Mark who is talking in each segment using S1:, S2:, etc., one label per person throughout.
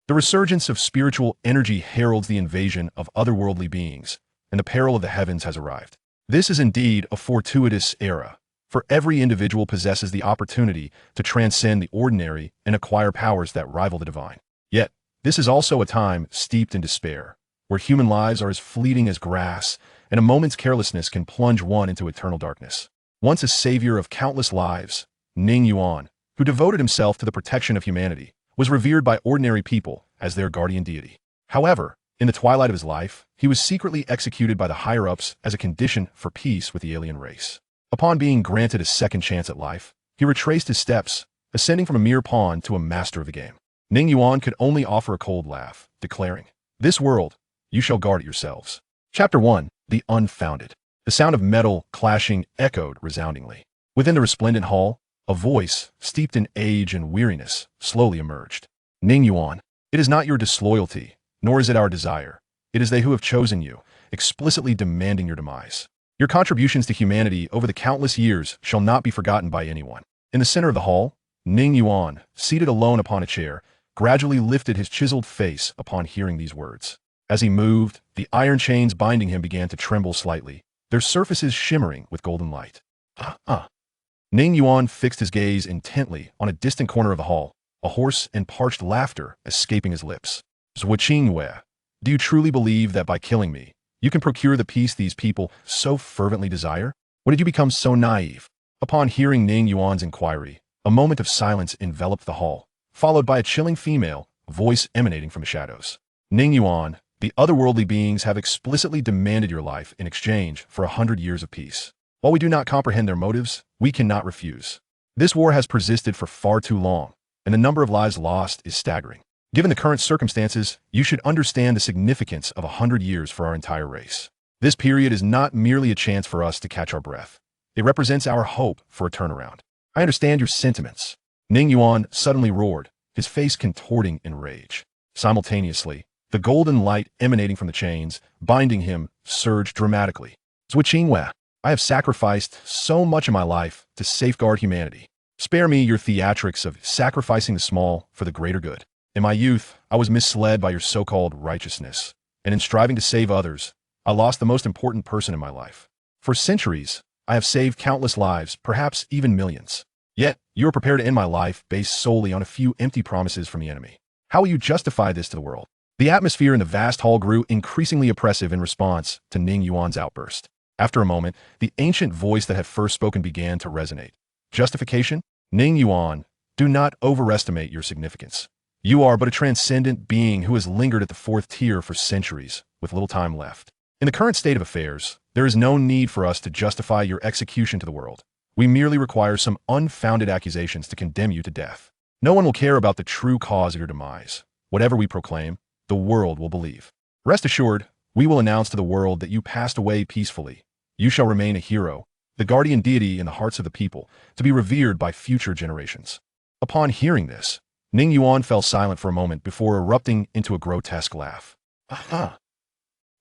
S1: The resurgence of spiritual energy heralds the invasion of otherworldly beings, and the peril of the heavens has arrived. This is indeed a fortuitous era, for every individual possesses the opportunity to transcend the ordinary and acquire powers that rival the divine. Yet, this is also a time steeped in despair, where human lives are as fleeting as grass, and a moment's carelessness can plunge one into eternal darkness. Once a savior of countless lives, Ning Yuan, who devoted himself to the protection of humanity, was revered by ordinary people as their guardian deity. However, in the twilight of his life, he was secretly executed by the higher-ups as a condition for peace with the alien race. Upon being granted a second chance at life, he retraced his steps, ascending from a mere pawn to a master of the game. Ning Yuan could only offer a cold laugh, declaring, "This world, you shall guard it yourselves." Chapter 1. The Unfounded. The sound of metal clashing echoed resoundingly. Within the resplendent hall, a voice, steeped in age and weariness, slowly emerged. "Ning Yuan, it is not your disloyalty, nor is it our desire. It is they who have chosen you, explicitly demanding your demise. Your contributions to humanity over the countless years shall not be forgotten by anyone." In the center of the hall, Ning Yuan, seated alone upon a chair, gradually lifted his chiseled face upon hearing these words. As he moved, the iron chains binding him began to tremble slightly, their surfaces shimmering with golden light. Ning Yuan fixed his gaze intently on a distant corner of the hall, a hoarse and parched laughter escaping his lips. "Zhuqingwei, do you truly believe that by killing me, you can procure the peace these people so fervently desire? When did you become so naive?" Upon hearing Ning Yuan's inquiry, a moment of silence enveloped the hall, followed by a chilling female voice emanating from the shadows. "Ning Yuan, the otherworldly beings have explicitly demanded your life in exchange for 100 years of peace. While we do not comprehend their motives, we cannot refuse. This war has persisted for far too long, and the number of lives lost is staggering. Given the current circumstances, you should understand the significance of 100 years for our entire race. This period is not merely a chance for us to catch our breath. It represents our hope for a turnaround. I understand your sentiments." Ning Yuan suddenly roared, his face contorting in rage. Simultaneously, the golden light emanating from the chains, binding him, surged dramatically. "Zhuqingwei, I have sacrificed so much of my life to safeguard humanity. Spare me your theatrics of sacrificing the small for the greater good. In my youth, I was misled by your so-called righteousness, and in striving to save others, I lost the most important person in my life. For centuries, I have saved countless lives, perhaps even millions. Yet, you are prepared to end my life based solely on a few empty promises from the enemy. How will you justify this to the world?" The atmosphere in the vast hall grew increasingly oppressive in response to Ning Yuan's outburst. After a moment, the ancient voice that had first spoken began to resonate. "Justification? Ning Yuan, do not overestimate your significance. You are but a transcendent being who has lingered at the fourth tier for centuries, with little time left. In the current state of affairs, there is no need for us to justify your execution to the world. We merely require some unfounded accusations to condemn you to death. No one will care about the true cause of your demise. Whatever we proclaim, the world will believe. Rest assured, we will announce to the world that you passed away peacefully. You shall remain a hero, the guardian deity in the hearts of the people, to be revered by future generations." Upon hearing this, Ning Yuan fell silent for a moment before erupting into a grotesque laugh.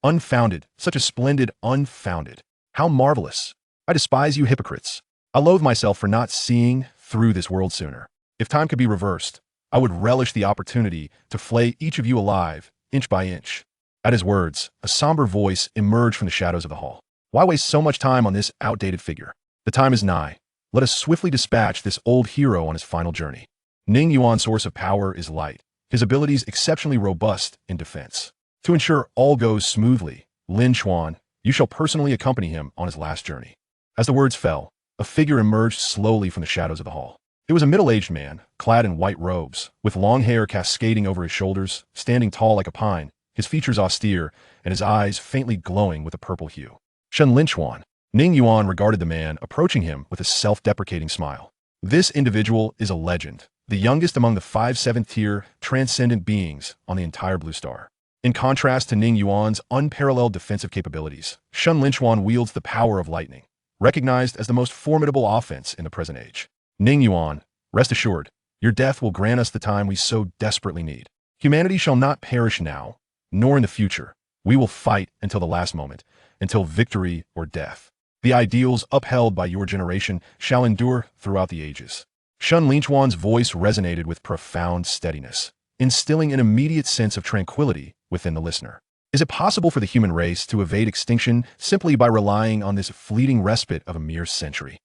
S1: "Unfounded, such a splendid unfounded. How marvelous. I despise you hypocrites. I loathe myself for not seeing through this world sooner. If time could be reversed, I would relish the opportunity to flay each of you alive, inch by inch." At his words, a somber voice emerged from the shadows of the hall. "Why waste so much time on this outdated figure? The time is nigh. Let us swiftly dispatch this old hero on his final journey." Ning Yuan's source of power is light, his abilities exceptionally robust in defense. To ensure all goes smoothly, Lin Chuan, you shall personally accompany him on his last journey. As the words fell, a figure emerged slowly from the shadows of the hall. It was a middle-aged man, clad in white robes, with long hair cascading over his shoulders, standing tall like a pine, his features austere, and his eyes faintly glowing with a purple hue. "Shen Linchuan." Ning Yuan regarded the man approaching him with a self-deprecating smile. "This individual is a legend, the youngest among the 5 7th-tier transcendent beings on the entire Blue Star. In contrast to Ning Yuan's unparalleled defensive capabilities, Shen Linchuan wields the power of lightning, recognized as the most formidable offense in the present age. Ning Yuan, rest assured, your death will grant us the time we so desperately need. Humanity shall not perish now, nor in the future. We will fight until the last moment, until victory or death. The ideals upheld by your generation shall endure throughout the ages." Shen Linchuan's voice resonated with profound steadiness, instilling an immediate sense of tranquility within the listener. Is it possible for the human race to evade extinction simply by relying on this fleeting respite of a mere century?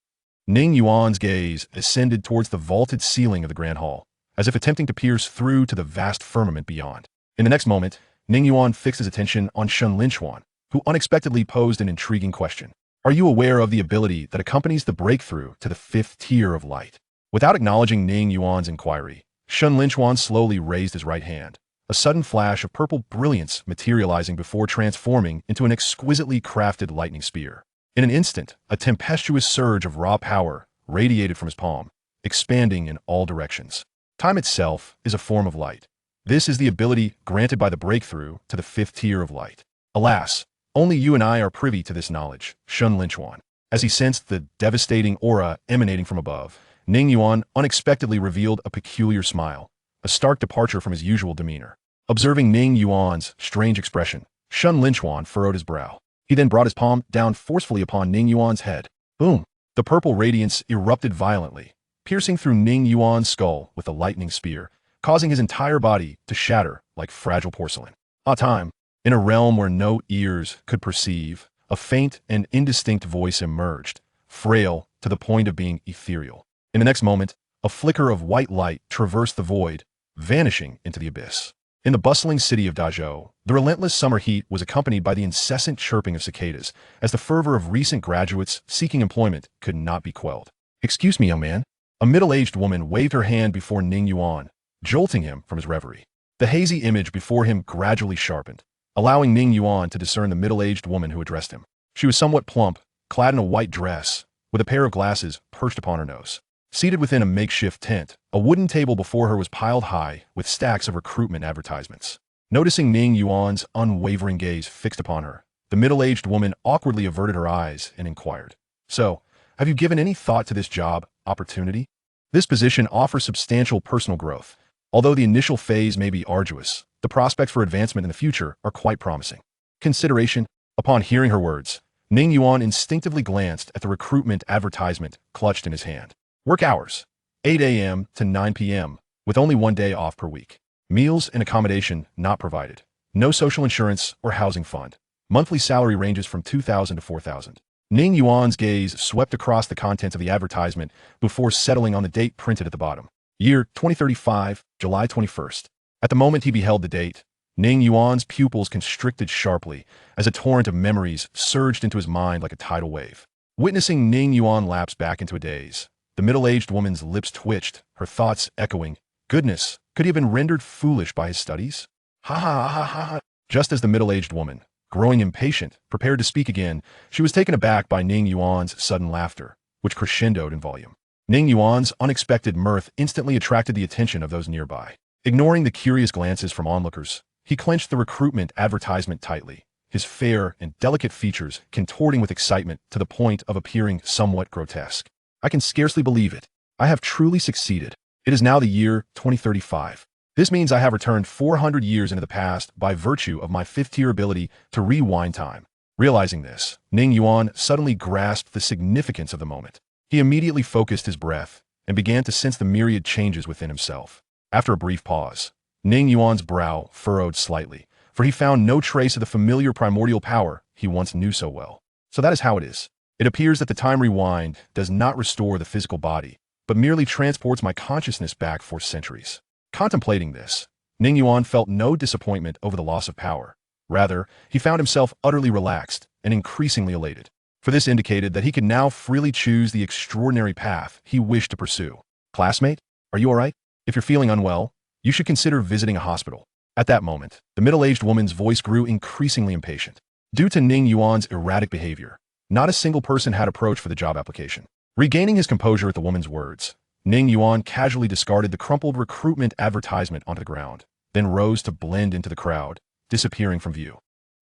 S1: Ning Yuan's gaze ascended towards the vaulted ceiling of the Grand Hall, as if attempting to pierce through to the vast firmament beyond. In the next moment, Ning Yuan fixed his attention on Shun Linchuan, who unexpectedly posed an intriguing question. Are you aware of the ability that accompanies the breakthrough to the fifth tier of light? Without acknowledging Ning Yuan's inquiry, Shun Linchuan slowly raised his right hand, a sudden flash of purple brilliance materializing before transforming into an exquisitely crafted lightning spear. In an instant, a tempestuous surge of raw power radiated from his palm, expanding in all directions. Time itself is a form of light. This is the ability granted by the breakthrough to the fifth tier of light. Alas, only you and I are privy to this knowledge, Shun Linchuan. As he sensed the devastating aura emanating from above, Ning Yuan unexpectedly revealed a peculiar smile, a stark departure from his usual demeanor. Observing Ning Yuan's strange expression, Shun Linchuan furrowed his brow. He then brought his palm down forcefully upon Ning Yuan's head. Boom! The purple radiance erupted violently, piercing through Ning Yuan's skull with a lightning spear, causing his entire body to shatter like fragile porcelain. Time. In a realm where no ears could perceive, a faint and indistinct voice emerged, frail to the point of being ethereal. In the next moment, a flicker of white light traversed the void, vanishing into the abyss. In the bustling city of Dazhou, the relentless summer heat was accompanied by the incessant chirping of cicadas, as the fervor of recent graduates seeking employment could not be quelled. Excuse me, young man. A middle-aged woman waved her hand before Ning Yuan, jolting him from his reverie. The hazy image before him gradually sharpened, allowing Ning Yuan to discern the middle-aged woman who addressed him. She was somewhat plump, clad in a white dress, with a pair of glasses perched upon her nose. Seated within a makeshift tent, a wooden table before her was piled high with stacks of recruitment advertisements. Noticing Ning Yuan's unwavering gaze fixed upon her, the middle-aged woman awkwardly averted her eyes and inquired, "So, have you given any thought to this job opportunity? This position offers substantial personal growth. Although the initial phase may be arduous, the prospects for advancement in the future are quite promising." Consideration. Upon hearing her words, Ning Yuan instinctively glanced at the recruitment advertisement clutched in his hand. Work hours, 8 a.m. to 9 p.m., with only 1 day off per week. Meals and accommodation not provided. No social insurance or housing fund. Monthly salary ranges from 2,000 to 4,000. Ning Yuan's gaze swept across the contents of the advertisement before settling on the date printed at the bottom. Year 2035, July 21st. At the moment he beheld the date, Ning Yuan's pupils constricted sharply as a torrent of memories surged into his mind like a tidal wave. Witnessing Ning Yuan lapse back into a daze, the middle-aged woman's lips twitched, her thoughts echoing, "Goodness, could he have been rendered foolish by his studies?" Ha ha ha ha ha. Just as the middle-aged woman, growing impatient, prepared to speak again, she was taken aback by Ning Yuan's sudden laughter, which crescendoed in volume. Ning Yuan's unexpected mirth instantly attracted the attention of those nearby. Ignoring the curious glances from onlookers, he clenched the recruitment advertisement tightly, his fair and delicate features contorting with excitement to the point of appearing somewhat grotesque. "I can scarcely believe it. I have truly succeeded. It is now the year 2035. This means I have returned 400 years into the past by virtue of my fifth-tier ability to rewind time." Realizing this, Ning Yuan suddenly grasped the significance of the moment. He immediately focused his breath and began to sense the myriad changes within himself. After a brief pause, Ning Yuan's brow furrowed slightly, for he found no trace of the familiar primordial power he once knew so well. So that is how it is. It appears that the time rewind does not restore the physical body, but merely transports my consciousness back for centuries. Contemplating this, Ning Yuan felt no disappointment over the loss of power. Rather, he found himself utterly relaxed and increasingly elated, for this indicated that he could now freely choose the extraordinary path he wished to pursue. "Classmate, are you all right? If you're feeling unwell, you should consider visiting a hospital." At that moment, the middle-aged woman's voice grew increasingly impatient. Due to Ning Yuan's erratic behavior, not a single person had approached for the job application. Regaining his composure at the woman's words, Ning Yuan casually discarded the crumpled recruitment advertisement onto the ground, then rose to blend into the crowd, disappearing from view.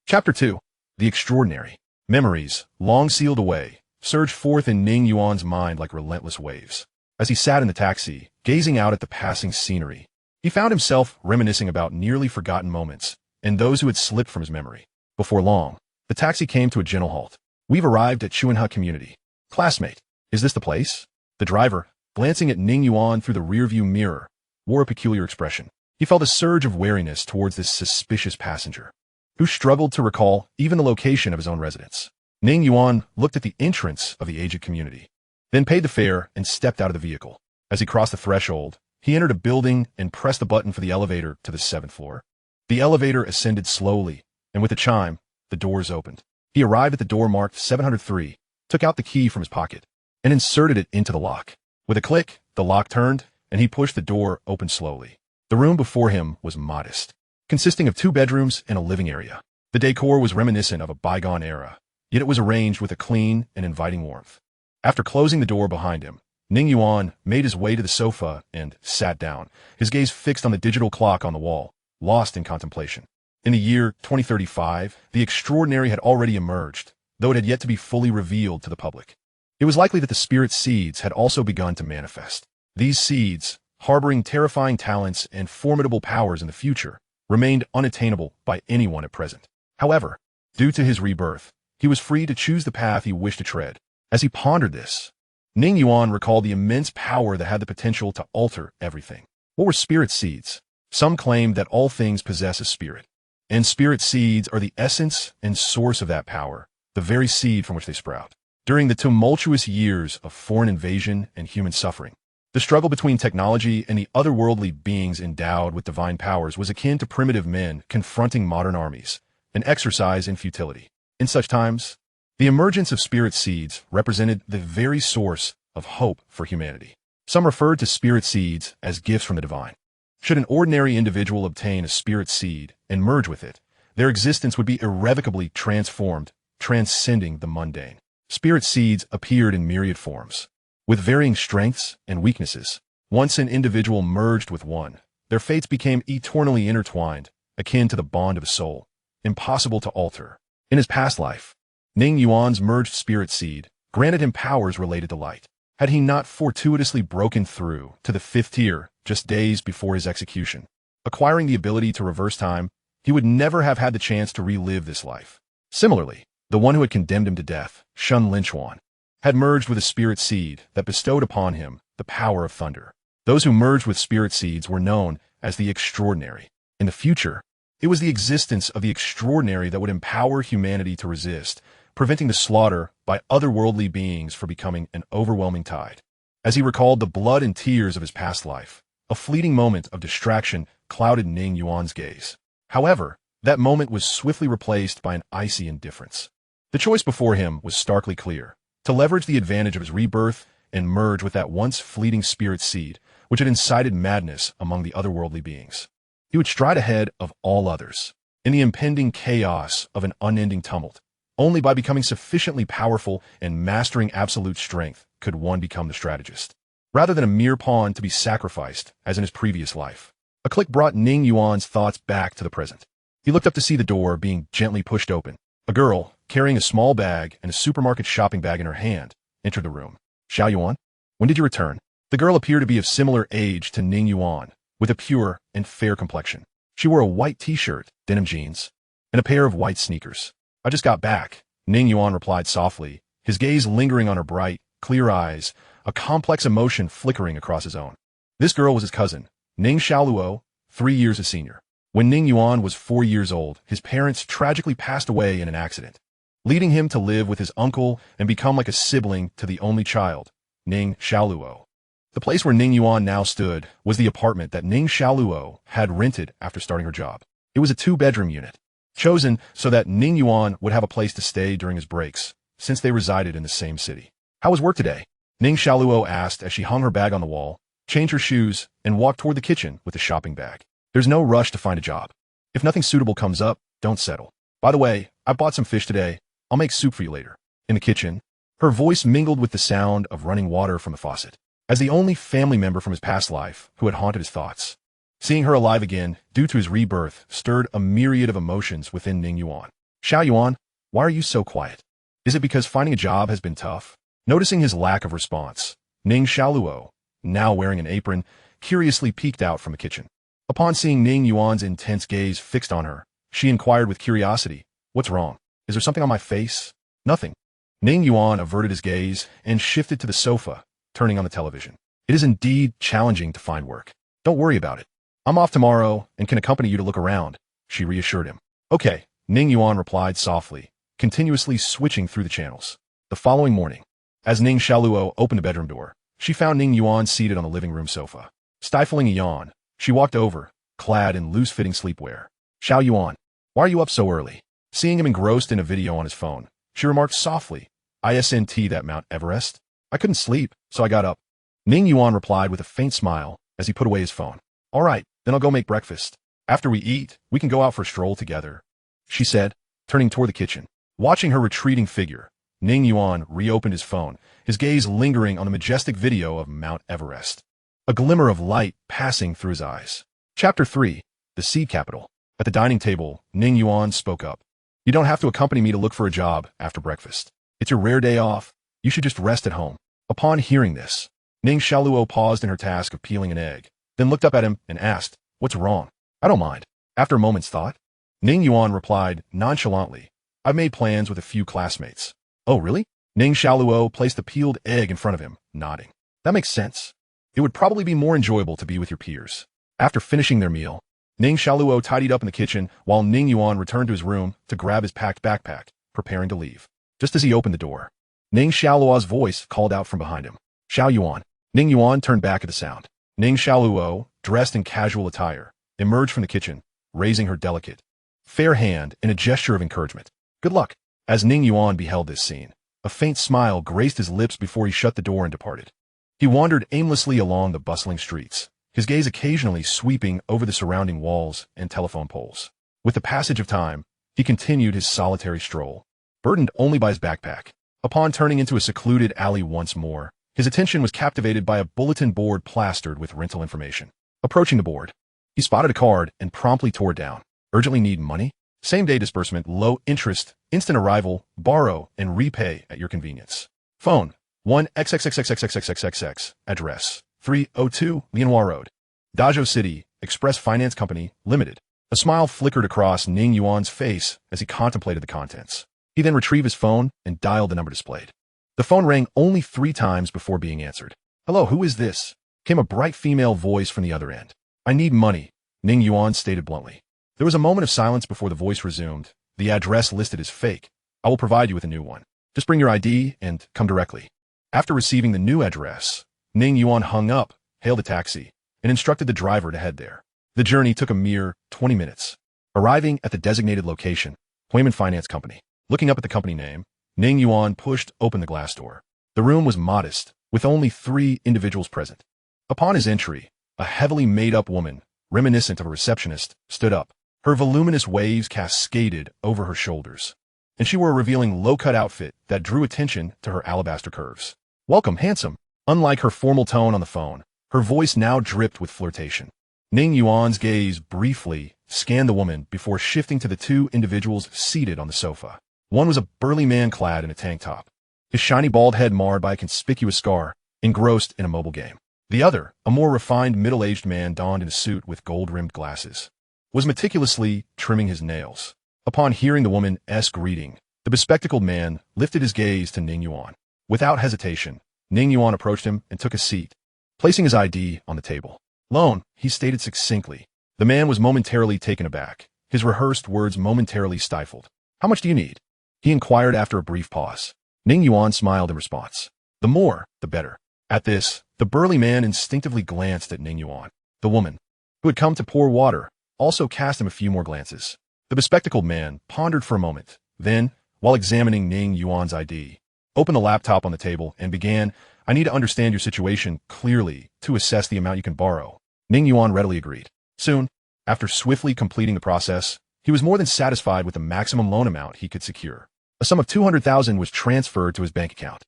S1: Chapter 2. The Extraordinary. Memories, long sealed away, surged forth in Ning Yuan's mind like relentless waves. As he sat in the taxi, gazing out at the passing scenery, he found himself reminiscing about nearly forgotten moments and those who had slipped from his memory. Before long, the taxi came to a gentle halt. "We've arrived at Chuanha Community. Classmate, is this the place?" The driver, glancing at Ning Yuan through the rearview mirror, wore a peculiar expression. He felt a surge of wariness towards this suspicious passenger, who struggled to recall even the location of his own residence. Ning Yuan looked at the entrance of the aged community, then paid the fare and stepped out of the vehicle. As he crossed the threshold, he entered a building and pressed the button for the elevator to the 7th floor. The elevator ascended slowly, and with a chime, the doors opened. He arrived at the door marked 703, took out the key from his pocket, and inserted it into the lock. With a click, the lock turned, and he pushed the door open slowly. The room before him was modest, consisting of 2 bedrooms and a living area. The decor was reminiscent of a bygone era, yet it was arranged with a clean and inviting warmth. After closing the door behind him, Ning Yuan made his way to the sofa and sat down, his gaze fixed on the digital clock on the wall, lost in contemplation. In the year 2035, the extraordinary had already emerged, though it had yet to be fully revealed to the public. It was likely that the spirit seeds had also begun to manifest. These seeds, harboring terrifying talents and formidable powers in the future, remained unattainable by anyone at present. However, due to his rebirth, he was free to choose the path he wished to tread. As he pondered this, Ning Yuan recalled the immense power that had the potential to alter everything. What were spirit seeds? Some claimed that all things possess a spirit, and spirit seeds are the essence and source of that power, the very seed from which they sprout. During the tumultuous years of foreign invasion and human suffering, the struggle between technology and the otherworldly beings endowed with divine powers was akin to primitive men confronting modern armies, an exercise in futility. In such times, the emergence of spirit seeds represented the very source of hope for humanity. Some referred to spirit seeds as gifts from the divine. Should an ordinary individual obtain a spirit seed and merge with it, their existence would be irrevocably transformed, transcending the mundane. Spirit seeds appeared in myriad forms, with varying strengths and weaknesses. Once an individual merged with one, their fates became eternally intertwined, akin to the bond of a soul, impossible to alter. In his past life, Ning Yuan's merged spirit seed granted him powers related to light. Had he not fortuitously broken through to the 5th tier just days before his execution, acquiring the ability to reverse time, he would never have had the chance to relive this life. Similarly, the one who had condemned him to death, Ning Yuan, had merged with a spirit seed that bestowed upon him the power of thunder. Those who merged with spirit seeds were known as the extraordinary. In the future, it was the existence of the extraordinary that would empower humanity to resist, preventing the slaughter by otherworldly beings from becoming an overwhelming tide. As he recalled the blood and tears of his past life, a fleeting moment of distraction clouded Ning Yuan's gaze. However, that moment was swiftly replaced by an icy indifference. The choice before him was starkly clear: to leverage the advantage of his rebirth and merge with that once fleeting spirit seed, which had incited madness among the otherworldly beings. He would stride ahead of all others, in the impending chaos of an unending tumult. Only by becoming sufficiently powerful and mastering absolute strength could one become the strategist, rather than a mere pawn to be sacrificed, as in his previous life. A click brought Ning Yuan's thoughts back to the present. He looked up to see the door being gently pushed open. A girl, carrying a small bag and a supermarket shopping bag in her hand, entered the room. Xiao Yuan, when did you return? The girl appeared to be of similar age to Ning Yuan, with a pure and fair complexion. She wore a white t-shirt, denim jeans, and a pair of white sneakers. I just got back, Ning Yuan replied softly, his gaze lingering on her bright, clear eyes, a complex emotion flickering across his own. This girl was his cousin, Ning Xiaoluo, 3 years his senior. When Ning Yuan was 4 years old, his parents tragically passed away in an accident, leading him to live with his uncle and become like a sibling to the only child, Ning Xiaoluo. The place where Ning Yuan now stood was the apartment that Ning Xiaoluo had rented after starting her job. It was a 2-bedroom unit, chosen so that Ning Yuan would have a place to stay during his breaks, since they resided in the same city. How was work today? Ning Xiaoluo asked as she hung her bag on the wall, changed her shoes, and walked toward the kitchen with the shopping bag. There's no rush to find a job. If nothing suitable comes up, don't settle. By the way, I bought some fish today. I'll make soup for you later. In the kitchen, her voice mingled with the sound of running water from the faucet. As the only family member from his past life who had haunted his thoughts, seeing her alive again due to his rebirth stirred a myriad of emotions within Ning Yuan. Xiao Yuan, why are you so quiet? Is it because finding a job has been tough? Noticing his lack of response, Ning Xiaoluo, now wearing an apron, curiously peeked out from the kitchen. Upon seeing Ning Yuan's intense gaze fixed on her, she inquired with curiosity, "What's wrong? Is there something on my face?" "Nothing." Ning Yuan averted his gaze and shifted to the sofa, turning on the television. "It is indeed challenging to find work. Don't worry about it. I'm off tomorrow and can accompany you to look around, she reassured him. Okay, Ning Yuan replied softly, continuously switching through the channels. The following morning, as Ning Xiaoluo opened the bedroom door, she found Ning Yuan seated on the living room sofa. Stifling a yawn, she walked over, clad in loose-fitting sleepwear. Xiao Yuan, why are you up so early? Seeing him engrossed in a video on his phone, she remarked softly, Isn't that Mount Everest? I couldn't sleep, so I got up. Ning Yuan replied with a faint smile as he put away his phone. All right, then I'll go make breakfast. After we eat, we can go out for a stroll together, she said, turning toward the kitchen. Watching her retreating figure, Ning Yuan reopened his phone, his gaze lingering on the majestic video of Mount Everest. A glimmer of light passing through his eyes. Chapter 3. The Seed Capital. At the dining table, Ning Yuan spoke up. You don't have to accompany me to look for a job after breakfast. It's your rare day off. You should just rest at home. Upon hearing this, Ning Xiaoluo paused in her task of peeling an egg, then looked up at him and asked, What's wrong? I don't mind. After a moment's thought, Ning Yuan replied nonchalantly, I've made plans with a few classmates. Oh, really? Ning Xiaoluo placed the peeled egg in front of him, nodding. That makes sense. It would probably be more enjoyable to be with your peers. After finishing their meal, Ning Xiaoluo tidied up in the kitchen while Ning Yuan returned to his room to grab his packed backpack, preparing to leave. Just as he opened the door, Ning Xiaoluo's voice called out from behind him. Xiao Yuan. Ning Yuan turned back at the sound. Ning Xiaoluo, dressed in casual attire, emerged from the kitchen, raising her delicate, fair hand in a gesture of encouragement. Good luck. As Ning Yuan beheld this scene, a faint smile graced his lips before he shut the door and departed. He wandered aimlessly along the bustling streets, his gaze occasionally sweeping over the surrounding walls and telephone poles. With the passage of time, he continued his solitary stroll, burdened only by his backpack. Upon turning into a secluded alley once more, his attention was captivated by a bulletin board plastered with rental information. Approaching the board, he spotted a card and promptly tore it down. Urgently need money? Same-day disbursement, low interest, instant arrival, borrow, and repay at your convenience. Phone, 1XXXXXXXXX. Address, 302 Lianhua Road. Dazhou City, Express Finance Company, Limited. A smile flickered across Ning Yuan's face as he contemplated the contents. He then retrieved his phone and dialed the number displayed. The phone rang only 3 times before being answered. Hello, who is this? Came a bright female voice from the other end. I need money, Ning Yuan stated bluntly. There was a moment of silence before the voice resumed. The address listed as fake. I will provide you with a new one. Just bring your ID and come directly. After receiving the new address, Ning Yuan hung up, hailed a taxi, and instructed the driver to head there. The journey took a mere 20 minutes. Arriving at the designated location, Huiman Finance Company. Looking up at the company name, Ning Yuan pushed open the glass door. The room was modest, with only 3 individuals present. Upon his entry, a heavily made-up woman, reminiscent of a receptionist, stood up. Her voluminous waves cascaded over her shoulders, and she wore a revealing low-cut outfit that drew attention to her alabaster curves. Welcome, handsome. Unlike her formal tone on the phone, her voice now dripped with flirtation. Ning Yuan's gaze briefly scanned the woman before shifting to the 2 individuals seated on the sofa. One was a burly man clad in a tank top, his shiny bald head marred by a conspicuous scar, engrossed in a mobile game. The other, a more refined middle-aged man donned in a suit with gold-rimmed glasses, was meticulously trimming his nails. Upon hearing the woman's greeting, the bespectacled man lifted his gaze to Ning Yuan. Without hesitation, Ning Yuan approached him and took a seat, placing his ID on the table. Loan, he stated succinctly. The man was momentarily taken aback, his rehearsed words momentarily stifled. How much do you need? He inquired after a brief pause. Ning Yuan smiled in response. The more, the better. At this, the burly man instinctively glanced at Ning Yuan. The woman, who had come to pour water, also cast him a few more glances. The bespectacled man pondered for a moment, then, while examining Ning Yuan's ID, opened the laptop on the table and began, I need to understand your situation clearly to assess the amount you can borrow. Ning Yuan readily agreed. Soon, after swiftly completing the process, he was more than satisfied with the maximum loan amount he could secure. A sum of 200,000 was transferred to his bank account.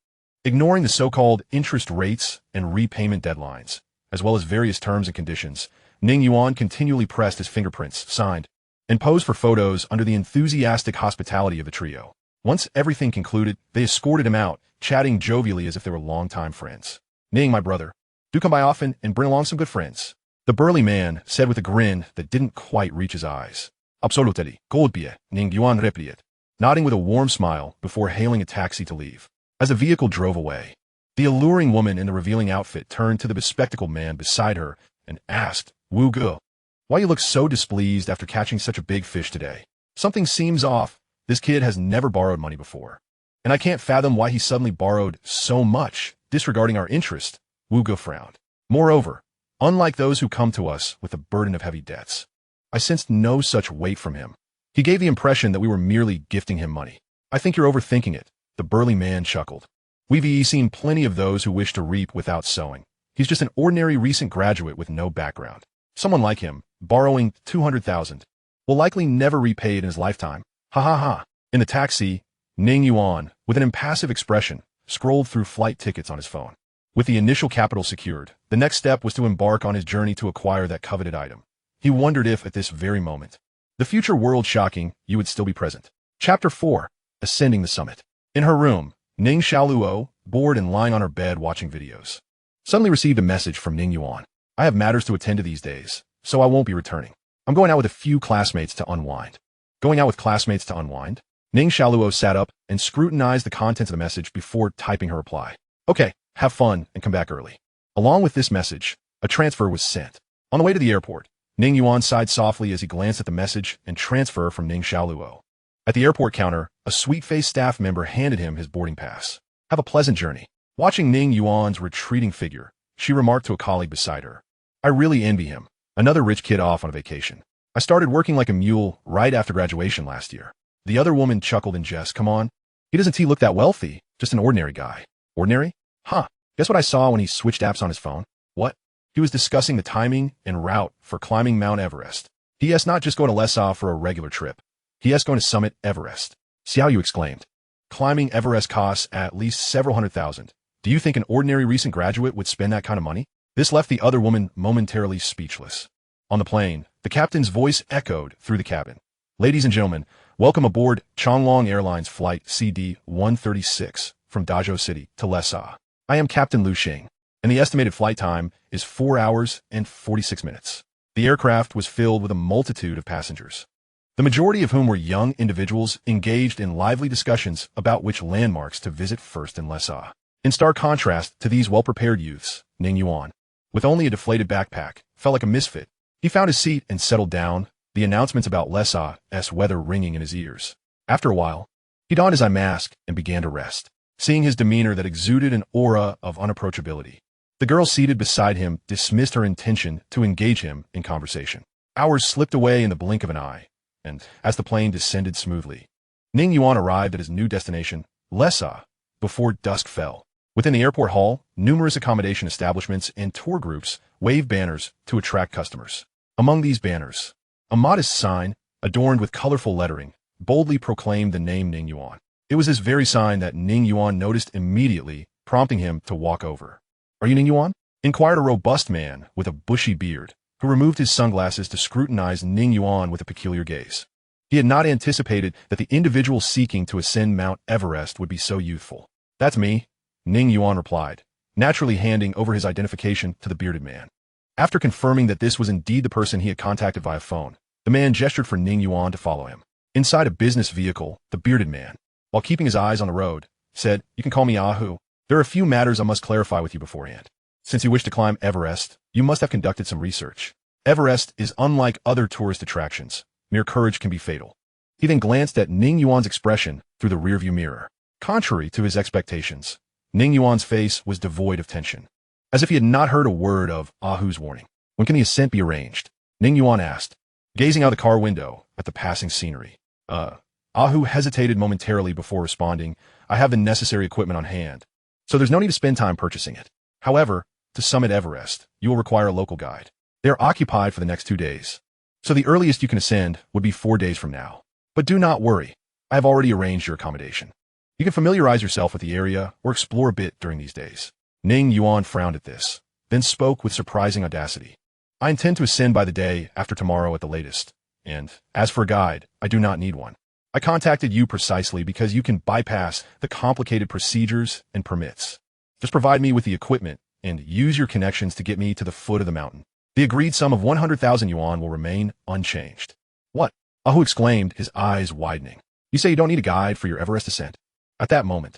S1: Ignoring the so-called interest rates and repayment deadlines, as well as various terms and conditions, Ning Yuan continually pressed his fingerprints, signed, and posed for photos under the enthusiastic hospitality of the trio. Once everything concluded, they escorted him out, chatting jovially as if they were longtime friends. Ning, my brother, do come by often and bring along some good friends, the burly man said with a grin that didn't quite reach his eyes. Absolutely, goldbie, Ning Yuan replied, nodding with a warm smile before hailing a taxi to leave. As the vehicle drove away, the alluring woman in the revealing outfit turned to the bespectacled man beside her and asked, Wu Ge, Why you look so displeased after catching such a big fish today? Something seems off. This kid has never borrowed money before. And I can't fathom why he suddenly borrowed so much, disregarding our interest. Wugo frowned. Moreover, unlike those who come to us with a burden of heavy debts, I sensed no such weight from him. He gave the impression that we were merely gifting him money. I think you're overthinking it, the burly man chuckled. We've seen plenty of those who wish to reap without sowing. He's just an ordinary recent graduate with no background. Someone like him, borrowing 200,000, will likely never repay it in his lifetime. Ha ha ha. In the taxi, Ning Yuan, with an impassive expression, scrolled through flight tickets on his phone. With the initial capital secured, the next step was to embark on his journey to acquire that coveted item. He wondered if, at this very moment, the future world shocking, you would still be present. Chapter 4. Ascending the Summit. In her room, Ning Xiaoluo, bored and lying on her bed watching videos, suddenly received a message from Ning Yuan. I have matters to attend to these days, so I won't be returning. I'm going out with a few classmates to unwind. Going out with classmates to unwind? Ning Xiaoluo sat up and scrutinized the contents of the message before typing her reply. Okay, have fun and come back early. Along with this message, a transfer was sent. On the way to the airport, Ning Yuan sighed softly as he glanced at the message and transfer from Ning Xiaoluo. At the airport counter, a sweet-faced staff member handed him his boarding pass. Have a pleasant journey. Watching Ning Yuan's retreating figure, she remarked to a colleague beside her. I really envy him. Another rich kid off on a vacation. I started working like a mule right after graduation last year. The other woman chuckled in jest. Come on. He doesn't look that wealthy, just an ordinary guy. Ordinary? Huh. Guess what I saw when he switched apps on his phone? What? He was discussing the timing and route for climbing Mount Everest. He has not just going to Lhasa for a regular trip. He has going to summit Everest. Xiao Yu exclaimed. Climbing Everest costs at least several $100,000. Do you think an ordinary recent graduate would spend that kind of money? This left the other woman momentarily speechless. On the plane, the captain's voice echoed through the cabin. Ladies and gentlemen, welcome aboard Changlong Airlines Flight CD-136 from Dazhou City to Lhasa. I am Captain Lu Xing, and the estimated flight time is 4 hours and 46 minutes. The aircraft was filled with a multitude of passengers, the majority of whom were young individuals engaged in lively discussions about which landmarks to visit first in Lhasa. In stark contrast to these well-prepared youths, Ning Yuan, with only a deflated backpack, felt like a misfit. He found his seat and settled down, the announcements about Lhasa's weather ringing in his ears. After a while, he donned his eye mask and began to rest, seeing his demeanor that exuded an aura of unapproachability. The girl seated beside him dismissed her intention to engage him in conversation. Hours slipped away in the blink of an eye, and as the plane descended smoothly, Ning Yuan arrived at his new destination, Lhasa, before dusk fell. Within the airport hall, numerous accommodation establishments and tour groups waved banners to attract customers. Among these banners, a modest sign, adorned with colorful lettering, boldly proclaimed the name Ning Yuan. It was this very sign that Ning Yuan noticed immediately, prompting him to walk over. Are you Ning Yuan? Inquired a robust man with a bushy beard, who removed his sunglasses to scrutinize Ning Yuan with a peculiar gaze. He had not anticipated that the individual seeking to ascend Mount Everest would be so youthful. That's me, Ning Yuan replied, naturally handing over his identification to the bearded man. After confirming that this was indeed the person he had contacted via phone, the man gestured for Ning Yuan to follow him. Inside a business vehicle, the bearded man, while keeping his eyes on the road, said, You can call me Ahu. There are a few matters I must clarify with you beforehand. Since you wish to climb Everest, you must have conducted some research. Everest is unlike other tourist attractions. Mere courage can be fatal. He then glanced at Ning Yuan's expression through the rearview mirror. Contrary to his expectations, Ning Yuan's face was devoid of tension, as if he had not heard a word of Ahu's warning. When can the ascent be arranged? Ning Yuan asked, gazing out the car window at the passing scenery. Ahu hesitated momentarily before responding. I have the necessary equipment on hand, so there's no need to spend time purchasing it. However, to summit Everest, you will require a local guide. They are occupied for the next 2 days, so the earliest you can ascend would be 4 days from now. But do not worry, I have already arranged your accommodation. You can familiarize yourself with the area or explore a bit during these days. Ning Yuan frowned at this, then spoke with surprising audacity. I intend to ascend by the day after tomorrow at the latest, and as for a guide, I do not need one. I contacted you precisely because you can bypass the complicated procedures and permits. Just provide me with the equipment and use your connections to get me to the foot of the mountain. The agreed sum of 100,000 yuan will remain unchanged. What? Ahu exclaimed, his eyes widening. You say you don't need a guide for your Everest ascent? At that moment,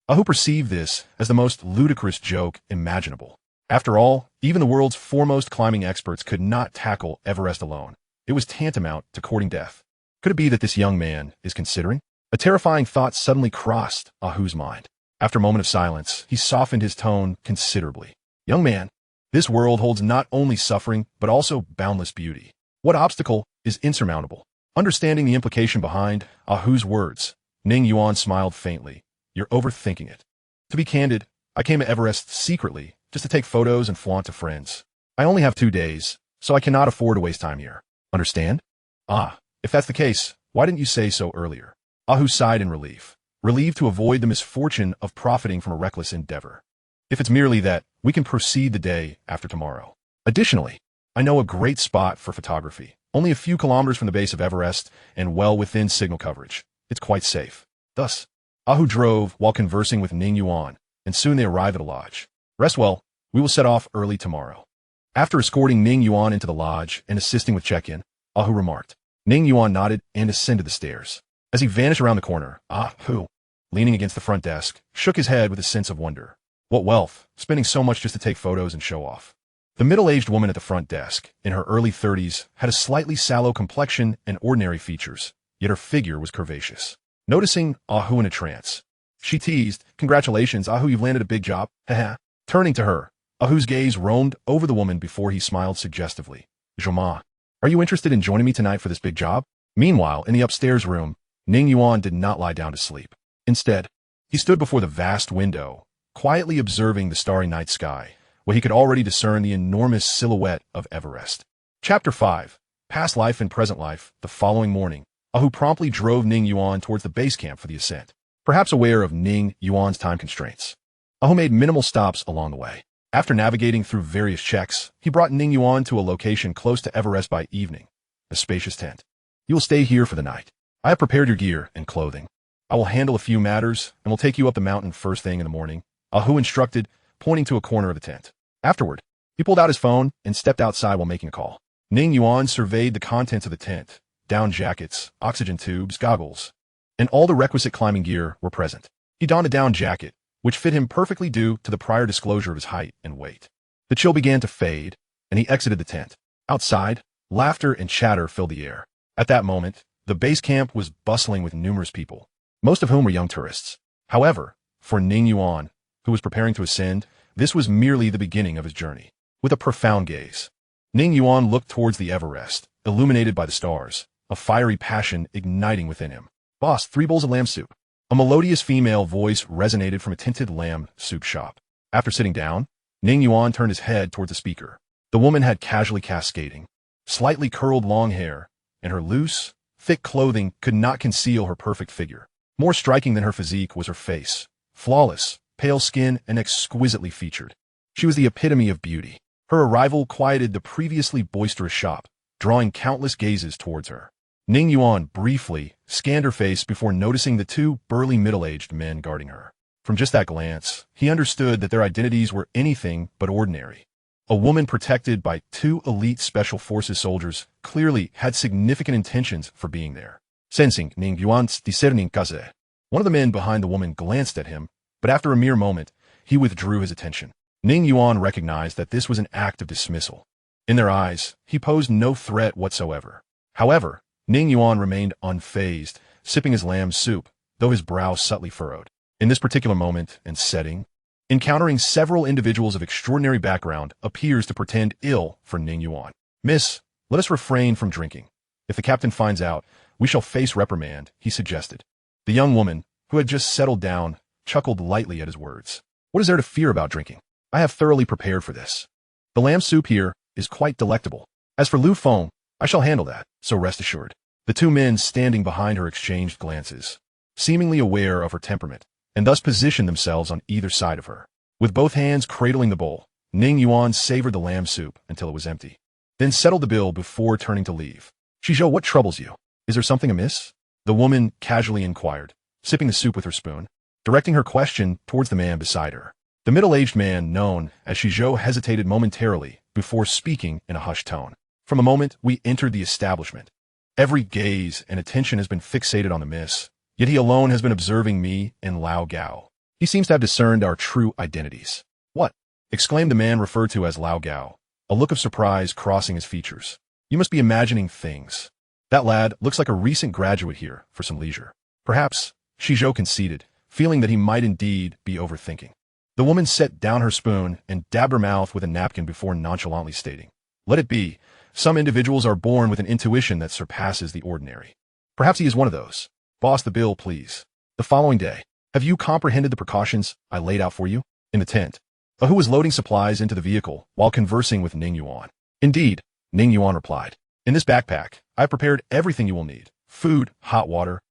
S1: Ahu perceived this as the most ludicrous joke imaginable. After all, Even the world's foremost climbing experts could not tackle Everest alone. It was tantamount to courting death. Could it be that this young man is considering? A terrifying thought suddenly crossed Ahu's mind. After a moment of silence, he softened his tone considerably. Young man, this world holds not only suffering, but also boundless beauty. What obstacle is insurmountable? Understanding the implication behind Ahu's words, Ning Yuan smiled faintly. You're overthinking it. To be candid, I came to Everest secretly, just to take photos and flaunt to friends. I only have 2 days, so I cannot afford to waste time here. Understand? Ah, if that's the case, why didn't you say so earlier? Ahu sighed in relief, relieved to avoid the misfortune of profiting from a reckless endeavor. If it's merely that, we can proceed the day after tomorrow. Additionally, I know a great spot for photography, only a few kilometers from the base of Everest and well within signal coverage. It's quite safe. Thus, Ahu drove while conversing with Ning Yuan, and soon they arrived at a lodge. Rest well, we will set off early tomorrow. After escorting Ning Yuan into the lodge and assisting with check-in, Ahu remarked. Ning Yuan nodded and ascended the stairs. As he vanished around the corner, Ahu, leaning against the front desk, shook his head with a sense of wonder. What wealth, spending so much just to take photos and show off. The middle-aged woman at the front desk, in her early 30s, had a slightly sallow complexion and ordinary features, yet her figure was curvaceous. Noticing Ahu in a trance, she teased, Congratulations, Ahu, you've landed a big job. Haha. Turning to her, Ahu's gaze roamed over the woman before he smiled suggestively. Joma, are you interested in joining me tonight for this big job? Meanwhile, in the upstairs room, Ning Yuan did not lie down to sleep. Instead, he stood before the vast window, quietly observing the starry night sky, where he could already discern the enormous silhouette of Everest. Chapter 5. Past Life and Present Life. The following morning, Ahu promptly drove Ning Yuan towards the base camp for the ascent. Perhaps aware of Ning Yuan's time constraints, Ahu made minimal stops along the way. After navigating through various checks, he brought Ning Yuan to a location close to Everest by evening, a spacious tent. You will stay here for the night. I have prepared your gear and clothing. I will handle a few matters, and will take you up the mountain first thing in the morning, Ahu instructed, pointing to a corner of the tent. Afterward, he pulled out his phone and stepped outside while making a call. Ning Yuan surveyed the contents of the tent. Down jackets, oxygen tubes, goggles, and all the requisite climbing gear were present. He donned a down jacket, which fit him perfectly due to the prior disclosure of his height and weight. The chill began to fade, and he exited the tent. Outside, laughter and chatter filled the air. At that moment, the base camp was bustling with numerous people, most of whom were young tourists. However, for Ning Yuan, who was preparing to ascend, this was merely the beginning of his journey. With a profound gaze, Ning Yuan looked towards the Everest, illuminated by the stars, a fiery passion igniting within him. Boss, 3 bowls of lamb soup. A melodious female voice resonated from a tinted lamb soup shop. After sitting down, Ning Yuan turned his head towards the speaker. The woman had casually cascading, slightly curled long hair, and her loose, thick clothing could not conceal her perfect figure. More striking than her physique was her face, flawless, pale skin, and exquisitely featured. She was the epitome of beauty. Her arrival quieted the previously boisterous shop, drawing countless gazes towards her. Ning Yuan briefly scanned her face before noticing the 2 burly middle-aged men guarding her. From just that glance, he understood that their identities were anything but ordinary. A woman protected by 2 elite special forces soldiers clearly had significant intentions for being there. Sensing Ning Yuan's discerning gaze, one of the men behind the woman glanced at him, but after a mere moment, he withdrew his attention. Ning Yuan recognized that this was an act of dismissal. In their eyes, he posed no threat whatsoever. However, Ning Yuan remained unfazed, sipping his lamb soup, though his brow subtly furrowed. In this particular moment and setting, encountering several individuals of extraordinary background appears to portend ill for Ning Yuan. Miss, let us refrain from drinking. If the captain finds out, we shall face reprimand, he suggested. The young woman, who had just settled down, chuckled lightly at his words. What is there to fear about drinking? I have thoroughly prepared for this. The lamb soup here is quite delectable. As for Lu Feng, I shall handle that, so rest assured. The 2 men standing behind her exchanged glances, seemingly aware of her temperament, and thus positioned themselves on either side of her. With both hands cradling the bowl, Ning Yuan savored the lamb soup until it was empty, then settled the bill before turning to leave. Shizhou, what troubles you? Is there something amiss? The woman casually inquired, sipping the soup with her spoon, directing her question towards the man beside her. The middle-aged man, known as Shizhou, hesitated momentarily before speaking in a hushed tone. From the moment we entered the establishment, every gaze and attention has been fixated on the miss, yet he alone has been observing me and Lao Gao. He seems to have discerned our true identities. What? exclaimed the man referred to as Lao Gao, a look of surprise crossing his features. You must be imagining things. That lad looks like a recent graduate here for some leisure. Perhaps, Shizhou conceded, feeling that he might indeed be overthinking. The woman set down her spoon and dabbed her mouth with a napkin before nonchalantly stating, "Let it be. Some individuals are born with an intuition that surpasses the ordinary. Perhaps he is one of those. Boss the bill, please." The following day, have you comprehended the precautions I laid out for you? In the tent, Ahu was loading supplies into the vehicle while conversing with Ning Yuan. Indeed, Ning Yuan replied. In this backpack, I've prepared everything you will need. Food, hot water,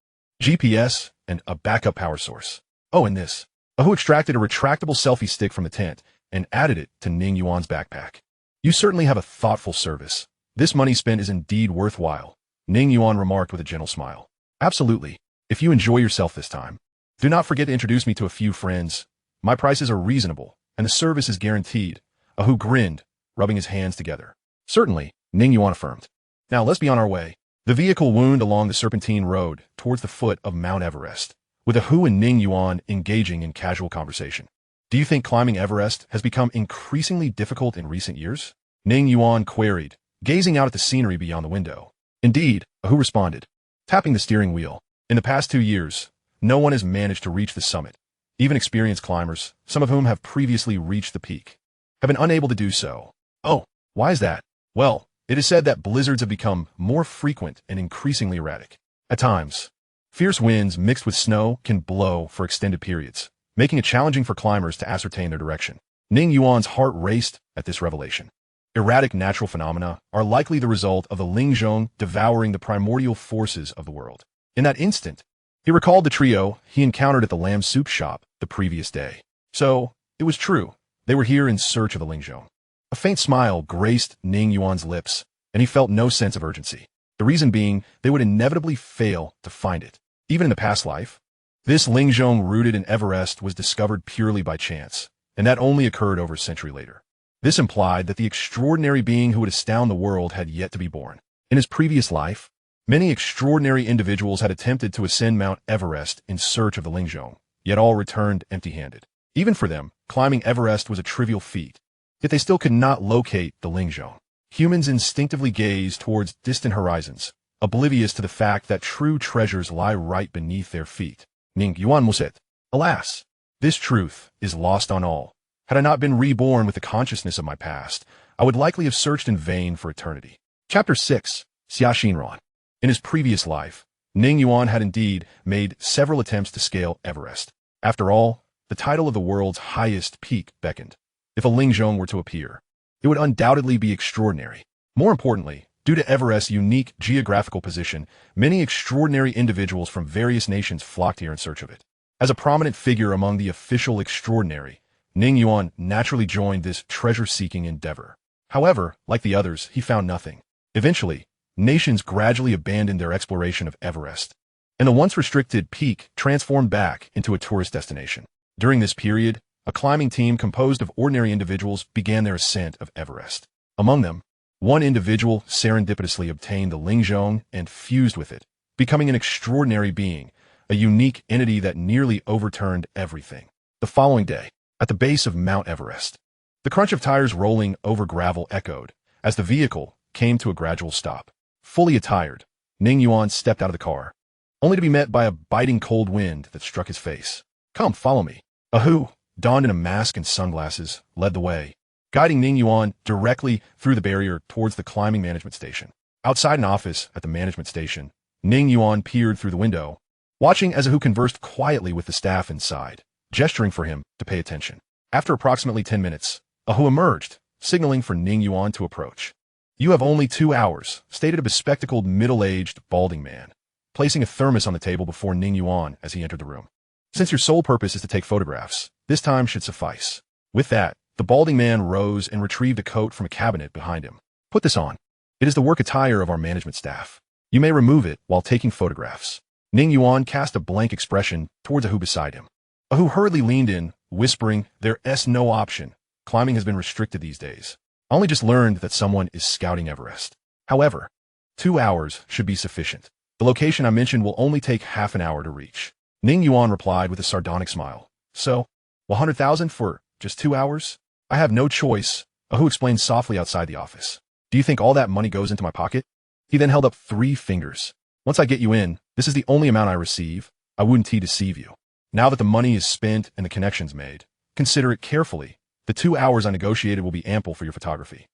S1: GPS, and a backup power source. Oh, and this. Ahu extracted a retractable selfie stick from the tent and added it to Ning Yuan's backpack. You certainly have a thoughtful service. This money spent is indeed worthwhile, Ning Yuan remarked with a gentle smile. Absolutely. If you enjoy yourself this time, do not forget to introduce me to a few friends. My prices are reasonable, and the service is guaranteed. Ahu grinned, rubbing his hands together. Certainly, Ning Yuan affirmed. Now let's be on our way. The vehicle wound along the serpentine road towards the foot of Mount Everest, with Ahu and Ning Yuan engaging in casual conversation. Do you think climbing Everest has become increasingly difficult in recent years? Ning Yuan queried, gazing out at the scenery beyond the window. Indeed, Ahu responded, tapping the steering wheel. In the past 2 years, no one has managed to reach the summit. Even experienced climbers, some of whom have previously reached the peak, have been unable to do so. Oh, why is that? Well, it is said that blizzards have become more frequent and increasingly erratic. At times, fierce winds mixed with snow can blow for extended periods, making it challenging for climbers to ascertain their direction. Ning Yuan's heart raced at this revelation. Erratic natural phenomena are likely the result of the Lingzhong devouring the primordial forces of the world. In that instant, he recalled the trio he encountered at the lamb soup shop the previous day. So, it was true. They were here in search of the Lingzhong. A faint smile graced Ning Yuan's lips, and he felt no sense of urgency. The reason being, they would inevitably fail to find it. Even in the past life, this Lingzhong rooted in Everest was discovered purely by chance, and that only occurred over a century later. This implied that the extraordinary being who would astound the world had yet to be born. In his previous life, many extraordinary individuals had attempted to ascend Mount Everest in search of the Lingzhong, yet all returned empty-handed. Even for them, climbing Everest was a trivial feat, yet they still could not locate the Lingzhong. Humans instinctively gaze towards distant horizons, oblivious to the fact that true treasures lie right beneath their feet. Ning Yuan Muset. Alas, this truth is lost on all. Had I not been reborn with the consciousness of my past, I would likely have searched in vain for eternity. Chapter 6. Xia Xinran. In his previous life, Ning Yuan had indeed made several attempts to scale Everest. After all, the title of the world's highest peak beckoned. If a Lingzhong were to appear, it would undoubtedly be extraordinary. More importantly, due to Everest's unique geographical position, many extraordinary individuals from various nations flocked here in search of it. As a prominent figure among the official extraordinary, Ning Yuan naturally joined this treasure-seeking endeavor. However, like the others, he found nothing. Eventually, nations gradually abandoned their exploration of Everest, and the once restricted peak transformed back into a tourist destination. During this period, a climbing team composed of ordinary individuals began their ascent of Everest. Among them, one individual serendipitously obtained the Lingzhong and fused with it, becoming an extraordinary being, a unique entity that nearly overturned everything. The following day, at the base of Mount Everest, the crunch of tires rolling over gravel echoed as the vehicle came to a gradual stop. Fully attired, Ning Yuan stepped out of the car, only to be met by a biting cold wind that struck his face. Come, follow me. Ahu, donned in a mask and sunglasses, led the way, guiding Ning Yuan directly through the barrier towards the climbing management station. Outside an office at the management station, Ning Yuan peered through the window, watching as Ahu conversed quietly with the staff inside, gesturing for him to pay attention. After approximately 10 minutes, Ahu emerged, signaling for Ning Yuan to approach. You have only 2 hours, stated a bespectacled, middle-aged, balding man, placing a thermos on the table before Ning Yuan as he entered the room. Since your sole purpose is to take photographs, this time should suffice. With that, the balding man rose and retrieved a coat from a cabinet behind him. Put this on. It is the work attire of our management staff. You may remove it while taking photographs. Ning Yuan cast a blank expression towards Ahu beside him. Ahu hurriedly leaned in, whispering, "There's no option. Climbing has been restricted these days. I only just learned that someone is scouting Everest. However, 2 hours should be sufficient. The location I mentioned will only take half an hour to reach." Ning Yuan replied with a sardonic smile. So, 100,000 for just 2 hours? I have no choice, Ahu explained softly outside the office. Do you think all that money goes into my pocket? He then held up 3 fingers. Once I get you in, this is the only amount I receive. I wouldn't deceive you. Now that the money is spent and the connections made, consider it carefully. The 2 hours I negotiated will be ample for your photography.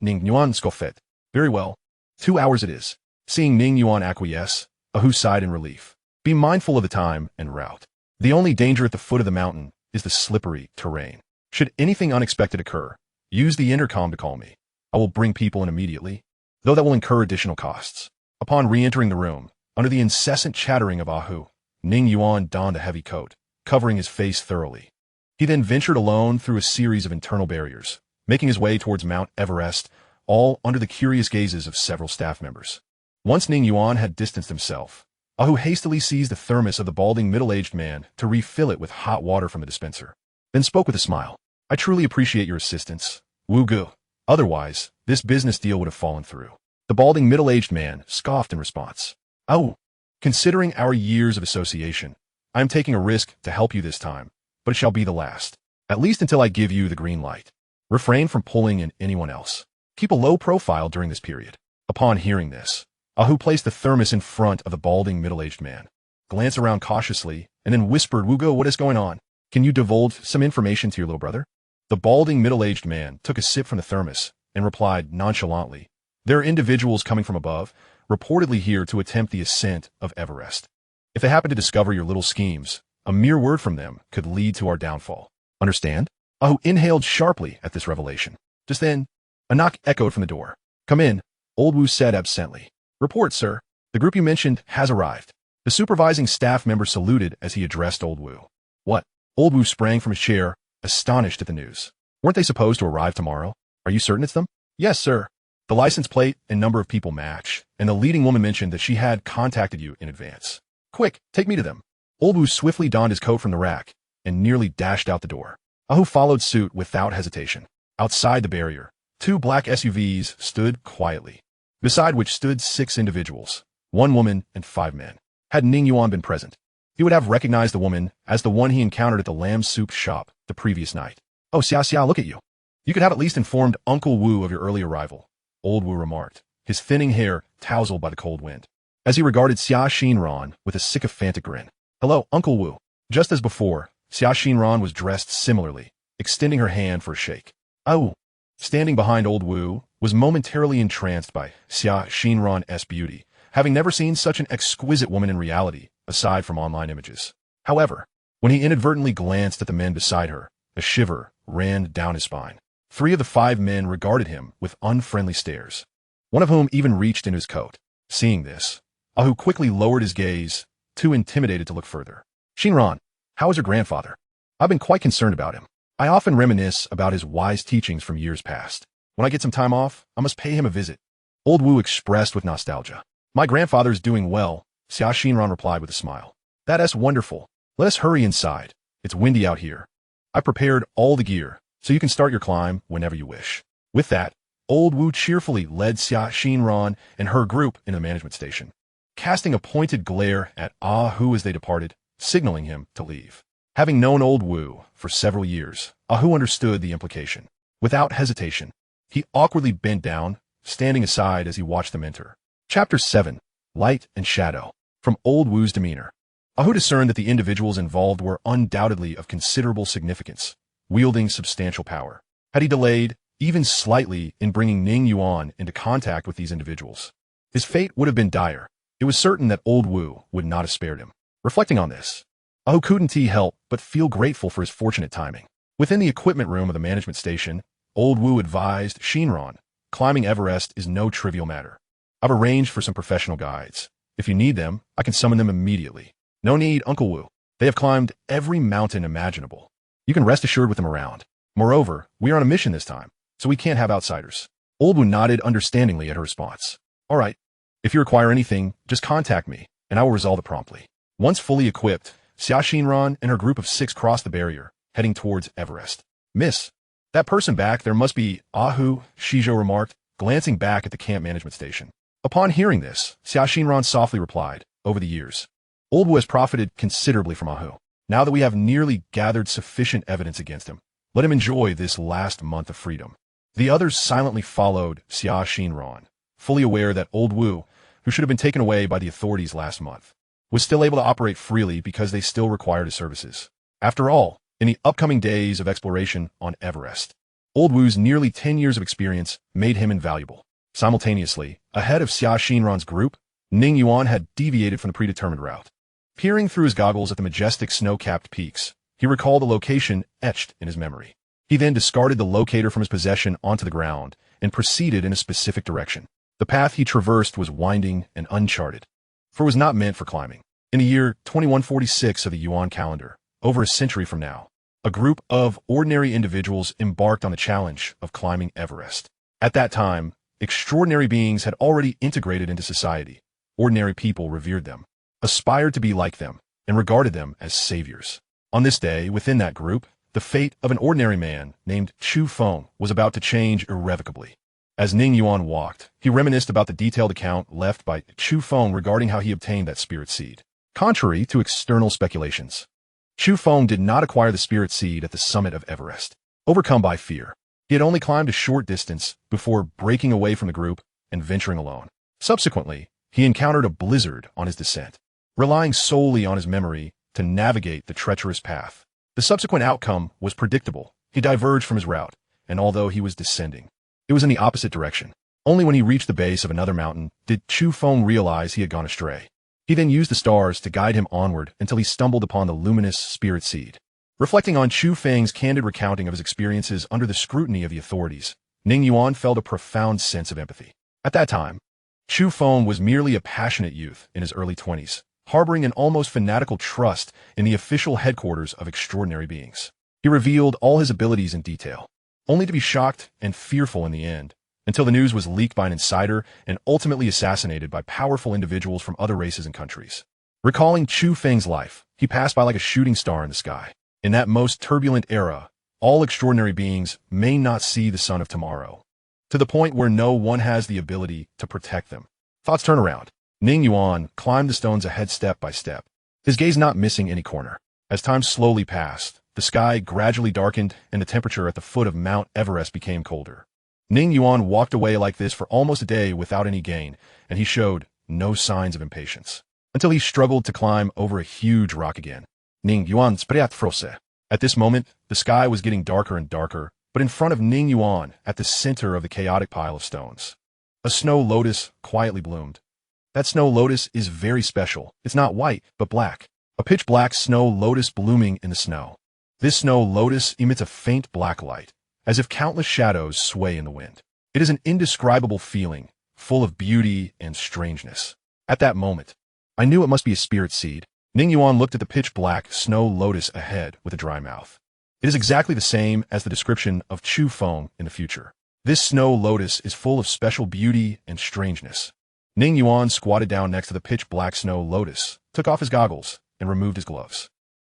S1: Ning Yuan scoffed. Very well. 2 hours it is. Seeing Ning Yuan acquiesce, Ahu sighed in relief. Be mindful of the time and route. The only danger at the foot of the mountain is the slippery terrain. Should anything unexpected occur, use the intercom to call me. I will bring people in immediately, though that will incur additional costs. Upon re-entering the room, under the incessant chattering of Ahu, Ning Yuan donned a heavy coat, covering his face thoroughly. He then ventured alone through a series of internal barriers, making his way towards Mount Everest, all under the curious gazes of several staff members. Once Ning Yuan had distanced himself, Ahu hastily seized the thermos of the balding middle-aged man to refill it with hot water from the dispenser, then spoke with a smile. I truly appreciate your assistance, Wu Gu. Otherwise, this business deal would have fallen through. The balding middle-aged man scoffed in response. Oh, considering our years of association, I am taking a risk to help you this time, but it shall be the last. At least until I give you the green light. Refrain from pulling in anyone else. Keep a low profile during this period. Upon hearing this, Ahu placed the thermos in front of the balding middle-aged man, glanced around cautiously, and then whispered, Wugo, what is going on? Can you divulge some information to your little brother? The balding middle-aged man took a sip from the thermos and replied nonchalantly, there are individuals coming from above, reportedly here to attempt the ascent of Everest. If they happen to discover your little schemes, a mere word from them could lead to our downfall. Understand? Ahu inhaled sharply at this revelation. Just then, a knock echoed from the door. Come in, Old Wu said absently. Report, sir. The group you mentioned has arrived. The supervising staff member saluted as he addressed Old Wu. What? Old Wu sprang from his chair, astonished at the news. Weren't they supposed to arrive tomorrow? Are you certain it's them? Yes, sir. The license plate and number of people match, and the leading woman mentioned that she had contacted you in advance. Quick, take me to them. Old Wu swiftly donned his coat from the rack and nearly dashed out the door. Ahu followed suit without hesitation. Outside the barrier, 2 black SUVs stood quietly, beside which stood 6 individuals, 1 woman and 5 men. Had Ning Yuan been present, he would have recognized the woman as the one he encountered at the lamb soup shop the previous night. Oh, Xia, look at you. You could have at least informed Uncle Wu of your early arrival, Old Wu remarked, his thinning hair tousled by the cold wind, as he regarded Xia Xinran with a sycophantic grin. Hello, Uncle Wu. Just as before, Xia Xinran was dressed similarly, extending her hand for a shake. Oh, standing behind Old Wu, was momentarily entranced by Xia Xinran's beauty, having never seen such an exquisite woman in reality, aside from online images. However, when he inadvertently glanced at the men beside her, a shiver ran down his spine. 3 of the 5 men regarded him with unfriendly stares, one of whom even reached into his coat. Seeing this, Ahu quickly lowered his gaze, too intimidated to look further. Xinran, how is your grandfather? I've been quite concerned about him. I often reminisce about his wise teachings from years past. When I get some time off, I must pay him a visit. Old Wu expressed with nostalgia. My grandfather is doing well, Xia Xinran replied with a smile. That's wonderful. Let us hurry inside. It's windy out here. I prepared all the gear, so you can start your climb whenever you wish. With that, Old Wu cheerfully led Xia Xinran and her group in the management station, casting a pointed glare at Ahu as they departed, signaling him to leave. Having known Old Wu for several years, Ahu understood the implication. Without hesitation, he awkwardly bent down, standing aside as he watched them enter. Chapter 7. Light and Shadow. From Old Wu's demeanor, Ahu discerned that the individuals involved were undoubtedly of considerable significance, wielding substantial power. Had he delayed, even slightly, in bringing Ning Yuan into contact with these individuals, his fate would have been dire. It was certain that Old Wu would not have spared him. Reflecting on this, Ahu couldn't help but feel grateful for his fortunate timing. Within the equipment room of the management station, Old Wu advised Xinran, climbing Everest is no trivial matter. I've arranged for some professional guides. If you need them, I can summon them immediately. No need, Uncle Wu. They have climbed every mountain imaginable. You can rest assured with them around. Moreover, we are on a mission this time, so we can't have outsiders. Old Wu nodded understandingly at her response. All right. If you require anything, just contact me, and I will resolve it promptly. Once fully equipped, Xia Xinran and her group of 6 crossed the barrier, heading towards Everest. Miss, that person back there must be Ahu, Shizhou remarked, glancing back at the camp management station. Upon hearing this, Xia Xinran softly replied, over the years, Old Wu has profited considerably from Ahu. Now that we have nearly gathered sufficient evidence against him, Let him enjoy this last month of freedom. The others silently followed Xia Xinran, fully aware that old Wu, who should have been taken away by the authorities last month, was still able to operate freely because they still required his services. After all, in the upcoming days of exploration on Everest, old Wu's nearly 10 years of experience made him invaluable. Simultaneously, ahead of Xia Xinran's group, Ning Yuan had deviated from the predetermined route. Peering through his goggles at the majestic snow-capped peaks, he recalled the location etched in his memory. He then discarded the locator from his possession onto the ground and proceeded in a specific direction. The path he traversed was winding and uncharted, for it was not meant for climbing. In the year 2146 of the Yuan calendar, over a century from now, a group of ordinary individuals embarked on the challenge of climbing Everest. At that time, extraordinary beings had already integrated into society. Ordinary people revered them, aspired to be like them, and regarded them as saviors. On this day, within that group, the fate of an ordinary man named Chu Feng was about to change irrevocably. As Ning Yuan walked, he reminisced about the detailed account left by Chu Feng regarding how he obtained that spirit seed. Contrary to external speculations, Chu Feng did not acquire the spirit seed at the summit of Everest. Overcome by fear, he had only climbed a short distance before breaking away from the group and venturing alone. Subsequently, he encountered a blizzard on his descent, relying solely on his memory to navigate the treacherous path. The subsequent outcome was predictable. He diverged from his route, and although he was descending, it was in the opposite direction. Only when he reached the base of another mountain did Chu Feng realize he had gone astray. He then used the stars to guide him onward until he stumbled upon the luminous spirit seed. Reflecting on Chu Feng's candid recounting of his experiences under the scrutiny of the authorities, Ning Yuan felt a profound sense of empathy. At that time, Chu Feng was merely a passionate youth in his early 20s, harboring an almost fanatical trust in the official headquarters of extraordinary beings. He revealed all his abilities in detail, only to be shocked and fearful in the end, until the news was leaked by an insider and ultimately assassinated by powerful individuals from other races and countries. Recalling Chu Feng's life, he passed by like a shooting star in the sky. In that most turbulent era, all extraordinary beings may not see the sun of tomorrow, to the point where no one has the ability to protect them. Thoughts turn around. Ning Yuan climbed the stones ahead step by step, his gaze not missing any corner. As time slowly passed, the sky gradually darkened and the temperature at the foot of Mount Everest became colder. Ning Yuan walked away like this for almost a day without any gain, and he showed no signs of impatience, until he struggled to climb over a huge rock again. Ning Yuan spriat frose. At this moment, the sky was getting darker and darker, but in front of Ning Yuan, at the center of the chaotic pile of stones, a snow lotus quietly bloomed. That snow lotus is very special. It's not white, but black. A pitch black snow lotus blooming in the snow. This snow lotus emits a faint black light, as if countless shadows sway in the wind. It is an indescribable feeling, full of beauty and strangeness. At that moment, I knew it must be a spirit seed. Ning Yuan looked at the pitch black snow lotus ahead with a dry mouth. It is exactly the same as the description of Chu Feng in the future. This snow lotus is full of special beauty and strangeness. Ning Yuan squatted down next to the pitch-black snow lotus, took off his goggles, and removed his gloves.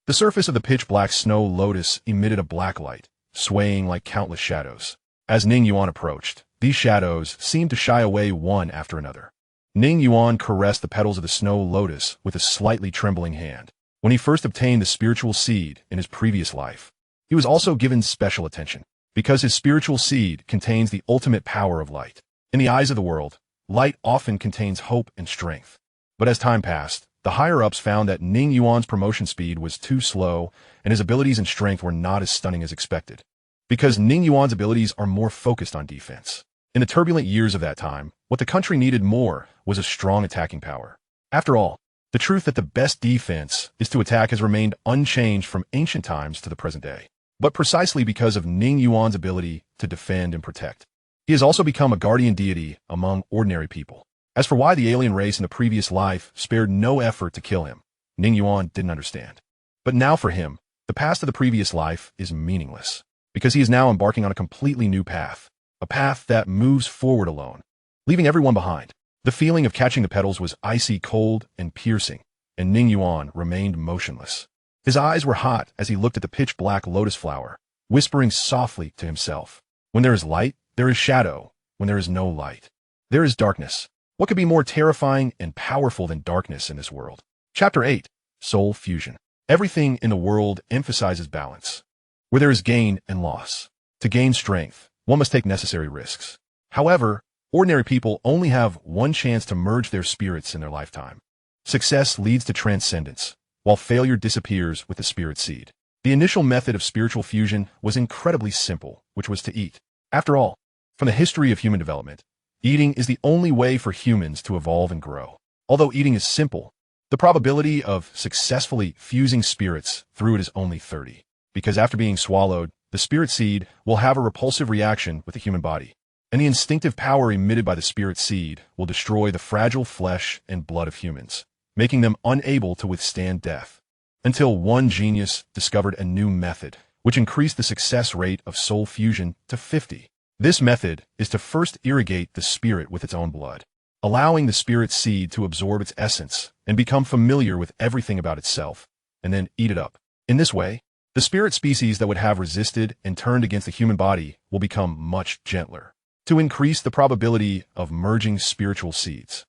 S1: The surface of the pitch-black snow lotus emitted a black light, swaying like countless shadows. As Ning Yuan approached, these shadows seemed to shy away one after another. Ning Yuan caressed the petals of the snow lotus with a slightly trembling hand. When he first obtained the spiritual seed in his previous life, he was also given special attention, because his spiritual seed contains the ultimate power of light. In the eyes of the world, light often contains hope and strength. But as time passed, the higher-ups found that Ning Yuan's promotion speed was too slow and his abilities and strength were not as stunning as expected, because Ning Yuan's abilities are more focused on defense. In the turbulent years of that time, what the country needed more was a strong attacking power. After all, the truth that the best defense is to attack has remained unchanged from ancient times to the present day. But precisely because of Ning Yuan's ability to defend and protect, he has also become a guardian deity among ordinary people. As for why the alien race in the previous life spared no effort to kill him, Ning Yuan didn't understand. But now for him, the past of the previous life is meaningless, because he is now embarking on a completely new path, a path that moves forward alone, leaving everyone behind. The feeling of catching the petals was icy cold and piercing, and Ning Yuan remained motionless. His eyes were hot as he looked at the pitch-black lotus flower, whispering softly to himself, "When there is light, there is shadow. When there is no light, there is darkness." What could be more terrifying and powerful than darkness in this world? Chapter 8. Soul Fusion. Everything in the world emphasizes balance. where there is gain and loss. To gain strength, one must take necessary risks. However, ordinary people only have one chance to merge their spirits in their lifetime. Success leads to transcendence, while failure disappears with the spirit seed. The initial method of spiritual fusion was incredibly simple, which was to eat. After all, from the history of human development, eating is the only way for humans to evolve and grow. Although eating is simple, the probability of successfully fusing spirits through it is only 30, because after being swallowed, the spirit seed will have a repulsive reaction with the human body, and the instinctive power emitted by the spirit seed will destroy the fragile flesh and blood of humans, making them unable to withstand death. Until one genius discovered a new method, which increased the success rate of soul fusion to 50. This method is to first irrigate the spirit with its own blood, allowing the spirit seed to absorb its essence and become familiar with everything about itself, and then eat it up. In this way, the spirit species that would have resisted and turned against the human body will become much gentler. To increase the probability of merging spiritual seeds,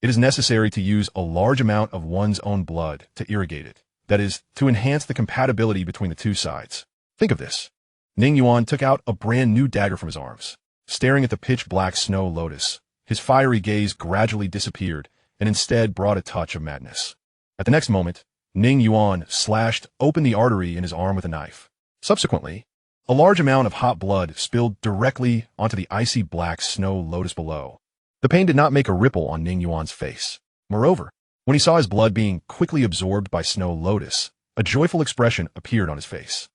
S1: it is necessary to use a large amount of one's own blood to irrigate it. That is, to enhance the compatibility between the two sides. Think of this. Ning Yuan took out a brand new dagger from his arms. Staring at the pitch-black snow lotus, his fiery gaze gradually disappeared and instead brought a touch of madness. At the next moment, Ning Yuan slashed open the artery in his arm with a knife. Subsequently, a large amount of hot blood spilled directly onto the icy black snow lotus below. The pain did not make a ripple on Ning Yuan's face. Moreover, when he saw his blood being quickly absorbed by snow lotus, a joyful expression appeared on his face.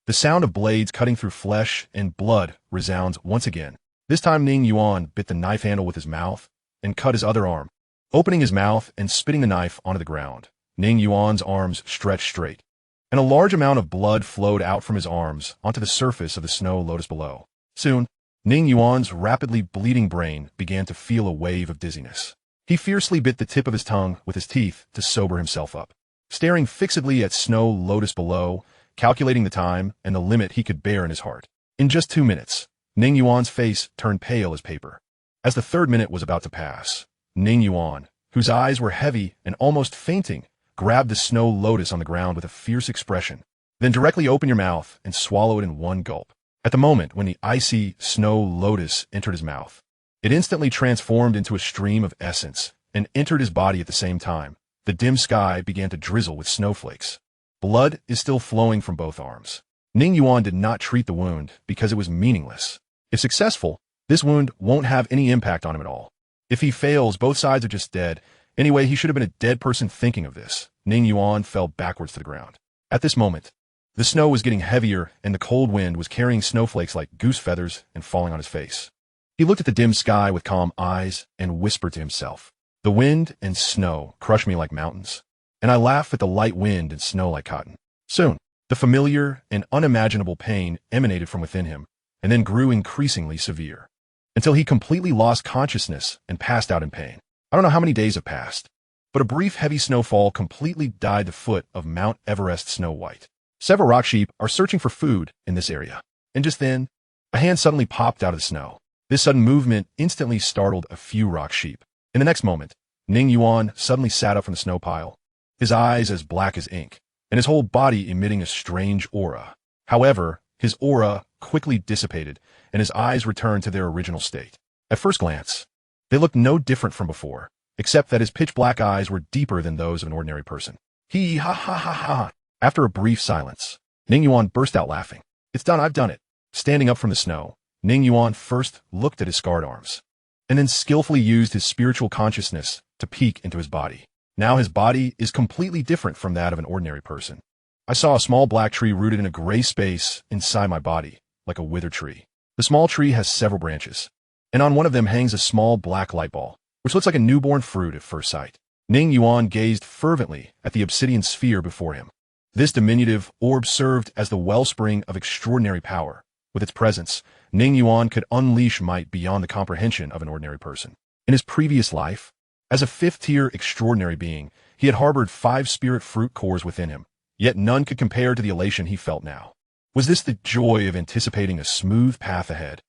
S1: The sound of blades cutting through flesh and blood resounds once again. This time Ning Yuan bit the knife handle with his mouth and cut his other arm, opening his mouth and spitting the knife onto the ground. Ning Yuan's arms stretched straight, and a large amount of blood flowed out from his arms onto the surface of the snow lotus below. Soon, Ning Yuan's rapidly bleeding brain began to feel a wave of dizziness. He fiercely bit the tip of his tongue with his teeth to sober himself up. Staring fixedly at snow lotus below, calculating the time and the limit he could bear in his heart. In just 2 minutes, Ning Yuan's face turned pale as paper. As the third minute was about to pass, Ning Yuan, whose eyes were heavy and almost fainting, grabbed the snow lotus on the ground with a fierce expression. Then directly open your mouth and swallow it in one gulp. At the moment when the icy snow lotus entered his mouth, it instantly transformed into a stream of essence and entered his body at the same time. The dim sky began to drizzle with snowflakes. Blood is still flowing from both arms. Ning Yuan did not treat the wound because it was meaningless. If successful, this wound won't have any impact on him at all. If he fails, both sides are just dead. Anyway, he should have been a dead person thinking of this. Ning Yuan fell backwards to the ground. At this moment, the snow was getting heavier and the cold wind was carrying snowflakes like goose feathers and falling on his face. He looked at the dim sky with calm eyes and whispered to himself, "The wind and snow crush me like mountains, and I laugh at the light wind and snow like cotton." Soon, the familiar and unimaginable pain emanated from within him and then grew increasingly severe, until he completely lost consciousness and passed out in pain. I don't know how many days have passed, but a brief heavy snowfall completely dyed the foot of Mount Everest snow white. Several rock sheep are searching for food in this area, and just then, a hand suddenly popped out of the snow. This sudden movement instantly startled a few rock sheep. In the next moment, Ning Yuan suddenly sat up from the snow pile, his eyes as black as ink, and his whole body emitting a strange aura. However, his aura quickly dissipated, and his eyes returned to their original state. At first glance, they looked no different from before, except that his pitch-black eyes were deeper than those of an ordinary person. He ha ha ha ha. After a brief silence, Ning Yuan burst out laughing. "It's done, I've done it." Standing up from the snow, Ning Yuan first looked at his scarred arms, and then skillfully used his spiritual consciousness to peek into his body. Now his body is completely different from that of an ordinary person. I saw a small black tree rooted in a gray space inside my body, like a withered tree. The small tree has several branches, and on one of them hangs a small black light ball, which looks like a newborn fruit at first sight. Ning Yuan gazed fervently at the obsidian sphere before him. This diminutive orb served as the wellspring of extraordinary power. With its presence, Ning Yuan could unleash might beyond the comprehension of an ordinary person. In his previous life, as a fifth-tier extraordinary being, he had harbored 5 spirit fruit cores within him, yet none could compare to the elation he felt now. Was this the joy of anticipating a smooth path ahead?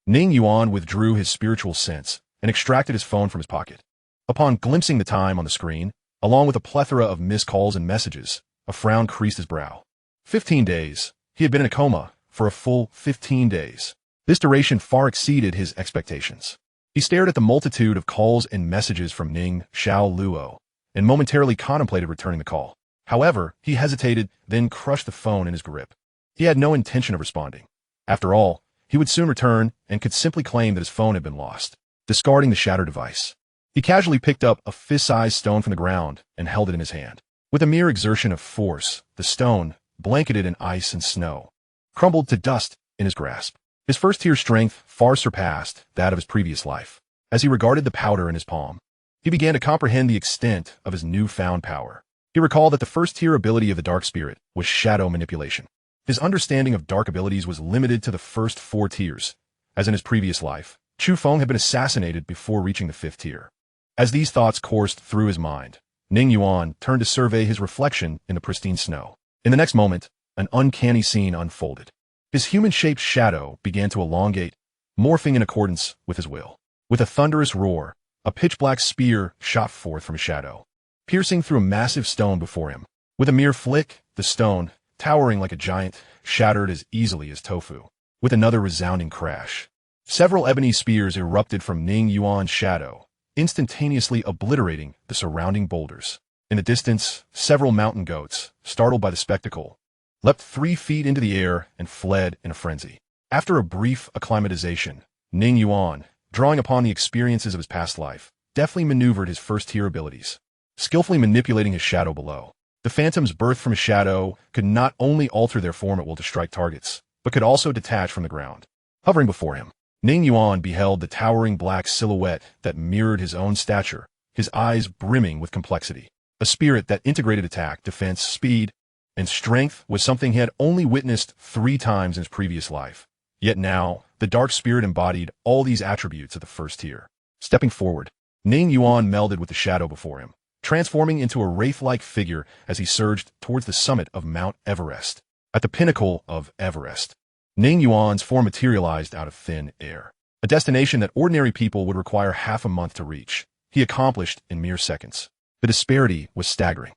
S1: Ning Yuan withdrew his spiritual sense and extracted his phone from his pocket. Upon glimpsing the time on the screen, along with a plethora of missed calls and messages, a frown creased his brow. 15 days. He had been in a coma for a full 15 days. This duration far exceeded his expectations. He stared at the multitude of calls and messages from Ning Luo and momentarily contemplated returning the call. However, he hesitated, then crushed the phone in his grip. He had no intention of responding. After all, he would soon return and could simply claim that his phone had been lost. Discarding the shattered device, he casually picked up a fist-sized stone from the ground and held it in his hand. With a mere exertion of force, the stone, blanketed in ice and snow, crumbled to dust in his grasp. His first-tier strength far surpassed that of his previous life. As he regarded the powder in his palm, he began to comprehend the extent of his newfound power. He recalled that the first-tier ability of the Dark Spirit was shadow manipulation. His understanding of dark abilities was limited to the first 4 tiers. As in his previous life, Chu Feng had been assassinated before reaching the 5th tier. As these thoughts coursed through his mind, Ning Yuan turned to survey his reflection in the pristine snow. In the next moment, an uncanny scene unfolded. His human-shaped shadow began to elongate, morphing in accordance with his will. With a thunderous roar, a pitch-black spear shot forth from his shadow, piercing through a massive stone before him. With a mere flick, the stone, towering like a giant, shattered as easily as tofu. With another resounding crash, several ebony spears erupted from Ning Yuan's shadow, instantaneously obliterating the surrounding boulders. In the distance, several mountain goats, startled by the spectacle, leapt 3 feet into the air and fled in a frenzy. After a brief acclimatization, Ning Yuan, drawing upon the experiences of his past life, deftly maneuvered his first-tier abilities, skillfully manipulating his shadow below. The phantoms birthed from his shadow could not only alter their form at will to strike targets, but could also detach from the ground. Hovering before him, Ning Yuan beheld the towering black silhouette that mirrored his own stature, his eyes brimming with complexity. A spirit that integrated attack, defense, speed, and strength was something he had only witnessed 3 times in his previous life. Yet now, the dark spirit embodied all these attributes of the first tier. Stepping forward, Ning Yuan melded with the shadow before him, transforming into a wraith-like figure as he surged towards the summit of Mount Everest. At the pinnacle of Everest, Ning Yuan's form materialized out of thin air. A destination that ordinary people would require half a month to reach, he accomplished in mere seconds. The disparity was staggering.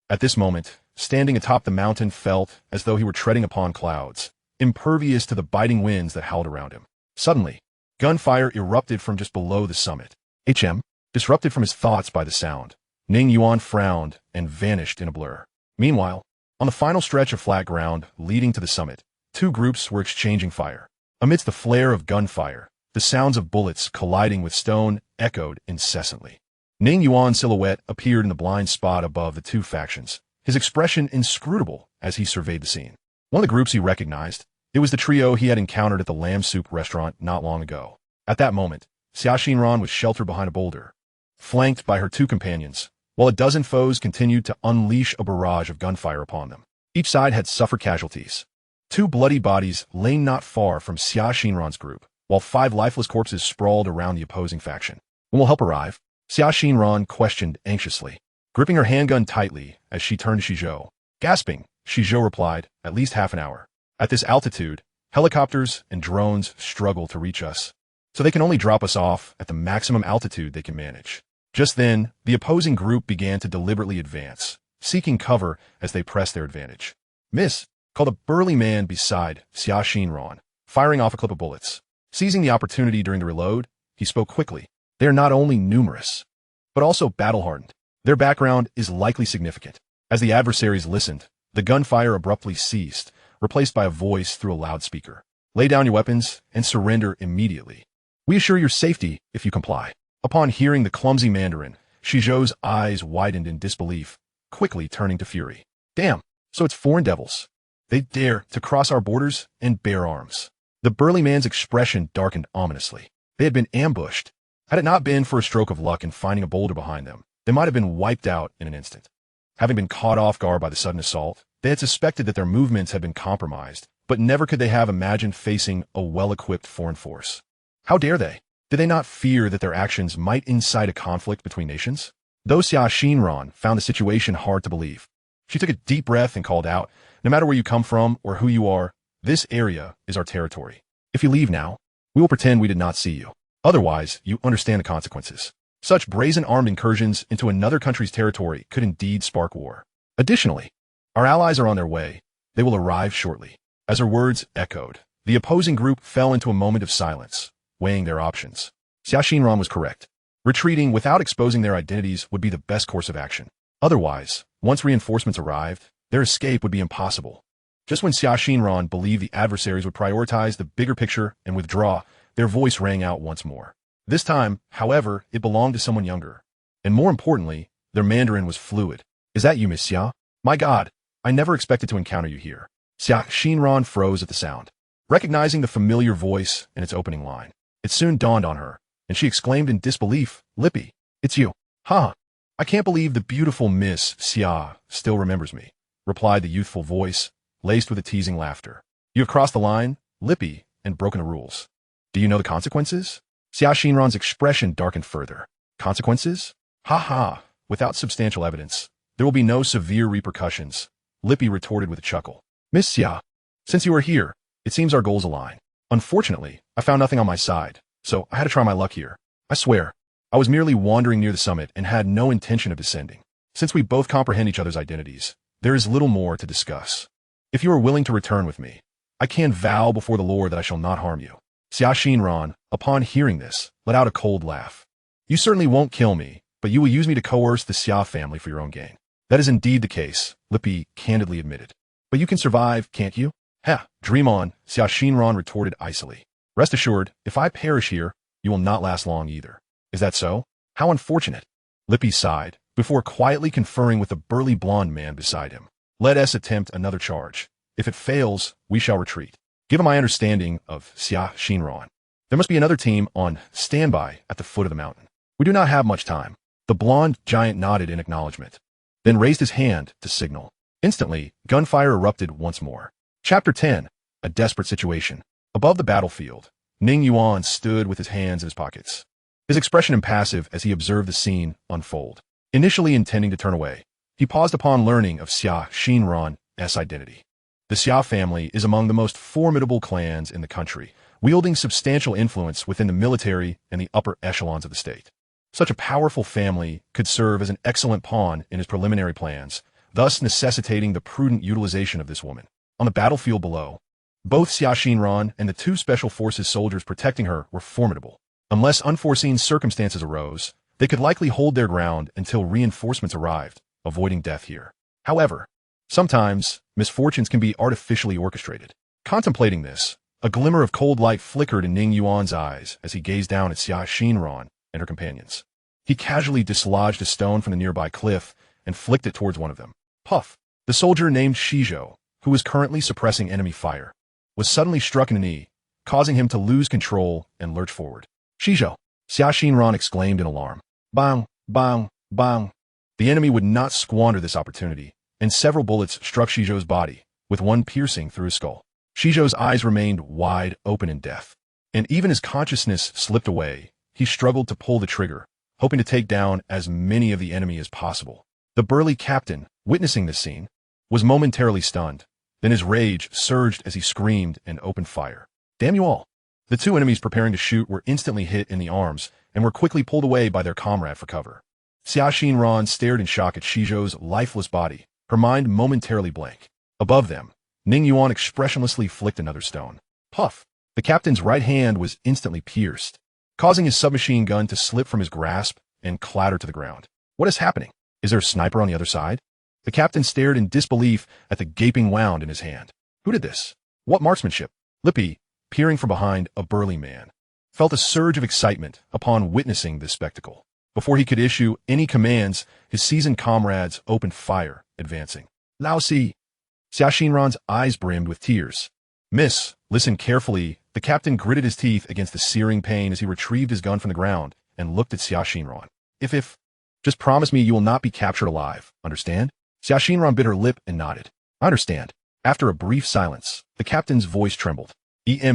S1: At this moment, standing atop the mountain felt as though he were treading upon clouds, impervious to the biting winds that howled around him. Suddenly, gunfire erupted from just below the summit. Disrupted from his thoughts by the sound, Ning Yuan frowned and vanished in a blur. Meanwhile, on the final stretch of flat ground leading to the summit, 2 groups were exchanging fire. Amidst the flare of gunfire, the sounds of bullets colliding with stone echoed incessantly. Ning Yuan's silhouette appeared in the blind spot above the 2 factions, his expression inscrutable as he surveyed the scene. One of the groups he recognized. It was the trio he had encountered at the lamb soup restaurant not long ago. At that moment, Xia Xinran was sheltered behind a boulder, flanked by her 2 companions, while a dozen foes continued to unleash a barrage of gunfire upon them. Each side had suffered casualties. 2 bloody bodies lay not far from Xia Xinran's group, while 5 lifeless corpses sprawled around the opposing faction. When will help arrive? Xia Xinran questioned anxiously, gripping her handgun tightly as she turned to Shizhou. Gasping, Shizhou replied, "At least half an hour. At this altitude, helicopters and drones struggle to reach us, so they can only drop us off at the maximum altitude they can manage." Just then, the opposing group began to deliberately advance, seeking cover as they pressed their advantage. "Miss," called a burly man beside Xia Xinran, firing off a clip of bullets. Seizing the opportunity during the reload, he spoke quickly. "They are not only numerous, but also battle-hardened. Their background is likely significant." As the adversaries listened, the gunfire abruptly ceased, replaced by a voice through a loudspeaker. "Lay down your weapons and surrender immediately. We assure your safety if you comply." Upon hearing the clumsy Mandarin, Shizhou's eyes widened in disbelief, quickly turning to fury. "Damn, so it's foreign devils. They dare to cross our borders and bear arms." The burly man's expression darkened ominously. They had been ambushed. Had it not been for a stroke of luck in finding a boulder behind them, they might have been wiped out in an instant. Having been caught off guard by the sudden assault, they had suspected that their movements had been compromised, but never could they have imagined facing a well-equipped foreign force. How dare they? Did they not fear that their actions might incite a conflict between nations? Though Xia Xinran found the situation hard to believe, she took a deep breath and called out, "No matter where you come from or who you are, this area is our territory. If you leave now, we will pretend we did not see you. Otherwise, you understand the consequences." Such brazen armed incursions into another country's territory could indeed spark war. Additionally, our allies are on their way, They will arrive shortly. As her words echoed, the opposing group fell into a moment of silence, weighing their options. Xia Xinran was correct. Retreating without exposing their identities would be the best course of action. Otherwise, once reinforcements arrived, their escape would be impossible. Just when Xia Xinran believed the adversaries would prioritize the bigger picture and withdraw, their voice rang out once more. This time, however, it belonged to someone younger. And more importantly, their Mandarin was fluid. "Is that you, Miss Xia? My God, I never expected to encounter you here." Xia Xinran froze at the sound. Recognizing the familiar voice and its opening line, it soon dawned on her, and she exclaimed in disbelief, "Lippy, it's you." "Huh. I can't believe the beautiful Miss Xia still remembers me," replied the youthful voice, laced with a teasing laughter. "You have crossed the line, Lippy, and broken the rules. Do you know the consequences?" Xia Xinran's expression darkened further. "Consequences? Ha ha. Without substantial evidence, there will be no severe repercussions," Lippy retorted with a chuckle. "Miss Xia, since you are here, it seems our goals align. Unfortunately, I found nothing on my side, so I had to try my luck here. I swear, I was merely wandering near the summit and had no intention of descending. Since we both comprehend each other's identities, there is little more to discuss. If you are willing to return with me, I can vow before the Lord that I shall not harm you." Xia Xinran, upon hearing this, let out a cold laugh. "You certainly won't kill me, but you will use me to coerce the Xia family for your own gain." "That is indeed the case," Lippy candidly admitted. "But you can survive, can't you?" "Heh, dream on," Xia Xinran retorted icily. "Rest assured, if I perish here, you will not last long either." "Is that so? How unfortunate." Lippy sighed, before quietly conferring with the burly blonde man beside him. "Let us attempt another charge. If it fails, we shall retreat. Given my understanding of Xia Xinran, there must be another team on standby at the foot of the mountain. We do not have much time." The blonde giant nodded in acknowledgement, then raised his hand to signal. Instantly, gunfire erupted once more. Chapter 10. A Desperate Situation. Above the battlefield, Ning Yuan stood with his hands in his pockets, his expression impassive as he observed the scene unfold. Initially intending to turn away, he paused upon learning of Xia Xinran's identity. The Xia family is among the most formidable clans in the country, wielding substantial influence within the military and the upper echelons of the state. Such a powerful family could serve as an excellent pawn in his preliminary plans, thus necessitating the prudent utilization of this woman. On the battlefield below, both Xia Xinran and the two special forces soldiers protecting her were formidable. Unless unforeseen circumstances arose, they could likely hold their ground until reinforcements arrived, avoiding death here. However, sometimes misfortunes can be artificially orchestrated. Contemplating this, a glimmer of cold light flickered in Ning Yuan's eyes as he gazed down at Xia Xinran and her companions. He casually dislodged a stone from the nearby cliff and flicked it towards one of them. Puff! The soldier named Shizhou, who was currently suppressing enemy fire, was suddenly struck in the knee, causing him to lose control and lurch forward. "Shizhou!" Xia Xinran exclaimed in alarm. Bang! Bang! Bang! The enemy would not squander this opportunity, and several bullets struck Shizhou's body, with one piercing through his skull. Shizhou's eyes remained wide open in death, and even as consciousness slipped away, he struggled to pull the trigger, hoping to take down as many of the enemy as possible. The burly captain, witnessing this scene, was momentarily stunned. Then his rage surged as he screamed and opened fire. "Damn you all!" The two enemies preparing to shoot were instantly hit in the arms and were quickly pulled away by their comrade for cover. Xia Xinran stared in shock at Shizhou's lifeless body, her mind momentarily blank. Above them, Ning Yuan expressionlessly flicked another stone. Puff! The captain's right hand was instantly pierced, causing his submachine gun to slip from his grasp and clatter to the ground. What is happening? Is there a sniper on the other side? The captain stared in disbelief at the gaping wound in his hand. Who did this? What marksmanship? Lippy, peering from behind a burly man, felt a surge of excitement upon witnessing this spectacle. Before he could issue any commands, his seasoned comrades opened fire, advancing. "Lao Si!" Xia Xinran's eyes brimmed with tears. "Miss, listen carefully." The captain gritted his teeth against the searing pain as he retrieved his gun from the ground and looked at Xia Xinran. If, just promise me you will not be captured alive, understand?" Xia Xinran bit her lip and nodded. "I understand." After a brief silence, the captain's voice trembled.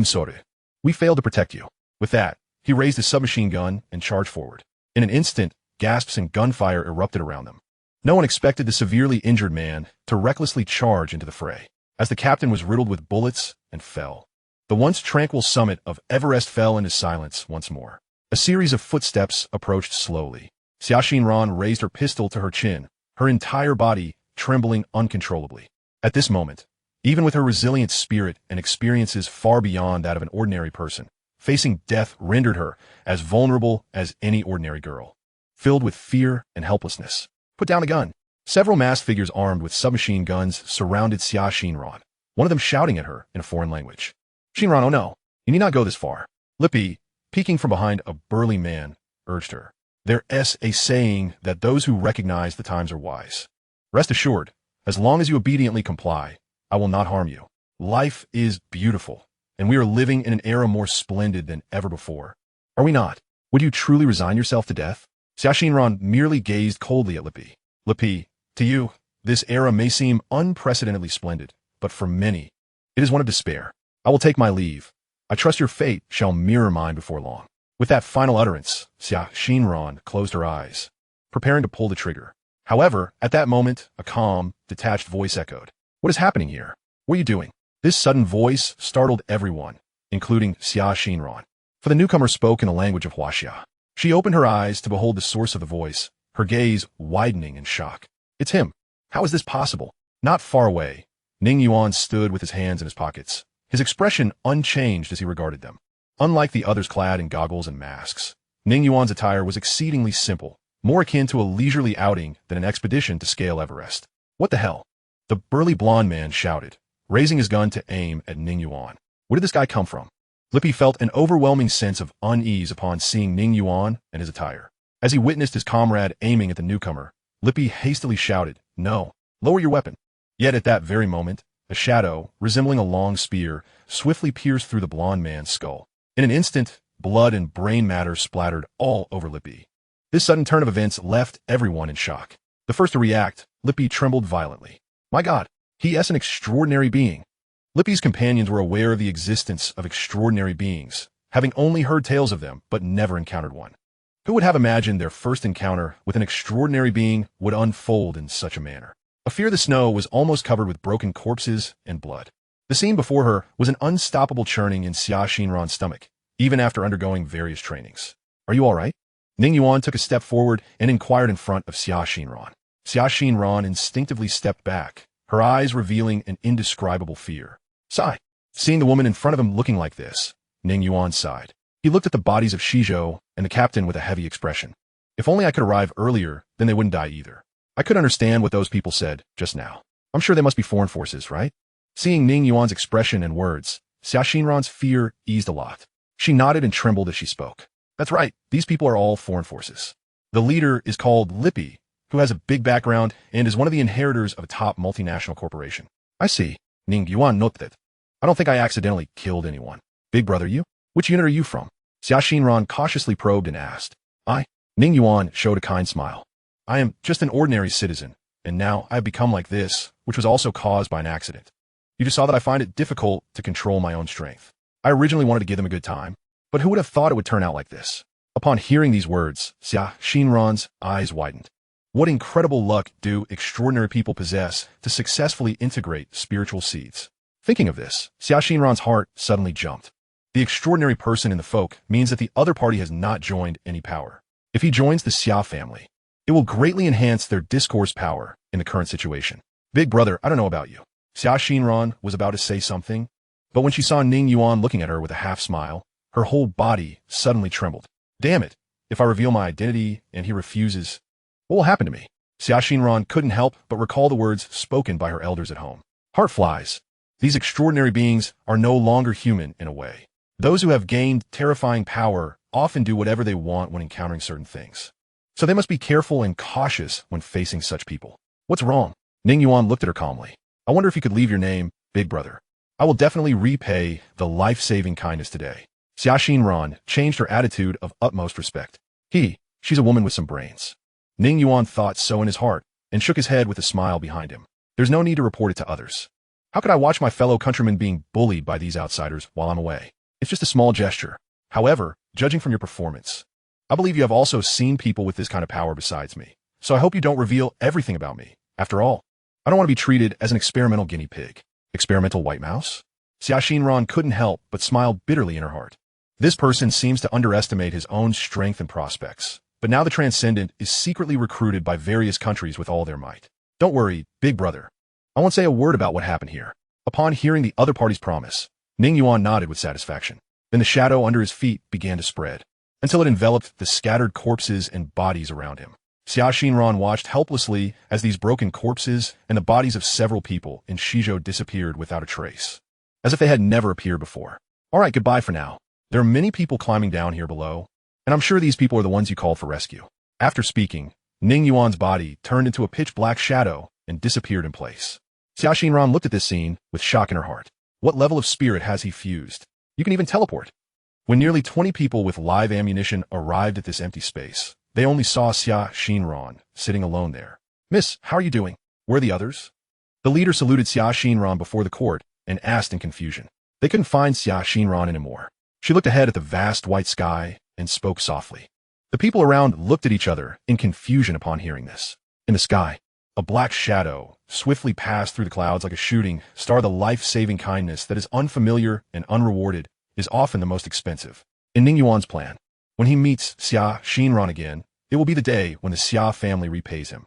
S1: Sorry. We failed to protect you." With that, he raised his submachine gun and charged forward. In an instant, gasps and gunfire erupted around them. No one expected the severely injured man to recklessly charge into the fray, as the captain was riddled with bullets and fell. The once tranquil summit of Everest fell into silence once more. A series of footsteps approached slowly. Xia Xinran raised her pistol to her chin, her entire body trembling uncontrollably. At this moment, Even with her resilient spirit and experiences far beyond that of an ordinary person, facing death rendered her as vulnerable as any ordinary girl. Filled with fear and helplessness. Put down the gun. Several masked figures armed with submachine guns surrounded Xia Xinran, one of them shouting at her in a foreign language. Xinran, oh no, you need not go this far. Lippy, peeking from behind a burly man, urged her. There's a saying that those who recognize the times are wise. Rest assured, as long as you obediently comply, I will not harm you. Life is beautiful, and we are living in an era more splendid than ever before. Are we not? Would you truly resign yourself to death? Xia Xinran merely gazed coldly at Lippy. Lippy, to you, this era may seem unprecedentedly splendid, but for many, it is one of despair. I will take my leave. I trust your fate shall mirror mine before long. With that final utterance, Xia Xinran closed her eyes, preparing to pull the trigger. However, at that moment, a calm, detached voice echoed. What is happening here? What are you doing? This sudden voice startled everyone, including Xia Xinran. For the newcomer spoke in the language of Huaxia. She opened her eyes to behold the source of the voice, her gaze widening in shock. It's him. How is this possible? Not far away, Ning Yuan stood with his hands in his pockets, his expression unchanged as he regarded them. Unlike the others clad in goggles and masks, Ning Yuan's attire was exceedingly simple, more akin to a leisurely outing than an expedition to scale Everest. What the hell? The burly blonde man shouted, raising his gun to aim at Ning Yuan. Where did this guy come from? Lippy felt an overwhelming sense of unease upon seeing Ning Yuan and his attire. As he witnessed his comrade aiming at the newcomer, Lippy hastily shouted, No, lower your weapon. Yet at that very moment, a shadow, resembling a long spear, swiftly pierced through the blonde man's skull. In an instant, blood and brain matter splattered all over Lippy. This sudden turn of events left everyone in shock. The first to react, Lippy trembled violently. My God, he is an extraordinary being. Lippy's companions were aware of the existence of extraordinary beings, having only heard tales of them but never encountered one. Who would have imagined their first encounter with an extraordinary being would unfold in such a manner? A fear the snow was almost covered with broken corpses and blood. The scene before her was an unstoppable churning in Xia Xinran's stomach, even after undergoing various trainings. Are you all right? Ning Yuan took a step forward and inquired in front of Xia Xinran. Xia Xinran instinctively stepped back, her eyes revealing an indescribable fear. Sigh. Seeing the woman in front of him looking like this, Ning Yuan sighed. He looked at the bodies of Shizhou and the captain with a heavy expression. If only I could arrive earlier, then they wouldn't die either. I could understand what those people said just now. I'm sure they must be foreign forces, right? Seeing Ning Yuan's expression and words, Xia Xinran's fear eased a lot. She nodded and trembled as she spoke. That's right, these people are all foreign forces. The leader is called Lippy, who has a big background and is one of the inheritors of a top multinational corporation. I see. Ning Yuan noted. I don't think I accidentally killed anyone. Big brother, you? Which unit are you from? Xia Xinran cautiously probed and asked. Ning Yuan showed a kind smile. I am just an ordinary citizen, and now I have become like this, which was also caused by an accident. You just saw that I find it difficult to control my own strength. I originally wanted to give them a good time, but who would have thought it would turn out like this? Upon hearing these words, Xia Xinran's eyes widened. What incredible luck do extraordinary people possess to successfully integrate spiritual seeds? Thinking of this, Xia Xinran's heart suddenly jumped. The extraordinary person in the folk means that the other party has not joined any power. If he joins the Xia family, it will greatly enhance their discourse power in the current situation. Big brother, I don't know about you. Xia Xinran was about to say something, but when she saw Ning Yuan looking at her with a half smile, her whole body suddenly trembled. Damn it, if I reveal my identity and he refuses, what will happen to me? Xia Xinran couldn't help but recall the words spoken by her elders at home. Heart flies. These extraordinary beings are no longer human in a way. Those who have gained terrifying power often do whatever they want when encountering certain things. So they must be careful and cautious when facing such people. What's wrong? Ning Yuan looked at her calmly. I wonder if you could leave your name, Big Brother. I will definitely repay the life-saving kindness today. Xia Xinran changed her attitude of utmost respect. She's a woman with some brains. Ning Yuan thought so in his heart and shook his head with a smile behind him. There's no need to report it to others. How could I watch my fellow countrymen being bullied by these outsiders while I'm away? It's just a small gesture. However, judging from your performance, I believe you have also seen people with this kind of power besides me. So I hope you don't reveal everything about me. After all, I don't want to be treated as an experimental guinea pig. Experimental white mouse? Xia Xinran couldn't help but smile bitterly in her heart. This person seems to underestimate his own strength and prospects. But now the Transcendent is secretly recruited by various countries with all their might. Don't worry, Big Brother. I won't say a word about what happened here. Upon hearing the other party's promise, Ning Yuan nodded with satisfaction. Then the shadow under his feet began to spread, until it enveloped the scattered corpses and bodies around him. Xia Xinran watched helplessly as these broken corpses and the bodies of several people in Shizhou disappeared without a trace, as if they had never appeared before. All right, goodbye for now. There are many people climbing down here below, and I'm sure these people are the ones you called for rescue. After speaking, Ning Yuan's body turned into a pitch-black shadow and disappeared in place. Xia Xinran looked at this scene with shock in her heart. What level of spirit has he fused? You can even teleport. When nearly 20 people with live ammunition arrived at this empty space, they only saw Xia Xinran sitting alone there. Miss, how are you doing? Where are the others? The leader saluted Xia Xinran before the court and asked in confusion. They couldn't find Xia Xinran anymore. She looked ahead at the vast white sky and spoke softly. The people around looked at each other in confusion upon hearing this. In the sky, a black shadow swiftly passed through the clouds like a shooting star. The life-saving kindness that is unfamiliar and unrewarded is often the most expensive. In Ning Yuan's plan, when he meets Xia Xinran again, it will be the day when the Xia family repays him.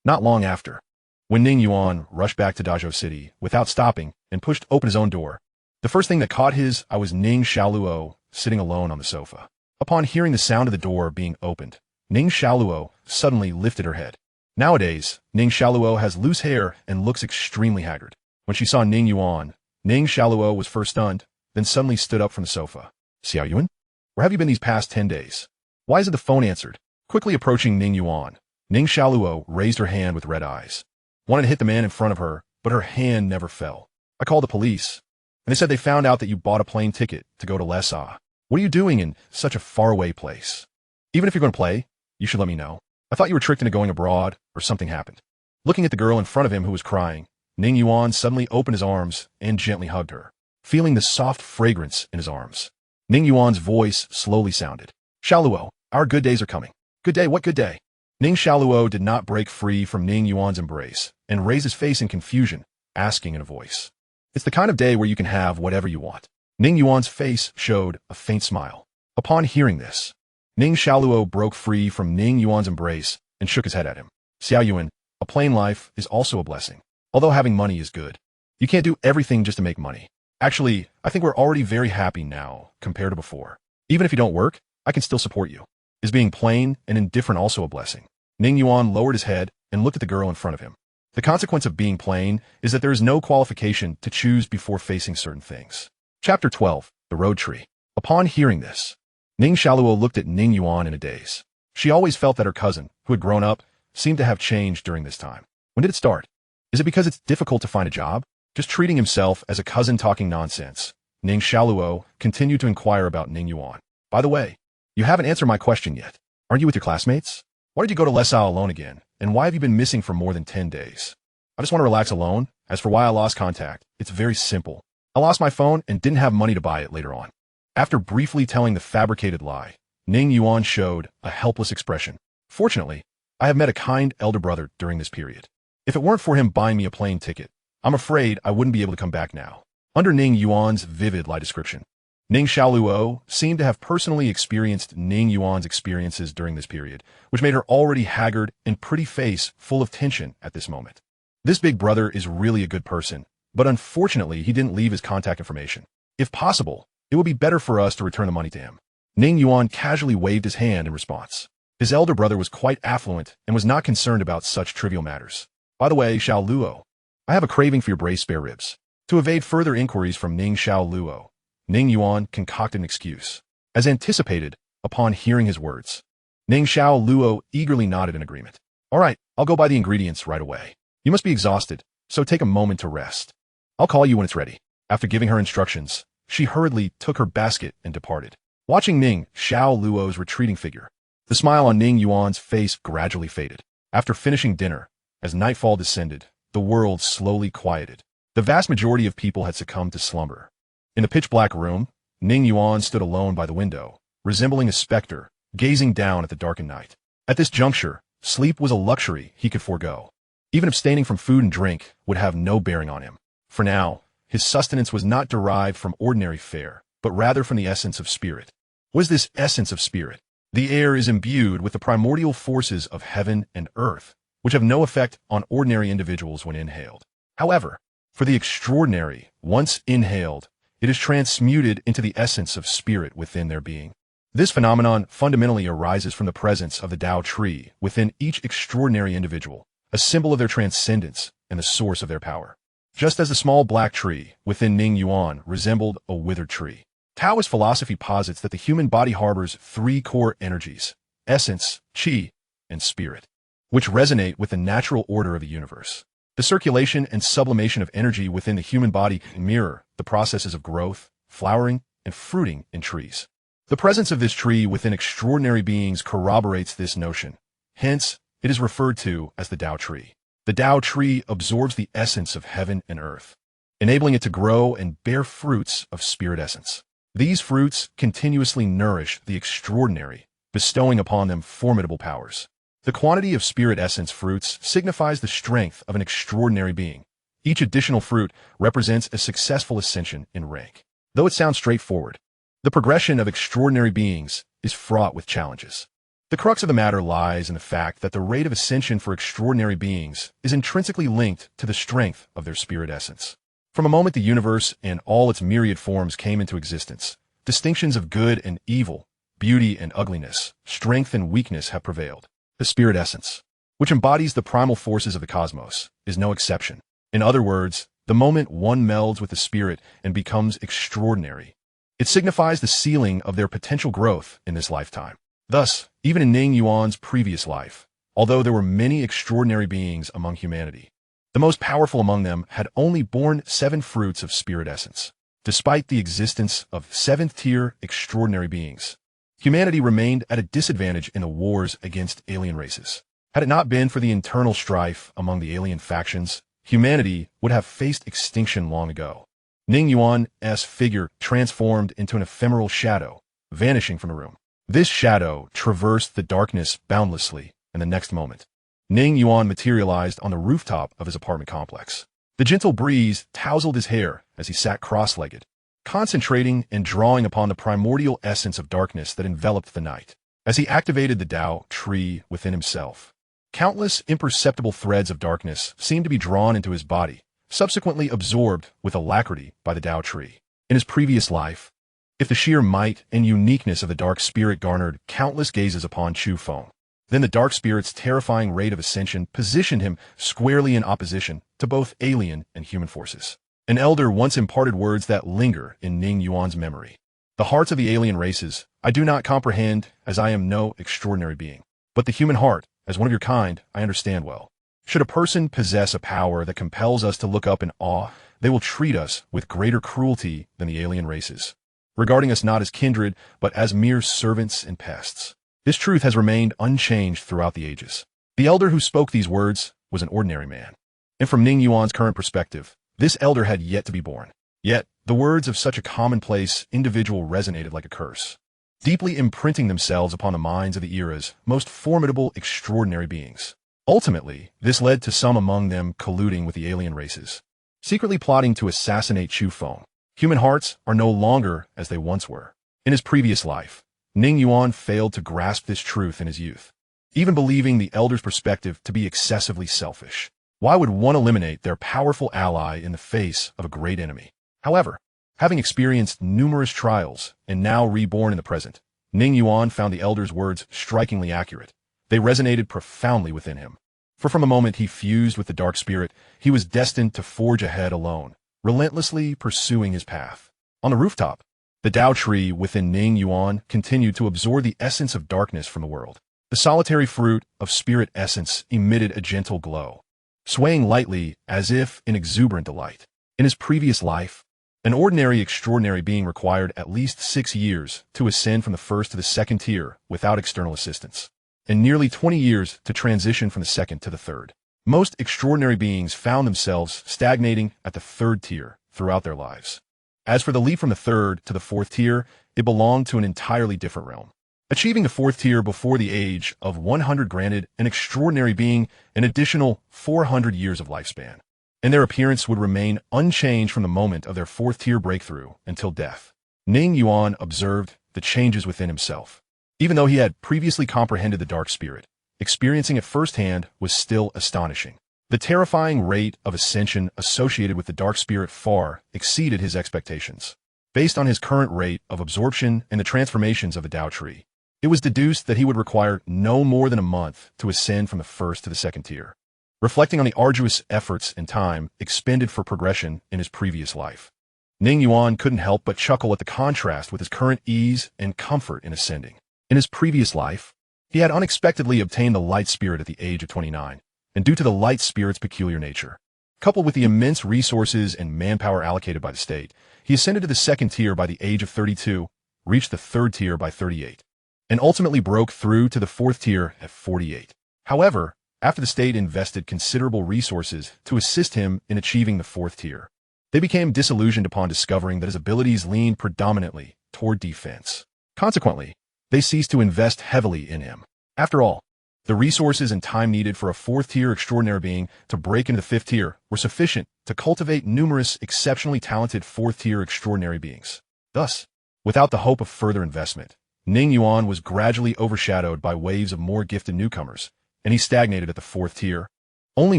S1: Not long after, when Ning Yuan rushed back to Dazhou City without stopping and pushed open his own door, the first thing that caught his eye was Ning Xiaoluo sitting alone on the sofa. Upon hearing the sound of the door being opened, Ning Xiaoluo suddenly lifted her head. Nowadays, Ning Xiaoluo has loose hair and looks extremely haggard. When she saw Ning Yuan, Ning Xiaoluo was first stunned, then suddenly stood up from the sofa. Xiao Yuan? Where have you been these past 10 days? Why isn't the phone answered? Quickly approaching Ning Yuan, Ning Xiaoluo raised her hand with red eyes. Wanted to hit the man in front of her, but her hand never fell. I called the police, and they said they found out that you bought a plane ticket to go to Lessa. What are you doing in such a faraway place? Even if you're going to play, you should let me know. I thought you were tricked into going abroad, or something happened. Looking at the girl in front of him who was crying, Ning Yuan suddenly opened his arms and gently hugged her, feeling the soft fragrance in his arms. Ning Yuan's voice slowly sounded. Xiaoluo, our good days are coming. Good day, what good day? Ning Xiaoluo did not break free from Ning Yuan's embrace and raised his face in confusion, asking in a voice. It's the kind of day where you can have whatever you want. Ning Yuan's face showed a faint smile. Upon hearing this, Ning Xiaoluo broke free from Ning Yuan's embrace and shook his head at him. Xiao Yuan, a plain life is also a blessing. Although having money is good, you can't do everything just to make money. Actually, I think we're already very happy now compared to before. Even if you don't work, I can still support you. Is being plain and indifferent also a blessing? Ning Yuan lowered his head and looked at the girl in front of him. The consequence of being plain is that there is no qualification to choose before facing certain things. Chapter 12, The Road Tree. Upon hearing this, Ning Xiaoluo looked at Ning Yuan in a daze. She always felt that her cousin, who had grown up, seemed to have changed during this time. When did it start? Is it because it's difficult to find a job? Just treating himself as a cousin talking nonsense, Ning Xiaoluo continued to inquire about Ning Yuan. By the way, you haven't answered my question yet. Aren't you with your classmates? Why did you go to Lessa alone again, and why have you been missing for more than 10 days? I just want to relax alone. As for why I lost contact, it's very simple. I lost my phone and didn't have money to buy it later on. After briefly telling the fabricated lie, Ning Yuan showed a helpless expression. Fortunately, I have met a kind elder brother during this period. If it weren't for him buying me a plane ticket, I'm afraid I wouldn't be able to come back now. Under Ning Yuan's vivid lie description, Ning Xiaoluo seemed to have personally experienced Ning Yuan's experiences during this period, which made her already haggard and pretty face full of tension at this moment. This big brother is really a good person, but unfortunately he didn't leave his contact information. If possible, it would be better for us to return the money to him. Ning Yuan casually waved his hand in response. His elder brother was quite affluent and was not concerned about such trivial matters. By the way, Xiaoluo, I have a craving for your braised spare ribs. To evade further inquiries from Ning Xiaoluo, Ning Yuan concocted an excuse. As anticipated, upon hearing his words, Ning Xiaoluo eagerly nodded in agreement. All right, I'll go buy the ingredients right away. You must be exhausted, so take a moment to rest. I'll call you when it's ready. After giving her instructions, she hurriedly took her basket and departed. Watching Ning Xiaoluo's retreating figure, the smile on Ning Yuan's face gradually faded. After finishing dinner, as nightfall descended, the world slowly quieted. The vast majority of people had succumbed to slumber. In the pitch-black room, Ning Yuan stood alone by the window, resembling a specter, gazing down at the darkened night. At this juncture, sleep was a luxury he could forego. Even abstaining from food and drink would have no bearing on him. For now, his sustenance was not derived from ordinary fare, but rather from the essence of spirit. What is this essence of spirit? The air is imbued with the primordial forces of heaven and earth, which have no effect on ordinary individuals when inhaled. However, For the extraordinary, once inhaled, it is transmuted into the essence of spirit within their being. This phenomenon fundamentally arises from the presence of the Tao tree within each extraordinary individual, a symbol of their transcendence and the source of their power. Just as the small black tree within Ning Yuan resembled a withered tree, Taoist philosophy posits that the human body harbors three core energies: essence, qi, and spirit, which resonate with the natural order of the universe. The circulation and sublimation of energy within the human body mirror the processes of growth, flowering, and fruiting in trees. The presence of this tree within extraordinary beings corroborates this notion. Hence, it is referred to as the Tao tree. The Tao tree absorbs the essence of heaven and earth, enabling it to grow and bear fruits of spirit essence. These fruits continuously nourish the extraordinary, bestowing upon them formidable powers. The quantity of spirit essence fruits signifies the strength of an extraordinary being. Each additional fruit represents a successful ascension in rank. Though it sounds straightforward, the progression of extraordinary beings is fraught with challenges. The crux of the matter lies in the fact that the rate of ascension for extraordinary beings is intrinsically linked to the strength of their spirit essence. From a moment the universe and all its myriad forms came into existence, distinctions of good and evil, beauty and ugliness, strength and weakness have prevailed. The spirit essence, which embodies the primal forces of the cosmos, is no exception. In other words, the moment one melds with the spirit and becomes extraordinary, it signifies the ceiling of their potential growth in this lifetime. Thus, even in Ning Yuan's previous life, although there were many extraordinary beings among humanity, the most powerful among them had only borne 7 fruits of spirit essence. Despite the existence of 7th-tier extraordinary beings, humanity remained at a disadvantage in the wars against alien races. Had it not been for the internal strife among the alien factions, humanity would have faced extinction long ago. Ning Yuan's figure transformed into an ephemeral shadow, vanishing from the room. This shadow traversed the darkness boundlessly, and the next moment, Ning Yuan materialized on the rooftop of his apartment complex. The gentle breeze tousled his hair as he sat cross-legged, concentrating and drawing upon the primordial essence of darkness that enveloped the night. As he activated the Tao tree within himself, countless imperceptible threads of darkness seemed to be drawn into his body, subsequently absorbed with alacrity by the Tao tree. In his previous life, if the sheer might and uniqueness of the dark spirit garnered countless gazes upon Chu Feng, then the dark spirit's terrifying rate of ascension positioned him squarely in opposition to both alien and human forces. An elder once imparted words that linger in Ning Yuan's memory. The hearts of the alien races I do not comprehend, as I am no extraordinary being. But the human heart, as one of your kind, I understand well. Should a person possess a power that compels us to look up in awe, they will treat us with greater cruelty than the alien races, regarding us not as kindred, but as mere servants and pests. This truth has remained unchanged throughout the ages. The elder who spoke these words was an ordinary man. And from Ning Yuan's current perspective, this elder had yet to be born. Yet, the words of such a commonplace individual resonated like a curse, deeply imprinting themselves upon the minds of the era's most formidable extraordinary beings. Ultimately, this led to some among them colluding with the alien races, secretly plotting to assassinate Chu Feng. Human hearts are no longer as they once were. In his previous life, Ning Yuan failed to grasp this truth in his youth, even believing the elder's perspective to be excessively selfish. Why would one eliminate their powerful ally in the face of a great enemy? However, having experienced numerous trials and now reborn in the present, Ning Yuan found the elder's words strikingly accurate. They resonated profoundly within him. For from the moment he fused with the dark spirit, he was destined to forge ahead alone, relentlessly pursuing his path. On the rooftop, the Tao tree within Ning Yuan continued to absorb the essence of darkness from the world. The solitary fruit of spirit essence emitted a gentle glow, swaying lightly as if in exuberant delight. In his previous life, an ordinary extraordinary being required at least 6 years to ascend from the first to the second tier without external assistance, and nearly 20 years to transition from the second to the third. Most extraordinary beings found themselves stagnating at the 3rd tier throughout their lives. As for the leap from the 3rd to the 4th tier, it belonged to an entirely different realm. Achieving the 4th tier before the age of 100 granted an extraordinary being an additional 400 years of lifespan, and their appearance would remain unchanged from the moment of their 4th tier breakthrough until death. Ning Yuan observed the changes within himself. Even though he had previously comprehended the dark spirit, experiencing it firsthand was still astonishing. The terrifying rate of ascension associated with the dark spirit far exceeded his expectations. Based on his current rate of absorption and the transformations of the Tao tree, it was deduced that he would require no more than a month to ascend from the first to the second tier. Reflecting on the arduous efforts and time expended for progression in his previous life, Ning Yuan couldn't help but chuckle at the contrast with his current ease and comfort in ascending. In his previous life, he had unexpectedly obtained the light spirit at the age of 29, and due to the light spirit's peculiar nature, coupled with the immense resources and manpower allocated by the state, he ascended to the second tier by the age of 32, reached the third tier by 38, and ultimately broke through to the fourth tier at 48. However, after the state invested considerable resources to assist him in achieving the fourth tier, they became disillusioned upon discovering that his abilities leaned predominantly toward defense. Consequently, they ceased to invest heavily in him. After all, the resources and time needed for a fourth-tier extraordinary being to break into the fifth tier were sufficient to cultivate numerous exceptionally talented fourth-tier extraordinary beings. Thus, without the hope of further investment, Ning Yuan was gradually overshadowed by waves of more gifted newcomers, and he stagnated at the fourth tier, only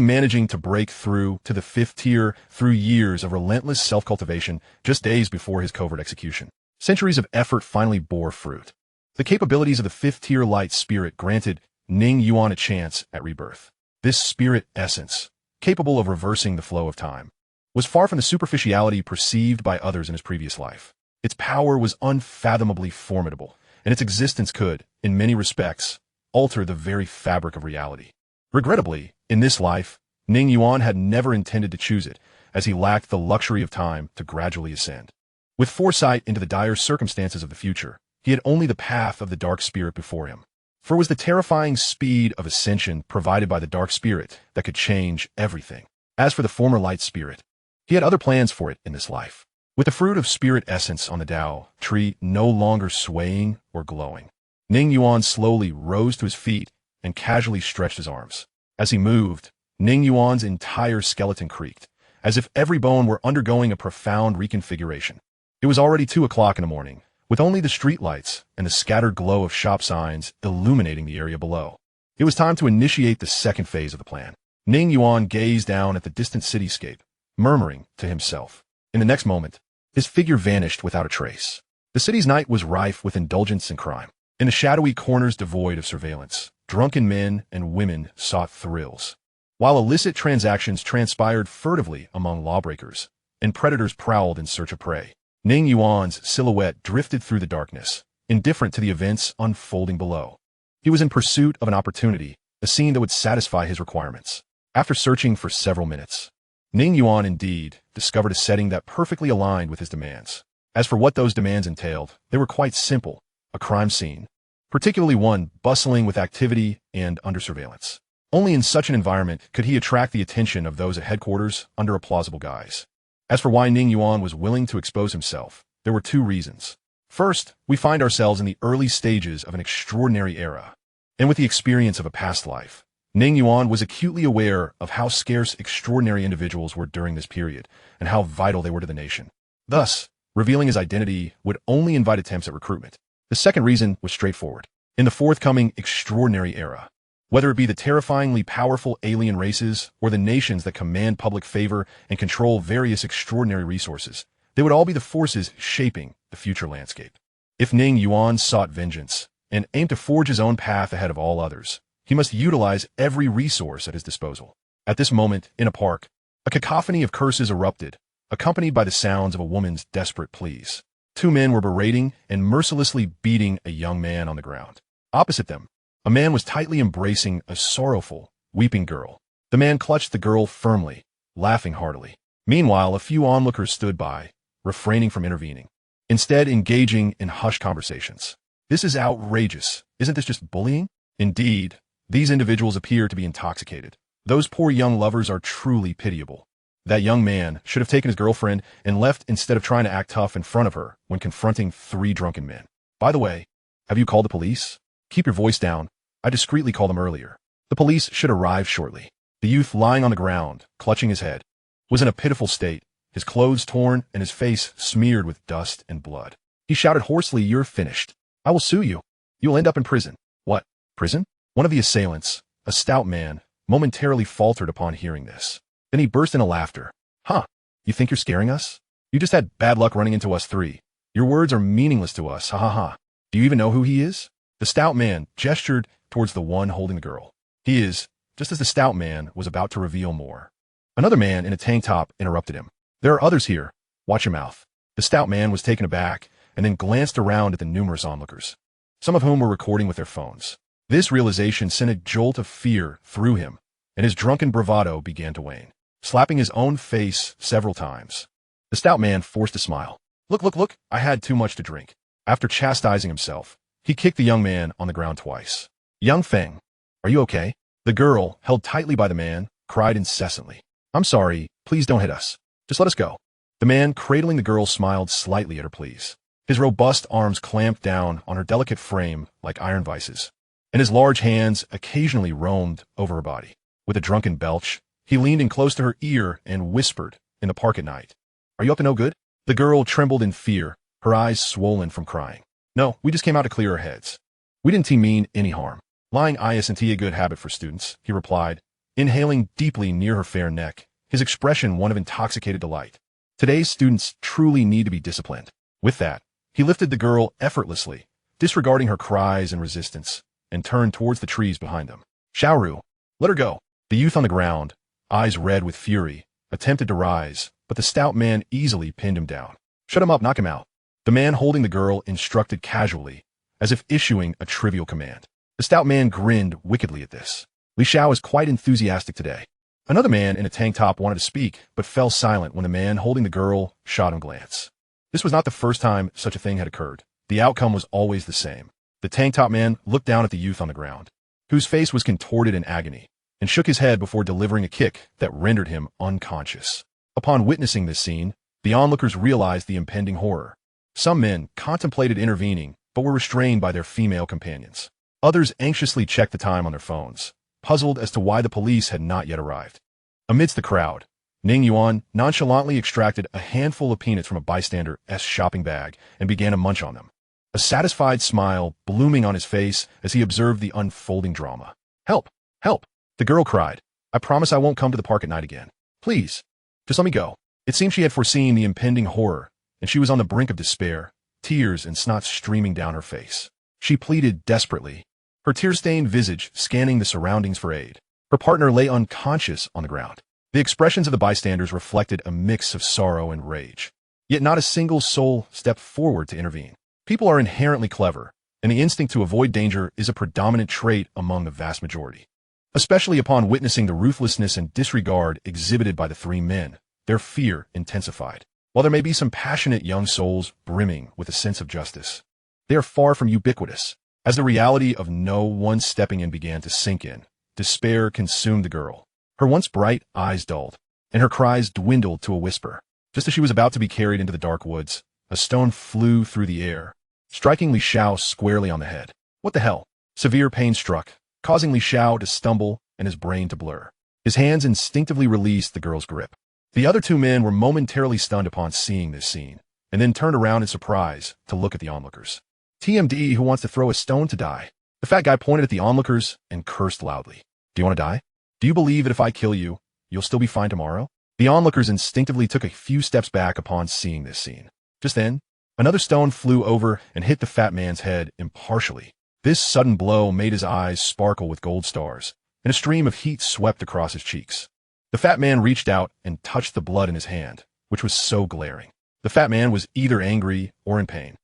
S1: managing to break through to the fifth tier through years of relentless self-cultivation just days before his covert execution. Centuries of effort finally bore fruit. The capabilities of the fifth-tier light spirit granted Ning Yuan a chance at rebirth. This spirit essence, capable of reversing the flow of time, was far from the superficiality perceived by others in his previous life. Its power was unfathomably formidable, and its existence could, in many respects, alter the very fabric of reality. Regrettably, in this life, Ning Yuan had never intended to choose it, as he lacked the luxury of time to gradually ascend. With foresight into the dire circumstances of the future, he had only the path of the dark spirit before him. For it was the terrifying speed of ascension provided by the dark spirit that could change everything. As for the former light spirit, he had other plans for it in this life. With the fruit of spirit essence on the Tao tree no longer swaying or glowing, Ning Yuan slowly rose to his feet and casually stretched his arms. As he moved, Ning Yuan's entire skeleton creaked, as if every bone were undergoing a profound reconfiguration. It was already 2 o'clock in the morning, with only the streetlights and the scattered glow of shop signs illuminating the area below. It was time to initiate the second phase of the plan. Ning Yuan gazed down at the distant cityscape, murmuring to himself. In the next moment, his figure vanished without a trace. The city's night was rife with indulgence and crime. In the shadowy corners devoid of surveillance, drunken men and women sought thrills, while illicit transactions transpired furtively among lawbreakers, and predators prowled in search of prey. Ning Yuan's silhouette drifted through the darkness, indifferent to the events unfolding below. He was in pursuit of an opportunity, a scene that would satisfy his requirements. After searching for several minutes, Ning Yuan indeed discovered a setting that perfectly aligned with his demands. As for what those demands entailed, they were quite simple: a crime scene, particularly one bustling with activity and under surveillance. Only in such an environment could he attract the attention of those at headquarters under a plausible guise. As for why Ning Yuan was willing to expose himself, there were 2 reasons. First, we find ourselves in the early stages of an extraordinary era, and with the experience of a past life, Ning Yuan was acutely aware of how scarce extraordinary individuals were during this period, and how vital they were to the nation. Thus, revealing his identity would only invite attempts at recruitment. The second reason was straightforward. In the forthcoming extraordinary era, whether it be the terrifyingly powerful alien races or the nations that command public favor and control various extraordinary resources, they would all be the forces shaping the future landscape. If Ning Yuan sought vengeance and aimed to forge his own path ahead of all others, he must utilize every resource at his disposal. At this moment, in a park, a cacophony of curses erupted, accompanied by the sounds of a woman's desperate pleas. 2 men were berating and mercilessly beating a young man on the ground. Opposite them, a man was tightly embracing a sorrowful, weeping girl. The man clutched the girl firmly, laughing heartily. Meanwhile, a few onlookers stood by, refraining from intervening, instead engaging in hushed conversations. This is outrageous. Isn't this just bullying? Indeed, these individuals appear to be intoxicated. Those poor young lovers are truly pitiable. That young man should have taken his girlfriend and left instead of trying to act tough in front of her when confronting 3 drunken men. By the way, have you called the police? Keep your voice down. I discreetly called them earlier. The police should arrive shortly. The youth lying on the ground, clutching his head, was in a pitiful state, his clothes torn and his face smeared with dust and blood. He shouted hoarsely, "You're finished. I will sue you. You'll end up in prison." "What? Prison?" One of the assailants, a stout man, momentarily faltered upon hearing this. Then he burst into laughter. Huh, you think you're scaring us? You just had bad luck running into us three. Your words are meaningless to us, ha ha ha. Do you even know who he is? The stout man gestured towards the one holding the girl. He is, just as the stout man was about to reveal more. Another man in a tank top interrupted him. There are others here. Watch your mouth. The stout man was taken aback and then glanced around at the numerous onlookers, some of whom were recording with their phones. This realization sent a jolt of fear through him, and his drunken bravado began to wane, slapping his own face several times. The stout man forced a smile. Look, I had too much to drink. After chastising himself, he kicked the young man on the ground twice. Young Feng, are you okay? The girl, held tightly by the man, cried incessantly. I'm sorry, please don't hit us. Just let us go. The man cradling the girl smiled slightly at her pleas. His robust arms clamped down on her delicate frame like iron vices, and his large hands occasionally roamed over her body. With a drunken belch, he leaned in close to her ear and whispered, in the park at night, Are you up to no good? The girl trembled in fear, her eyes swollen from crying. No, we just came out to clear our heads. We didn't mean any harm. Lying isn't a good habit for students, he replied, inhaling deeply near her fair neck, his expression one of intoxicated delight. Today's students truly need to be disciplined. With that, he lifted the girl effortlessly, disregarding her cries and resistance, and turned towards the trees behind them. Xiaoru, let her go. The youth on the ground, eyes red with fury, attempted to rise, but the stout man easily pinned him down. Shut him up, knock him out. The man holding the girl instructed casually, as if issuing a trivial command. The stout man grinned wickedly at this. Li Xiao is quite enthusiastic today. Another man in a tank top wanted to speak, but fell silent when the man holding the girl shot him a glance. This was not the first time such a thing had occurred. The outcome was always the same. The tank top man looked down at the youth on the ground, whose face was contorted in agony, and shook his head before delivering a kick that rendered him unconscious. Upon witnessing this scene, the onlookers realized the impending horror. Some men contemplated intervening, but were restrained by their female companions. Others anxiously checked the time on their phones, puzzled as to why the police had not yet arrived. Amidst the crowd, Ning Yuan nonchalantly extracted a handful of peanuts from a bystander's shopping bag and began to munch on them, a satisfied smile blooming on his face as he observed the unfolding drama. Help! Help! The girl cried. I promise I won't come to the park at night again. Please, just let me go. It seemed she had foreseen the impending horror, and she was on the brink of despair, tears and snot streaming down her face. She pleaded desperately, her tear-stained visage scanning the surroundings for aid. Her partner lay unconscious on the ground. The expressions of the bystanders reflected a mix of sorrow and rage. Yet not a single soul stepped forward to intervene. People are inherently clever, and the instinct to avoid danger is a predominant trait among the vast majority. Especially upon witnessing the ruthlessness and disregard exhibited by the three men, their fear intensified. While there may be some passionate young souls brimming with a sense of justice, they are far from ubiquitous. As the reality of no one stepping in began to sink in, despair consumed the girl. Her once bright eyes dulled, and her cries dwindled to a whisper. Just as she was about to be carried into the dark woods, a stone flew through the air, striking Li Xiao squarely on the head. What the hell? Severe pain struck, causing Li Xiao to stumble and his brain to blur. His hands instinctively released the girl's grip. The other two men were momentarily stunned upon seeing this scene, and then turned around in surprise to look at the onlookers. TMD, who wants to throw a stone to die? The fat guy pointed at the onlookers and cursed loudly. Do you want to die? Do you believe that if I kill you, you'll still be fine tomorrow? The onlookers instinctively took a few steps back upon seeing this scene. Just then, another stone flew over and hit the fat man's head impartially. This sudden blow made his eyes sparkle with gold stars, and a stream of heat swept across his cheeks. The fat man reached out and touched the blood in his hand, which was so glaring. The fat man was either angry or in pain,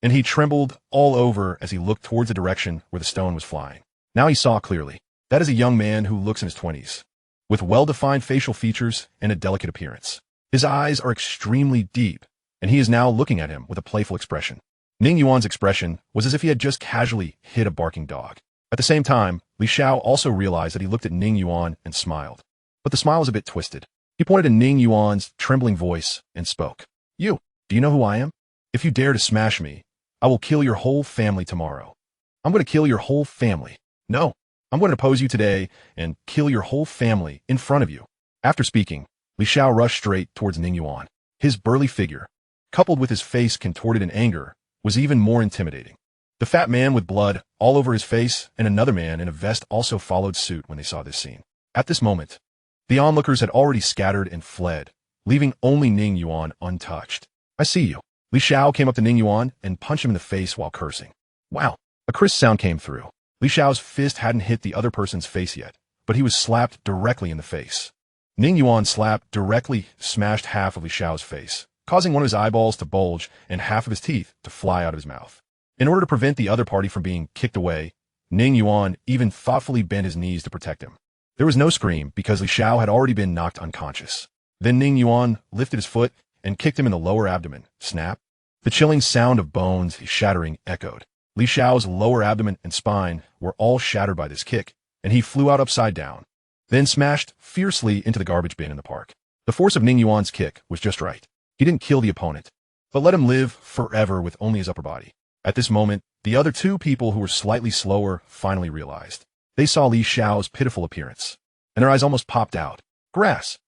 S1: and he trembled all over as he looked towards the direction where the stone was flying. Now he saw clearly. That is a young man who looks in his 20s, with well-defined facial features and a delicate appearance. His eyes are extremely deep, and he is now looking at him with a playful expression. Ning Yuan's expression was as if he had just casually hit a barking dog. At the same time, Li Xiao also realized that he looked at Ning Yuan and smiled. But the smile was a bit twisted. He pointed to Ning Yuan's trembling voice and spoke. You, do you know who I am? If you dare to smash me, I will kill your whole family tomorrow. I'm going to kill your whole family. No, I'm going to oppose you today and kill your whole family in front of you. After speaking, Li Xiao rushed straight towards Ning Yuan. His burly figure, coupled with his face contorted in anger, was even more intimidating. The fat man with blood all over his face and another man in a vest also followed suit when they saw this scene. At this moment, the onlookers had already scattered and fled, leaving only Ning Yuan untouched. I see you. Li Xiao came up to Ning Yuan and punched him in the face while cursing. Wow. A crisp sound came through. Li Xiao's fist hadn't hit the other person's face yet, but he was slapped directly in the face. Ning Yuan's slap directly smashed half of Li Xiao's face, causing one of his eyeballs to bulge and half of his teeth to fly out of his mouth. In order to prevent the other party from being kicked away, Ning Yuan even thoughtfully bent his knees to protect him. There was no scream because Li Xiao had already been knocked unconscious. Then Ning Yuan lifted his foot and kicked him in the lower abdomen. Snap. The chilling sound of bones shattering echoed. Li Xiao's lower abdomen and spine were all shattered by this kick, and he flew out upside down, then smashed fiercely into the garbage bin in the park. The force of Ning Yuan's kick was just right. He didn't kill the opponent, but let him live forever with only his upper body. At this moment, the other two people who were slightly slower finally realized. They saw Li Xiao's pitiful appearance, and their eyes almost popped out. Grass,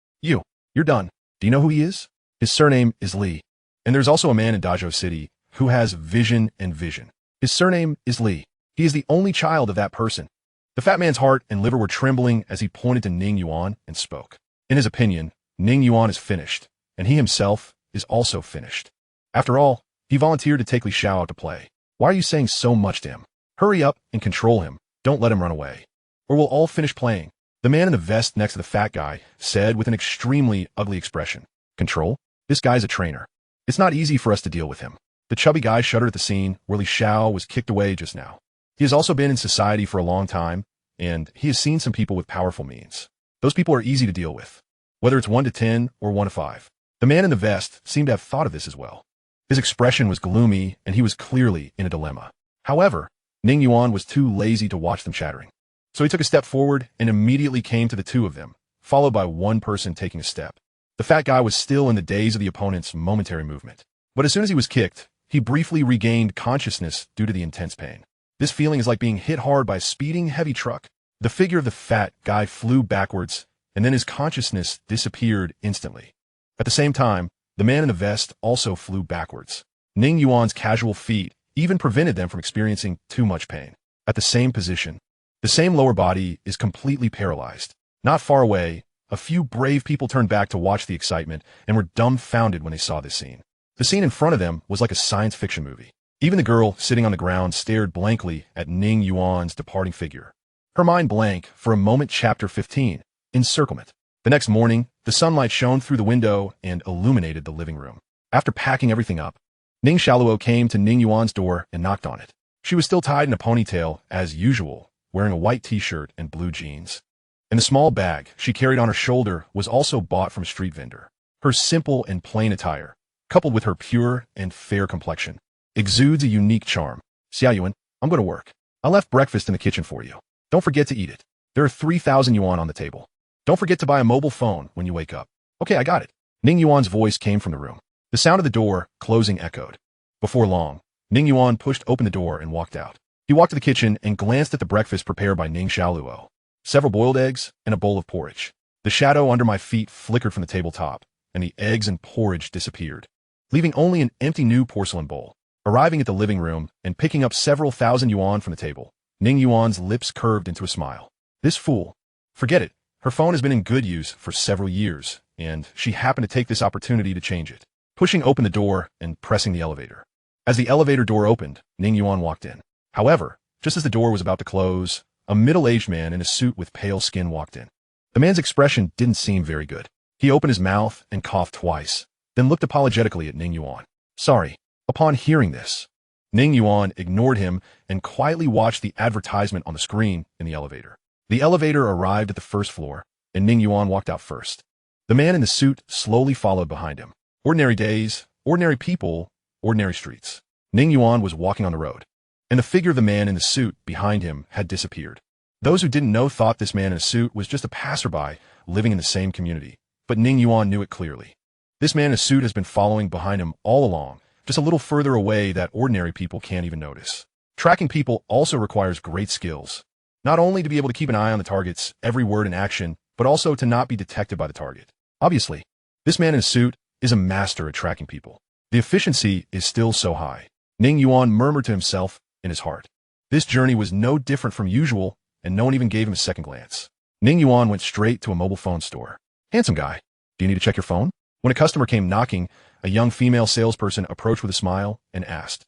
S1: you're done. Do you know who he is? His surname is Li. And there's also a man in Dazhou City who has vision and vision. His surname is Li. He is the only child of that person. The fat man's heart and liver were trembling as he pointed to Ning Yuan and spoke. In his opinion, Ning Yuan is finished, and he himself is also finished. After all, he volunteered to take Li Xiao out to play. Why are you saying so much to him? Hurry up and control him. Don't let him run away. Or we'll all finish playing. The man in the vest next to the fat guy said with an extremely ugly expression. Control? This guy's a trainer. It's not easy for us to deal with him. The chubby guy shuddered at the scene where Li Xiao was kicked away just now. He has also been in society for a long time, and he has seen some people with powerful means. Those people are easy to deal with, whether it's 1 to 10 or 1 to 5. The man in the vest seemed to have thought of this as well. His expression was gloomy, and he was clearly in a dilemma. However, Ning Yuan was too lazy to watch them chattering. So he took a step forward and immediately came to the two of them, followed by one person taking a step. The fat guy was still in the daze of the opponent's momentary movement. But as soon as he was kicked, he briefly regained consciousness due to the intense pain. This feeling is like being hit hard by a speeding heavy truck. The figure of the fat guy flew backwards, and then his consciousness disappeared instantly. At the same time, the man in the vest also flew backwards. Ning Yuan's casual feet even prevented them from experiencing too much pain. At the same position, the same lower body is completely paralyzed. Not far away, a few brave people turned back to watch the excitement and were dumbfounded when they saw this scene. The scene in front of them was like a science fiction movie. Even the girl sitting on the ground stared blankly at Ning Yuan's departing figure. Her mind blank for a moment. Chapter 15, Encirclement. The next morning, the sunlight shone through the window and illuminated the living room. After packing everything up, Ning Xiaoluo came to Ning Yuan's door and knocked on it. She was still tied in a ponytail, as usual, wearing a white t-shirt and blue jeans. And the small bag she carried on her shoulder was also bought from a street vendor. Her simple and plain attire, coupled with her pure and fair complexion, exudes a unique charm. Xia Yuan, I'm going to work. I left breakfast in the kitchen for you. Don't forget to eat it. There are 3,000 yuan on the table. Don't forget to buy a mobile phone when you wake up. Okay, I got it. Ning Yuan's voice came from the room. The sound of the door closing echoed. Before long, Ning Yuan pushed open the door and walked out. He walked to the kitchen and glanced at the breakfast prepared by Ning Xiaoluo. Several boiled eggs and a bowl of porridge. The shadow under my feet flickered from the tabletop, and the eggs and porridge disappeared, leaving only an empty new porcelain bowl. Arriving at the living room and picking up several thousand yuan from the table, Ning Yuan's lips curved into a smile. This fool. Forget it. Her phone has been in good use for several years, and she happened to take this opportunity to change it. Pushing open the door and pressing the elevator. As the elevator door opened, Ning Yuan walked in. However, just as the door was about to close, a middle-aged man in a suit with pale skin walked in. The man's expression didn't seem very good. He opened his mouth and coughed twice, then looked apologetically at Ning Yuan. Sorry. Upon hearing this, Ning Yuan ignored him and quietly watched the advertisement on the screen in the elevator. The elevator arrived at the first floor, and Ning Yuan walked out first. The man in the suit slowly followed behind him. Ordinary days, ordinary people, ordinary streets. Ning Yuan was walking on the road, and the figure of the man in the suit behind him had disappeared. Those who didn't know thought this man in a suit was just a passerby living in the same community, but Ning Yuan knew it clearly. This man in a suit has been following behind him all along, just a little further away that ordinary people can't even notice. Tracking people also requires great skills, not only to be able to keep an eye on the target's every word and action, but also to not be detected by the target. Obviously, this man in a suit is a master at tracking people. The efficiency is still so high. Ning Yuan murmured to himself in his heart. This journey was no different from usual, and no one even gave him a second glance. Ning Yuan went straight to a mobile phone store. Handsome guy, do you need to check your phone? When a customer came knocking, a young female salesperson approached with a smile and asked,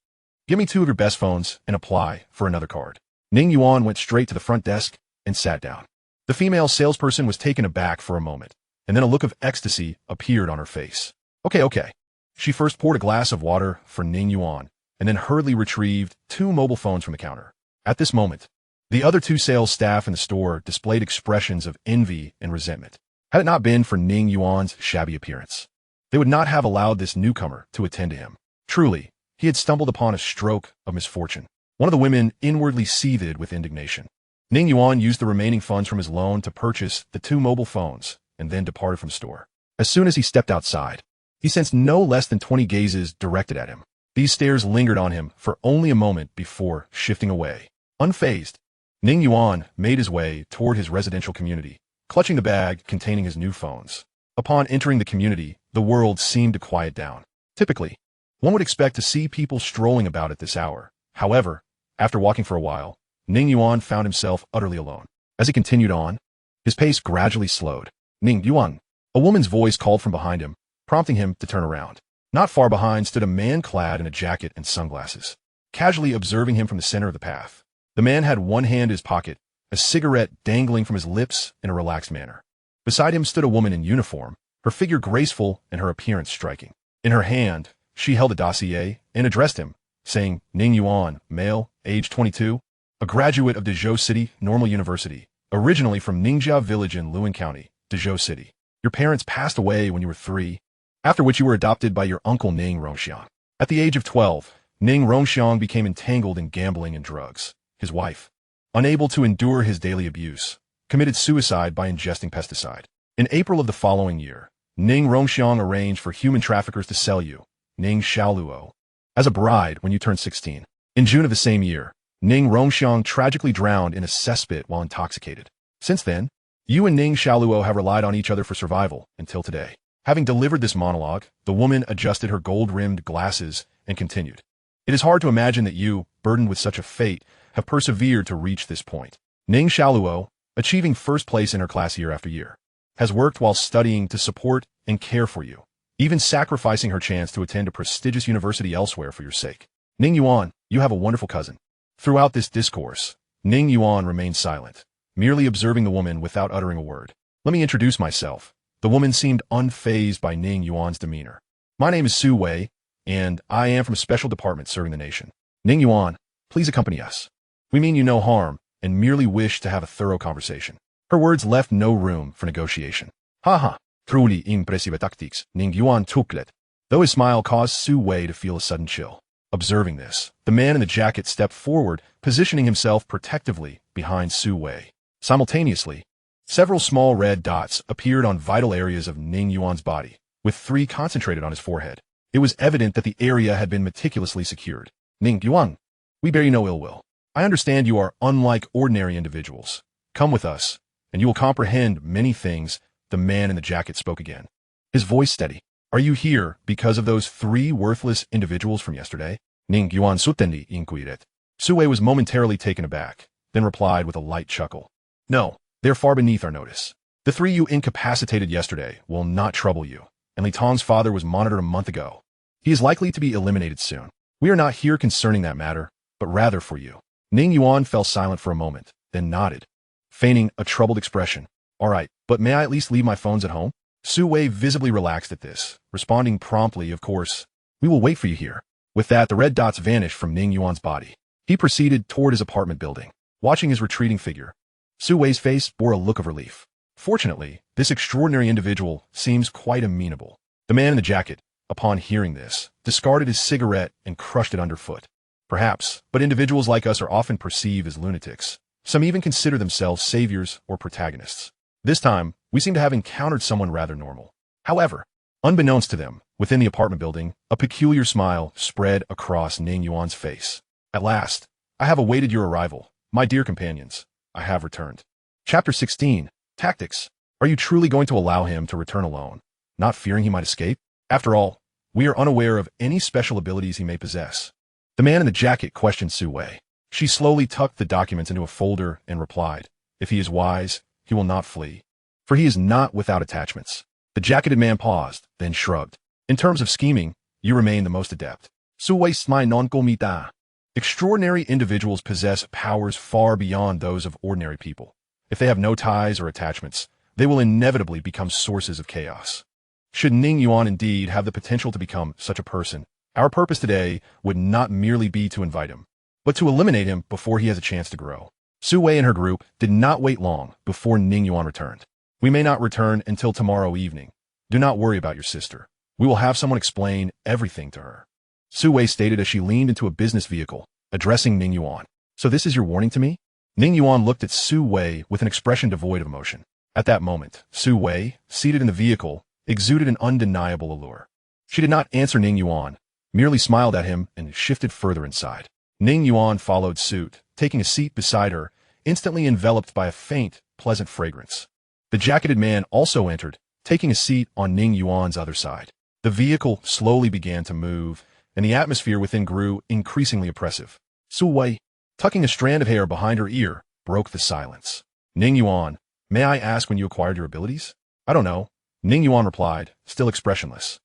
S1: "Give me 2 of your best phones and apply for another card." Ning Yuan went straight to the front desk and sat down. The female salesperson was taken aback for a moment, and then a look of ecstasy appeared on her face. Okay. She first poured a glass of water for Ning Yuan, and then hurriedly retrieved 2 mobile phones from the counter. At this moment, the other 2 sales staff in the store displayed expressions of envy and resentment. Had it not been for Ning Yuan's shabby appearance, they would not have allowed this newcomer to attend to him. Truly, he had stumbled upon a stroke of misfortune. One of the women inwardly seethed with indignation. Ning Yuan used the remaining funds from his loan to purchase the 2 mobile phones and then departed from the store. As soon as he stepped outside, he sensed no less than 20 gazes directed at him. These stares lingered on him for only a moment before shifting away. Unfazed, Ning Yuan made his way toward his residential community, clutching the bag containing his new phones. Upon entering the community, the world seemed to quiet down. Typically, one would expect to see people strolling about at this hour. However, after walking for a while, Ning Yuan found himself utterly alone. As he continued on, his pace gradually slowed. "Ning Yuan," a woman's voice called from behind him, prompting him to turn around. Not far behind stood a man clad in a jacket and sunglasses, casually observing him from the center of the path. The man had one hand in his pocket, a cigarette dangling from his lips in a relaxed manner. Beside him stood a woman in uniform, her figure graceful and her appearance striking. In her hand, she held a dossier and addressed him, saying, "Ning Yuan, male, age 22, a graduate of Dezhou City Normal University, originally from Ningjia Village in Luan County, Dezhou City. Your parents passed away when you were 3, after which you were adopted by your uncle Ning Rongxiang. At the age of 12, Ning Rongxiang became entangled in gambling and drugs. His wife, unable to endure his daily abuse, committed suicide by ingesting pesticide. In April of the following year, Ning Rongxiang arranged for human traffickers to sell you, Ning Xiaoluo, as a bride when you turned 16. In June of the same year, Ning Rongxiang tragically drowned in a cesspit while intoxicated. Since then, you and Ning Xiaoluo have relied on each other for survival until today." Having delivered this monologue, the woman adjusted her gold-rimmed glasses and continued, "It is hard to imagine that you, burdened with such a fate, have persevered to reach this point. Ning Xiaoluo, achieving first place in her class year after year, has worked while studying to support and care for you, even sacrificing her chance to attend a prestigious university elsewhere for your sake. Ning Yuan, you have a wonderful cousin." Throughout this discourse, Ning Yuan remained silent, merely observing the woman without uttering a word. "Let me introduce myself." The woman seemed unfazed by Ning Yuan's demeanor. "My name is Su Wei, and I am from a special department serving the nation. Ning Yuan, please accompany us. We mean you no harm and merely wish to have a thorough conversation." Her words left no room for negotiation. "Haha, truly impressive tactics," Ning Yuan chuckled, though his smile caused Su Wei to feel a sudden chill. Observing this, the man in the jacket stepped forward, positioning himself protectively behind Su Wei. Simultaneously, several small red dots appeared on vital areas of Ning Yuan's body, with 3 concentrated on his forehead. It was evident that the area had been meticulously secured. "Ning Yuan, we bear you no ill will. I understand you are unlike ordinary individuals. Come with us, and you will comprehend many things." The man in the jacket spoke again, his voice steady. "Are you here because of those 3 worthless individuals from yesterday?" Ning Yuan suddenly inquired. Su Wei was momentarily taken aback, then replied with a light chuckle. "No, they're far beneath our notice. The 3 you incapacitated yesterday will not trouble you, and Li Tong's father was monitored a month ago. He is likely to be eliminated soon. We are not here concerning that matter, but rather for you." Ning Yuan fell silent for a moment, then nodded, feigning a troubled expression. "All right, but may I at least leave my phones at home?" Su Wei visibly relaxed at this, responding promptly, "Of course. We will wait for you here." With that, the red dots vanished from Ning Yuan's body. He proceeded toward his apartment building. Watching his retreating figure, Su Wei's face bore a look of relief. Fortunately, this extraordinary individual seems quite amenable. The man in the jacket, upon hearing this, discarded his cigarette and crushed it underfoot. Perhaps, but individuals like us are often perceived as lunatics. Some even consider themselves saviors or protagonists. This time, we seem to have encountered someone rather normal. However, unbeknownst to them, within the apartment building, a peculiar smile spread across Ning Yuan's face. "At last, I have awaited your arrival. My dear companions, I have returned." Chapter 16. Tactics. Are you truly going to allow him to return alone, not fearing he might escape? After all, we are unaware of any special abilities he may possess. The man in the jacket questioned Su Wei. She slowly tucked the documents into a folder and replied, "If he is wise, he will not flee. For he is not without attachments. The jacketed man paused, then shrugged. In terms of scheming, you remain the most adept. Suwei smai non komita. Extraordinary individuals possess powers far beyond those of ordinary people. If they have no ties or attachments, they will inevitably become sources of chaos. Should Ning Yuan indeed have the potential to become such a person, our purpose today would not merely be to invite him, but to eliminate him before he has a chance to grow. Su Wei and her group did not wait long before Ning Yuan returned. We may not return until tomorrow evening. Do not worry about your sister. We will have someone explain everything to her. Su Wei stated as she leaned into a business vehicle, addressing Ning Yuan. So this is your warning to me? Ning Yuan looked at Su Wei with an expression devoid of emotion. At that moment, Su Wei, seated in the vehicle, exuded an undeniable allure. She did not answer Ning Yuan, merely smiled at him and shifted further inside. Ning Yuan followed suit, taking a seat beside her, instantly enveloped by a faint, pleasant fragrance. The jacketed man also entered, taking a seat on Ning Yuan's other side. The vehicle slowly began to move, and the atmosphere within grew increasingly oppressive. Su Wei, tucking a strand of hair behind her ear, broke the silence. Ning Yuan, may I ask when you acquired your abilities? I don't know. Ning Yuan replied, still expressionless.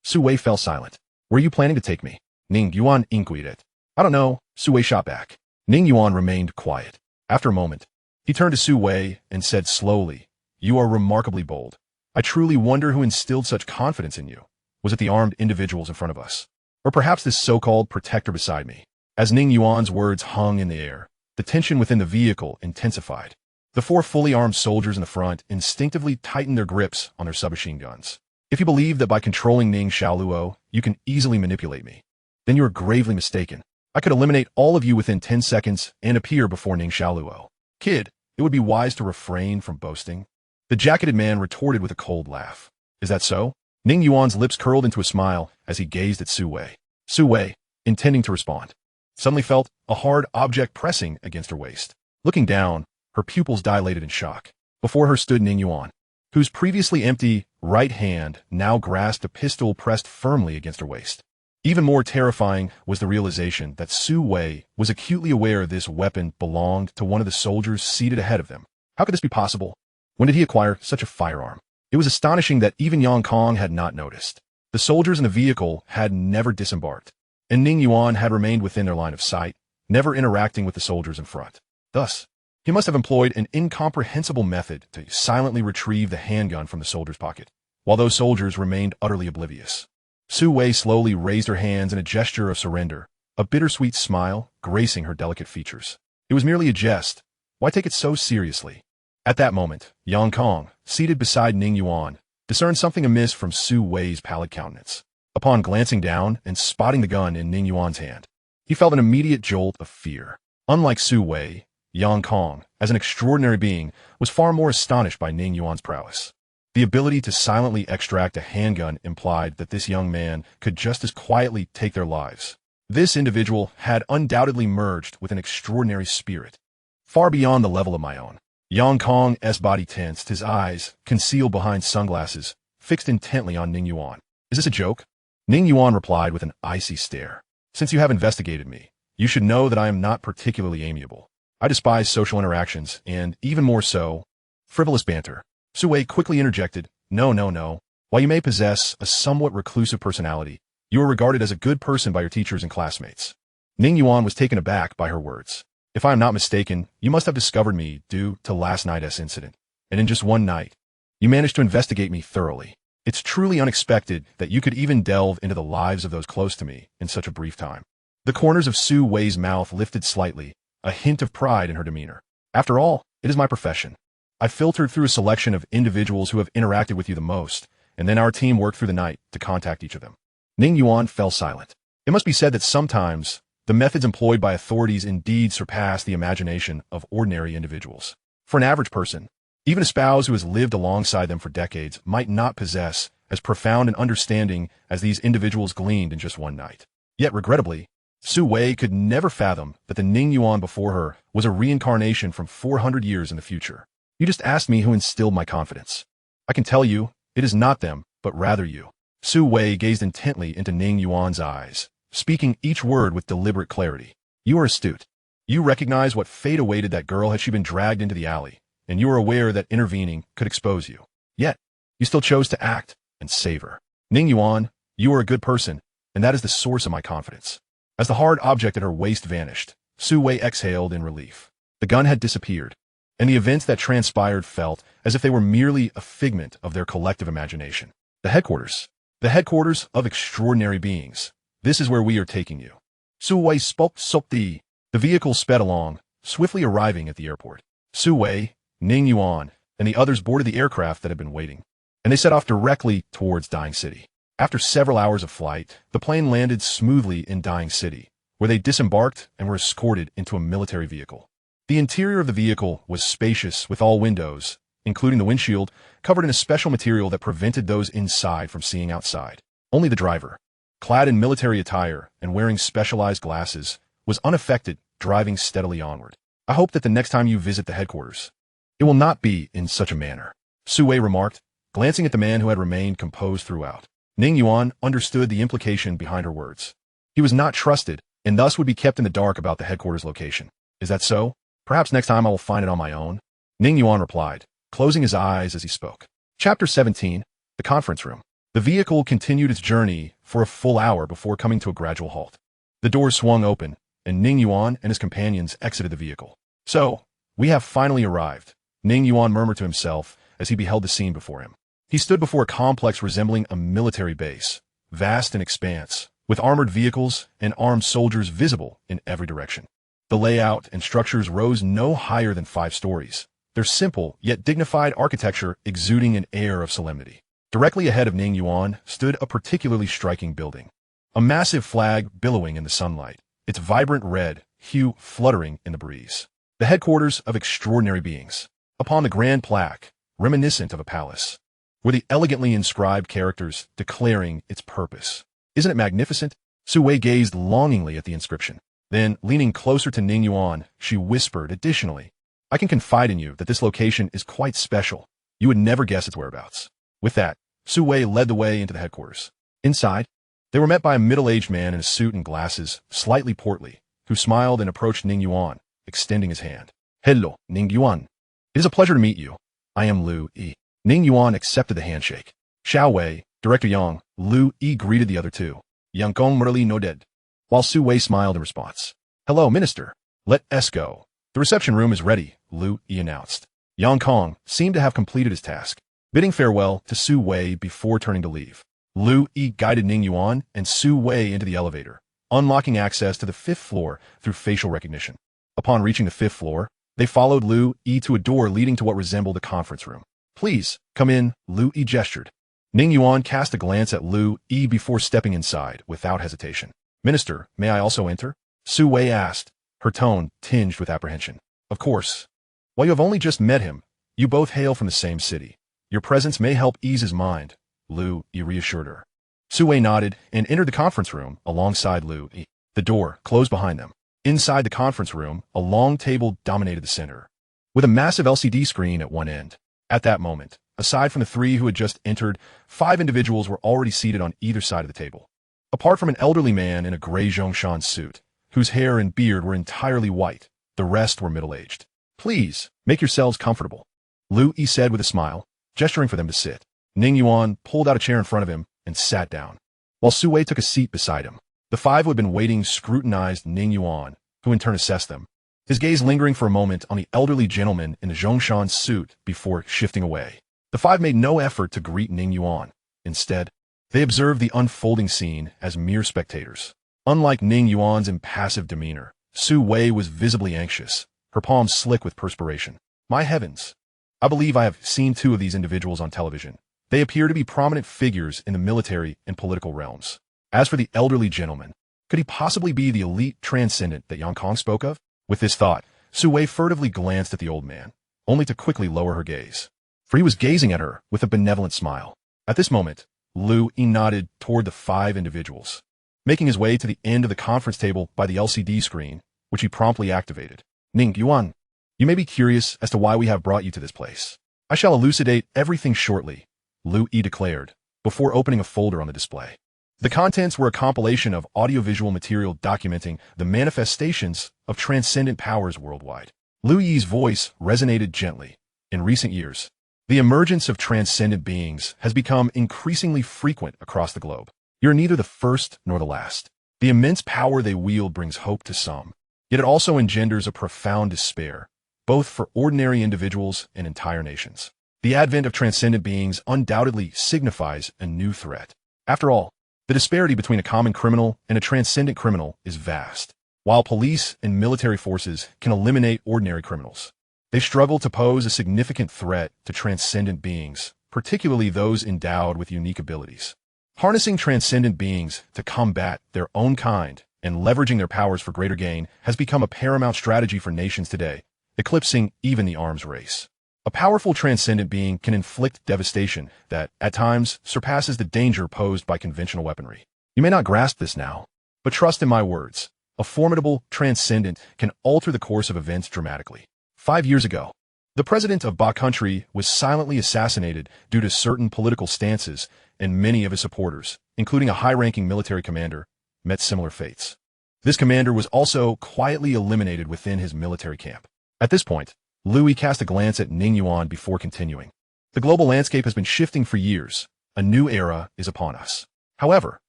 S1: Su Wei fell silent. Where are you planning to take me? Ning Yuan inquired. I don't know, Su Wei shot back. Ning Yuan remained quiet. After a moment, he turned to Su Wei and said slowly, You are remarkably bold. I truly wonder who instilled such confidence in you. Was it the armed individuals in front of us? Or perhaps this so-called protector beside me? As Ning Yuan's words hung in the air, the tension within the vehicle intensified. The four fully armed soldiers in the front instinctively tightened their grips on their submachine guns. If you believe that by controlling Ning Xiaoluo, you can easily manipulate me, then you are gravely mistaken. I could eliminate all of you within 10 seconds and appear before Ning Xiaoluo. Kid, it would be wise to refrain from boasting. The jacketed man retorted with a cold laugh. Is that so? Ning Yuan's lips curled into a smile as he gazed at Su Wei. Su Wei, intending to respond, suddenly felt a hard object pressing against her waist. Looking down, her pupils dilated in shock. Before her stood Ning Yuan, whose previously empty right hand now grasped a pistol pressed firmly against her waist. Even more terrifying was the realization that Su Wei was acutely aware this weapon belonged to one of the soldiers seated ahead of them. How could this be possible? When did he acquire such a firearm? It was astonishing that even Yang Kong had not noticed. The soldiers in the vehicle had never disembarked, and Ning Yuan had remained within their line of sight, never interacting with the soldiers in front. Thus, he must have employed an incomprehensible method to silently retrieve the handgun from the soldier's pocket, while those soldiers remained utterly oblivious. Su Wei slowly raised her hands in a gesture of surrender, a bittersweet smile gracing her delicate features. It was merely a jest. Why take it so seriously? At that moment, Yang Kong, seated beside Ning Yuan, discerned something amiss from Su Wei's pallid countenance. Upon glancing down and spotting the gun in Ning Yuan's hand, he felt an immediate jolt of fear. Unlike Su Wei, Yang Kong, as an extraordinary being, was far more astonished by Ning Yuan's prowess. The ability to silently extract a handgun implied that this young man could just as quietly take their lives. This individual had undoubtedly merged with an extraordinary spirit, far beyond the level of my own. Yang Kong's body tensed, his eyes, concealed behind sunglasses, fixed intently on Ning Yuan. Is this a joke? Ning Yuan replied with an icy stare. Since you have investigated me, you should know that I am not particularly amiable. I despise social interactions, and, even more so, frivolous banter. Su Wei quickly interjected, No. While you may possess a somewhat reclusive personality, you are regarded as a good person by your teachers and classmates. Ning Yuan was taken aback by her words. If I am not mistaken, you must have discovered me due to last night's incident, and in just one night, you managed to investigate me thoroughly. It's truly unexpected that you could even delve into the lives of those close to me in such a brief time. The corners of Su Wei's mouth lifted slightly, a hint of pride in her demeanor. After all, it is my profession. I filtered through a selection of individuals who have interacted with you the most, and then our team worked through the night to contact each of them. Ning Yuan fell silent. It must be said that sometimes, the methods employed by authorities indeed surpass the imagination of ordinary individuals. For an average person, even a spouse who has lived alongside them for decades might not possess as profound an understanding as these individuals gleaned in just one night. Yet, regrettably, Su Wei could never fathom that the Ning Yuan before her was a reincarnation from 400 years in the future. You just asked me who instilled my confidence. I can tell you, it is not them, but rather you. Su Wei gazed intently into Ning Yuan's eyes, speaking each word with deliberate clarity. You are astute. You recognize what fate awaited that girl had she been dragged into the alley, and you were aware that intervening could expose you. Yet, you still chose to act and save her. Ning Yuan, you are a good person, and that is the source of my confidence. As the hard object at her waist vanished, Su Wei exhaled in relief. The gun had disappeared, and the events that transpired felt as if they were merely a figment of their collective imagination. The headquarters. The headquarters of extraordinary beings. This is where we are taking you. Su Wei spoke softly. The vehicle sped along, swiftly arriving at the airport. Su Wei, Ning Yuan, and the others boarded the aircraft that had been waiting, and they set off directly towards Dying City. After several hours of flight, the plane landed smoothly in Dying City, where they disembarked and were escorted into a military vehicle. The interior of the vehicle was spacious with all windows, including the windshield, covered in a special material that prevented those inside from seeing outside. Only the driver, clad in military attire and wearing specialized glasses, was unaffected, driving steadily onward. I hope that the next time you visit the headquarters, it will not be in such a manner, Su Wei remarked, glancing at the man who had remained composed throughout. Ning Yuan understood the implication behind her words. He was not trusted, and thus would be kept in the dark about the headquarters location. Is that so? Perhaps next time I will find it on my own? Ning Yuan replied, closing his eyes as he spoke. Chapter 17, The Conference Room. The vehicle continued its journey for a full hour before coming to a gradual halt. The doors swung open, and Ning Yuan and his companions exited the vehicle. So, we have finally arrived, Ning Yuan murmured to himself as he beheld the scene before him. He stood before a complex resembling a military base, vast in expanse, with armored vehicles and armed soldiers visible in every direction. The layout and structures rose no higher than 5 stories, their simple yet dignified architecture exuding an air of solemnity. Directly ahead of Ning Yuan stood a particularly striking building, a massive flag billowing in the sunlight, its vibrant red hue fluttering in the breeze. The headquarters of extraordinary beings. Upon the grand plaque, reminiscent of a palace, were the elegantly inscribed characters declaring its purpose. Isn't it magnificent? Su Wei gazed longingly at the inscription. Then, leaning closer to Ning Yuan, she whispered additionally, I can confide in you that this location is quite special. You would never guess its whereabouts. With that, Su Wei led the way into the headquarters. Inside, they were met by a middle-aged man in a suit and glasses, slightly portly, who smiled and approached Ning Yuan, extending his hand. Hello, Ning Yuan. It is a pleasure to meet you. I am Lu Yi. Ning Yuan accepted the handshake. Xiao Wei, Director Yang, Lu Yi greeted the other two. Yang Gong merely nodded, while Su Wei smiled in response. Hello, Minister. Let us go. The reception room is ready, Lu Yi announced. Yang Kong seemed to have completed his task, bidding farewell to Su Wei before turning to leave. Lu Yi guided Ning Yuan and Su Wei into the elevator, unlocking access to the 5th floor through facial recognition. Upon reaching the 5th floor, they followed Lu Yi to a door leading to what resembled a conference room. Please, come in, Lu Yi gestured. Ning Yuan cast a glance at Lu Yi before stepping inside without hesitation. Minister, may I also enter? Su Wei asked, her tone tinged with apprehension. Of course. While you have only just met him, you both hail from the same city. Your presence may help ease his mind, Lu Yi reassured her. Su Wei nodded and entered the conference room alongside Lu Yi. The door closed behind them. Inside the conference room, a long table dominated the center, with a massive LCD screen at one end. At that moment, aside from the 3 who had just entered, 5 individuals were already seated on either side of the table. Apart from an elderly man in a gray Zhongshan suit, whose hair and beard were entirely white, the rest were middle-aged. Please, make yourselves comfortable, Lu Yi said with a smile, gesturing for them to sit. Ning Yuan pulled out a chair in front of him and sat down, while Su Wei took a seat beside him. The 5 who had been waiting scrutinized Ning Yuan, who in turn assessed them, his gaze lingering for a moment on the elderly gentleman in the Zhongshan suit before shifting away. The 5 made no effort to greet Ning Yuan. Instead, they observed the unfolding scene as mere spectators. Unlike Ning Yuan's impassive demeanor, Su Wei was visibly anxious, her palms slick with perspiration. My heavens! I believe I have seen 2 of these individuals on television. They appear to be prominent figures in the military and political realms. As for the elderly gentleman, could he possibly be the elite transcendent that Yang Kong spoke of? With this thought, Su Wei furtively glanced at the old man, only to quickly lower her gaze, for he was gazing at her with a benevolent smile. At this moment, Lu Yi nodded toward the 5 individuals, making his way to the end of the conference table by the LCD screen, which he promptly activated. Ning Yuan, you may be curious as to why we have brought you to this place. I shall elucidate everything shortly, Lu Yi declared, before opening a folder on the display. The contents were a compilation of audiovisual material documenting the manifestations of transcendent powers worldwide. Lu Yi's voice resonated gently, In recent years, the emergence of transcendent beings has become increasingly frequent across the globe. You're neither the first nor the last. The immense power they wield brings hope to some, yet it also engenders a profound despair, both for ordinary individuals and entire nations. The advent of transcendent beings undoubtedly signifies a new threat. After all, the disparity between a common criminal and a transcendent criminal is vast. While police and military forces can eliminate ordinary criminals, they struggle to pose a significant threat to transcendent beings, particularly those endowed with unique abilities. Harnessing transcendent beings to combat their own kind and leveraging their powers for greater gain has become a paramount strategy for nations today, eclipsing even the arms race. A powerful transcendent being can inflict devastation that, at times, surpasses the danger posed by conventional weaponry. You may not grasp this now, but trust in my words. A formidable transcendent can alter the course of events dramatically. 5 years ago, the president of Ba country was silently assassinated due to certain political stances, and many of his supporters, including a high-ranking military commander, met similar fates. This commander was also quietly eliminated within his military camp. At this point, Louis cast a glance at Ning Yuan before continuing. The global landscape has been shifting for years. A new era is upon us. However,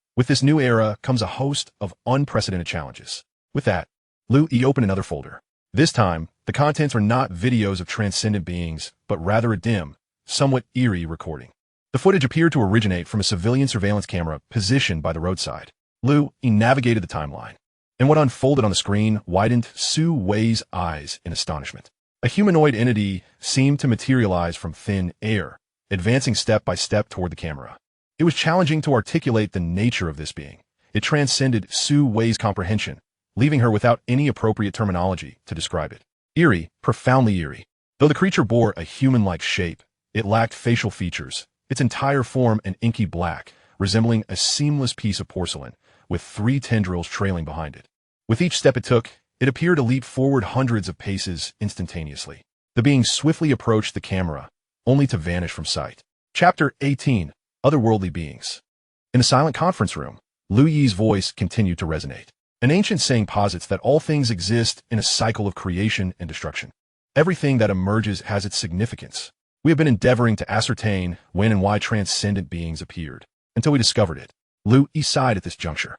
S1: with this new era comes a host of unprecedented challenges. With that, Louis opened another folder. This time, the contents are not videos of transcendent beings, but rather a dim, somewhat eerie recording. The footage appeared to originate from a civilian surveillance camera positioned by the roadside. Louis navigated the timeline, and what unfolded on the screen widened Su Wei's eyes in astonishment. A humanoid entity seemed to materialize from thin air, advancing step by step toward the camera. It was challenging to articulate the nature of this being. It transcended Su Wei's comprehension, leaving her without any appropriate terminology to describe it. Eerie, profoundly eerie. Though the creature bore a human-like shape, it lacked facial features, its entire form an inky black, resembling a seamless piece of porcelain, with 3 tendrils trailing behind it. With each step it took, it appeared to leap forward hundreds of paces instantaneously. The being swiftly approached the camera, only to vanish from sight. Chapter 18. Otherworldly Beings. In the silent conference room, Louis's voice continued to resonate. An ancient saying posits that all things exist in a cycle of creation and destruction. Everything that emerges has its significance. We have been endeavoring to ascertain when and why transcendent beings appeared, until we discovered it. Louis sighed at this juncture.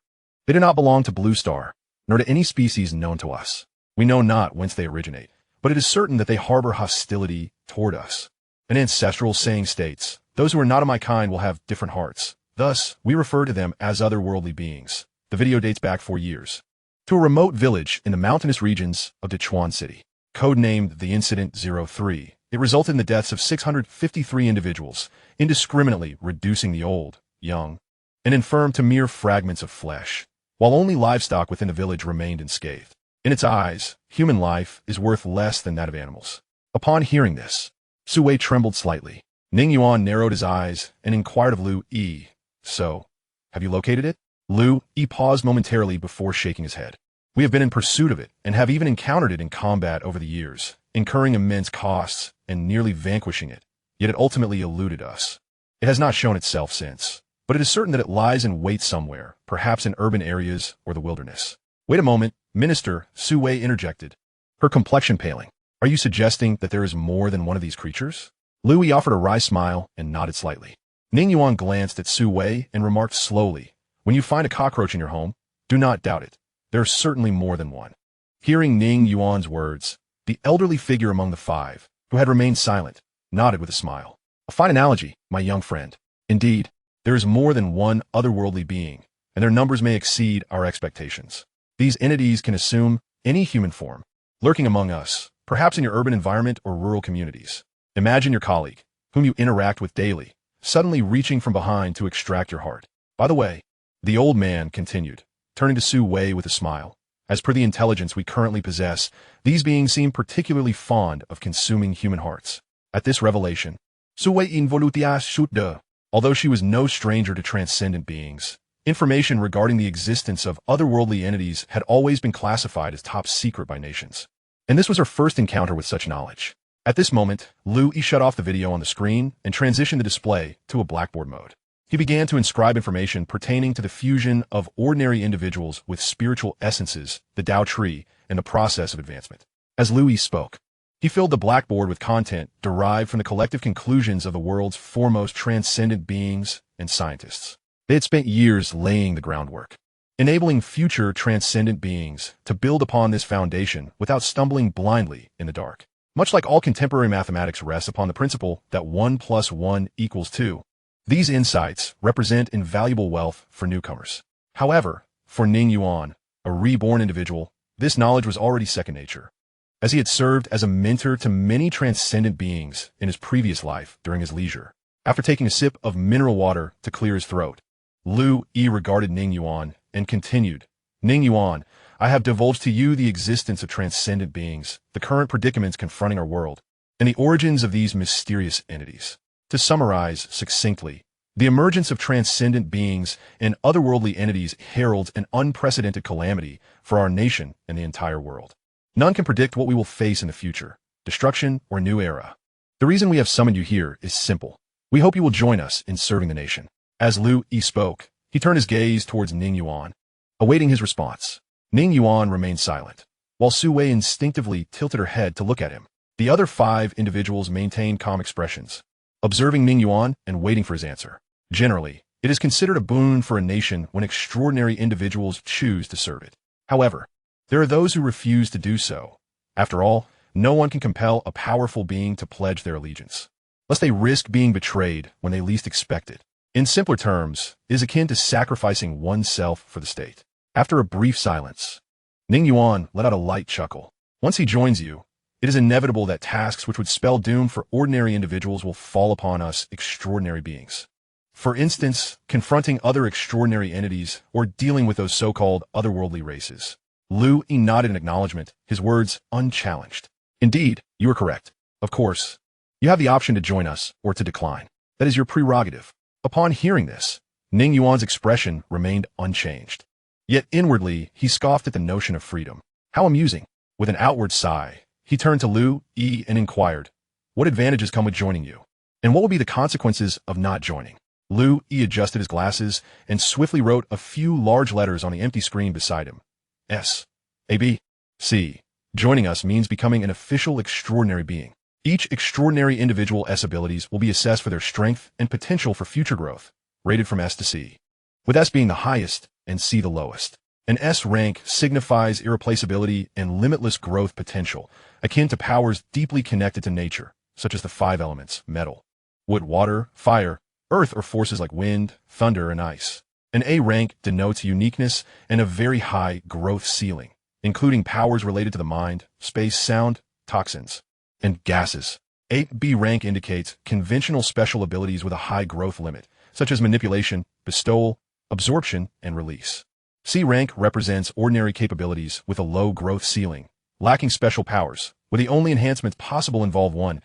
S1: They do not belong to Blue Star, nor to any species known to us. We know not whence they originate, but it is certain that they harbor hostility toward us. An ancestral saying states, "Those who are not of my kind will have different hearts." Thus, we refer to them as otherworldly beings. The video dates back 4 years to a remote village in the mountainous regions of Dechuan City. Codenamed the Incident 03, it resulted in the deaths of 653 individuals, indiscriminately reducing the old, young, and infirm to mere fragments of flesh, while only livestock within the village remained unscathed. In its eyes, human life is worth less than that of animals. Upon hearing this, Su Wei trembled slightly. Ning Yuan narrowed his eyes and inquired of Louis, "So, have you located it?" Louis paused momentarily before shaking his head. "We have been in pursuit of it and have even encountered it in combat over the years, incurring immense costs and nearly vanquishing it, yet it ultimately eluded us. It has not shown itself since, but it is certain that it lies in wait somewhere, perhaps in urban areas or the wilderness." "Wait a moment, Minister," Su Wei interjected, her complexion paling. "Are you suggesting that there is more than one of these creatures?" Louis offered a wry smile and nodded slightly. Ning Yuan glanced at Su Wei and remarked slowly, "When you find a cockroach in your home, do not doubt it. There is certainly more than one." Hearing Ning Yuan's words, the elderly figure among the 5, who had remained silent, nodded with a smile. "A fine analogy, my young friend. Indeed, there is more than one otherworldly being, and their numbers may exceed our expectations. These entities can assume any human form, lurking among us, perhaps in your urban environment or rural communities. Imagine your colleague, whom you interact with daily, suddenly reaching from behind to extract your heart. By the way," the old man continued, turning to Su Wei with a smile, "as per the intelligence we currently possess, these beings seem particularly fond of consuming human hearts." At this revelation, Su Wei involutia shute. Although she was no stranger to transcendent beings, information regarding the existence of otherworldly entities had always been classified as top secret by nations. And this was her first encounter with such knowledge. At this moment, Louis shut off the video on the screen and transitioned the display to a blackboard mode. He began to inscribe information pertaining to the fusion of ordinary individuals with spiritual essences, the Tao tree, and the process of advancement. As Louis spoke, He filled the blackboard with content derived from the collective conclusions of the world's foremost transcendent beings and scientists. They had spent years laying the groundwork, enabling future transcendent beings to build upon this foundation without stumbling blindly in the dark. Much like all contemporary mathematics rests upon the principle that 1 + 1 = 2, these insights represent invaluable wealth for newcomers. However, for Ning Yuan, a reborn individual, this knowledge was already second nature, as he had served as a mentor to many transcendent beings in his previous life during his leisure. After taking a sip of mineral water to clear his throat, Lu Yi regarded Ning Yuan and continued, Ning Yuan, I have divulged to you the existence of transcendent beings, the current predicaments confronting our world, and the origins of these mysterious entities. To summarize succinctly, the emergence of transcendent beings and otherworldly entities heralds an unprecedented calamity for our nation and the entire world. None can predict what we will face in the future, destruction or new era. The reason we have summoned you here is simple. We hope you will join us in serving the nation. As Lu Yi spoke, he turned his gaze towards Ning Yuan, awaiting his response. Ning Yuan remained silent, while Su Wei instinctively tilted her head to look at him. The other 5 individuals maintained calm expressions, observing Ning Yuan and waiting for his answer. Generally, it is considered a boon for a nation when extraordinary individuals choose to serve it. However, there are those who refuse to do so. After all, no one can compel a powerful being to pledge their allegiance, lest they risk being betrayed when they least expect it. In simpler terms, it is akin to sacrificing oneself for the state. After a brief silence, Ning Yuan let out a light chuckle. Once he joins you, it is inevitable that tasks which would spell doom for ordinary individuals will fall upon us extraordinary beings. For instance, confronting other extraordinary entities or dealing with those so-called otherworldly races. Lu Yi nodded in acknowledgement, his words unchallenged. Indeed, you are correct. Of course, you have the option to join us or to decline. That is your prerogative. Upon hearing this, Ning Yuan's expression remained unchanged. Yet inwardly, he scoffed at the notion of freedom. How amusing. With an outward sigh, he turned to Lu Yi and inquired, what advantages come with joining you? And what will be the consequences of not joining? Lu Yi adjusted his glasses and swiftly wrote a few large letters on the empty screen beside him. S. A. B. C. Joining us means becoming an official extraordinary being. Each extraordinary individual's abilities will be assessed for their strength and potential for future growth, rated from S to C, with S being the highest and C the lowest. An S rank signifies irreplaceability and limitless growth potential, akin to powers deeply connected to nature, such as the 5 elements, metal, wood, water, fire, earth, or forces like wind, thunder, and ice. An A rank denotes uniqueness and a very high growth ceiling, including powers related to the mind, space, sound, toxins, and gases. A B rank indicates conventional special abilities with a high growth limit, such as manipulation, bestowal, absorption, and release. C rank represents ordinary capabilities with a low growth ceiling, lacking special powers, where the only enhancements possible involve one's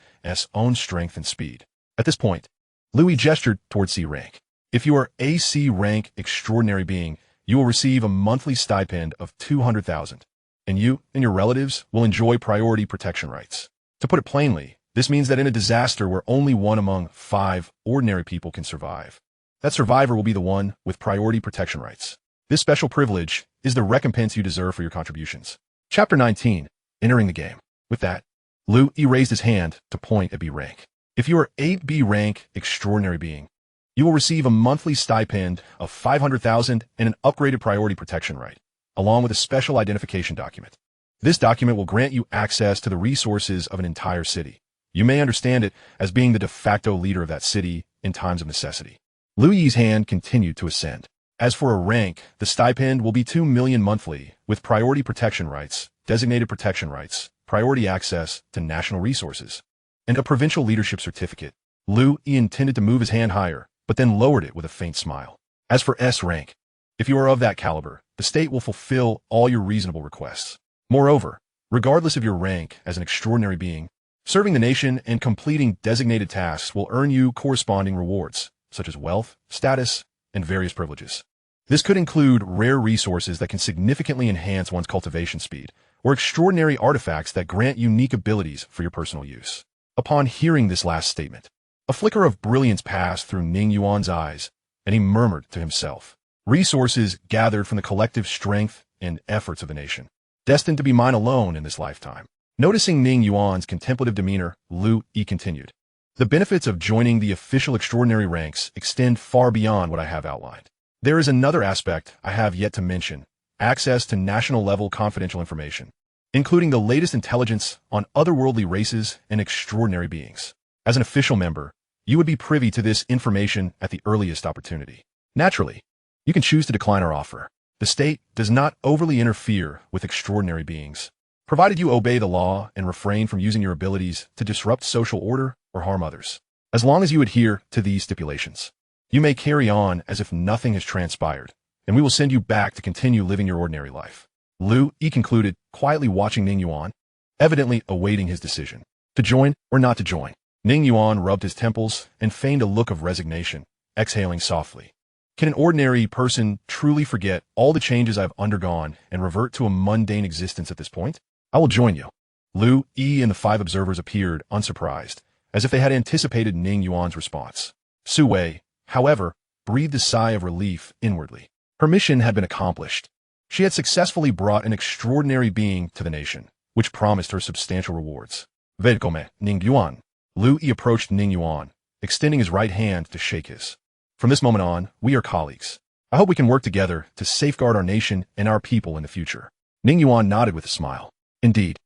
S1: own strength and speed. At this point, Louis gestured toward C rank. If you are a C rank extraordinary being, you will receive a monthly stipend of 200,000, and you and your relatives will enjoy priority protection rights. To put it plainly, this means that in a disaster where only 1 among 5 ordinary people can survive, that survivor will be the one with priority protection rights. This special privilege is the recompense you deserve for your contributions. Chapter 19, Entering the Game. With that, Lu Yi raised his hand to point at B rank. If you are 8B rank extraordinary being, you will receive a monthly stipend of 500,000 and an upgraded priority protection right, along with a special identification document. This document will grant you access to the resources of an entire city. You may understand it as being the de facto leader of that city in times of necessity. Lu Yi's hand continued to ascend. As for a rank, the stipend will be 2 million monthly, with priority protection rights, designated protection rights, priority access to national resources, and a provincial leadership certificate. Lu Yi intended to move his hand higher, but then lowered it with a faint smile. As for S rank, if you are of that caliber, the state will fulfill all your reasonable requests. Moreover, regardless of your rank as an extraordinary being, serving the nation and completing designated tasks will earn you corresponding rewards, such as wealth, status, and various privileges. This could include rare resources that can significantly enhance one's cultivation speed, or extraordinary artifacts that grant unique abilities for your personal use. Upon hearing this last statement, a flicker of brilliance passed through Ning Yuan's eyes, and he murmured to himself, resources gathered from the collective strength and efforts of the nation, destined to be mine alone in this lifetime. Noticing Ning Yuan's contemplative demeanor, Lu Yi continued. The benefits of joining the official extraordinary ranks extend far beyond what I have outlined. There is another aspect I have yet to mention, access to national-level confidential information, including the latest intelligence on otherworldly races and extraordinary beings. As an official member, you would be privy to this information at the earliest opportunity. Naturally, you can choose to decline our offer. The state does not overly interfere with extraordinary beings, provided you obey the law and refrain from using your abilities to disrupt social order or harm others. As long as you adhere to these stipulations, you may carry on as if nothing has transpired, and we will send you back to continue living your ordinary life. Lu Yi concluded, quietly watching Ning Yuan, evidently awaiting his decision. To join or not to join? Ning Yuan rubbed his temples and feigned a look of resignation, exhaling softly. Can an ordinary person truly forget all the changes I've undergone and revert to a mundane existence at this point? I will join you. Lu Yi and the 5 observers appeared unsurprised, as if they had anticipated Ning Yuan's response. Su Wei, however, breathed a sigh of relief inwardly. Her mission had been accomplished. She had successfully brought an extraordinary being to the nation, which promised her substantial rewards. Welcome, Ning Yuan. Lu Yi approached Ning Yuan, extending his right hand to shake his. From this moment on, we are colleagues. I hope we can work together to safeguard our nation and our people in the future. Ning Yuan nodded with a smile. Indeed.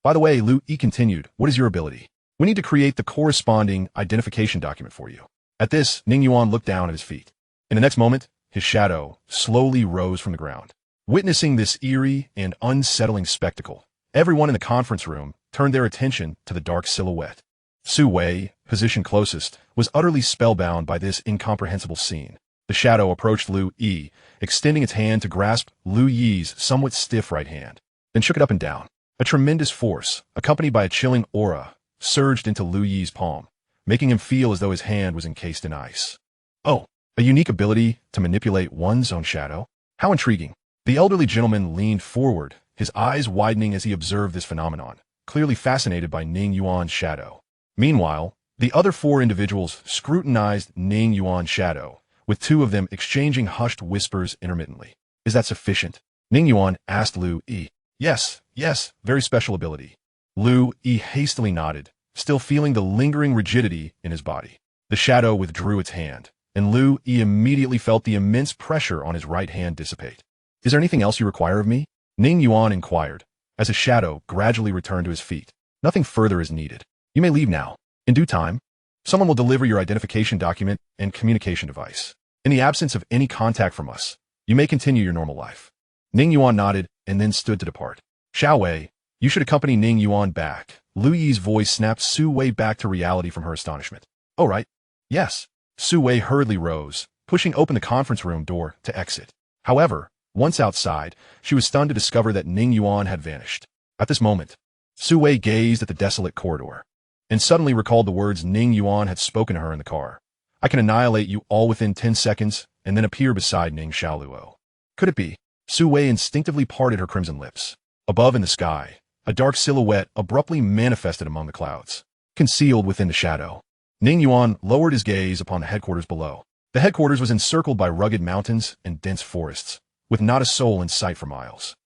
S1: By the way, Lu Yi continued, what is your ability? We need to create the corresponding identification document for you. At this, Ning Yuan looked down at his feet. In the next moment, his shadow slowly rose from the ground. Witnessing this eerie and unsettling spectacle, everyone in the conference room turned their attention to the dark silhouette. Su Wei, positioned closest, was utterly spellbound by this incomprehensible scene. The shadow approached Lu Yi, extending its hand to grasp Lu Yi's somewhat stiff right hand, then shook it up and down. A tremendous force, accompanied by a chilling aura, surged into Lu Yi's palm, making him feel as though his hand was encased in ice. Oh, a unique ability to manipulate one's own shadow? How intriguing. The elderly gentleman leaned forward, his eyes widening as he observed this phenomenon, clearly fascinated by Ning Yuan's shadow. Meanwhile, the other 4 individuals scrutinized Ning Yuan's shadow, with 2 of them exchanging hushed whispers intermittently. Is that sufficient? Ning Yuan asked Lu Yi. Yes, very special ability. Lu Yi hastily nodded, still feeling the lingering rigidity in his body. The shadow withdrew its hand, and Lu Yi immediately felt the immense pressure on his right hand dissipate. Is there anything else you require of me? Ning Yuan inquired, as his shadow gradually returned to his feet. Nothing further is needed. You may leave now. In due time, someone will deliver your identification document and communication device. In the absence of any contact from us, you may continue your normal life. Ning Yuan nodded and then stood to depart. Xiao Wei, you should accompany Ning Yuan back. Lu Yi's voice snapped Su Wei back to reality from her astonishment. Oh, right. Yes. Su Wei hurriedly rose, pushing open the conference room door to exit. However, once outside, she was stunned to discover that Ning Yuan had vanished. At this moment, Su Wei gazed at the desolate corridor, and suddenly recalled the words Ning Yuan had spoken to her in the car. I can annihilate you all within 10 seconds, and then appear beside Ning Xiaoluo. Could it be? Su Wei instinctively parted her crimson lips. Above in the sky, a dark silhouette abruptly manifested among the clouds, concealed within the shadow. Ning Yuan lowered his gaze upon the headquarters below. The headquarters was encircled by rugged mountains and dense forests, with not a soul in sight for miles.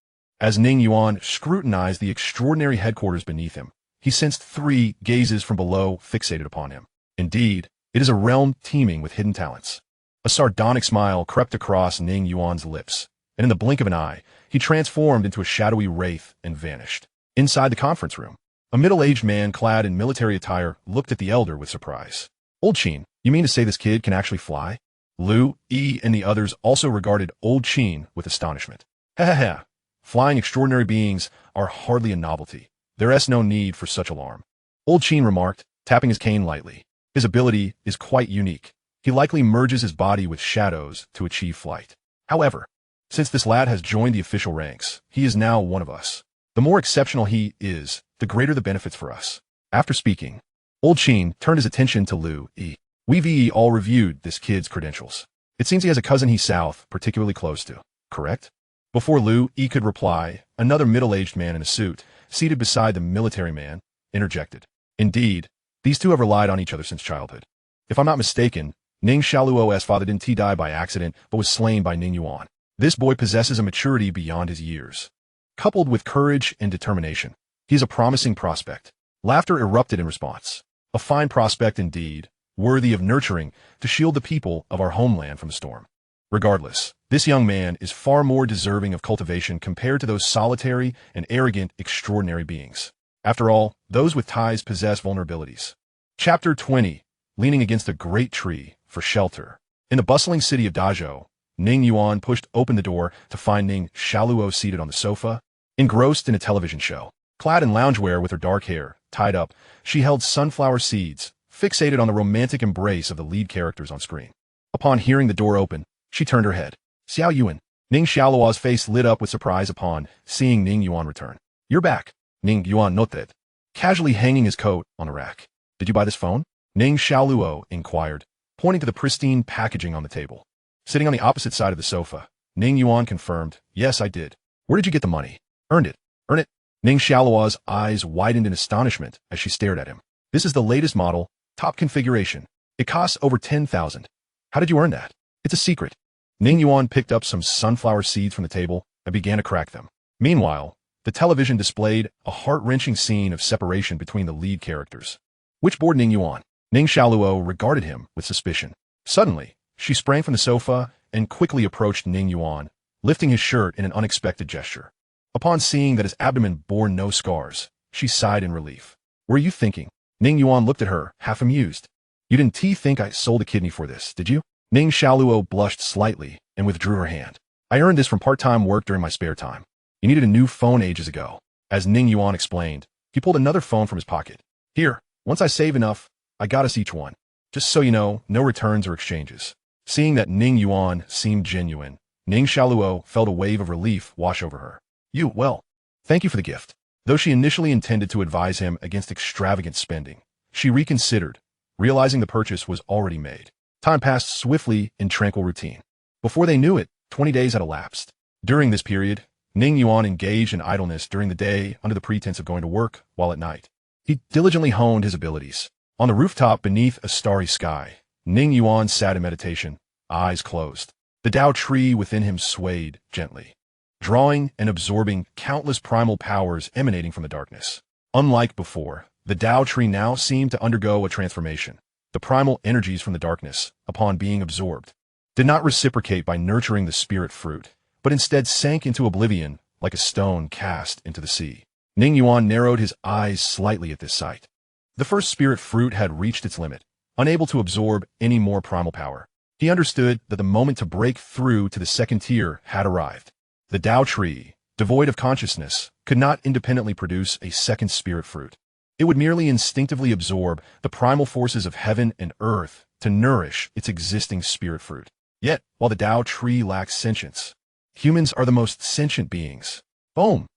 S1: As Ning Yuan scrutinized the extraordinary headquarters beneath him, he sensed 3 gazes from below fixated upon him. Indeed, it is a realm teeming with hidden talents. A sardonic smile crept across Ning Yuan's lips, and in the blink of an eye, he transformed into a shadowy wraith and vanished. Inside the conference room, a middle-aged man clad in military attire looked at the elder with surprise. Old Qin, you mean to say this kid can actually fly? Lu Yi and the others also regarded Old Qin with astonishment. Ha. Flying extraordinary beings are hardly a novelty. There is no need for such alarm. Old Qin remarked, tapping his cane lightly. His ability is quite unique. He likely merges his body with shadows to achieve flight. However, since this lad has joined the official ranks, he is now one of us. The more exceptional he is, the greater the benefits for us. After speaking, Old Qin turned his attention to Lu Yi. We've all reviewed this kid's credentials. It seems he has a cousin he's south, particularly close to. Correct? Before Lu Yi could reply, another middle-aged man in a suit, seated beside the military man, interjected. Indeed, these 2 have relied on each other since childhood. If I'm not mistaken, Ning Xiaoluo's father didn't die by accident, but was slain by Ning Yuan. This boy possesses a maturity beyond his years, coupled with courage and determination. He is a promising prospect. Laughter erupted in response. A fine prospect indeed, worthy of nurturing to shield the people of our homeland from the storm. Regardless, this young man is far more deserving of cultivation compared to those solitary and arrogant extraordinary beings. After all, those with ties possess vulnerabilities. Chapter 20. Leaning against a great tree for shelter. In the bustling city of Dazhou, Ning Yuan pushed open the door to find Ning Shaluo seated on the sofa, engrossed in a television show. Clad in loungewear with her dark hair tied up, she held sunflower seeds, fixated on the romantic embrace of the lead characters on screen. Upon hearing the door open, she turned her head. Xiao Yuan. Ning Shaluo's face lit up with surprise upon seeing Ning Yuan return. You're back, Ning Yuan noted, casually hanging his coat on a rack. Did you buy this phone? Ning Shaluo inquired, pointing to the pristine packaging on the table. Sitting on the opposite side of the sofa, Ning Yuan confirmed, yes, I did. Where did you get the money? Earned it. Earn it? Ning Shaluo's eyes widened in astonishment as she stared at him. This is the latest model, top configuration. It costs over 10,000. How did you earn that? It's a secret. Ning Yuan picked up some sunflower seeds from the table and began to crack them. Meanwhile, the television displayed a heart-wrenching scene of separation between the lead characters. Which bored Ning Yuan? Ning Shaluo regarded him with suspicion. Suddenly, she sprang from the sofa and quickly approached Ning Yuan, lifting his shirt in an unexpected gesture. Upon seeing that his abdomen bore no scars, she sighed in relief. What are you thinking? Ning Yuan looked at her, half amused. You didn't think I sold a kidney for this, did you? Ning Shaluo blushed slightly and withdrew her hand. I earned this from part-time work during my spare time. You needed a new phone ages ago. As Ning Yuan explained, he pulled another phone from his pocket. Here, once I save enough, I got us each one. Just so you know, no returns or exchanges. Seeing that Ning Yuan seemed genuine, Ning Shaluo felt a wave of relief wash over her. Well, thank you for the gift. Though she initially intended to advise him against extravagant spending, she reconsidered, realizing the purchase was already made. Time passed swiftly in tranquil routine. Before they knew it, 20 days had elapsed. During this period, Ning Yuan engaged in idleness during the day under the pretense of going to work, while at night he diligently honed his abilities. On the rooftop beneath a starry sky, Ning Yuan sat in meditation, eyes closed. The Tao tree within him swayed gently, drawing and absorbing countless primal powers emanating from the darkness. Unlike before, the Tao tree now seemed to undergo a transformation. The primal energies from the darkness, upon being absorbed, did not reciprocate by nurturing the spirit fruit, but instead sank into oblivion like a stone cast into the sea. Ning Yuan narrowed his eyes slightly at this sight. The first spirit fruit had reached its limit, unable to absorb any more primal power. He understood that the moment to break through to the second tier had arrived. The Tao tree, devoid of consciousness, could not independently produce a second spirit fruit. It would merely instinctively absorb the primal forces of heaven and earth to nourish its existing spirit fruit. Yet, while the Tao tree lacks sentience, humans are the most sentient beings. Boom!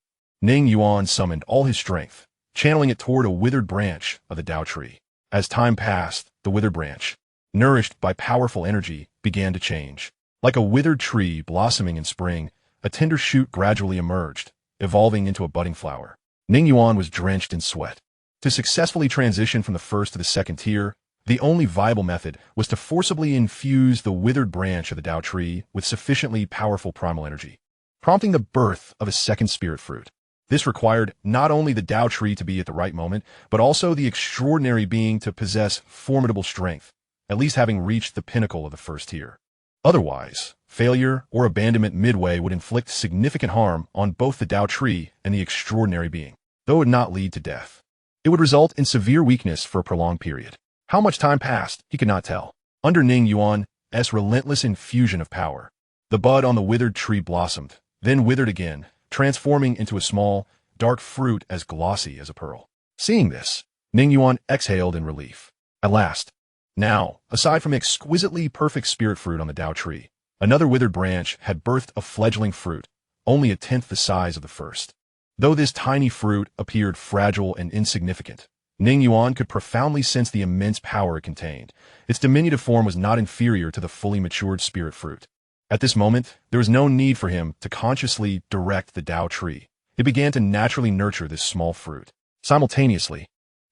S1: Ning Yuan summoned all his strength, channeling it toward a withered branch of the Tao tree. As time passed, the withered branch, nourished by powerful energy, began to change. Like a withered tree blossoming in spring, a tender shoot gradually emerged, evolving into a budding flower. Ning Yuan was drenched in sweat. To successfully transition from the first to the second tier, the only viable method was to forcibly infuse the withered branch of the Tao tree with sufficiently powerful primal energy, prompting the birth of a second spirit fruit. This required not only the Tao tree to be at the right moment, but also the extraordinary being to possess formidable strength, at least having reached the pinnacle of the first tier. Otherwise, failure or abandonment midway would inflict significant harm on both the Tao tree and the extraordinary being, though it would not lead to death. It would result in severe weakness for a prolonged period. How much time passed, he could not tell. Under Ning Yuan's relentless infusion of power, the bud on the withered tree blossomed, then withered again, transforming into a small, dark fruit as glossy as a pearl. Seeing this, Ning Yuan exhaled in relief. At last. Now, aside from exquisitely perfect spirit fruit on the Tao tree, another withered branch had birthed a fledgling fruit, only a tenth the size of the first. Though this tiny fruit appeared fragile and insignificant, Ning Yuan could profoundly sense the immense power it contained. Its diminutive form was not inferior to the fully matured spirit fruit. At this moment, there was no need for him to consciously direct the Tao tree. It began to naturally nurture this small fruit. Simultaneously,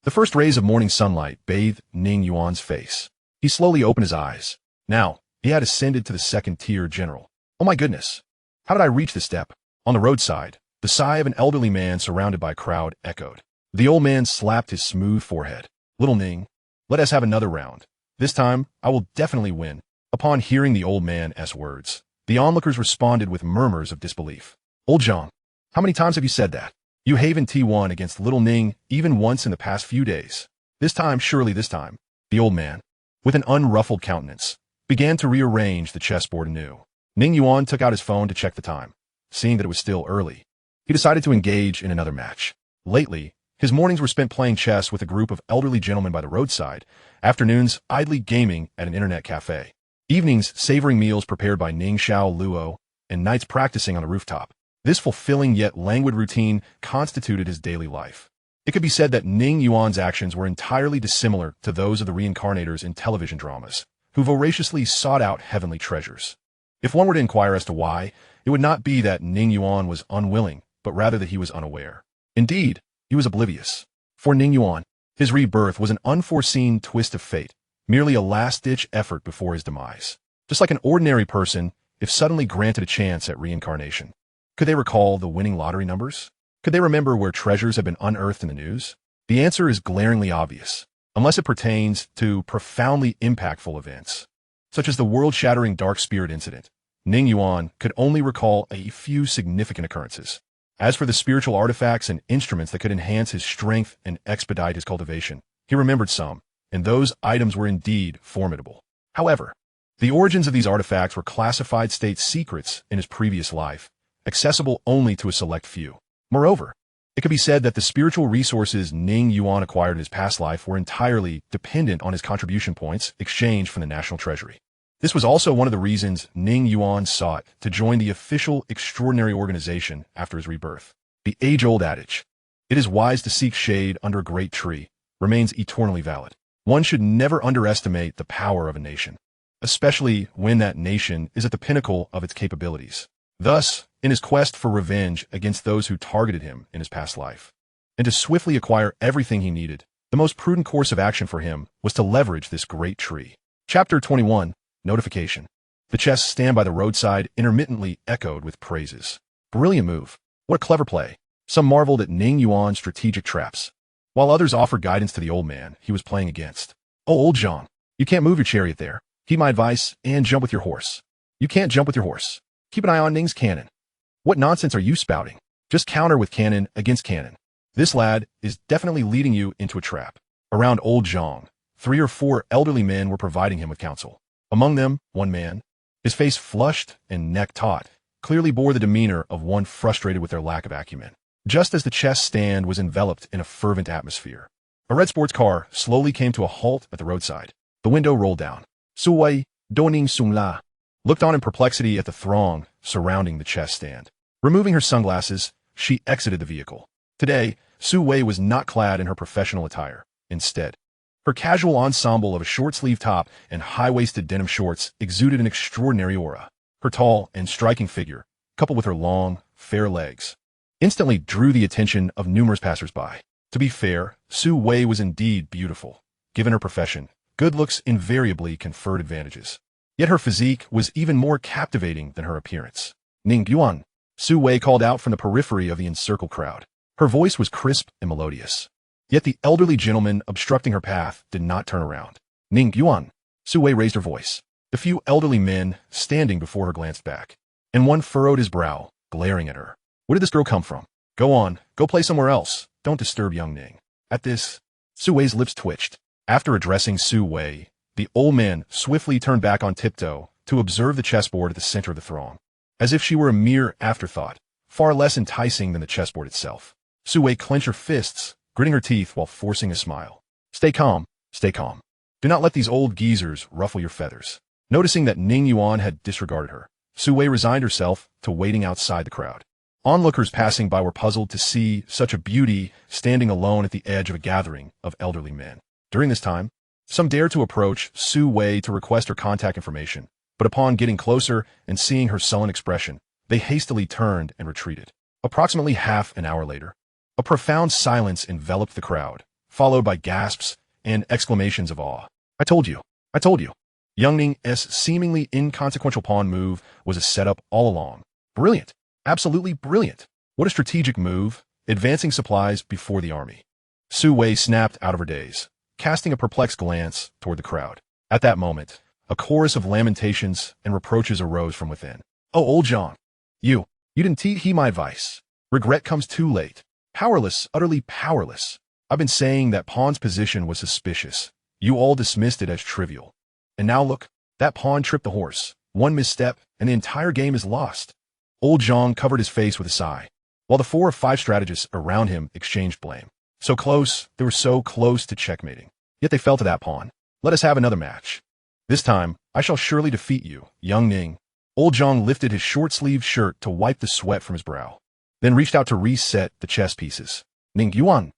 S1: the first rays of morning sunlight bathed Ning Yuan's face. He slowly opened his eyes. Now, he had ascended to the second tier general. Oh my goodness! How did I reach this step? On the roadside, The sigh of an elderly man surrounded by a crowd echoed. The old man slapped his smooth forehead. "Little Ning, let us have another round. This time, I will definitely win." Upon hearing the old man's words, the onlookers responded with murmurs of disbelief. "Old Zhang, how many times have you said that? You haven't T1 against little Ning even once in the past few days. This time, surely this time." The old man, with an unruffled countenance, began to rearrange the chessboard anew. Ning Yuan took out his phone to check the time. Seeing that it was still early, he decided to engage in another match. Lately, his mornings were spent playing chess with a group of elderly gentlemen by the roadside, afternoons idly gaming at an internet cafe, evenings savoring meals prepared by Ning Xiao Luo, and nights practicing on the rooftop. This fulfilling yet languid routine constituted his daily life. It could be said that Ning Yuan's actions were entirely dissimilar to those of the reincarnators in television dramas, who voraciously sought out heavenly treasures. If one were to inquire as to why, it would not be that Ning Yuan was unwilling, but rather that he was unaware. Indeed, he was oblivious. For Ning Yuan, his rebirth was an unforeseen twist of fate, merely a last-ditch effort before his demise. Just like an ordinary person, if suddenly granted a chance at reincarnation, could they recall the winning lottery numbers? Could they remember where treasures have been unearthed in the news? The answer is glaringly obvious, unless it pertains to profoundly impactful events, such as the world-shattering Dark Spirit incident. Ning Yuan could only recall a few significant occurrences. As for the spiritual artifacts and instruments that could enhance his strength and expedite his cultivation, he remembered some, and those items were indeed formidable. However, the origins of these artifacts were classified state secrets in his previous life, accessible only to a select few. Moreover, it could be said that the spiritual resources Ning Yuan acquired in his past life were entirely dependent on his contribution points exchanged from the national treasury. This was also one of the reasons Ning Yuan sought to join the official extraordinary organization after his rebirth. The age-old adage, "It is wise to seek shade under a great tree," remains eternally valid. One should never underestimate the power of a nation, especially when that nation is at the pinnacle of its capabilities. Thus, in his quest for revenge against those who targeted him in his past life, and to swiftly acquire everything he needed, the most prudent course of action for him was to leverage this great tree. Chapter 21. Notification. The chess stand by the roadside intermittently echoed with praises. "Brilliant move. What a clever play." Some marveled at Ning Yuan's strategic traps, while others offered guidance to the old man he was playing against. "Oh, old Zhang, you can't move your chariot there. Heed my advice and jump with your horse." "You can't jump with your horse. Keep an eye on Ning's cannon." "What nonsense are you spouting? Just counter with cannon against cannon. This lad is definitely leading you into a trap." Around old Zhang, 3 or 4 elderly men were providing him with counsel. Among them, one man, his face flushed and neck taut, clearly bore the demeanor of one frustrated with their lack of acumen. Just as the chess stand was enveloped in a fervent atmosphere, a red sports car slowly came to a halt at the roadside. The window rolled down. Su Wei, Doning Sung La, looked on in perplexity at the throng surrounding the chess stand. Removing her sunglasses, she exited the vehicle. Today, Su Wei was not clad in her professional attire. Instead, her casual ensemble of a short-sleeved top and high-waisted denim shorts exuded an extraordinary aura. Her tall and striking figure, coupled with her long, fair legs, instantly drew the attention of numerous passers-by. To be fair, Su Wei was indeed beautiful. Given her profession, good looks invariably conferred advantages. Yet her physique was even more captivating than her appearance. "Ning Yuan," Su Wei called out from the periphery of the encircled crowd. Her voice was crisp and melodious. Yet the elderly gentleman obstructing her path did not turn around. "Ning Yuan," Su Wei raised her voice. The few elderly men standing before her glanced back, and one furrowed his brow, glaring at her. Where did this girl come from? Go on, go play somewhere else. Don't disturb young Ning. At this, Su Wei's lips twitched. After addressing Su Wei, the old man swiftly turned back on tiptoe to observe the chessboard at the center of the throng, as if she were a mere afterthought, far less enticing than the chessboard itself. Su Wei clenched her fists, gritting her teeth while forcing a smile. Stay calm, stay calm. Do not let these old geezers ruffle your feathers." Noticing that Ning Yuan had disregarded her, Su Wei resigned herself to waiting outside the crowd. Onlookers passing by were puzzled to see such a beauty standing alone at the edge of a gathering of elderly men. During this time, some dared to approach Su Wei to request her contact information, but upon getting closer and seeing her sullen expression, they hastily turned and retreated. Approximately half an hour later, a profound silence enveloped the crowd, followed by gasps and exclamations of awe. I told you. I told you." Young Ning's seemingly inconsequential pawn move was a setup all along. Brilliant. Absolutely brilliant. What a strategic move, advancing supplies before the army. Su Wei snapped out of her daze, casting a perplexed glance toward the crowd. At that moment, a chorus of lamentations and reproaches arose from within. Oh, old Zhang, you didn't heed my advice. Regret comes too late. Powerless, utterly powerless. I've been saying that pawn's position was suspicious. You all dismissed it as trivial. And now look, that pawn tripped the horse. One misstep, and the entire game is lost. Old Zhang covered his face with a sigh, while the 4 or 5 strategists around him exchanged blame. So close, they were so close to checkmating. Yet they fell to that pawn. Let us have another match. This time, I shall surely defeat you, young Ning. Old Zhang lifted his short-sleeved shirt to wipe the sweat from his brow, then reached out to reset the chess pieces. Ning Yuan,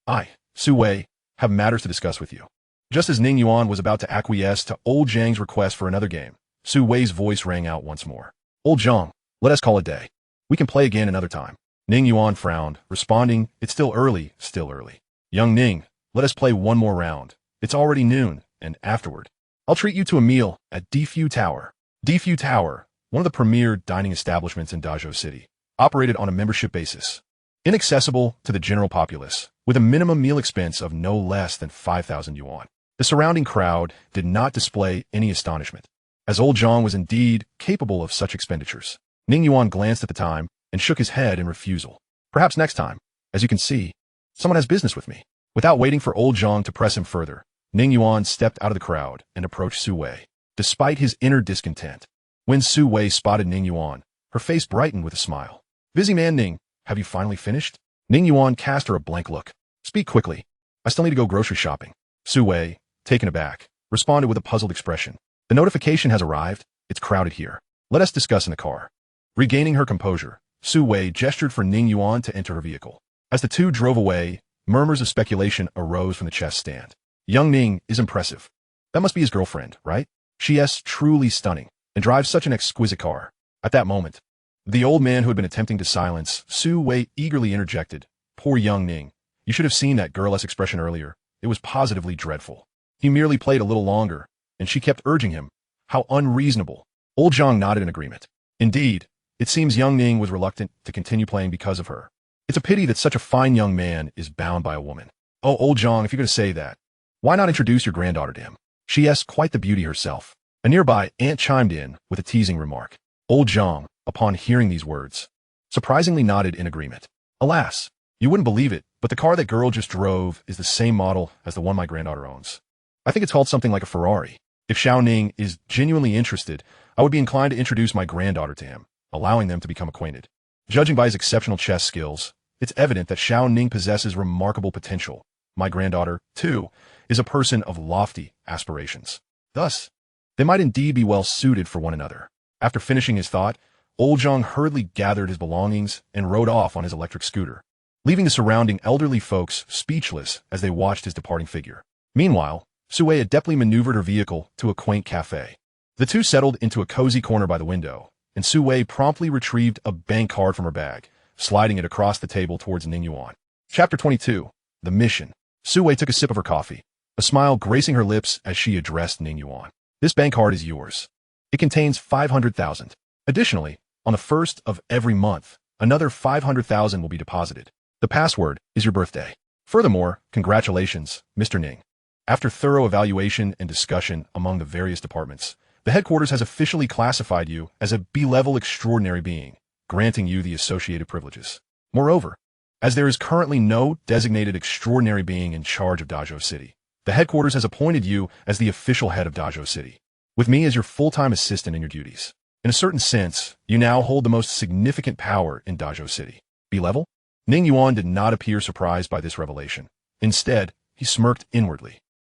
S1: I, Su Wei, have matters to discuss with you. Just as Ning Yuan was about to acquiesce to old Zhang's request for another game, Su Wei's voice rang out once more. Old Zhang, let us call it day. We can play again another time. Ning Yuan frowned, responding, it's still early, still early. Young Ning, let us play one more round. It's already noon, and afterward, I'll treat you to a meal at Defu Tower. Defu Tower, one of the premier dining establishments in Dazhou City, operated on a membership basis. Inaccessible to the general populace, with a minimum meal expense of no less than 5,000 yuan. The surrounding crowd did not display any astonishment, as old Zhang was indeed capable of such expenditures. Ning Yuan glanced at the time and shook his head in refusal. Perhaps next time. As you can see, someone has business with me. Without waiting for old Zhang to press him further, Ning Yuan stepped out of the crowd and approached Su Wei, despite his inner discontent. When Su Wei spotted Ning Yuan, her face brightened with a smile. Busy man Ning, have you finally finished? Ning Yuan cast her a blank look. Speak quickly. I still need to go grocery shopping. Su Wei, taken aback, responded with a puzzled expression. The notification has arrived. It's crowded here. Let us discuss in the car. Regaining her composure, Su Wei gestured for Ning Yuan to enter her vehicle. As the two drove away, murmurs of speculation arose from the chess stand. Young Ning is impressive. That must be his girlfriend, right? She is truly stunning, and drives such an exquisite car. At that moment, the old man who had been attempting to silence Su Wei eagerly interjected. Poor young Ning. You should have seen that girl's expression earlier. It was positively dreadful. He merely played a little longer, and she kept urging him. How unreasonable. Old Zhang nodded in agreement. Indeed, it seems young Ning was reluctant to continue playing because of her. It's a pity that such a fine young man is bound by a woman. Oh, old Zhang, if you're going to say that, why not introduce your granddaughter to him? She is quite the beauty herself. A nearby aunt chimed in with a teasing remark. Old Zhang, upon hearing these words, surprisingly nodded in agreement. Alas, you wouldn't believe it, but the car that girl just drove is the same model as the one my granddaughter owns. I think it's called something like a Ferrari. If Xiao Ning is genuinely interested, I would be inclined to introduce my granddaughter to him, allowing them to become acquainted. Judging by his exceptional chess skills, it's evident that Xiao Ning possesses remarkable potential. My granddaughter, too, is a person of lofty aspirations. Thus, they might indeed be well suited for one another. After finishing his thought, old Zhang hurriedly gathered his belongings and rode off on his electric scooter, leaving the surrounding elderly folks speechless as they watched his departing figure. Meanwhile, Su Wei adeptly maneuvered her vehicle to a quaint cafe. The two settled into a cozy corner by the window, and Su Wei promptly retrieved a bank card from her bag, sliding it across the table towards Ning Yuan. Chapter 22. The Mission. Su Wei took a sip of her coffee, a smile gracing her lips as she addressed Ning Yuan. This bank card is yours. It contains 500,000. Additionally, on the 1st of every month, another 500,000 will be deposited. The password is your birthday. Furthermore, congratulations, Mr. Ning. After thorough evaluation and discussion among the various departments, the headquarters has officially classified you as a B-level extraordinary being, granting you the associated privileges. Moreover, as there is currently no designated extraordinary being in charge of Dazhou City, the headquarters has appointed you as the official head of Dazhou City, with me as your full-time assistant in your duties. In a certain sense, you now hold the most significant power in Dazhou City. B-level? Ning Yuan did not appear surprised by this revelation. Instead, he smirked inwardly.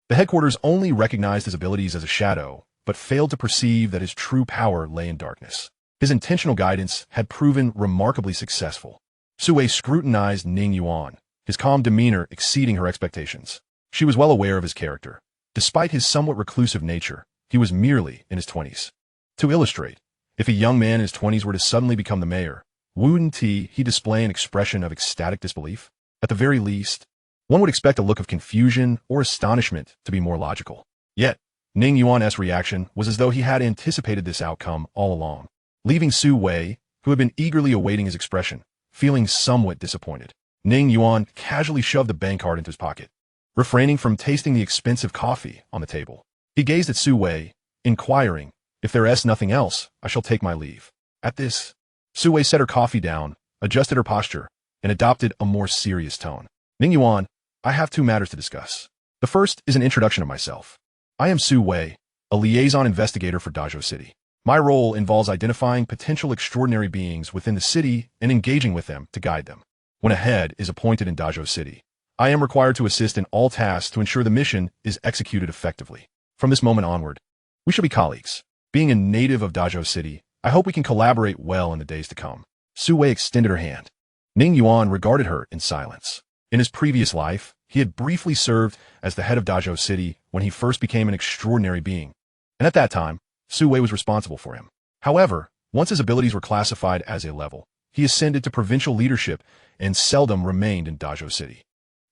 S1: The headquarters only recognized his abilities as a shadow, but failed to perceive that his true power lay in darkness. His intentional guidance had proven remarkably successful. Su Wei scrutinized Ning Yuan, his calm demeanor exceeding her expectations. She was well aware of his character. Despite his somewhat reclusive nature, he was merely in his 20s. To illustrate, if a young man in his 20s were to suddenly become the mayor, wouldn't he display an expression of ecstatic disbelief? At the very least, one would expect a look of confusion or astonishment to be more logical. Yet, Ning Yuan's reaction was as though he had anticipated this outcome all along. Leaving Su Wei, who had been eagerly awaiting his expression, feeling somewhat disappointed. Ning Yuan casually shoved the bank card into his pocket, refraining from tasting the expensive coffee on the table. He gazed at Su Wei, inquiring, "If there is nothing else, I shall take my leave." At this, Su Wei set her coffee down, adjusted her posture, and adopted a more serious tone. "Ning Yuan, I have two matters to discuss. The first is an introduction of myself. I am Su Wei, a liaison investigator for Dazhou City. My role involves identifying potential extraordinary beings within the city and engaging with them to guide them. When a head is appointed in Dazhou City, I am required to assist in all tasks to ensure the mission is executed effectively. From this moment onward, we shall be colleagues. Being a native of Dazhou City, I hope we can collaborate well in the days to come." Su Wei extended her hand. Ning Yuan regarded her in silence. In his previous life, he had briefly served as the head of Dazhou City when he first became an extraordinary being, and at that time, Su Wei was responsible for him. However, once his abilities were classified as a level, he ascended to provincial leadership and seldom remained in Dazhou City.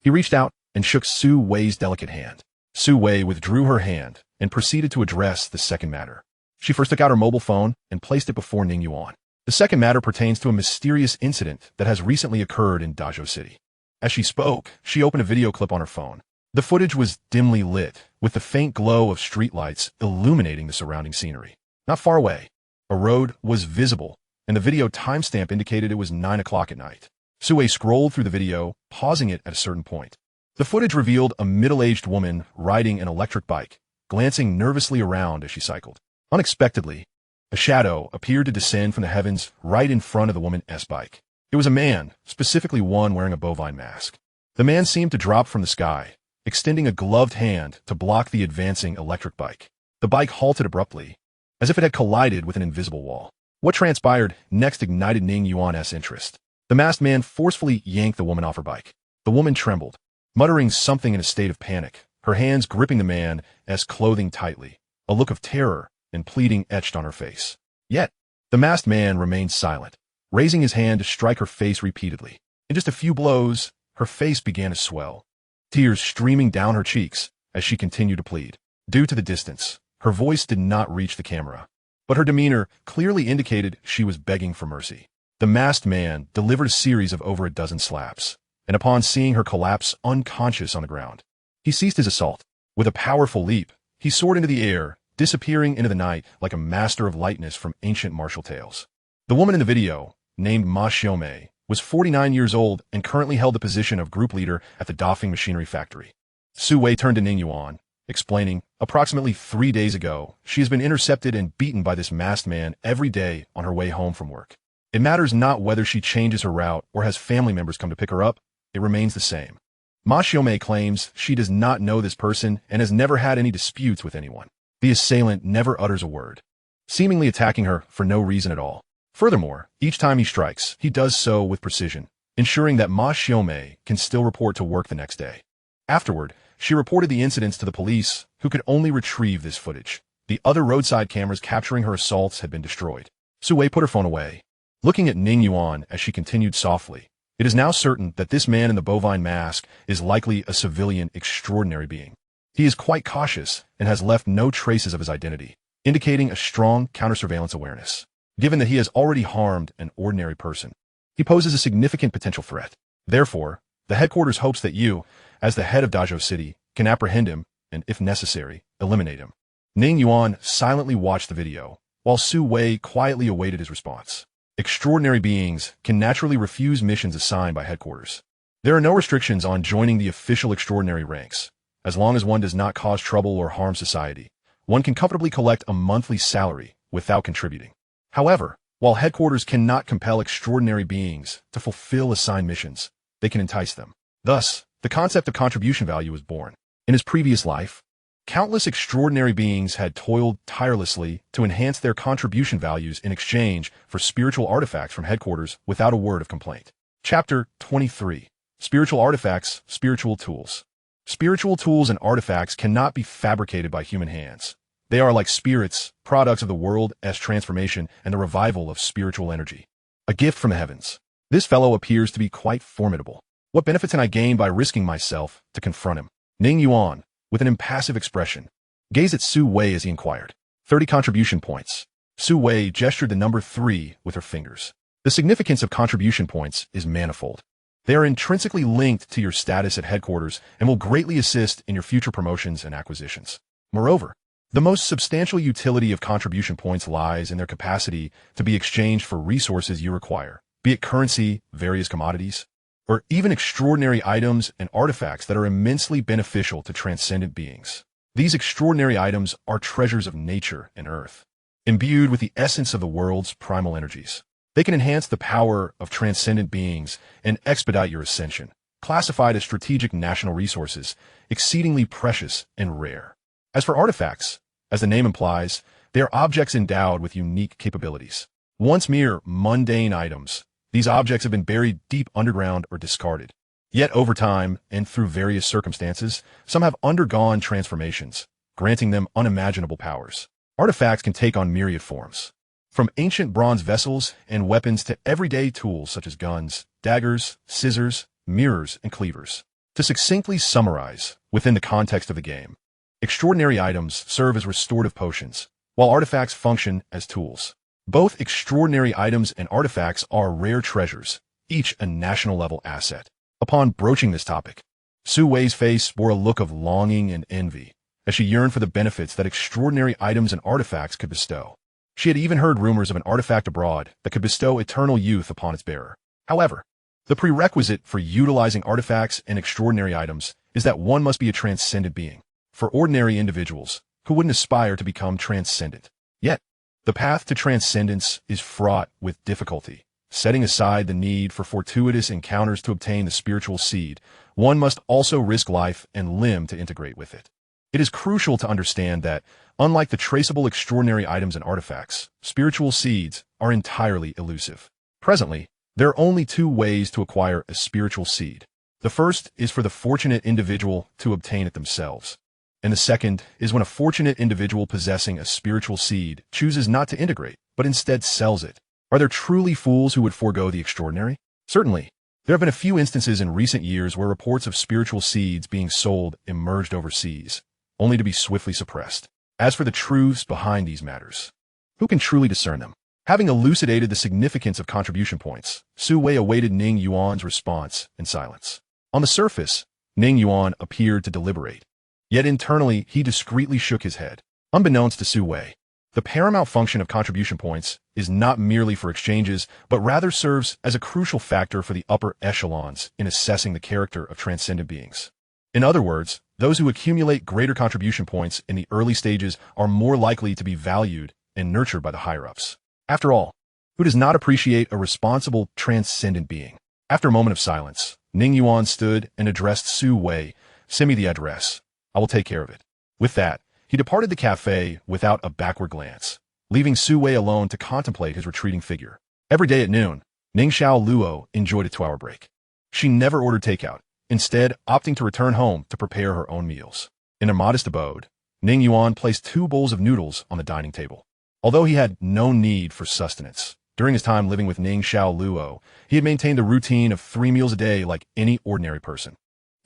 S1: He reached out and shook Su Wei's delicate hand. Su Wei withdrew her hand and proceeded to address the second matter. She first took out her mobile phone and placed it before Ning Yuan. The second matter pertains to a mysterious incident that has recently occurred in Dazhou City. As she spoke, she opened a video clip on her phone. The footage was dimly lit, with the faint glow of streetlights illuminating the surrounding scenery. Not far away, a road was visible, and the video timestamp indicated it was 9 o'clock at night. Su Wei scrolled through the video, pausing it at a certain point. The footage revealed a middle-aged woman riding an electric bike, glancing nervously around as she cycled. Unexpectedly, a shadow appeared to descend from the heavens right in front of the woman's bike. It was a man, specifically one wearing a bovine mask. The man seemed to drop from the sky, extending a gloved hand to block the advancing electric bike. The bike halted abruptly, as if it had collided with an invisible wall. What transpired next ignited Ning Yuan's interest. The masked man forcefully yanked the woman off her bike. The woman trembled, muttering something in a state of panic, her hands gripping the man's clothing tightly, a look of terror and pleading etched on her face. Yet, the masked man remained silent, raising his hand to strike her face repeatedly. In just a few blows, her face began to swell, tears streaming down her cheeks as she continued to plead. Due to the distance, her voice did not reach the camera, but her demeanor clearly indicated she was begging for mercy. The masked man delivered a series of over a dozen slaps, and upon seeing her collapse unconscious on the ground, he ceased his assault. With a powerful leap, he soared into the air, disappearing into the night like a master of lightness from ancient martial tales. The woman in the video, named Ma Xiaomei, was 49 years old and currently held the position of group leader at the Dafeng machinery factory. Su Wei turned to Ning Yuan, explaining, approximately 3 days ago, she has been intercepted and beaten by this masked man every day on her way home from work. It matters not whether she changes her route or has family members come to pick her up, it remains the same. Ma Xiaomei claims she does not know this person and has never had any disputes with anyone. The assailant never utters a word, seemingly attacking her for no reason at all. Furthermore, each time he strikes, he does so with precision, ensuring that Ma Xiaomei can still report to work the next day. Afterward, she reported the incidents to the police, who could only retrieve this footage. The other roadside cameras capturing her assaults had been destroyed. Su Wei put her phone away, looking at Ning Yuan as she continued softly. It is now certain that this man in the bovine mask is likely a civilian extraordinary being. He is quite cautious and has left no traces of his identity, indicating a strong counter-surveillance awareness. Given that he has already harmed an ordinary person, he poses a significant potential threat. Therefore, the headquarters hopes that you, as the head of Dazhou City, can apprehend him and, if necessary, eliminate him. Ning Yuan silently watched the video, while Su Wei quietly awaited his response. Extraordinary beings can naturally refuse missions assigned by headquarters. There are no restrictions on joining the official extraordinary ranks. As long as one does not cause trouble or harm society, one can comfortably collect a monthly salary without contributing. However, while headquarters cannot compel extraordinary beings to fulfill assigned missions, they can entice them. Thus, the concept of contribution value was born. In his previous life, countless extraordinary beings had toiled tirelessly to enhance their contribution values in exchange for spiritual artifacts from headquarters without a word of complaint. Chapter 23. Spiritual Artifacts, Spiritual Tools. Spiritual tools and artifacts cannot be fabricated by human hands. They are like spirits, products of the world's transformation and the revival of spiritual energy. A gift from the heavens. This fellow appears to be quite formidable. What benefits can I gain by risking myself to confront him? Ning Yuan, with an impassive expression, gazed at Su Wei as he inquired. 30 contribution points. Su Wei gestured the number 3 with her fingers. The significance of contribution points is manifold. They are intrinsically linked to your status at headquarters and will greatly assist in your future promotions and acquisitions. Moreover, the most substantial utility of contribution points lies in their capacity to be exchanged for resources you require, be it currency, various commodities, or even extraordinary items and artifacts that are immensely beneficial to transcendent beings. These extraordinary items are treasures of nature and earth, imbued with the essence of the world's primal energies. They can enhance the power of transcendent beings and expedite your ascension, classified as strategic national resources, exceedingly precious and rare. As for artifacts, as the name implies, they are objects endowed with unique capabilities. Once mere mundane items, these objects have been buried deep underground or discarded. Yet over time, and through various circumstances, some have undergone transformations, granting them unimaginable powers. Artifacts can take on myriad forms, from ancient bronze vessels and weapons to everyday tools such as guns, daggers, scissors, mirrors, and cleavers. To succinctly summarize, within the context of the game, extraordinary items serve as restorative potions, while artifacts function as tools. Both extraordinary items and artifacts are rare treasures, each a national-level asset. Upon broaching this topic, Su Wei's face bore a look of longing and envy, as she yearned for the benefits that extraordinary items and artifacts could bestow. She had even heard rumors of an artifact abroad that could bestow eternal youth upon its bearer. However, the prerequisite for utilizing artifacts and extraordinary items is that one must be a transcendent being. For ordinary individuals, who wouldn't aspire to become transcendent? Yet, the path to transcendence is fraught with difficulty. Setting aside the need for fortuitous encounters to obtain the spiritual seed, one must also risk life and limb to integrate with it. It is crucial to understand that, unlike the traceable extraordinary items and artifacts, spiritual seeds are entirely elusive. Presently, there are only two ways to acquire a spiritual seed. The first is for the fortunate individual to obtain it themselves, and the second is when a fortunate individual possessing a spiritual seed chooses not to integrate, but instead sells it. Are there truly fools who would forego the extraordinary? Certainly. There have been a few instances in recent years where reports of spiritual seeds being sold emerged overseas, only to be swiftly suppressed. As for the truths behind these matters, who can truly discern them? Having elucidated the significance of contribution points, Su Wei awaited Ning Yuan's response in silence. On the surface, Ning Yuan appeared to deliberate. Yet internally, he discreetly shook his head. Unbeknownst to Su Wei, the paramount function of contribution points is not merely for exchanges, but rather serves as a crucial factor for the upper echelons in assessing the character of transcendent beings. In other words, those who accumulate greater contribution points in the early stages are more likely to be valued and nurtured by the higher-ups. After all, who does not appreciate a responsible, transcendent being? After a moment of silence, Ning Yuan stood and addressed Su Wei. "Send me the address. I will take care of it." With that, he departed the cafe without a backward glance, leaving Su Wei alone to contemplate his retreating figure. Every day at noon, Ning Luo enjoyed a 2-hour break. She never ordered takeout, instead opting to return home to prepare her own meals. In her modest abode, Ning Yuan placed 2 bowls of noodles on the dining table. Although he had no need for sustenance, during his time living with Ning Luo, he had maintained a routine of 3 meals a day like any ordinary person.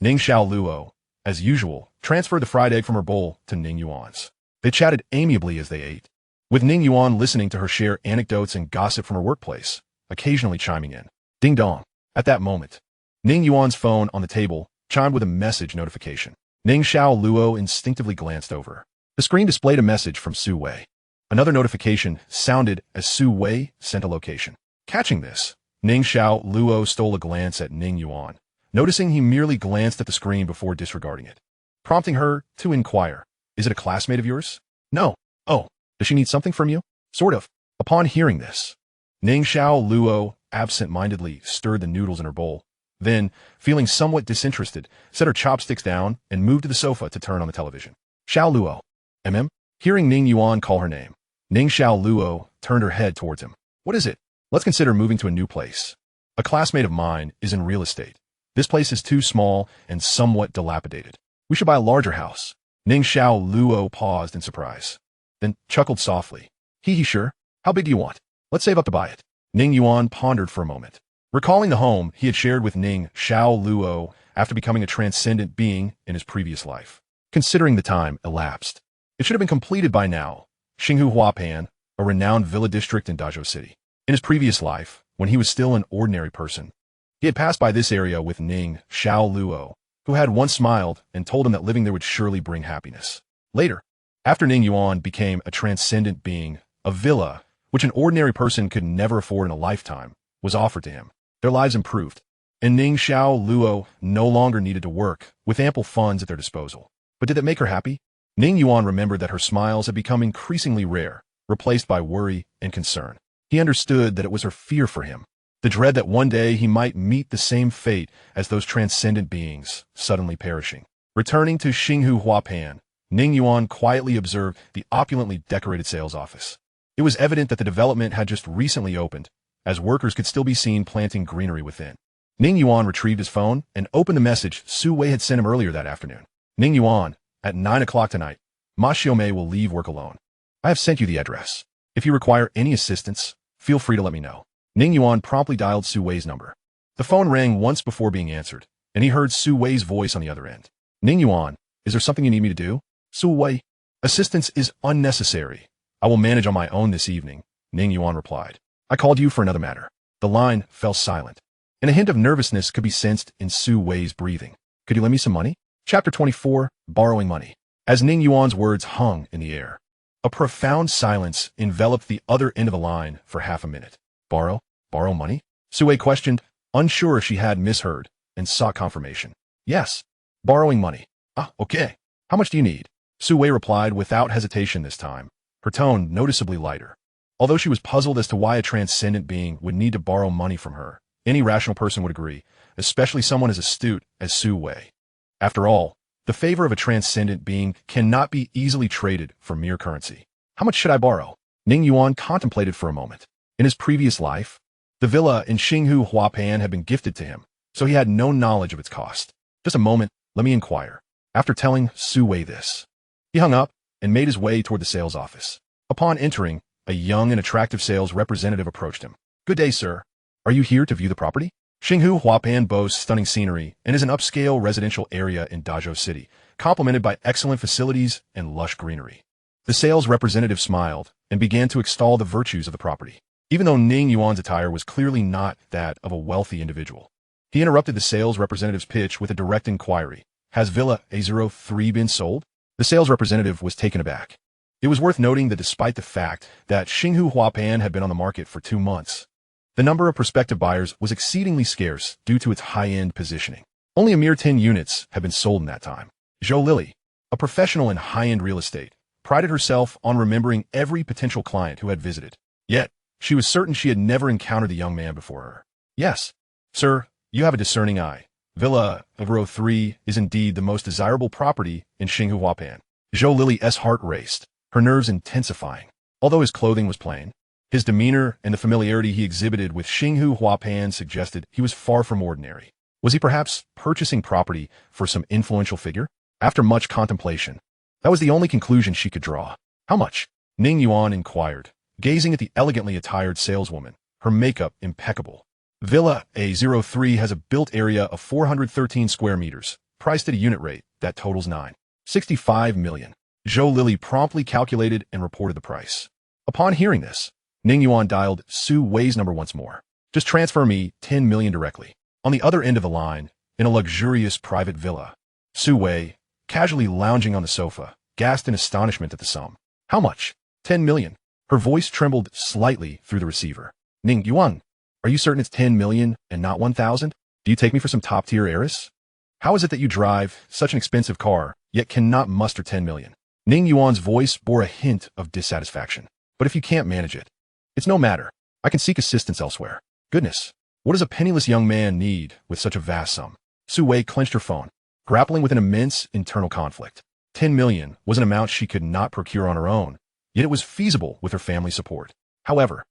S1: Ning Luo, as usual, transferred the fried egg from her bowl to Ning Yuan's. They chatted amiably as they ate, with Ning Yuan listening to her share anecdotes and gossip from her workplace, occasionally chiming in. Ding dong. At that moment, Ning Yuan's phone on the table chimed with a message notification. Ning Luo instinctively glanced over. The screen displayed a message from Su Wei. Another notification sounded as Su Wei sent a location. Catching this, Ning Luo stole a glance at Ning Yuan, noticing he merely glanced at the screen before disregarding it, prompting her to inquire, "Is it a classmate of yours?" "No." "Oh, does she need something from you?" "Sort of." Upon hearing this, Ning Luo absent-mindedly stirred the noodles in her bowl, then, feeling somewhat disinterested, set her chopsticks down and moved to the sofa to turn on the television. "Xiao Luo." "Mm?" Hearing Ning Yuan call her name, Ning Luo turned her head towards him. "What is it?" "Let's consider moving to a new place. A classmate of mine is in real estate. This place is too small and somewhat dilapidated. We should buy a larger house." Ning Luo paused in surprise, then chuckled softly. Hee sure. How big do you want? Let's save up to buy it." Ning Yuan pondered for a moment, recalling the home he had shared with Ning Luo after becoming a transcendent being in his previous life. Considering the time elapsed, it should have been completed by now. Xinghu Huapan, a renowned villa district in Dazhou City. In his previous life, when he was still an ordinary person. He had passed by this area with Ning Luo, who had once smiled and told him that living there would surely bring happiness. Later, after Ning Yuan became a transcendent being, a villa, which an ordinary person could never afford in a lifetime, was offered to him. Their lives improved, and Ning Luo no longer needed to work, with ample funds at their disposal. But did it make her happy? Ning Yuan remembered that her smiles had become increasingly rare, replaced by worry and concern. He understood that it was her fear for him, the dread that one day he might meet the same fate as those transcendent beings, suddenly perishing. Returning to Xinghu Huapan, Ning Yuan quietly observed the opulently decorated sales office. It was evident that the development had just recently opened, as workers could still be seen planting greenery within. Ning Yuan retrieved his phone and opened the message Su Wei had sent him earlier that afternoon. Ning Yuan, at 9 o'clock tonight, Ma Xiaomei will leave work alone. I have sent you the address. If you require any assistance, feel free to let me know. Ning Yuan promptly dialed Su Wei's number. The phone rang once before being answered, and he heard Su Wei's voice on the other end. Ning Yuan, is there something you need me to do? Su Wei, assistance is unnecessary. I will manage on my own this evening, Ning Yuan replied. I called you for another matter. The line fell silent, and a hint of nervousness could be sensed in Su Wei's breathing. Could you lend me some money? Chapter 24, Borrowing Money. As Ning Yuan's words hung in the air, a profound silence enveloped the other end of the line for half a minute. Borrow money? Su Wei questioned, unsure if she had misheard, and sought confirmation. Yes, borrowing money. Ah, okay. How much do you need? Su Wei replied without hesitation this time, her tone noticeably lighter. Although she was puzzled as to why a transcendent being would need to borrow money from her, any rational person would agree, especially someone as astute as Su Wei. After all, the favor of a transcendent being cannot be easily traded for mere currency. How much should I borrow? Ning Yuan contemplated for a moment. In his previous life, the villa in Xinghu Huapan had been gifted to him, so he had no knowledge of its cost. Just a moment, let me inquire. After telling Su Wei this, he hung up and made his way toward the sales office. Upon entering, a young and attractive sales representative approached him. Good day, sir. Are you here to view the property? Xinghu Huapan boasts stunning scenery and is an upscale residential area in Dazhou City, complemented by excellent facilities and lush greenery. The sales representative smiled and began to extol the virtues of the property, even though Ning Yuan's attire was clearly not that of a wealthy individual. He interrupted the sales representative's pitch with a direct inquiry. Has Villa A03 been sold? The sales representative was taken aback. It was worth noting that despite the fact that Xinghu Huapan had been on the market for 2 months, the number of prospective buyers was exceedingly scarce due to its high-end positioning. Only a mere 10 units had been sold in that time. Zhou Lily, a professional in high-end real estate, prided herself on remembering every potential client who had visited. Yet, she was certain she had never encountered the young man before her. Yes, sir, you have a discerning eye. Villa A03 is indeed the most desirable property in Xinghu Huapan. Zhou Lily's heart raced, her nerves intensifying. Although his clothing was plain, his demeanor and the familiarity he exhibited with Xinghu Huapan suggested he was far from ordinary. Was he perhaps purchasing property for some influential figure? After much contemplation, that was the only conclusion she could draw. How much? Ning Yuan inquired, gazing at the elegantly attired saleswoman, her makeup impeccable. Villa A03 has a built area of 413 square meters, priced at a unit rate that totals 9.65 million. Zhou Lily promptly calculated and reported the price. Upon hearing this, Ning Yuan dialed Su Wei's number once more. Just transfer me 10 million directly. On the other end of the line, in a luxurious private villa, Su Wei, casually lounging on the sofa, gasped in astonishment at the sum. How much? 10 million. Her voice trembled slightly through the receiver. Ning Yuan, are you certain it's 10 million and not 1,000? Do you take me for some top-tier heiress? How is it that you drive such an expensive car, yet cannot muster 10 million? Ning Yuan's voice bore a hint of dissatisfaction. But if you can't manage it, it's no matter. I can seek assistance elsewhere. Goodness, what does a penniless young man need with such a vast sum? Su Wei clenched her phone, grappling with an immense internal conflict. 10 million was an amount she could not procure on her own, yet it was feasible with her family support. However,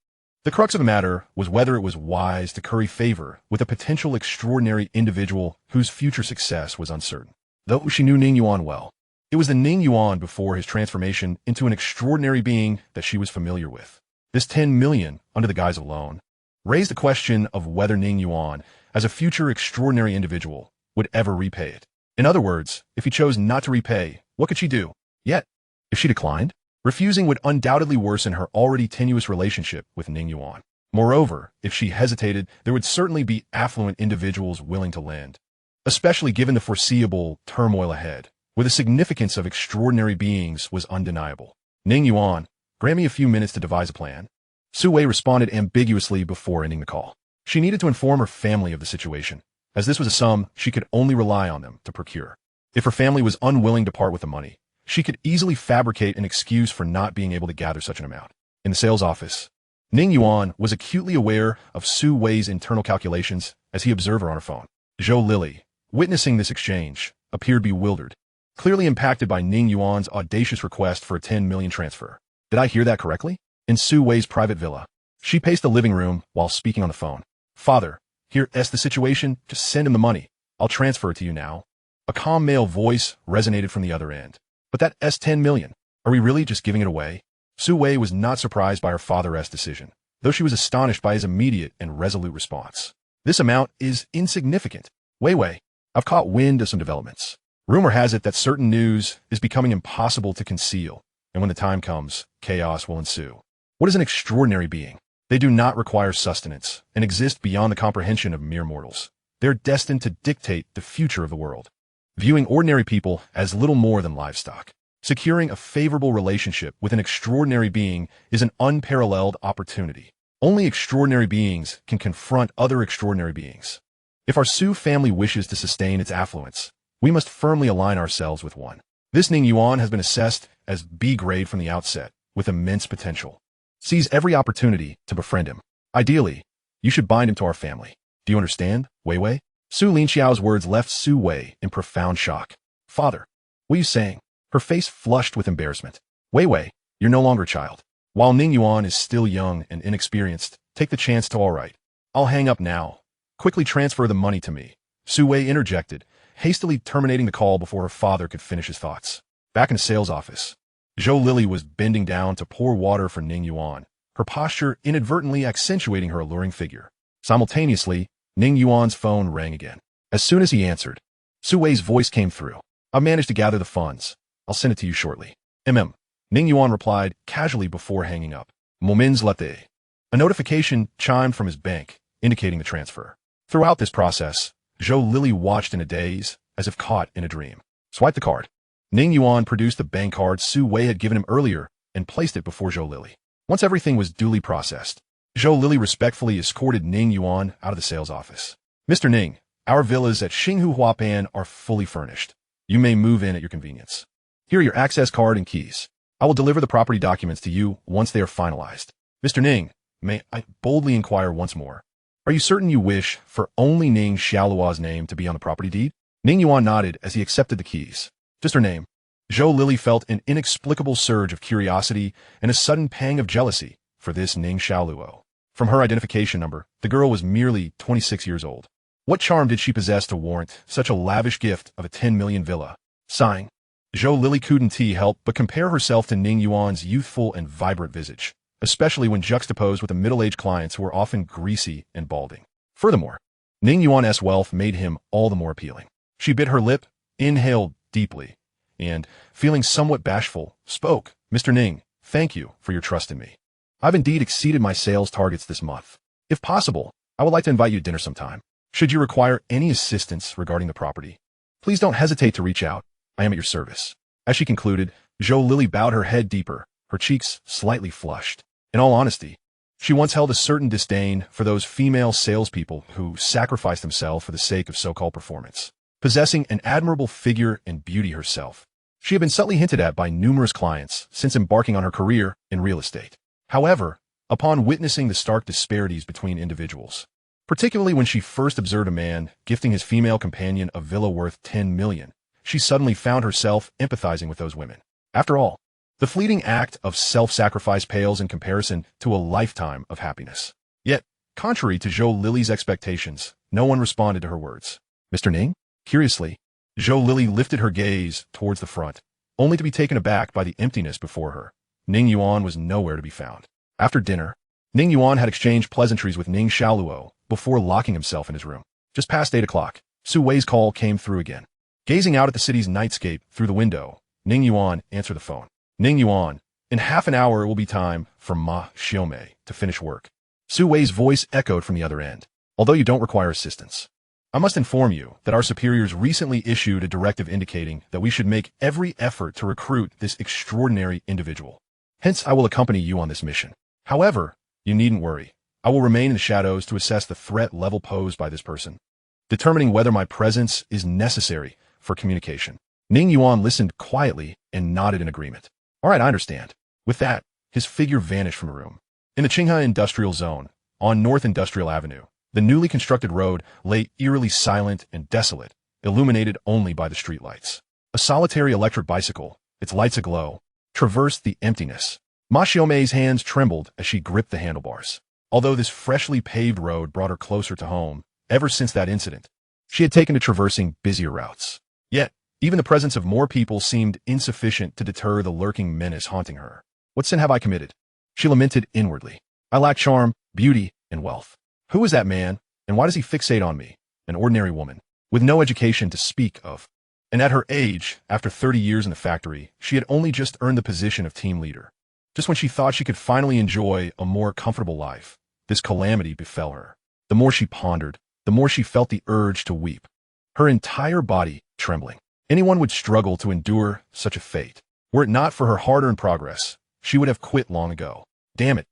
S1: the crux of the matter was whether it was wise to curry favor with a potential extraordinary individual whose future success was uncertain. Though she knew Ning Yuan well, it was the Ning Yuan before his transformation into an extraordinary being that she was familiar with. This 10 million, under the guise of loan, raised the question of whether Ning Yuan, as a future extraordinary individual, would ever repay it. In other words, if he chose not to repay, what could she do? Yet, if she declined, refusing would undoubtedly worsen her already tenuous relationship with Ning Yuan. Moreover, if she hesitated, there would certainly be affluent individuals willing to lend, especially given the foreseeable turmoil ahead, where the significance of extraordinary beings was undeniable. Ning Yuan, grant me a few minutes to devise a plan. Su Wei responded ambiguously before ending the call. She needed to inform her family of the situation, as this was a sum she could only rely on them to procure. If her family was unwilling to part with the money, she could easily fabricate an excuse for not being able to gather such an amount. In the sales office, Ning Yuan was acutely aware of Su Wei's internal calculations as he observed her on her phone. Zhou Lili, witnessing this exchange, appeared bewildered, clearly impacted by Ning Yuan's audacious request for a 10 million transfer. Did I hear that correctly? In Su Wei's private villa, she paced the living room while speaking on the phone. Father, here's the situation, just send him the money. I'll transfer it to you now. A calm male voice resonated from the other end. But that 10 million, are we really just giving it away? Su Wei was not surprised by her father's decision, though she was astonished by his immediate and resolute response. This amount is insignificant. Wei, I've caught wind of some developments. Rumor has it that certain news is becoming impossible to conceal, and when the time comes, chaos will ensue. What is an extraordinary being? They do not require sustenance and exist beyond the comprehension of mere mortals. They are destined to dictate the future of the world, viewing ordinary people as little more than livestock. Securing a favorable relationship with an extraordinary being is an unparalleled opportunity. Only extraordinary beings can confront other extraordinary beings. If our Su family wishes to sustain its affluence, we must firmly align ourselves with one. This Ning Yuan has been assessed as B grade from the outset, with immense potential. Seize every opportunity to befriend him. Ideally, you should bind him to our family. Do you understand, Wei? Su Linxiao's words left Su Wei in profound shock. Father, what are you saying? Her face flushed with embarrassment. Wei, you're no longer a child. While Ning Yuan is still young and inexperienced, take the chance to all right. I'll hang up now. Quickly transfer the money to me. Su Wei interjected, hastily terminating the call before her father could finish his thoughts. Back in the sales office, Zhou Lili was bending down to pour water for Ning Yuan, her posture inadvertently accentuating her alluring figure. Simultaneously, Ning Yuan's phone rang again. As soon as he answered, Su Wei's voice came through. I've managed to gather the funds. I'll send it to you shortly. Ning Yuan replied casually before hanging up. Moments later, a notification chimed from his bank, indicating the transfer. Throughout this process, Zhou Lili watched in a daze, as if caught in a dream. Swipe the card. Ning Yuan produced the bank card Su Wei had given him earlier and placed it before Zhou Lili. Once everything was duly processed, Zhou Lili respectfully escorted Ning Yuan out of the sales office. Mr. Ning, our villas at Xinghu Huapan are fully furnished. You may move in at your convenience. Here are your access card and keys. I will deliver the property documents to you once they are finalized. Mr. Ning, may I boldly inquire once more? Are you certain you wish for only Ning Xiaoluo's name to be on the property deed? Ning Yuan nodded as he accepted the keys. Just her name. Zhou Lili felt an inexplicable surge of curiosity and a sudden pang of jealousy for this Ning Xiaoluo. From her identification number, the girl was merely 26 years old. What charm did she possess to warrant such a lavish gift of a 10 million villa? Sighing, Zhou Lili couldn't help but compare herself to Ning Yuan's youthful and vibrant visage, especially when juxtaposed with the middle-aged clients who were often greasy and balding. Furthermore, Ning Yuan's wealth made him all the more appealing. She bit her lip, inhaled deeply, and, feeling somewhat bashful, spoke. Mr. Ning, thank you for your trust in me. I've indeed exceeded my sales targets this month. If possible, I would like to invite you to dinner sometime. Should you require any assistance regarding the property, please don't hesitate to reach out. I am at your service. As she concluded, Zhou Lili bowed her head deeper, her cheeks slightly flushed. In all honesty, she once held a certain disdain for those female salespeople who sacrifice themselves for the sake of so-called performance. Possessing an admirable figure and beauty herself, she had been subtly hinted at by numerous clients since embarking on her career in real estate. However, upon witnessing the stark disparities between individuals, particularly when she first observed a man gifting his female companion a villa worth 10 million, she suddenly found herself empathizing with those women. After all, the fleeting act of self-sacrifice pales in comparison to a lifetime of happiness. Yet, contrary to Zhou Lili's expectations, no one responded to her words. Mr. Ning? Curiously, Zhou Lili lifted her gaze towards the front, only to be taken aback by the emptiness before her. Ning Yuan was nowhere to be found. After dinner, Ning Yuan had exchanged pleasantries with Ning Xiaoluo before locking himself in his room. Just past 8 o'clock, Su Wei's call came through again. Gazing out at the city's nightscape through the window, Ning Yuan answered the phone. Ning Yuan, in half an hour it will be time for Ma Xiaomei to finish work. Su Wei's voice echoed from the other end. Although you don't require assistance, I must inform you that our superiors recently issued a directive indicating that we should make every effort to recruit this extraordinary individual. Hence, I will accompany you on this mission. However, you needn't worry. I will remain in the shadows to assess the threat level posed by this person, determining whether my presence is necessary for communication. Ning Yuan listened quietly and nodded in agreement. All right, I understand. With that, his figure vanished from the room. In the Qinghai Industrial Zone, on North Industrial Avenue, the newly constructed road lay eerily silent and desolate, illuminated only by the streetlights. A solitary electric bicycle, its lights aglow, traversed the emptiness. Ma Xiaomei's hands trembled as she gripped the handlebars. Although this freshly paved road brought her closer to home, ever since that incident, she had taken to traversing busier routes. Yet, even the presence of more people seemed insufficient to deter the lurking menace haunting her. What sin have I committed? She lamented inwardly. I lack charm, beauty, and wealth. Who is that man, and why does he fixate on me, an ordinary woman, with no education to speak of? And at her age, after 30 years in the factory, she had only just earned the position of team leader. Just when she thought she could finally enjoy a more comfortable life, this calamity befell her. The more she pondered, the more she felt the urge to weep, her entire body trembling. Anyone would struggle to endure such a fate. Were it not for her hard-earned progress, she would have quit long ago. Damn it.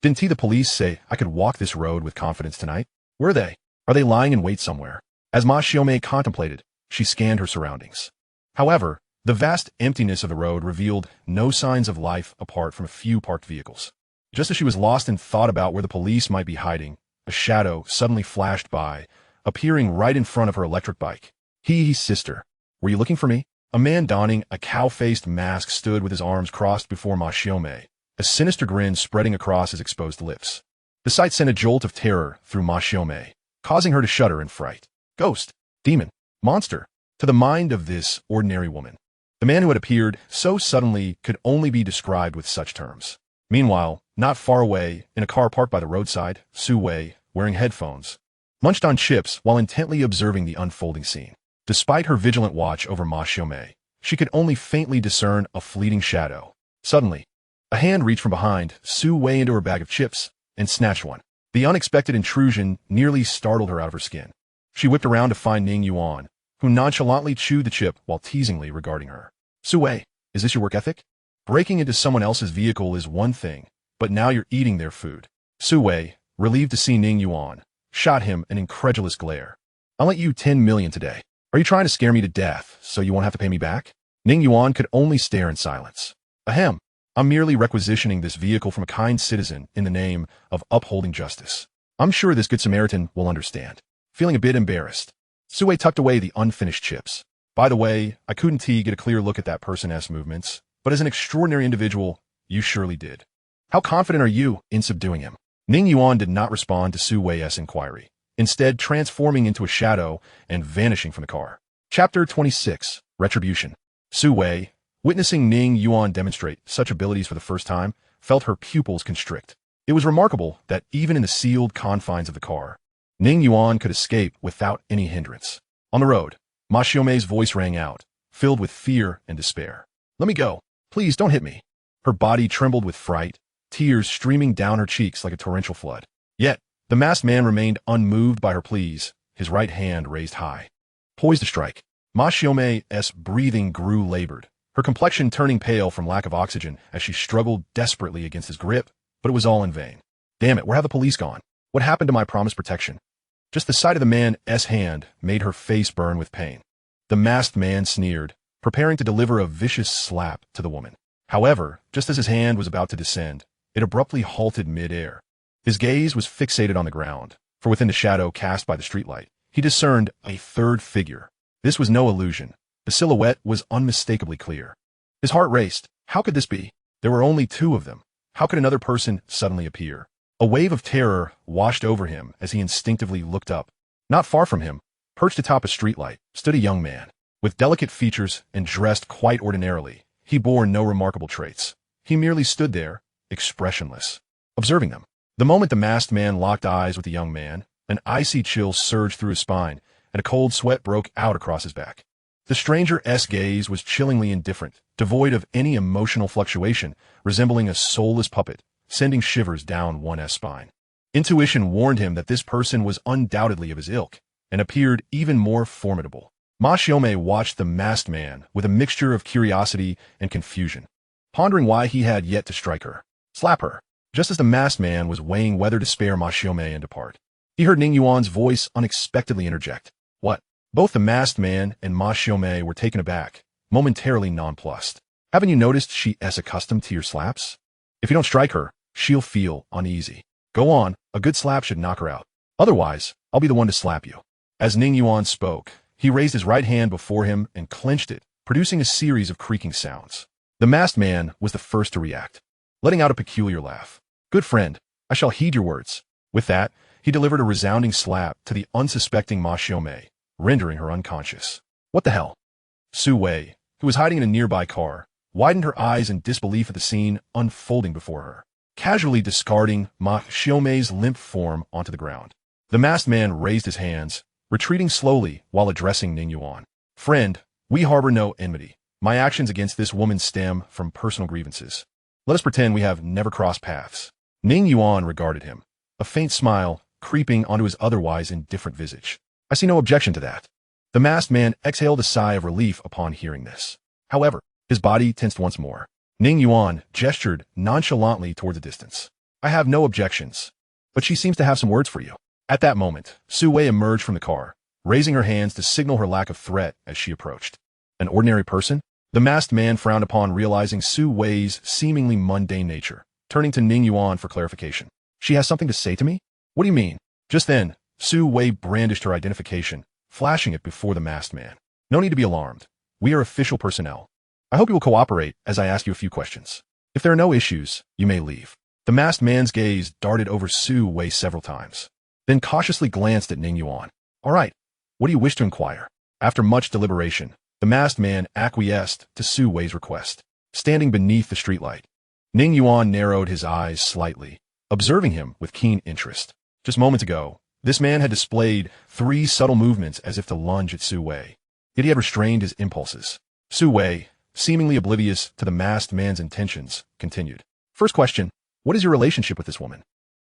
S1: Didn't the police say I could walk this road with confidence tonight? Where are they? Are they lying in wait somewhere? As Ma Xiaomei contemplated, she scanned her surroundings. However, the vast emptiness of the road revealed no signs of life apart from a few parked vehicles. Just as she was lost in thought about where the police might be hiding, a shadow suddenly flashed by, appearing right in front of her electric bike. Sister, were you looking for me? A man donning a cow-faced mask stood with his arms crossed before Ma Xiaomei, a sinister grin spreading across his exposed lips. The sight sent a jolt of terror through Ma Xiaomei, causing her to shudder in fright. Ghost, demon, monster, to the mind of this ordinary woman, the man who had appeared so suddenly could only be described with such terms. Meanwhile, not far away, in a car parked by the roadside, Su Wei, wearing headphones, munched on chips while intently observing the unfolding scene. Despite her vigilant watch over Ma Xiaomei, she could only faintly discern a fleeting shadow. Suddenly, a hand reached from behind Su Wei into her bag of chips and snatched one. The unexpected intrusion nearly startled her out of her skin. She whipped around to find Ning Yuan, who nonchalantly chewed the chip while teasingly regarding her. Su Wei, is this your work ethic? Breaking into someone else's vehicle is one thing, but now you're eating their food. Su Wei, relieved to see Ning Yuan, shot him an incredulous glare. I'll let you 10 million today. Are you trying to scare me to death so you won't have to pay me back? Ning Yuan could only stare in silence. Ahem, I'm merely requisitioning this vehicle from a kind citizen in the name of upholding justice. I'm sure this good Samaritan will understand. Feeling a bit embarrassed, Su Wei tucked away the unfinished chips. By the way, I couldn't get a clear look at that person's movements, but as an extraordinary individual, you surely did. How confident are you in subduing him? Ning Yuan did not respond to Su Wei's inquiry, instead transforming into a shadow and vanishing from the car. Chapter 26, Retribution. Su Wei, witnessing Ning Yuan demonstrate such abilities for the first time, felt her pupils constrict. It was remarkable that even in the sealed confines of the car, Ning Yuan could escape without any hindrance. On the road, Ma Xiaomei's voice rang out, filled with fear and despair. Let me go. Please don't hit me. Her body trembled with fright, tears streaming down her cheeks like a torrential flood. Yet, the masked man remained unmoved by her pleas, his right hand raised high, poised to strike. Ma Xiaomei's breathing grew labored, her complexion turning pale from lack of oxygen as she struggled desperately against his grip, but it was all in vain. Damn it, where have the police gone? What happened to my promised protection? Just the sight of the man's hand made her face burn with pain. The masked man sneered, preparing to deliver a vicious slap to the woman. However, just as his hand was about to descend, it abruptly halted mid-air. His gaze was fixated on the ground, for within the shadow cast by the streetlight, he discerned a third figure. This was no illusion. The silhouette was unmistakably clear. His heart raced. How could this be? There were only two of them. How could another person suddenly appear? A wave of terror washed over him as he instinctively looked up. Not far from him, perched atop a streetlight, stood a young man. With delicate features and dressed quite ordinarily, he bore no remarkable traits. He merely stood there, expressionless, observing them. The moment the masked man locked eyes with the young man, an icy chill surged through his spine, and a cold sweat broke out across his back. The stranger's gaze was chillingly indifferent, devoid of any emotional fluctuation, resembling a soulless puppet, sending shivers down one's spine. Intuition warned him that this person was undoubtedly of his ilk, and appeared even more formidable. Ma Xiaomei watched the masked man with a mixture of curiosity and confusion, pondering why he had yet to strike her, slap her. Just as the masked man was weighing whether to spare Ma Xiaomei and depart, he heard Ning Yuan's voice unexpectedly interject. What? Both the masked man and Ma Xiaomei were taken aback, momentarily nonplussed. Haven't you noticed she is accustomed to your slaps? If you don't strike her, she'll feel uneasy. Go on, a good slap should knock her out. Otherwise, I'll be the one to slap you. As Ning Yuan spoke, he raised his right hand before him and clenched it, producing a series of creaking sounds. The masked man was the first to react, letting out a peculiar laugh. Good friend, I shall heed your words. With that, he delivered a resounding slap to the unsuspecting Ma Xiaomei, rendering her unconscious. What the hell? Su Wei, who was hiding in a nearby car, widened her eyes in disbelief at the scene unfolding before her, casually discarding Ma Xiaomei's limp form onto the ground. The masked man raised his hands, retreating slowly while addressing Ning Yuan. Friend, we harbor no enmity. My actions against this woman stem from personal grievances. Let us pretend we have never crossed paths. Ning Yuan regarded him, a faint smile creeping onto his otherwise indifferent visage. I see no objection to that. The masked man exhaled a sigh of relief upon hearing this. However, his body tensed once more. Ning Yuan gestured nonchalantly toward the distance. I have no objections, but she seems to have some words for you. At that moment, Su Wei emerged from the car, raising her hands to signal her lack of threat as she approached. An ordinary person? The masked man frowned upon realizing Su Wei's seemingly mundane nature, turning to Ning Yuan for clarification. She has something to say to me? What do you mean? Just then, Su Wei brandished her identification, flashing it before the masked man. No need to be alarmed. We are official personnel. I hope you will cooperate as I ask you a few questions. If there are no issues, you may leave. The masked man's gaze darted over Su Wei several times, then cautiously glanced at Ning Yuan. All right, what do you wish to inquire? After much deliberation, the masked man acquiesced to Su Wei's request. Standing beneath the streetlight, Ning Yuan narrowed his eyes slightly, observing him with keen interest. Just moments ago, this man had displayed 3 subtle movements as if to lunge at Su Wei. Yet he had restrained his impulses. Su Wei, seemingly oblivious to the masked man's intentions, continued. First question, what is your relationship with this woman?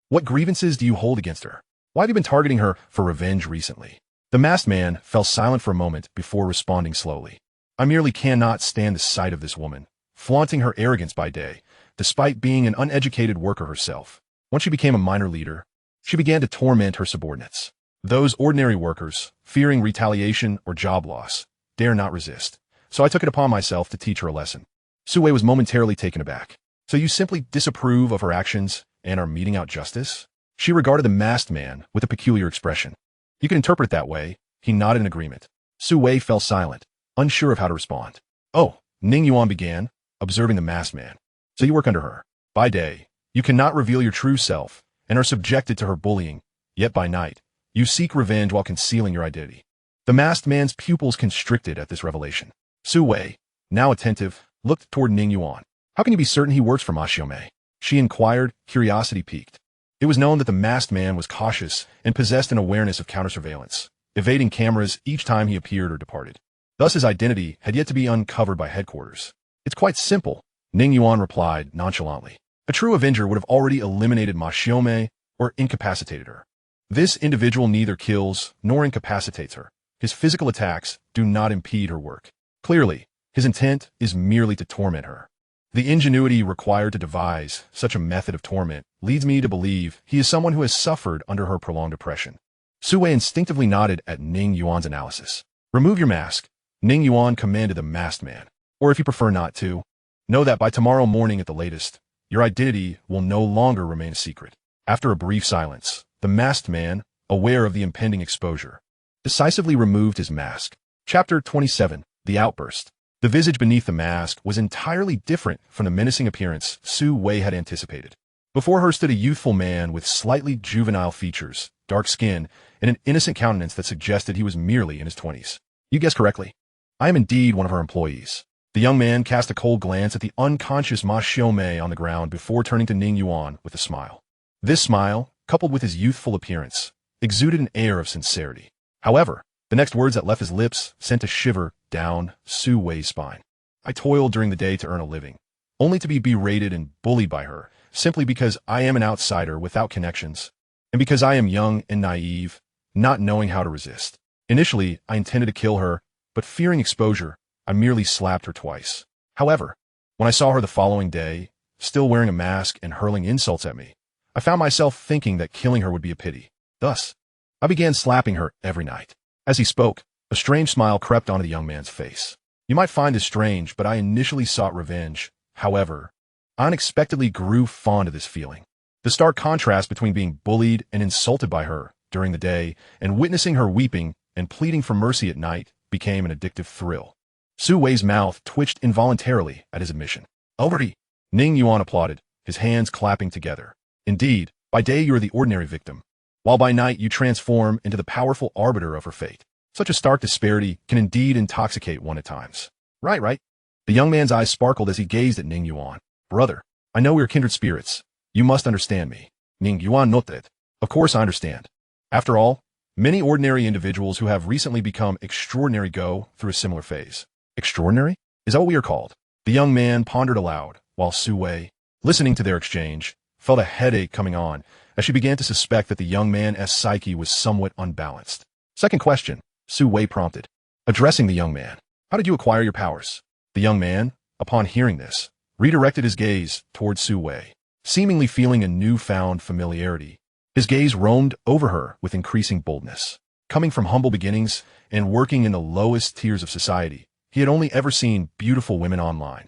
S1: What grievances do you hold against her? Why have you been targeting her for revenge recently? The masked man fell silent for a moment before responding slowly. I merely cannot stand the sight of this woman, flaunting her arrogance by day, despite being an uneducated worker herself. Once she became a minor leader, she began to torment her subordinates. Those ordinary workers, fearing retaliation or job loss, dare not resist. So I took it upon myself to teach her a lesson. Su Wei was momentarily taken aback. So you simply disapprove of her actions and are meting out justice? She regarded the masked man with a peculiar expression. You can interpret it that way. He nodded in agreement. Su Wei fell silent, unsure of how to respond. Oh, Ning Yuan began, observing the masked man. So you work under her. By day, you cannot reveal your true self and are subjected to her bullying, yet by night, you seek revenge while concealing your identity. The masked man's pupils constricted at this revelation. Su Wei, now attentive, looked toward Ning Yuan. How can you be certain he works for Ma Xiaomei? She inquired, curiosity piqued. It was known that the masked man was cautious and possessed an awareness of counter-surveillance, evading cameras each time he appeared or departed. Thus his identity had yet to be uncovered by headquarters. It's quite simple, Ning Yuan replied nonchalantly. A true avenger would have already eliminated Ma Xiaomei or incapacitated her. This individual neither kills nor incapacitates her. His physical attacks do not impede her work. Clearly, his intent is merely to torment her. The ingenuity required to devise such a method of torment leads me to believe he is someone who has suffered under her prolonged oppression. Su Wei instinctively nodded at Ning Yuan's analysis. Remove your mask, Ning Yuan commanded the masked man. Or if you prefer not to, know that by tomorrow morning at the latest, your identity will no longer remain a secret. After a brief silence, the masked man, aware of the impending exposure, decisively removed his mask. Chapter 27, The Outburst. The visage beneath the mask was entirely different from the menacing appearance Su Wei had anticipated. Before her stood a youthful man with slightly juvenile features, dark skin, and an innocent countenance that suggested he was merely in his 20s. You guessed correctly. I am indeed one of her employees. The young man cast a cold glance at the unconscious Ma Xiaomei on the ground before turning to Ning Yuan with a smile. This smile, coupled with his youthful appearance, exuded an air of sincerity. However, the next words that left his lips sent a shiver down Su Wei's spine. I toiled during the day to earn a living, only to be berated and bullied by her, simply because I am an outsider without connections. and because I am young and naive, not knowing how to resist. Initially, I intended to kill her, but fearing exposure, I merely slapped her twice. However, when I saw her the following day, still wearing a mask and hurling insults at me, I found myself thinking that killing her would be a pity. Thus, I began slapping her every night. As he spoke, a strange smile crept onto the young man's face. You might find this strange, but I initially sought revenge. However, I unexpectedly grew fond of this feeling. The stark contrast between being bullied and insulted by her during the day and witnessing her weeping and pleading for mercy at night became an addictive thrill. Su Wei's mouth twitched involuntarily at his admission. Already, Ning Yuan applauded, his hands clapping together. Indeed, by day you are the ordinary victim, while by night you transform into the powerful arbiter of her fate. Such a stark disparity can indeed intoxicate one at times. Right. The young man's eyes sparkled as he gazed at Ning Yuan. Brother, I know we are kindred spirits. You must understand me. Ning Yuan nodded. Of course I understand. After all, many ordinary individuals who have recently become extraordinary go through a similar phase. Extraordinary? Is that what we are called? The young man pondered aloud, while Su Wei, listening to their exchange, felt a headache coming on as she began to suspect that the young man's psyche was somewhat unbalanced. Second question, Su Wei prompted, addressing the young man. How did you acquire your powers? The young man, upon hearing this, redirected his gaze towards Su Wei, seemingly feeling a newfound familiarity. His gaze roamed over her with increasing boldness. Coming from humble beginnings and working in the lowest tiers of society, he had only ever seen beautiful women online.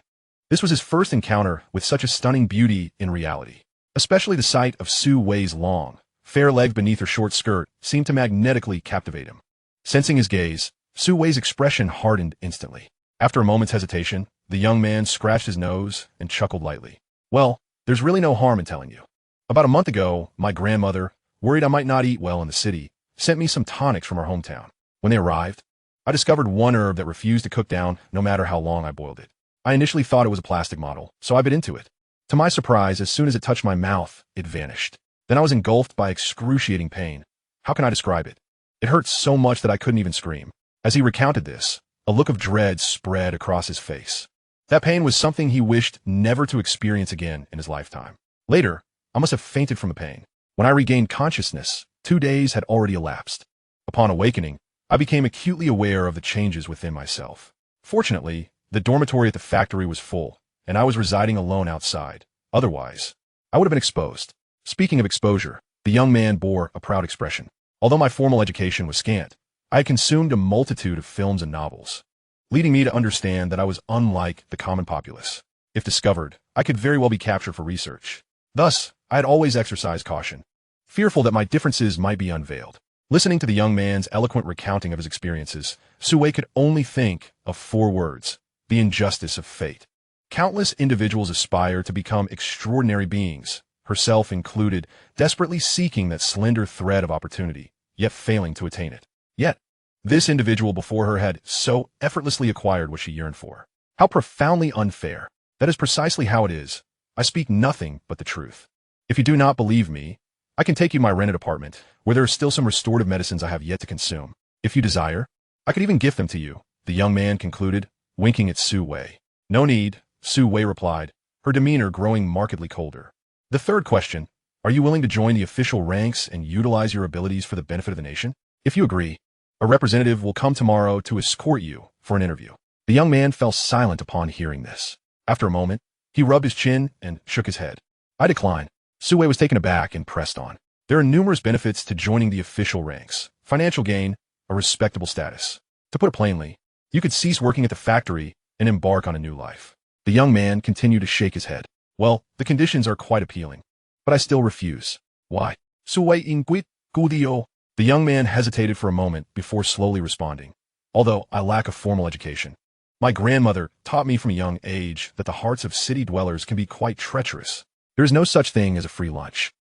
S1: This was his first encounter with such a stunning beauty in reality. Especially the sight of Su Wei's long, fair legs beneath her short skirt seemed to magnetically captivate him. Sensing his gaze, Su Wei's expression hardened instantly. After a moment's hesitation, the young man scratched his nose and chuckled lightly. Well, there's really no harm in telling you. About a month ago, my grandmother, worried I might not eat well in the city, sent me some tonics from her hometown. When they arrived, I discovered one herb that refused to cook down no matter how long I boiled it. I initially thought it was a plastic model, so I bit into it. To my surprise, as soon as it touched my mouth, it vanished. Then I was engulfed by excruciating pain. How can I describe it? It hurt so much that I couldn't even scream. As he recounted this, a look of dread spread across his face. That pain was something he wished never to experience again in his lifetime. Later, I must have fainted from the pain. When I regained consciousness, 2 days had already elapsed. Upon awakening, I became acutely aware of the changes within myself. Fortunately, the dormitory at the factory was full, and I was residing alone outside. Otherwise, I would have been exposed. Speaking of exposure, the young man bore a proud expression. Although my formal education was scant, I had consumed a multitude of films and novels, leading me to understand that I was unlike the common populace. If discovered, I could very well be captured for research. Thus, I had always exercised caution, fearful that my differences might be unveiled. Listening to the young man's eloquent recounting of his experiences, Su Wei could only think of 4 words: the injustice of fate. Countless individuals aspire to become extraordinary beings, herself included, desperately seeking that slender thread of opportunity, yet failing to attain it. Yet, this individual before her had so effortlessly acquired what she yearned for. How profoundly unfair. That is precisely how it is. I speak nothing but the truth. If you do not believe me, I can take you to my rented apartment, where there are still some restorative medicines I have yet to consume. If you desire, I could even gift them to you, the young man concluded, winking at Su Wei. No need, Su Wei replied, her demeanor growing markedly colder. The third question, are you willing to join the official ranks and utilize your abilities for the benefit of the nation? If you agree, a representative will come tomorrow to escort you for an interview. The young man fell silent upon hearing this. After a moment, he rubbed his chin and shook his head. I decline. Su Wei was taken aback and pressed on. There are numerous benefits to joining the official ranks. Financial gain, a respectable status. To put it plainly, you could cease working at the factory and embark on a new life. The young man continued to shake his head. Well, the conditions are quite appealing, but I still refuse. Why? Su Wei inquit, Gudio. The young man hesitated for a moment before slowly responding. Although I lack a formal education, my grandmother taught me from a young age that the hearts of city dwellers can be quite treacherous. There is no such thing as a free lunch.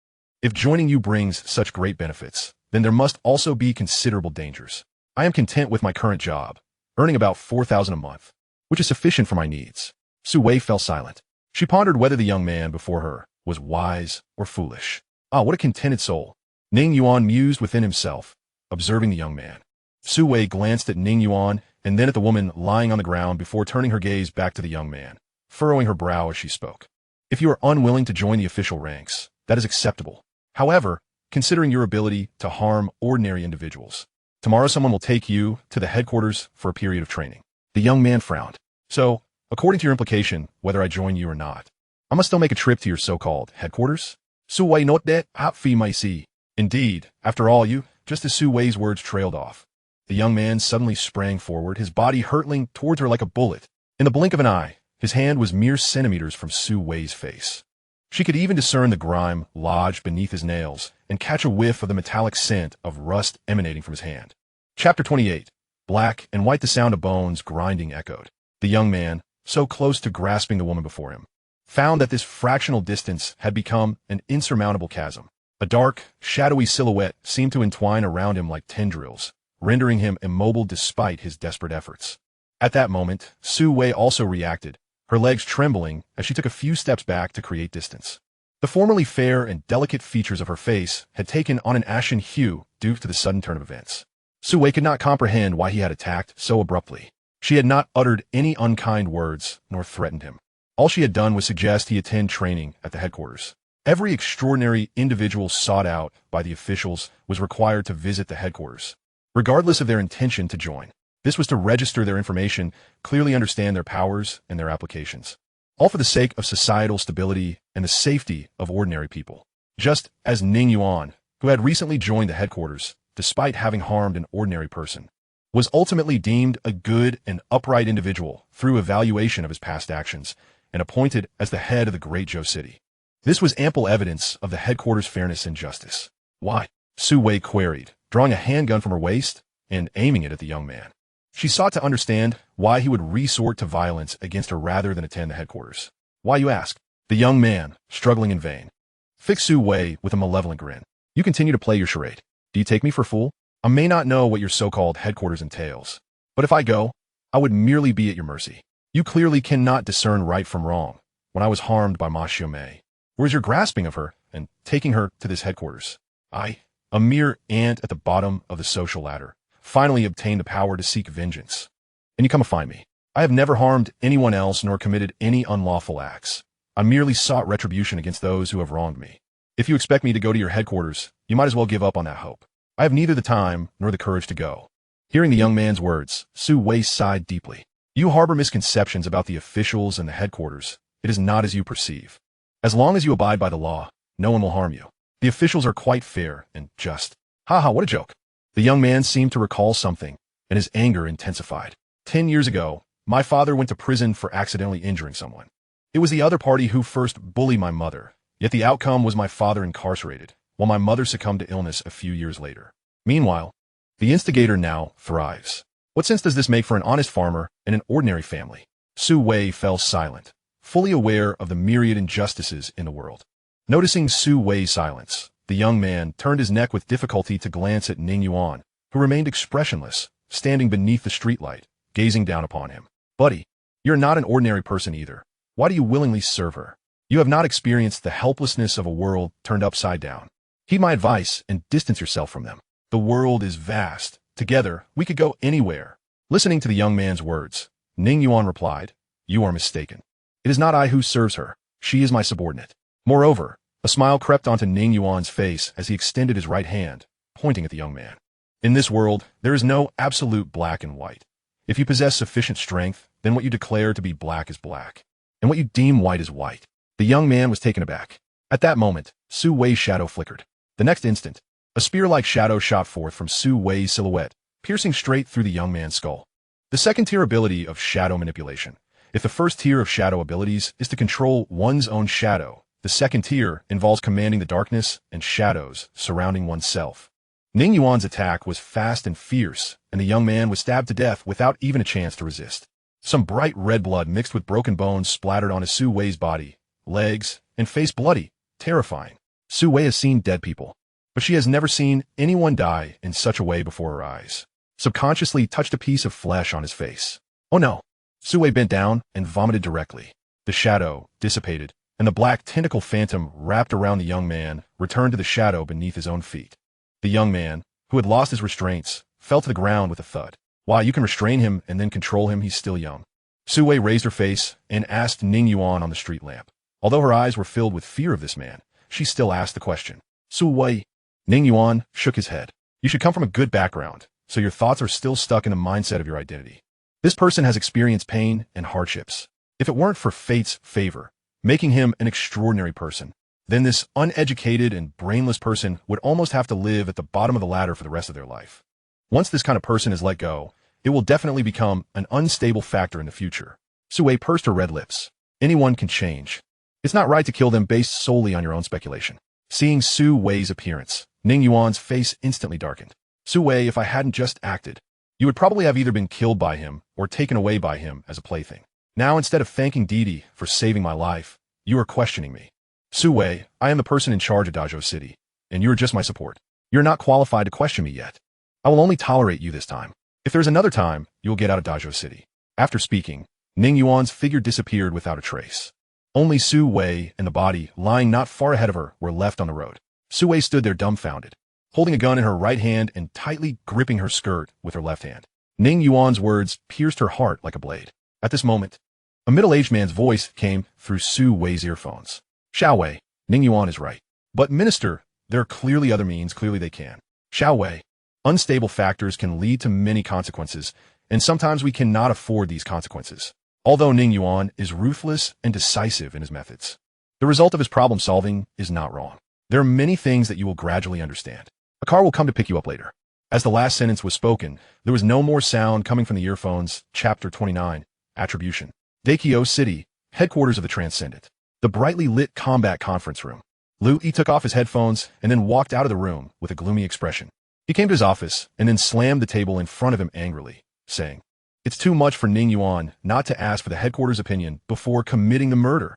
S1: If joining you brings such great benefits, then there must also be considerable dangers. I am content with my current job, earning about 4,000 a month, which is sufficient for my needs. Su Wei fell silent. She pondered whether the young man before her was wise or foolish. Ah, what a contented soul. Ning Yuan mused within himself, observing the young man. Su Wei glanced at Ning Yuan and then at the woman lying on the ground before turning her gaze back to the young man, furrowing her brow as she spoke. If you are unwilling to join the official ranks, that is acceptable. However, considering your ability to harm ordinary individuals. Tomorrow someone will take you to the headquarters for a period of training. The young man frowned. So, according to your implication, whether I join you or not, I must still make a trip to your so-called headquarters? Su Wei not that hap fi my see. Indeed, after all just as Su Wei's words trailed off. The young man suddenly sprang forward, his body hurtling towards her like a bullet. In the blink of an eye, his hand was mere centimeters from Su Wei's face. She could even discern the grime lodged beneath his nails and catch a whiff of the metallic scent of rust emanating from his hand. Chapter 28. Black and white, the sound of bones grinding echoed. The young man, so close to grasping the woman before him, found that this fractional distance had become an insurmountable chasm. A dark, shadowy silhouette seemed to entwine around him like tendrils, rendering him immobile despite his desperate efforts. At that moment, Su Wei also reacted, her legs trembling as she took a few steps back to create distance. The formerly fair and delicate features of her face had taken on an ashen hue due to the sudden turn of events. Su Wei could not comprehend why he had attacked so abruptly. She had not uttered any unkind words nor threatened him. All she had done was suggest he attend training at the headquarters. Every extraordinary individual sought out by the officials was required to visit the headquarters, regardless of their intention to join. This was to register their information, clearly understand their powers and their applications, all for the sake of societal stability and the safety of ordinary people. Just as Ning Yuan, who had recently joined the headquarters, despite having harmed an ordinary person, was ultimately deemed a good and upright individual through evaluation of his past actions and appointed as the head of the Great Zhou City. This was ample evidence of the headquarters' fairness and justice. Why? Su Wei queried, drawing a handgun from her waist and aiming it at the young man. She sought to understand why he would resort to violence against her rather than attend the headquarters. Why, you ask? The young man, struggling in vain, fixed Su Wei with a malevolent grin. You continue to play your charade. Do you take me for a fool? I may not know what your so-called headquarters entails, but if I go, I would merely be at your mercy. You clearly cannot discern right from wrong. When I was harmed by Ma Xiaomei, where's your grasping of her and taking her to this headquarters? I, a mere ant at the bottom of the social ladder, finally obtained the power to seek vengeance. And you come to find me. I have never harmed anyone else nor committed any unlawful acts. I merely sought retribution against those who have wronged me. If you expect me to go to your headquarters, you might as well give up on that hope. I have neither the time nor the courage to go. Hearing the young man's words, Su Wei sighed deeply. You harbor misconceptions about the officials and the headquarters. It is not as you perceive. As long as you abide by the law, no one will harm you. The officials are quite fair and just. Haha, what a joke. The young man seemed to recall something, and his anger intensified. 10 years ago, my father went to prison for accidentally injuring someone. It was the other party who first bullied my mother, yet the outcome was my father incarcerated, while my mother succumbed to illness a few years later. Meanwhile, the instigator now thrives. What sense does this make for an honest farmer in an ordinary family? Su Wei fell silent, fully aware of the myriad injustices in the world. Noticing Su Wei's silence, the young man turned his neck with difficulty to glance at Ning Yuan, who remained expressionless, standing beneath the streetlight, gazing down upon him. Buddy, you're not an ordinary person either. Why do you willingly serve her? You have not experienced the helplessness of a world turned upside down. Heed my advice and distance yourself from them. The world is vast. Together, we could go anywhere. Listening to the young man's words, Ning Yuan replied, You are mistaken. It is not I who serves her. She is my subordinate. Moreover, a smile crept onto Ning Yuan's face as he extended his right hand, pointing at the young man. In this world, there is no absolute black and white. If you possess sufficient strength, then what you declare to be black is black, and what you deem white is white. The young man was taken aback. At that moment, Su Wei's shadow flickered. The next instant, a spear-like shadow shot forth from Su Wei's silhouette, piercing straight through the young man's skull. The second-tier ability of shadow manipulation. If the first tier of shadow abilities is to control one's own shadow, the second tier involves commanding the darkness and shadows surrounding oneself. Ning Yuan's attack was fast and fierce, and the young man was stabbed to death without even a chance to resist. Some bright red blood mixed with broken bones splattered onto Su Wei's body, legs, and face, bloody, terrifying. Su Wei has seen dead people, but she has never seen anyone die in such a way before her eyes. Subconsciously touched a piece of flesh on his face. Oh no! Su Wei bent down and vomited directly. The shadow dissipated, and the black tentacle phantom wrapped around the young man returned to the shadow beneath his own feet. The young man, who had lost his restraints, fell to the ground with a thud. Why, you can restrain him and then control him, he's still young. Su Wei raised her face and asked Ning Yuan on the street lamp. Although her eyes were filled with fear of this man, she still asked the question. Su Wei, Ning Yuan shook his head. You should come from a good background, so your thoughts are still stuck in the mindset of your identity. This person has experienced pain and hardships. If it weren't for fate's favor, making him an extraordinary person, then this uneducated and brainless person would almost have to live at the bottom of the ladder for the rest of their life. Once this kind of person is let go, it will definitely become an unstable factor in the future. Sue pursed her red lips. Anyone can change. It's not right to kill them based solely on your own speculation. Seeing Sue Wei's appearance, Ning Yuan's face instantly darkened. Sue Wei, if I hadn't just acted, you would probably have either been killed by him or taken away by him as a plaything. Now, instead of thanking Didi for saving my life, you are questioning me. Sue Wei, I am the person in charge of Dazhou City, and you are just my support. You're not qualified to question me yet. I will only tolerate you this time. If there's another time, you will get out of Dazhou City. After speaking, Ning Yuan's figure disappeared without a trace. Only Sue Wei and the body, lying not far ahead of her, were left on the road. Sue Wei stood there dumbfounded, holding a gun in her right hand and tightly gripping her skirt with her left hand. Ning Yuan's words pierced her heart like a blade. At this moment, a middle-aged man's voice came through Sue Wei's earphones. Xiao Wei, Ning Yuan is right. But minister, there are clearly other means, clearly they can. Xiao Wei, unstable factors can lead to many consequences, and sometimes we cannot afford these consequences. Although Ning Yuan is ruthless and decisive in his methods, the result of his problem-solving is not wrong. There are many things that you will gradually understand. A car will come to pick you up later. As the last sentence was spoken, there was no more sound coming from the earphones. Chapter 29, Attribution. Daikyo City, headquarters of the Transcendent. The brightly lit combat conference room. Lu Yi took off his headphones and then walked out of the room with a gloomy expression. He came to his office and then slammed the table in front of him angrily, saying, It's too much for Ning Yuan not to ask for the headquarters' opinion before committing the murder.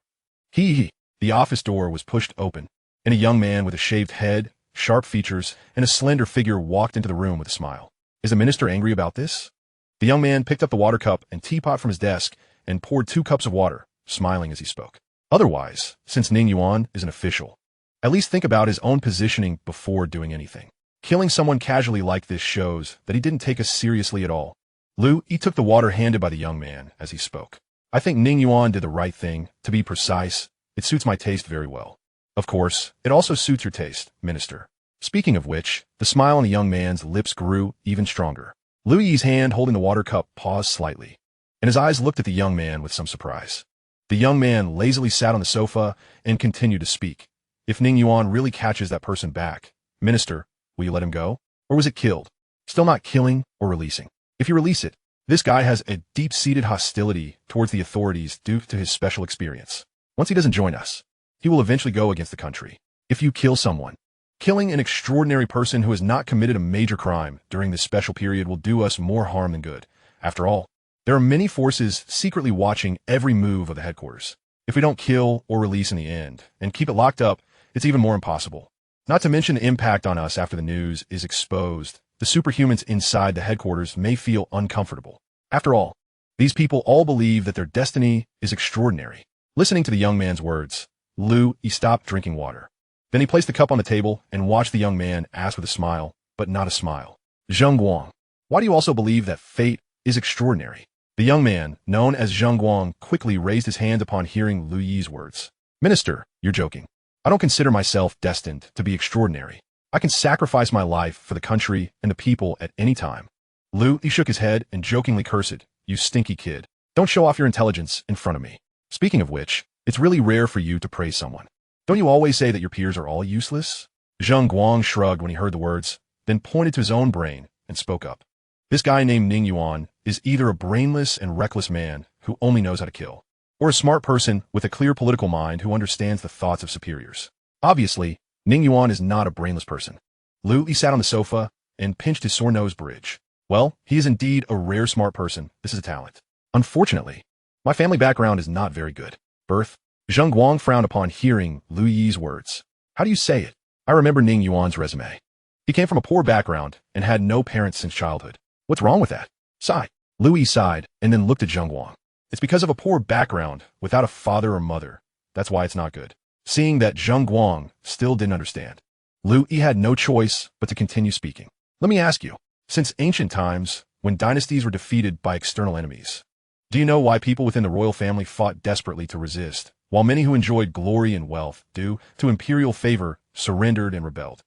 S1: The office door was pushed open, and a young man with a shaved head, sharp features, and a slender figure walked into the room with a smile. Is the minister angry about this? The young man picked up the water cup and teapot from his desk and poured 2 cups of water, smiling as he spoke. Otherwise, since Ning Yuan is an official, at least think about his own positioning before doing anything. Killing someone casually like this shows that he didn't take us seriously at all. Lu Yi took the water handed by the young man as he spoke. I think Ning Yuan did the right thing. To be precise, it suits my taste very well. Of course, it also suits your taste, minister. Speaking of which, the smile on the young man's lips grew even stronger. Lu Yi's hand holding the water cup paused slightly, and his eyes looked at the young man with some surprise. The young man lazily sat on the sofa and continued to speak. If Ning Yuan really catches that person back, minister, will you let him go? Or was it killed? Still not killing or releasing. If you release it, this guy has a deep-seated hostility towards the authorities due to his special experience. Once he doesn't join us, he will eventually go against the country. If you kill someone, killing an extraordinary person who has not committed a major crime during this special period will do us more harm than good. After all, there are many forces secretly watching every move of the headquarters. If we don't kill or release in the end, and keep it locked up, it's even more impossible. Not to mention the impact on us after the news is exposed. The superhumans inside the headquarters may feel uncomfortable. After all, these people all believe that their destiny is extraordinary. Listening to the young man's words, Lu Yi stopped drinking water. Then he placed the cup on the table and watched the young man ask with a smile, but not a smile. Zheng Guang, why do you also believe that fate is extraordinary? The young man, known as Zheng Guang, quickly raised his hand upon hearing Lu Yi's words. Minister, you're joking. I don't consider myself destined to be extraordinary. I can sacrifice my life for the country and the people at any time. Lu Yi shook his head and jokingly cursed, You stinky kid. Don't show off your intelligence in front of me. Speaking of which, it's really rare for you to praise someone. Don't you always say that your peers are all useless? Zheng Guang shrugged when he heard the words, then pointed to his own brain and spoke up. This guy named Ning Yuan is either a brainless and reckless man who only knows how to kill, or a smart person with a clear political mind who understands the thoughts of superiors. Obviously, Ning Yuan is not a brainless person. Lu Yi sat on the sofa and pinched his sore nose bridge. Well, he is indeed a rare smart person. This is a talent. Unfortunately, my family background is not very good. Birth. Zheng Guang frowned upon hearing Lu Yi's words. How do you say it? I remember Ning Yuan's resume. He came from a poor background and had no parents since childhood. What's wrong with that? Sigh. Lu Yi sighed and then looked at Zheng Guang. It's because of a poor background without a father or mother. That's why it's not good. Seeing that Zheng Guang still didn't understand, Lu Yi had no choice but to continue speaking. Let me ask you, since ancient times, when dynasties were defeated by external enemies, do you know why people within the royal family fought desperately to resist, while many who enjoyed glory and wealth due to imperial favor surrendered and rebelled?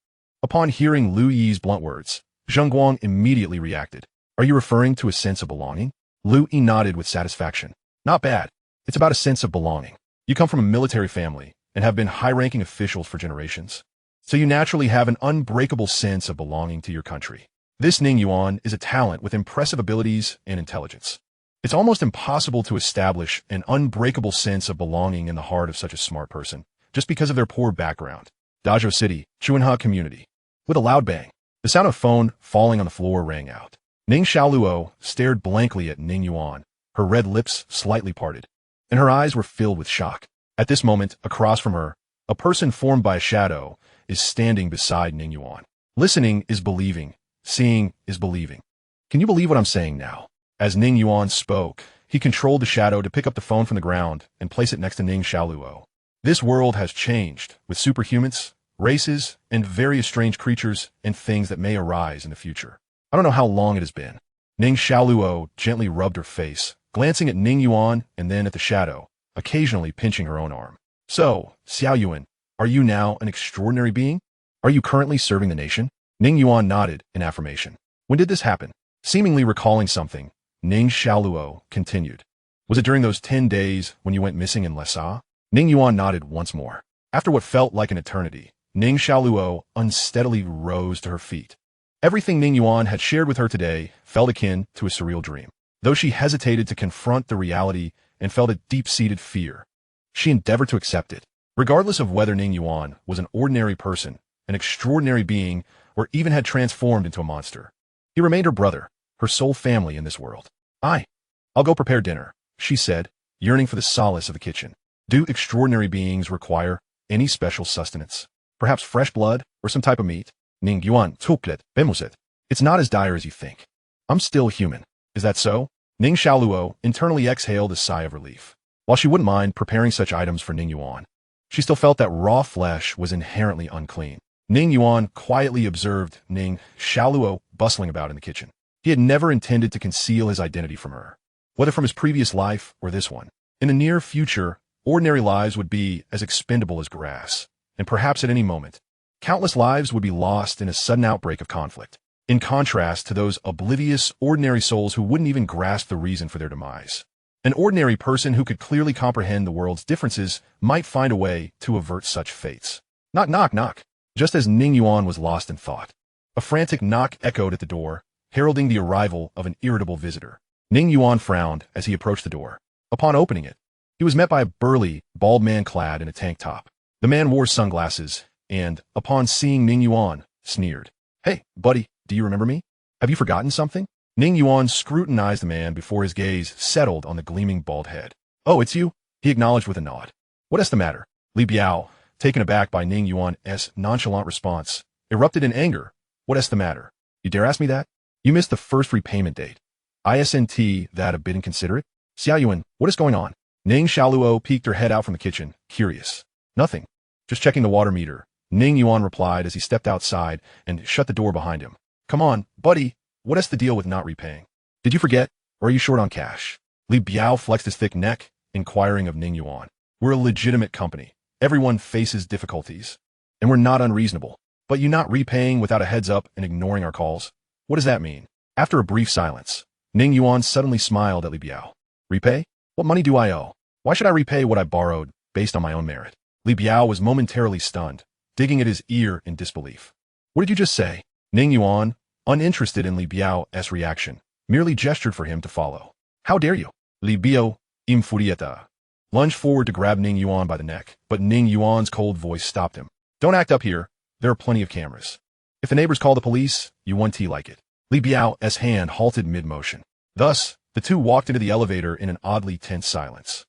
S1: Upon hearing Lu Yi's blunt words, Zheng Guang immediately reacted. Are you referring to a sense of belonging? Lu Yi nodded with satisfaction. Not bad. It's about a sense of belonging. You come from a military family and have been high-ranking officials for generations. So you naturally have an unbreakable sense of belonging to your country. This Ning Yuan is a talent with impressive abilities and intelligence. It's almost impossible to establish an unbreakable sense of belonging in the heart of such a smart person, just because of their poor background. Dazhou City, Chuanha Community. With a loud bang, the sound of phone falling on the floor rang out. Ning Xiaoluo stared blankly at Ning Yuan, her red lips slightly parted, and her eyes were filled with shock. At this moment, across from her, a person formed by a shadow is standing beside Ning Yuan. Listening is believing. Seeing is believing. Can you believe what I'm saying now? As Ning Yuan spoke, he controlled the shadow to pick up the phone from the ground and place it next to Ning Xiaoluo. This world has changed, with superhumans, races, and various strange creatures and things that may arise in the future. I don't know how long it has been. Ning Xiaoluo gently rubbed her face, glancing at Ning Yuan and then at the shadow, occasionally pinching her own arm. So, Xiao Yuan, are you now an extraordinary being? Are you currently serving the nation? Ning Yuan nodded in affirmation. When did this happen? Seemingly recalling something, Ning Xiaoluo continued. Was it during those 10 days when you went missing in Lhasa? Ning Yuan nodded once more. After what felt like an eternity, Ning Xiaoluo unsteadily rose to her feet. Everything Ning Yuan had shared with her today felt akin to a surreal dream. Though she hesitated to confront the reality and felt a deep-seated fear, she endeavored to accept it. Regardless of whether Ning Yuan was an ordinary person, an extraordinary being, or even had transformed into a monster, he remained her brother, her sole family in this world. I'll go prepare dinner, she said, yearning for the solace of the kitchen. Do extraordinary beings require any special sustenance? Perhaps fresh blood or some type of meat? Ning Yuan took it, bemuset. It's not as dire as you think. I'm still human. Is that so? Ning Xiaoluo internally exhaled a sigh of relief. While she wouldn't mind preparing such items for Ning Yuan, she still felt that raw flesh was inherently unclean. Ning Yuan quietly observed Ning Xiaoluo bustling about in the kitchen. He had never intended to conceal his identity from her, whether from his previous life or this one. In the near future, ordinary lives would be as expendable as grass, and perhaps at any moment, countless lives would be lost in a sudden outbreak of conflict, in contrast to those oblivious, ordinary souls who wouldn't even grasp the reason for their demise. An ordinary person who could clearly comprehend the world's differences might find a way to avert such fates. Knock, knock, knock. Just as Ning Yuan was lost in thought, a frantic knock echoed at the door, heralding the arrival of an irritable visitor. Ning Yuan frowned as he approached the door. Upon opening it, he was met by a burly, bald man clad in a tank top. The man wore sunglasses and, upon seeing Ning Yuan, sneered. Hey, buddy, do you remember me? Have you forgotten something? Ning Yuan scrutinized the man before his gaze settled on the gleaming bald head. Oh, it's you? He acknowledged with a nod. What is the matter? Li Biao, taken aback by Ning Yuan's nonchalant response, erupted in anger. What is the matter? You dare ask me that? You missed the first repayment date. Isn't that a bit inconsiderate? Xiao Yuan, what is going on? Ning Xiaoluo peeked her head out from the kitchen, curious. Nothing. Just checking the water meter, Ning Yuan replied as he stepped outside and shut the door behind him. Come on, buddy, what is the deal with not repaying? Did you forget, or are you short on cash? Li Biao flexed his thick neck, inquiring of Ning Yuan. We're a legitimate company. Everyone faces difficulties, and we're not unreasonable. But you not repaying without a heads up and ignoring our calls? What does that mean? After a brief silence, Ning Yuan suddenly smiled at Li Biao. Repay? What money do I owe? Why should I repay what I borrowed based on my own merit? Li Biao was momentarily stunned, digging at his ear in disbelief. What did you just say? Ning Yuan, uninterested in Li Biao's reaction, merely gestured for him to follow. How dare you? Li Biao infuriata lunged forward to grab Ning Yuan by the neck, but Ning Yuan's cold voice stopped him. Don't act up here. There are plenty of cameras. If the neighbors call the police, you won't like it. Li Biao's hand halted mid-motion. Thus, the two walked into the elevator in an oddly tense silence.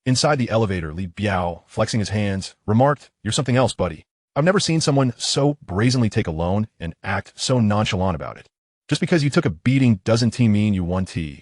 S1: Inside the elevator, Li Biao, flexing his hands, remarked, You're something else, buddy. I've never seen someone so brazenly take a loan and act so nonchalant about it. Just because you took a beating doesn't mean you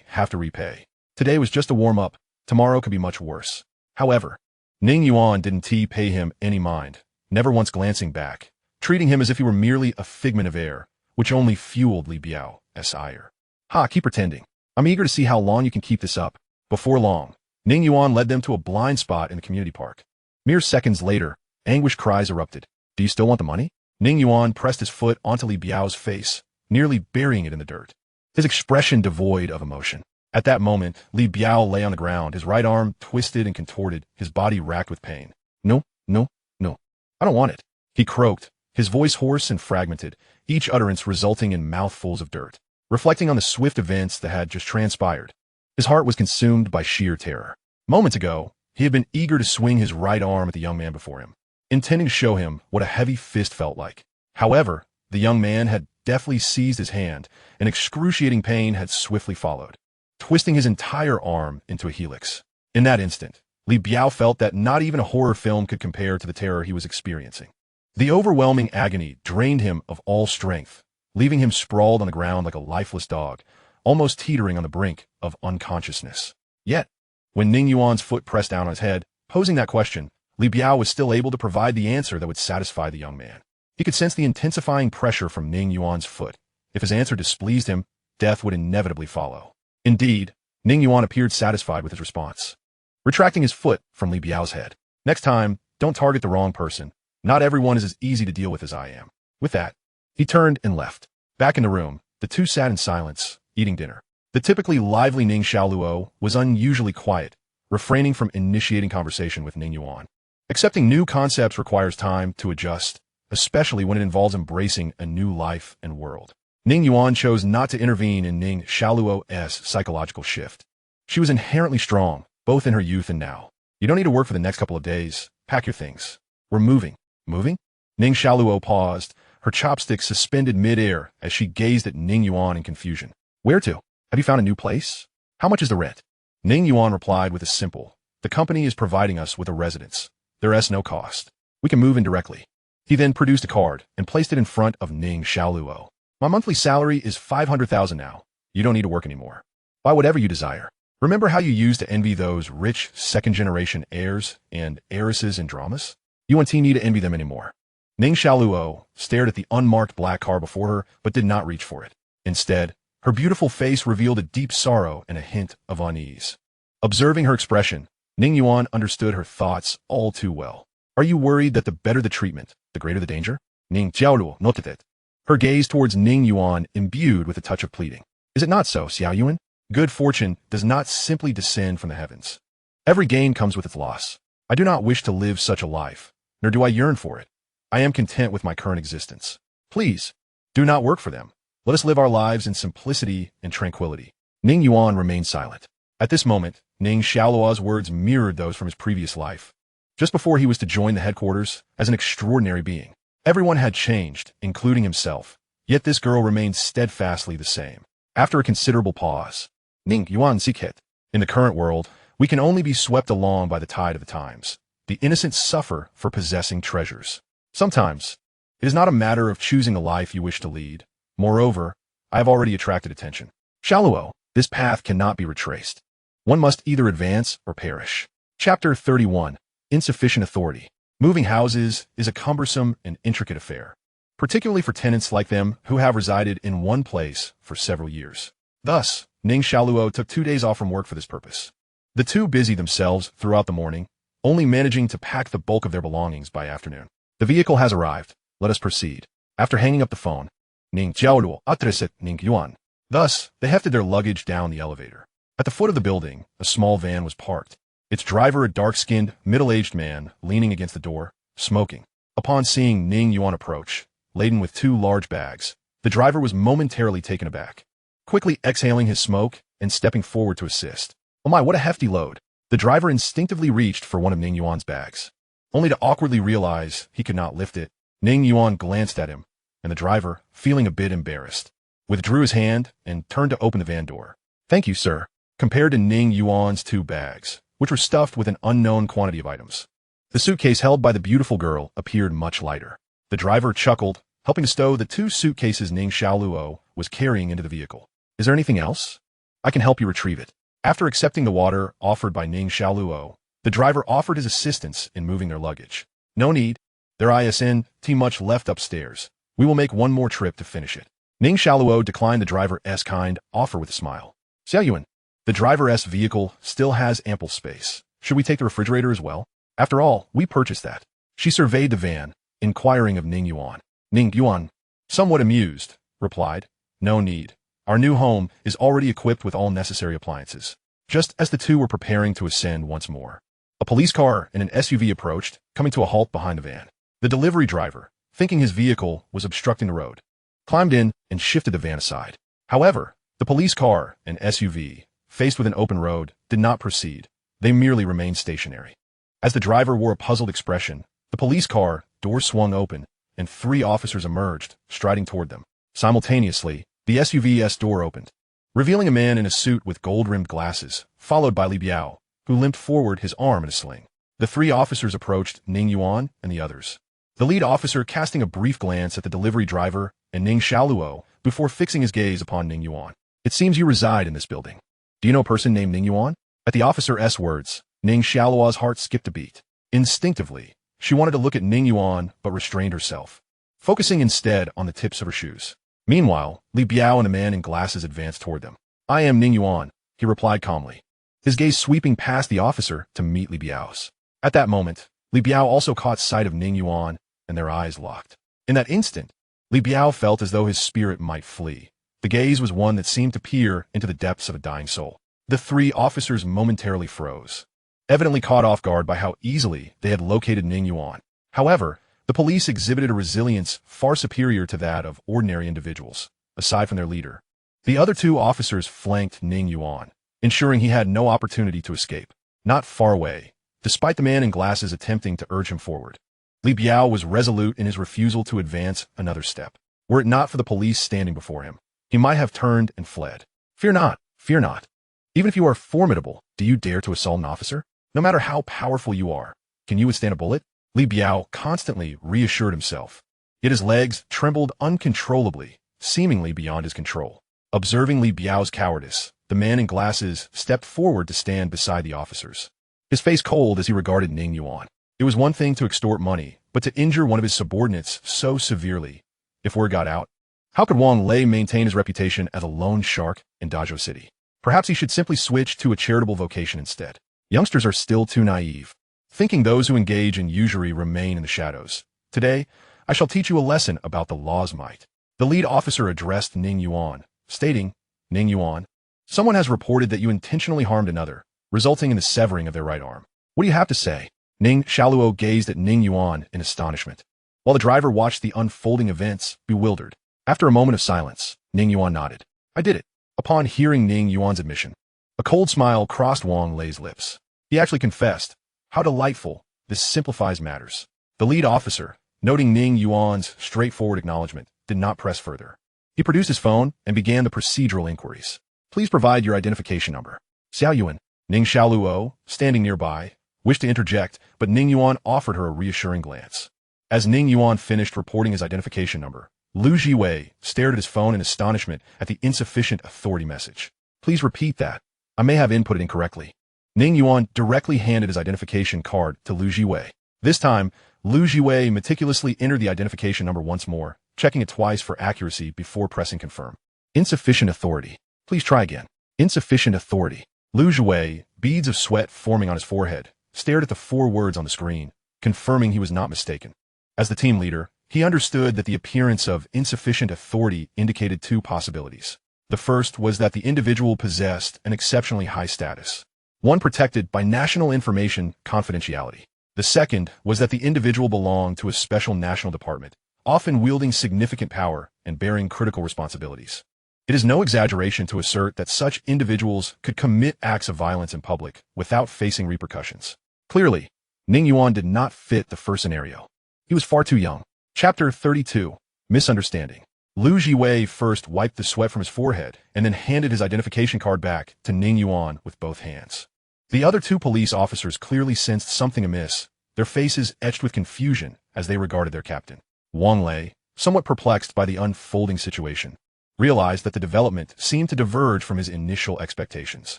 S1: have to repay. Today was just a warm-up. Tomorrow could be much worse. However, Ning Yuan didn't pay him any mind, never once glancing back, treating him as if he were merely a figment of air, which only fueled Li Biao's ire. Ha, keep pretending. I'm eager to see how long you can keep this up. Before long, Ning Yuan led them to a blind spot in the community park. Mere seconds later, anguished cries erupted. Do you still want the money? Ning Yuan pressed his foot onto Li Biao's face, nearly burying it in the dirt. His expression devoid of emotion. At that moment, Li Biao lay on the ground, his right arm twisted and contorted, his body racked with pain. No, no, no. I don't want it. He croaked, his voice hoarse and fragmented, each utterance resulting in mouthfuls of dirt. Reflecting on the swift events that had just transpired, his heart was consumed by sheer terror. Moments ago, he had been eager to swing his right arm at the young man before him, intending to show him what a heavy fist felt like. However, the young man had deftly seized his hand, and excruciating pain had swiftly followed, twisting his entire arm into a helix. In that instant, Li Biao felt that not even a horror film could compare to the terror he was experiencing. The overwhelming agony drained him of all strength, leaving him sprawled on the ground like a lifeless dog, almost teetering on the brink of unconsciousness. Yet, when Ning Yuan's foot pressed down on his head, posing that question, Li Biao was still able to provide the answer that would satisfy the young man. He could sense the intensifying pressure from Ning Yuan's foot. If his answer displeased him, death would inevitably follow. Indeed, Ning Yuan appeared satisfied with his response, retracting his foot from Li Biao's head. Next time, don't target the wrong person. Not everyone is as easy to deal with as I am. With that, he turned and left. Back in the room, the two sat in silence, eating dinner. The typically lively Ning Xiaoluo was unusually quiet, refraining from initiating conversation with Ning Yuan. Accepting new concepts requires time to adjust, especially when it involves embracing a new life and world. Ning Yuan chose not to intervene in Ning Xiaoluo's psychological shift. She was inherently strong, both in her youth and now. You don't need to work for the next couple of days. Pack your things. We're moving. Moving? Ning Xiaoluo paused, her chopsticks suspended mid-air as she gazed at Ning Yuan in confusion. Where to? Have you found a new place? How much is the rent? Ning Yuan replied with a simple, the company is providing us with a residence. There is no cost. We can move in directly. He then produced a card and placed it in front of Ning Xiaoluo. My monthly salary is 500,000 now. You don't need to work anymore. Buy whatever you desire. Remember how you used to envy those rich second-generation heirs and heiresses in dramas? You won't need to envy them anymore. Ning Xiaoluo stared at the unmarked black car before her, but did not reach for it. Instead, her beautiful face revealed a deep sorrow and a hint of unease. Observing her expression, Ning Yuan understood her thoughts all too well. Are you worried that the better the treatment, the greater the danger? Ning Xiaoluo noted it. Her gaze towards Ning Yuan imbued with a touch of pleading. Is it not so, Xiao Yuan? Good fortune does not simply descend from the heavens. Every gain comes with its loss. I do not wish to live such a life, nor do I yearn for it. I am content with my current existence. Please, do not work for them. Let us live our lives in simplicity and tranquility. Ning Yuan remained silent. At this moment, Ning Xiaoluo's words mirrored those from his previous life. Just before he was to join the headquarters as an extraordinary being, everyone had changed, including himself. Yet this girl remained steadfastly the same. After a considerable pause, Ning Yuan Zikhet. In the current world, we can only be swept along by the tide of the times. The innocent suffer for possessing treasures. Sometimes, it is not a matter of choosing the life you wish to lead. Moreover, I have already attracted attention. Xiaoluo, this path cannot be retraced. One must either advance or perish. Chapter 31. Insufficient authority. Moving houses is a cumbersome and intricate affair, particularly for tenants like them who have resided in one place for several years. Thus, Ning Xiaoluo took 2 days off from work for this purpose. The two busied themselves throughout the morning, only managing to pack the bulk of their belongings by afternoon. The vehicle has arrived. Let us proceed. After hanging up the phone, Ning Xiaoluo addressed Ning Yuan. Thus, they hefted their luggage down the elevator. At the foot of the building, a small van was parked. Its driver, a dark-skinned, middle-aged man, leaning against the door, smoking. Upon seeing Ning Yuan approach, laden with 2 large bags, the driver was momentarily taken aback, quickly exhaling his smoke and stepping forward to assist. Oh my, what a hefty load. The driver instinctively reached for one of Ning Yuan's bags, only to awkwardly realize he could not lift it. Ning Yuan glanced at him, and the driver, feeling a bit embarrassed, withdrew his hand and turned to open the van door. Thank you, sir. Compared to Ning Yuan's 2 bags, which were stuffed with an unknown quantity of items, the suitcase held by the beautiful girl appeared much lighter. The driver chuckled, helping to stow the 2 suitcases Ning Xiaoluo was carrying into the vehicle. Is there anything else? I can help you retrieve it. After accepting the water offered by Ning Xiaoluo, the driver offered his assistance in moving their luggage. No need. There isn't much left upstairs. We will make one more trip to finish it. Ning Xiaoluo declined the driver's kind offer with a smile. Xiao Yuan, the driver's vehicle still has ample space. Should we take the refrigerator as well? After all, we purchased that. She surveyed the van, inquiring of Ning Yuan. Ning Yuan, somewhat amused, replied, "No need. Our new home is already equipped with all necessary appliances." Just as the two were preparing to ascend once more, a police car and an SUV approached, coming to a halt behind the van. The delivery driver, thinking his vehicle was obstructing the road, climbed in and shifted the van aside. However, the police car and SUV, faced with an open road, did not proceed. They merely remained stationary. As the driver wore a puzzled expression, the police car door swung open, and 3 officers emerged, striding toward them. Simultaneously, the SUV's door opened, revealing a man in a suit with gold-rimmed glasses, followed by Li Biao, who limped forward, his arm in a sling. The 3 officers approached Ning Yuan and the others, the lead officer casting a brief glance at the delivery driver and Ning Xiaoluo before fixing his gaze upon Ning Yuan. "It seems you reside in this building. Do you know a person named Ning Yuan?" At the officer's words, Ning Xiaoluo's heart skipped a beat. Instinctively, she wanted to look at Ning Yuan but restrained herself, focusing instead on the tips of her shoes. Meanwhile, Li Biao and the man in glasses advanced toward them. "I am Ning Yuan," he replied calmly, his gaze sweeping past the officer to meet Li Biao's. At that moment, Li Biao also caught sight of Ning Yuan, and their eyes locked. In that instant, Li Biao felt as though his spirit might flee. The gaze was one that seemed to peer into the depths of a dying soul. The 3 officers momentarily froze, evidently caught off guard by how easily they had located Ning Yuan. However, the police exhibited a resilience far superior to that of ordinary individuals, aside from their leader. The other 2 officers flanked Ning Yuan, ensuring he had no opportunity to escape. Not far away, despite the man in glasses attempting to urge him forward, Li Biao was resolute in his refusal to advance another step. Were it not for the police standing before him, he might have turned and fled. "Fear not, fear not. Even if you are formidable, do you dare to assault an officer? No matter how powerful you are, can you withstand a bullet?" Li Biao constantly reassured himself. Yet his legs trembled uncontrollably, seemingly beyond his control. Observing Li Biao's cowardice, the man in glasses stepped forward to stand beside the officers, his face cold as he regarded Ning Yuan. It was one thing to extort money, but to injure one of his subordinates so severely, if word got out, how could Wang Lei maintain his reputation as a lone shark in Dazhou City? Perhaps he should simply switch to a charitable vocation instead. Youngsters are still too naive, thinking those who engage in usury remain in the shadows. "Today, I shall teach you a lesson about the law's might." The lead officer addressed Ning Yuan, stating, "Ning Yuan, someone has reported that you intentionally harmed another, resulting in the severing of their right arm. What do you have to say?" Ning Xiaoluo gazed at Ning Yuan in astonishment, while the driver watched the unfolding events, bewildered. After a moment of silence, Ning Yuan nodded. "I did it." Upon hearing Ning Yuan's admission, a cold smile crossed Wang Lei's lips. He actually confessed. How delightful. This simplifies matters. The lead officer, noting Ning Yuan's straightforward acknowledgement, did not press further. He produced his phone and began the procedural inquiries. "Please provide your identification number." Xiao Yuan, Ning Xiaoluo, standing nearby, wished to interject, but Ning Yuan offered her a reassuring glance. As Ning Yuan finished reporting his identification number, Lu Jiwei stared at his phone in astonishment at the insufficient authority message. "Please repeat that. I may have inputted incorrectly." Ning Yuan directly handed his identification card to Lu Jiwei. This time, Lu Jiwei meticulously entered the identification number once more, checking it twice for accuracy before pressing confirm. "Insufficient authority. Please try again." "Insufficient authority." Lu Jiwei, beads of sweat forming on his forehead, stared at the 4 words on the screen, confirming he was not mistaken. As the team leader, he understood that the appearance of insufficient authority indicated 2 possibilities. The first was that the individual possessed an exceptionally high status, one protected by national information confidentiality. The second was that the individual belonged to a special national department, often wielding significant power and bearing critical responsibilities. It is no exaggeration to assert that such individuals could commit acts of violence in public without facing repercussions. Clearly, Ning Yuan did not fit the first scenario. He was far too young. Chapter 32. Misunderstanding. Lu Jiwei first wiped the sweat from his forehead and then handed his identification card back to Ning Yuan with both hands. The other 2 police officers clearly sensed something amiss, their faces etched with confusion as they regarded their captain. Wang Lei, somewhat perplexed by the unfolding situation, realized that the development seemed to diverge from his initial expectations.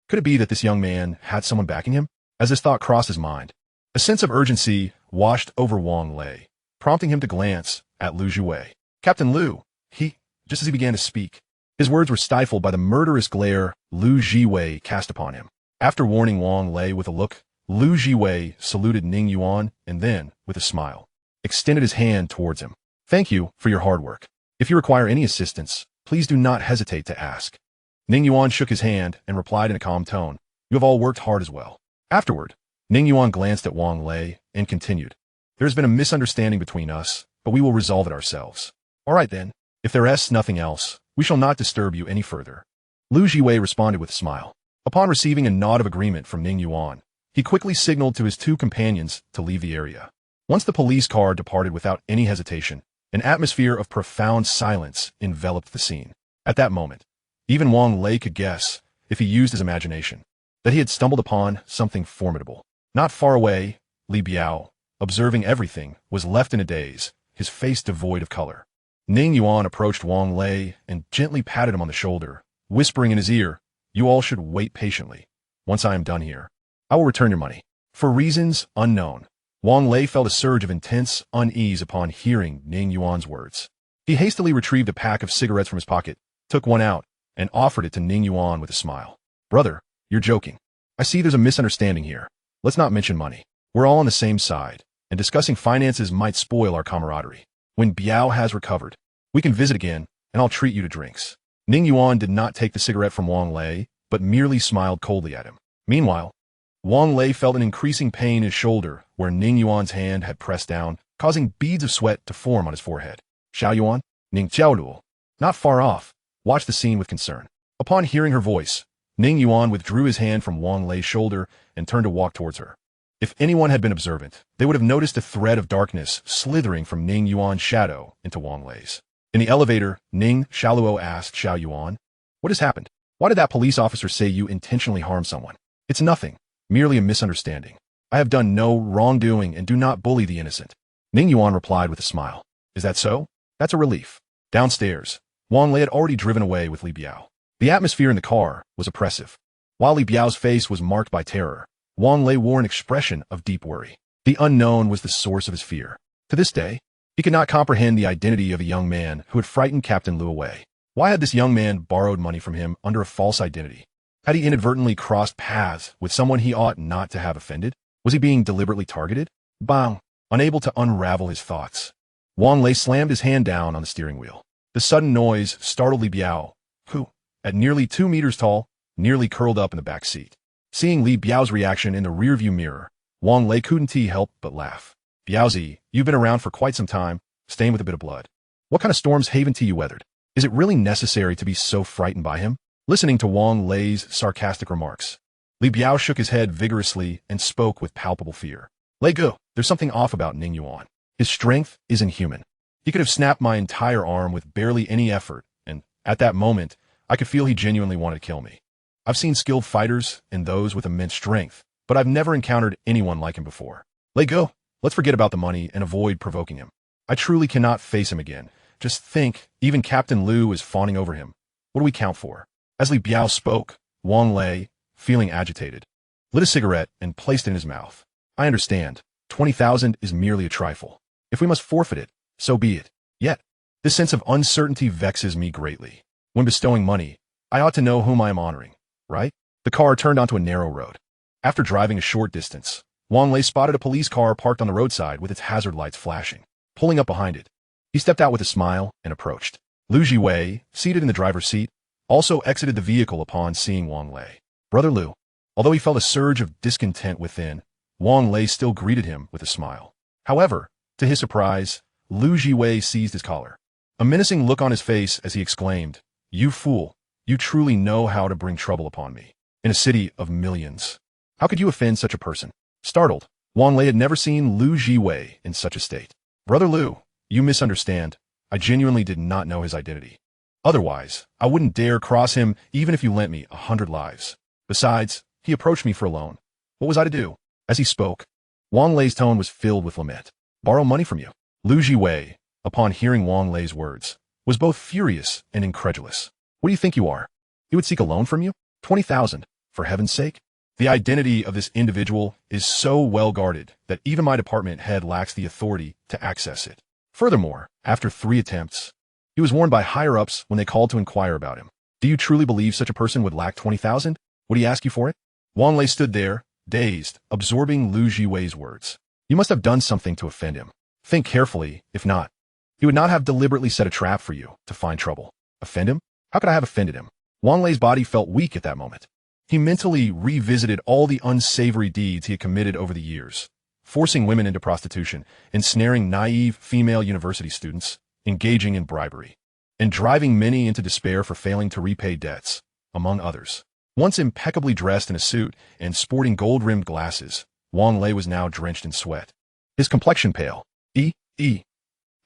S1: Could it be that this young man had someone backing him? As this thought crossed his mind, a sense of urgency washed over Wang Lei, prompting him to glance at Lu Jiwei. "Captain Lu," just as he began to speak, his words were stifled by the murderous glare Lu Jiwei cast upon him. After warning Wang Lei with a look, Lu Jiwei saluted Ning Yuan and then, with a smile, extended his hand towards him. Thank you for your hard work. If you require any assistance, please do not hesitate to ask. Ning Yuan shook his hand and replied in a calm tone. You have all worked hard as well. Afterward, Ning Yuan glanced at Wang Lei and continued. There has been a misunderstanding between us, but we will resolve it ourselves. All right then, if there is nothing else, we shall not disturb you any further. Lu Jiwei responded with a smile. Upon receiving a nod of agreement from Ning Yuan, he quickly signaled to his two companions to leave the area. Once the police car departed without any hesitation, an atmosphere of profound silence enveloped the scene. At that moment, even Wang Lei could guess, if he used his imagination, that he had stumbled upon something formidable. Not far away, Li Biao, observing everything, was left in a daze, his face devoid of color. Ning Yuan approached Wang Lei and gently patted him on the shoulder, whispering in his ear, You all should wait patiently. Once I am done here, I will return your money. For reasons unknown, Wang Lei felt a surge of intense unease upon hearing Ning Yuan's words. He hastily retrieved a pack of cigarettes from his pocket, took one out, and offered it to Ning Yuan with a smile. Brother, you're joking. I see there's a misunderstanding here. Let's not mention money. We're all on the same side, and discussing finances might spoil our camaraderie. When Biao has recovered, we can visit again, and I'll treat you to drinks. Ning Yuan did not take the cigarette from Wang Lei, but merely smiled coldly at him. Meanwhile, Wang Lei felt an increasing pain in his shoulder where Ning Yuan's hand had pressed down, causing beads of sweat to form on his forehead. Xiao Yuan, Ning Xiaoluo, not far off, watched the scene with concern. Upon hearing her voice, Ning Yuan withdrew his hand from Wang Lei's shoulder and turned to walk towards her. If anyone had been observant, they would have noticed a thread of darkness slithering from Ning Yuan's shadow into Wang Lei's. In the elevator, Ning Xiaoluo asked Xiao Yuan, What has happened? Why did that police officer say you intentionally harmed someone? It's nothing, merely a misunderstanding. I have done no wrongdoing and do not bully the innocent. Ning Yuan replied with a smile. Is that so? That's a relief. Downstairs, Wang Lei had already driven away with Li Biao. The atmosphere in the car was oppressive. While Li Biao's face was marked by terror, Wang Lei wore an expression of deep worry. The unknown was the source of his fear. To this day, he could not comprehend the identity of a young man who had frightened Captain Lu away. Why had this young man borrowed money from him under a false identity? Had he inadvertently crossed paths with someone he ought not to have offended? Was he being deliberately targeted? Bang! Unable to unravel his thoughts, Wang Lei slammed his hand down on the steering wheel. The sudden noise startled Li Biao, who, at nearly 2 meters tall, nearly curled up in the back seat. Seeing Li Biao's reaction in the rearview mirror, Wang Lei couldn't help but laugh. Biaozi, you've been around for quite some time, stained with a bit of blood. What kind of storms haven't you weathered? Is it really necessary to be so frightened by him? Listening to Wang Lei's sarcastic remarks, Li Biao shook his head vigorously and spoke with palpable fear. Lei Gu, there's something off about Ning Yuan. His strength isn't human. He could have snapped my entire arm with barely any effort, and at that moment, I could feel he genuinely wanted to kill me. I've seen skilled fighters and those with immense strength, but I've never encountered anyone like him before. Lei Gu, let's forget about the money and avoid provoking him. I truly cannot face him again. Just think, even Captain Lu is fawning over him. What do we count for? As Li Biao spoke, Wang Lei, feeling agitated, lit a cigarette and placed it in his mouth. I understand. 20,000 is merely a trifle. If we must forfeit it, so be it. Yet, this sense of uncertainty vexes me greatly. When bestowing money, I ought to know whom I am honoring, right? The car turned onto a narrow road. After driving a short distance, Wang Lei spotted a police car parked on the roadside with its hazard lights flashing. Pulling up behind it, he stepped out with a smile and approached. Lu Jiwei, seated in the driver's seat, also exited the vehicle upon seeing Wang Lei. Brother Lu. Although he felt a surge of discontent within, Wang Lei still greeted him with a smile. However, to his surprise, Lu Jiwei seized his collar. A menacing look on his face as he exclaimed, You fool, you truly know how to bring trouble upon me. In a city of millions. How could you offend such a person? Startled, Wang Lei had never seen Lu Jiwei in such a state. Brother Lu, you misunderstand. I genuinely did not know his identity. Otherwise, I wouldn't dare cross him even if you lent me 100 lives. Besides, he approached me for a loan. What was I to do? As he spoke, Wang Lei's tone was filled with lament. Borrow money from you. Lu Jiwei, upon hearing Wang Lei's words, was both furious and incredulous. What do you think you are? He would seek a loan from you? 20,000, for heaven's sake? The identity of this individual is so well guarded that even my department head lacks the authority to access it. Furthermore, after 3 attempts, he was warned by higher-ups when they called to inquire about him. Do you truly believe such a person would lack 20,000? Would he ask you for it? Wang Lei stood there, dazed, absorbing Lu Jiwei's words. You must have done something to offend him. Think carefully, if not. He would not have deliberately set a trap for you to find trouble. Offend him? How could I have offended him? Wang Lei's body felt weak at that moment. He mentally revisited all the unsavory deeds he had committed over the years, forcing women into prostitution, ensnaring naive female university students, engaging in bribery, and driving many into despair for failing to repay debts, among others. Once impeccably dressed in a suit and sporting gold-rimmed glasses, Wang Lei was now drenched in sweat. His complexion pale.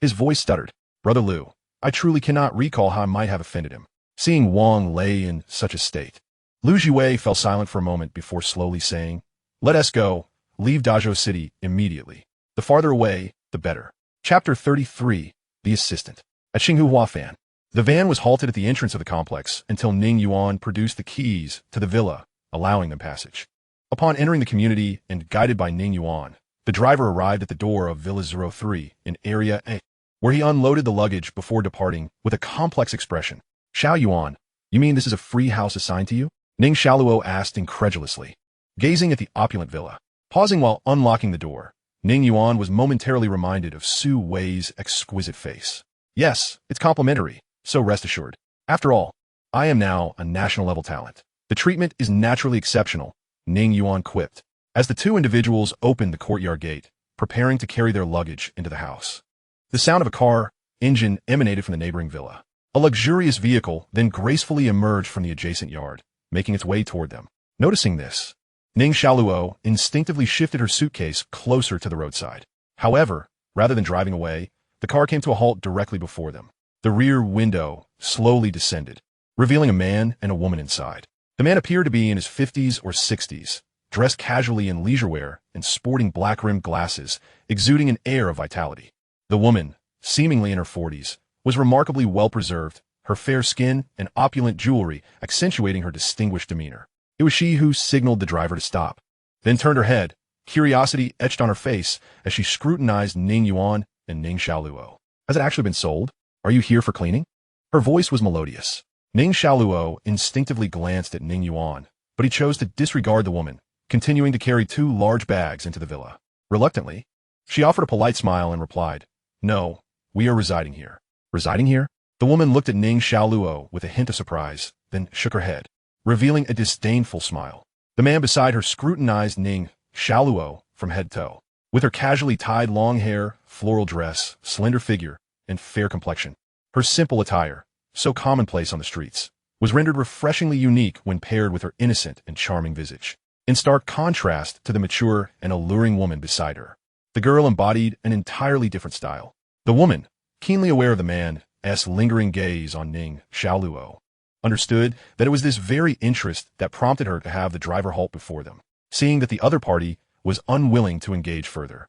S1: His voice stuttered. Brother Liu, I truly cannot recall how I might have offended him. Seeing Wang Lei in such a state, Lu Jiwei fell silent for a moment before slowly saying, Let us go. Leave Dazhou City immediately. The farther away, the better. Chapter 33. The Assistant. At Xinghua Fan. The van was halted at the entrance of the complex until Ning Yuan produced the keys to the villa, allowing them passage. Upon entering the community and guided by Ning Yuan, the driver arrived at the door of Villa 03 in Area A, where he unloaded the luggage before departing with a complex expression. Xiao Yuan, you mean this is a free house assigned to you? Ning Xiaoluo asked incredulously, gazing at the opulent villa. Pausing while unlocking the door, Ning Yuan was momentarily reminded of Su Wei's exquisite face. Yes, it's complimentary, so rest assured. After all, I am now a national-level talent. The treatment is naturally exceptional, Ning Yuan quipped, as the two individuals opened the courtyard gate, preparing to carry their luggage into the house. The sound of a car engine emanated from the neighboring villa. A luxurious vehicle then gracefully emerged from the adjacent yard, making its way toward them. Noticing this, Ning Xiaoluo instinctively shifted her suitcase closer to the roadside. However, rather than driving away, the car came to a halt directly before them. The rear window slowly descended, revealing a man and a woman inside. The man appeared to be in his 50s or 60s, dressed casually in leisure wear and sporting black-rimmed glasses, exuding an air of vitality. The woman, seemingly in her 40s, was remarkably well-preserved, her fair skin and opulent jewelry accentuating her distinguished demeanor. It was she who signaled the driver to stop, then turned her head, curiosity etched on her face as she scrutinized Ning Yuan and Ning Xiaoluo. Has it actually been sold? Are you here for cleaning? Her voice was melodious. Ning Xiaoluo instinctively glanced at Ning Yuan, but he chose to disregard the woman, continuing to carry 2 large bags into the villa. Reluctantly, she offered a polite smile and replied, No, we are residing here. Residing here? The woman looked at Ning Xiaoluo with a hint of surprise, then shook her head, revealing a disdainful smile. The man beside her scrutinized Ning Xiaoluo from head to toe. With her casually tied long hair, floral dress, slender figure, and fair complexion, her simple attire, so commonplace on the streets, was rendered refreshingly unique when paired with her innocent and charming visage. In stark contrast to the mature and alluring woman beside her, the girl embodied an entirely different style. The woman, keenly aware of the man's lingering gaze on Ning Xiaoluo, understood that it was this very interest that prompted her to have the driver halt before them, seeing that the other party was unwilling to engage further.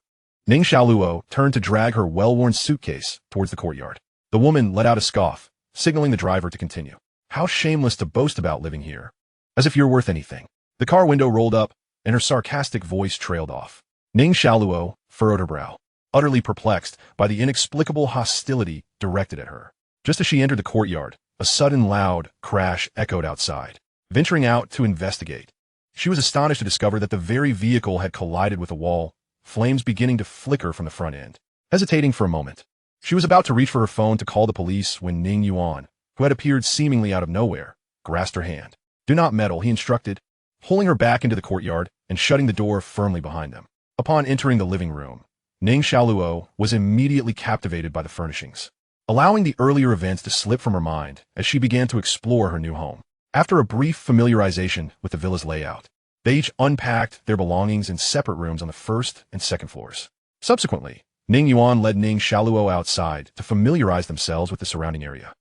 S1: Ning Xiaoluo turned to drag her well-worn suitcase towards the courtyard. The woman let out a scoff, signaling the driver to continue. How shameless to boast about living here. As if you're worth anything. The car window rolled up, and her sarcastic voice trailed off. Ning Xiaoluo furrowed her brow, utterly perplexed by the inexplicable hostility directed at her. Just as she entered the courtyard, a sudden loud crash echoed outside. Venturing out to investigate, she was astonished to discover that the very vehicle had collided with a wall, flames beginning to flicker from the front end. Hesitating for a moment, she was about to reach for her phone to call the police when Ning Yuan, who had appeared seemingly out of nowhere, grasped her hand. Do not meddle, he instructed, pulling her back into the courtyard and shutting the door firmly behind them. Upon entering the living room, Ning Xiaoluo was immediately captivated by the furnishings, allowing the earlier events to slip from her mind as she began to explore her new home. After a brief familiarization with the villa's layout, they each unpacked their belongings in separate rooms on the first and second floors. Subsequently, Ning Yuan led Ning Xiaoluo outside to familiarize themselves with the surrounding area.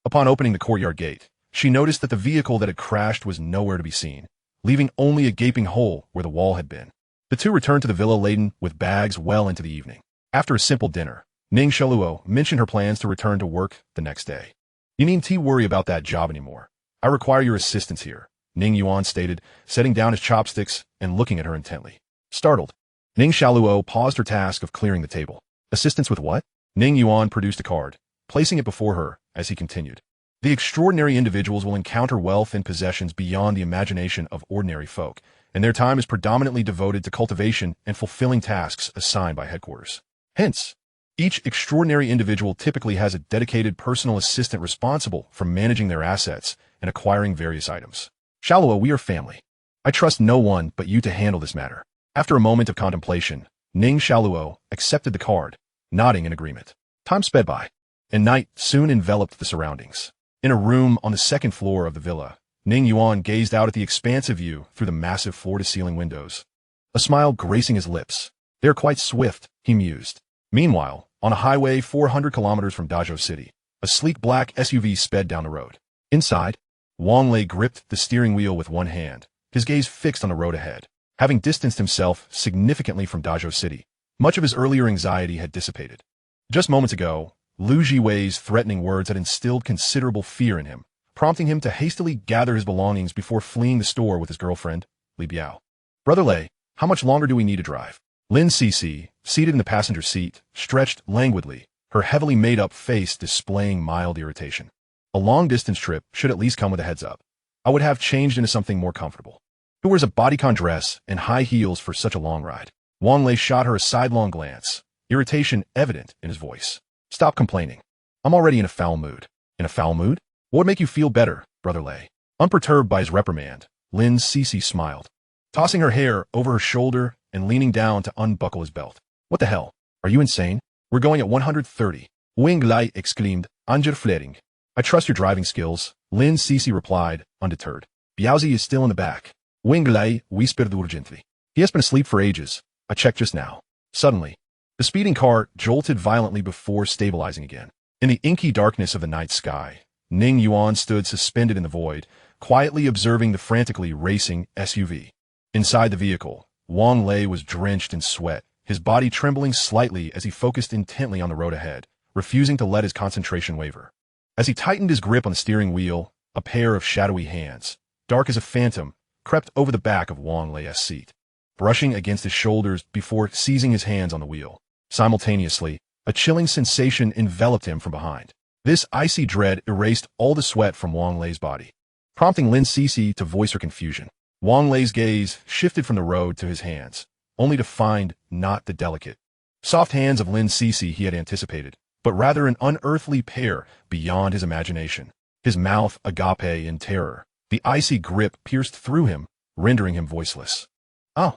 S1: Upon opening the courtyard gate, she noticed that the vehicle that had crashed was nowhere to be seen, leaving only a gaping hole where the wall had been. The two returned to the villa laden with bags well into the evening. After a simple dinner, Ning Xiaoluo mentioned her plans to return to work the next day. You needn't worry about that job anymore. I require your assistance here, Ning Yuan stated, setting down his chopsticks and looking at her intently. Startled, Ning Xiaoluo paused her task of clearing the table. Assistance with what? Ning Yuan produced a card, placing it before her as he continued. The extraordinary individuals will encounter wealth and possessions beyond the imagination of ordinary folk, and their time is predominantly devoted to cultivation and fulfilling tasks assigned by headquarters. Hence, Each extraordinary individual typically has a dedicated personal assistant responsible for managing their assets and acquiring various items. Shalua, we are family. I trust no one but you to handle this matter. After a moment of contemplation, Ning Shaluo accepted the card, nodding in agreement. Time sped by, and night soon enveloped the surroundings. In a room on the second floor of the villa, Ning Yuan gazed out at the expansive view through the massive floor-to-ceiling windows. A smile gracing his lips. They are quite swift, he mused. Meanwhile, on a highway 400 kilometers from Dazhou City, a sleek black SUV sped down the road. Inside, Wang Lei gripped the steering wheel with one hand, his gaze fixed on the road ahead. Having distanced himself significantly from Dazhou City, much of his earlier anxiety had dissipated. Just moments ago, Lu Jiwei's threatening words had instilled considerable fear in him, prompting him to hastily gather his belongings before fleeing the store with his girlfriend, Li Biao. Brother Lei, how much longer do we need to drive? Lin Cece, seated in the passenger seat, stretched languidly, her heavily made-up face displaying mild irritation. A long-distance trip should at least come with a heads-up. I would have changed into something more comfortable. Who wears a bodycon dress and high heels for such a long ride? Wang Lei shot her a sidelong glance, irritation evident in his voice. Stop complaining. I'm already in a foul mood. In a foul mood? What would make you feel better, Brother Lei? Unperturbed by his reprimand, Lin Cece smiled, tossing her hair over her shoulder and leaning down to unbuckle his belt. What the hell? Are you insane? We're going at 130. Wing Lai exclaimed, Angerflering. I trust your driving skills, Lin Cece replied, undeterred. Biaozi is still in the back. Wing Lai whispered urgently. He has been asleep for ages. I checked just now. Suddenly, the speeding car jolted violently before stabilizing again. In the inky darkness of the night sky, Ning Yuan stood suspended in the void, quietly observing the frantically racing SUV. Inside the vehicle, Wang Lei was drenched in sweat, his body trembling slightly as he focused intently on the road ahead, refusing to let his concentration waver. As he tightened his grip on the steering wheel, a pair of shadowy hands, dark as a phantom, crept over the back of Wang Lei's seat, brushing against his shoulders before seizing his hands on the wheel. Simultaneously, a chilling sensation enveloped him from behind. This icy dread erased all the sweat from Wang Lei's body, prompting Lin Cece to voice her confusion. Wang Lei's gaze shifted from the road to his hands, only to find not the delicate, soft hands of Lin Cece he had anticipated, but rather an unearthly pair beyond his imagination. His mouth agape in terror, the icy grip pierced through him, rendering him voiceless. Oh!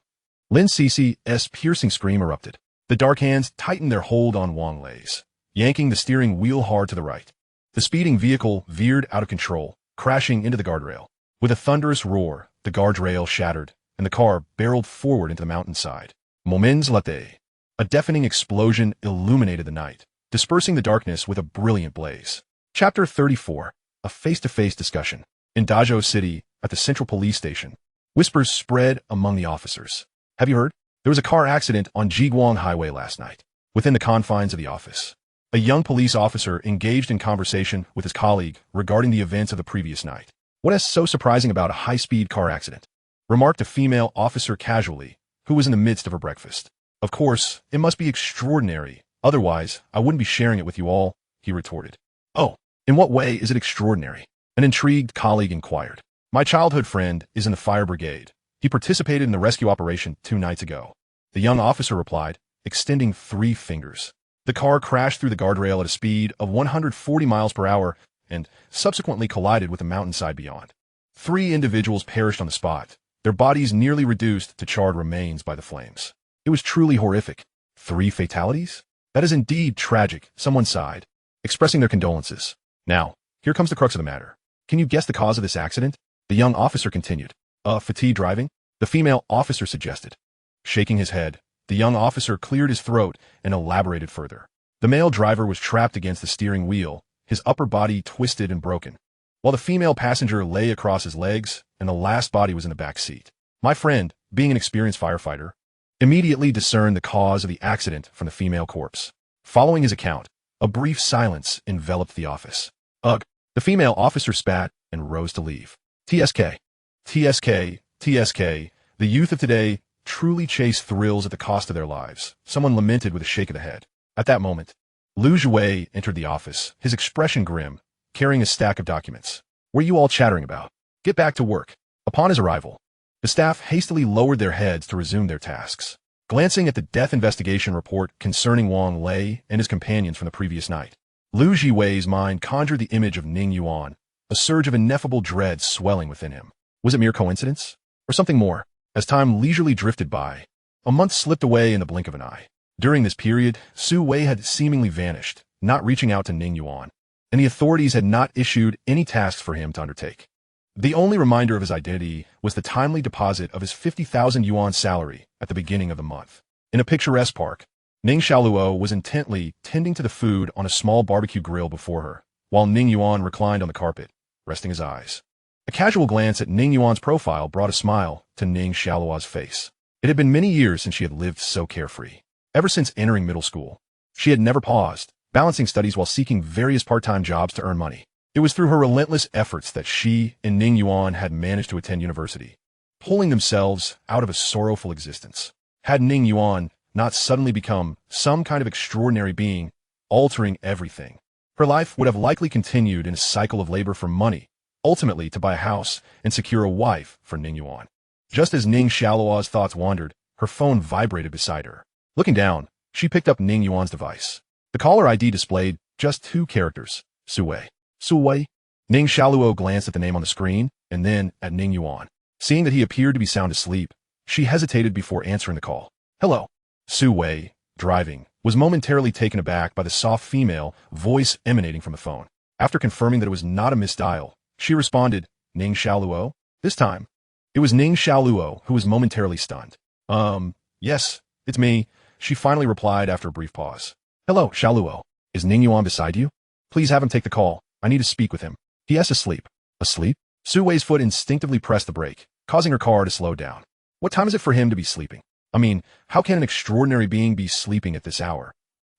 S1: Lin Cece's piercing scream erupted. The dark hands tightened their hold on Wang Lei's, yanking the steering wheel hard to the right. The speeding vehicle veered out of control, crashing into the guardrail. With a thunderous roar, the guardrail shattered, and the car barreled forward into the mountainside. Moments later, a deafening explosion illuminated the night, dispersing the darkness with a brilliant blaze. Chapter 34. A face-to-face discussion. In Dazhou City, at the central police station, whispers spread among the officers. Have you heard? There was a car accident on Jiguang Highway last night, within the confines of the office. A young police officer engaged in conversation with his colleague regarding the events of the previous night. What is so surprising about a high-speed car accident? Remarked a female officer casually, who was in the midst of her breakfast. Of course, it must be extraordinary. Otherwise, I wouldn't be sharing it with you all, he retorted. Oh, in what way is it extraordinary? An intrigued colleague inquired. My childhood friend is in the fire brigade. He participated in the rescue operation 2 nights ago. The young officer replied, extending 3 fingers. The car crashed through the guardrail at a speed of 140 miles per hour and subsequently collided with the mountainside beyond. 3 individuals perished on the spot, their bodies nearly reduced to charred remains by the flames. It was truly horrific. 3 fatalities? That is indeed tragic, someone sighed, expressing their condolences. Now, here comes the crux of the matter. Can you guess the cause of this accident? The young officer continued. Fatigue driving? The female officer suggested. Shaking his head, the young officer cleared his throat and elaborated further. The male driver was trapped against the steering wheel, his upper body twisted and broken, while the female passenger lay across his legs and the last body was in the back seat. My friend, being an experienced firefighter, immediately discerned the cause of the accident from the female corpse. Following his account, a brief silence enveloped the office. Ugh! The female officer spat and rose to leave. TSK. TSK. TSK. The youth of today truly chase thrills at the cost of their lives, someone lamented with a shake of the head. At that moment, Lu Jiwei entered the office, his expression grim, carrying a stack of documents. What are you all chattering about? Get back to work. Upon his arrival, the staff hastily lowered their heads to resume their tasks. glancing at the death investigation report concerning Wang Lei and his companions from the previous night. Lu Jiwei's mind conjured the image of Ning Yuan, a surge of ineffable dread swelling within him. Was it mere coincidence? Or something more? As time leisurely drifted by, a month slipped away in the blink of an eye. During this period, Su Wei had seemingly vanished, not reaching out to Ning Yuan, and the authorities had not issued any tasks for him to undertake. The only reminder of his identity was the timely deposit of his 50,000 yuan salary at the beginning of the month. In a picturesque park, Ning Xiaoluo was intently tending to the food on a small barbecue grill before her, while Ning Yuan reclined on the carpet, resting his eyes. A casual glance at Ning Yuan's profile brought a smile to Ning Xiaoluo's face. It had been many years since she had lived so carefree. Ever since entering middle school, she had never paused, balancing studies while seeking various part-time jobs to earn money. It was through her relentless efforts that she and Ning Yuan had managed to attend university, pulling themselves out of a sorrowful existence. Had Ning Yuan not suddenly become some kind of extraordinary being, altering everything, her life would have likely continued in a cycle of labor for money, ultimately to buy a house and secure a wife for Ning Yuan. Just as Ning Xiaoluo's thoughts wandered, her phone vibrated beside her. Looking down, she picked up Ning Yuan's device. The caller ID displayed just 2 characters, Su Wei. Su Wei? Ning Xiaoluo glanced at the name on the screen, and then at Ning Yuan. Seeing that he appeared to be sound asleep, she hesitated before answering the call. Hello. Su Wei, driving, was momentarily taken aback by the soft female voice emanating from the phone. After confirming that it was not a misdial, she responded, Ning Xiaoluo? This time, it was Ning Xiaoluo who was momentarily stunned. Yes, it's me, she finally replied after a brief pause. Hello, Xiaoluo. Is Ning Yuan beside you? Please have him take the call. I need to speak with him. He.S. asleep. Asleep? Su Wei's foot instinctively pressed the brake, causing her car to slow down. What time is it for him to be sleeping? I mean, how can an extraordinary being be sleeping at this hour?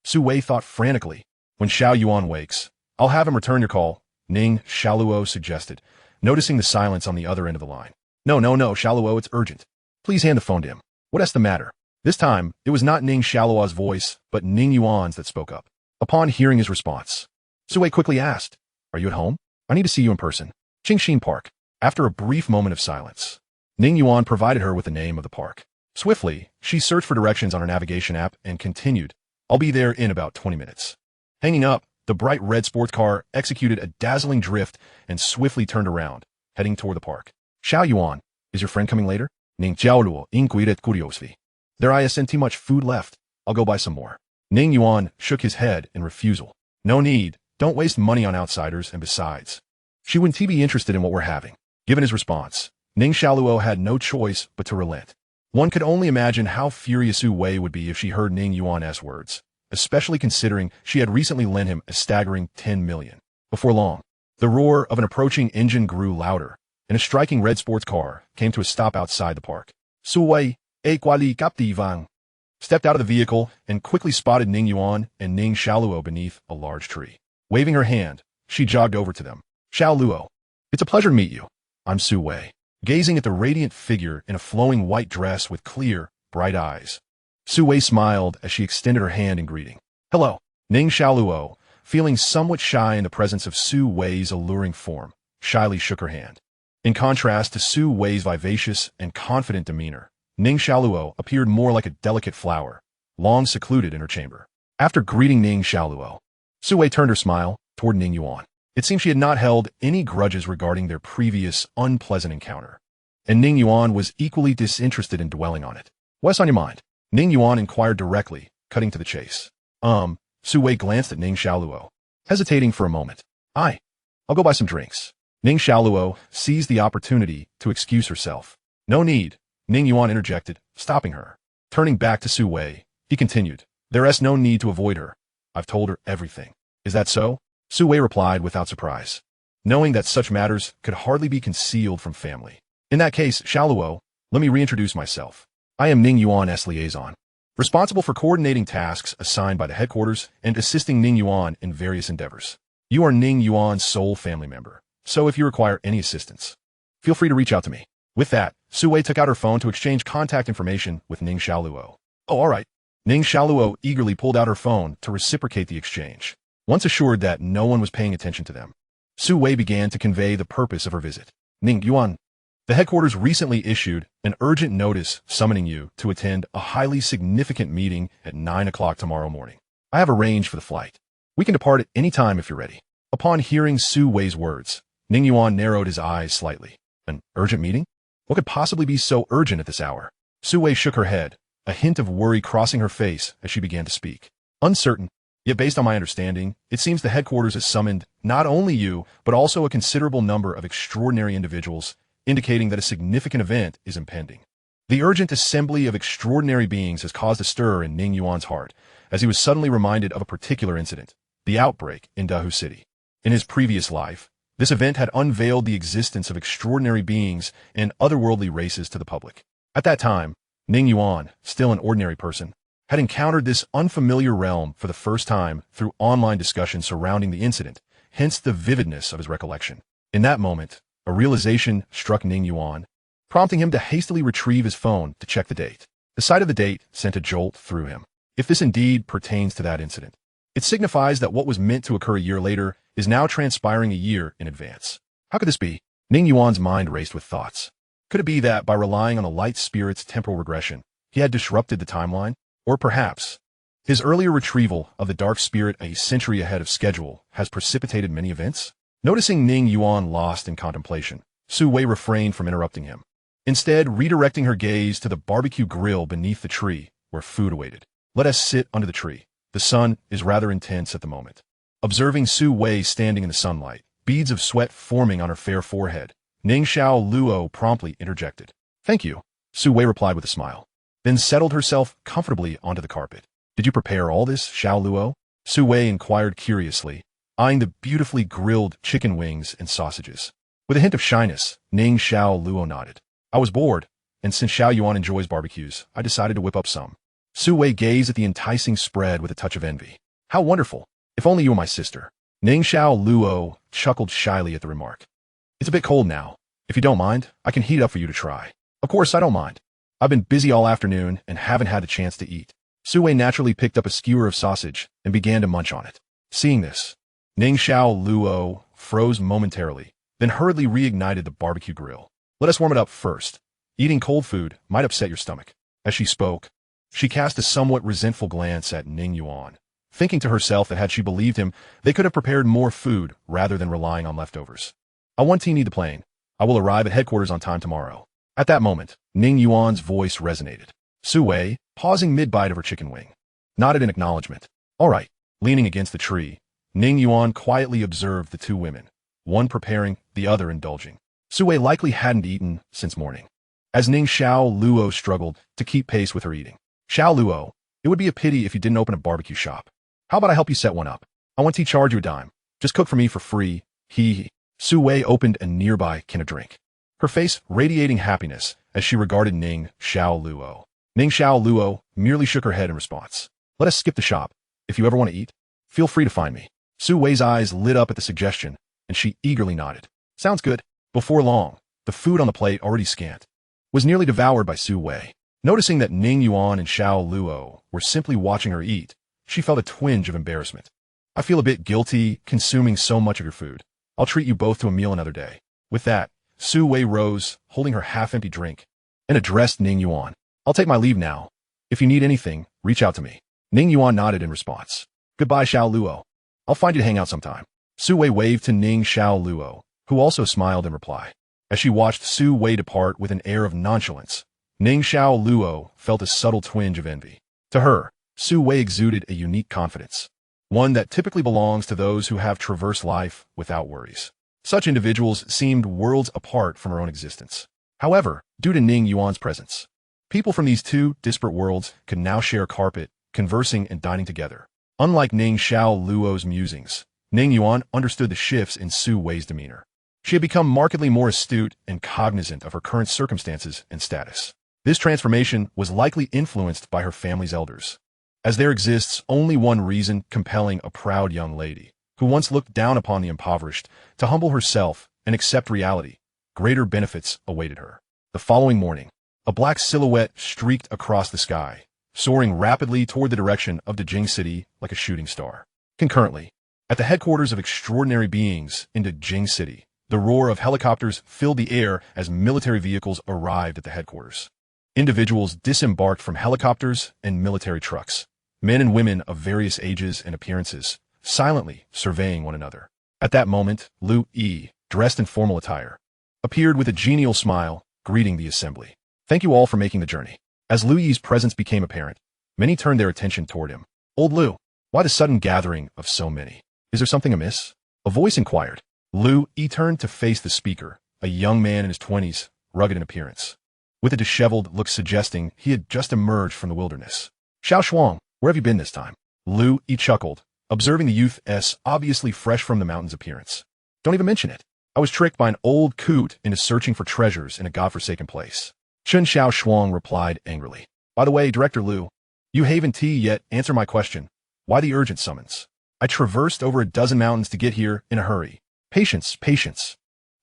S1: Su Wei thought frantically. When Xiao Yuan wakes, I'll have him return your call, Ning Xiaoluo suggested, noticing the silence on the other end of the line. No, Xiaoluo, it's urgent. Please hand the phone to him. What's the matter? This time, it was not Ning Xiaoluo's voice, but Ning Yuan's that spoke up. Upon hearing his response, Su Wei quickly asked, Are you at home? I need to see you in person. Qingxin Park. After a brief moment of silence, Ning Yuan provided her with the name of the park. Swiftly, she searched for directions on her navigation app and continued, I'll be there in about 20 minutes. Hanging up, the bright red sports car executed a dazzling drift and swiftly turned around, heading toward the park. Xiao Yuan, is your friend coming later? Ning Jiaoluo inquiret curiosity. There isn't much food left. I'll go buy some more. Ning Yuan shook his head in refusal. No need. Don't waste money on outsiders, and besides, she wouldn't be interested in what we're having. Given his response, Ning Xiaoluo had no choice but to relent. One could only imagine how furious Su Wei would be if she heard Ning Yuan's words, especially considering she had recently lent him a staggering 10 million. Before long, the roar of an approaching engine grew louder, and a striking red sports car came to a stop outside the park. Su Wei, quali captivang, stepped out of the vehicle and quickly spotted Ning Yuan and Ning Xiaoluo beneath a large tree. Waving her hand, she jogged over to them. Xiaoluo, it's a pleasure to meet you. I'm Su Wei. Gazing at the radiant figure in a flowing white dress with clear, bright eyes, Su Wei smiled as she extended her hand in greeting. Hello. Ning Xiaoluo, feeling somewhat shy in the presence of Su Wei's alluring form, shyly shook her hand. In contrast to Su Wei's vivacious and confident demeanor, Ning Xiaoluo appeared more like a delicate flower, long secluded in her chamber. After greeting Ning Xiaoluo, Su Wei turned her smile toward Ning Yuan. It seemed she had not held any grudges regarding their previous unpleasant encounter, and Ning Yuan was equally disinterested in dwelling on it. What's on your mind? Ning Yuan inquired directly, cutting to the chase. Su Wei glanced at Ning Xiaoluo, hesitating for a moment. I'll go buy some drinks. Ning Xiaoluo seized the opportunity to excuse herself. No need, Ning Yuan interjected, stopping her. Turning back to Su Wei, he continued, There's no need to avoid her. I've told her everything. Is that so? Su Wei replied without surprise, knowing that such matters could hardly be concealed from family. In that case, Xiaoluo, let me reintroduce myself. I am Ning Yuan's liaison, responsible for coordinating tasks assigned by the headquarters and assisting Ning Yuan in various endeavors. You are Ning Yuan's sole family member, so if you require any assistance, feel free to reach out to me. With that, Su Wei took out her phone to exchange contact information with Ning Xiaoluo. Oh, all right. Ning Xiaoluo eagerly pulled out her phone to reciprocate the exchange. Once assured that no one was paying attention to them, Su Wei began to convey the purpose of her visit. Ning Yuan, The headquarters recently issued an urgent notice summoning you to attend a highly significant meeting at 9 o'clock tomorrow morning. I have arranged for the flight. We can depart at any time if you're ready. Upon hearing Su Wei's words, Ning Yuan narrowed his eyes slightly. An urgent meeting? What could possibly be so urgent at this hour? Su Wei shook her head, a hint of worry crossing her face as she began to speak. Uncertain, yet based on my understanding, it seems the headquarters has summoned not only you, but also a considerable number of extraordinary individuals, indicating that a significant event is impending. The urgent assembly of extraordinary beings has caused a stir in Ning Yuan's heart, as he was suddenly reminded of a particular incident, the outbreak in Dahu City. In his previous life, this event had unveiled the existence of extraordinary beings and otherworldly races to the public. At that time, Ning Yuan, still an ordinary person, had encountered this unfamiliar realm for the first time through online discussion surrounding the incident, hence the vividness of his recollection. In that moment, a realization struck Ning Yuan, prompting him to hastily retrieve his phone to check the date. The sight of the date sent a jolt through him. If this indeed pertains to that incident, it signifies that what was meant to occur a year later is now transpiring a year in advance. How could this be? Ning Yuan's mind raced with thoughts. Could it be that by relying on the light spirit's temporal regression, he had disrupted the timeline? Or perhaps, his earlier retrieval of the dark spirit a century ahead of schedule has precipitated many events? Noticing Ning Yuan lost in contemplation, Su Wei refrained from interrupting him, instead redirecting her gaze to the barbecue grill beneath the tree where food awaited. Let us sit under the tree. The sun is rather intense at the moment. Observing Su Wei standing in the sunlight, beads of sweat forming on her fair forehead, Ning Luo promptly interjected. Thank you, Su Wei replied with a smile, then settled herself comfortably onto the carpet. Did you prepare all this, Xiao Luo? Su Wei inquired curiously, eyeing the beautifully grilled chicken wings and sausages. With a hint of shyness, Ning Luo nodded. I was bored, and since Xiao Yuan enjoys barbecues, I decided to whip up some. Su Wei gazed at the enticing spread with a touch of envy. How wonderful! If only you were my sister. Ning Luo chuckled shyly at the remark. It's a bit cold now. If you don't mind, I can heat it up for you to try. Of course I don't mind. I've been busy all afternoon and haven't had a chance to eat. Su Wei naturally picked up a skewer of sausage and began to munch on it. Seeing this, Ning Luo froze momentarily, then hurriedly reignited the barbecue grill. Let us warm it up first. Eating cold food might upset your stomach. As she spoke, she cast a somewhat resentful glance at Ning Yuan, thinking to herself that had she believed him, they could have prepared more food rather than relying on leftovers. I want to need the plane. I will arrive at headquarters on time tomorrow. At that moment, Ning Yuan's voice resonated. Su Wei, pausing mid-bite of her chicken wing, nodded in acknowledgement. All right. Leaning against the tree, Ning Yuan quietly observed the two women, one preparing, the other indulging. Su Wei likely hadn't eaten since morning, as Ning Luo struggled to keep pace with her eating. Xiao Luo, it would be a pity if you didn't open a barbecue shop. How about I help you set one up? I won't charge you a dime. Just cook for me for free. He. Su Wei opened a nearby can of drink, her face radiating happiness as she regarded Ning Luo. Ning Luo merely shook her head in response. Let us skip the shop. If you ever want to eat, feel free to find me. Su Wei's eyes lit up at the suggestion, and she eagerly nodded. Sounds good. Before long, the food on the plate, already scant, was nearly devoured by Su Wei. Noticing that Ning Yuan and Xiao Luo were simply watching her eat, she felt a twinge of embarrassment. I feel a bit guilty consuming so much of your food. I'll treat you both to a meal another day. With that, Su Wei rose, holding her half-empty drink, and addressed Ning Yuan. I'll take my leave now. If you need anything, reach out to me. Ning Yuan nodded in response. Goodbye, Xiao Luo. I'll find you to hang out sometime. Su Wei waved to Ning Luo, who also smiled in reply. As she watched Su Wei depart with an air of nonchalance, Ning Luo felt a subtle twinge of envy. To her, Su Wei exuded a unique confidence, one that typically belongs to those who have traversed life without worries. Such individuals seemed worlds apart from her own existence. However, due to Ning Yuan's presence, people from these two disparate worlds could now share a carpet, conversing and dining together. Unlike Ning Luo's musings, Ning Yuan understood the shifts in Su Wei's demeanor. She had become markedly more astute and cognizant of her current circumstances and status. This transformation was likely influenced by her family's elders, as there exists only one reason compelling a proud young lady, who once looked down upon the impoverished, to humble herself and accept reality. Greater benefits awaited her. The following morning, a black silhouette streaked across the sky, soaring rapidly toward the direction of Dajing City like a shooting star. Concurrently, at the headquarters of extraordinary beings in Dajing City, The roar of helicopters filled the air as military vehicles arrived at the headquarters. Individuals disembarked from helicopters and military trucks, men and women of various ages and appearances, silently surveying one another. At that moment, Lu Yi, dressed in formal attire, appeared with a genial smile, greeting the assembly. Thank you all for making the journey. As Lu Yi's presence became apparent, many turned their attention toward him. Old Lu, why the sudden gathering of so many? Is there something amiss? A voice inquired. Lu Yi turned to face the speaker, a young man in his 20s, rugged in appearance, with a disheveled look suggesting he had just emerged from the wilderness. Xiao Shuang, where have you been this time? Lu Yi chuckled, observing the youth's obviously fresh from the mountains appearance. Don't even mention it. I was tricked by an old coot into searching for treasures in a godforsaken place. Chen Xiao Shuang replied angrily. By the way, Director Lu, you haven't yet answered my question. Why the urgent summons? I traversed over a dozen mountains to get here in a hurry. Patience, patience.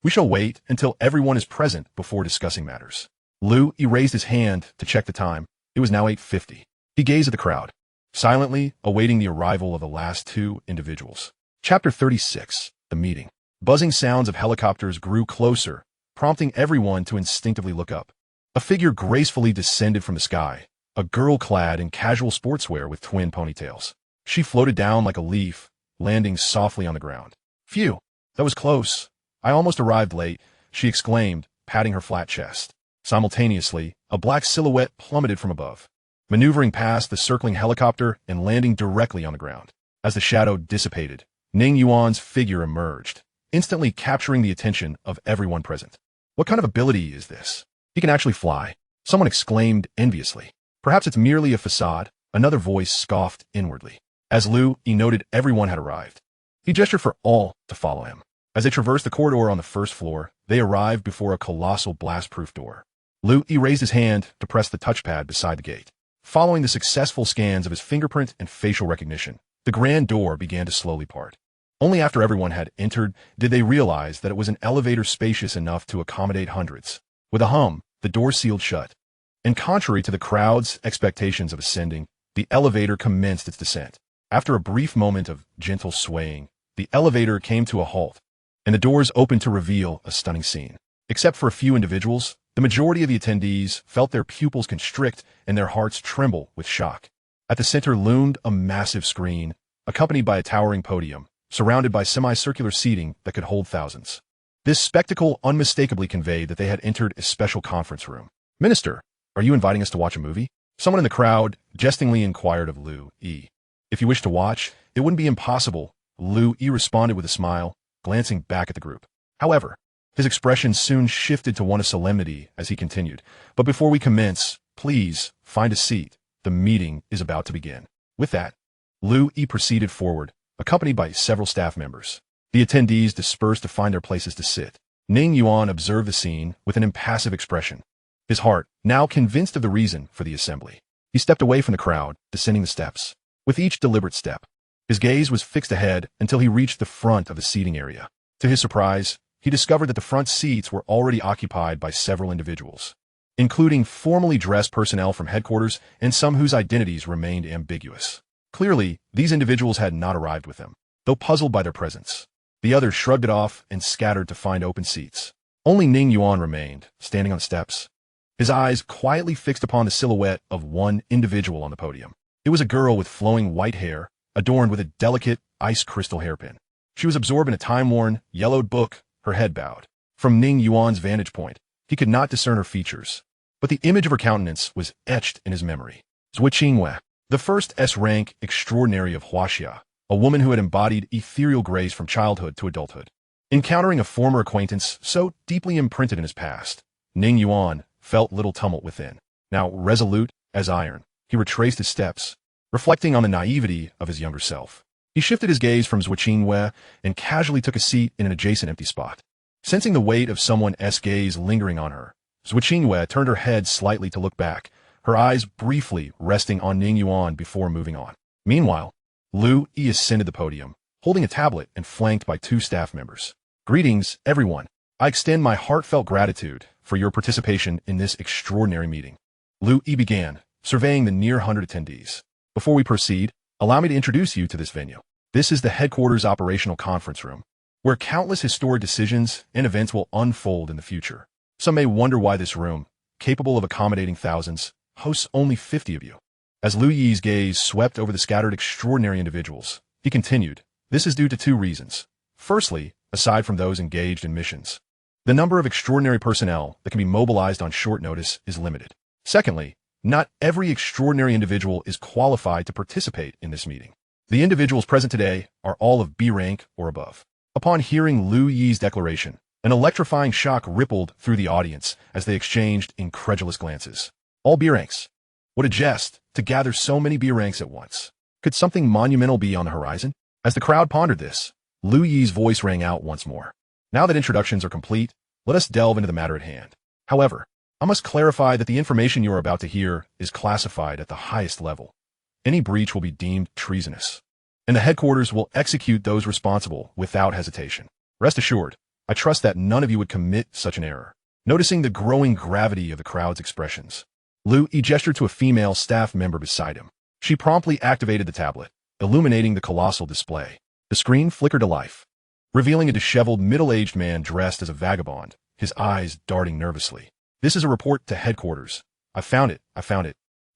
S1: We shall wait until everyone is present before discussing matters. Lu Yi raised his hand to check the time. It was now 8:50. He gazed at the crowd, silently awaiting the arrival of the last two individuals. Chapter 36. The Meeting. Buzzing sounds of helicopters grew closer, prompting everyone to instinctively look up. A figure gracefully descended from the sky, a girl clad in casual sportswear with twin ponytails. She floated down like a leaf, landing softly on the ground. Phew, that was close. I almost arrived late, she exclaimed, patting her flat chest. Simultaneously, a black silhouette plummeted from above, maneuvering past the circling helicopter and landing directly on the ground. As the shadow dissipated, Ning Yuan's figure emerged, instantly capturing the attention of everyone present. What kind of ability is this? He can actually fly, someone exclaimed enviously. Perhaps it's merely a facade, another voice scoffed inwardly. As Lu Yi noted everyone had arrived, he gestured for all to follow him. As they traversed the corridor on the first floor, they arrived before a colossal blast-proof door. Lu Yi raised his hand to press the touchpad beside the gate. Following the successful scans of his fingerprint and facial recognition, the grand door began to slowly part. Only after everyone had entered did they realize that it was an elevator spacious enough to accommodate hundreds. With a hum, the door sealed shut, and contrary to the crowd's expectations of ascending, the elevator commenced its descent. After a brief moment of gentle swaying, the elevator came to a halt, and the doors opened to reveal a stunning scene. Except for a few individuals, the majority of the attendees felt their pupils constrict and their hearts tremble with shock. At the center loomed a massive screen, accompanied by a towering podium, surrounded by semicircular seating that could hold thousands. This spectacle unmistakably conveyed that they had entered a special conference room. Minister, are you inviting us to watch a movie? Someone in the crowd jestingly inquired of Lu Yi. If you wish to watch, it wouldn't be impossible, Lu Yi responded with a smile, glancing back at the group. However, his expression soon shifted to one of solemnity as he continued. But before we commence, please find a seat. The meeting is about to begin. With that, Lu Yi proceeded forward, accompanied by several staff members. The attendees dispersed to find their places to sit. Ning Yuan observed the scene with an impassive expression, his heart now convinced of the reason for the assembly. He stepped away from the crowd, descending the steps. With each deliberate step, his gaze was fixed ahead until he reached the front of the seating area. To his surprise, he discovered that the front seats were already occupied by several individuals, including formally dressed personnel from headquarters and some whose identities remained ambiguous. Clearly, these individuals had not arrived with him, though puzzled by their presence. The others shrugged it off and scattered to find open seats. Only Ning Yuan remained, standing on the steps, his eyes quietly fixed upon the silhouette of one individual on the podium. It was a girl with flowing white hair, adorned with a delicate ice crystal hairpin. She was absorbed in a time-worn, yellowed book, her head bowed. From Ning Yuan's vantage point, he could not discern her features, but the image of her countenance was etched in his memory. Zui Qingwei, the first S-rank extraordinary of Huaxia, a woman who had embodied ethereal grace from childhood to adulthood. Encountering a former acquaintance so deeply imprinted in his past, Ning Yuan felt little tumult within. Now resolute as iron, he retraced his steps, reflecting on the naivety of his younger self. He shifted his gaze from Zui Qingwei and casually took a seat in an adjacent empty spot. Sensing the weight of someone's gaze lingering on her, Zui Qingwei turned her head slightly to look back, her eyes briefly resting on Ning Yuan before moving on. Meanwhile, Lu Yi ascended the podium, holding a tablet and flanked by two staff members. Greetings, everyone. I extend my heartfelt gratitude for your participation in this extraordinary meeting. Lu Yi began, surveying the near 100 attendees. Before we proceed, allow me to introduce you to this venue. This is the headquarters operational conference room, where countless historic decisions and events will unfold in the future. Some may wonder why this room, capable of accommodating thousands, hosts only 50 of you. As Lu Yi's gaze swept over the scattered extraordinary individuals, he continued, this is due to two reasons. Firstly, aside from those engaged in missions, the number of extraordinary personnel that can be mobilized on short notice is limited. Secondly, not every extraordinary individual is qualified to participate in this meeting. The individuals present today are all of B rank or above. Upon hearing Lu Yi's declaration, an electrifying shock rippled through the audience as they exchanged incredulous glances. All B ranks. What a jest, to gather so many B ranks at once. Could something monumental be on the horizon? As the crowd pondered this, Lu Yi's voice rang out once more. Now that introductions are complete, let us delve into the matter at hand. However, I must clarify that the information you are about to hear is classified at the highest level. Any breach will be deemed treasonous, and the headquarters will execute those responsible without hesitation. Rest assured, I trust that none of you would commit such an error. Noticing the growing gravity of the crowd's expressions, Lu Yi gestured to a female staff member beside him. She promptly activated the tablet, illuminating the colossal display. The screen flickered to life, revealing a disheveled middle-aged man dressed as a vagabond, his eyes darting nervously. This is a report to headquarters. I found it.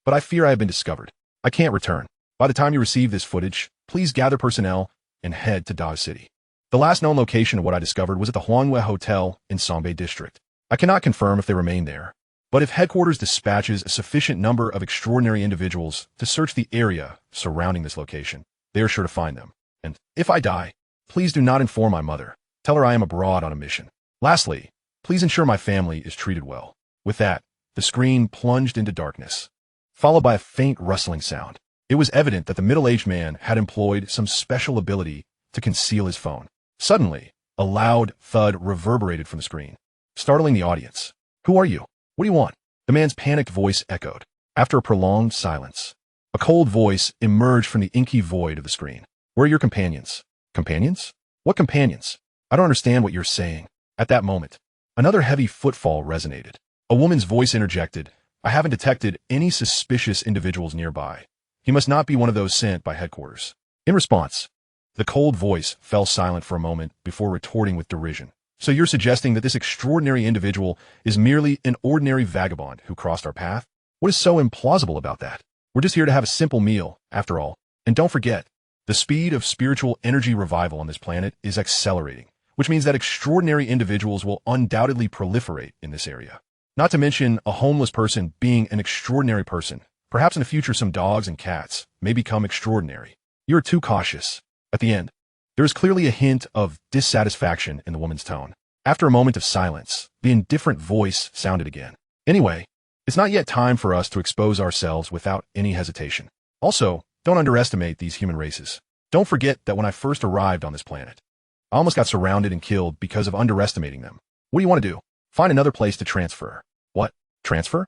S1: But I fear I have been discovered. I can't return. By the time you receive this footage, please gather personnel and head to Dao City. The last known location of what I discovered was at the Huanghue Hotel in Songbei District. I cannot confirm if they remain there, but if headquarters dispatches a sufficient number of extraordinary individuals to search the area surrounding this location, they are sure to find them. And if I die, please do not inform my mother. Tell her I am abroad on a mission. Lastly, please ensure my family is treated well. With that, the screen plunged into darkness, followed by a faint rustling sound. It was evident that the middle-aged man had employed some special ability to conceal his phone. Suddenly, a loud thud reverberated from the screen, startling the audience. Who are you? What do you want? The man's panicked voice echoed. After a prolonged silence, a cold voice emerged from the inky void of the screen. Where are your companions? Companions? What companions? I don't understand what you're saying. At that moment, another heavy footfall resonated. A woman's voice interjected, I haven't detected any suspicious individuals nearby. He must not be one of those sent by headquarters. In response, the cold voice fell silent for a moment before retorting with derision. So you're suggesting that this extraordinary individual is merely an ordinary vagabond who crossed our path? What is so implausible about that? We're just here to have a simple meal, after all. And don't forget, the speed of spiritual energy revival on this planet is accelerating, which means that extraordinary individuals will undoubtedly proliferate in this area. Not to mention a homeless person being an extraordinary person. Perhaps in the future some dogs and cats may become extraordinary. You're too cautious. At the end, there is clearly a hint of dissatisfaction in the woman's tone. After a moment of silence, the indifferent voice sounded again. Anyway, it's not yet time for us to expose ourselves without any hesitation. Also, don't underestimate these human races. Don't forget that when I first arrived on this planet, I almost got surrounded and killed because of underestimating them. What do you want to do? Find another place to transfer. What? Transfer?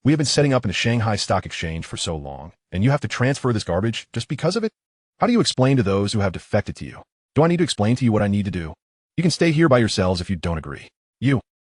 S1: We have been setting up in the Shanghai Stock Exchange for so long, and you have to transfer this garbage just because of it? How do you explain to those who have defected to you? Do I need to explain to you what I need to do? You can stay here by yourselves if you don't agree.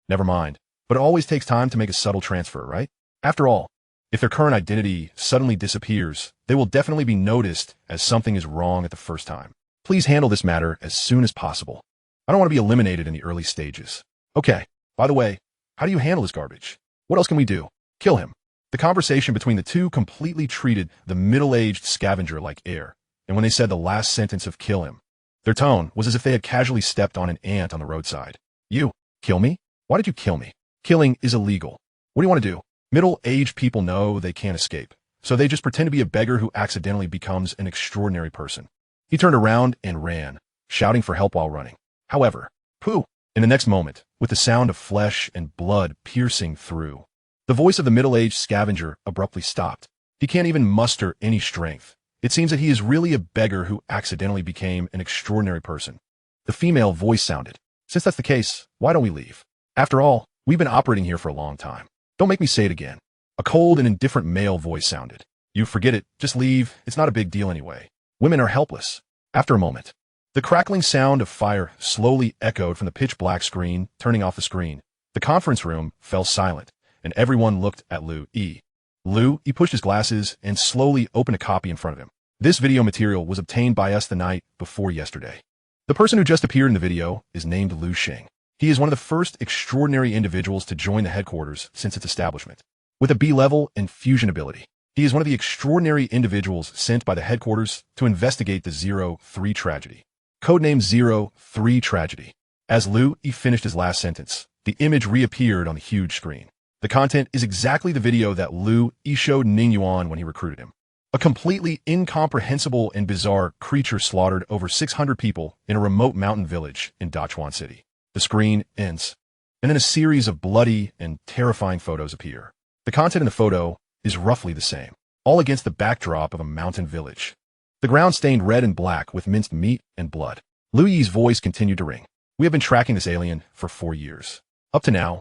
S1: Never mind. But it always takes time to make a subtle transfer, right? After all, if their current identity suddenly disappears, they will definitely be noticed as something is wrong at the first time. Please handle this matter as soon as possible. I don't want to be eliminated in the early stages. Okay, by the way, how do you handle this garbage? What else can we do? Kill him. The conversation between the two completely treated the middle-aged scavenger like air, and when they said the last sentence of kill him, their tone was as if they had casually stepped on an ant on the roadside. You, kill me? Why did you kill me? Killing is illegal. What do you want to do? Middle-aged people know they can't escape, so they just pretend to be a beggar who accidentally becomes an extraordinary person. He turned around and ran, shouting for help while running. However, pooh! In the next moment, with the sound of flesh and blood piercing through, the voice of the middle-aged scavenger abruptly stopped. He can't even muster any strength. It seems that he is really a beggar who accidentally became an extraordinary person. The female voice sounded. Since that's the case, why don't we leave? After all, we've been operating here for a long time. Don't make me say it again. A cold and indifferent male voice sounded. You forget it. Just leave. It's not a big deal anyway. Women are helpless. After a moment, the crackling sound of fire slowly echoed from the pitch-black screen, turning off the screen. The conference room fell silent, and everyone looked at Lu Yi. Lu Yi pushed his glasses and slowly opened a copy in front of him. This video material was obtained by us the night before yesterday. The person who just appeared in the video is named Lu Xing. He is one of the first extraordinary individuals to join the headquarters since its establishment. With a B-level and fusion ability, he is one of the extraordinary individuals sent by the headquarters to investigate the 03 tragedy. Codenamed 03 Tragedy. As Lu Yi finished his last sentence, the image reappeared on the huge screen. The content is exactly the video that Lu Yi showed Ning Yuan when he recruited him. A completely incomprehensible and bizarre creature slaughtered over 600 people in a remote mountain village in Dachuan City. The screen ends, and then a series of bloody and terrifying photos appear. The content in the photo is roughly the same, all against the backdrop of a mountain village. The ground stained red and black with minced meat and blood. Lu Yi's voice continued to ring. We have been tracking this alien for 4 years. Up to now,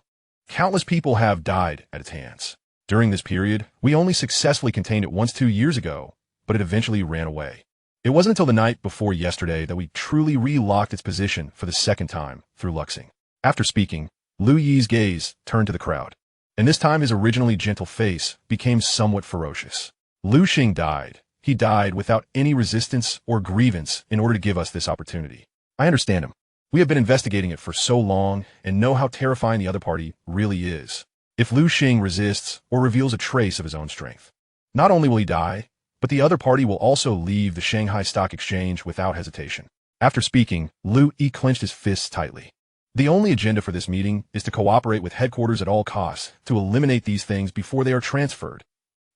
S1: countless people have died at its hands. During this period, we only successfully contained it once 2 years ago, but it eventually ran away. It wasn't until the night before yesterday that we truly relocked its position for the second time through luxing. After speaking, Lu Yi's gaze turned to the crowd, and this time his originally gentle face became somewhat ferocious. Lu Xing died. He died without any resistance or grievance in order to give us this opportunity. I understand him. We have been investigating it for so long and know how terrifying the other party really is. If Lu Xing resists or reveals a trace of his own strength, not only will he die, but the other party will also leave the Shanghai Stock Exchange without hesitation. After speaking, Lu Yi clenched his fists tightly. The only agenda for this meeting is to cooperate with headquarters at all costs to eliminate these things before they are transferred.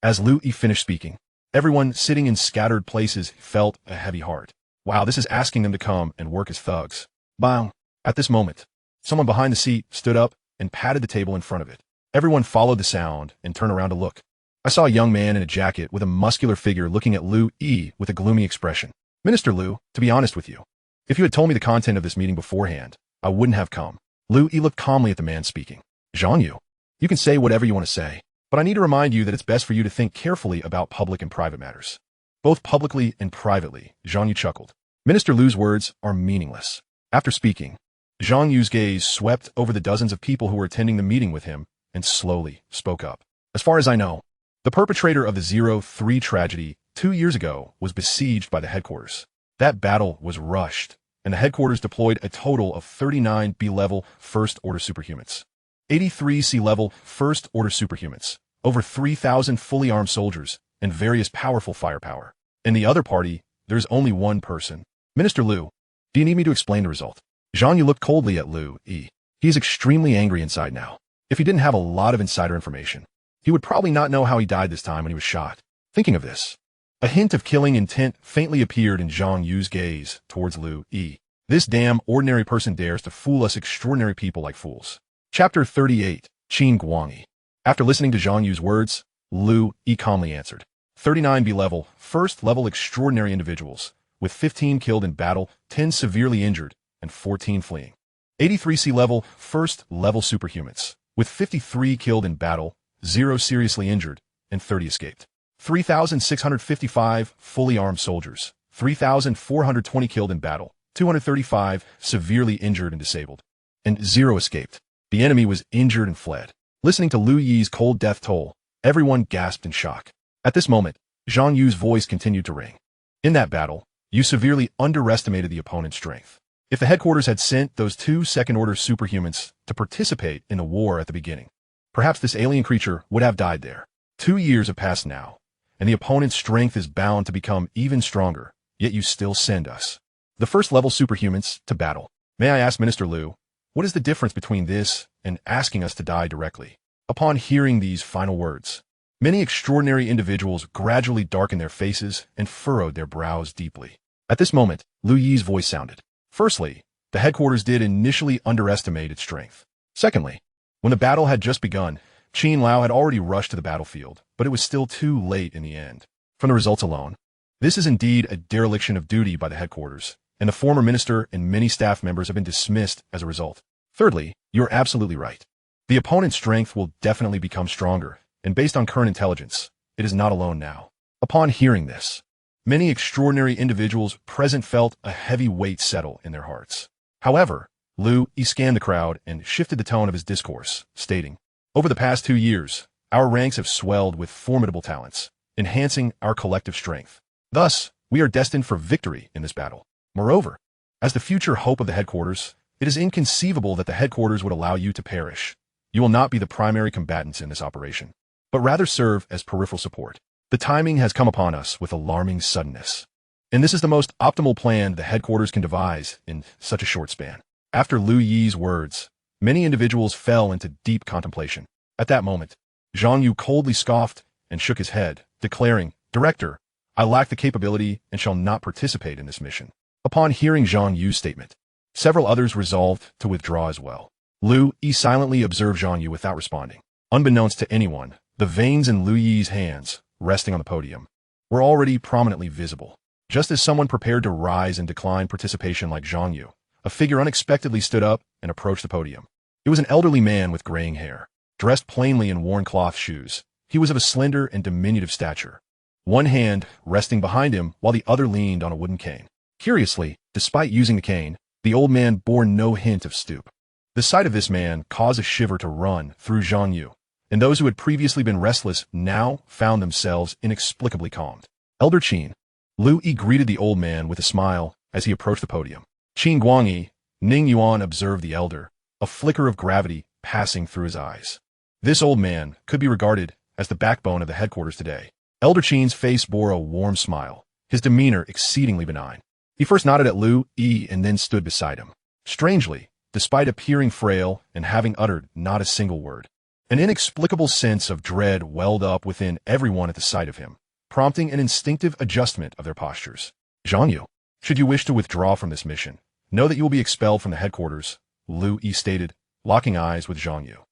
S1: As Lu Yi finished speaking, everyone sitting in scattered places felt a heavy heart. Wow, this is asking them to come and work as thugs. Bang! At this moment, someone behind the seat stood up and patted the table in front of it. Everyone followed the sound and turned around to look. I saw a young man in a jacket with a muscular figure looking at Lu Yi with a gloomy expression. Minister Lu, to be honest with you, if you had told me the content of this meeting beforehand, I wouldn't have come. Lu Yi looked calmly at the man speaking. Zhang Yu, you can say whatever you want to say, but I need to remind you that it's best for you to think carefully about public and private matters. Both publicly and privately, Zhang Yu chuckled. Minister Lu's words are meaningless. After speaking, Zhang Yu's gaze swept over the dozens of people who were attending the meeting with him and slowly spoke up. As far as I know, the perpetrator of the 03 tragedy 2 years ago was besieged by the headquarters. That battle was rushed, and the headquarters deployed a total of 39 B-level first-order superhumans, 83 C-level first-order superhumans, over 3,000 fully armed soldiers, and various powerful firepower. In the other party, there's only one person. Minister Lu, do you need me to explain the result? Zhang Yu looked coldly at Lu Yi. He is extremely angry inside now. If he didn't have a lot of insider information, he would probably not know how he died this time when he was shot. Thinking of this, a hint of killing intent faintly appeared in Zhang Yu's gaze towards Lu Yi. This damn ordinary person dares to fool us extraordinary people like fools. Chapter 38, Qin Guangyi. After listening to Zhang Yu's words, Lu Yi calmly answered. 39 B-level, first-level extraordinary individuals, with 15 killed in battle, 10 severely injured, and 14 fleeing. 83 C-level, first-level superhumans, with 53 killed in battle, 0 seriously injured, and 30 escaped. 3,655 fully armed soldiers, 3,420 killed in battle, 235 severely injured and disabled, and 0 escaped. The enemy was injured and fled. Listening to Lu Yi's cold death toll, everyone gasped in shock. At this moment, Zhang Yu's voice continued to ring. In that battle, you severely underestimated the opponent's strength. If the headquarters had sent those 2 second-order superhumans to participate in the war at the beginning, perhaps this alien creature would have died there. 2 years have passed now, and the opponent's strength is bound to become even stronger, yet you still send us, the first-level superhumans, to battle. May I ask Minister Lu, what is the difference between this and asking us to die directly? Upon hearing these final words, many extraordinary individuals gradually darkened their faces and furrowed their brows deeply. At this moment, Lu Yi's voice sounded. Firstly, the headquarters did initially underestimate its strength. Secondly, when the battle had just begun, Qin Lao had already rushed to the battlefield, but it was still too late in the end. From the results alone, this is indeed a dereliction of duty by the headquarters, and the former minister and many staff members have been dismissed as a result. Thirdly, you're absolutely right. The opponent's strength will definitely become stronger, and based on current intelligence, it is not alone now. Upon hearing this, many extraordinary individuals present felt a heavy weight settle in their hearts. However, Lu Yi scanned the crowd and shifted the tone of his discourse, stating, over the past 2 years, our ranks have swelled with formidable talents, enhancing our collective strength. Thus, we are destined for victory in this battle. Moreover, As the future hope of the headquarters, it is inconceivable that the headquarters would allow you to perish. You will not be the primary combatants in this operation, but rather serve as peripheral support. The timing has come upon us with alarming suddenness. And this is the most optimal plan the headquarters can devise in such a short span. After Lu Yi's words, many individuals fell into deep contemplation. At that moment, Zhang Yu coldly scoffed and shook his head, declaring, "Director, I lack the capability and shall not participate in this mission." Upon hearing Zhang Yu's statement, several others resolved to withdraw as well. Lu Yi silently observed Zhang Yu without responding. Unbeknownst to anyone, the veins in Lu Yi's hands, resting on the podium, were already prominently visible. Just as someone prepared to rise and decline participation like Zhang Yu, a figure unexpectedly stood up and approached the podium. It was an elderly man with graying hair, dressed plainly in worn cloth shoes. He was of a slender and diminutive stature, one hand resting behind him while the other leaned on a wooden cane. Curiously, despite using the cane, the old man bore no hint of stoop. The sight of this man caused a shiver to run through Zhang Yu, and those who had previously been restless now found themselves inexplicably calmed. Elder Qin. Lu Yi greeted the old man with a smile as he approached the podium. Qin Guangyi, Ning Yuan observed the elder, a flicker of gravity passing through his eyes. This old man could be regarded as the backbone of the headquarters today. Elder Qin's face bore a warm smile, his demeanor exceedingly benign. He first nodded at Lu Yi and then stood beside him. Strangely, despite appearing frail and having uttered not a single word, an inexplicable sense of dread welled up within everyone at the sight of him, prompting an instinctive adjustment of their postures. Zhang Yu, should you wish to withdraw from this mission, know that you will be expelled from the headquarters, Lu Yi stated, locking eyes with Zhang Yu.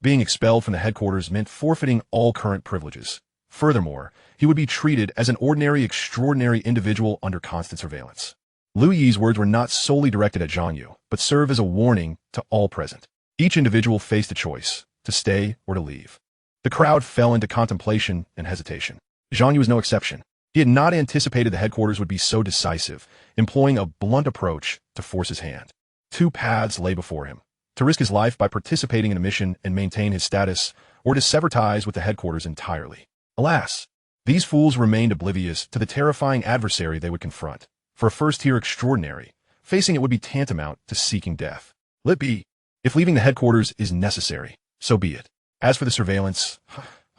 S1: Being expelled from the headquarters meant forfeiting all current privileges. Furthermore, he would be treated as an ordinary, extraordinary individual under constant surveillance. Lu Yi's words were not solely directed at Zhang Yu, but serve as a warning to all present. Each individual faced a choice, to stay or to leave. The crowd fell into contemplation and hesitation. Zhang Yu was no exception. He had not anticipated the headquarters would be so decisive, employing a blunt approach to force his hand. Two paths lay before him: to risk his life by participating in a mission and maintain his status, or to sever ties with the headquarters entirely. Alas, these fools remained oblivious to the terrifying adversary they would confront. For a first-tier extraordinary, facing it would be tantamount to seeking death. Let be. If leaving the headquarters is necessary, so be it. As for the surveillance,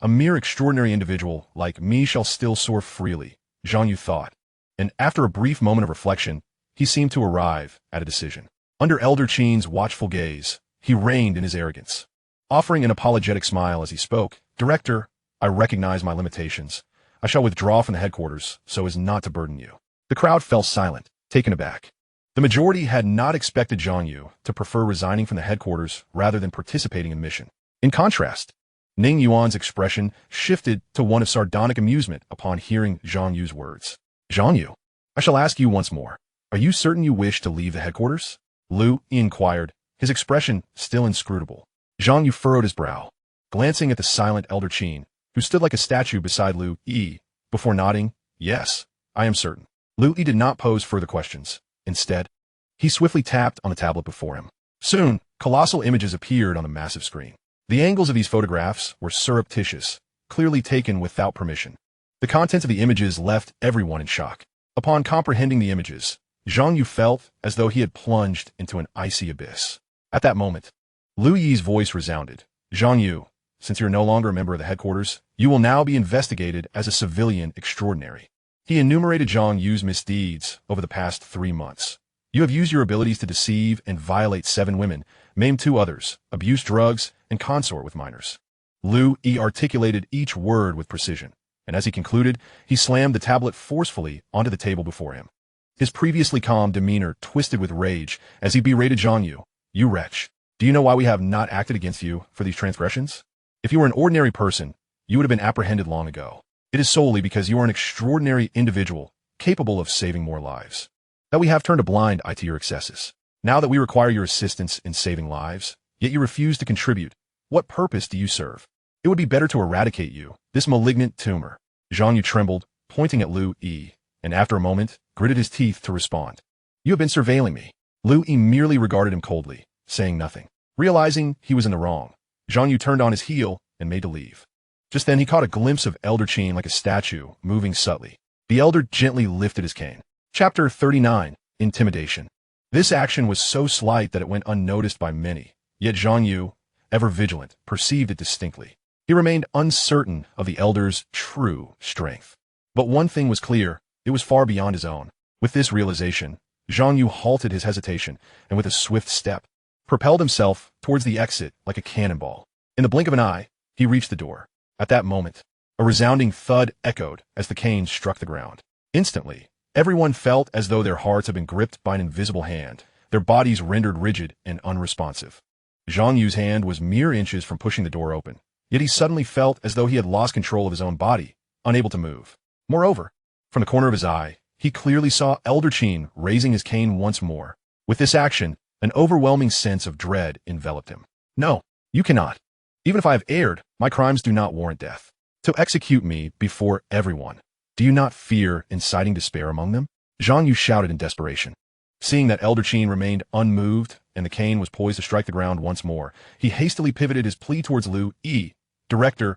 S1: a mere extraordinary individual like me shall still soar freely, Zhang Yu thought. And after a brief moment of reflection, he seemed to arrive at a decision. Under Elder Qin's watchful gaze, he reined in his arrogance. Offering an apologetic smile as he spoke, "Director, I recognize my limitations. I shall withdraw from the headquarters so as not to burden you." The crowd fell silent, taken aback. The majority had not expected Zhang Yu to prefer resigning from the headquarters rather than participating in the mission. In contrast, Ning Yuan's expression shifted to one of sardonic amusement upon hearing Zhang Yu's words. "Zhang Yu, I shall ask you once more. Are you certain you wish to leave the headquarters?" Lu Yi inquired, his expression still inscrutable. Zhang Yu furrowed his brow, glancing at the silent Elder Qin, who stood like a statue beside Lu Yi, before nodding, "Yes, I am certain." Lu Yi did not pose further questions. Instead, he swiftly tapped on the tablet before him. Soon, colossal images appeared on the massive screen. The angles of these photographs were surreptitious, clearly taken without permission. The contents of the images left everyone in shock. Upon comprehending the images, Zhang Yu felt as though he had plunged into an icy abyss. At that moment, Lu Yi's voice resounded. "Zhang Yu, since you're no longer a member of the headquarters, you will now be investigated as a civilian extraordinary." He enumerated Zhang Yu's misdeeds over the past 3 months. "You have used your abilities to deceive and violate 7 women, maim 2 others, abuse drugs, and consort with minors." Lu Yi articulated each word with precision, and as he concluded, he slammed the tablet forcefully onto the table before him. His previously calm demeanor twisted with rage as he berated Zhang Yu. "You wretch, do you know why we have not acted against you for these transgressions? If you were an ordinary person, you would have been apprehended long ago. It is solely because you are an extraordinary individual, capable of saving more lives, that we have turned a blind eye to your excesses. Now that we require your assistance in saving lives, yet you refuse to contribute, what purpose do you serve? It would be better to eradicate you, this malignant tumor." Zhang Yu trembled, pointing at Lu Yi, and after a moment, gritted his teeth to respond. "You have been surveilling me." Lu Yi merely regarded him coldly, saying nothing. Realizing he was in the wrong, Zhang Yu turned on his heel and made to leave. Just then he caught a glimpse of Elder Qin like a statue, moving subtly. The elder gently lifted his cane. Chapter 39, Intimidation. This action was so slight that it went unnoticed by many, yet Zhang Yu, ever vigilant, perceived it distinctly. He remained uncertain of the elder's true strength. But one thing was clear, it was far beyond his own. With this realization, Zhang Yu halted his hesitation and with a swift step, propelled himself towards the exit like a cannonball. In the blink of an eye, he reached the door. At that moment, a resounding thud echoed as the cane struck the ground. Instantly, everyone felt as though their hearts had been gripped by an invisible hand, their bodies rendered rigid and unresponsive. Zhang Yu's hand was mere inches from pushing the door open, yet he suddenly felt as though he had lost control of his own body, unable to move. Moreover, from the corner of his eye, he clearly saw Elder Qin raising his cane once more. With this action, an overwhelming sense of dread enveloped him. No, you cannot. Even if I have erred, my crimes do not warrant death. To execute me before everyone. Do you not fear inciting despair among them? Zhang Yu shouted in desperation. Seeing that Elder Qin remained unmoved and the cane was poised to strike the ground once more, he hastily pivoted his plea towards Lu Yi. Director,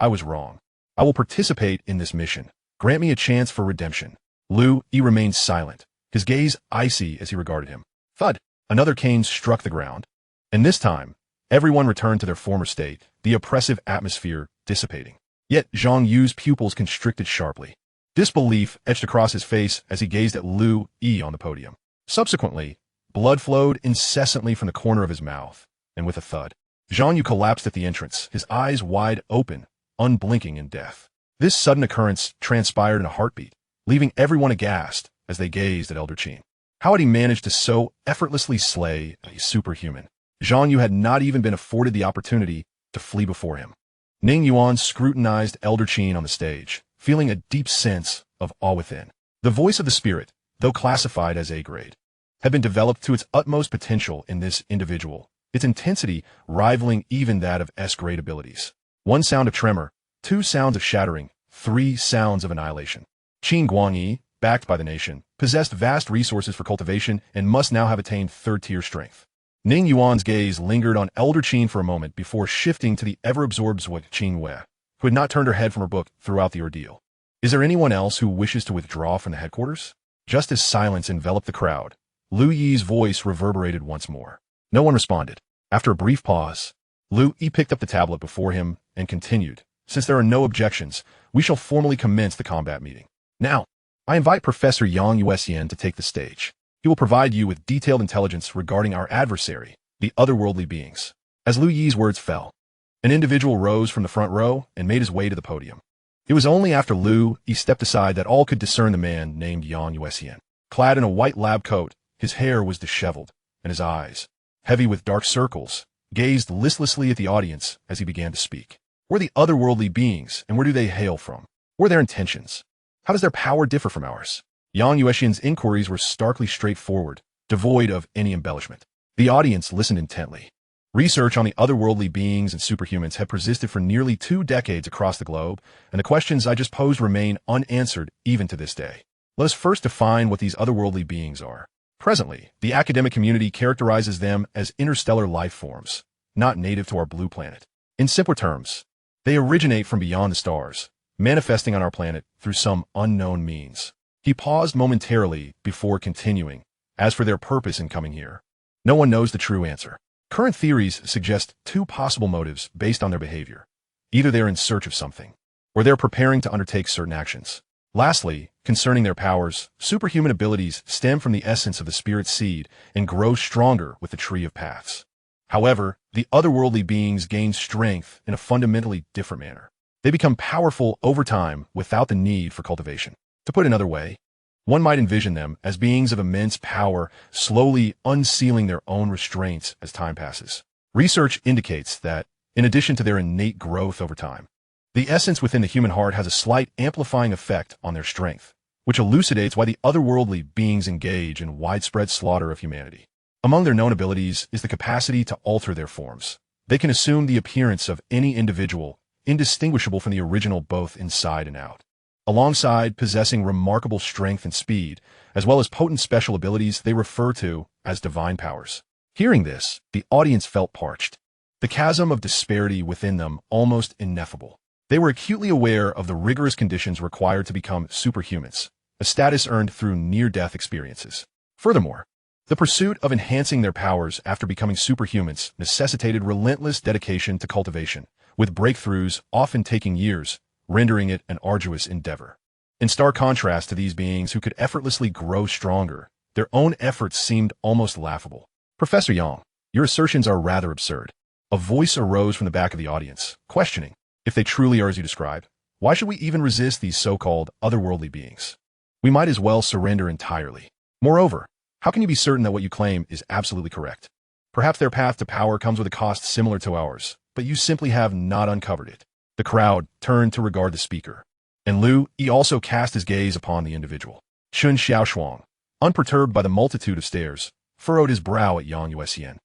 S1: I was wrong. I will participate in this mission. Grant me a chance for redemption. Lu Yi remained silent, his gaze icy as he regarded him. Thud! Another cane struck the ground, and this time, everyone returned to their former state, the oppressive atmosphere dissipating. Yet Zhang Yu's pupils constricted sharply. Disbelief etched across his face as he gazed at Lu Yi on the podium. Subsequently, blood flowed incessantly from the corner of his mouth, and with a thud, Zhang Yu collapsed at the entrance, his eyes wide open, unblinking in death. This sudden occurrence transpired in a heartbeat, leaving everyone aghast as they gazed at Elder Qin. How had he managed to so effortlessly slay a superhuman? Zhang Yu had not even been afforded the opportunity to flee before him. Ning Yuan scrutinized Elder Qin on the stage, feeling a deep sense of awe within. The voice of the spirit, though classified as A-grade, had been developed to its utmost potential in this individual, its intensity rivaling even that of S-grade abilities. One sound of tremor, two sounds of shattering, three sounds of annihilation. Qin Guangyi, backed by the nation, possessed vast resources for cultivation and must now have attained third-tier strength. Ning Yuan's gaze lingered on Elder Qin for a moment before shifting to the ever-absorbed Qin Wei, who had not turned her head from her book throughout the ordeal. Is there anyone else who wishes to withdraw from the headquarters? Just as silence enveloped the crowd, Lu Yi's voice reverberated once more. No one responded. After a brief pause, Lu Yi picked up the tablet before him and continued. Since there are no objections, we shall formally commence the combat meeting. Now, I invite Professor Yang Yuesian to take the stage. He will provide you with detailed intelligence regarding our adversary, the otherworldly beings. As Lu Yi's words fell, an individual rose from the front row and made his way to the podium. It was only after Lu Yi stepped aside that all could discern the man named Yang Yuesian. Clad in a white lab coat, his hair was disheveled, and his eyes, heavy with dark circles, gazed listlessly at the audience as he began to speak. Who are the otherworldly beings, and where do they hail from? What are their intentions? How does their power differ from ours? Yang Yuesian's inquiries were starkly straightforward, devoid of any embellishment. The audience listened intently. Research on the otherworldly beings and superhumans had persisted for nearly 2 decades across the globe, and the questions I just posed remain unanswered even to this day. Let us first define what these otherworldly beings are. Presently, the academic community characterizes them as interstellar life forms, not native to our blue planet. In simpler terms, they originate from beyond the stars, manifesting on our planet through some unknown means. He paused momentarily before continuing. As for their purpose in coming here, no one knows the true answer. Current theories suggest 2 possible motives based on their behavior. Either they're in search of something, or they're preparing to undertake certain actions. Lastly, concerning their powers, superhuman abilities stem from the essence of the spirit seed and grow stronger with the tree of paths. However, the otherworldly beings gain strength in a fundamentally different manner. They become powerful over time without the need for cultivation. To put it another way, one might envision them as beings of immense power, slowly unsealing their own restraints as time passes. Research indicates that, in addition to their innate growth over time, the essence within the human heart has a slight amplifying effect on their strength, which elucidates why the otherworldly beings engage in widespread slaughter of humanity. Among their known abilities is the capacity to alter their forms. They can assume the appearance of any individual, indistinguishable from the original both inside and out. Alongside possessing remarkable strength and speed, as well as potent special abilities they refer to as divine powers. Hearing this, the audience felt parched. The chasm of disparity within them almost ineffable. They were acutely aware of the rigorous conditions required to become superhumans, a status earned through near-death experiences. Furthermore, The pursuit of enhancing their powers after becoming superhumans necessitated relentless dedication to cultivation, with breakthroughs often taking years, rendering it an arduous endeavor. In stark contrast to these beings who could effortlessly grow stronger, their own efforts seemed almost laughable. Professor Yang, your assertions are rather absurd. A voice arose from the back of the audience, questioning, if they truly are as you describe, why should we even resist these so-called otherworldly beings? We might as well surrender entirely. Moreover, how can you be certain that what you claim is absolutely correct? Perhaps their path to power comes with a cost similar to ours, but you simply have not uncovered it. The crowd turned to regard the speaker, and Lu Yi also cast his gaze upon the individual. Chun Xiaoshuang, unperturbed by the multitude of stares, furrowed his brow at Yang Yuan.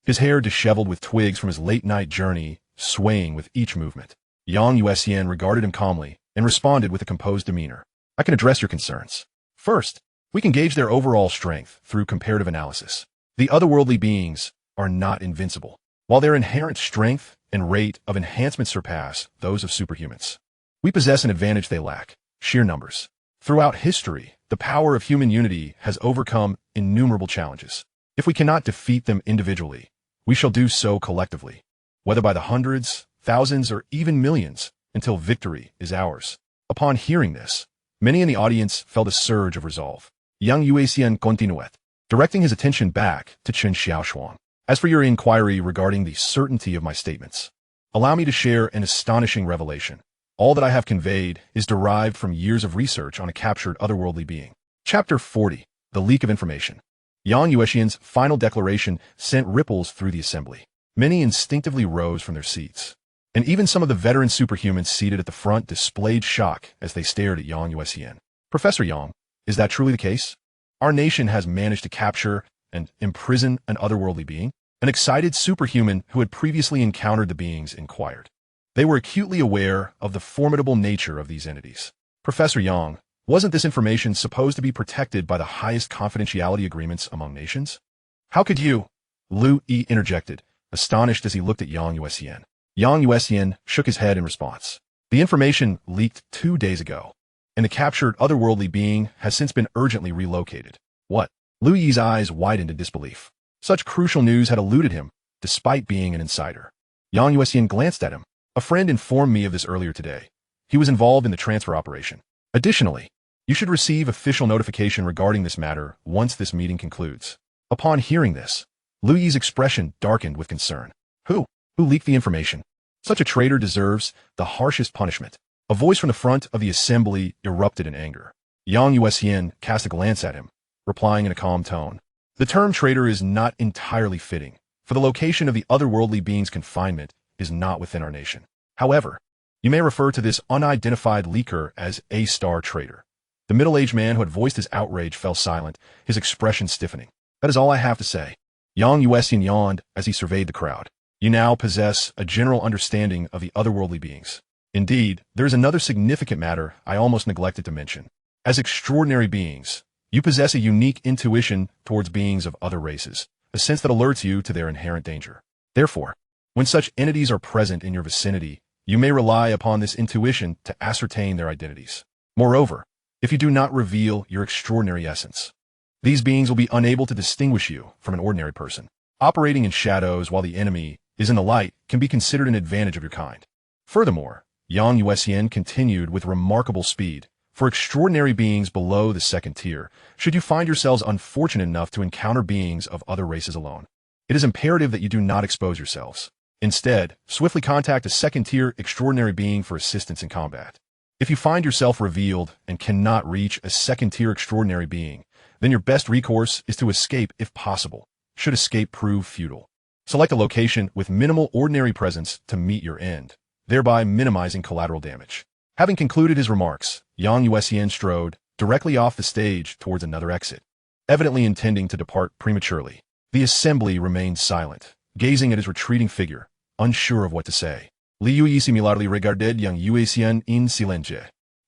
S1: His hair disheveled with twigs from his late-night journey, swaying with each movement. Yang Yuan regarded him calmly and responded with a composed demeanor. I can address your concerns. First, we can gauge their overall strength through comparative analysis. The otherworldly beings are not invincible, while their inherent strength and rate of enhancement surpass those of superhumans. We possess an advantage they lack: sheer numbers. Throughout history, the power of human unity has overcome innumerable challenges. If we cannot defeat them individually, we shall do so collectively, whether by the hundreds, thousands, or even millions, until victory is ours. Upon hearing this, many in the audience felt a surge of resolve. Yang Yuan continued, directing his attention back to Chun Xiaoshuang. As for your inquiry regarding the certainty of my statements, allow me to share an astonishing revelation. All that I have conveyed is derived from years of research on a captured otherworldly being. Chapter 40. The Leak of Information. Yang Yuan's final declaration sent ripples through the assembly. Many instinctively rose from their seats, and even some of the veteran superhumans seated at the front displayed shock as they stared at Yang Yuan. Professor Yang, is that truly the case? Our nation has managed to capture and imprison an otherworldly being? An excited superhuman who had previously encountered the beings inquired. They were acutely aware of the formidable nature of these entities. Professor Yang, wasn't this information supposed to be protected by the highest confidentiality agreements among nations? How could you? Lu Yi interjected, astonished as he looked at Yang Yuan. Yang Yuan shook his head in response. The information leaked 2 days ago, and the captured otherworldly being has since been urgently relocated. What? Lu Yi's eyes widened in disbelief. Such crucial news had eluded him, despite being an insider. Yang Yuan glanced at him. A friend informed me of this earlier today. He was involved in the transfer operation. Additionally, you should receive official notification regarding this matter once this meeting concludes. Upon hearing this, Lu Yi's expression darkened with concern. Who leaked the information? Such a traitor deserves the harshest punishment. A voice from the front of the assembly erupted in anger. Yang Yuan cast a glance at him, replying in a calm tone. The term traitor is not entirely fitting, for the location of the otherworldly being's confinement is not within our nation. However, you may refer to this unidentified leaker as a star traitor. The middle-aged man who had voiced his outrage fell silent, his expression stiffening. That is all I have to say. Yang Yuan yawned as he surveyed the crowd. You now possess a general understanding of the otherworldly beings. Indeed, there is another significant matter I almost neglected to mention. As extraordinary beings, you possess a unique intuition towards beings of other races, a sense that alerts you to their inherent danger. Therefore, when such entities are present in your vicinity, you may rely upon this intuition to ascertain their identities. Moreover, if you do not reveal your extraordinary essence, these beings will be unable to distinguish you from an ordinary person. Operating in shadows while the enemy is in the light can be considered an advantage of your kind. Furthermore, Yang Yuan continued with remarkable speed. For extraordinary beings below the second tier, should you find yourselves unfortunate enough to encounter beings of other races alone, it is imperative that you do not expose yourselves. Instead, swiftly contact a second-tier extraordinary being for assistance in combat. If you find yourself revealed and cannot reach a second-tier extraordinary being, then your best recourse is to escape if possible, should escape prove futile. Select a location with minimal ordinary presence to meet your end, thereby minimizing collateral damage. Having concluded his remarks, Yang Yuan strode directly off the stage towards another exit, evidently intending to depart prematurely. The assembly remained silent, gazing at his retreating figure, unsure of what to say. Liu Yi similarly regarded Yang Yuan in silence.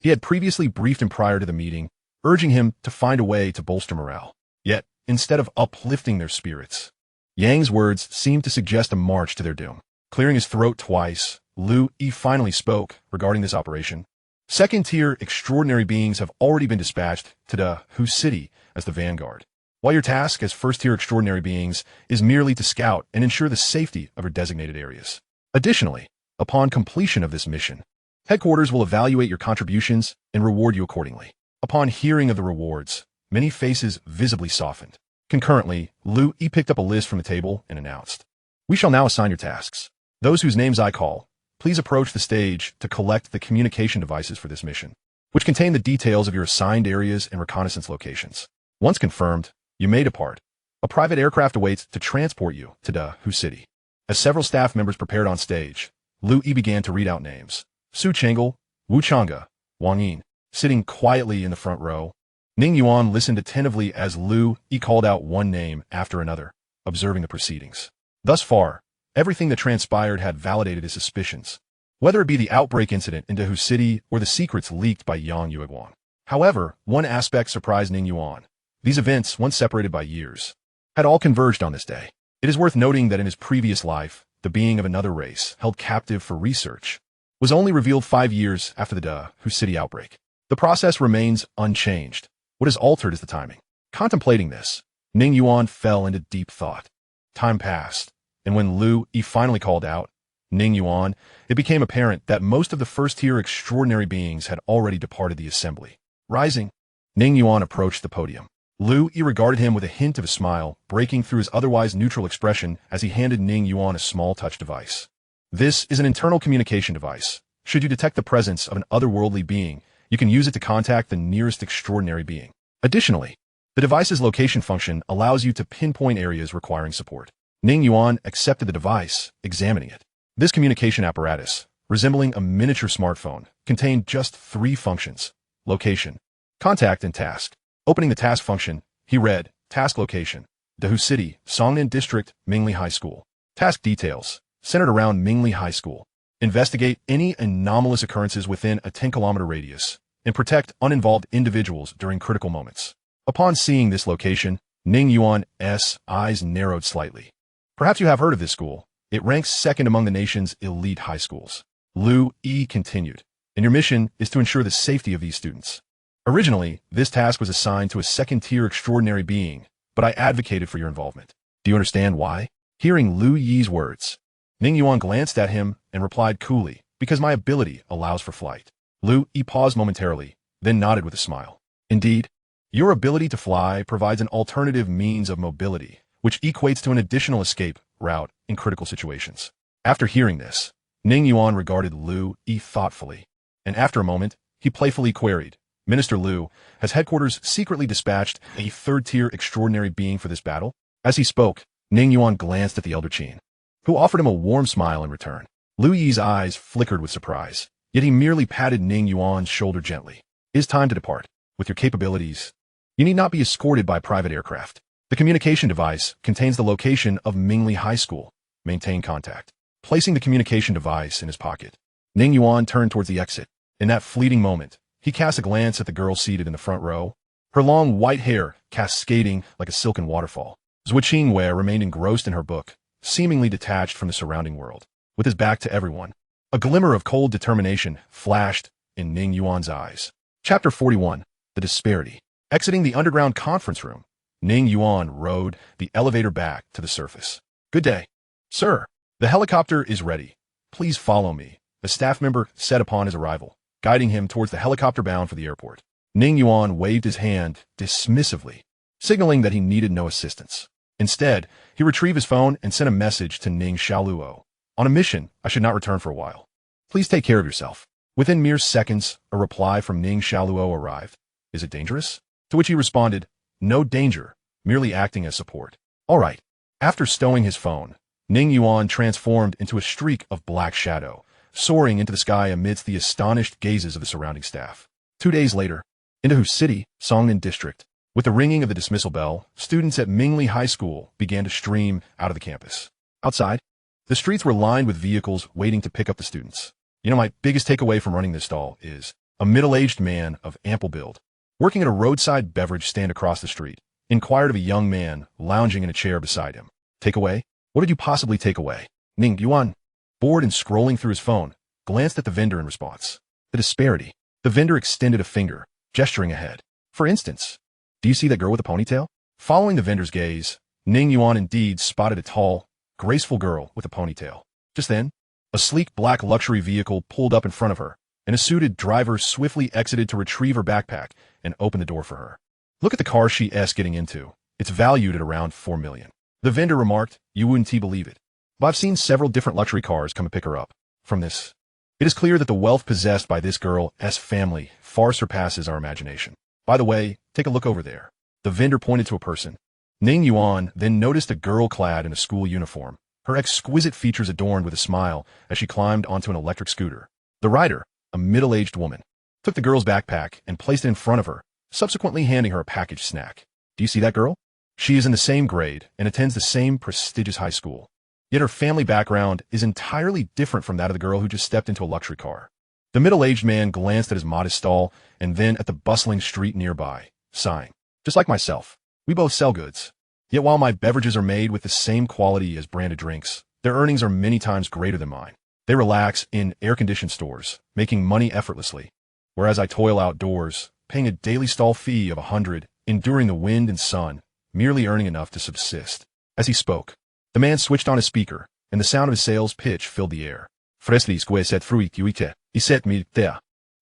S1: He had previously briefed him prior to the meeting, urging him to find a way to bolster morale. Yet, instead of uplifting their spirits, Yang's words seemed to suggest a march to their doom. Clearing his throat twice, Lu Yi finally spoke regarding this operation. Second-tier extraordinary beings have already been dispatched to the Hu City as the vanguard. while your task as first-tier extraordinary beings is merely to scout and ensure the safety of your designated areas. Additionally, upon completion of this mission, headquarters will evaluate your contributions and reward you accordingly. Upon hearing of the rewards, many faces visibly softened. Concurrently, Lu Yi picked up a list from the table and announced, "We shall now assign your tasks. Those whose names I call, please approach the stage to collect the communication devices for this mission, which contain the details of your assigned areas and reconnaissance locations. Once confirmed, you may depart. A private aircraft awaits to transport you to Da Hu City." As several staff members prepared on stage, Lu Yi began to read out names. Su Chengle, Wu Changge, Wang Yin. Sitting quietly in the front row, Ning Yuan listened attentively as Lu Yi called out one name after another, observing the proceedings. Thus far, everything that transpired had validated his suspicions, whether it be the outbreak incident in Da Hu City or the secrets leaked by Yang Yueguan. However, one aspect surprised Ning Yuan. These events, once separated by years, had all converged on this day. It is worth noting that in his previous life, the being of another race, held captive for research, was only revealed 5 years after the Da Hu City outbreak. The process remains unchanged. What is altered is the timing. Contemplating this, Ning Yuan fell into deep thought. Time passed, and when Lu Yi finally called out, "Ning Yuan," it became apparent that most of the first-tier extraordinary beings had already departed the assembly. Rising, Ning Yuan approached the podium. Lu Yi regarded him with a hint of a smile, breaking through his otherwise neutral expression as he handed Ning Yuan a small touch device. This is an internal communication device. Should you detect the presence of an otherworldly being, you can use it to contact the nearest extraordinary being. Additionally, the device's location function allows you to pinpoint areas requiring support. Ning Yuan accepted the device, examining it. This communication apparatus, resembling a miniature smartphone, contained just 3 functions: location, contact, and task. Opening the task function, he read, "Task location, Da Hu City, Songnan District, Mingli High School. Task details, centered around Mingli High School. Investigate any anomalous occurrences within a 10-kilometer radius, and protect uninvolved individuals during critical moments." Upon seeing this location, Ning Yuan's eyes narrowed slightly. Perhaps you have heard of this school. It ranks second among the nation's elite high schools. Lu Yi continued, "And your mission is to ensure the safety of these students. Originally, this task was assigned to a second-tier extraordinary being, but I advocated for your involvement. Do you understand why?" Hearing Lu Yi's words, Ning Yuan glanced at him and replied coolly, "Because my ability allows for flight." Lu Yi paused momentarily, then nodded with a smile. "Indeed, your ability to fly provides an alternative means of mobility, which equates to an additional escape route in critical situations." After hearing this, Ning Yuan regarded Lu Yi thoughtfully, and after a moment, he playfully queried, "Minister Lu, has headquarters secretly dispatched a third-tier extraordinary being for this battle?" As he spoke, Ning Yuan glanced at the elder Qin, who offered him a warm smile in return. Lu Yi's eyes flickered with surprise, yet he merely patted Ning Yuan's shoulder gently. "It is time to depart. With your capabilities, you need not be escorted by private aircraft. The communication device contains the location of Mingli High School. Maintain contact." Placing the communication device in his pocket, Ning Yuan turned towards the exit. In that fleeting moment, he cast a glance at the girl seated in the front row, her long white hair cascading like a silken waterfall. Zhu Qingwei remained engrossed in her book, seemingly detached from the surrounding world. With his back to everyone, a glimmer of cold determination flashed in Ning Yuan's eyes. Chapter 41. The Disparity. Exiting the underground conference room, Ning Yuan rode the elevator back to the surface. "Good day, sir. The helicopter is ready. Please follow me," a staff member said upon his arrival, guiding him towards the helicopter bound for the airport. Ning Yuan waved his hand dismissively, signaling that he needed no assistance. Instead, he retrieved his phone and sent a message to Ning Xiaoluo. "On a mission, I should not return for a while. Please take care of yourself." Within mere seconds, a reply from Ning Xiaoluo arrived. "Is it dangerous?" To which he responded, "No danger, merely acting as support." "All right." After stowing his phone, Ning Yuan transformed into a streak of black shadow, soaring into the sky amidst the astonished gazes of the surrounding staff. 2 days later, in Da Hu City, Songnan District, with the ringing of the dismissal bell, students at Mingli High School began to stream out of the campus. Outside, the streets were lined with vehicles waiting to pick up the students. My biggest takeaway from running this stall is a middle-aged man of ample build, working at a roadside beverage stand across the street, inquired of a young man lounging in a chair beside him. "Takeaway? What did you possibly take away?" Ning Yuan, bored and scrolling through his phone, glanced at the vendor in response. "The disparity." The vendor extended a finger, gesturing ahead. "For instance, do you see that girl with a ponytail? Following the vendor's gaze, Ning Yuan indeed spotted a tall, graceful girl with a ponytail. Just then, a sleek black luxury vehicle pulled up in front of her, and a suited driver swiftly exited to retrieve her backpack and open the door for her. Look at the car she's getting into. It's valued at around 4 million. The vendor remarked, you wouldn't believe it. But I've seen several different luxury cars come and pick her up. From this, it is clear that the wealth possessed by this girl's family far surpasses our imagination. By the way, take a look over there. The vendor pointed to a person. Ning Yuan then noticed a girl clad in a school uniform, her exquisite features adorned with a smile as she climbed onto an electric scooter. The rider, a middle-aged woman, took the girl's backpack and placed it in front of her, subsequently handing her a packaged snack. Do you see that girl? She is in the same grade and attends the same prestigious high school. Yet her family background is entirely different from that of the girl who just stepped into a luxury car. The middle-aged man glanced at his modest stall and then at the bustling street nearby, sighing. Just like myself, we both sell goods. Yet while my beverages are made with the same quality as branded drinks, their earnings are many times greater than mine. They relax in air-conditioned stores, making money effortlessly, whereas I toil outdoors, paying a daily stall fee of 100, enduring the wind and sun, merely earning enough to subsist. As he spoke, the man switched on his speaker, and the sound of his sales pitch filled the air.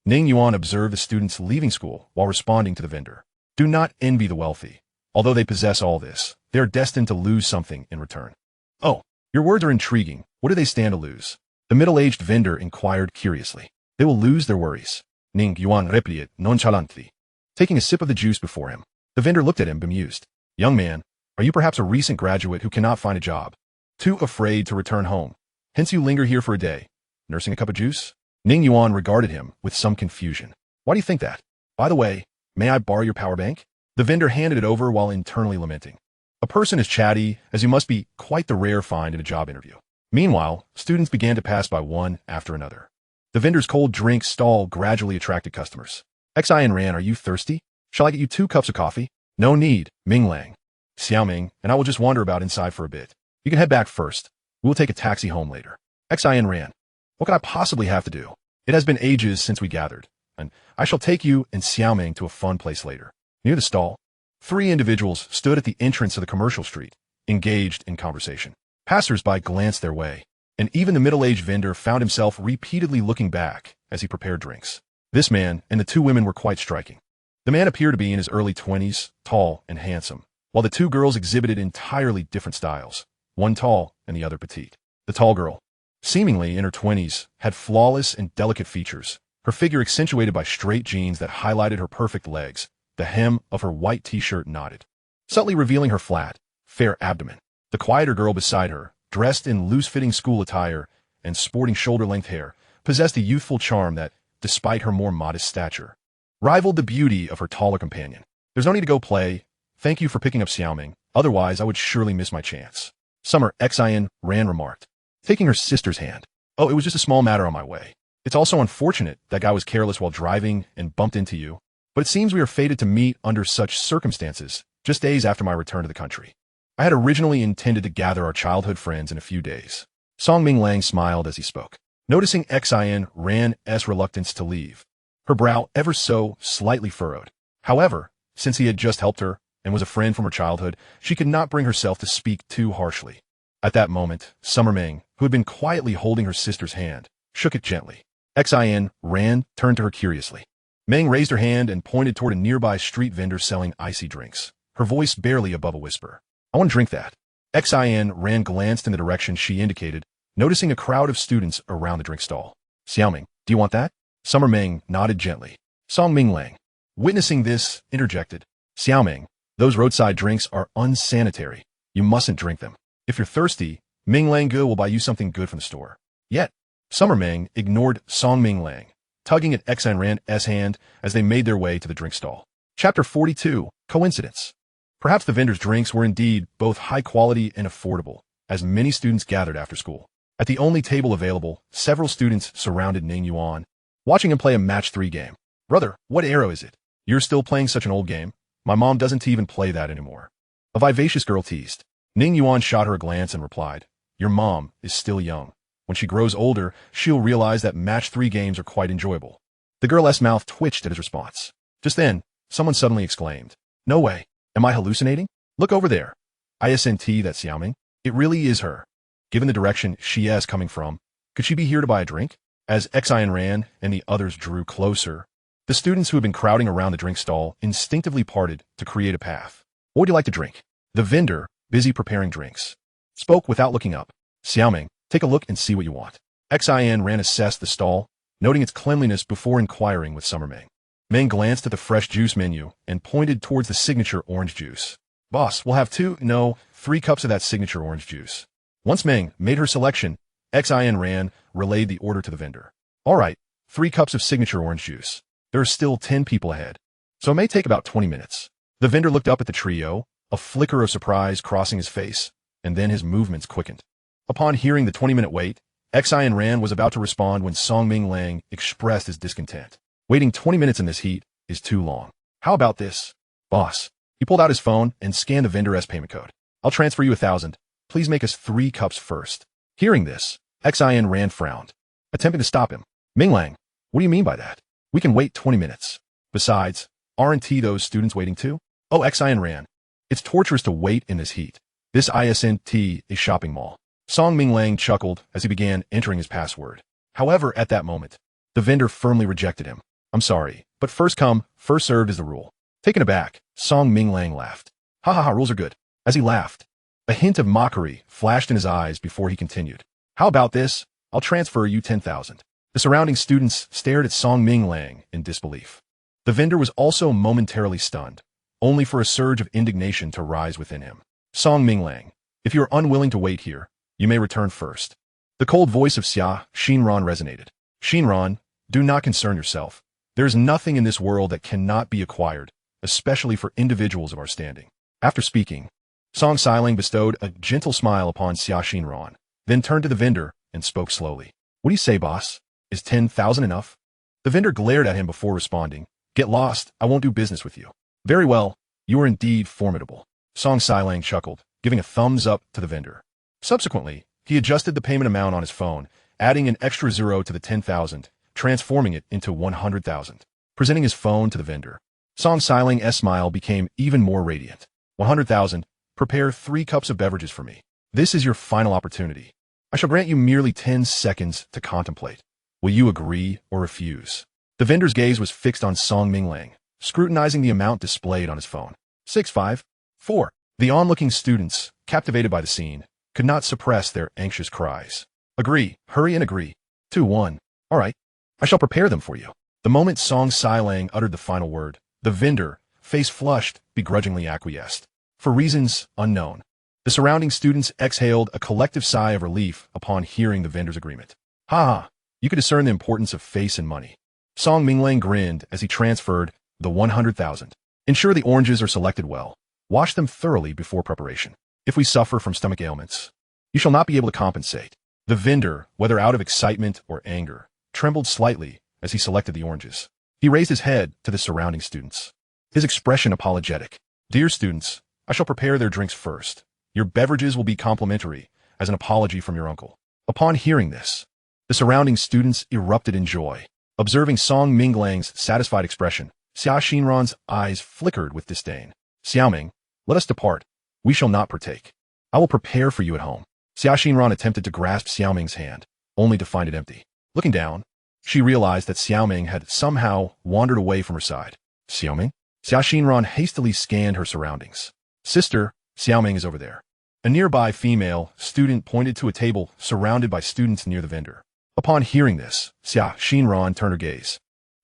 S1: Ning Yuan observed the students leaving school while responding to the vendor. Do not envy the wealthy. Although they possess all this, they are destined to lose something in return. Oh, your words are intriguing. What do they stand to lose? The middle-aged vendor inquired curiously. They will lose their worries. Ning Yuan replied nonchalantly, taking a sip of the juice before him. The vendor looked at him bemused. Young man, are you perhaps a recent graduate who cannot find a job? Too afraid to return home. Hence you linger here for a day, nursing a cup of juice? Ning Yuan regarded him with some confusion. Why do you think that? By the way, may I borrow your power bank? The vendor handed it over while internally lamenting. A person as chatty as you must be quite the rare find in a job interview. Meanwhile, students began to pass by one after another. The vendor's cold drink stall gradually attracted customers. Xin Ran, are you thirsty? Shall I get you 2 cups of coffee? No need, Ming Lang. Xiaoming, and I will just wander about inside for a bit. You can head back first. We will take a taxi home later. Xin Ran, what could I possibly have to do? It has been ages since we gathered, and I shall take you and Xiaoming to a fun place later. Near the stall, 3 individuals stood at the entrance of the commercial street, engaged in conversation. Passers-by glanced their way, and even the middle-aged vendor found himself repeatedly looking back as he prepared drinks. This man and the 2 women were quite striking. The man appeared to be in his early 20s, tall and handsome, while the 2 girls exhibited entirely different styles, one tall and the other petite. The tall girl, seemingly in her 20s, had flawless and delicate features, her figure accentuated by straight jeans that highlighted her perfect legs. The hem of her white t-shirt nodded, subtly revealing her flat, fair abdomen. The quieter girl beside her, dressed in loose-fitting school attire and sporting shoulder-length hair, possessed a youthful charm that, despite her more modest stature, rivaled the beauty of her taller companion. There's no need to go play. Thank you for picking up Xiaoming, otherwise I would surely miss my chance. Summer Xin Ran remarked, taking her sister's hand. Oh, it was just a small matter on my way. It's also unfortunate that guy was careless while driving and bumped into you. But it seems we are fated to meet under such circumstances, just days after my return to the country. I had originally intended to gather our childhood friends in a few days. Song Ming Lang smiled as he spoke, noticing Xin Ran's reluctance to leave, her brow ever so slightly furrowed. However, since he had just helped her and was a friend from her childhood, she could not bring herself to speak too harshly. At that moment, Summer Ming, who had been quietly holding her sister's hand, shook it gently. Xin Ran turned to her curiously. Meng raised her hand and pointed toward a nearby street vendor selling icy drinks, her voice barely above a whisper. I want to drink that. Xin Ran glanced in the direction she indicated, noticing a crowd of students around the drink stall. Xiaoming, do you want that? Summer Meng nodded gently. Song Ming Lang, witnessing this, interjected. Xiaoming, those roadside drinks are unsanitary. You mustn't drink them. If you're thirsty, Ming Lang Ge will buy you something good from the store. Yet, Summer Meng ignored Song Ming Lang, tugging at Xin Ran's hand as they made their way to the drink stall. Chapter 42, Coincidence. Perhaps the vendor's drinks were indeed both high quality and affordable, as many students gathered after school. At the only table available, several students surrounded Ning Yuan, watching him play a match 3 game. Brother, what era is it? You're still playing such an old game? My mom doesn't even play that anymore. A vivacious girl teased. Ning Yuan shot her a glance and replied, Your mom is still young. When she grows older, she'll realize that match 3 games are quite enjoyable. The girl's mouth twitched at his response. Just then, someone suddenly exclaimed, No way. Am I hallucinating? Look over there. Isn't that Xiaoming? It really is her. Given the direction she is coming from, could she be here to buy a drink? As Xian ran and the others drew closer, the students who had been crowding around the drink stall instinctively parted to create a path. What would you like to drink? The vendor, busy preparing drinks, spoke without looking up. Xiaoming, take a look and see what you want. Xian ran assessed the stall, noting its cleanliness before inquiring with Summer Ming. Ming glanced at the fresh juice menu and pointed towards the signature orange juice. Boss, we'll have 3 cups of that signature orange juice. Once Ming made her selection, Xian ran, relayed the order to the vendor. All right, 3 cups of signature orange juice. There are still 10 people ahead, so it may take about 20 minutes. The vendor looked up at the trio, a flicker of surprise crossing his face, and then his movements quickened. Upon hearing the 20-minute wait, Xian Ran was about to respond when Song Ming Lang expressed his discontent. Waiting 20 minutes in this heat is too long. How about this? Boss. He pulled out his phone and scanned the vendor's payment code. I'll transfer you 1,000. Please make us 3 cups first. Hearing this, Xian Ran frowned, attempting to stop him. Ming Lang, what do you mean by that? We can wait 20 minutes. Besides, aren't those students waiting too? Oh, Xian Ran. It's torturous to wait in this heat. This isn't a shopping mall. Song Ming Lang chuckled as he began entering his password. However, at that moment, the vendor firmly rejected him. I'm sorry, but first come, first served is the rule. Taken aback, Song Ming Lang laughed. Ha ha ha, rules are good. As he laughed, a hint of mockery flashed in his eyes before he continued. How about this? I'll transfer you 10,000. The surrounding students stared at Song Ming Lang in disbelief. The vendor was also momentarily stunned, only for a surge of indignation to rise within him. Song Ming Lang, if you are unwilling to wait here, you may return first. The cold voice of Xia Xinran resonated. Xinran, do not concern yourself. There is nothing in this world that cannot be acquired, especially for individuals of our standing. After speaking, Song Xiling bestowed a gentle smile upon Xia Xinran, then turned to the vendor and spoke slowly. What do you say, boss? Is 10,000 enough? The vendor glared at him before responding. Get lost, I won't do business with you. Very well, you are indeed formidable. Song Xiling chuckled, giving a thumbs up to the vendor. Subsequently, he adjusted the payment amount on his phone, adding an extra 0 to the 10,000, transforming it into 100,000. Presenting his phone to the vendor, Song Xiling's smile became even more radiant. 100,000, prepare 3 cups of beverages for me. This is your final opportunity. I shall grant you merely 10 seconds to contemplate. Will you agree or refuse? The vendor's gaze was fixed on Song Ming Lang, scrutinizing the amount displayed on his phone. 654. The onlooking students, captivated by the scene, could not suppress their anxious cries. Agree, hurry and agree. 2-1. All right, I shall prepare them for you. The moment Song Xilang uttered the final word, the vendor, face flushed, begrudgingly acquiesced. For reasons unknown, the surrounding students exhaled a collective sigh of relief upon hearing the vendor's agreement. Ha ha, you could discern the importance of face and money. Song Minglang grinned as he transferred the 100,000. Ensure the oranges are selected well. Wash them thoroughly before preparation. If we suffer from stomach ailments, you shall not be able to compensate. The vendor, whether out of excitement or anger, trembled slightly as he selected the oranges. He raised his head to the surrounding students, his expression apologetic. Dear students, I shall prepare their drinks first. Your beverages will be complimentary, as an apology from your uncle. Upon hearing this, the surrounding students erupted in joy. Observing Song Minglang's satisfied expression, Xia Xinran's eyes flickered with disdain. Xiaoming, let us depart. We shall not partake. I will prepare for you at home. Xia Xinran attempted to grasp Xiaoming's hand, only to find it empty. Looking down, she realized that Xiaoming had somehow wandered away from her side. Xiaoming? Xia Xinran hastily scanned her surroundings. Sister, Xiaoming is over there. A nearby female student pointed to a table surrounded by students near the vendor. Upon hearing this, Xia Xinran turned her gaze,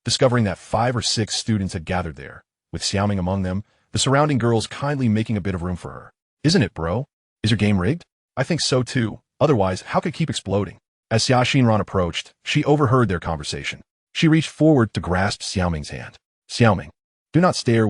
S1: discovering that 5 or 6 students had gathered there, with Xiaoming among them, the surrounding girls kindly making a bit of room for her. Isn't it, bro? Is your game rigged? I think so too. Otherwise, how could it keep exploding? As Xia Xinran approached, she overheard their conversation. She reached forward to grasp Xiaoming's hand. Xiaoming, do not stare,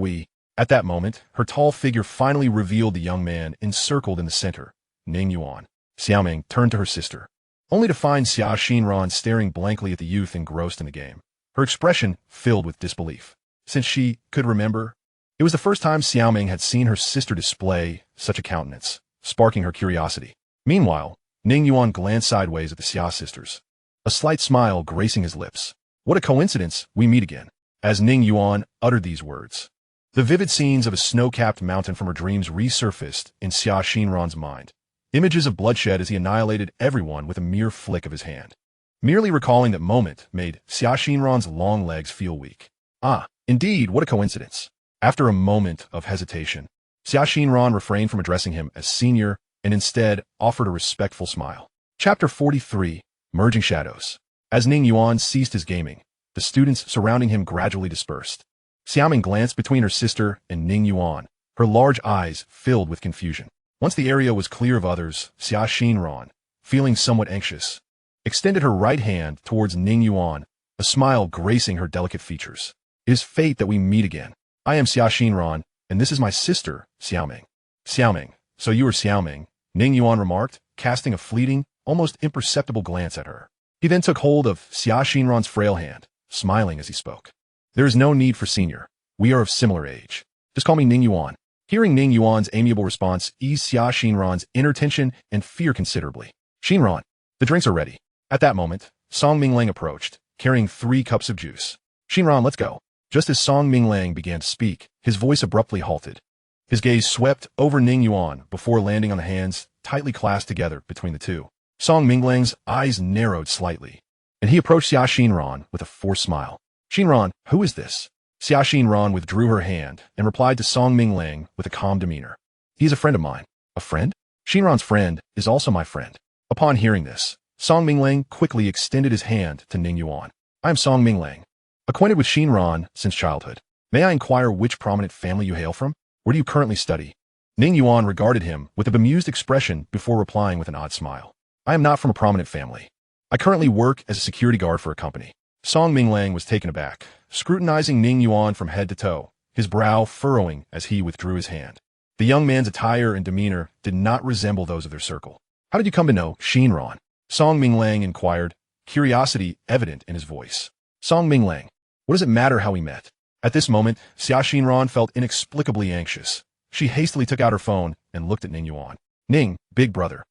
S1: At that moment, her tall figure finally revealed the young man encircled in the center, Ning Yuan. Xiaoming turned to her sister, only to find Xia Xinran staring blankly at the youth engrossed in the game, her expression filled with disbelief. Since she could remember, it was the first time Xiaoming had seen her sister display such a countenance, sparking her curiosity. Meanwhile, Ning Yuan glanced sideways at the Xia sisters, a slight smile gracing his lips. What a coincidence, we meet again. As Ning Yuan uttered these words, The vivid scenes of a snow-capped mountain from her dreams resurfaced in Xia Xinran's mind. Images of bloodshed as he annihilated everyone with a mere flick of his hand. Merely recalling that moment made Xia Xinran's long legs feel weak. Ah, indeed, what a coincidence. After a moment of hesitation, Xia Xinran refrained from addressing him as senior and instead offered a respectful smile. Chapter 43, Merging Shadows. As Ning Yuan ceased his gaming, the students surrounding him gradually dispersed. Xiaoming glanced between her sister and Ning Yuan, her large eyes filled with confusion. Once the area was clear of others, Xia Xinran, feeling somewhat anxious, extended her right hand towards Ning Yuan, a smile gracing her delicate features. It is fate that we meet again. I am Xia Xinran, and this is my sister, Xiaoming. Xiaoming, so you are Xiaoming, Ning Yuan remarked, casting a fleeting, almost imperceptible glance at her. He then took hold of Xia Xinran's frail hand, smiling as he spoke. There is no need for senior. We are of similar age. Just call me Ning Yuan. Hearing Ning Yuan's amiable response eased Xia Xinran's inner tension and fear considerably. Xinran, the drinks are ready. At that moment, Song Minglang approached, carrying 3 cups of juice. Xinran, let's go. Just as Song Minglang began to speak, his voice abruptly halted. His gaze swept over Ning Yuan before landing on the hands tightly clasped together between the two. Song Minglang's eyes narrowed slightly, and he approached Xia Xinran with a forced smile. Xinran, who is this? Xia Xinran withdrew her hand and replied to Song Minglang with a calm demeanor. He is a friend of mine. A friend? Xinran's friend is also my friend. Upon hearing this, Song Minglang quickly extended his hand to Ning Yuan. I am Song Minglang, acquainted with Xinran since childhood. May I inquire which prominent family you hail from? Where do you currently study? Ning Yuan regarded him with a bemused expression before replying with an odd smile. I am not from a prominent family. I currently work as a security guard for a company. Song Minglang was taken aback, scrutinizing Ning Yuan from head to toe, his brow furrowing as he withdrew his hand. The young man's attire and demeanor did not resemble those of their circle. How did you come to know Xinran? Song Minglang inquired, curiosity evident in his voice. Song Minglang, what does it matter how we met? At this moment, Xia Xinran felt inexplicably anxious. She hastily took out her phone and looked at Ning Yuan. Ning, big brother.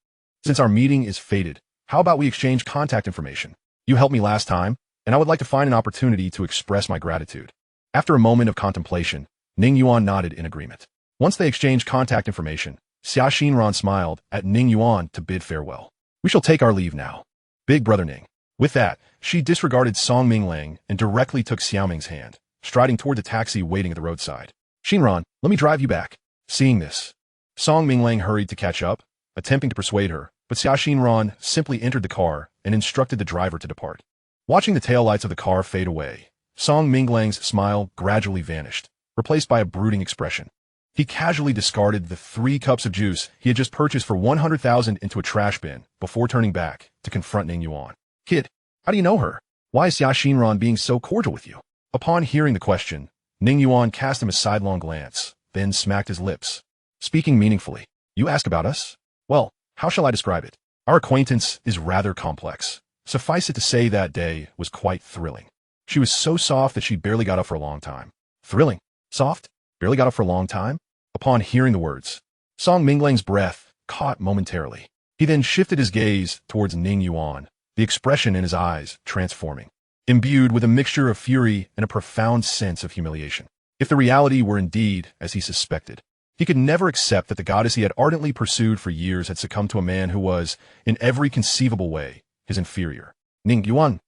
S1: Since our meeting is fated, how about we exchange contact information? You helped me last time, and I would like to find an opportunity to express my gratitude. After a moment of contemplation, Ning Yuan nodded in agreement. Once they exchanged contact information, Xia Xinran smiled at Ning Yuan to bid farewell. We shall take our leave now. Big brother Ning. With that, she disregarded Song Minglang and directly took Xiaoming's hand, striding toward the taxi waiting at the roadside. Xinran, let me drive you back. Seeing this, Song Minglang hurried to catch up, attempting to persuade her, but Xia Xinran simply entered the car and instructed the driver to depart. Watching the taillights of the car fade away, Song Minglang's smile gradually vanished, replaced by a brooding expression. He casually discarded the 3 cups of juice he had just purchased for 100,000 into a trash bin before turning back to confront Ning Yuan. Kid, how do you know her? Why is Xia Xinran being so cordial with you? Upon hearing the question, Ning Yuan cast him a sidelong glance, then smacked his lips, speaking meaningfully. You ask about us? Well, how shall I describe it? Our acquaintance is rather complex. Suffice it to say that day was quite thrilling. She was so soft that she barely got up for a long time. Thrilling? Soft? Barely got up for a long time? Upon hearing the words, Song Minglang's breath caught momentarily. He then shifted his gaze towards Ning Yuan, the expression in his eyes transforming, imbued with a mixture of fury and a profound sense of humiliation. If the reality were indeed as he suspected, he could never accept that the goddess he had ardently pursued for years had succumbed to a man who was, in every conceivable way, his inferior. Ning Yuan,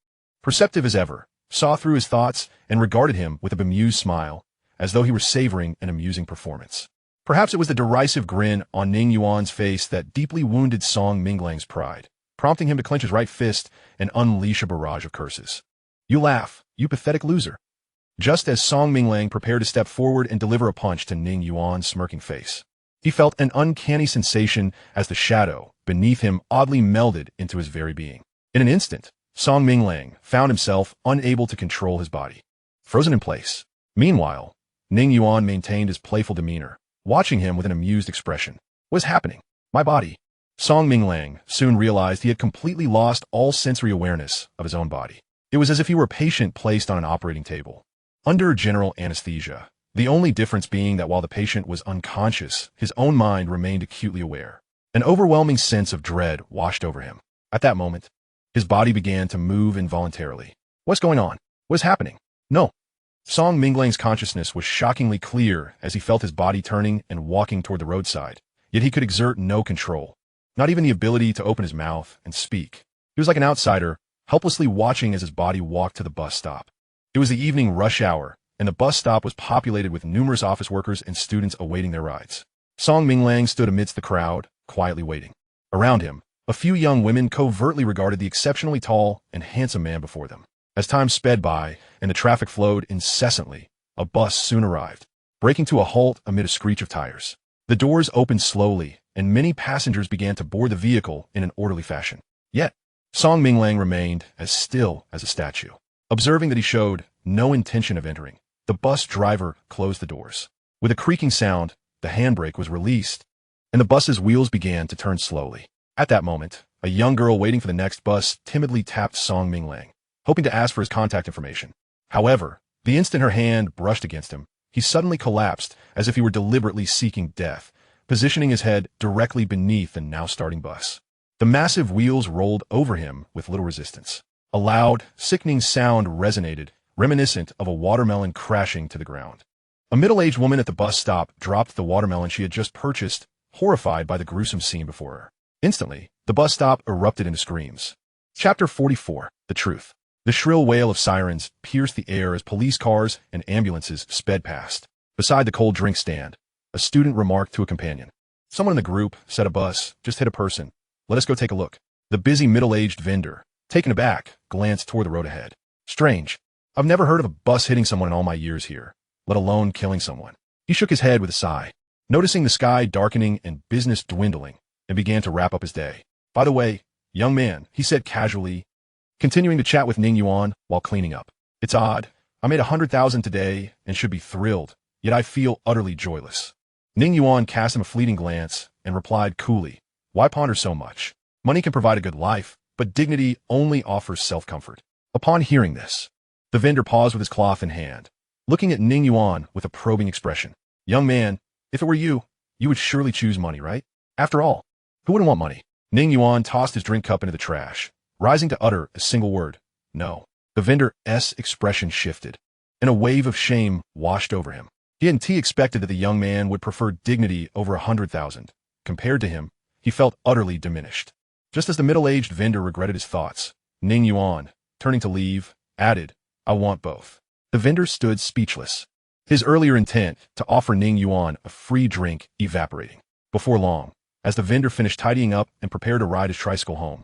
S1: perceptive as ever, saw through his thoughts and regarded him with a bemused smile, as though he were savoring an amusing performance. Perhaps it was the derisive grin on Ning Yuan's face that deeply wounded Song Minglang's pride, prompting him to clench his right fist and unleash a barrage of curses. You laugh, you pathetic loser. Just as Song Minglang prepared to step forward and deliver a punch to Ning Yuan's smirking face, he felt an uncanny sensation as the shadow beneath him oddly melded into his very being. In an instant, Song Minglang found himself unable to control his body, frozen in place. Meanwhile, Ning Yuan maintained his playful demeanor, watching him with an amused expression. What is happening? My body. Song Minglang soon realized he had completely lost all sensory awareness of his own body. It was as if he were a patient placed on an operating table, under general anesthesia, the only difference being that while the patient was unconscious, his own mind remained acutely aware. An overwhelming sense of dread washed over him. At that moment, his body began to move involuntarily. What's going on? What is happening? No. Song Minglang's consciousness was shockingly clear as he felt his body turning and walking toward the roadside, yet he could exert no control, not even the ability to open his mouth and speak. He was like an outsider, helplessly watching as his body walked to the bus stop. It was the evening rush hour, and the bus stop was populated with numerous office workers and students awaiting their rides. Song Minglang stood amidst the crowd, quietly waiting. Around him, a few young women covertly regarded the exceptionally tall and handsome man before them. As time sped by and the traffic flowed incessantly, a bus soon arrived, breaking to a halt amid a screech of tires. The doors opened slowly, and many passengers began to board the vehicle in an orderly fashion. Yet, Song Minglang remained as still as a statue. Observing that he showed no intention of entering, the bus driver closed the doors. With a creaking sound, the handbrake was released, and the bus's wheels began to turn slowly. At that moment, a young girl waiting for the next bus timidly tapped Song Minglang, hoping to ask for his contact information. However, the instant her hand brushed against him, he suddenly collapsed as if he were deliberately seeking death, positioning his head directly beneath the now starting bus. The massive wheels rolled over him with little resistance. A loud, sickening sound resonated, reminiscent of a watermelon crashing to the ground. A middle-aged woman at the bus stop dropped the watermelon she had just purchased, horrified by the gruesome scene before her. Instantly, the bus stop erupted into screams. Chapter 44. The Truth. The shrill wail of sirens pierced the air as police cars and ambulances sped past. Beside the cold drink stand, a student remarked to a companion. Someone in the group said a bus just hit a person. Let us go take a look. The busy middle-aged vendor, taken aback, glanced toward the road ahead. Strange. I've never heard of a bus hitting someone in all my years here, let alone killing someone. He shook his head with a sigh, noticing the sky darkening and business dwindling, and began to wrap up his day. By the way, young man, he said casually, continuing to chat with Ning Yuan while cleaning up. It's odd. I made 100,000 today and should be thrilled, yet I feel utterly joyless. Ning Yuan cast him a fleeting glance and replied coolly, why ponder so much? Money can provide a good life, but dignity only offers self-comfort. Upon hearing this, the vendor paused with his cloth in hand, looking at Ning Yuan with a probing expression. Young man, if it were you, you would surely choose money, right? After all, who wouldn't want money? Ning Yuan tossed his drink cup into the trash, rising to utter a single word, no. The vendor's expression shifted, and a wave of shame washed over him. He hadn't expected that the young man would prefer dignity over 100,000. Compared to him, he felt utterly diminished. Just as the middle-aged vendor regretted his thoughts, Ning Yuan, turning to leave, added, I want both. The vendor stood speechless, his earlier intent to offer Ning Yuan a free drink evaporating. Before long, as the vendor finished tidying up and prepared to ride his tricycle home,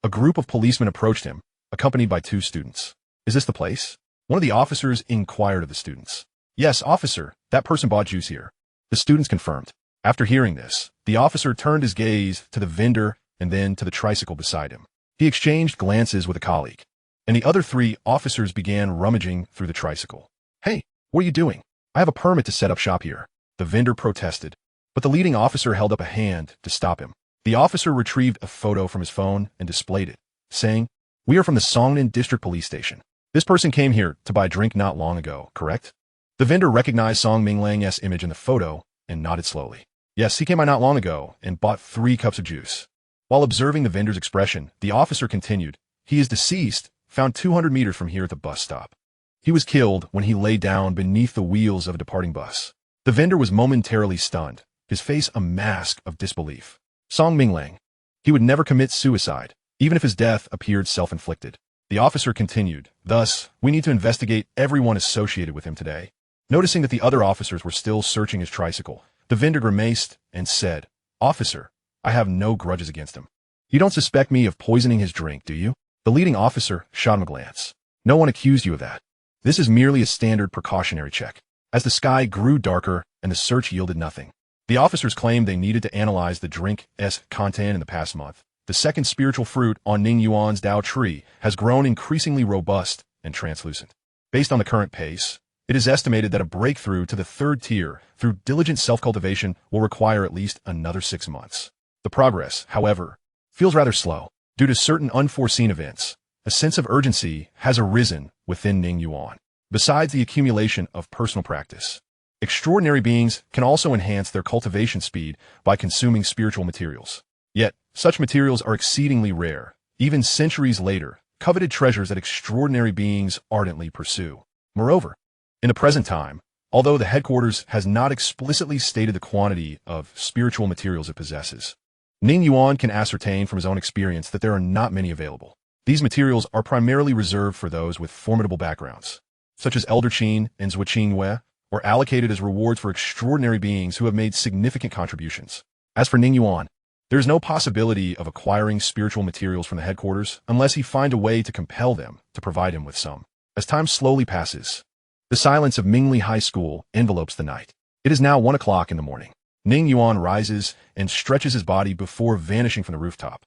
S1: a group of policemen approached him, accompanied by two students. Is this the place? One of the officers inquired of the students. Yes, officer, that person bought juice here. The students confirmed. After hearing this, the officer turned his gaze to the vendor and then to the tricycle beside him. He exchanged glances with a colleague, and the other three officers began rummaging through the tricycle. Hey, what are you doing? I have a permit to set up shop here. The vendor protested, but the leading officer held up a hand to stop him. The officer retrieved a photo from his phone and displayed it, saying, we are from the Songnan District Police Station. This person came here to buy a drink not long ago, correct? The vendor recognized Song Minglang's image in the photo and nodded slowly. Yes, he came by not long ago and bought 3 cups of juice. While observing the vendor's expression, the officer continued, he is deceased, found 200 meters from here at the bus stop. He was killed when he lay down beneath the wheels of a departing bus. The vendor was momentarily stunned, his face a mask of disbelief. Song Minglang. He would never commit suicide, even if his death appeared self-inflicted. The officer continued, thus, we need to investigate everyone associated with him today. Noticing that the other officers were still searching his tricycle, the vendor grimaced and said, Officer, I have no grudges against him. You don't suspect me of poisoning his drink, do you? The leading officer shot him a glance. No one accused you of that. This is merely a standard precautionary check. As the sky grew darker and the search yielded nothing, the officers claimed they needed to analyze the drink's content in the past month. The second spiritual fruit on Ning Yuan's Dao tree has grown increasingly robust and translucent. Based on the current pace, it is estimated that a breakthrough to the 3rd tier through diligent self-cultivation will require at least another 6 months. The progress, however, feels rather slow. Due to certain unforeseen events, a sense of urgency has arisen within Ning Yuan. Besides the accumulation of personal practice, extraordinary beings can also enhance their cultivation speed by consuming spiritual materials. Yet, such materials are exceedingly rare, even centuries later, coveted treasures that extraordinary beings ardently pursue. Moreover, In the present time, although the headquarters has not explicitly stated the quantity of spiritual materials it possesses, Ning Yuan can ascertain from his own experience that there are not many available. These materials are primarily reserved for those with formidable backgrounds, such as Elder Qin and Zhuqing Wei, or allocated as rewards for extraordinary beings who have made significant contributions. As for Ning Yuan, there is no possibility of acquiring spiritual materials from the headquarters unless he find a way to compel them to provide him with some. As time slowly passes, the silence of Mingli High School envelopes the night. It is now 1 o'clock in the morning. Ning Yuan rises and stretches his body before vanishing from the rooftop.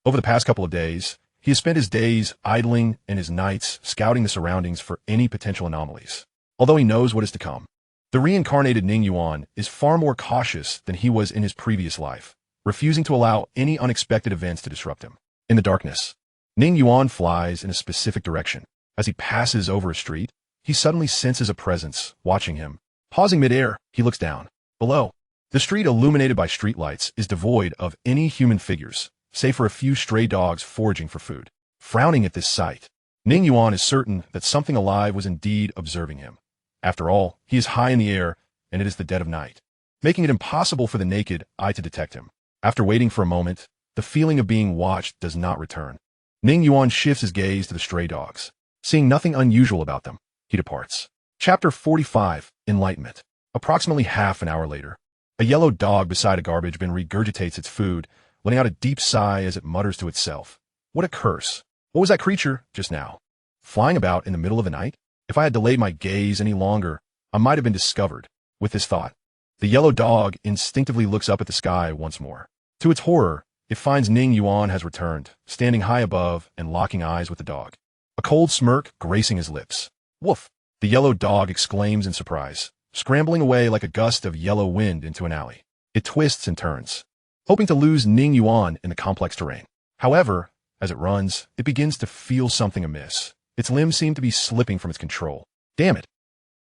S1: Over the past couple of days, he has spent his days idling and his nights scouting the surroundings for any potential anomalies. Although he knows what is to come, the reincarnated Ning Yuan is far more cautious than he was in his previous life, refusing to allow any unexpected events to disrupt him. In the darkness, Ning Yuan flies in a specific direction. As he passes over a street, he suddenly senses a presence watching him. Pausing midair, he looks down. Below, the street illuminated by streetlights is devoid of any human figures, save for a few stray dogs foraging for food. Frowning at this sight, Ning Yuan is certain that something alive was indeed observing him. After all, he is high in the air, and it is the dead of night, making it impossible for the naked eye to detect him. After waiting for a moment, the feeling of being watched does not return. Ning Yuan shifts his gaze to the stray dogs. Seeing nothing unusual about them, he departs. Chapter 45, Enlightenment. Approximately half an hour later, a yellow dog beside a garbage bin regurgitates its food, letting out a deep sigh as it mutters to itself. What a curse. What was that creature just now? Flying about in the middle of the night? If I had delayed my gaze any longer, I might have been discovered. With this thought, the yellow dog instinctively looks up at the sky once more. To its horror, it finds Ning Yuan has returned, standing high above and locking eyes with the dog. A cold smirk gracing his lips. Woof! The yellow dog exclaims in surprise, scrambling away like a gust of yellow wind into an alley. It twists and turns, hoping to lose Ning Yuan in the complex terrain. However, as it runs, it begins to feel something amiss. Its limbs seem to be slipping from its control. Damn it!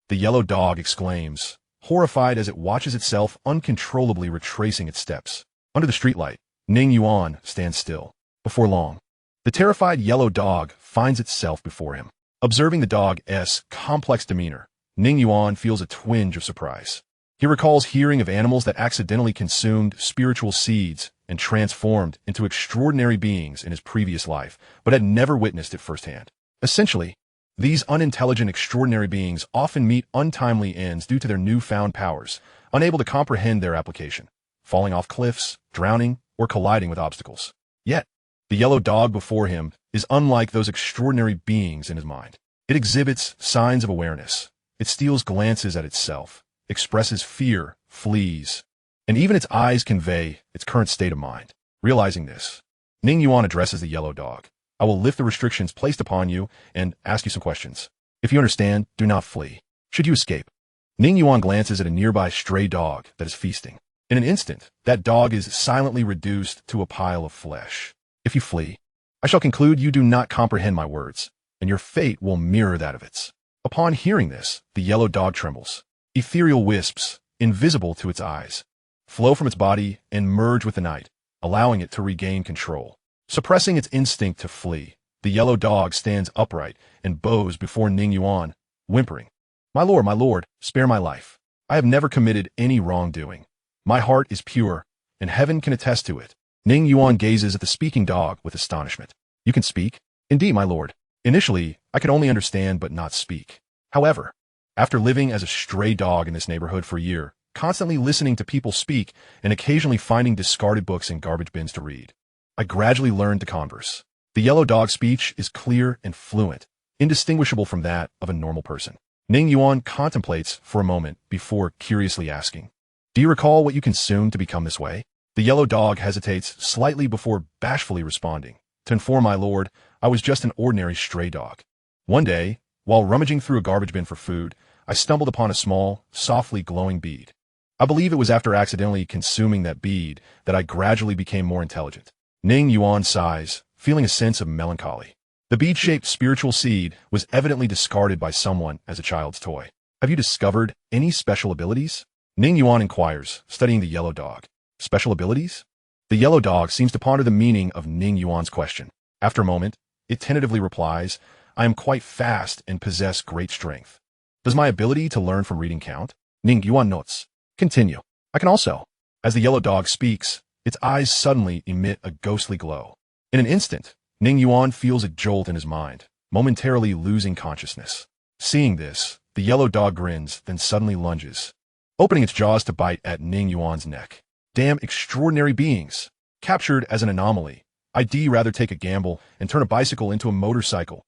S1: The yellow dog exclaims, horrified as it watches itself uncontrollably retracing its steps. Under the streetlight, Ning Yuan stands still. Before long, the terrified yellow dog finds itself before him. Observing the dog's complex demeanor, Ning Yuan feels a twinge of surprise. He recalls hearing of animals that accidentally consumed spiritual seeds and transformed into extraordinary beings in his previous life, but had never witnessed it firsthand. Essentially, these unintelligent extraordinary beings often meet untimely ends due to their newfound powers, unable to comprehend their application, falling off cliffs, drowning, or colliding with obstacles. Yet, the yellow dog before him is unlike those extraordinary beings in his mind. It exhibits signs of awareness. It steals glances at itself, expresses fear, flees, and even its eyes convey its current state of mind. Realizing this, Ning Yuan addresses the yellow dog. I will lift the restrictions placed upon you and ask you some questions. If you understand, do not flee. Should you escape? Ning Yuan glances at a nearby stray dog that is feasting. In an instant, that dog is silently reduced to a pile of flesh. If you flee, I shall conclude you do not comprehend my words, and your fate will mirror that of its. Upon hearing this, the yellow dog trembles. Ethereal wisps, invisible to its eyes, flow from its body and merge with the night, allowing it to regain control. Suppressing its instinct to flee, the yellow dog stands upright and bows before Ning Yuan, whimpering. My lord, spare my life. I have never committed any wrongdoing. My heart is pure, and heaven can attest to it. Ning Yuan gazes at the speaking dog with astonishment. You can speak? Indeed, my lord. Initially, I could only understand but not speak. However, after living as a stray dog in this neighborhood for a year, constantly listening to people speak and occasionally finding discarded books in garbage bins to read, I gradually learned to converse. The yellow dog's speech is clear and fluent, indistinguishable from that of a normal person. Ning Yuan contemplates for a moment before curiously asking, Do you recall what you consumed to become this way? The yellow dog hesitates slightly before bashfully responding. To inform my lord, I was just an ordinary stray dog. One day, while rummaging through a garbage bin for food, I stumbled upon a small, softly glowing bead. I believe it was after accidentally consuming that bead that I gradually became more intelligent. Ning Yuan sighs, feeling a sense of melancholy. The bead-shaped spiritual seed was evidently discarded by someone as a child's toy. Have you discovered any special abilities? Ning Yuan inquires, studying the yellow dog. Special abilities? The yellow dog seems to ponder the meaning of Ning Yuan's question. After a moment, it tentatively replies, I am quite fast and possess great strength. Does my ability to learn from reading count? Ning Yuan notes. Continue. I can also. As the yellow dog speaks, its eyes suddenly emit a ghostly glow. In an instant, Ning Yuan feels a jolt in his mind, momentarily losing consciousness. Seeing this, the yellow dog grins, then suddenly lunges, opening its jaws to bite at Ning Yuan's neck. Damn extraordinary beings! Captured as an anomaly, I'd rather take a gamble and turn a bicycle into a motorcycle.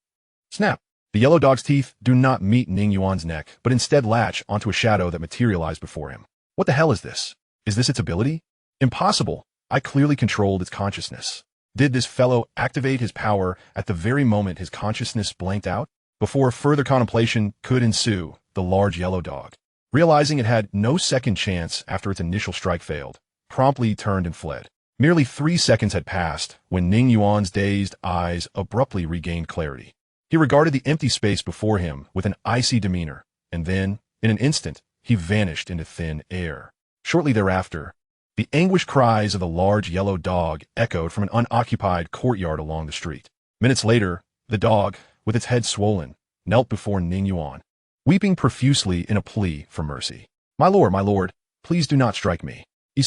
S1: Snap! The yellow dog's teeth do not meet Ning Yuan's neck, but instead latch onto a shadow that materialized before him. What the hell is this? Is this its ability? Impossible! I clearly controlled its consciousness. Did this fellow activate his power at the very moment his consciousness blanked out? Before further contemplation could ensue, the large yellow dog, realizing it had no second chance after its initial strike failed, promptly turned and fled. Merely 3 seconds had passed when Ning Yuan's dazed eyes abruptly regained clarity. He regarded the empty space before him with an icy demeanor, and then, in an instant, he vanished into thin air. Shortly thereafter, the anguished cries of the large yellow dog echoed from an unoccupied courtyard along the street. Minutes later, the dog, with its head swollen, knelt before Ning Yuan, weeping profusely in a plea for mercy. My lord, please do not strike me. I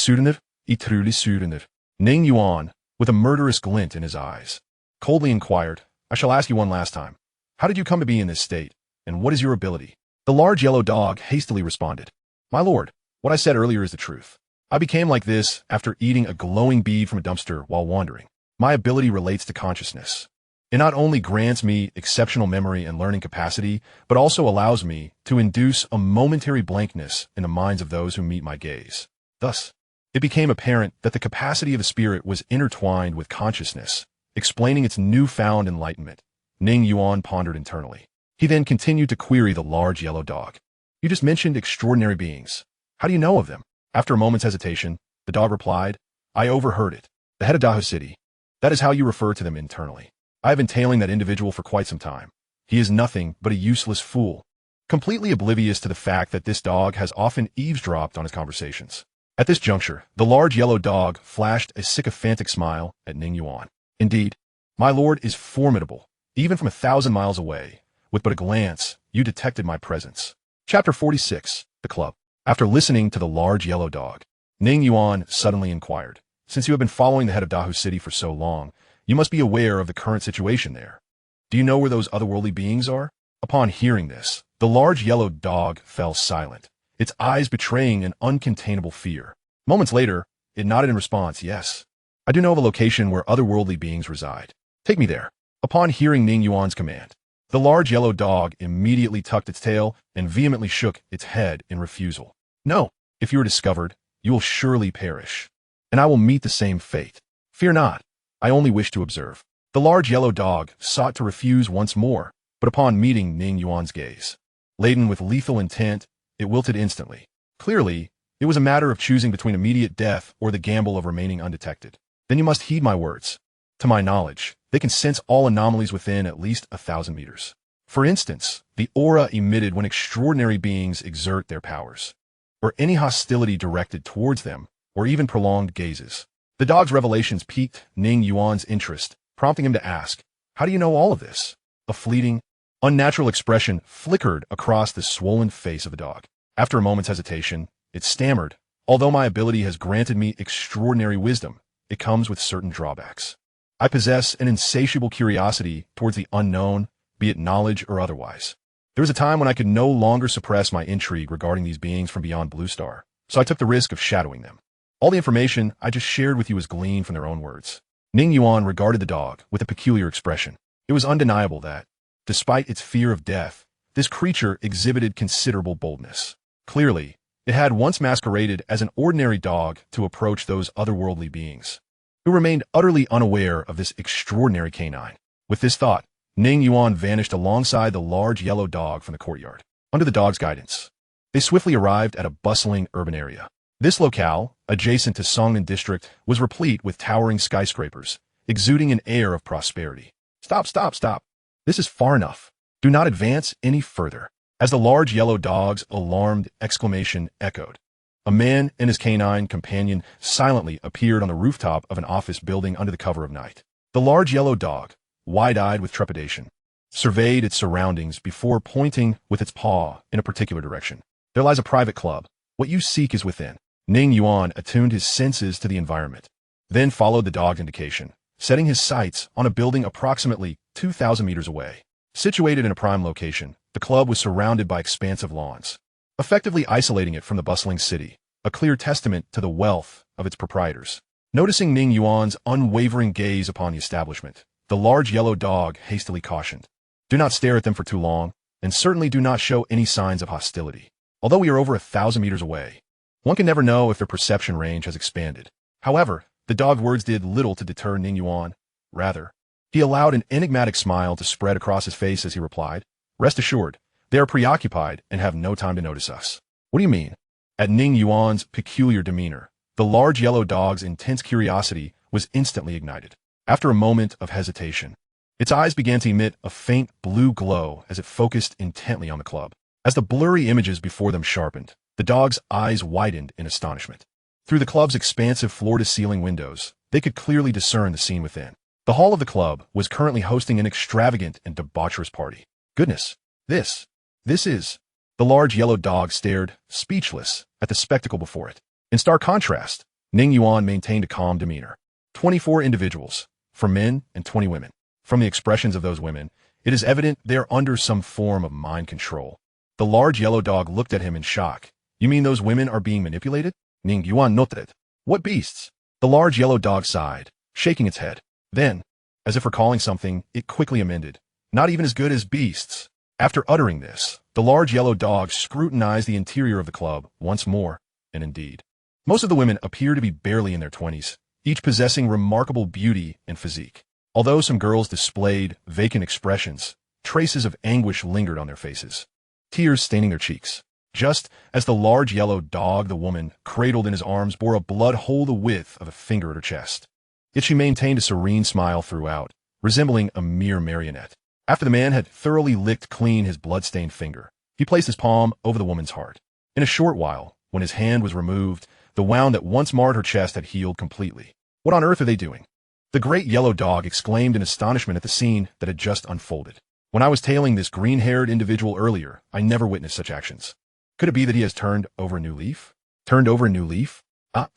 S1: truly surrender. Ning Yuan, with a murderous glint in his eyes, coldly inquired, I shall ask you one last time. How did you come to be in this state, and what is your ability? The large yellow dog hastily responded, My lord, what I said earlier is the truth. I became like this after eating a glowing bead from a dumpster while wandering. My ability relates to consciousness. It not only grants me exceptional memory and learning capacity, but also allows me to induce a momentary blankness in the minds of those who meet my gaze. Thus, it became apparent that the capacity of the spirit was intertwined with consciousness, explaining its newfound enlightenment. Ning Yuan pondered internally. He then continued to query the large yellow dog. You just mentioned extraordinary beings. How do you know of them? After a moment's hesitation, the dog replied, I overheard it. The head of Dahu City. That is how you refer to them internally. I have been tailing that individual for quite some time. He is nothing but a useless fool, completely oblivious to the fact that this dog has often eavesdropped on his conversations. At this juncture, the large yellow dog flashed a sycophantic smile at Ning Yuan. Indeed, my lord is formidable, even from 1,000 miles away. With but a glance, you detected my presence. Chapter 46, The Club. After listening to the large yellow dog, Ning Yuan suddenly inquired, Since you have been following the head of Dahu City for so long, you must be aware of the current situation there. Do you know where those otherworldly beings are? Upon hearing this, the large yellow dog fell silent, its eyes betraying an uncontainable fear. Moments later, it nodded in response, Yes. I do know of a location where otherworldly beings reside. Take me there. Upon hearing Ning Yuan's command, the large yellow dog immediately tucked its tail and vehemently shook its head in refusal. No, if you are discovered, you will surely perish, and I will meet the same fate. Fear not. I only wish to observe. The large yellow dog sought to refuse once more, but upon meeting Ning Yuan's gaze, laden with lethal intent, it wilted instantly. Clearly, it was a matter of choosing between immediate death or the gamble of remaining undetected. Then you must heed my words. To my knowledge, they can sense all anomalies within at least 1,000 meters. For instance, the aura emitted when extraordinary beings exert their powers, or any hostility directed towards them, or even prolonged gazes. The dog's revelations piqued Ning Yuan's interest, prompting him to ask, How do you know all of this? A fleeting, unnatural expression flickered across the swollen face of the dog. After a moment's hesitation, it stammered, Although my ability has granted me extraordinary wisdom, it comes with certain drawbacks. I possess an insatiable curiosity towards the unknown, be it knowledge or otherwise. There was a time when I could no longer suppress my intrigue regarding these beings from beyond Blue Star, so I took the risk of shadowing them. All the information I just shared with you is gleaned from their own words. Ning Yuan regarded the dog with a peculiar expression. It was undeniable that, despite its fear of death, this creature exhibited considerable boldness. Clearly, it had once masqueraded as an ordinary dog to approach those otherworldly beings, who remained utterly unaware of this extraordinary canine. With this thought, Ning Yuan vanished alongside the large yellow dog from the courtyard. Under the dog's guidance, they swiftly arrived at a bustling urban area. This locale, adjacent to Songnan District, was replete with towering skyscrapers, exuding an air of prosperity. Stop. This is far enough. Do not advance any further. As the large yellow dog's alarmed exclamation echoed, a man and his canine companion silently appeared on the rooftop of an office building under the cover of night. The large yellow dog, wide-eyed with trepidation, surveyed its surroundings before pointing with its paw in a particular direction. There lies a private club. What you seek is within. Ning Yuan attuned his senses to the environment, then followed the dog's indication, setting his sights on a building approximately 2,000 meters away. Situated in a prime location, the club was surrounded by expansive lawns, effectively isolating it from the bustling city, a clear testament to the wealth of its proprietors. Noticing Ning Yuan's unwavering gaze upon the establishment, the large yellow dog hastily cautioned, "Do not stare at them for too long, and certainly do not show any signs of hostility. Although we are over 1,000 meters away, one can never know if their perception range has expanded." However, the dog's words did little to deter Ning Yuan. Rather, he allowed an enigmatic smile to spread across his face as he replied, "Rest assured, they are preoccupied and have no time to notice us." "What do you mean?" At Ning Yuan's peculiar demeanor, the large yellow dog's intense curiosity was instantly ignited. After a moment of hesitation, its eyes began to emit a faint blue glow as it focused intently on the club. As the blurry images before them sharpened, the dog's eyes widened in astonishment. Through the club's expansive floor-to-ceiling windows, they could clearly discern the scene within. The hall of the club was currently hosting an extravagant and debaucherous party. Goodness, this is... The large yellow dog stared, speechless, at the spectacle before it. In stark contrast, Ning Yuan maintained a calm demeanor. 24 individuals, 4 men and 20 women. From the expressions of those women, it is evident they are under some form of mind control. The large yellow dog looked at him in shock. "You mean those women are being manipulated?" Ning Yuan noted. "What beasts?" The large yellow dog sighed, shaking its head. Then, as if recalling something, it quickly amended, "Not even as good as beasts." After uttering this, the large yellow dog scrutinized the interior of the club once more, and indeed, most of the women appear to be barely in their 20s, each possessing remarkable beauty and physique. Although some girls displayed vacant expressions, traces of anguish lingered on their faces, tears staining their cheeks. Just as the large yellow dog the woman cradled in his arms bore a blood hole the width of a finger at her chest. Yet she maintained a serene smile throughout, resembling a mere marionette. After the man had thoroughly licked clean his blood-stained finger, he placed his palm over the woman's heart. In a short while, when his hand was removed, the wound that once marred her chest had healed completely. "What on earth are they doing?" The great yellow dog exclaimed in astonishment at the scene that had just unfolded. "When I was tailing this green-haired individual earlier, I never witnessed such actions. Could it be that he has turned over a new leaf?" "Turned over a new leaf?" At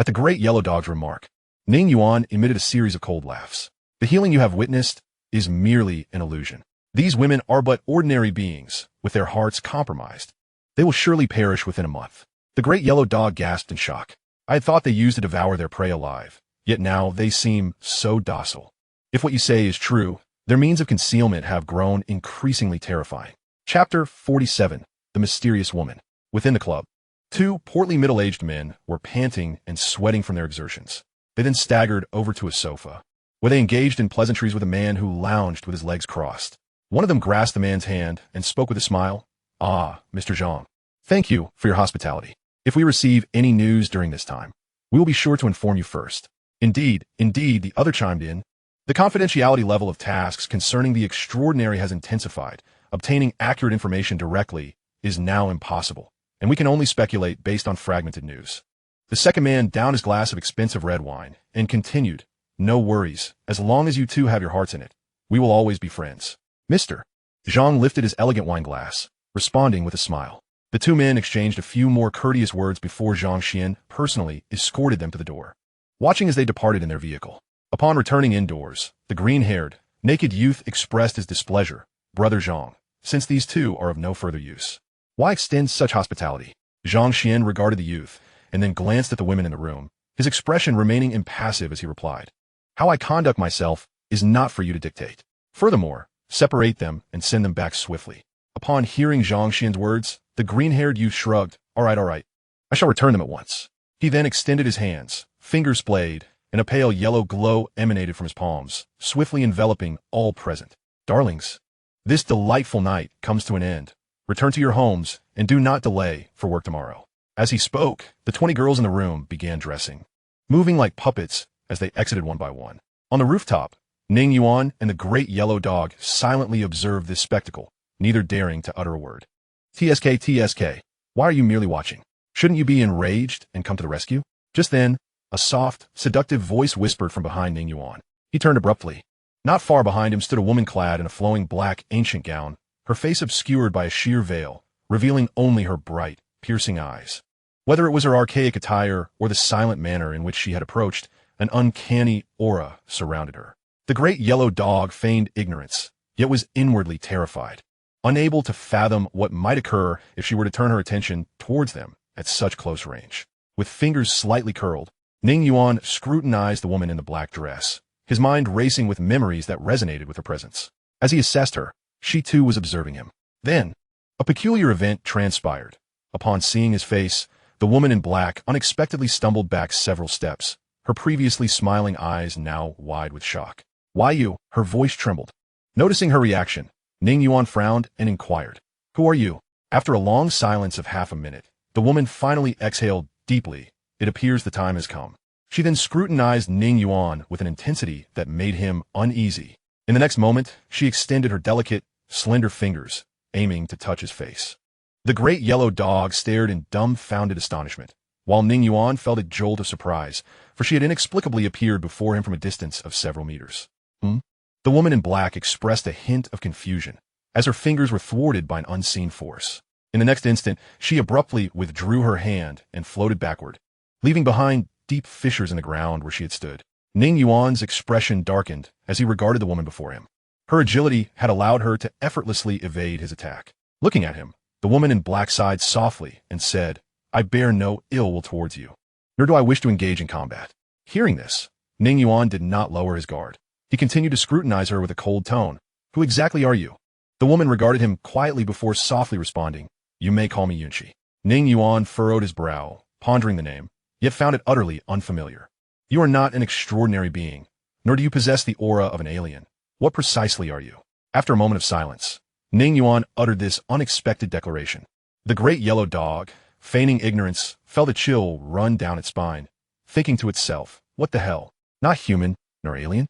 S1: the great yellow dog's remark, Ning Yuan emitted a series of cold laughs. "The healing you have witnessed is merely an illusion. These women are but ordinary beings, with their hearts compromised. They will surely perish within a month." The great yellow dog gasped in shock. "I had thought they used to devour their prey alive, yet now they seem so docile. If what you say is true, their means of concealment have grown increasingly terrifying." Chapter 47. The Mysterious Woman. Within the club, 2 portly middle-aged men were panting and sweating from their exertions. They then staggered over to a sofa, where they engaged in pleasantries with a man who lounged with his legs crossed. One of them grasped the man's hand and spoke with a smile. "Ah, Mr. Zhang, thank you for your hospitality. If we receive any news during this time, we will be sure to inform you first." Indeed, the other chimed in. "The confidentiality level of tasks concerning the extraordinary has intensified. Obtaining accurate information directly is now impossible, and we can only speculate based on fragmented news." The second man downed his glass of expensive red wine and continued, "No worries, as long as you two have your hearts in it, we will always be friends." "Mr." Zhang lifted his elegant wine glass, responding with a smile. The 2 men exchanged a few more courteous words before Zhang Xian personally escorted them to the door, watching as they departed in their vehicle. Upon returning indoors, the green-haired, naked youth expressed his displeasure. "Brother Zhang, since these 2 are of no further use, why extend such hospitality?" Zhang Xian regarded the youth, and then glanced at the women in the room, his expression remaining impassive as he replied, "How I conduct myself is not for you to dictate. Furthermore, separate them and send them back swiftly." Upon hearing Zhang Xian's words, the green-haired youth shrugged. All right. I shall return them at once." He then extended his hands, fingers splayed, and a pale yellow glow emanated from his palms, swiftly enveloping all present. "Darlings, this delightful night comes to an end. Return to your homes and do not delay for work tomorrow." As he spoke, the 20 girls in the room began dressing, moving like puppets as they exited one by one. On the rooftop, Ning Yuan and the great yellow dog silently observed this spectacle, neither daring to utter a word. TSK, why are you merely watching? Shouldn't you be enraged and come to the rescue?" Just then, a soft, seductive voice whispered from behind Ning Yuan. He turned abruptly. Not far behind him stood a woman clad in a flowing black ancient gown, her face obscured by a sheer veil, revealing only her bright, piercing eyes. Whether it was her archaic attire or the silent manner in which she had approached, an uncanny aura surrounded her. The great yellow dog feigned ignorance, yet was inwardly terrified, unable to fathom what might occur if she were to turn her attention towards them at such close range. With fingers slightly curled, Ning Yuan scrutinized the woman in the black dress, his mind racing with memories that resonated with her presence. As he assessed her, she too was observing him. Then, a peculiar event transpired. Upon seeing his face, the woman in black unexpectedly stumbled back several steps, her previously smiling eyes now wide with shock. "Why you?" Her voice trembled. Noticing her reaction, Ning Yuan frowned and inquired, "Who are you?" After a long silence of half a minute, the woman finally exhaled deeply. "It appears the time has come." She then scrutinized Ning Yuan with an intensity that made him uneasy. In the next moment, she extended her delicate, slender fingers, aiming to touch his face. The great yellow dog stared in dumbfounded astonishment, while Ning Yuan felt a jolt of surprise, for she had inexplicably appeared before him from a distance of several meters. The woman in black expressed a hint of confusion, as her fingers were thwarted by an unseen force. In the next instant, she abruptly withdrew her hand and floated backward, leaving behind deep fissures in the ground where she had stood. Ning Yuan's expression darkened as he regarded the woman before him. Her agility had allowed her to effortlessly evade his attack. Looking at him, the woman in black sighed softly and said, "I bear no ill will towards you, nor do I wish to engage in combat." Hearing this, Ning Yuan did not lower his guard. He continued to scrutinize her with a cold tone. "Who exactly are you?" The woman regarded him quietly before softly responding, "You may call me Yunqi." Ning Yuan furrowed his brow, pondering the name, yet found it utterly unfamiliar. "You are not an extraordinary being, nor do you possess the aura of an alien. What precisely are you?" After a moment of silence, Ning Yuan uttered this unexpected declaration. The great yellow dog, feigning ignorance, felt a chill run down its spine, thinking to itself, "What the hell? Not human, nor alien?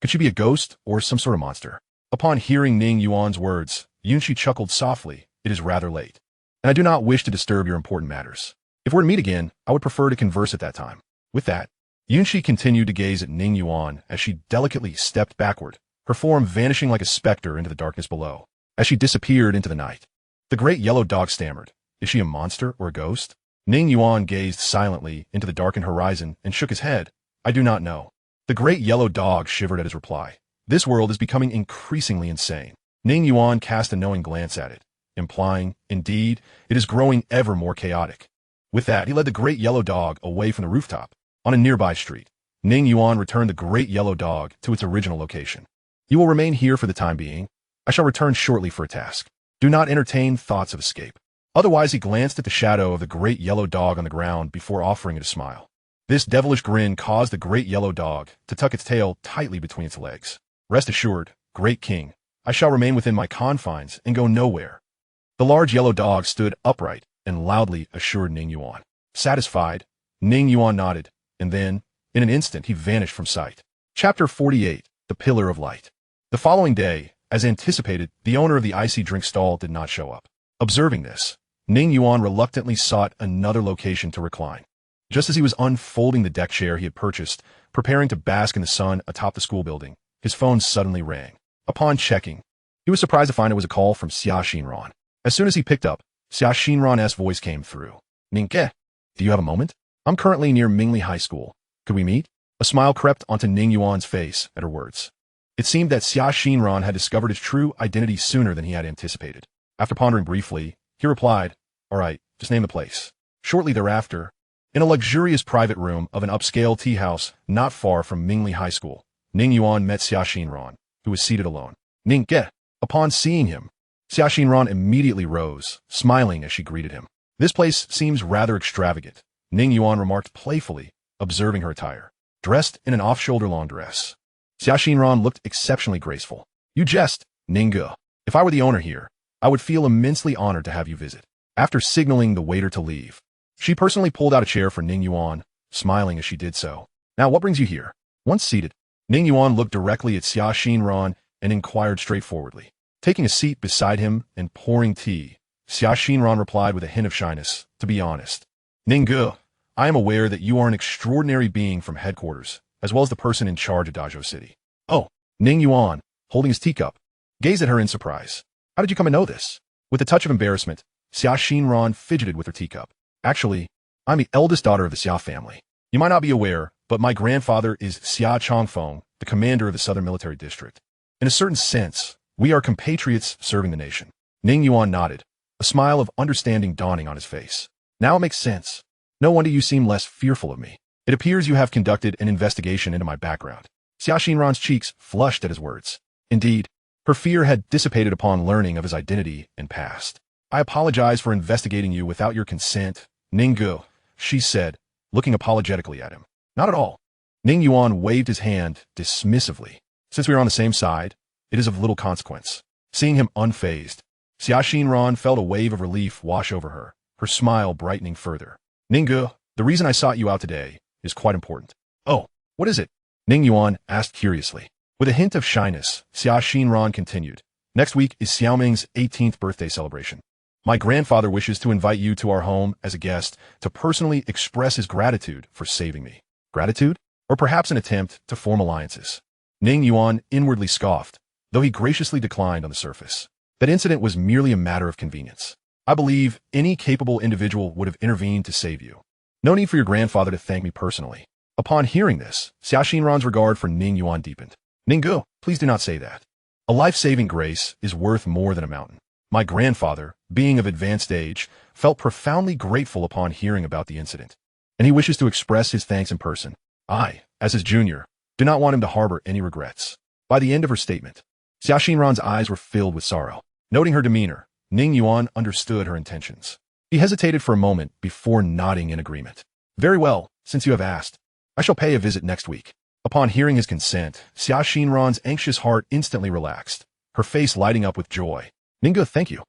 S1: Could she be a ghost or some sort of monster?" Upon hearing Ning Yuan's words, Yunqi chuckled softly. "It is rather late, and I do not wish to disturb your important matters. If we're to meet again, I would prefer to converse at that time." With that, Yunqi continued to gaze at Ning Yuan as she delicately stepped backward, her form vanishing like a specter into the darkness below. As she disappeared into the night, the great yellow dog stammered, "Is she a monster or a ghost?" Ning Yuan gazed silently into the darkened horizon and shook his head. "I do not know." The great yellow dog shivered at his reply. "This world is becoming increasingly insane." Ning Yuan cast a knowing glance at it, implying, "Indeed, it is growing ever more chaotic." With that, he led the great yellow dog away from the rooftop. On a nearby street, Ning Yuan returned the great yellow dog to its original location. "You will remain here for the time being. I shall return shortly for a task. Do not entertain thoughts of escape." Otherwise, he glanced at the shadow of the great yellow dog on the ground before offering it a smile. This devilish grin caused the great yellow dog to tuck its tail tightly between its legs. "Rest assured, great king, I shall remain within my confines and go nowhere." The large yellow dog stood upright and loudly assured Ning Yuan. Satisfied, Ning Yuan nodded, and then, in an instant, he vanished from sight. Chapter 48, The Pillar of Light. The following day, as anticipated, the owner of the icy drink stall did not show up. Observing this, Ning Yuan reluctantly sought another location to recline. Just as he was unfolding the deck chair he had purchased, preparing to bask in the sun atop the school building, his phone suddenly rang. Upon checking, he was surprised to find it was a call from Xia Xinran. As soon as he picked up, Xia Xinran's voice came through. "Ningke, do you have a moment? I'm currently near Mingli High School. Could we meet?" A smile crept onto Ning Yuan's face at her words. It seemed that Xia Xinran had discovered his true identity sooner than he had anticipated. After pondering briefly, he replied, "All right, just name the place." Shortly thereafter, in a luxurious private room of an upscale tea house not far from Mingli High School, Ning Yuan met Xia Xinran, who was seated alone. "Ningke." Upon seeing him, Xia Xinran immediately rose, smiling as she greeted him. "This place seems rather extravagant," Ning Yuan remarked playfully, observing her attire. Dressed in an off-shoulder long dress, Xia Xinran looked exceptionally graceful. "You jest, Ningge. If I were the owner here, I would feel immensely honored to have you visit." After signaling the waiter to leave, she personally pulled out a chair for Ning Yuan, smiling as she did so. "Now, what brings you here?" Once seated, Ning Yuan looked directly at Xia Xinran and inquired straightforwardly. Taking a seat beside him and pouring tea, Xia Xinran replied with a hint of shyness, "To be honest, Ningge, I am aware that you are an extraordinary being from headquarters, as well as the person in charge of Dajo City." "Oh, Ning Yuan, holding his teacup, gazed at her in surprise. How did you come to know this? With a touch of embarrassment, Xia Xinran fidgeted with her teacup. Actually, I'm the eldest daughter of the Xia family. You might not be aware, but my grandfather is Xia Chongfeng, the commander of the Southern Military District. In a certain sense, we are compatriots serving the nation. Ning Yuan nodded, a smile of understanding dawning on his face. Now it makes sense. No wonder you seem less fearful of me. It appears you have conducted an investigation into my background. Xia Xinran's cheeks flushed at his words. Indeed, her fear had dissipated upon learning of his identity and past. I apologize for investigating you without your consent, Ninggu, she said, looking apologetically at him. Not at all. Ning Yuan waved his hand dismissively. Since we are on the same side, it is of little consequence. Seeing him unfazed, Xia Xinran felt a wave of relief wash over her, her smile brightening further. Ninggu, the reason I sought you out today is quite important. Oh, what is it? Ning Yuan asked curiously. With a hint of shyness, Xia Xinran continued. Next week is Xiaoming's 18th birthday celebration. My grandfather wishes to invite you to our home as a guest to personally express his gratitude for saving me. Gratitude? Or perhaps an attempt to form alliances. Ning Yuan inwardly scoffed, though he graciously declined on the surface. That incident was merely a matter of convenience. I believe any capable individual would have intervened to save you. No need for your grandfather to thank me personally. Upon hearing this, Xia Xinran's regard for Ning Yuan deepened. Ninggu, please do not say that. A life-saving grace is worth more than a mountain. My grandfather, being of advanced age, felt profoundly grateful upon hearing about the incident, and he wishes to express his thanks in person. I, as his junior, do not want him to harbor any regrets. By the end of her statement, Xia Xinran's eyes were filled with sorrow. Noting her demeanor, Ning Yuan understood her intentions. He hesitated for a moment before nodding in agreement. Very well, since you have asked, I shall pay a visit next week. Upon hearing his consent, Xia Xinran's anxious heart instantly relaxed, her face lighting up with joy. Ninggu, thank you.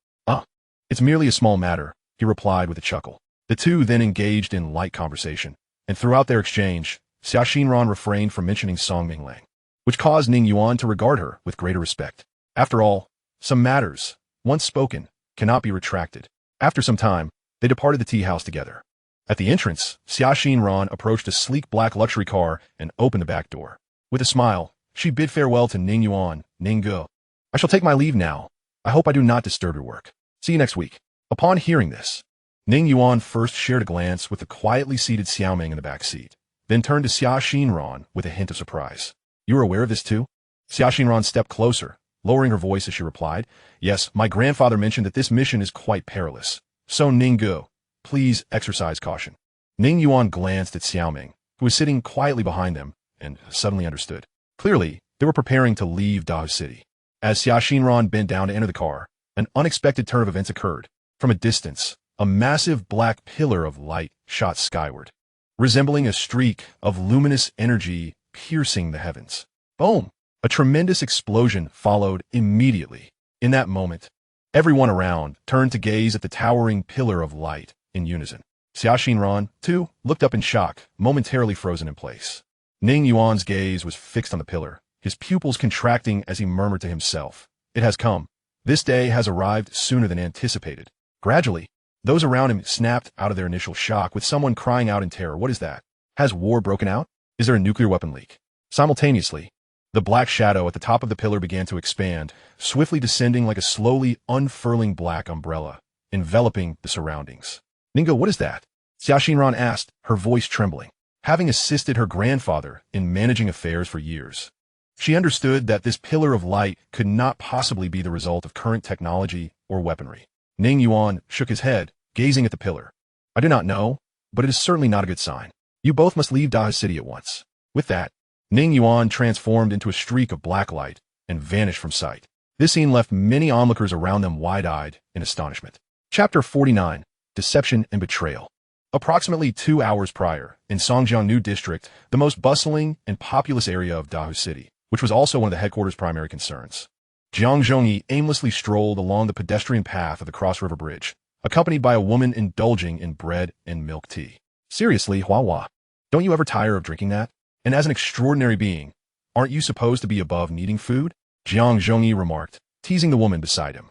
S1: It's merely a small matter, he replied with a chuckle. The two then engaged in light conversation, and throughout their exchange, Xia Xinran refrained from mentioning Songminglang, which caused Ning Yuan to regard her with greater respect. After all, some matters, once spoken, cannot be retracted. After some time, they departed the tea house together. At the entrance, Xia Xinran approached a sleek black luxury car and opened the back door. With a smile, she bid farewell to Ning Yuan. Ninggu, I shall take my leave now. I hope I do not disturb your work. See you next week. Upon hearing this, Ning Yuan first shared a glance with the quietly seated Xiaoming in the back seat, then turned to Xia Xinran with a hint of surprise. You are aware of this too? Xia Xinran stepped closer, lowering her voice as she replied, Yes, my grandfather mentioned that this mission is quite perilous. So Ninggu, please exercise caution. Ning Yuan glanced at Xiaoming, who was sitting quietly behind them, and suddenly understood. Clearly, they were preparing to leave Dahu City. As Xia Xinran bent down to enter the car, an unexpected turn of events occurred. From a distance, a massive black pillar of light shot skyward, resembling a streak of luminous energy piercing the heavens. Boom! A tremendous explosion followed immediately. In that moment, everyone around turned to gaze at the towering pillar of light in unison. Xia Xinran, too, looked up in shock, momentarily frozen in place. Ning Yuan's gaze was fixed on the pillar, his pupils contracting as he murmured to himself, It has come. This day has arrived sooner than anticipated. Gradually, those around him snapped out of their initial shock with someone crying out in terror. What is that? Has war broken out? Is there a nuclear weapon leak? Simultaneously, the black shadow at the top of the pillar began to expand, swiftly descending like a slowly unfurling black umbrella, enveloping the surroundings. Ninggu, what is that? Xia Xinran asked, her voice trembling. Having assisted her grandfather in managing affairs for years, she understood that this pillar of light could not possibly be the result of current technology or weaponry. Ning Yuan shook his head, gazing at the pillar. I do not know, but it is certainly not a good sign. You both must leave Dahu City at once. With that, Ning Yuan transformed into a streak of black light and vanished from sight. This scene left many onlookers around them wide-eyed in astonishment. Chapter 49, Deception and Betrayal. Approximately 2 hours prior, in Songjiangnu District, the most bustling and populous area of Dahu City, which was also one of the headquarters' primary concerns, Jiang Zhongyi aimlessly strolled along the pedestrian path of the Cross River Bridge, accompanied by a woman indulging in bread and milk tea. Seriously, Hua, don't you ever tire of drinking that? And as an extraordinary being, aren't you supposed to be above needing food? Jiang Zhongyi remarked, teasing the woman beside him.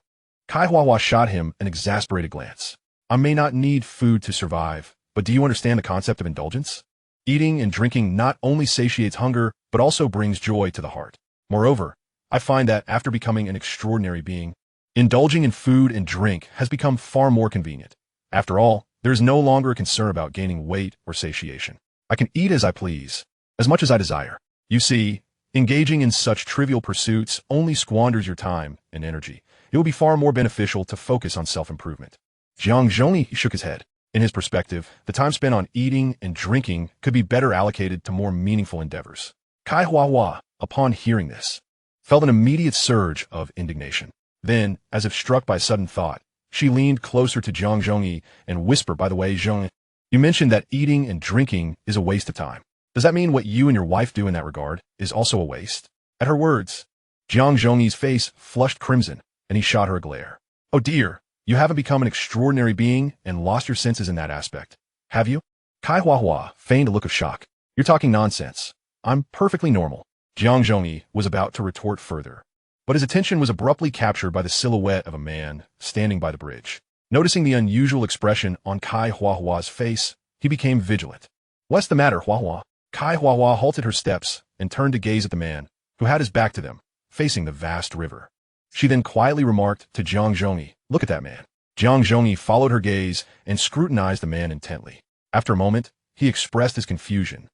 S1: Kai Hua shot him an exasperated glance. I may not need food to survive, but do you understand the concept of indulgence? Eating and drinking not only satiates hunger, but also brings joy to the heart. Moreover, I find that after becoming an extraordinary being, indulging in food and drink has become far more convenient. After all, there is no longer a concern about gaining weight or satiation. I can eat as I please, as much as I desire. You see, engaging in such trivial pursuits only squanders your time and energy. It will be far more beneficial to focus on self-improvement. Jiang Zhongyi shook his head. In his perspective, the time spent on eating and drinking could be better allocated to more meaningful endeavors. Kai Huahua, upon hearing this, felt an immediate surge of indignation. Then, as if struck by sudden thought, she leaned closer to Jiang Zhongyi and whispered, "By the way, Zhong, you mentioned that eating and drinking is a waste of time. Does that mean what you and your wife do in that regard is also a waste?" At her words, Jiang Zhongyi's face flushed crimson, and he shot her a glare. "Oh dear, you haven't become an extraordinary being and lost your senses in that aspect, have you?" Kai Huahua feigned a look of shock. "You're talking nonsense. I'm perfectly normal." Jiang Zhongyi was about to retort further, but his attention was abruptly captured by the silhouette of a man standing by the bridge. Noticing the unusual expression on Kai Huahua's face, he became vigilant. "What's the matter, Huahua?" Kai Huahua halted her steps and turned to gaze at the man, who had his back to them, facing the vast river. She then quietly remarked to Jiang Zhongyi, "Look at that man." Jiang Zhongyi followed her gaze and scrutinized the man intently. After a moment, he expressed his confusion.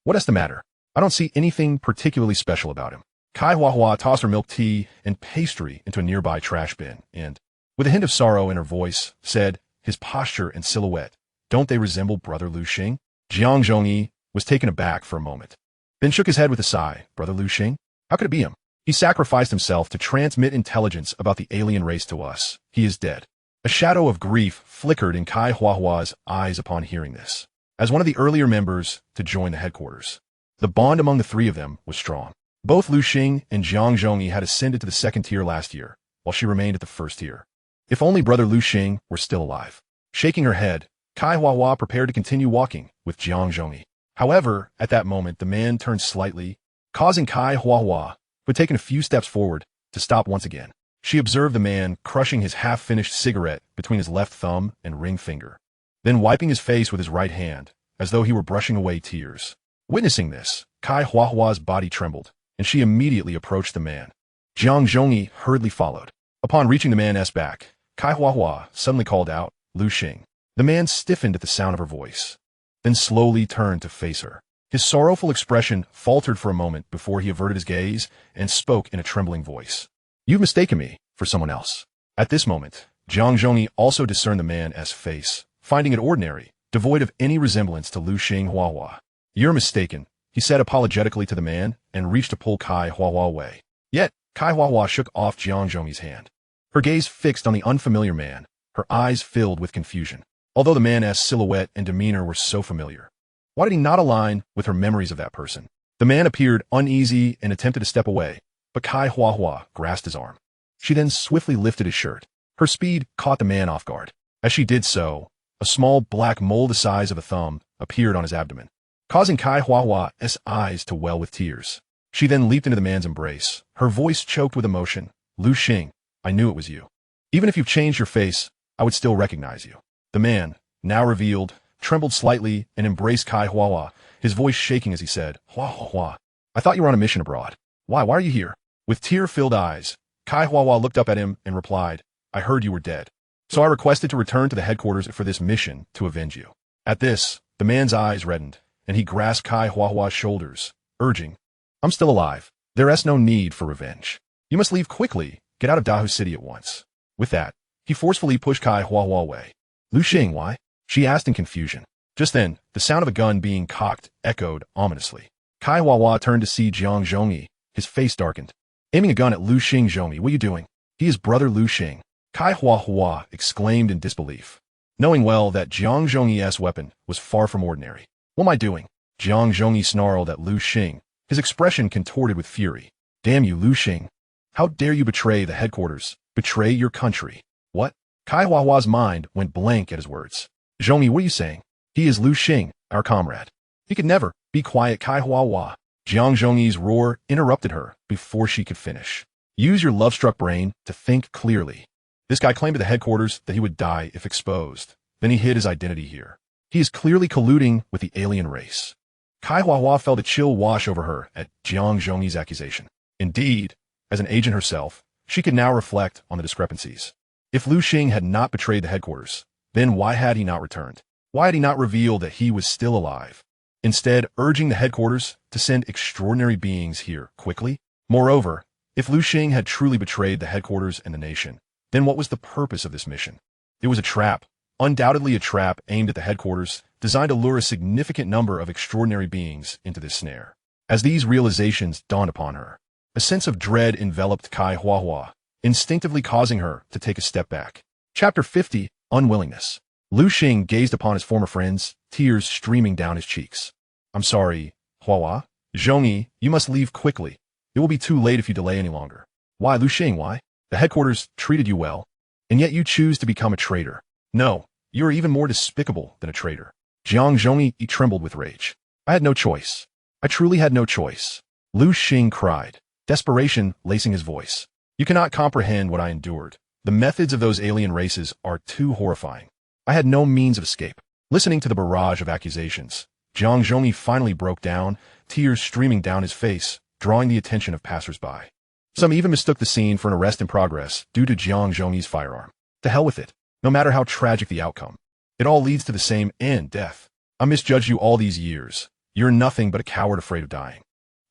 S1: "What is the matter? I don't see anything particularly special about him." Kai Huahua tossed her milk tea and pastry into a nearby trash bin and, with a hint of sorrow in her voice, said, "His posture and silhouette, don't they resemble Brother Lu Xing?" Jiang Zhongyi was taken aback for a moment, then shook his head with a sigh. "Brother Lu Xing? How could it be him? He sacrificed himself to transmit intelligence about the alien race to us. He is dead." A shadow of grief flickered in Kai Huahua's eyes upon hearing this. As one of the earlier members to join the headquarters, the bond among the three of them was strong. Both Lu Xing and Jiang Zhongyi had ascended to the second tier last year, while she remained at the first tier. If only Brother Lu Xing were still alive. Shaking her head, Kai Huahua prepared to continue walking with Jiang Zhongyi. However, at that moment, the man turned slightly, causing Kai Huahua, who had taken a few steps forward, to stop once again. She observed the man crushing his half-finished cigarette between his left thumb and ring finger, then wiping his face with his right hand, as though he were brushing away tears. Witnessing this, Kai Huahua's body trembled, and she immediately approached the man. Jiang Zhongyi hurriedly followed. Upon reaching the man's back, Kai Huahua suddenly called out, "Lu Xing." The man stiffened at the sound of her voice, then slowly turned to face her. His sorrowful expression faltered for a moment before he averted his gaze and spoke in a trembling voice. "You've mistaken me for someone else." At this moment, Jiang Zhongyi also discerned the man's face, finding it ordinary, devoid of any resemblance to Lu Xing Huahua. "You're mistaken," he said apologetically to the man and reached to pull Kai Huahua away. Yet, Kai Huahua shook off Jiang Zhongyi's hand. Her gaze fixed on the unfamiliar man, her eyes filled with confusion. Although the man's silhouette and demeanor were so familiar, why did he not align with her memories of that person? The man appeared uneasy and attempted to step away, but Kai Huahua grasped his arm. She then swiftly lifted his shirt. Her speed caught the man off guard. As she did so, a small black mole the size of a thumb appeared on his abdomen, causing Kai Huahua's eyes to well with tears. She then leaped into the man's embrace, her voice choked with emotion. "Lu Xing, I knew it was you. Even if you've changed your face, I would still recognize you." The man, now revealed, trembled slightly and embraced Kai Huahua, his voice shaking as he said, "Huahua, I thought you were on a mission abroad. Why are you here?" With tear-filled eyes, Kai Huahua looked up at him and replied, "I heard you were dead, so I requested to return to the headquarters for this mission to avenge you." At this, the man's eyes reddened, and he grasped Kai Huahua's shoulders, urging, "I'm still alive. There is no need for revenge. You must leave quickly, get out of Dahu City at once." With that, he forcefully pushed Kai Huahua away. "Lu Xing, why?" she asked in confusion. Just then, the sound of a gun being cocked echoed ominously. Kai Huahua turned to see Jiang Zhongyi, his face darkened. Aiming a gun at Lu Xing. "Zhongyi, what are you doing? He is Brother Lu Xing." Kai Huahua exclaimed in disbelief, knowing well that Jiang Zhongyi's weapon was far from ordinary. "What am I doing?" Jiang Zhongyi snarled at Lu Xing, his expression contorted with fury. "Damn you, Lu Xing. How dare you betray the headquarters, betray your country?" "What?" Kai Huahua's mind went blank at his words. "Zhongyi, what are you saying? He is Lu Xing, our comrade. He could never." "Be quiet, Kai Huahua." Jiang Zhongyi's roar interrupted her before she could finish. "Use your love-struck brain to think clearly. This guy claimed at the headquarters that he would die if exposed. Then he hid his identity here. He is clearly colluding with the alien race." Kai Huahua felt a chill wash over her at Jiang Zhongyi's accusation. Indeed, as an agent herself, she could now reflect on the discrepancies. If Lu Xing had not betrayed the headquarters, then why had he not returned? Why had he not revealed that he was still alive? Instead, urging the headquarters to send extraordinary beings here quickly? Moreover, if Lu Xing had truly betrayed the headquarters and the nation, then what was the purpose of this mission? It was a trap, undoubtedly a trap aimed at the headquarters, designed to lure a significant number of extraordinary beings into this snare. As these realizations dawned upon her, a sense of dread enveloped Kai Huahua, instinctively causing her to take a step back. Chapter 50, Unwillingness. Lu Xing gazed upon his former friends, tears streaming down his cheeks. I'm sorry, Huahua. Zhongyi, you must leave quickly. It will be too late if you delay any longer. Why, Lu Xing, why? The headquarters treated you well, and yet you choose to become a traitor. No, you are even more despicable than a traitor. Zhongyi trembled with rage. I had no choice. I truly had no choice. Lu Xing cried, desperation lacing his voice. You cannot comprehend what I endured. The methods of those alien races are too horrifying. I had no means of escape. Listening to the barrage of accusations, Zhongyi finally broke down, tears streaming down his face, drawing the attention of passers-by. Some even mistook the scene for an arrest in progress due to Zhongyi's firearm. To hell with it. No matter how tragic the outcome, it all leads to the same end, death. I misjudged you all these years. You're nothing but a coward afraid of dying.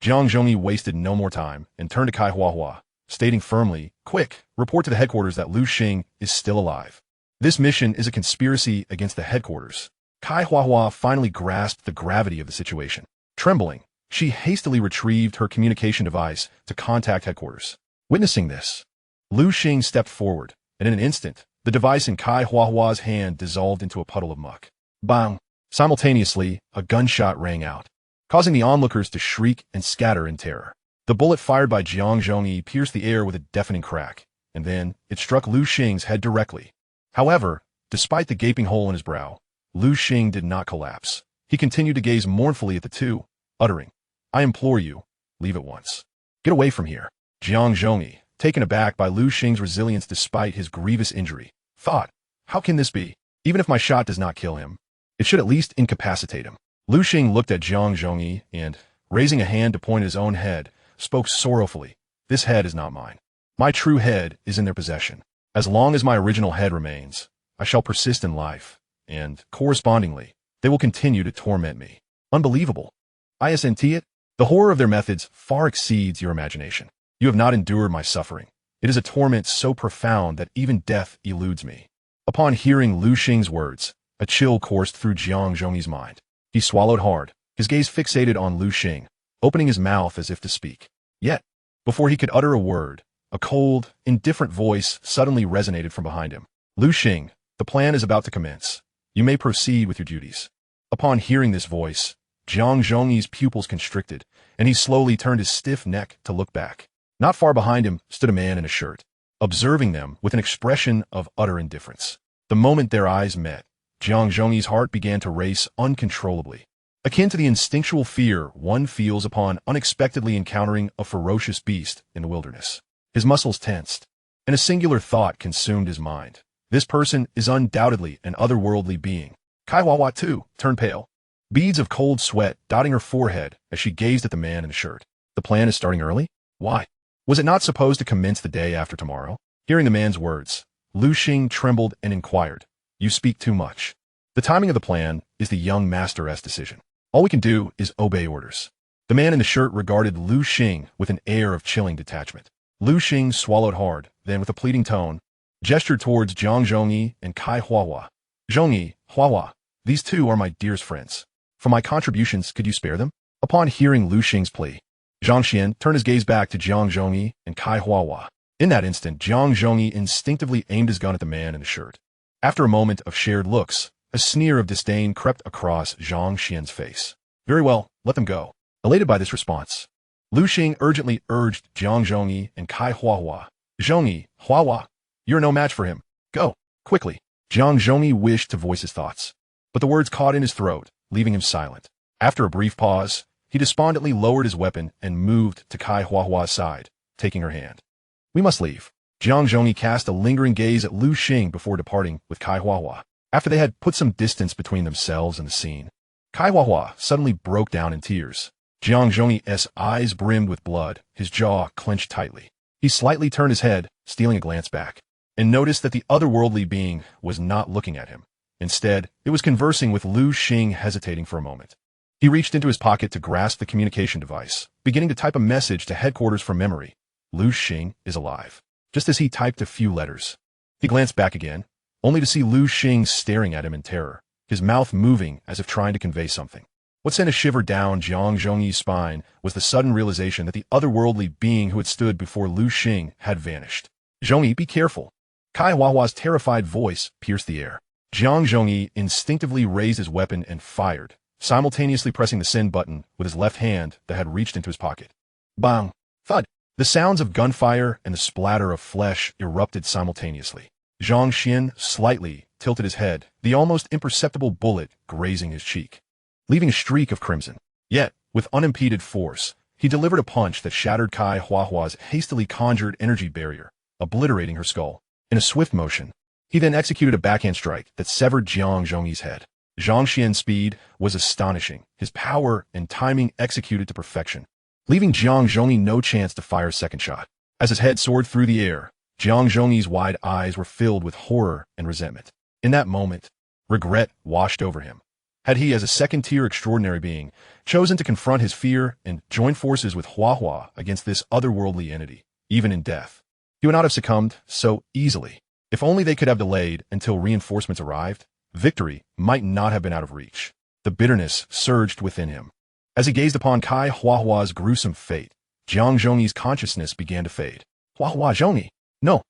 S1: Zhongyi wasted no more time and turned to Kai Huahua, stating firmly, quick, report to the headquarters that Lu Xing is still alive. This mission is a conspiracy against the headquarters. Kai Huahua finally grasped the gravity of the situation. Trembling, she hastily retrieved her communication device to contact headquarters. Witnessing this, Lu Xing stepped forward, and in an instant, the device in Kai Huahua's hand dissolved into a puddle of muck. Bang! Simultaneously, a gunshot rang out, causing the onlookers to shriek and scatter in terror. The bullet fired by Zhongyi pierced the air with a deafening crack, and then it struck Lu Xing's head directly. However, despite the gaping hole in his brow, Lu Xing did not collapse. He continued to gaze mournfully at the two, uttering, I implore you, leave at once. Get away from here. Zhongyi, taken aback by Lu Xing's resilience despite his grievous injury, thought, how can this be? Even if my shot does not kill him, it should at least incapacitate him. Lu Xing looked at Zhongyi and, raising a hand to point at his own head, spoke sorrowfully, this head is not mine. My true head is in their possession. As long as my original head remains, I shall persist in life, and, correspondingly, they will continue to torment me. Unbelievable. Isn't it? The horror of their methods far exceeds your imagination. You have not endured my suffering. It is a torment so profound that even death eludes me. Upon hearing Lu Xing's words, a chill coursed through Zhongyi's mind. He swallowed hard, his gaze fixated on Lu Xing, opening his mouth as if to speak. Yet, before he could utter a word, a cold, indifferent voice suddenly resonated from behind him. Lu Xing, the plan is about to commence. You may proceed with your duties. Upon hearing this voice, Zhongyi's pupils constricted, and he slowly turned his stiff neck to look back. Not far behind him stood a man in a shirt, observing them with an expression of utter indifference. The moment their eyes met, Zhongyi's heart began to race uncontrollably, akin to the instinctual fear one feels upon unexpectedly encountering a ferocious beast in the wilderness. His muscles tensed, and a singular thought consumed his mind. This person is undoubtedly an otherworldly being. Kai Huahua, too, turned pale, beads of cold sweat dotting her forehead as she gazed at the man in the shirt. The plan is starting early? Why? Was it not supposed to commence the day after tomorrow? Hearing the man's words, Lu Xing trembled and inquired, You speak too much. The timing of the plan is the young master's decision. All we can do is obey orders. The man in the shirt regarded Lu Xing with an air of chilling detachment. Lu Xing swallowed hard, then with a pleading tone, gestured towards Zhongyi and Kai Huahua. Zhongyi, Huahua, these two are my dearest friends. For my contributions, could you spare them? Upon hearing Lu Xing's plea, Zhongxian turned his gaze back to Zhongyi and Kai Huahua. In that instant, Zhongyi instinctively aimed his gun at the man in the shirt. After a moment of shared looks, a sneer of disdain crept across Zhongxian's face. Very well, let them go. Elated by this response, Lu Xing urgently urged Zhongyi and Kai Huahua. Zhongyi, Huahua, you're no match for him. Go, quickly. Zhongyi wished to voice his thoughts, but the words caught in his throat, leaving him silent. After a brief pause, he despondently lowered his weapon and moved to Kai Huahua's side, taking her hand. We must leave. Zhongyi cast a lingering gaze at Lu Xing before departing with Kai Huahua. After they had put some distance between themselves and the scene, Kai Huahua suddenly broke down in tears. Jiang Zhongyi's eyes brimmed with blood, his jaw clenched tightly. He slightly turned his head, stealing a glance back, and noticed that the otherworldly being was not looking at him. Instead, it was conversing with Lu Xing, hesitating for a moment. He reached into his pocket to grasp the communication device, beginning to type a message to headquarters from memory. Lu Xing is alive. Just as he typed a few letters, he glanced back again, only to see Lu Xing staring at him in terror, his mouth moving as if trying to convey something. What sent a shiver down Jiang Zhongyi's spine was the sudden realization that the otherworldly being who had stood before Lu Xing had vanished. "Zhongyi, be careful." Kai Huahua's terrified voice pierced the air. Jiang Zhongyi instinctively raised his weapon and fired, simultaneously pressing the send button with his left hand that had reached into his pocket. Bang! Thud! The sounds of gunfire and the splatter of flesh erupted simultaneously. Zhang Xian slightly tilted his head, the almost imperceptible bullet grazing his cheek, leaving a streak of crimson. Yet, with unimpeded force, he delivered a punch that shattered Kai Huahua's hastily conjured energy barrier, obliterating her skull. In a swift motion, he then executed a backhand strike that severed Jiang Zhongyi's head. Zhang Xian's speed was astonishing, his power and timing executed to perfection, leaving Jiang Zhongyi no chance to fire a second shot. As his head soared through the air, Jiang Zhongyi's wide eyes were filled with horror and resentment. In that moment, regret washed over him. Had he, as a second-tier extraordinary being, chosen to confront his fear and join forces with Huahua against this otherworldly entity, even in death, he would not have succumbed so easily. If only they could have delayed until reinforcements arrived, victory might not have been out of reach. The bitterness surged within him. As he gazed upon Kai Huahua's gruesome fate, Jiang Zhongyi's consciousness began to fade. "Huahua Zhongyi! No!"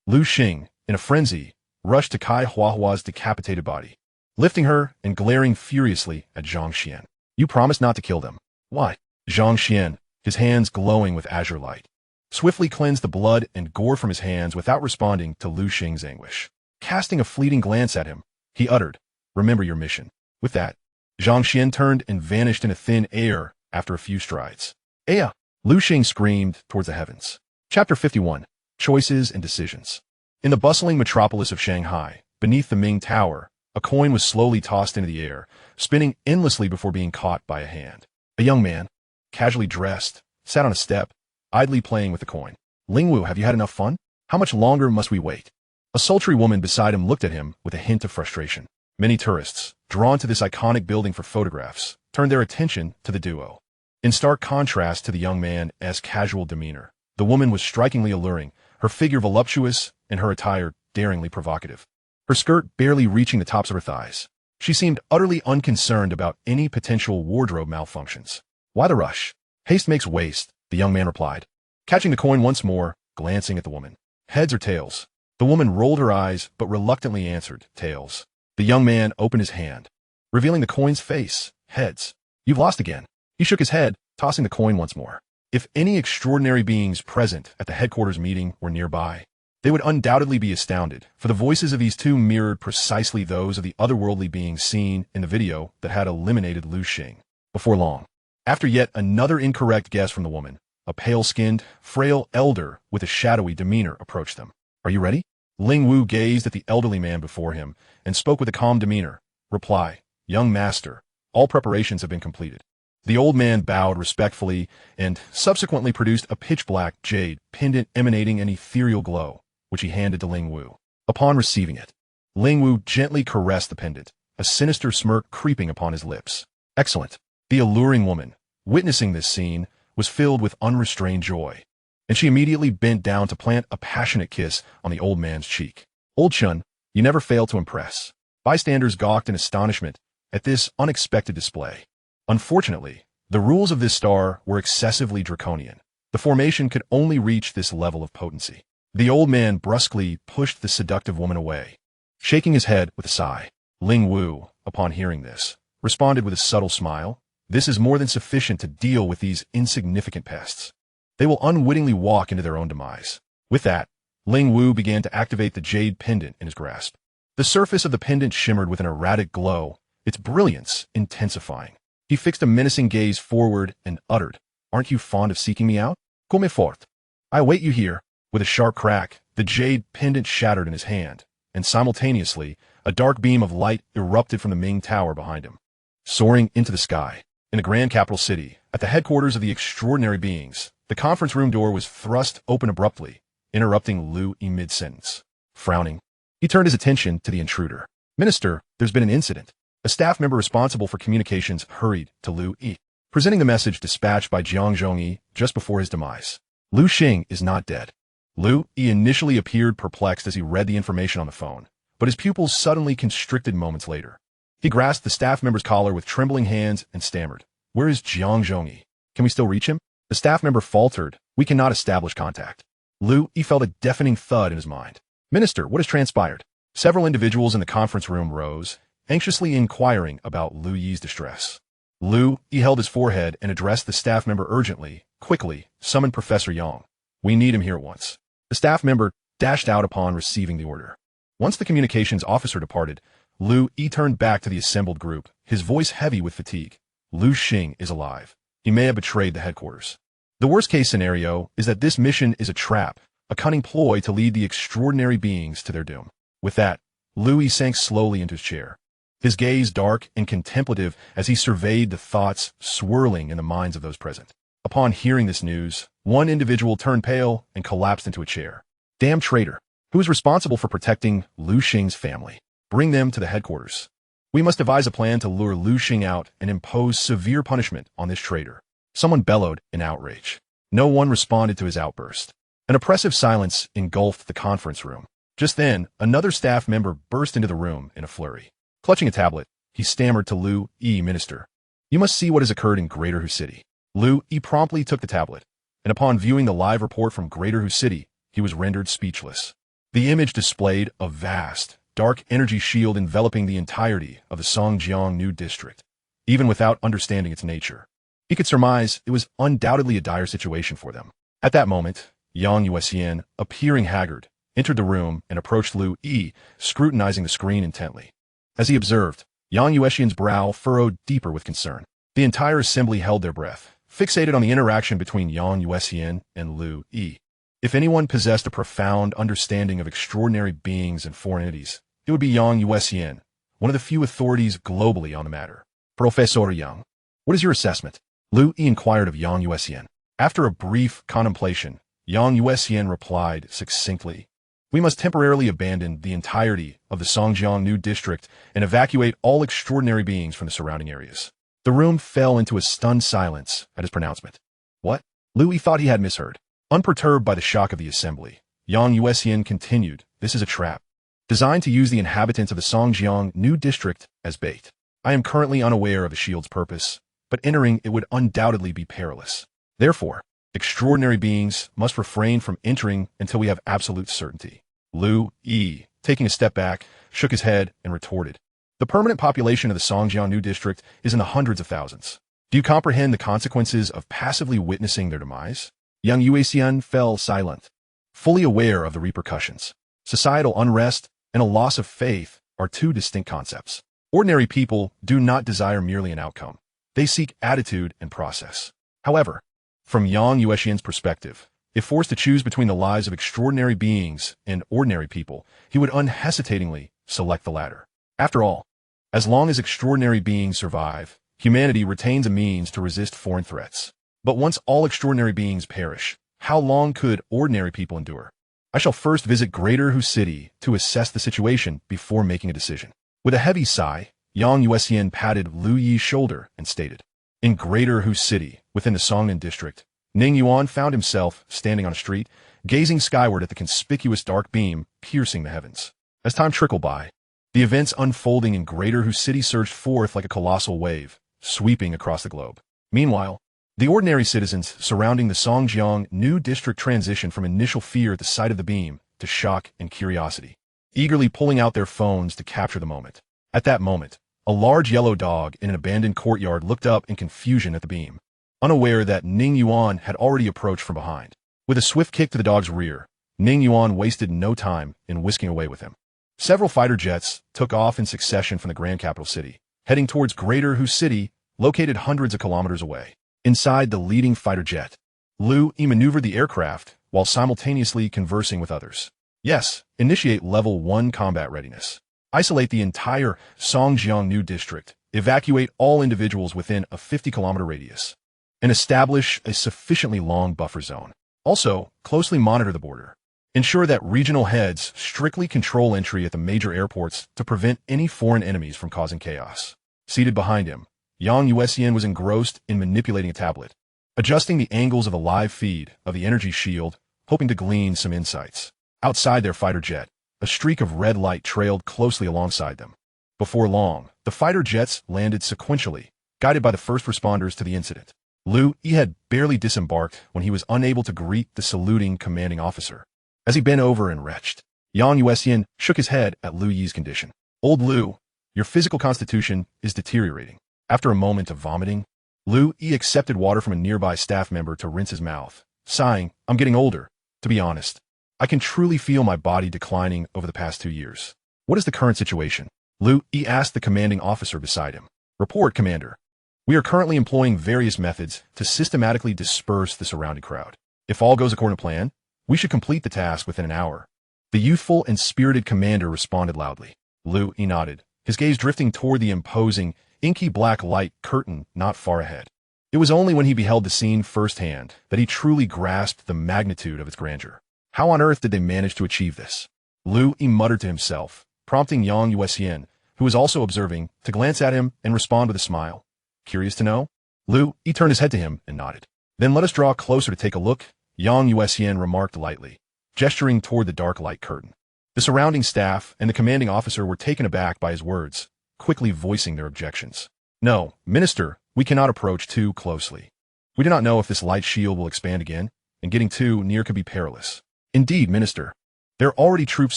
S1: Lu Xing, in a frenzy, rushed to Kai Huahua's decapitated body, lifting her and glaring furiously at Zhang Xian. "You promised not to kill them. Why?" Zhang Xian, his hands glowing with azure light, swiftly cleansed the blood and gore from his hands without responding to Lu Xing's anguish. Casting a fleeting glance at him, he uttered, "Remember your mission." With that, Zhang Xian turned and vanished in a thin air after a few strides. "Aya!" Lu Xing screamed towards the heavens. Chapter 51. Choices and Decisions. In the bustling metropolis of Shanghai, beneath the Ming Tower, a coin was slowly tossed into the air, spinning endlessly before being caught by a hand. A young man, casually dressed, sat on a step, idly playing with the coin. "Ling Wu, have you had enough fun? How much longer must we wait?" A sultry woman beside him looked at him with a hint of frustration. Many tourists, drawn to this iconic building for photographs, turned their attention to the duo. In stark contrast to the young man's casual demeanor, the woman was strikingly alluring, her figure voluptuous and her attire daringly provocative. Her skirt barely reaching the tops of her thighs, she seemed utterly unconcerned about any potential wardrobe malfunctions. "Why the rush? Haste makes waste," the young man replied, catching the coin once more, glancing at the woman. "Heads or tails?" The woman rolled her eyes but reluctantly answered, "Tails." The young man opened his hand, revealing the coin's face. "Heads. You've lost again." He shook his head, tossing the coin once more. If any extraordinary beings present at the headquarters meeting were nearby, they would undoubtedly be astounded, for the voices of these two mirrored precisely those of the otherworldly beings seen in the video that had eliminated Lu Xing. Before long, after yet another incorrect guess from the woman, a pale-skinned, frail elder with a shadowy demeanor approached them. "Are you ready?" Ling Wu gazed at the elderly man before him and spoke with a calm demeanor. "Reply, young master, all preparations have been completed." The old man bowed respectfully and subsequently produced a pitch-black jade pendant emanating an ethereal glow, which he handed to Ling Wu. Upon receiving it, Ling Wu gently caressed the pendant, a sinister smirk creeping upon his lips. "Excellent." The alluring woman, witnessing this scene, was filled with unrestrained joy, and she immediately bent down to plant a passionate kiss on the old man's cheek. "Old Chun, you never fail to impress." Bystanders gawked in astonishment at this unexpected display. Unfortunately, the rules of this star were excessively draconian. The formation could only reach this level of potency. The old man brusquely pushed the seductive woman away, shaking his head with a sigh. Ling Wu, upon hearing this, responded with a subtle smile. "This is more than sufficient to deal with these insignificant pests. They will unwittingly walk into their own demise." With that, Ling Wu began to activate the jade pendant in his grasp. The surface of the pendant shimmered with an erratic glow, its brilliance intensifying. He fixed a menacing gaze forward and uttered, "Aren't you fond of seeking me out? Come forth. I await you here." With a sharp crack, the jade pendant shattered in his hand, and simultaneously, a dark beam of light erupted from the Ming Tower behind him. Soaring into the sky, In the grand capital city, at the headquarters of the extraordinary beings, the conference room door was thrust open abruptly, interrupting Lu Yi mid-sentence. Frowning, he turned his attention to the intruder. Minister, there's been an incident. A staff member responsible for communications hurried to Lu Yi, presenting the message dispatched by Jiang Zhongyi just before his demise. Lu Xing is not dead. Lu Yi initially appeared perplexed as he read the information on the phone, but his pupils suddenly constricted moments later. He grasped the staff member's collar with trembling hands and stammered, "Where is Jiang Zhongyi? Can we still reach him?" The staff member faltered, "We cannot establish contact." Lu Yi felt a deafening thud in his mind. "Minister, what has transpired?" Several individuals in the conference room rose, anxiously inquiring about Lu Yi's distress. Lu Yi held his forehead and addressed the staff member urgently. "Quickly, summon Professor Yang. We need him here at once." The staff member dashed out upon receiving the order. Once the communications officer departed, Lu Yi turned back to the assembled group, his voice heavy with fatigue. Lu Xing is alive. He may have betrayed the headquarters. The worst-case scenario is that this mission is a trap, a cunning ploy to lead the extraordinary beings to their doom. With that, Lu Yi sank slowly into his chair, his gaze dark and contemplative as he surveyed the thoughts swirling in the minds of those present. Upon hearing this news, one individual turned pale and collapsed into a chair. "Damn traitor! Who is responsible for protecting Lu Xing's family? Bring them to the headquarters. We must devise a plan to lure Lu Xing out and impose severe punishment on this traitor." Someone bellowed in outrage. No one responded to his outburst. An oppressive silence engulfed the conference room. Just then, another staff member burst into the room in a flurry. Clutching a tablet, he stammered to Lu Yi, "Minister, you must see what has occurred in Greater Hu City." Lu Yi promptly took the tablet, and upon viewing the live report from Greater Hu City, he was rendered speechless. The image displayed a vast, dark energy shield enveloping the entirety of the Songjiang New District. Even without understanding its nature, he could surmise it was undoubtedly a dire situation for them. At that moment, Yang Yuan, appearing haggard, entered the room and approached Lu Yi, scrutinizing the screen intently. As he observed, Yang Yuan's brow furrowed deeper with concern. The entire assembly held their breath, fixated on the interaction between Yang Yuan and Lu Yi. If anyone possessed a profound understanding of extraordinary beings and foreign entities, it would be Yang Yuan, one of the few authorities globally on the matter. "Professor Yang, what is your assessment?" Lu Yi inquired of Yang Yuan. After a brief contemplation, Yang Yuan replied succinctly, "We must temporarily abandon the entirety of the Songjiang New District and evacuate all extraordinary beings from the surrounding areas." The room fell into a stunned silence at his pronouncement. What? Lu Yi thought he had misheard. Unperturbed by the shock of the assembly, Yang Yuan continued, "This is a trap, designed to use the inhabitants of the Songjiang New District as bait. I am currently unaware of the shield's purpose, but entering it would undoubtedly be perilous. Therefore, extraordinary beings must refrain from entering until we have absolute certainty." Lu Yi, taking a step back, shook his head and retorted, "The permanent population of the Songjiang New District is in the hundreds of thousands. Do you comprehend the consequences of passively witnessing their demise?" Yang Yuan fell silent, fully aware of the repercussions. Societal unrest and a loss of faith are two distinct concepts. Ordinary people do not desire merely an outcome. They seek attitude and process. However, from Yang Yuan's perspective, if forced to choose between the lives of extraordinary beings and ordinary people, he would unhesitatingly select the latter. After all, as long as extraordinary beings survive, humanity retains a means to resist foreign threats. But once all extraordinary beings perish, how long could ordinary people endure? "I shall first visit Greater Hu City to assess the situation before making a decision." With a heavy sigh, Yang Yuan patted Lu Yi's shoulder and stated. In Greater Hu City, within the Songnan district, Ning Yuan found himself standing on a street, gazing skyward at the conspicuous dark beam piercing the heavens. As time trickled by, the events unfolding in Greater Hu City surged forth like a colossal wave, sweeping across the globe. Meanwhile, the ordinary citizens surrounding the Songjiang New District transitioned from initial fear at the sight of the beam to shock and curiosity, eagerly pulling out their phones to capture the moment. At that moment, a large yellow dog in an abandoned courtyard looked up in confusion at the beam, unaware that Ning Yuan had already approached from behind. With a swift kick to the dog's rear, Ning Yuan wasted no time in whisking away with him. Several fighter jets took off in succession from the grand capital city, heading towards Greater Hu City, located hundreds of kilometers away. Inside the leading fighter jet, Lu Yi maneuvered the aircraft while simultaneously conversing with others. Yes, initiate level 1 combat readiness. Isolate the entire Songjiang New District Evacuate all individuals within a 50-kilometer radius. And establish a sufficiently long buffer zone. Also, closely monitor the border. Ensure that regional heads strictly control entry at the major airports to prevent any foreign enemies from causing chaos. Seated behind him, Yang Yuan was engrossed in manipulating a tablet, adjusting the angles of the live feed of the energy shield, hoping to glean some insights. Outside their fighter jet, a streak of red light trailed closely alongside them. Before long, the fighter jets landed sequentially, guided by the first responders to the incident. Liu Yi had barely disembarked when he was unable to greet the saluting commanding officer. As he bent over and retched, Yang Yuan shook his head at Liu Yi's condition. "Old Liu, your physical constitution is deteriorating." After a moment of vomiting, Liu Yi accepted water from a nearby staff member to rinse his mouth, sighing, "I'm getting older. To be honest, I can truly feel my body declining over the past 2 years." "What is the current situation?" Liu Yi asked the commanding officer beside him. "Report, Commander. We are currently employing various methods to systematically disperse the surrounding crowd. If all goes according to plan, we should complete the task within an hour." The youthful and spirited commander responded loudly. Liu Yi nodded, his gaze drifting toward the imposing, inky black light curtain not far ahead. It was only when he beheld the scene firsthand that he truly grasped the magnitude of its grandeur. How on earth did they manage to achieve this? Liu Yi muttered to himself, prompting Yang Yuan, who was also observing, to glance at him and respond with a smile. "Curious to know?" Liu Yi turned his head to him and nodded. "Then let us draw closer to take a look," Yang Yuan remarked lightly, gesturing toward the dark light curtain. The surrounding staff and the commanding officer were taken aback by his words, quickly voicing their objections. "No, Minister, we cannot approach too closely. We do not know if this light shield will expand again, and getting too near could be perilous." "Indeed, Minister. There are already troops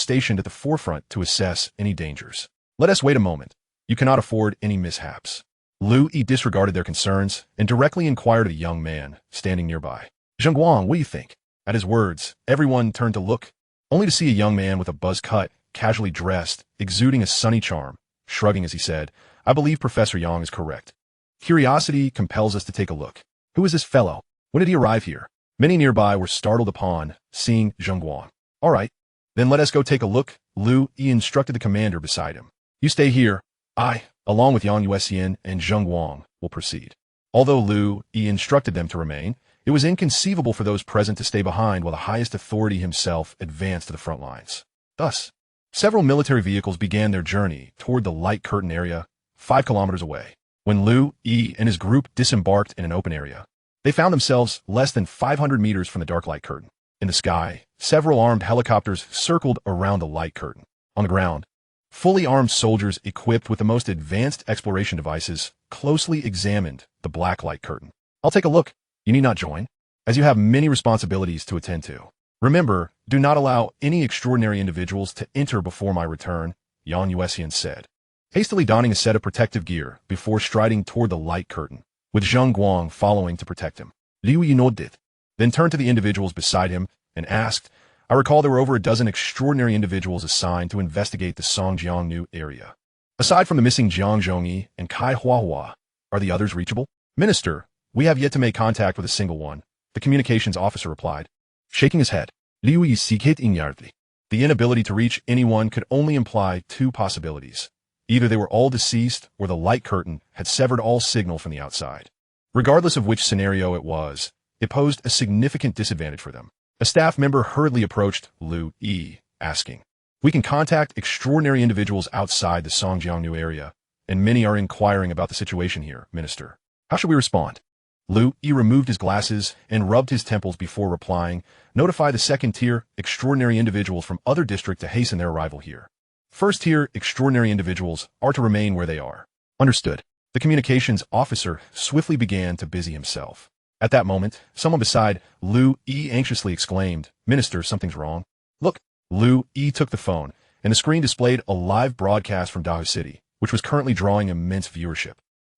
S1: stationed at the forefront to assess any dangers. Let us wait a moment. You cannot afford any mishaps." Liu Yi disregarded their concerns and directly inquired of a young man standing nearby. "Zhengguang, what do you think?" At his words, everyone turned to look, only to see a young man with a buzz cut, casually dressed, exuding a sunny charm, shrugging as he said, "I believe Professor Yang is correct. Curiosity compels us to take a look. Who is this fellow? When did he arrive here?" Many nearby were startled upon seeing Zhengguang. "All right, then let us go take a look," Liu Yi instructed the commander beside him. "You stay here. I, along with Yang Yuan and Zhengguang, will proceed." Although Liu Yi instructed them to remain, it was inconceivable for those present to stay behind while the highest authority himself advanced to the front lines. Thus, several military vehicles began their journey toward the light curtain area, 5 kilometers away. When Liu Yi and his group disembarked in an open area, they found themselves less than 500 meters from the dark light curtain. In the sky, several armed helicopters circled around the light curtain. On the ground, fully armed soldiers equipped with the most advanced exploration devices closely examined the black light curtain. "I'll take a look. You need not join, as you have many responsibilities to attend to. Remember, do not allow any extraordinary individuals to enter before my return," Yang Yuan said, hastily donning a set of protective gear before striding toward the light curtain, with Zhengguang following to protect him. Liu Yi nodded, then turned to the individuals beside him and asked, "I recall there were over a dozen extraordinary individuals assigned to investigate the Songjiangnu area. Aside from the missing Jiang Zhongyi and Kai Huahua, are the others reachable?" "Minister, we have yet to make contact with a single one," the communications officer replied, shaking his head. Liu Yi sikit inyardli. The inability to reach anyone could only imply 2 possibilities. Either they were all deceased or the light curtain had severed all signal from the outside. Regardless of which scenario it was, it posed a significant disadvantage for them. A staff member hurriedly approached Liu Yi, asking, "We can contact extraordinary individuals outside the Songjiangnu area, and many are inquiring about the situation here, Minister. How should we respond?" Liu Yi removed his glasses and rubbed his temples before replying, "Notify the second-tier extraordinary individuals from other districts to hasten their arrival here. First-tier extraordinary individuals are to remain where they are." "Understood." The communications officer swiftly began to busy himself. At that moment, someone beside Liu Yi anxiously exclaimed, "Minister, something's wrong." "Look." Liu Yi took the phone, and the screen displayed a live broadcast from Dahu City, which was currently drawing immense viewership,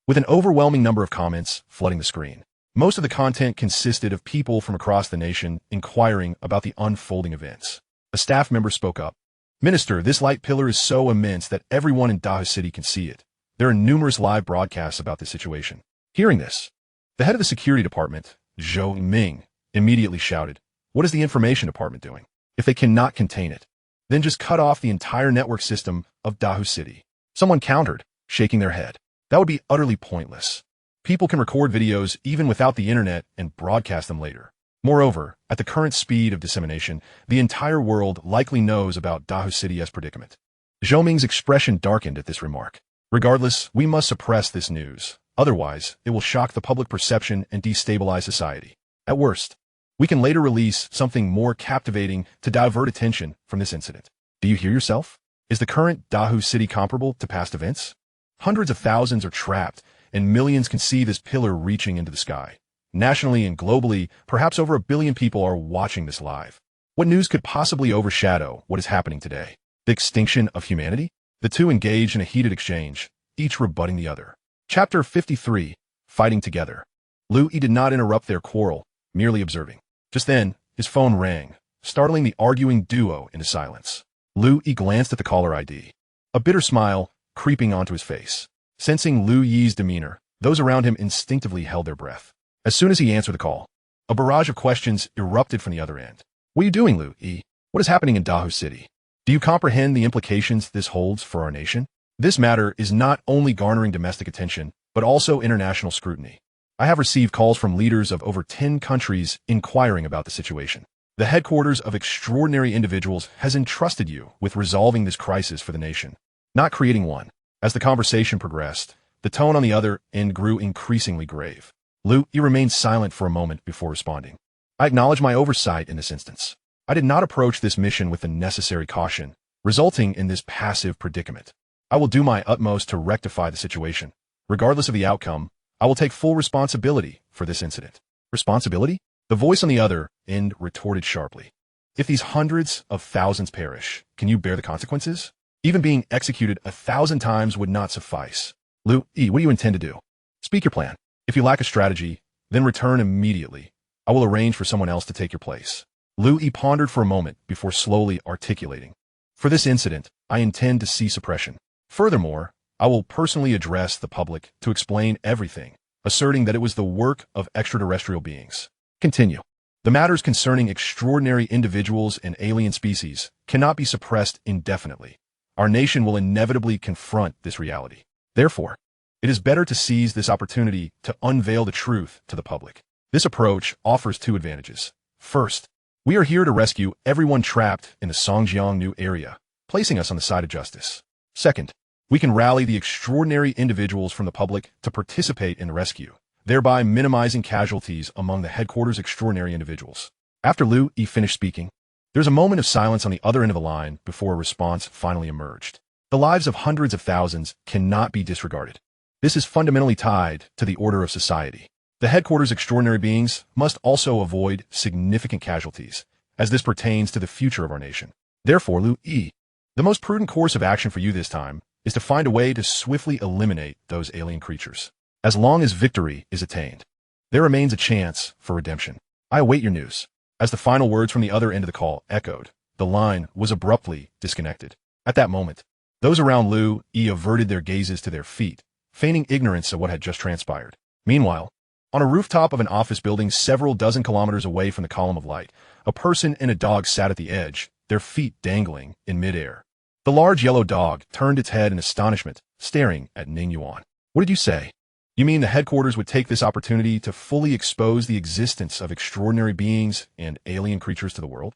S1: with an overwhelming number of comments flooding the screen. Most of the content consisted of people from across the nation inquiring about the unfolding events. A staff member spoke up. "Minister, this light pillar is so immense that everyone in Dahu City can see it. There are numerous live broadcasts about this situation." Hearing this, the head of the security department, Zhou Ming, immediately shouted, "What is the information department doing? If they cannot contain it, then just cut off the entire network system of Dahu City." Someone countered, shaking their head. That would be utterly pointless. People can record videos even without the internet and broadcast them later. Moreover, at the current speed of dissemination, the entire world likely knows about Dahoo City's predicament. Zhou Ming's expression darkened at this remark. Regardless, we must suppress this news. Otherwise, it will shock the public perception and destabilize society. At worst, we can later release something more captivating to divert attention from this incident. Do you hear yourself? Is the current Dahoo City comparable to past events? Hundreds of thousands are trapped, and millions can see this pillar reaching into the sky. Nationally and globally, perhaps over 1 billion people are watching this live. What news could possibly overshadow what is happening today? The extinction of humanity? The two engaged in a heated exchange, each rebutting the other. Chapter 53, Fighting Together. Lu Yi did not interrupt their quarrel, merely observing. Just then, his phone rang, startling the arguing duo into silence. Lu Yi glanced at the caller ID, a bitter smile creeping onto his face. Sensing Lu Yi's demeanor, those around him instinctively held their breath. As soon as he answered the call, a barrage of questions erupted from the other end. What are you doing, Lu Yi? What is happening in Dahoo City? Do you comprehend the implications this holds for our nation? This matter is not only garnering domestic attention, but also international scrutiny. I have received calls from leaders of over 10 countries inquiring about the situation. The headquarters of extraordinary individuals has entrusted you with resolving this crisis for the nation, not creating one. As the conversation progressed, the tone on the other end grew increasingly grave. Lu Yi remained silent for a moment before responding. I acknowledge my oversight in this instance. I did not approach this mission with the necessary caution, resulting in this passive predicament. I will do my utmost to rectify the situation. Regardless of the outcome, I will take full responsibility for this incident. Responsibility? The voice on the other end retorted sharply. If these hundreds of thousands perish, can you bear the consequences? Even being executed 1,000 times would not suffice. Lu Yi, what do you intend to do? Speak your plan. If you lack a strategy, then return immediately. I will arrange for someone else to take your place. Lu Yi pondered for a moment before slowly articulating. For this incident, I intend to cease suppression. Furthermore, I will personally address the public to explain everything, asserting that it was the work of extraterrestrial beings. Continue. The matters concerning extraordinary individuals and alien species cannot be suppressed indefinitely. Our nation will inevitably confront this reality. Therefore, it is better to seize this opportunity to unveil the truth to the public. This approach offers 2 advantages. First, we are here to rescue everyone trapped in the Songjiang area, placing us on the side of justice. Second, we can rally the extraordinary individuals from the public to participate in the rescue, thereby minimizing casualties among the headquarters' extraordinary individuals. After Lu Yi finished speaking, there was a moment of silence on the other end of the line before a response finally emerged. The lives of hundreds of thousands cannot be disregarded. This is fundamentally tied to the order of society. The headquarters' extraordinary beings must also avoid significant casualties, as this pertains to the future of our nation. Therefore, Lu Yi, the most prudent course of action for you this time is to find a way to swiftly eliminate those alien creatures. As long as victory is attained, there remains a chance for redemption. I await your news. As the final words from the other end of the call echoed, the line was abruptly disconnected. At that moment, those around Lu Yi averted their gazes to their feet, feigning ignorance of what had just transpired. Meanwhile, on a rooftop of an office building several dozen kilometers away from the column of light, a person and a dog sat at the edge, their feet dangling in midair. The large yellow dog turned its head in astonishment, staring at Ning Yuan. What did you say? You mean the headquarters would take this opportunity to fully expose the existence of extraordinary beings and alien creatures to the world?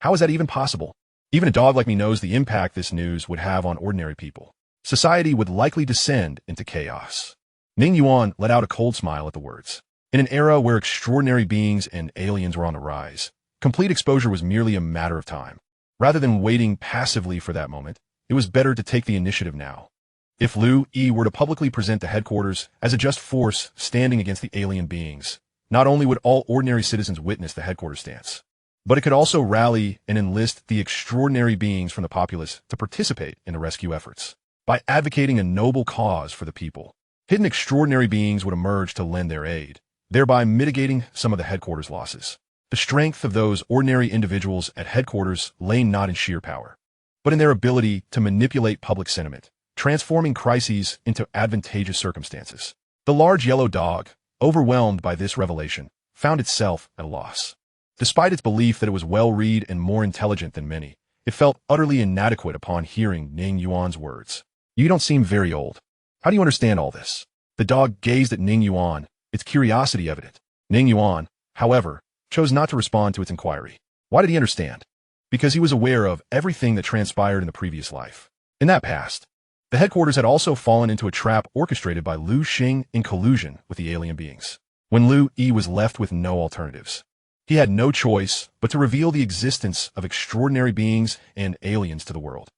S1: How is that even possible? Even a dog like me knows the impact this news would have on ordinary people. Society would likely descend into chaos. Ning Yuan let out a cold smile at the words. In an era where extraordinary beings and aliens were on the rise, complete exposure was merely a matter of time. Rather than waiting passively for that moment, it was better to take the initiative now. If Lu Yi were to publicly present the headquarters as a just force standing against the alien beings, not only would all ordinary citizens witness the headquarters stance, but it could also rally and enlist the extraordinary beings from the populace to participate in the rescue efforts. By advocating a noble cause for the people, hidden extraordinary beings would emerge to lend their aid, thereby mitigating some of the headquarters' losses. The strength of those ordinary individuals at headquarters lay not in sheer power, but in their ability to manipulate public sentiment, transforming crises into advantageous circumstances. The large yellow dog, overwhelmed by this revelation, found itself at a loss. Despite its belief that it was well-read and more intelligent than many, it felt utterly inadequate upon hearing Ning Yuan's words. You don't seem very old. How do you understand all this? The dog gazed at Ning Yuan, its curiosity evident. Ning Yuan, however, chose not to respond to its inquiry. Why did he understand? Because he was aware of everything that transpired in the previous life. In that past, the headquarters had also fallen into a trap orchestrated by Lu Xing in collusion with the alien beings. When Lu Yi was left with no alternatives, he had no choice but to reveal the existence of extraordinary beings and aliens to the world,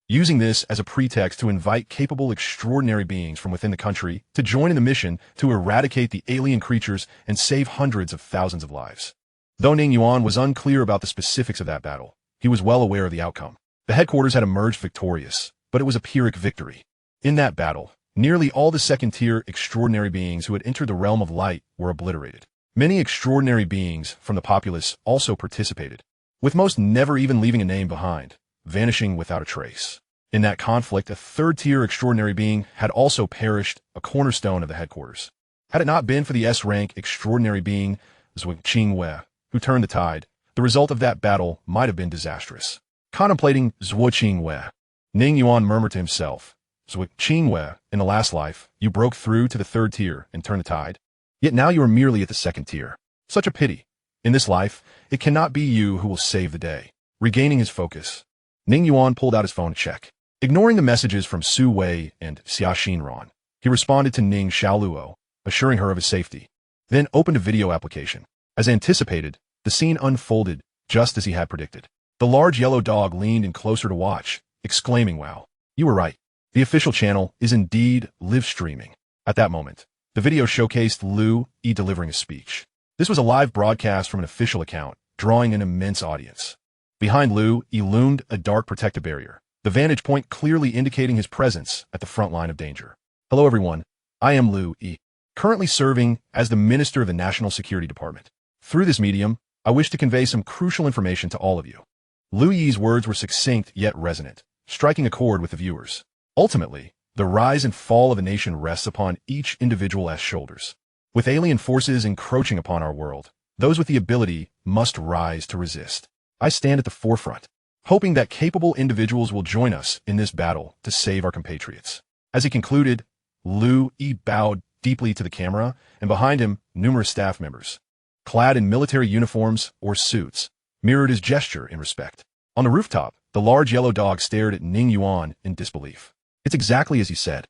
S1: using this as a pretext to invite capable extraordinary beings from within the country to join in the mission to eradicate the alien creatures and save hundreds of thousands of lives. Though Ning Yuan was unclear about the specifics of that battle, he was well aware of the outcome. The headquarters had emerged victorious, but it was a Pyrrhic victory. In that battle, nearly all the second-tier extraordinary beings who had entered the realm of light were obliterated. Many extraordinary beings from the populace also participated, with most never even leaving a name behind, vanishing without a trace. In that conflict, a third-tier extraordinary being had also perished, a cornerstone of the headquarters. Had it not been for the S-rank extraordinary being, Zhuo Qingwei, who turned the tide, the result of that battle might have been disastrous. Contemplating Zhuo Qingwei, Ning Yuan murmured to himself, Zhuo Qingwei, in the last life, you broke through to the third tier and turned the tide. Yet now you are merely at the second tier. Such a pity. In this life, it cannot be you who will save the day. Regaining his focus, Ning Yuan pulled out his phone to check. Ignoring the messages from Su Wei and Xia Xinran, he responded to Ning Xiaoluo, assuring her of his safety. Then opened a video application. As anticipated, the scene unfolded just as he had predicted. The large yellow dog leaned in closer to watch, exclaiming, "Wow, you were right. The official channel is indeed live streaming." At that moment, the video showcased Lu Yi delivering a speech. This was a live broadcast from an official account, drawing an immense audience. Behind Lu Yi loomed a dark protective barrier, the vantage point clearly indicating his presence at the front line of danger. Hello everyone, I am Lu Yi, currently serving as the Minister of the National Security Department. Through this medium, I wish to convey some crucial information to all of you. Lu Yi's words were succinct yet resonant, striking a chord with the viewers. Ultimately, the rise and fall of a nation rests upon each individual's shoulders. With alien forces encroaching upon our world, those with the ability must rise to resist. I stand at the forefront, hoping that capable individuals will join us in this battle to save our compatriots. As he concluded, Lu Yi bowed deeply to the camera, and behind him, numerous staff members, clad in military uniforms or suits, mirrored his gesture in respect. On the rooftop, the large yellow dog stared at Ning Yuan in disbelief. It's exactly as he said.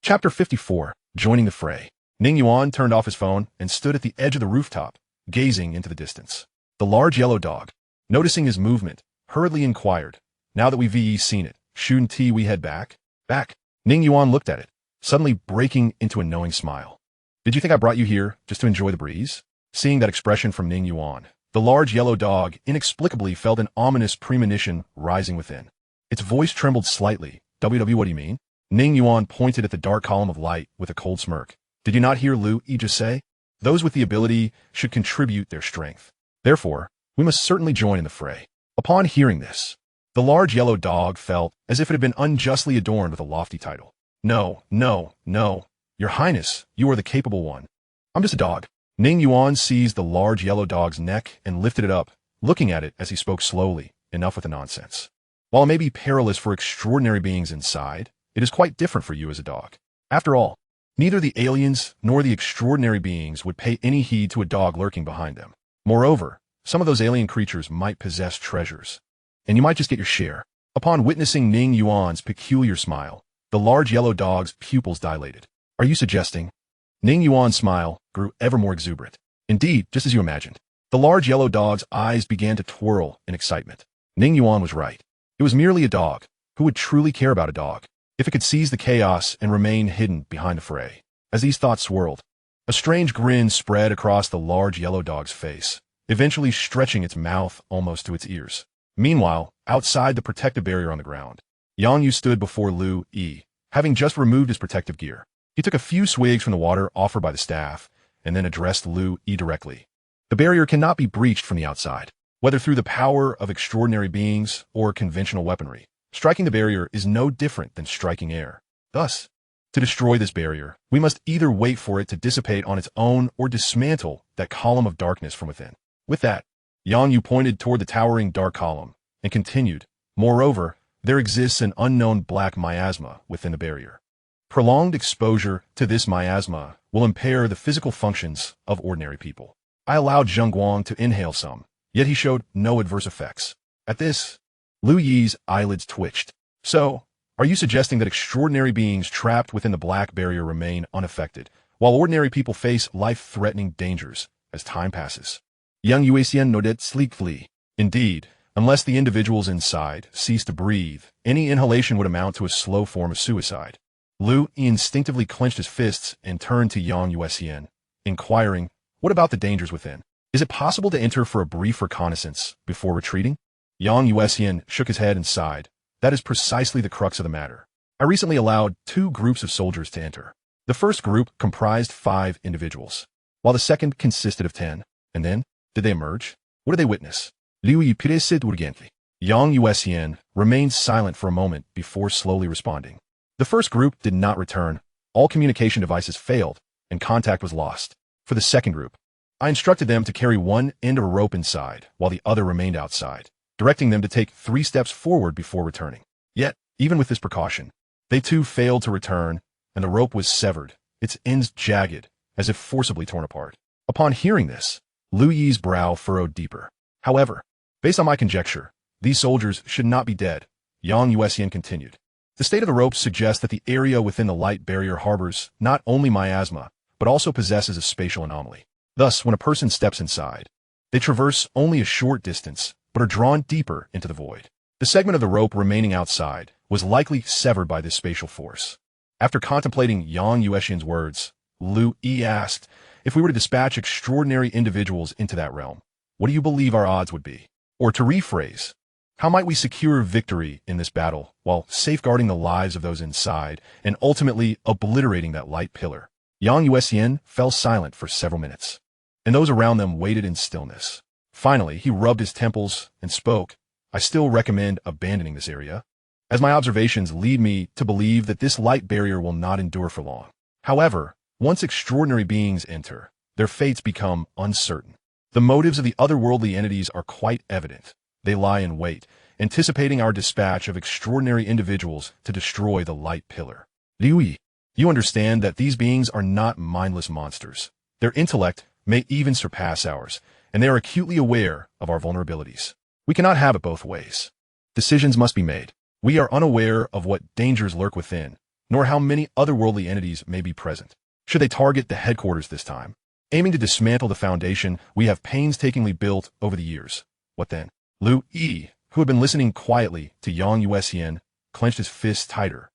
S1: Chapter 54, Joining the Fray. Ning Yuan turned off his phone and stood at the edge of the rooftop, gazing into the distance. The large yellow dog, noticing his movement, hurriedly inquired, "Now that we've seen it, shouldn't we head back?" "Back?" Ning Yuan looked at it, suddenly breaking into a knowing smile. "Did you think I brought you here just to enjoy the breeze?" Seeing that expression from Ning Yuan, the large yellow dog inexplicably felt an ominous premonition rising within. Its voice trembled slightly. "WW, what do you mean?" Ning Yuan pointed at the dark column of light with a cold smirk. "Did you not hear Lu Yi just say? Those with the ability should contribute their strength. Therefore, we must certainly join in the fray." Upon hearing this, the large yellow dog felt as if it had been unjustly adorned with a lofty title. "No, no, no. Your Highness, you are the capable one. I'm just a dog." Ning Yuan seized the large yellow dog's neck and lifted it up, looking at it as he spoke slowly. "Enough with the nonsense. While it may be perilous for extraordinary beings inside, it is quite different for you as a dog. After all, neither the aliens nor the extraordinary beings would pay any heed to a dog lurking behind them. Moreover, some of those alien creatures might possess treasures, and you might just get your share." Upon witnessing Ning Yuan's peculiar smile, the large yellow dog's pupils dilated. "Are you suggesting?" Ning Yuan's smile grew ever more exuberant. "Indeed, just as you imagined." The large yellow dog's eyes began to twirl in excitement. Ning Yuan was right. It was merely a dog. Who would truly care about a dog if it could seize the chaos and remain hidden behind the fray? As these thoughts swirled, a strange grin spread across the large yellow dog's face, eventually stretching its mouth almost to its ears. Meanwhile, outside the protective barrier on the ground, Yang Yu stood before Lu Yi, having just removed his protective gear. He took a few swigs from the water offered by the staff, and then addressed Lu Yi directly. "The barrier cannot be breached from the outside, whether through the power of extraordinary beings or conventional weaponry. Striking the barrier is no different than striking air. Thus, to destroy this barrier, we must either wait for it to dissipate on its own or dismantle that column of darkness from within." With that, Yang Yu pointed toward the towering dark column and continued, "Moreover, there exists an unknown black miasma within the barrier. Prolonged exposure to this miasma will impair the physical functions of ordinary people. I allowed Zheng Guang to inhale some, yet he showed no adverse effects. At this, Lu Yi's eyelids twitched. So, are you suggesting that extraordinary beings trapped within the black barrier remain unaffected, while ordinary people face life-threatening dangers as time passes? Yang Yuasian nodded sleepily. Indeed, unless the individuals inside cease to breathe, any inhalation would amount to a slow form of suicide. Lu Yi instinctively clenched his fists and turned to Yang Yuasian, inquiring, what about the dangers within? Is it possible to enter for a brief reconnaissance before retreating? Yang Yuasian shook his head and sighed. That is precisely the crux of the matter. I recently allowed 2 groups of soldiers to enter. The first group comprised 5 individuals, while the second consisted of 10. And then, did they emerge? What did they witness? Liu Yi piresid urgently. Yang Yuasian remained silent for a moment before slowly responding. The first group did not return. All communication devices failed, and contact was lost. For the second group, I instructed them to carry one end of a rope inside, while the other remained outside, directing them to take 3 steps forward before returning. Yet, even with this precaution, they too failed to return, and the rope was severed, its ends jagged, as if forcibly torn apart. Upon hearing this, Lu Yi's brow furrowed deeper. However, based on my conjecture, these soldiers should not be dead, Yang Yuasian continued. The state of the ropes suggests that the area within the light barrier harbors not only miasma, but also possesses a spatial anomaly. Thus, when a person steps inside, they traverse only a short distance, but are drawn deeper into the void. The segment of the rope remaining outside was likely severed by this spatial force. After contemplating Yang Yuasian's words, Lu Yi asked, if we were to dispatch extraordinary individuals into that realm, what do you believe our odds would be? Or to rephrase, how might we secure victory in this battle while safeguarding the lives of those inside and ultimately obliterating that light pillar? Yang Yuasian fell silent for several minutes, and those around them waited in stillness. Finally, he rubbed his temples and spoke. I still recommend abandoning this area, as my observations lead me to believe that this light barrier will not endure for long. However, once extraordinary beings enter, their fates become uncertain. The motives of the otherworldly entities are quite evident. They lie in wait, anticipating our dispatch of extraordinary individuals to destroy the light pillar. Liu Yi, you understand that these beings are not mindless monsters. Their intellect may even surpass ours, and they are acutely aware of our vulnerabilities. We cannot have it both ways. Decisions must be made. We are unaware of what dangers lurk within, nor how many otherworldly entities may be present. Should they target the headquarters this time, aiming to dismantle the foundation we have painstakingly built over the years, what then? Lu Yi, who had been listening quietly to Yang Yuasian, clenched his fists tighter,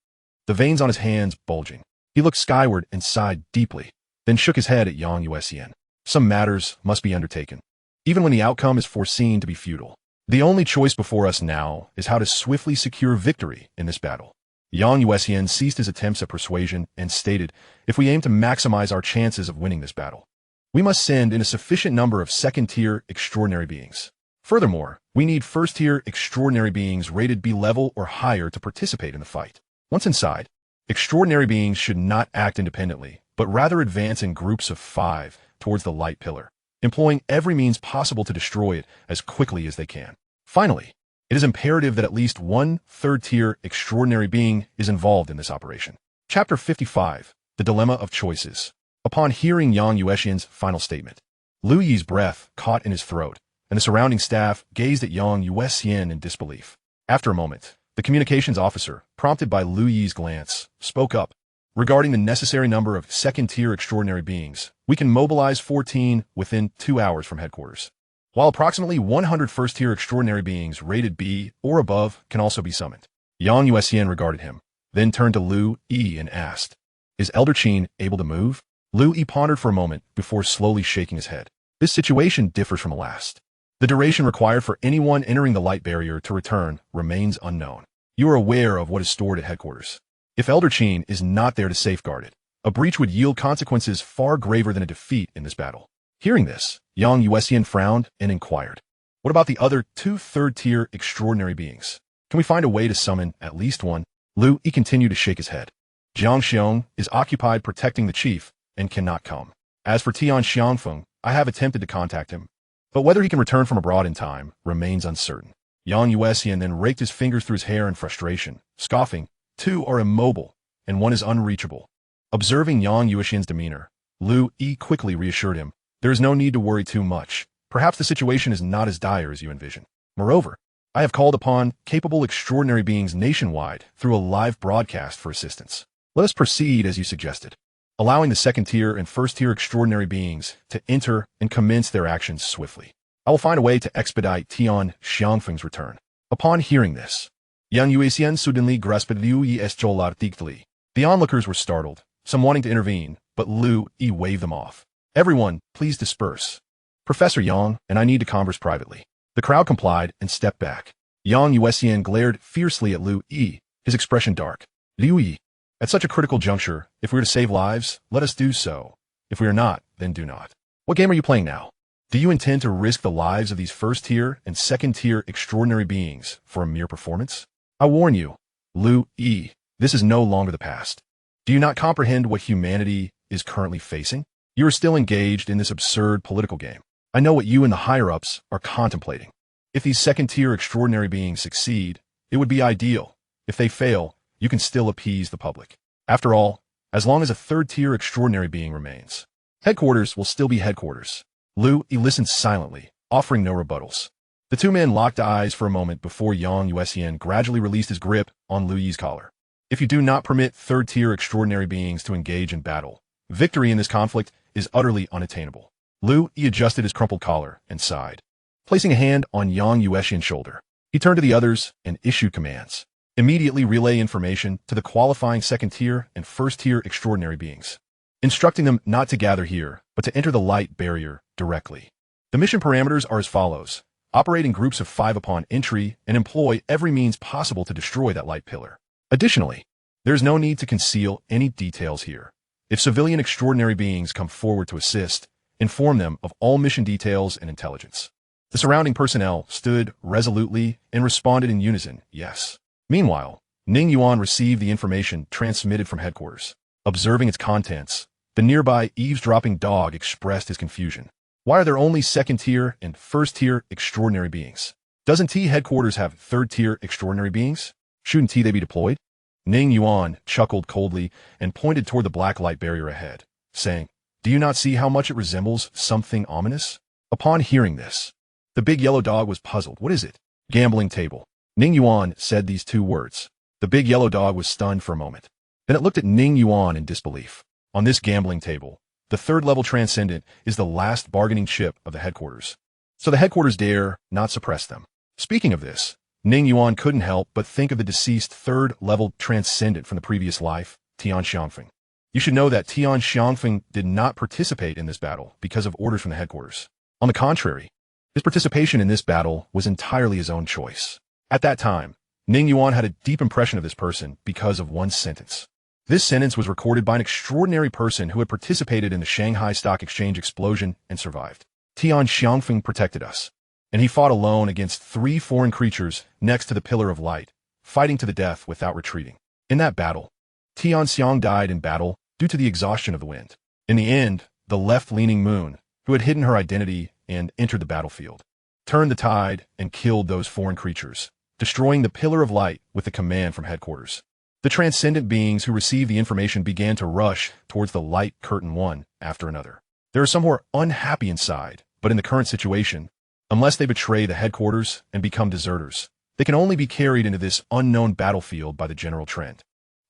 S1: the veins on his hands bulging. He looked skyward and sighed deeply, then shook his head at Yang Yuasian. Some matters must be undertaken, even when the outcome is foreseen to be futile. The only choice before us now is how to swiftly secure victory in this battle. Yang Yuasian ceased his attempts at persuasion and stated, if we aim to maximize our chances of winning this battle, we must send in a sufficient number of second-tier extraordinary beings. Furthermore, we need first-tier extraordinary beings rated B level or higher to participate in the fight. Once inside, extraordinary beings should not act independently, but rather advance in groups of 5 towards the light pillar, employing every means possible to destroy it as quickly as they can. Finally, it is imperative that at least one third-tier extraordinary being is involved in this operation. Chapter 55, The Dilemma of Choices. Upon hearing Yang Yuasian's final statement, Lu Yi's breath caught in his throat, and the surrounding staff gazed at Yang Yuasian in disbelief. After a moment, the communications officer, prompted by Lu Yi's glance, spoke up. Regarding the necessary number of second-tier extraordinary beings, we can mobilize 14 within 2 hours from headquarters, while approximately 100 first-tier extraordinary beings rated B or above can also be summoned. Yang Yuasian regarded him, then turned to Lu Yi and asked, is Elder Qin able to move? Lu Yi pondered for a moment before slowly shaking his head. This situation differs from the last. The duration required for anyone entering the light barrier to return remains unknown. You are aware of what is stored at headquarters. If Elder Qin is not there to safeguard it, a breach would yield consequences far graver than a defeat in this battle. Hearing this, Yang Yuasian frowned and inquired, what about the other 2 third-tier extraordinary beings? Can we find a way to summon at least one? Lu Yi continued to shake his head. Jiang Xiong is occupied protecting the chief and cannot come. As for Tian Xiangfeng, I have attempted to contact him, but whether he can return from abroad in time remains uncertain. Yang Yuasian then raked his fingers through his hair in frustration, scoffing, 2 are immobile, and one is unreachable. Observing Yang Yuxian's demeanor, Lu Yi quickly reassured him, there is no need to worry too much. Perhaps the situation is not as dire as you envision. Moreover, I have called upon capable extraordinary beings nationwide through a live broadcast for assistance. Let us proceed as you suggested, allowing the second-tier and first-tier extraordinary beings to enter and commence their actions swiftly. I will find a way to expedite Tian Xiangfeng's return. Upon hearing this, Yang Yuxian suddenly grasped Liu Yi's shoulder tightly. The onlookers were startled, some wanting to intervene, but Liu Yi waved them off. Everyone, please disperse. Professor Yang and I need to converse privately. The crowd complied and stepped back. Yang Yuxian glared fiercely at Liu Yi, his expression dark. Liu Yi, at such a critical juncture, if we are to save lives, let us do so. If we are not, then do not. What game are you playing now? Do you intend to risk the lives of these first-tier and second-tier extraordinary beings for a mere performance? I warn you, Liu Yi, this is no longer the past. Do you not comprehend what humanity is currently facing? You are still engaged in this absurd political game. I know what you and the higher-ups are contemplating. If these second-tier extraordinary beings succeed, it would be ideal. If they fail, you can still appease the public. After all, as long as a third-tier extraordinary being remains, headquarters will still be headquarters. Liu Yi listened silently, offering no rebuttals. The two men locked eyes for a moment before Yang Yuxian gradually released his grip on Liu Yi's collar. If you do not permit third-tier extraordinary beings to engage in battle, victory in this conflict is utterly unattainable. Liu Yi adjusted his crumpled collar and sighed. Placing a hand on Yang Yuxian's shoulder, he turned to the others and issued commands. Immediately relay information to the qualifying second-tier and first-tier extraordinary beings, instructing them not to gather here, but to enter the light barrier directly. The mission parameters are as follows. Operate in groups of 5 upon entry and employ every means possible to destroy that light pillar. Additionally, there is no need to conceal any details here. If civilian extraordinary beings come forward to assist, inform them of all mission details and intelligence. The surrounding personnel stood resolutely and responded in unison, yes. Meanwhile, Ning Yuan received the information transmitted from headquarters. Observing its contents, the nearby eavesdropping dog expressed his confusion. Why are there only second-tier and first-tier extraordinary beings? Doesn't T headquarters have third-tier extraordinary beings? Shouldn't they be deployed? Ning Yuan chuckled coldly and pointed toward the black light barrier ahead, saying, do you not see how much it resembles something ominous? Upon hearing this, the big yellow dog was puzzled. What is it? Gambling table. Ning Yuan said these 2 words. The big yellow dog was stunned for a moment. Then it looked at Ning Yuan in disbelief. On this gambling table, the third-level transcendent is the last bargaining chip of the headquarters. So the headquarters dare not suppress them. Speaking of this, Ning Yuan couldn't help but think of the deceased third-level transcendent from the previous life, Tian Xiangfeng. You should know that Tian Xiangfeng did not participate in this battle because of orders from the headquarters. On the contrary, his participation in this battle was entirely his own choice. At that time, Ning Yuan had a deep impression of this person because of one sentence. This sentence was recorded by an extraordinary person who had participated in the Shanghai Stock Exchange explosion and survived. Tian Xiangfeng protected us, and he fought alone against 3 foreign creatures next to the Pillar of Light, fighting to the death without retreating. In that battle, Tian Xiang died in battle due to the exhaustion of the wind. In the end, the left-leaning moon, who had hidden her identity and entered the battlefield, turned the tide and killed those foreign creatures, destroying the Pillar of Light with the command from headquarters. The transcendent beings who received the information began to rush towards the light curtain one after another. There are some who are unhappy inside, but in the current situation, unless they betray the headquarters and become deserters, they can only be carried into this unknown battlefield by the general trend.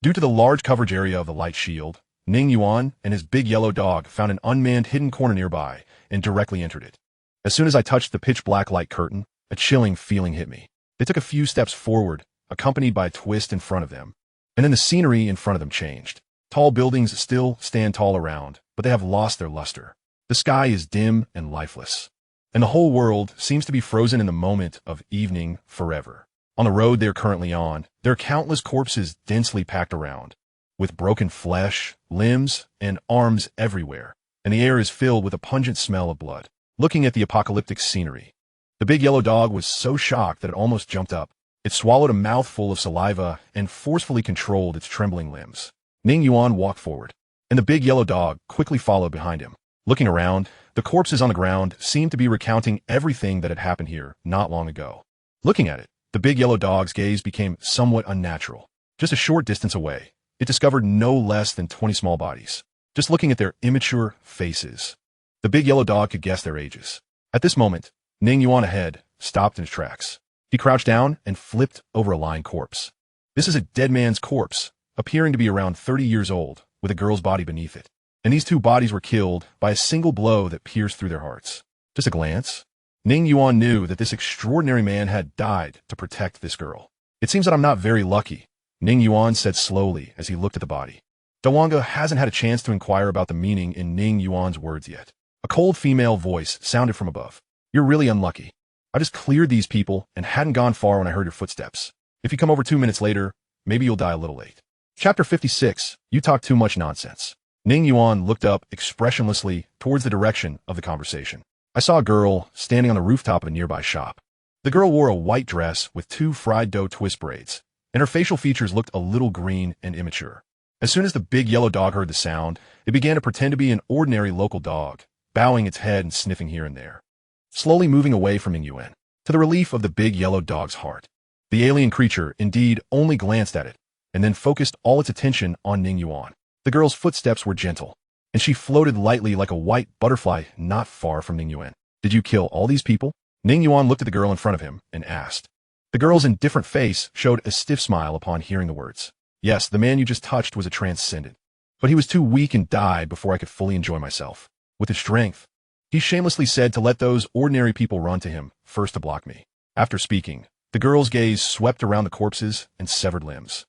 S1: Due to the large coverage area of the light shield, Ning Yuan and his big yellow dog found an unmanned hidden corner nearby and directly entered it. As soon as I touched the pitch-black light curtain, a chilling feeling hit me. They took a few steps forward, accompanied by a twist in front of them, and then the scenery in front of them changed. Tall buildings still stand tall around, but they have lost their luster. The sky is dim and lifeless, and the whole world seems to be frozen in the moment of evening forever. On the road they're currently on, there are countless corpses densely packed around, with broken flesh, limbs, and arms everywhere, and the air is filled with a pungent smell of blood. Looking at the apocalyptic scenery, the big yellow dog was so shocked that it almost jumped up. It swallowed a mouthful of saliva and forcefully controlled its trembling limbs. Ning Yuan walked forward, and the big yellow dog quickly followed behind him. Looking around, the corpses on the ground seemed to be recounting everything that had happened here not long ago. Looking at it, the big yellow dog's gaze became somewhat unnatural. Just a short distance away, it discovered no less than 20 small bodies. Just looking at their immature faces, the big yellow dog could guess their ages. At this moment, Ning Yuan ahead stopped in his tracks. He crouched down and flipped over a lying corpse. This is a dead man's corpse, appearing to be around 30 years old, with a girl's body beneath it. And these two bodies were killed by a single blow that pierced through their hearts. Just a glance, Ning Yuan knew that this extraordinary man had died to protect this girl. It seems that I'm not very lucky, Ning Yuan said slowly as he looked at the body. Dawanga hasn't had a chance to inquire about the meaning in Ning Yuan's words yet. A cold female voice sounded from above. You're really unlucky. I just cleared these people and hadn't gone far when I heard your footsteps. If you come over 2 minutes later, maybe you'll die a little late. Chapter 56. You talk too much nonsense. Ning Yuan looked up expressionlessly towards the direction of the conversation. I saw a girl standing on the rooftop of a nearby shop. The girl wore a white dress with 2 fried dough twist braids, and her facial features looked a little green and immature. As soon as the big yellow dog heard the sound, it began to pretend to be an ordinary local dog, bowing its head and sniffing here and there, slowly moving away from Ning Yuan, to the relief of the big yellow dog's heart. The alien creature indeed only glanced at it, and then focused all its attention on Ning Yuan. The girl's footsteps were gentle, and she floated lightly like a white butterfly not far from Ning Yuan. Did you kill all these people? Ning Yuan looked at the girl in front of him and asked. The girl's indifferent face showed a stiff smile upon hearing the words. Yes, the man you just touched was a transcendent, but he was too weak and died before I could fully enjoy myself. With his strength, he shamelessly said to let those ordinary people run to him, first to block me. After speaking, the girl's gaze swept around the corpses and severed limbs.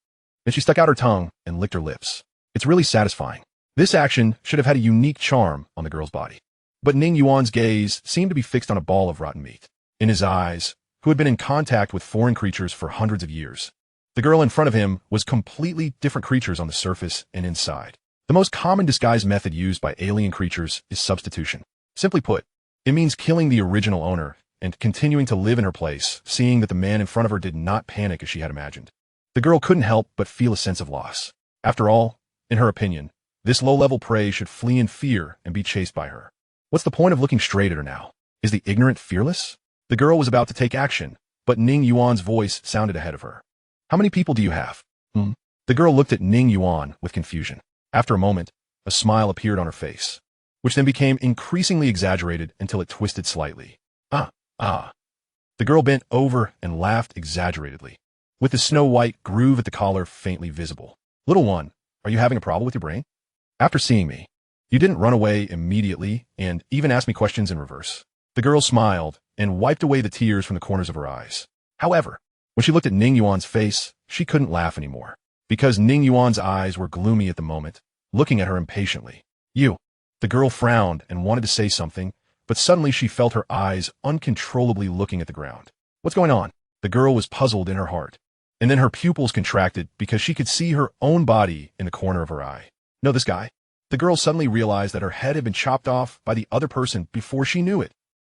S1: Then she stuck out her tongue and licked her lips. It's really satisfying. This action should have had a unique charm on the girl's body. But Ning Yuan's gaze seemed to be fixed on a ball of rotten meat. In his eyes, who had been in contact with foreign creatures for hundreds of years, the girl in front of him was completely different creatures on the surface and inside. The most common disguise method used by alien creatures is substitution. Simply put, it means killing the original owner and continuing to live in her place, seeing that the man in front of her did not panic as she had imagined. The girl couldn't help but feel a sense of loss. After all, in her opinion, this low-level prey should flee in fear and be chased by her. What's the point of looking straight at her now? Is the ignorant fearless? The girl was about to take action, but Ning Yuan's voice sounded ahead of her. How many people do you have? The girl looked at Ning Yuan with confusion. After a moment, a smile appeared on her face, which then became increasingly exaggerated until it twisted slightly. Ah. The girl bent over and laughed exaggeratedly, with the snow-white groove at the collar faintly visible. Little one, are you having a problem with your brain? After seeing me, you didn't run away immediately and even ask me questions in reverse. The girl smiled and wiped away the tears from the corners of her eyes. However, when she looked at Ning Yuan's face, she couldn't laugh anymore, because Ning Yuan's eyes were gloomy at the moment, looking at her impatiently. You. The girl frowned and wanted to say something, but suddenly she felt her eyes uncontrollably looking at the ground. What's going on? The girl was puzzled in her heart, and then her pupils contracted because she could see her own body in the corner of her eye. No, this guy. The girl suddenly realized that her head had been chopped off by the other person before she knew it,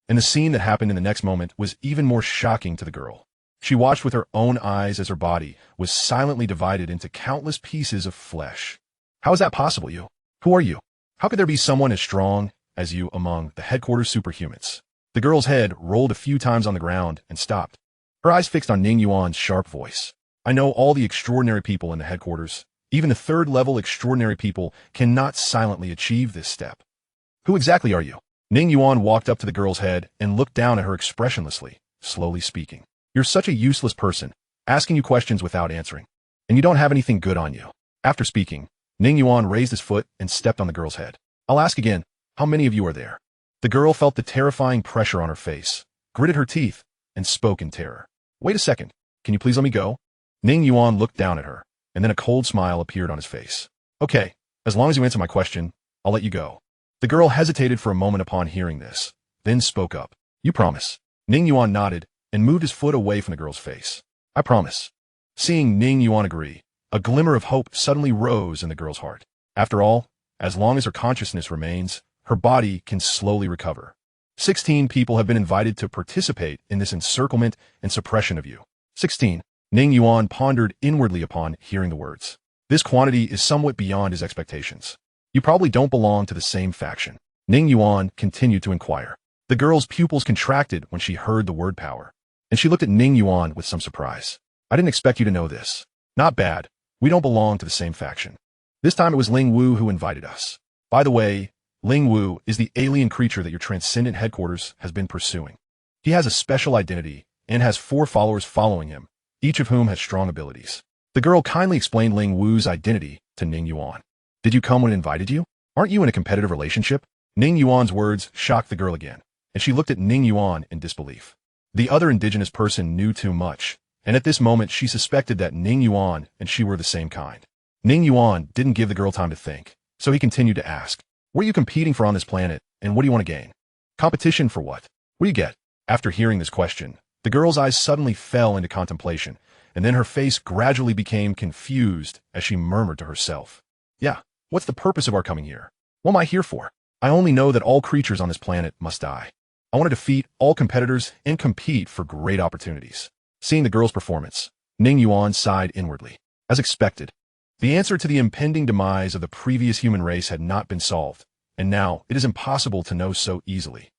S1: and the scene that happened in the next moment was even more shocking to the girl. She watched with her own eyes as her body was silently divided into countless pieces of flesh. How is that possible, you? Who are you? How could there be someone as strong as you among the headquarters superhumans? The girl's head rolled a few times on the ground and stopped, her eyes fixed on Ning Yuan's sharp voice. I know all the extraordinary people in the headquarters. Even the third-level extraordinary people cannot silently achieve this step. Who exactly are you? Ning Yuan walked up to the girl's head and looked down at her expressionlessly, slowly speaking. You're such a useless person, asking you questions without answering. And you don't have anything good on you. After speaking, Ning Yuan raised his foot and stepped on the girl's head. I'll ask again, how many of you are there? The girl felt the terrifying pressure on her face, gritted her teeth, and spoke in terror. Wait a second. Can you please let me go? Ning Yuan looked down at her, and then a cold smile appeared on his face. Okay, as long as you answer my question, I'll let you go. The girl hesitated for a moment upon hearing this, then spoke up. You promise? Ning Yuan nodded and moved his foot away from the girl's face. I promise. Seeing Ning Yuan agree, a glimmer of hope suddenly rose in the girl's heart. After all, as long as her consciousness remains, her body can slowly recover. 16 people have been invited to participate in this encirclement and suppression of you. 16. Ning Yuan pondered inwardly upon hearing the words. This quantity is somewhat beyond his expectations. You probably don't belong to the same faction. Ning Yuan continued to inquire. The girl's pupils contracted when she heard the word power, and she looked at Ning Yuan with some surprise. I didn't expect you to know this. Not bad. We don't belong to the same faction. This time it was Ling Wu who invited us. By the way, Ling Wu is the alien creature that your transcendent headquarters has been pursuing. He has a special identity and has 4 followers following him, each of whom has strong abilities. The girl kindly explained Ling Wu's identity to Ning Yuan. Did you come when it invited you? Aren't you in a competitive relationship? Ning Yuan's words shocked the girl again, and she looked at Ning Yuan in disbelief. The other indigenous person knew too much, and at this moment she suspected that Ning Yuan and she were the same kind. Ning Yuan didn't give the girl time to think, so he continued to ask, "What are you competing for on this planet, and what do you want to gain? Competition for what? What do you get?" After hearing this question, the girl's eyes suddenly fell into contemplation, and then her face gradually became confused as she murmured to herself, "Yeah, what's the purpose of our coming here? What am I here for? I only know that all creatures on this planet must die. I want to defeat all competitors and compete for great opportunities." Seeing the girl's performance, Ning Yuan sighed inwardly. As expected, the answer to the impending demise of the previous human race had not been solved, and now it is impossible to know so easily.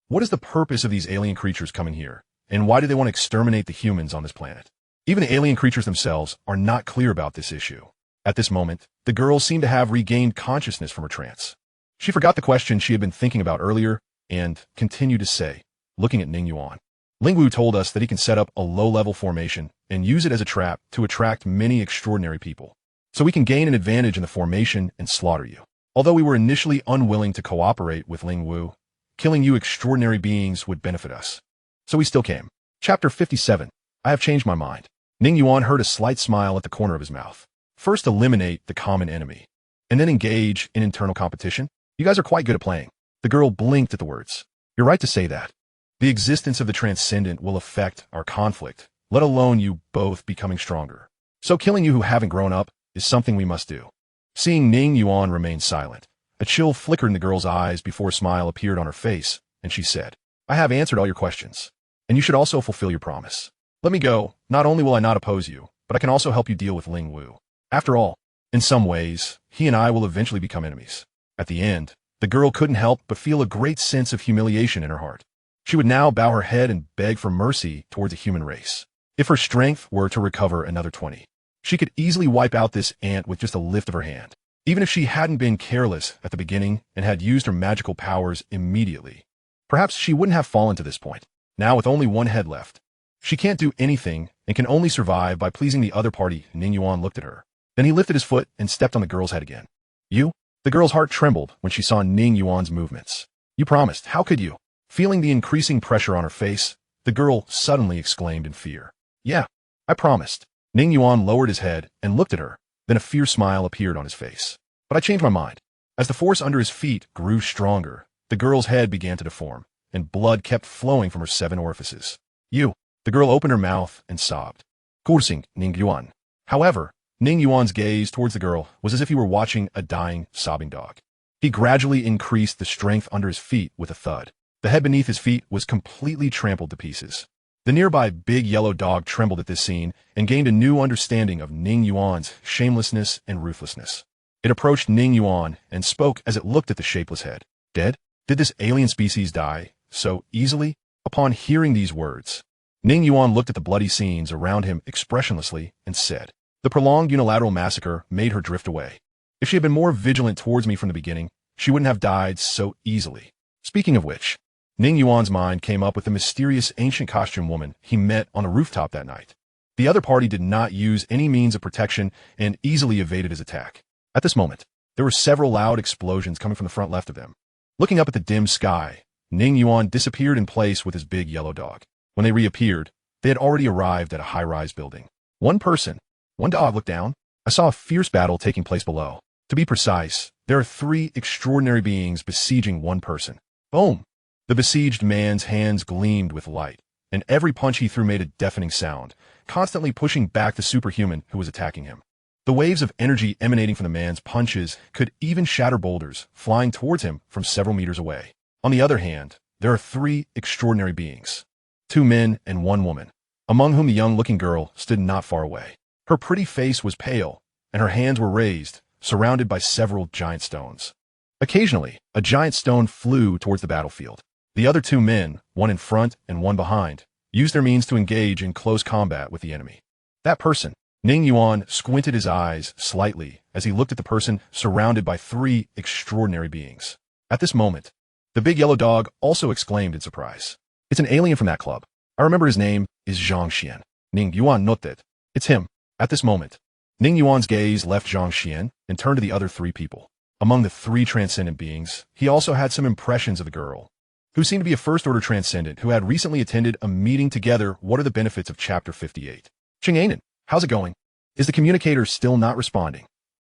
S1: What is the purpose of these alien creatures coming here, and why do they want to exterminate the humans on this planet? Even the alien creatures themselves are not clear about this issue. At this moment, the girl seemed to have regained consciousness from her trance. She forgot the question she had been thinking about earlier and continued to say, looking at Ning Yuan, "Ling Wu told us that he can set up a low-level formation and use it as a trap to attract many extraordinary people. So we can gain an advantage in the formation and slaughter you. Although we were initially unwilling to cooperate with Ling Wu, killing you extraordinary beings would benefit us. So we still came." Chapter 57. I have changed my mind. Ning Yuan heard a slight smile at the corner of his mouth. First eliminate the common enemy, and then engage in internal competition? You guys are quite good at playing. The girl blinked at the words. You're right to say that. The existence of the transcendent will affect our conflict, let alone you both becoming stronger. So killing you who haven't grown up is something we must do. Seeing Ning Yuan remain silent, a chill flickered in the girl's eyes before a smile appeared on her face, and she said, "I have answered all your questions, and you should also fulfill your promise. Let me go. Not only will I not oppose you, but I can also help you deal with Ling Wu. After all, in some ways, he and I will eventually become enemies." At the end, the girl couldn't help but feel a great sense of humiliation in her heart. She would now bow her head and beg for mercy towards the human race. If her strength were to recover another 20, she could easily wipe out this ant with just a lift of her hand. Even if she hadn't been careless at the beginning and had used her magical powers immediately, perhaps she wouldn't have fallen to this point. Now with only one head left, she can't do anything and can only survive by pleasing the other party. Ning Yuan looked at her. Then he lifted his foot and stepped on the girl's head again. "You?" The girl's heart trembled when she saw Ning Yuan's movements. "You promised. How could you?" Feeling the increasing pressure on her face, the girl suddenly exclaimed in fear. "Yeah, I promised." Ning Yuan lowered his head and looked at her, then a fierce smile appeared on his face. "But I changed my mind." As the force under his feet grew stronger, the girl's head began to deform, and blood kept flowing from her 7 orifices. "You." The girl opened her mouth and sobbed. "Cursing, Ning Yuan." However, Ning Yuan's gaze towards the girl was as if he were watching a dying, sobbing dog. He gradually increased the strength under his feet with a thud. The head beneath his feet was completely trampled to pieces. The nearby big yellow dog trembled at this scene and gained a new understanding of Ning Yuan's shamelessness and ruthlessness. It approached Ning Yuan and spoke as it looked at the shapeless head. "Dead? Did this alien species die so easily?" Upon hearing these words, Ning Yuan looked at the bloody scenes around him expressionlessly and said, "The prolonged unilateral massacre made her drift away. If she had been more vigilant towards me from the beginning, she wouldn't have died so easily." Speaking of which, Ning Yuan's mind came up with the mysterious ancient costume woman he met on the rooftop that night. The other party did not use any means of protection and easily evaded his attack. At this moment, there were several loud explosions coming from the front left of them. Looking up at the dim sky, Ning Yuan disappeared in place with his big yellow dog. When they reappeared, they had already arrived at a high-rise building. One person, one dog looked down. I saw a fierce battle taking place below. To be precise, there are 3 extraordinary beings besieging one person. Boom! The besieged man's hands gleamed with light, and every punch he threw made a deafening sound, constantly pushing back the superhuman who was attacking him. The waves of energy emanating from the man's punches could even shatter boulders flying towards him from several meters away. On the other hand, there are 3 extraordinary beings, 2 men and 1 woman, among whom the young-looking girl stood not far away. Her pretty face was pale, and her hands were raised, surrounded by several giant stones. Occasionally, a giant stone flew towards the battlefield. The other 2 men, one in front and one behind, used their means to engage in close combat with the enemy. That person, Ning Yuan squinted his eyes slightly as he looked at the person surrounded by three extraordinary beings. At this moment, the big yellow dog also exclaimed in surprise. It's an alien from that club. I remember his name is Zhang Xian. Ning Yuan noted. It's him. At this moment, Ning Yuan's gaze left Zhang Xian and turned to the other three people. Among the three transcendent beings, he also had some impressions of the girl, who seemed to be a first-order transcendent who had recently attended a meeting together. What are the benefits of Chapter 58? Cheng, how's it going? Is the communicator still not responding?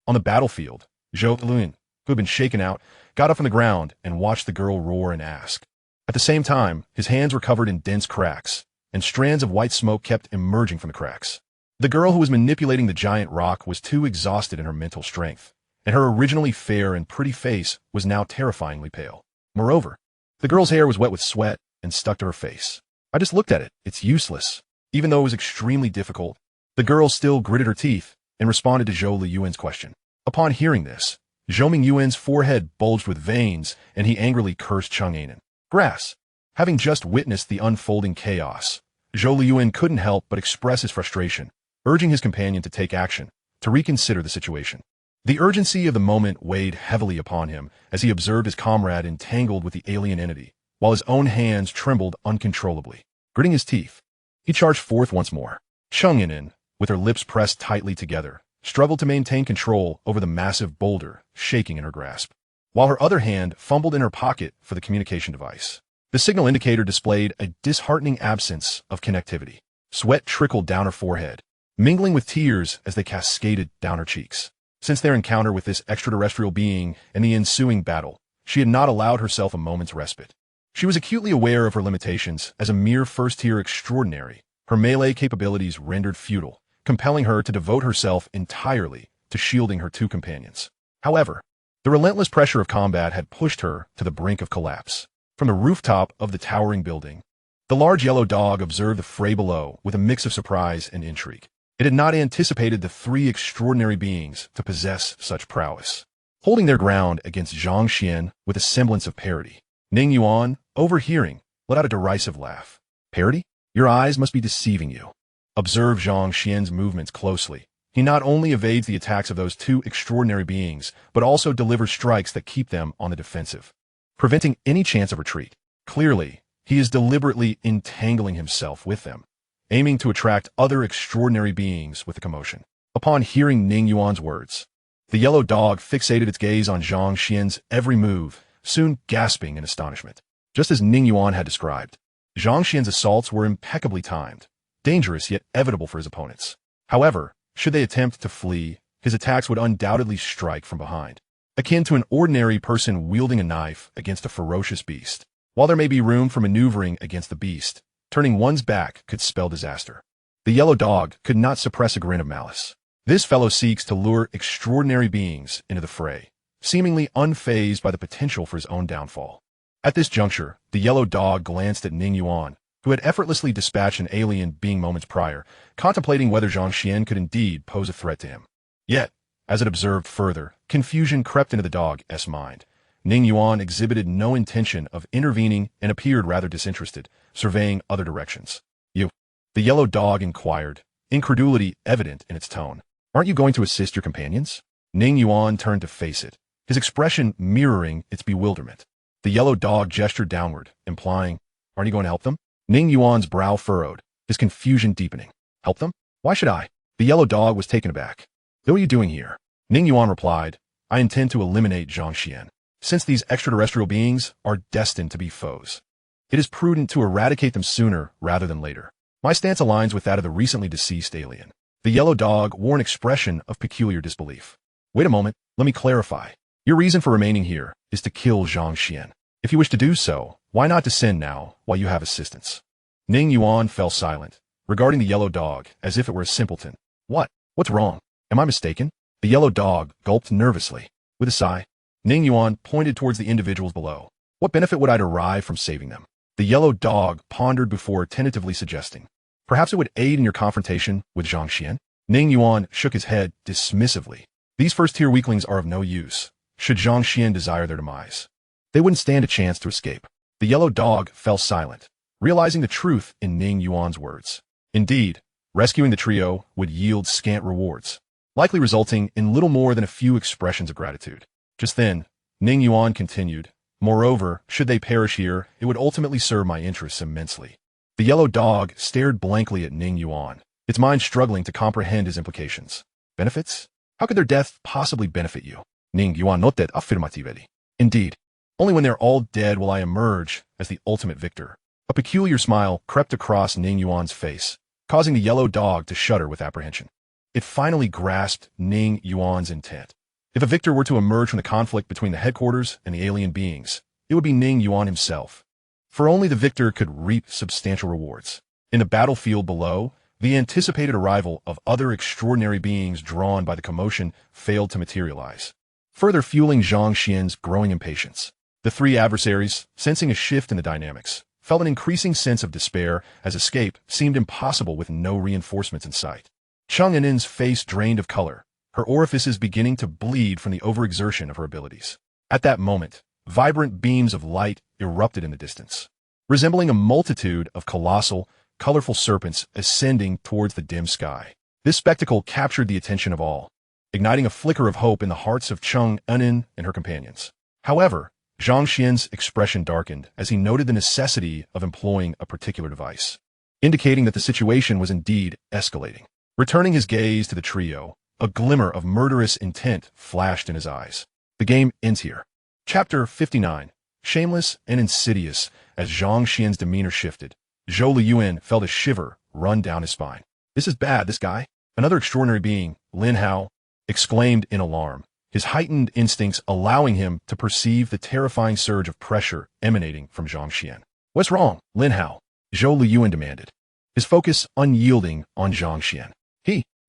S1: On the battlefield, Zhou Luin, who had been shaken out, got up from the ground and watched the girl roar and ask. At the same time, his hands were covered in dense cracks, and strands of white smoke kept emerging from the cracks. The girl who was manipulating the giant rock was too exhausted in her mental strength, and her originally fair and pretty face was now terrifyingly pale. Moreover, the girl's hair was wet with sweat and stuck to her face. I just looked at it. It's useless. Even though it was extremely difficult, the girl still gritted her teeth and responded to Zhou Liyuan's question. Upon hearing this, Zhou Mingyuan's forehead bulged with veins, and he angrily cursed Cheng Anan. Grass. Having just witnessed the unfolding chaos, Zhou Liyuan couldn't help but express his frustration, urging his companion to take action, to reconsider the situation. The urgency of the moment weighed heavily upon him as he observed his comrade entangled with the alien entity, while his own hands trembled uncontrollably. Gritting his teeth, he charged forth once more. Cheng Anan, with her lips pressed tightly together, struggled to maintain control over the massive boulder shaking in her grasp, while her other hand fumbled in her pocket for the communication device. The signal indicator displayed a disheartening absence of connectivity. Sweat trickled down her forehead, mingling with tears as they cascaded down her cheeks. Since their encounter with this extraterrestrial being and the ensuing battle, she had not allowed herself a moment's respite. She was acutely aware of her limitations as a mere first-tier extraordinary, her melee capabilities rendered futile, compelling her to devote herself entirely to shielding her two companions. However, the relentless pressure of combat had pushed her to the brink of collapse. From the rooftop of the towering building, the large yellow dog observed the fray below with a mix of surprise and intrigue. It had not anticipated the three extraordinary beings to possess such prowess. Holding their ground against Zhang Xian with a semblance of parody, Ning Yuan, overhearing, let out a derisive laugh. Parody? Your eyes must be deceiving you. Observe Zhang Xian's movements closely. He not only evades the attacks of those two extraordinary beings, but also delivers strikes that keep them on the defensive, preventing any chance of retreat. Clearly, he is deliberately entangling himself with them, aiming to attract other extraordinary beings with the commotion. Upon hearing Ning Yuan's words, the yellow dog fixated its gaze on Zhang Xian's every move, soon gasping in astonishment. Just as Ning Yuan had described, Zhang Xian's assaults were impeccably timed, dangerous yet evitable for his opponents. However, should they attempt to flee, his attacks would undoubtedly strike from behind, akin to an ordinary person wielding a knife against a ferocious beast. While there may be room for maneuvering against the beast, turning one's back could spell disaster. The yellow dog could not suppress a grin of malice. This fellow seeks to lure extraordinary beings into the fray, seemingly unfazed by the potential for his own downfall. At this juncture, the yellow dog glanced at Ning Yuan, who had effortlessly dispatched an alien being moments prior, contemplating whether Zhang Xian could indeed pose a threat to him. Yet, as it observed further, confusion crept into the dog's mind. Ning Yuan exhibited no intention of intervening and appeared rather disinterested, surveying other directions. You? The yellow dog inquired, incredulity evident in its tone. Aren't you going to assist your companions? Ning Yuan turned to face it, his expression mirroring its bewilderment. The yellow dog gestured downward, implying, aren't you going to help them? Ning Yuan's brow furrowed, his confusion deepening. Help them? Why should I? The yellow dog was taken aback. What are you doing here? Ning Yuan replied, I intend to eliminate Zhang Xian. Since these extraterrestrial beings are destined to be foes, it is prudent to eradicate them sooner rather than later. My stance aligns with that of the recently deceased alien. The yellow dog wore an expression of peculiar disbelief. Wait a moment, let me clarify. Your reason for remaining here is to kill Zhang Xian. If you wish to do so, why not descend now while you have assistance? Ning Yuan fell silent, regarding the yellow dog as if it were a simpleton. What's wrong? Am I mistaken? The yellow dog gulped nervously. With a sigh, Ning Yuan pointed towards the individuals below. What benefit would I derive from saving them? The yellow dog pondered before tentatively suggesting. Perhaps it would aid in your confrontation with Zhang Xian? Ning Yuan shook his head dismissively. These first-tier weaklings are of no use, should Zhang Xian desire their demise. They wouldn't stand a chance to escape. The yellow dog fell silent, realizing the truth in Ning Yuan's words. Indeed, Rescuing the trio would yield scant rewards, likely resulting in little more than a few expressions of gratitude. Just then, Ning Yuan continued, "Moreover, should they perish here, it would ultimately serve my interests immensely." The yellow dog stared blankly at Ning Yuan, its mind struggling to comprehend his implications. Benefits? How could their death possibly benefit you? Ning Yuan noted affirmatively. Indeed, only when they're all dead will I emerge as the ultimate victor. A peculiar smile crept across Ning Yuan's face, causing the yellow dog to shudder with apprehension. It finally grasped Ning Yuan's intent. If a victor were to emerge from the conflict between the headquarters and the alien beings, it would be Ning Yuan himself. For only the victor could reap substantial rewards. In the battlefield below, the anticipated arrival of other extraordinary beings drawn by the commotion failed to materialize, further fueling Zhang Xian's growing impatience. The three adversaries, sensing a shift in the dynamics, felt an increasing sense of despair as escape seemed impossible with no reinforcements in sight. Cheng Enin's face drained of color, her orifices beginning to bleed from the overexertion of her abilities. At that moment, vibrant beams of light erupted in the distance, resembling a multitude of colossal, colorful serpents ascending towards the dim sky. This spectacle captured the attention of all, igniting a flicker of hope in the hearts of Cheng Enin and her companions. However, Zhang Xian's expression darkened as he noted the necessity of employing a particular device, indicating that the situation was indeed escalating. Returning his gaze to the trio, a glimmer of murderous intent flashed in his eyes. The game ends here. Chapter 59. Shameless and insidious. As Zhang Xian's demeanor shifted, Zhou Liyuan felt a shiver run down his spine. "This is bad, this guy." Another extraordinary being, Lin Hao, exclaimed in alarm, his heightened instincts allowing him to perceive the terrifying surge of pressure emanating from Zhang Xian. "What's wrong, Lin Hao?" Zhou Liyuan demanded, his focus unyielding on Zhang Xian.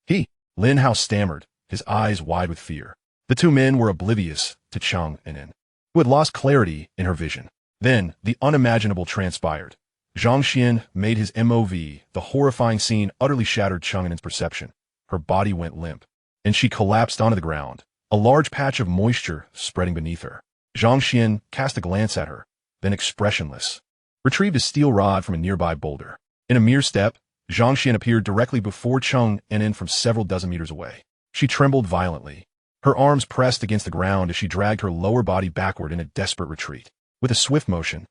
S1: He, Lin Hao stammered, his eyes wide with fear. The two men were oblivious to Cheng Enin, who had lost clarity in her vision. Then, the unimaginable transpired. Zhang Xian made his MOV. The horrifying scene utterly shattered Cheng Enin's perception. Her body went limp, and she collapsed onto the ground, a large patch of moisture spreading beneath her. Zhang Xian cast a glance at her, then expressionless, retrieved a steel rod from a nearby boulder. In a mere step, Zhang Xian appeared directly before Cheng Enin from several dozen meters away. She trembled violently, her arms pressed against the ground as she dragged her lower body backward in a desperate retreat. With a swift motion,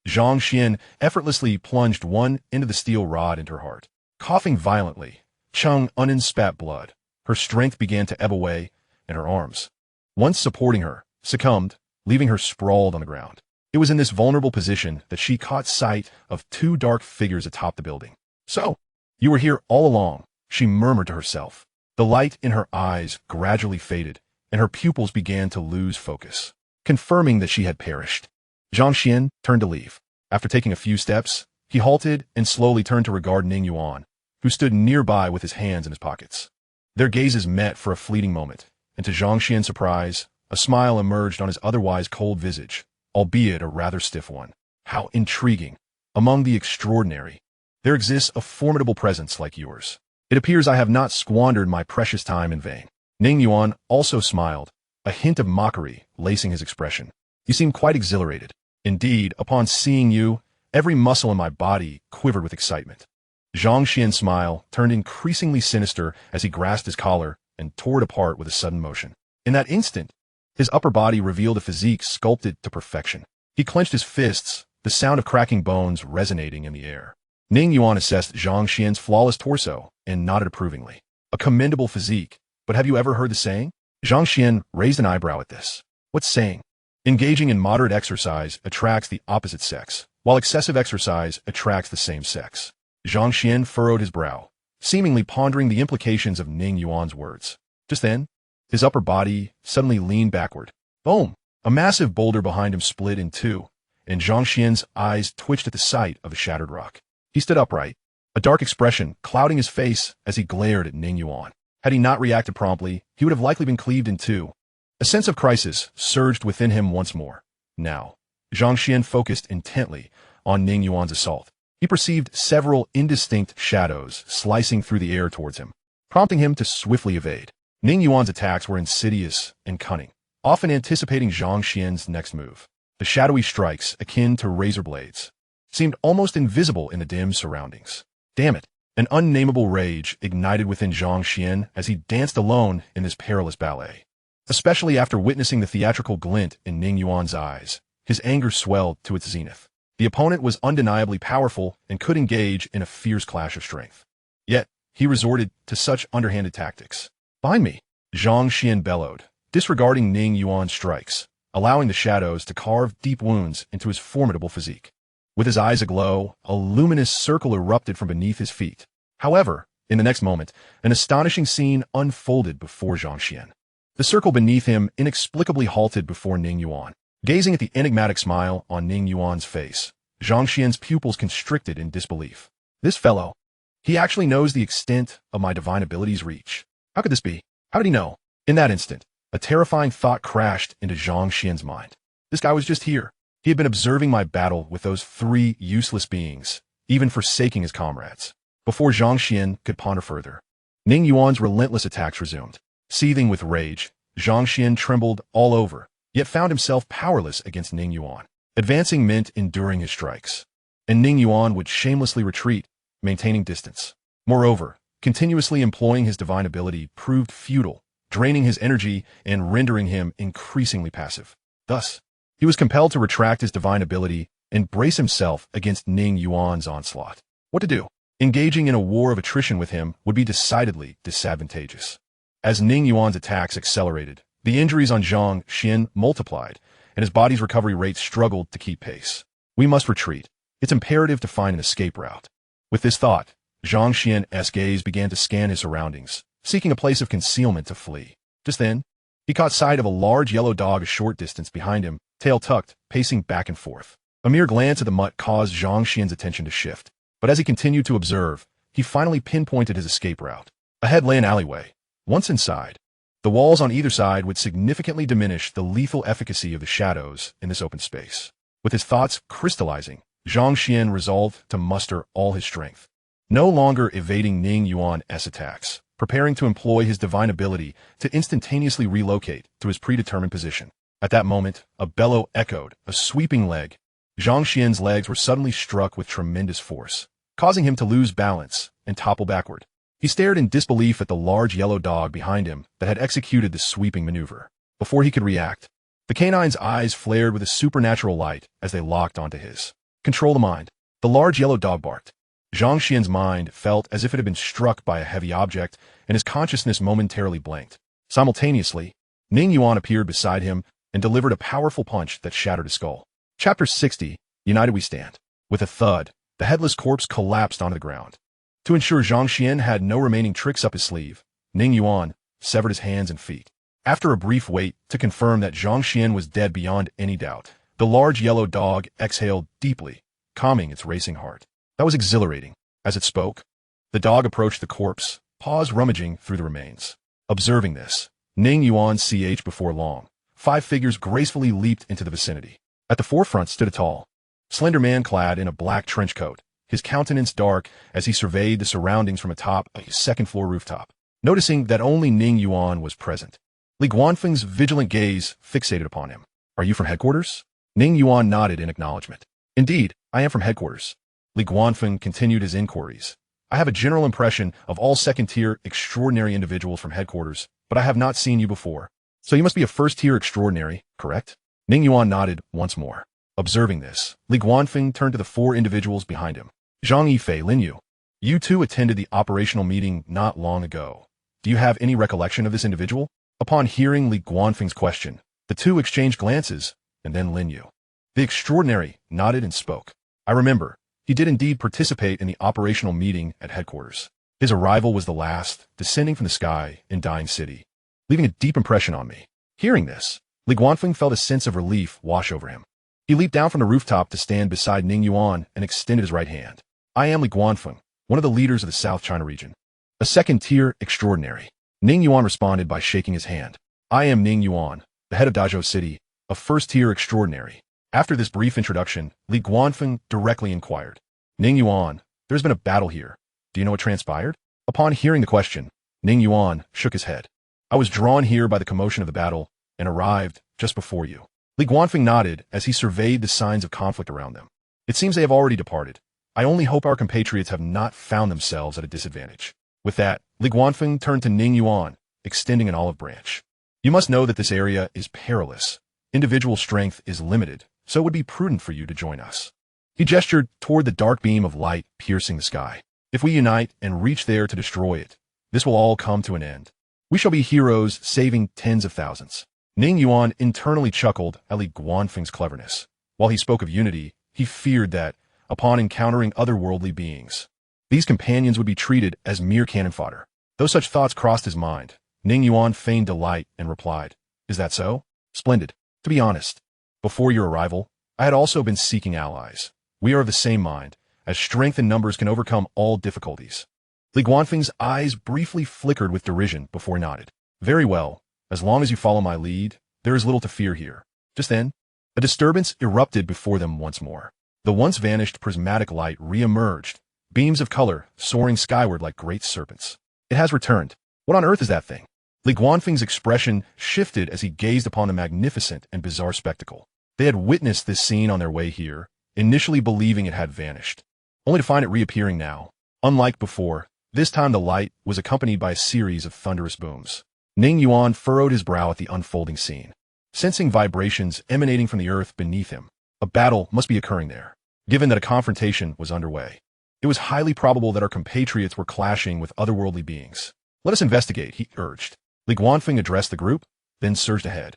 S1: Zhang Xian effortlessly plunged one end of the steel rod into her heart. Coughing violently, Cheng Enin spat blood. Her strength began to ebb away, and her arms, once supporting her, succumbed, leaving her sprawled on the ground. It was in this vulnerable position that she caught sight of two dark figures atop the building. "So, you were here all along," she murmured to herself. The light in her eyes gradually faded, and her pupils began to lose focus, confirming that she had perished. Zhang Xian turned to leave. After taking a few steps, he halted and slowly turned to regard Ning Yuan, who stood nearby with his hands in his pockets. Their gazes met for a fleeting moment, and to Zhang Xian's surprise, a smile emerged on his otherwise cold visage, albeit a rather stiff one. "How intriguing. Among the extraordinary, there exists a formidable presence like yours. It appears I have not squandered my precious time in vain." Ning Yuan also smiled, a hint of mockery lacing his expression. "You seem quite exhilarated." "Indeed, upon seeing you, every muscle in my body quivered with excitement." Zhang Xian's smile turned increasingly sinister as he grasped his collar and tore it apart with a sudden motion. In that instant, his upper body revealed a physique sculpted to perfection. He clenched his fists, the sound of cracking bones resonating in the air. Ning Yuan assessed Zhang Xian's flawless torso and nodded approvingly. "A commendable physique, but have you ever heard the saying?" Zhang Xian raised an eyebrow at this. "What saying?" "Engaging in moderate exercise attracts the opposite sex, while excessive exercise attracts the same sex." Zhang Xian furrowed his brow, seemingly pondering the implications of Ning Yuan's words. Just then, his upper body suddenly leaned backward. Boom! A massive boulder behind him split in two, and Zhang Xian's eyes twitched at the sight of the shattered rock. He stood upright, a dark expression clouding his face as he glared at Ning Yuan. Had he not reacted promptly, he would have likely been cleaved in two. A sense of crisis surged within him once more. Now, Zhang Xian focused intently on Ning Yuan's assault. He perceived several indistinct shadows slicing through the air towards him, prompting him to swiftly evade. Ning Yuan's attacks were insidious and cunning, often anticipating Zhang Xian's next move. The shadowy strikes, akin to razor blades, seemed almost invisible in the dim surroundings. "Damn it, An unnameable rage ignited within Zhang Xian as he danced alone in this perilous ballet. Especially after witnessing the theatrical glint in Ning Yuan's eyes, his anger swelled to its zenith. The opponent was undeniably powerful and could engage in a fierce clash of strength. Yet, he resorted to such underhanded tactics. "Bind me!" Zhang Xian bellowed, disregarding Ning Yuan's strikes, allowing the shadows to carve deep wounds into his formidable physique. With his eyes aglow, a luminous circle erupted from beneath his feet. However, in the next moment, an astonishing scene unfolded before Zhang Xian. The circle beneath him inexplicably halted before Ning Yuan. Gazing at the enigmatic smile on Ning Yuan's face, Zhang Xian's pupils constricted in disbelief. This fellow, he actually knows the extent of my divine ability's reach. How could this be? How did he know? In that instant, a terrifying thought crashed into Zhang Xian's mind. This guy was just here. He had been observing my battle with those three useless beings, even forsaking his comrades. Before Zhang Xian could ponder further, Ning Yuan's relentless attacks resumed. Seething with rage, Zhang Xian trembled all over, yet found himself powerless against Ning Yuan. Advancing meant enduring his strikes, and Ning Yuan would shamelessly retreat, maintaining distance. Moreover, continuously employing his divine ability proved futile, draining his energy and rendering him increasingly passive. Thus, he was compelled to retract his divine ability and brace himself against Ning Yuan's onslaught. What to do? Engaging in a war of attrition with him would be decidedly disadvantageous. As Ning Yuan's attacks accelerated, the injuries on Zhang Xian multiplied, and his body's recovery rate struggled to keep pace. We must retreat. It's imperative to find an escape route. With this thought, Zhang Xian's gaze began to scan his surroundings, seeking a place of concealment to flee. Just then, he caught sight of a large yellow dog a short distance behind him, tail tucked, pacing back and forth. A mere glance at the mutt caused Zhang Xian's attention to shift, but as he continued to observe, he finally pinpointed his escape route. Ahead lay an alleyway. Once inside, the walls on either side would significantly diminish the lethal efficacy of the shadows in this open space. With his thoughts crystallizing, Zhang Xian resolved to muster all his strength. No longer evading Ning Yuan's attacks, preparing to employ his divine ability to instantaneously relocate to his predetermined position. At that moment, a bellow echoed, a sweeping leg. Zhang Xian's legs were suddenly struck with tremendous force, causing him to lose balance and topple backward. He stared in disbelief at the large yellow dog behind him that had executed the sweeping maneuver. Before he could react, the canine's eyes flared with a supernatural light as they locked onto his. Control the mind. The large yellow dog barked. Zhang Xian's mind felt as if it had been struck by a heavy object, and his consciousness momentarily blanked. Simultaneously, Ning Yuan appeared beside him and delivered a powerful punch that shattered his skull. Chapter 60, United We Stand. With a thud, the headless corpse collapsed onto the ground. To ensure Zhang Xian had no remaining tricks up his sleeve, Ning Yuan severed his hands and feet. After a brief wait to confirm that Zhang Xian was dead beyond any doubt, the large yellow dog exhaled deeply, calming its racing heart. That was exhilarating. As it spoke, the dog approached the corpse, paws rummaging through the remains. Observing this, Ning Yuan before long, 5 figures gracefully leaped into the vicinity. At the forefront stood a tall, slender man clad in a black trench coat, his countenance dark as he surveyed the surroundings from atop a second-floor rooftop. Noticing that only Ning Yuan was present, Li Guanfeng's vigilant gaze fixated upon him. "Are you from headquarters?" Ning Yuan nodded in acknowledgement. "Indeed, I am from headquarters." Li Guanfeng continued his inquiries. "I have a general impression of all second-tier extraordinary individuals from headquarters, but I have not seen you before. So you must be a first-tier extraordinary, correct?" Ning Yuan nodded once more. Observing this, Li Guanfeng turned to the 4 individuals behind him. "Zhang Yifei, Lin Yu, you two attended the operational meeting not long ago. Do you have any recollection of this individual?" Upon hearing Li Guanfeng's question, the two exchanged glances, and then Lin Yu, the extraordinary, nodded and spoke. "I remember. He did indeed participate in the operational meeting at headquarters. His arrival was the last, descending from the sky in Dying City, leaving a deep impression on me." Hearing this, Li Guanfeng felt a sense of relief wash over him. He leaped down from the rooftop to stand beside Ning Yuan and extended his right hand. "I am Li Guanfeng, one of the leaders of the South China region. A second-tier extraordinary." Ning Yuan responded by shaking his hand. "I am Ning Yuan, the head of Dazhou City, a first-tier extraordinary." After this brief introduction, Li Guanfeng directly inquired, "Ning Yuan, there's been a battle here. Do you know what transpired?" Upon hearing the question, Ning Yuan shook his head. "I was drawn here by the commotion of the battle and arrived just before you." Li Guanfeng nodded as he surveyed the signs of conflict around them. "It seems they have already departed. I only hope our compatriots have not found themselves at a disadvantage. With that, Li Guanfeng turned to Ning Yuan, extending an olive branch. You must know that this area is perilous. Individual strength is limited, so it would be prudent for you to join us. He gestured toward the dark beam of light piercing the sky. If we unite and reach there to destroy it, this will all come to an end. We shall be heroes saving tens of thousands. Ning Yuan internally chuckled at Li Guanfeng's cleverness. While he spoke of unity, he feared that, upon encountering otherworldly beings, these companions would be treated as mere cannon fodder. Though such thoughts crossed his mind, Ning Yuan feigned delight and replied, "Is that so? Splendid. To be honest, before your arrival, I had also been seeking allies. We are of the same mind, as strength in numbers can overcome all difficulties." Li Guanfeng's eyes briefly flickered with derision before he nodded. "Very well. As long as you follow my lead, there is little to fear here." Just then, a disturbance erupted before them once more. The once vanished prismatic light re-emerged, beams of color soaring skyward like great serpents. "It has returned. What on earth is that thing?" Li Guanfeng's expression shifted as he gazed upon the magnificent and bizarre spectacle. They had witnessed this scene on their way here, initially believing it had vanished, only to find it reappearing now. Unlike before, this time the light was accompanied by a series of thunderous booms. Ning Yuan furrowed his brow at the unfolding scene. Sensing vibrations emanating from the earth beneath him, a battle must be occurring there. Given that a confrontation was underway, it was highly probable that our compatriots were clashing with otherworldly beings. "Let us investigate," he urged. Li Guanfeng addressed the group, then surged ahead.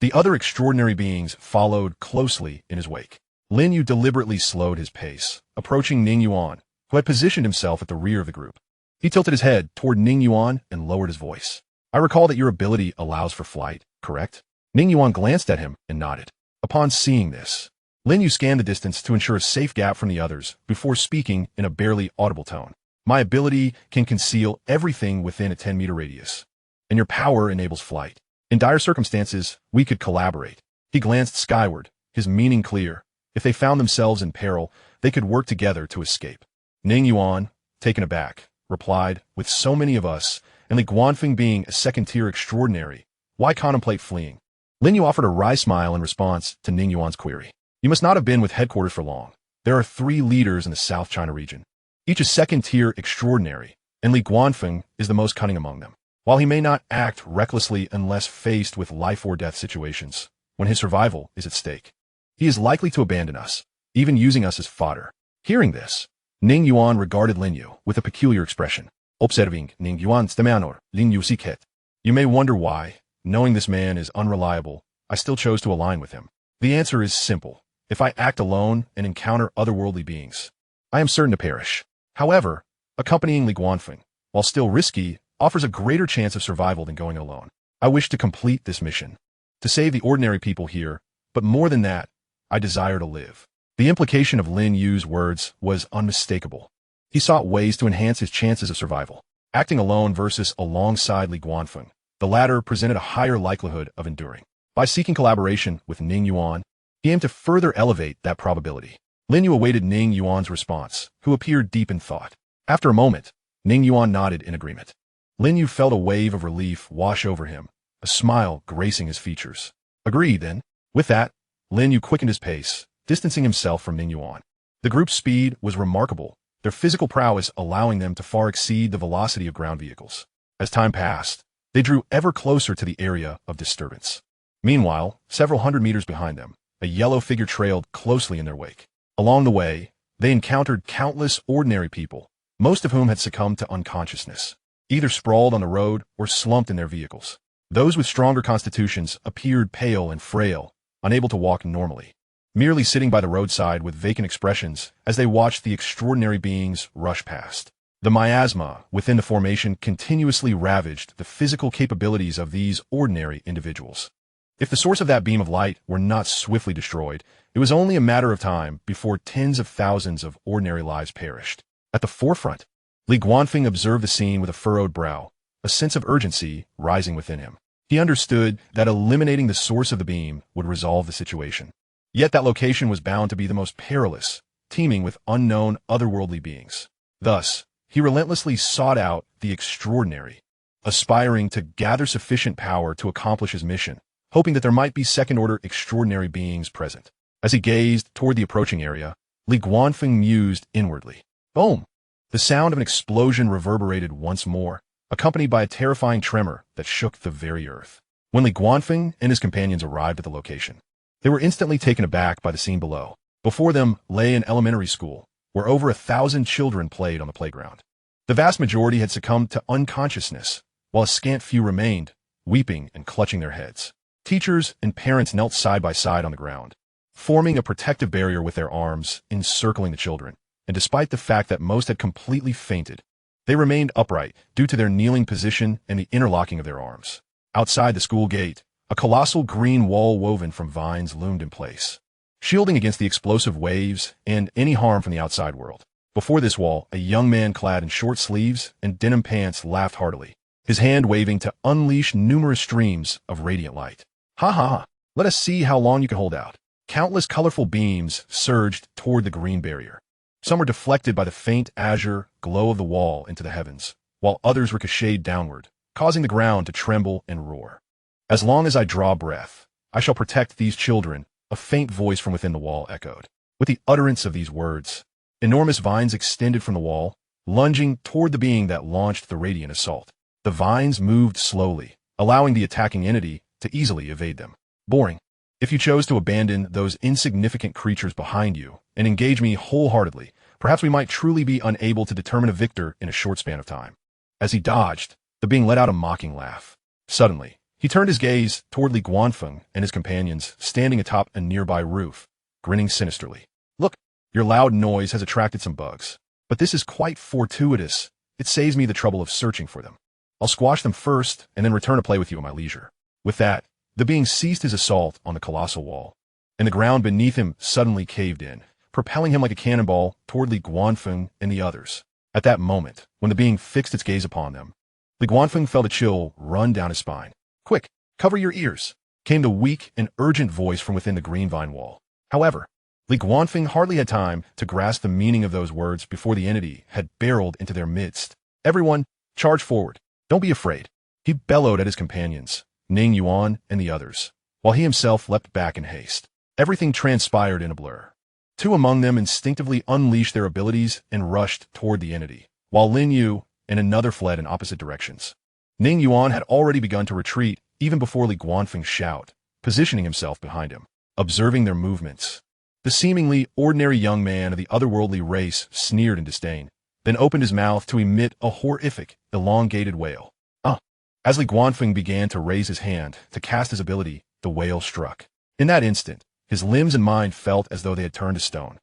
S1: The other extraordinary beings followed closely in his wake. Lin Yu deliberately slowed his pace, approaching Ning Yuan, who had positioned himself at the rear of the group. He tilted his head toward Ning Yuan and lowered his voice. "I recall that your ability allows for flight, correct?" Ning Yuan glanced at him and nodded. Upon seeing this, Lin Yu scanned the distance to ensure a safe gap from the others before speaking in a barely audible tone. "My ability can conceal everything within a 10-meter radius, and your power enables flight. In dire circumstances, we could collaborate." He glanced skyward, his meaning clear. If they found themselves in peril, they could work together to escape. Ning Yuan, taken aback, replied, "With so many of us, and Li Guanfeng being a second-tier extraordinary, why contemplate fleeing?" Lin Yu offered a wry smile in response to Ning Yuan's query. "You must not have been with headquarters for long. There are 3 leaders in the South China region. Each is second-tier extraordinary, and Li Guanfeng is the most cunning among them. While he may not act recklessly unless faced with life-or-death situations, when his survival is at stake, he is likely to abandon us, even using us as fodder." Hearing this, Ning Yuan regarded Lin Yu with a peculiar expression. Observing Ning Yuan's demeanor, Lin Yu siket. "You may wonder why, knowing this man is unreliable, I still chose to align with him. The answer is simple. If I act alone and encounter otherworldly beings, I am certain to perish. However, accompanying Li Guanfeng, while still risky, offers a greater chance of survival than going alone. I wish to complete this mission, to save the ordinary people here, but more than that, I desire to live." The implication of Lin Yu's words was unmistakable. He sought ways to enhance his chances of survival. Acting alone versus alongside Li Guanfeng, the latter presented a higher likelihood of enduring. By seeking collaboration with Ning Yuan, he aimed to further elevate that probability. Lin Yu awaited Ning Yuan's response, who appeared deep in thought. After a moment, Ning Yuan nodded in agreement. Lin Yu felt a wave of relief wash over him, a smile gracing his features. "Agreed, then." With that, Lin Yu quickened his pace, distancing himself from Ning Yuan. The group's speed was remarkable, their physical prowess allowing them to far exceed the velocity of ground vehicles. As time passed, they drew ever closer to the area of disturbance. Meanwhile, several hundred meters behind them, a yellow figure trailed closely in their wake. Along the way, they encountered countless ordinary people, most of whom had succumbed to unconsciousness, either sprawled on the road or slumped in their vehicles. Those with stronger constitutions appeared pale and frail, unable to walk normally, merely sitting by the roadside with vacant expressions as they watched the extraordinary beings rush past. The miasma within the formation continuously ravaged the physical capabilities of these ordinary individuals. If the source of that beam of light were not swiftly destroyed, it was only a matter of time before tens of thousands of ordinary lives perished. At the forefront, Li Guanfeng observed the scene with a furrowed brow, a sense of urgency rising within him. He understood that eliminating the source of the beam would resolve the situation. Yet that location was bound to be the most perilous, teeming with unknown otherworldly beings. Thus, he relentlessly sought out the extraordinary, aspiring to gather sufficient power to accomplish his mission, hoping that there might be second-order extraordinary beings present. As he gazed toward the approaching area, Li Guanfeng mused inwardly. Boom! The sound of an explosion reverberated once more, accompanied by a terrifying tremor that shook the very earth. When Li Guanfeng and his companions arrived at the location, they were instantly taken aback by the scene below. Before them lay an elementary school, where over 1,000 children played on the playground. The vast majority had succumbed to unconsciousness, while a scant few remained, weeping and clutching their heads. Teachers and parents knelt side by side on the ground, forming a protective barrier with their arms encircling the children, and despite the fact that most had completely fainted, they remained upright due to their kneeling position and the interlocking of their arms. Outside the school gate, a colossal green wall woven from vines loomed in place, shielding against the explosive waves and any harm from the outside world. Before this wall, a young man clad in short sleeves and denim pants laughed heartily, his hand waving to unleash numerous streams of radiant light. Ha ha ha! Let us see how long you can hold out. Countless colorful beams surged toward the green barrier. Some were deflected by the faint azure glow of the wall into the heavens, while others ricocheted downward, causing the ground to tremble and roar. As long as I draw breath, I shall protect these children, a faint voice from within the wall echoed. With the utterance of these words, enormous vines extended from the wall, lunging toward the being that launched the radiant assault. The vines moved slowly, allowing the attacking entity to easily evade them. Boring. If you chose to abandon those insignificant creatures behind you and engage me wholeheartedly, perhaps we might truly be unable to determine a victor in a short span of time. As he dodged, the being let out a mocking laugh. Suddenly, he turned his gaze toward Li Guanfeng and his companions standing atop a nearby roof, grinning sinisterly. Look, your loud noise has attracted some bugs, but this is quite fortuitous. It saves me the trouble of searching for them. I'll squash them first and then return to play with you at my leisure. With that, the being ceased his assault on the colossal wall, and the ground beneath him suddenly caved in, propelling him like a cannonball toward Li Guanfeng and the others. At that moment, when the being fixed its gaze upon them, Li Guanfeng felt a chill run down his spine. Quick, cover your ears, came the weak and urgent voice from within the green vine wall. However, Li Guanfeng hardly had time to grasp the meaning of those words before the entity had barreled into their midst. Everyone, charge forward. Don't be afraid. He bellowed at his companions, Ning Yuan and the others, while he himself leapt back in haste. Everything transpired in a blur. Two among them instinctively unleashed their abilities and rushed toward the entity, while Lin Yu and another fled in opposite directions. Ning Yuan had already begun to retreat even before Li Guanfeng's shout, positioning himself behind him, observing their movements. The seemingly ordinary young man of the otherworldly race sneered in disdain, then opened his mouth to emit a horrific, elongated wail. As Li Guanfeng began to raise his hand to cast his ability, the wail struck. In that instant, his limbs and mind felt as though they had turned to stone.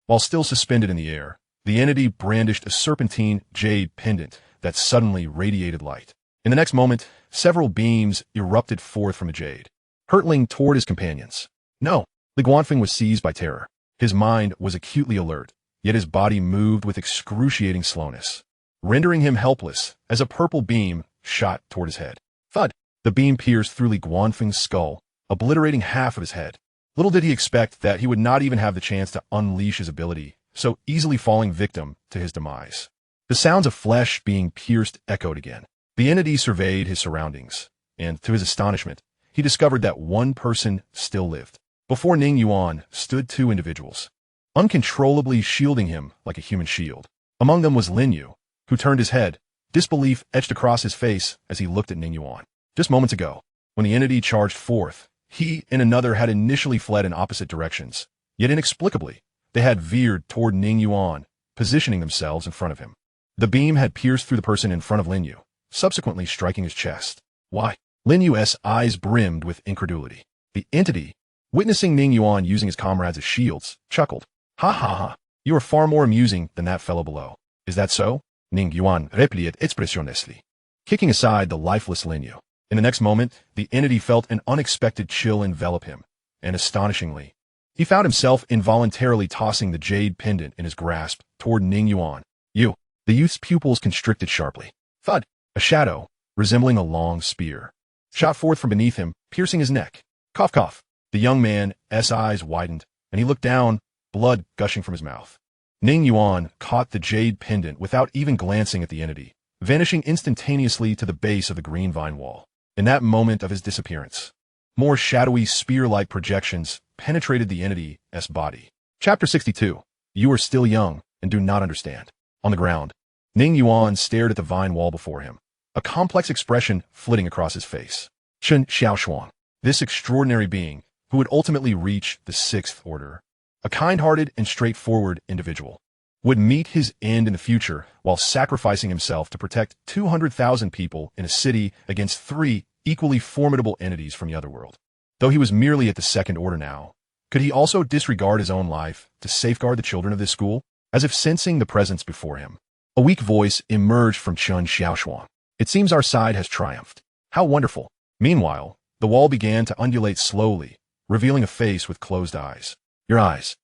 S1: While still suspended in the air, the entity brandished a serpentine jade pendant that suddenly radiated light. In the next moment, several beams erupted forth from the jade, hurtling toward his companions. No! Li Guanfeng was seized by terror. His mind was acutely alert, yet his body moved with excruciating slowness, rendering him helpless as a purple beam shot toward his head. Thud! The beam pierced through Li Guanfeng's skull, obliterating half of his head. Little did he expect that he would not even have the chance to unleash his ability, so easily falling victim to his demise. The sounds of flesh being pierced echoed again. The entity surveyed his surroundings, and to his astonishment, he discovered that one person still lived. Before Ning Yuan stood two individuals, uncontrollably shielding him like a human shield. Among them was Lin Yu, who turned his head, disbelief etched across his face as he looked at Ning Yuan. Just moments ago, when the entity charged forth, he and another had initially fled in opposite directions, yet inexplicably, they had veered toward Ning Yuan, positioning themselves in front of him. The beam had pierced through the person in front of Lin Yu, subsequently striking his chest. Why? Lin Yu's eyes brimmed with incredulity. The entity, witnessing Ning Yuan using his comrades as shields, chuckled. Ha ha ha, you are far more amusing than that fellow below. Is that so? Ning Yuan replied expressionlessly, kicking aside the lifeless Lin Yu. In the next moment, the entity felt an unexpected chill envelop him, and astonishingly, he found himself involuntarily tossing the jade pendant in his grasp toward Ning Yuan. You! The youth's pupils constricted sharply. Thud! A shadow, resembling a long spear, shot forth from beneath him, piercing his neck. Cough cough! The young man's eyes widened, and he looked down, blood gushing from his mouth. Ning Yuan caught the jade pendant without even glancing at the entity, vanishing instantaneously to the base of the green vine wall. In that moment of his disappearance, more shadowy spear-like projections penetrated the entity's body, Chapter 62. You are still young and do not understand. On the ground, Ning Yuan stared at the vine wall before him, a complex expression flitting across his face. Chen Xiaoshuang, this extraordinary being, who would ultimately reach the sixth order, a kind-hearted and straightforward individual, would meet his end in the future while sacrificing himself to protect 200,000 people in a city against 3 equally formidable entities from the otherworld. Though he was merely at the second order now, could he also disregard his own life to safeguard the children of this school? As if sensing the presence before him, a weak voice emerged from Chen Xiaoshuang. It seems our side has triumphed. How wonderful. Meanwhile, the wall began to undulate slowly, revealing a face with closed eyes. Your eyes.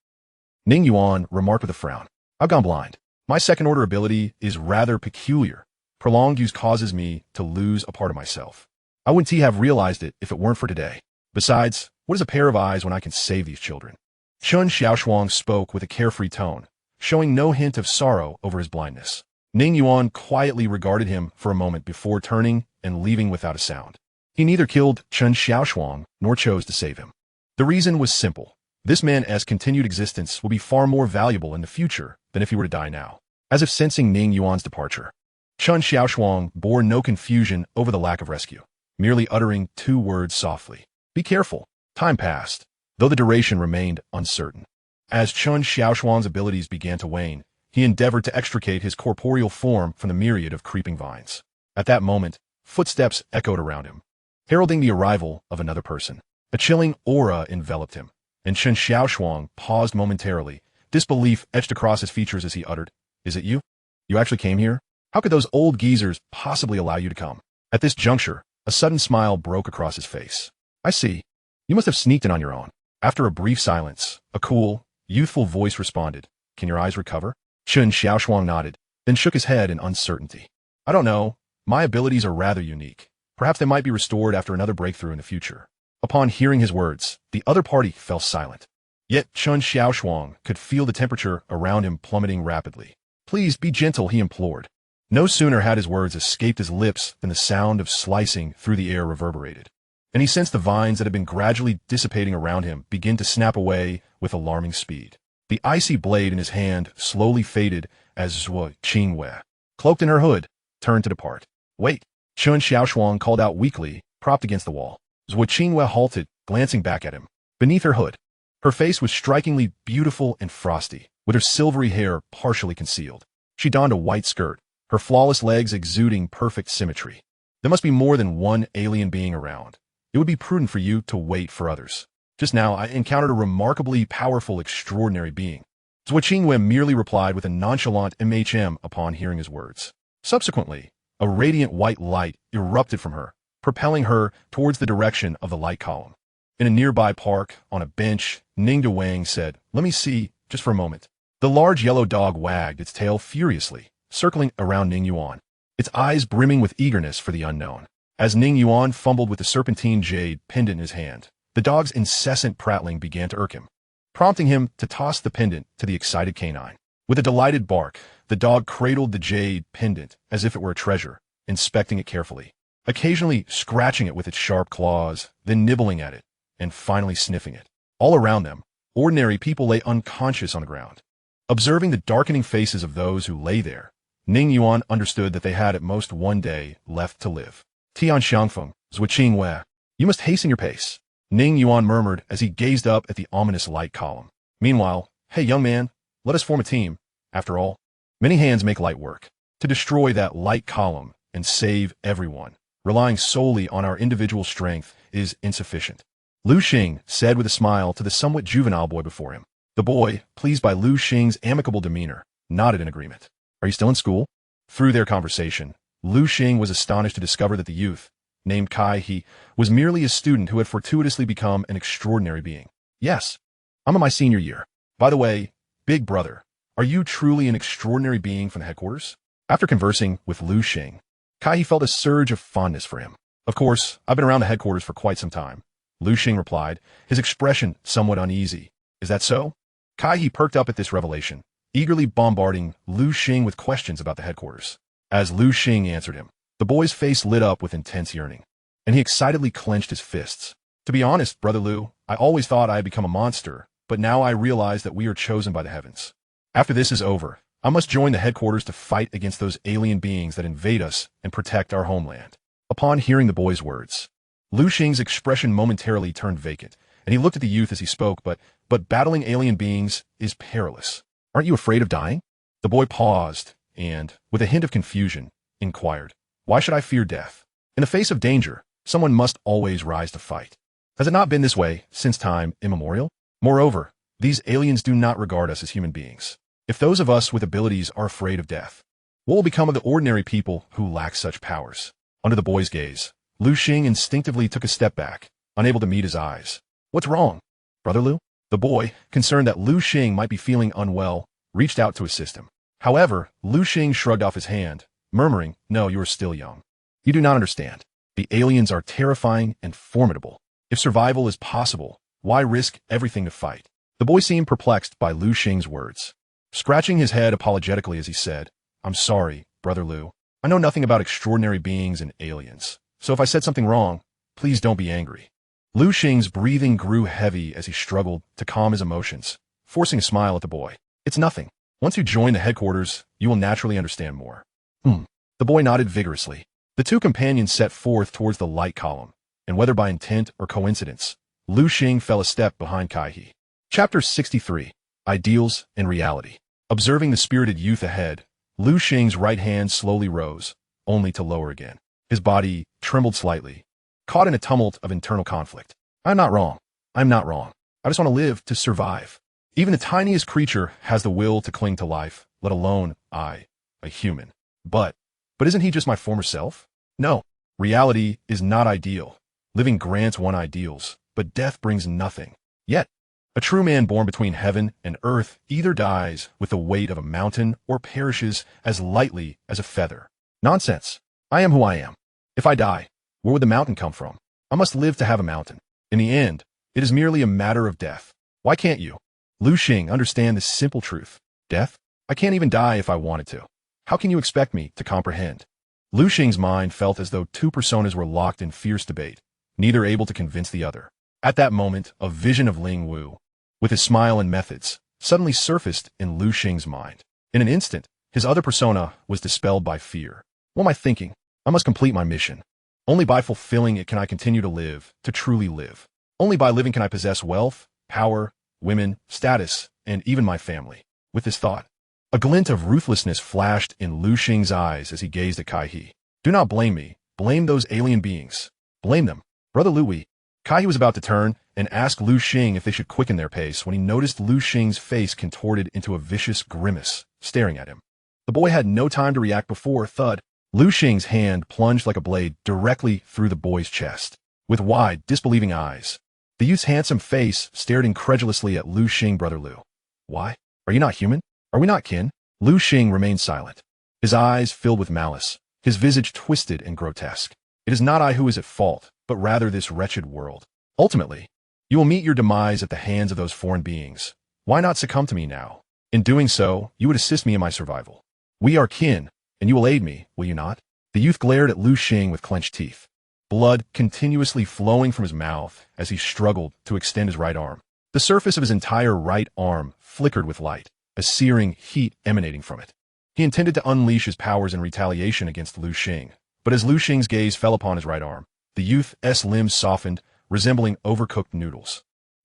S1: Ning Yuan remarked with a frown. I've gone blind. My second order ability is rather peculiar. Prolonged use causes me to lose a part of myself. I wouldn't have realized it if it weren't for today. Besides, what is a pair of eyes when I can save these children? Chen Xiaoshuang spoke with a carefree tone, showing no hint of sorrow over his blindness. Ning Yuan quietly regarded him for a moment before turning and leaving without a sound. He neither killed Chen Xiaoshuang nor chose to save him. The reason was simple. This man's continued existence will be far more valuable in the future than if he were to die now. As if sensing Ning Yuan's departure, Chen Xiaoshuang bore no confusion over the lack of rescue, merely uttering 2 words softly. Be careful. Time passed, though the duration remained uncertain. As Chen Xiaoshuang's abilities began to wane, he endeavored to extricate his corporeal form from the myriad of creeping vines. At that moment, footsteps echoed around him, heralding the arrival of another person. A chilling aura enveloped him, and Chen Xiaoshuang paused momentarily, disbelief etched across his features as he uttered, Is it you? You actually came here? How could those old geezers possibly allow you to come? At this juncture, a sudden smile broke across his face. I see. You must have sneaked in on your own. After a brief silence, a cool, youthful voice responded, Can your eyes recover? Chen Xiaoshuang nodded, then shook his head in uncertainty. I don't know. My abilities are rather unique. Perhaps they might be restored after another breakthrough in the future. Upon hearing his words, the other party fell silent. Yet Chen Xiaoshuang could feel the temperature around him plummeting rapidly. Please be gentle, he implored. No sooner had his words escaped his lips than the sound of slicing through the air reverberated, and he sensed the vines that had been gradually dissipating around him begin to snap away with alarming speed. The icy blade in his hand slowly faded as Zhuo Qingwei, cloaked in her hood, turned to depart. Wait, Chen Xiaoshuang called out weakly, propped against the wall. Zhuo Qingwei halted, glancing back at him. Beneath her hood, her face was strikingly beautiful and frosty, with her silvery hair partially concealed. She donned a white skirt, her flawless legs exuding perfect symmetry. There must be more than one alien being around. It would be prudent for you to wait for others. Just now, I encountered a remarkably powerful, extraordinary being. Zhuo Qingwei merely replied with a nonchalant upon hearing his words. Subsequently, a radiant white light erupted from her, propelling her towards the direction of the light column. In a nearby park, on a bench, Ning Yuan said, Let me see, just for a moment. The large yellow dog wagged its tail furiously, circling around Ning Yuan, its eyes brimming with eagerness for the unknown. As Ning Yuan fumbled with the serpentine jade pendant in his hand, the dog's incessant prattling began to irk him, prompting him to toss the pendant to the excited canine. With a delighted bark, the dog cradled the jade pendant as if it were a treasure, inspecting it carefully, occasionally scratching it with its sharp claws, then nibbling at it, and finally sniffing it. All around them, ordinary people lay unconscious on the ground. Observing the darkening faces of those who lay there, Ning Yuan understood that they had at most one day left to live. Tian Xiangfeng, Zhuo Qingwei, you must hasten your pace, Ning Yuan murmured as he gazed up at the ominous light column. Meanwhile, hey young man, let us form a team. After all, many hands make light work. To destroy that light column and save everyone, relying solely on our individual strength, is insufficient. Lu Xing said with a smile to the somewhat juvenile boy before him. The boy, pleased by Lu Xing's amicable demeanor, nodded in agreement. Are you still in school? Through their conversation, Lu Xing was astonished to discover that the youth, named Kai He, was merely a student who had fortuitously become an extraordinary being. Yes, I'm in my senior year. By the way, big brother, are you truly an extraordinary being from the headquarters? After conversing with Lu Xing, Kai He felt a surge of fondness for him. Of course, I've been around the headquarters for quite some time, Lu Xing replied, his expression somewhat uneasy. Is that so? Kai He perked up at this revelation, eagerly bombarding Lu Xing with questions about the headquarters. As Lu Xing answered him, the boy's face lit up with intense yearning, and he excitedly clenched his fists. To be honest, Brother Lu, I always thought I had become a monster, but now I realize that we are chosen by the heavens. After this is over, I must join the headquarters to fight against those alien beings that invade us and protect our homeland." Upon hearing the boy's words, Lu Xing's expression momentarily turned vacant, and he looked at the youth as he spoke, but battling alien beings is perilous. "Aren't you afraid of dying?" The boy paused and, with a hint of confusion, inquired, "Why should I fear death? In the face of danger, someone must always rise to fight. Has it not been this way since time immemorial? Moreover, these aliens do not regard us as human beings. If those of us with abilities are afraid of death, what will become of the ordinary people who lack such powers?" Under the boy's gaze, Lu Xing instinctively took a step back, unable to meet his eyes. "What's wrong, Brother Lu?" The boy, concerned that Lu Xing might be feeling unwell, reached out to assist him. However, Lu Xing shrugged off his hand, murmuring, "No, you are still young. You do not understand. The aliens are terrifying and formidable. If survival is possible, why risk everything to fight?" The boy seemed perplexed by Lu Xing's words. Scratching his head apologetically as he said, "I'm sorry, Brother Lu. I know nothing about extraordinary beings and aliens, so if I said something wrong, please don't be angry." Lu Xing's breathing grew heavy as he struggled to calm his emotions, forcing a smile at the boy. "It's nothing. Once you join the headquarters, you will naturally understand more." The boy nodded vigorously. The two companions set forth towards the light column, and whether by intent or coincidence, Lu Xing fell a step behind Kai He. Chapter 63. Ideals and Reality. Observing the spirited youth ahead, Lu Xing's right hand slowly rose, only to lower again. His body trembled slightly, caught in a tumult of internal conflict. "I'm not wrong. I'm not wrong. I just want to live to survive. Even the tiniest creature has the will to cling to life, let alone I, a human. But isn't he just my former self? No, reality is not ideal. Living grants one ideals, but death brings nothing. Yet, a true man born between heaven and earth either dies with the weight of a mountain or perishes as lightly as a feather. Nonsense. I am who I am. If I die, where would the mountain come from? I must live to have a mountain. In the end, it is merely a matter of death. Why can't you, Lu Xing, understand this simple truth? Death? I can't even die if I wanted to. How can you expect me to comprehend?" Lu Xing's mind felt as though two personas were locked in fierce debate, neither able to convince the other. At that moment, a vision of Ling Wu, with his smile and methods, suddenly surfaced in Lu Xing's mind. In an instant, his other persona was dispelled by fear. "What am I thinking? I must complete my mission. Only by fulfilling it can I continue to live, to truly live. Only by living can I possess wealth, power, women, status, and even my family." With this thought, a glint of ruthlessness flashed in Lu Xing's eyes as he gazed at Kai He. "Do not blame me. Blame those alien beings. Blame them. Brother Louis." Kai He was about to turn and ask Lu Xing if they should quicken their pace when he noticed Lu Xing's face contorted into a vicious grimace, staring at him. The boy had no time to react before, thud, Lu Xing's hand plunged like a blade directly through the boy's chest. With wide, disbelieving eyes, the youth's handsome face stared incredulously at Lu Xing. "Brother Lu, why? Are you not human? Are we not kin?" Lu Xing remained silent, his eyes filled with malice, his visage twisted and grotesque. "It is not I who is at fault, but rather this wretched world. Ultimately, you will meet your demise at the hands of those foreign beings. Why not succumb to me now? In doing so, you would assist me in my survival. We are kin, and you will aid me, will you not?" The youth glared at Lu Xing with clenched teeth, blood continuously flowing from his mouth as he struggled to extend his right arm. The surface of his entire right arm flickered with light, a searing heat emanating from it. He intended to unleash his powers in retaliation against Lu Xing, but as Lu Xing's gaze fell upon his right arm, the youth's limbs softened, resembling overcooked noodles.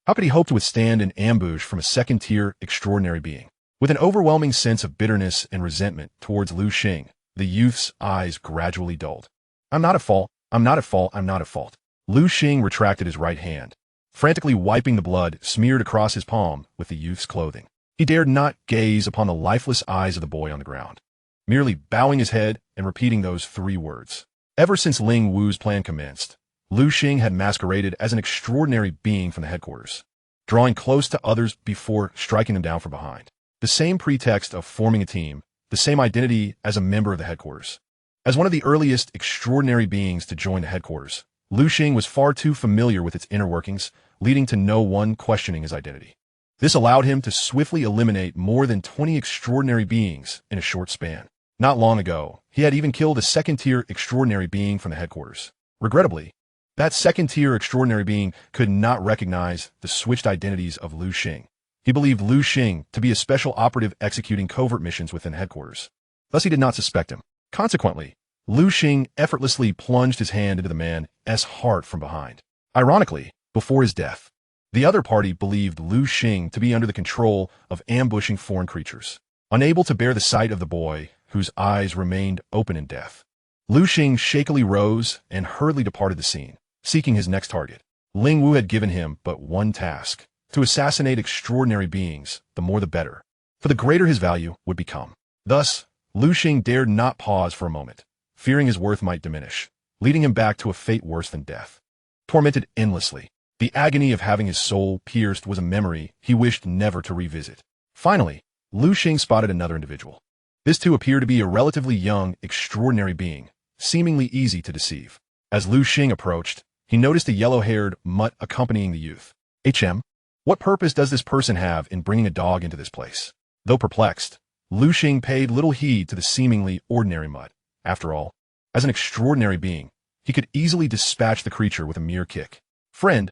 S1: How could he hope to withstand an ambush from a second-tier extraordinary being? With an overwhelming sense of bitterness and resentment towards Lu Xing, the youth's eyes gradually dulled. "I'm not at fault. I'm not at fault. I'm not at fault." Lu Xing retracted his right hand, frantically wiping the blood smeared across his palm with the youth's clothing. He dared not gaze upon the lifeless eyes of the boy on the ground, merely bowing his head and repeating those three words. Ever since Ling Wu's plan commenced, Lu Xing had masqueraded as an extraordinary being from the headquarters, drawing close to others before striking them down from behind. The same pretext of forming a team, the same identity as a member of the headquarters. As one of the earliest extraordinary beings to join the headquarters, Lu Xing was far too familiar with its inner workings, leading to no one questioning his identity. This allowed him to swiftly eliminate more than 20 extraordinary beings in a short span. Not long ago, he had even killed a second-tier extraordinary being from the headquarters. Regrettably, that second-tier extraordinary being could not recognize the switched identities of Lu Xing. He believed Lu Xing to be a special operative executing covert missions within headquarters. Thus he did not suspect him. Consequently, Lu Xing effortlessly plunged his hand into the man's heart from behind. Ironically, before his death, the other party believed Lu Xing to be under the control of ambushing foreign creatures. Unable to bear the sight of the boy, whose eyes remained open in death, Lu Xing shakily rose and hurriedly departed the scene, seeking his next target. Ling Wu had given him but one task: to assassinate extraordinary beings, the more the better, for the greater his value would become. Thus, Lu Xing dared not pause for a moment, fearing his worth might diminish, leading him back to a fate worse than death. Tormented endlessly, the agony of having his soul pierced was a memory he wished never to revisit. Finally, Lu Xing spotted another individual. This too appeared to be a relatively young, extraordinary being, seemingly easy to deceive. As Lu Xing approached, he noticed a yellow-haired mutt accompanying the youth. What purpose does this person have in bringing a dog into this place? Though perplexed, Lu Xing paid little heed to the seemingly ordinary mutt. After all, as an extraordinary being, he could easily dispatch the creature with a mere kick. Friend,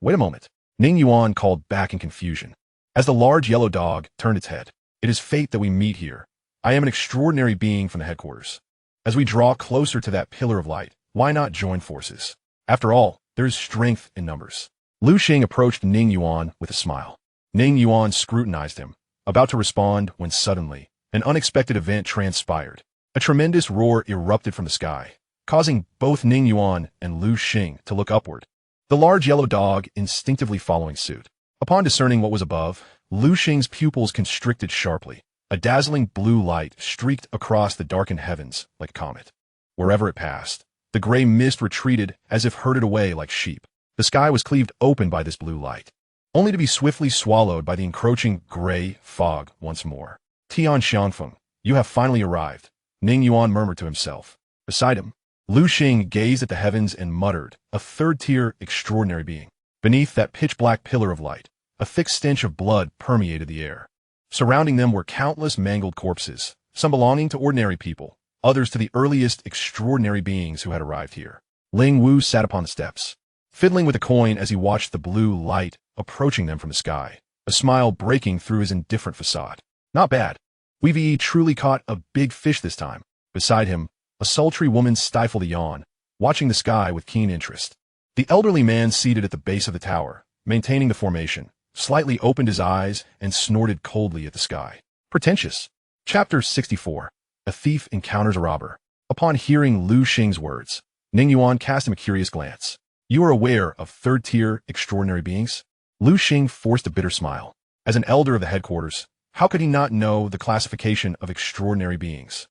S1: wait a moment. Ning Yuan called back in confusion. As the large yellow dog turned its head, it is fate that we meet here. I am an extraordinary being from the headquarters. As we draw closer to that pillar of light, why not join forces? After all, there is strength in numbers. Lu Xing approached Ning Yuan with a smile. Ning Yuan scrutinized him, about to respond when suddenly, an unexpected event transpired. A tremendous roar erupted from the sky, causing both Ning Yuan and Lu Xing to look upward, the large yellow dog instinctively following suit. Upon discerning what was above, Lu Xing's pupils constricted sharply. A dazzling blue light streaked across the darkened heavens like a comet. Wherever it passed, the gray mist retreated as if herded away like sheep. The sky was cleaved open by this blue light, only to be swiftly swallowed by the encroaching gray fog once more. Tian Xianfeng, you have finally arrived, Ning Yuan murmured to himself. Beside him, Lu Xing gazed at the heavens and muttered, a third-tier extraordinary being. Beneath that pitch-black pillar of light, a thick stench of blood permeated the air. Surrounding them were countless mangled corpses, some belonging to ordinary people, others to the earliest extraordinary beings who had arrived here. Ling Wu sat upon the steps, fiddling with a coin as he watched the blue light approaching them from the sky, a smile breaking through his indifferent facade. Not bad. We've truly caught a big fish this time. Beside him, a sultry woman stifled a yawn, watching the sky with keen interest. The elderly man seated at the base of the tower, maintaining the formation, slightly opened his eyes and snorted coldly at the sky. Pretentious. Chapter 64. A thief encounters a robber. Upon hearing Lu Xing's words, Ning Yuan cast him a curious glance. You are aware of third-tier extraordinary beings? Lu Xing forced a bitter smile. As an elder of the headquarters, how could he not know the classification of extraordinary beings?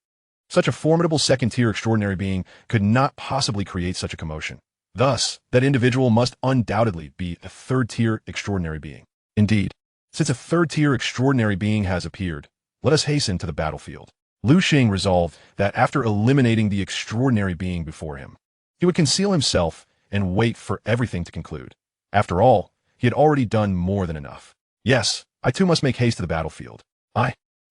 S1: Such a formidable second-tier extraordinary being could not possibly create such a commotion. Thus, that individual must undoubtedly be a third-tier extraordinary being. Indeed, since a third-tier extraordinary being has appeared, let us hasten to the battlefield. Lu Xing resolved that after eliminating the extraordinary being before him, he would conceal himself and wait for everything to conclude. After all, he had already done more than enough. Yes, I too must make haste to the battlefield.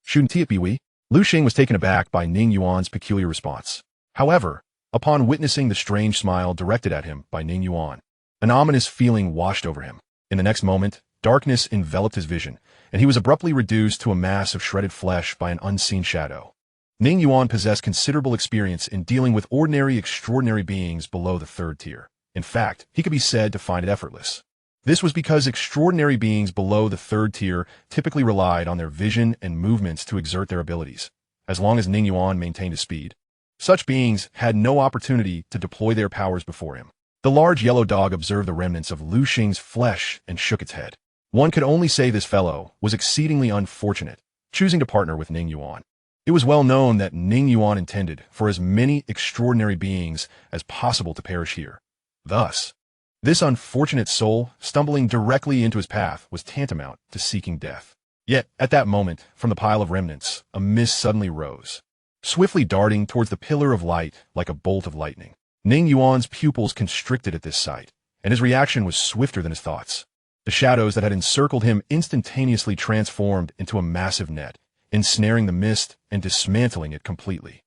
S1: Shouldn't it be we? Lu Xing was taken aback by Ning Yuan's peculiar response. However, upon witnessing the strange smile directed at him by Ning Yuan, an ominous feeling washed over him. In the next moment, darkness enveloped his vision, and he was abruptly reduced to a mass of shredded flesh by an unseen shadow. Ning Yuan possessed considerable experience in dealing with ordinary extraordinary beings below the third tier. In fact, he could be said to find it effortless. This was because extraordinary beings below the third tier typically relied on their vision and movements to exert their abilities. As long as Ning Yuan maintained his speed, such beings had no opportunity to deploy their powers before him. The large yellow dog observed the remnants of Lu Xing's flesh and shook its head. One could only say this fellow was exceedingly unfortunate, choosing to partner with Ning Yuan. It was well known that Ning Yuan intended for as many extraordinary beings as possible to perish here. Thus, this unfortunate soul stumbling directly into his path was tantamount to seeking death. Yet, at that moment, from the pile of remnants, a mist suddenly rose, swiftly darting towards the pillar of light like a bolt of lightning. Ning Yuan's pupils constricted at this sight, and his reaction was swifter than his thoughts. The shadows that had encircled him instantaneously transformed into a massive net, ensnaring the mist and dismantling it completely.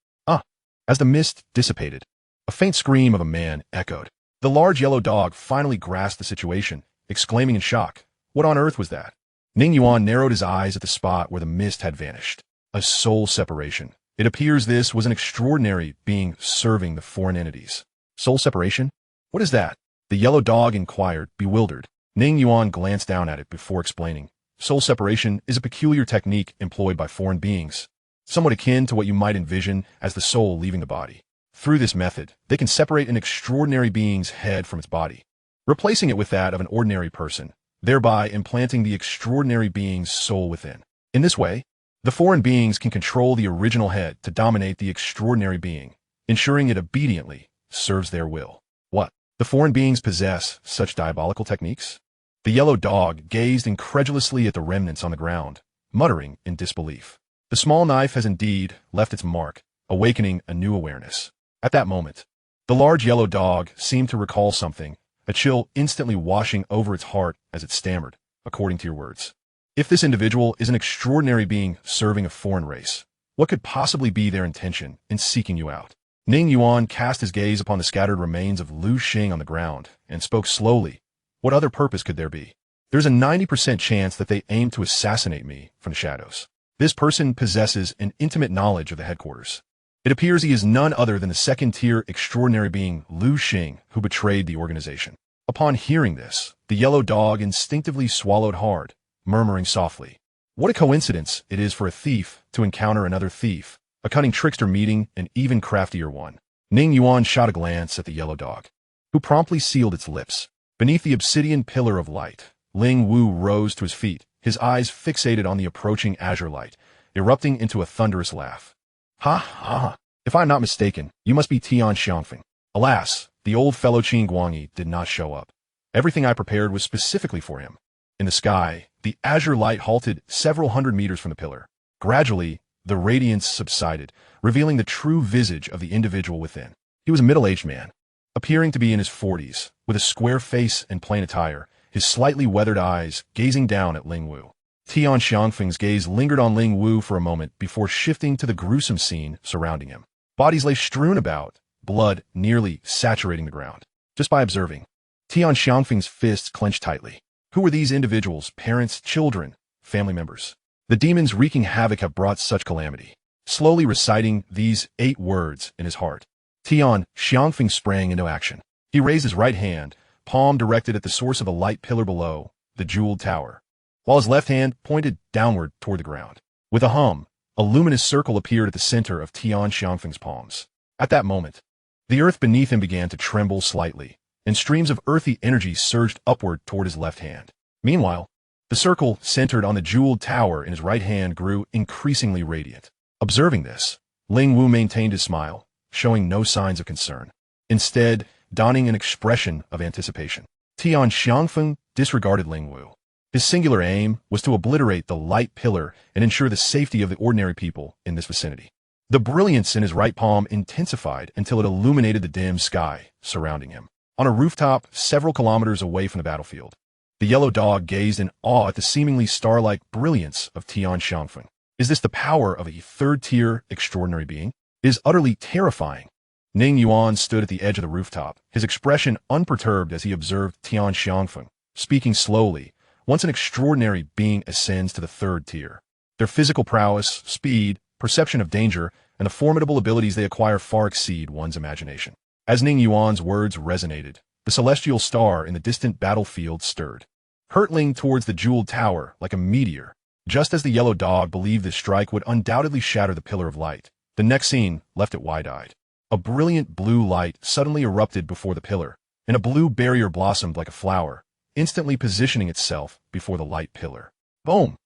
S1: As the mist dissipated, a faint scream of a man echoed. The large yellow dog finally grasped the situation, exclaiming in shock, "What on earth was that?" Ning Yuan narrowed his eyes at the spot where the mist had vanished. A soul separation. It appears this was an extraordinary being serving the foreign entities. Soul separation? What is that? The yellow dog inquired, bewildered. Ning Yuan glanced down at it before explaining. Soul separation is a peculiar technique employed by foreign beings, somewhat akin to what you might envision as the soul leaving the body. Through this method, they can separate an extraordinary being's head from its body, replacing it with that of an ordinary person, thereby implanting the extraordinary being's soul within. In this way, the foreign beings can control the original head to dominate the extraordinary being, ensuring it obediently serves their will. What? The foreign beings possess such diabolical techniques? The yellow dog gazed incredulously at the remnants on the ground, muttering in disbelief. The small knife has indeed left its mark, awakening a new awareness. At that moment, the large yellow dog seemed to recall something, a chill instantly washing over its heart as it stammered, according to your words. If this individual is an extraordinary being serving a foreign race, what could possibly be their intention in seeking you out? Ning Yuan cast his gaze upon the scattered remains of Lu Xing on the ground and spoke slowly. What other purpose could there be? There's a 90% chance that they aim to assassinate me from the shadows. This person possesses an intimate knowledge of the headquarters. It appears he is none other than the second-tier extraordinary being Lu Xing who betrayed the organization. Upon hearing this, the yellow dog instinctively swallowed hard, murmuring softly. What a coincidence it is for a thief to encounter another thief, a cunning trickster meeting an even craftier one. Ning Yuan shot a glance at the yellow dog, who promptly sealed its lips. Beneath the obsidian pillar of light, Ling Wu rose to his feet, his eyes fixated on the approaching azure light, erupting into a thunderous laugh. Ha ha! If I am not mistaken, you must be Tian Xiangfeng. Alas, the old fellow Qin Guangyi did not show up. Everything I prepared was specifically for him. In the sky, the azure light halted several hundred meters from the pillar. Gradually, the radiance subsided, revealing the true visage of the individual within. He was a middle-aged man, appearing to be in his 40s, with a square face and plain attire, his slightly weathered eyes gazing down at Ling Wu. Tian Xiangfeng's gaze lingered on Ling Wu for a moment before shifting to the gruesome scene surrounding him. Bodies lay strewn about, blood nearly saturating the ground. Just by observing, Tian Xiangfeng's fists clenched tightly. Who were these individuals? Parents, children, family members? The demons wreaking havoc have brought such calamity. Slowly reciting these 8 words in his heart, Tian Xiangfeng sprang into action. He raised his right hand, palm directed at the source of a light pillar below, the jeweled tower, while his left hand pointed downward toward the ground. With a hum, a luminous circle appeared at the center of Tian Xiangfeng's palms. At that moment, the earth beneath him began to tremble slightly, and streams of earthy energy surged upward toward his left hand. Meanwhile, the circle centered on the jeweled tower in his right hand grew increasingly radiant. Observing this, Ling Wu maintained his smile, showing no signs of concern, instead donning an expression of anticipation. Tian Xiangfeng disregarded Ling Wu. His singular aim was to obliterate the light pillar and ensure the safety of the ordinary people in this vicinity. The brilliance in his right palm intensified until it illuminated the dim sky surrounding him. On a rooftop several kilometers away from the battlefield, the yellow dog gazed in awe at the seemingly star-like brilliance of Tian Xiangfeng. Is this the power of a third-tier extraordinary being? It is utterly terrifying. Ning Yuan stood at the edge of the rooftop, his expression unperturbed as he observed Tian Xiangfeng, speaking slowly. Once an extraordinary being ascends to the 3rd tier, their physical prowess, speed, perception of danger, and the formidable abilities they acquire far exceed one's imagination. As Ning Yuan's words resonated, the celestial star in the distant battlefield stirred, hurtling towards the jeweled tower like a meteor. Just as the yellow dog believed this strike would undoubtedly shatter the pillar of light, the next scene left it wide-eyed. A brilliant blue light suddenly erupted before the pillar, and a blue barrier blossomed like a flower, instantly positioning itself before the light pillar. Boom!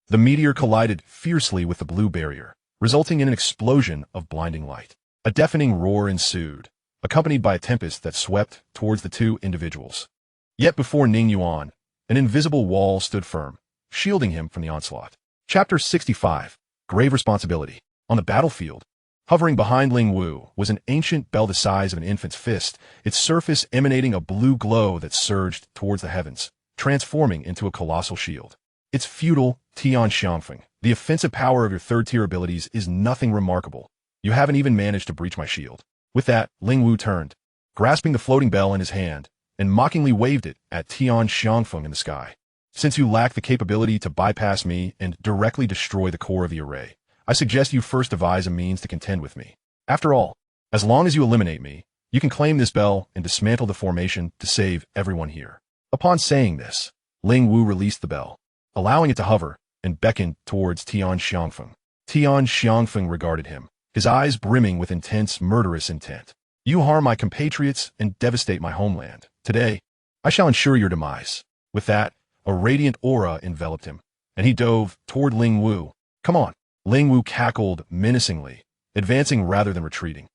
S1: The meteor collided fiercely with the blue barrier, resulting in an explosion of blinding light. A deafening roar ensued, accompanied by a tempest that swept towards the 2 individuals. Yet before Ning Yuan, an invisible wall stood firm, shielding him from the onslaught. Chapter 65. Grave Responsibility. On the battlefield, hovering behind Ling Wu, was an ancient bell the size of an infant's fist, its surface emanating a blue glow that surged towards the heavens, transforming into a colossal shield. It's futile, Tian Xiangfeng. The offensive power of your 3rd-tier abilities is nothing remarkable. You haven't even managed to breach my shield. With that, Ling Wu turned, grasping the floating bell in his hand, and mockingly waved it at Tian Xiangfeng in the sky. Since you lack the capability to bypass me and directly destroy the core of the array, I suggest you first devise a means to contend with me. After all, as long as you eliminate me, you can claim this bell and dismantle the formation to save everyone here. Upon saying this, Ling Wu released the bell, allowing it to hover, and beckoned towards Tian Xiangfeng. Tian Xiangfeng regarded him, his eyes brimming with intense, murderous intent. You harm my compatriots and devastate my homeland. Today, I shall ensure your demise. With that, a radiant aura enveloped him, and he dove toward Ling Wu. Come on. Ling Wu cackled menacingly, advancing rather than retreating.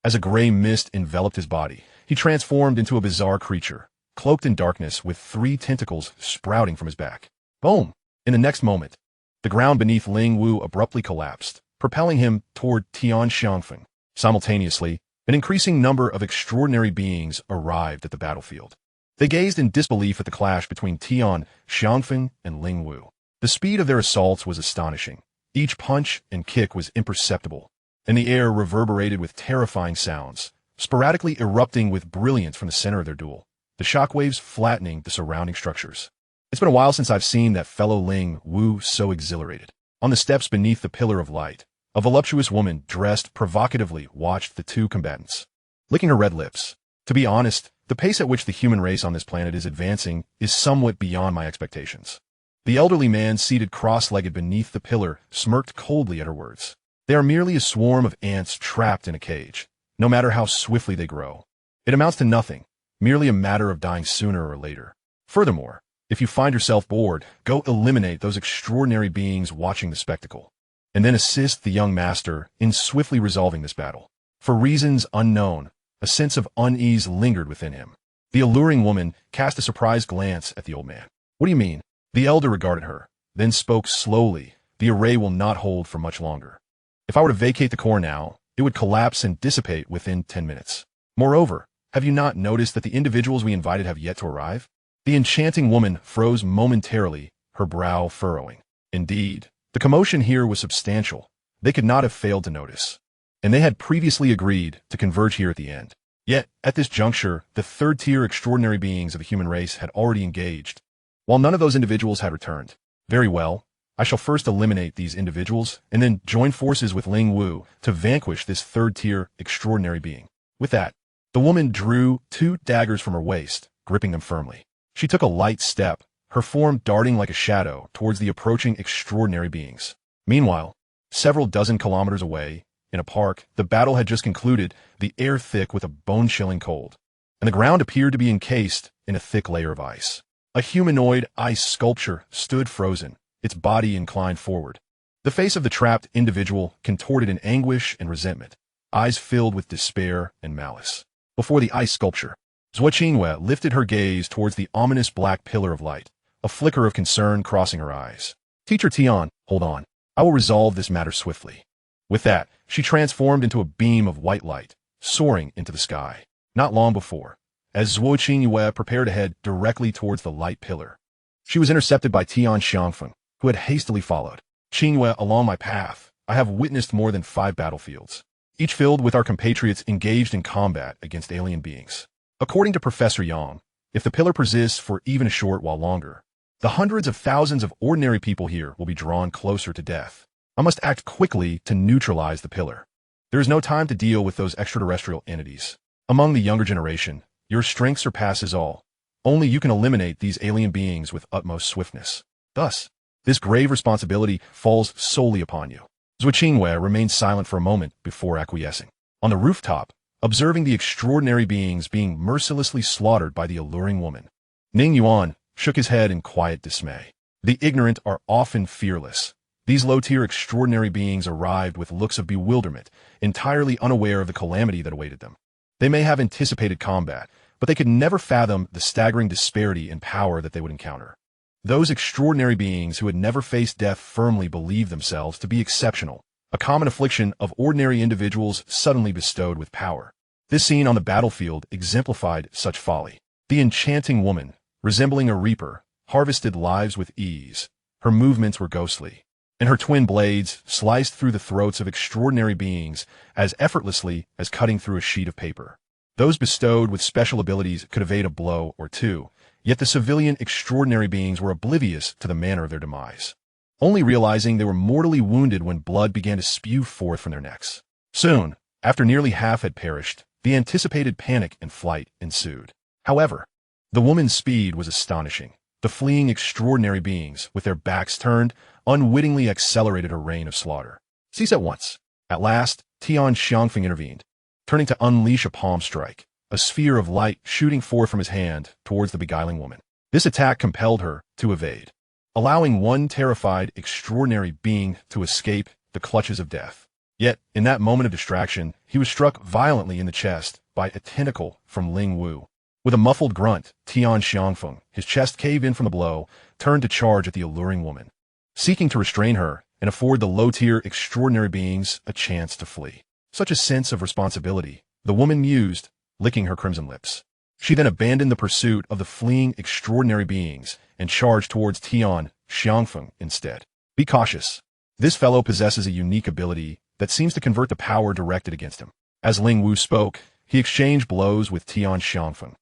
S1: As a gray mist enveloped his body, he transformed into a bizarre creature, cloaked in darkness with 3 tentacles sprouting from his back. Boom! In the next moment, the ground beneath Ling Wu abruptly collapsed, propelling him toward Tian Xiangfeng. Simultaneously, an increasing number of extraordinary beings arrived at the battlefield. They gazed in disbelief at the clash between Tian Xiangfeng and Ling Wu. The speed of their assaults was astonishing. Each punch and kick was imperceptible, and the air reverberated with terrifying sounds, sporadically erupting with brilliance from the center of their duel, the shockwaves flattening the surrounding structures. It's been a while since I've seen that fellow Ling Wu so exhilarated. On the steps beneath the Pillar of Light, a voluptuous woman dressed provocatively watched the 2 combatants, licking her red lips. To be honest, the pace at which the human race on this planet is advancing is somewhat beyond my expectations. The elderly man seated cross-legged beneath the pillar smirked coldly at her words. They are merely a swarm of ants trapped in a cage, no matter how swiftly they grow. It amounts to nothing, merely a matter of dying sooner or later. Furthermore, if you find yourself bored, go eliminate those extraordinary beings watching the spectacle, and then assist the young master in swiftly resolving this battle. For reasons unknown, a sense of unease lingered within him. The alluring woman cast a surprised glance at the old man. What do you mean? The elder regarded her, then spoke slowly. The array will not hold for much longer. If I were to vacate the core now, it would collapse and dissipate within 10 minutes. Moreover, have you not noticed that the individuals we invited have yet to arrive? The enchanting woman froze momentarily, her brow furrowing. Indeed, the commotion here was substantial. They could not have failed to notice. And they had previously agreed to converge here at the end. Yet, at this juncture, the 3rd-tier extraordinary beings of the human race had already engaged, while none of those individuals had returned. Very well, I shall first eliminate these individuals and then join forces with Ling Wu to vanquish this 3rd-tier extraordinary being. With that, the woman drew 2 daggers from her waist, gripping them firmly. She took a light step, her form darting like a shadow towards the approaching extraordinary beings. Meanwhile, several dozen kilometers away, in a park, the battle had just concluded, the air thick with a bone-chilling cold, and the ground appeared to be encased in a thick layer of ice. A humanoid ice sculpture stood frozen, its body inclined forward. The face of the trapped individual contorted in anguish and resentment, eyes filled with despair and malice. Before the ice sculpture, Zhuo Qingyue lifted her gaze towards the ominous black pillar of light, a flicker of concern crossing her eyes. Teacher Tian, hold on. I will resolve this matter swiftly. With that, she transformed into a beam of white light, soaring into the sky. Not long before, as Zhuo Qingyue prepared to head directly towards the light pillar, she was intercepted by Tian Xiangfeng, who had hastily followed. Qingyue, along my path, I have witnessed more than 5 battlefields, each filled with our compatriots engaged in combat against alien beings. According to Professor Yang, if the pillar persists for even a short while longer, the hundreds of thousands of ordinary people here will be drawn closer to death. I must act quickly to neutralize the pillar. There is no time to deal with those extraterrestrial entities. Among the younger generation, your strength surpasses all. Only you can eliminate these alien beings with utmost swiftness. Thus, this grave responsibility falls solely upon you. Zhuo Qingyue remained silent for a moment before acquiescing. On the rooftop, observing the extraordinary beings being mercilessly slaughtered by the alluring woman, Ning Yuan shook his head in quiet dismay. The ignorant are often fearless. These low-tier extraordinary beings arrived with looks of bewilderment, entirely unaware of the calamity that awaited them. They may have anticipated combat, but they could never fathom the staggering disparity in power that they would encounter. Those extraordinary beings who had never faced death firmly believed themselves to be exceptional, a common affliction of ordinary individuals suddenly bestowed with power. This scene on the battlefield exemplified such folly. The enchanting woman, resembling a reaper, harvested lives with ease. Her movements were ghostly, and her twin blades sliced through the throats of extraordinary beings as effortlessly as cutting through a sheet of paper. Those bestowed with special abilities could evade a blow or two, Yet the civilian extraordinary beings were oblivious to the manner of their demise, only realizing they were mortally wounded when blood began to spew forth from their necks. Soon, after nearly half had perished, the anticipated panic and flight ensued. However, the woman's speed was astonishing. The fleeing extraordinary beings, with their backs turned, unwittingly accelerated her reign of slaughter. Cease at once. At last, Tian Xiangfeng intervened, turning to unleash a palm strike, a sphere of light shooting forth from his hand towards the beguiling woman. This attack compelled her to evade, allowing one terrified, extraordinary being to escape the clutches of death. Yet, in that moment of distraction, he was struck violently in the chest by a tentacle from Ling Wu. With a muffled grunt, Tian Xiangfeng, his chest caved in from the blow, turned to charge at the alluring woman, seeking to restrain her and afford the low-tier extraordinary beings a chance to flee. Such a sense of responsibility, the woman mused, licking her crimson lips. She then abandoned the pursuit of the fleeing extraordinary beings and charged towards Tian Xiangfeng instead. Be cautious. This fellow possesses a unique ability that seems to convert the power directed against him. As Ling Wu spoke, he exchanged blows with Tian Xiangfeng,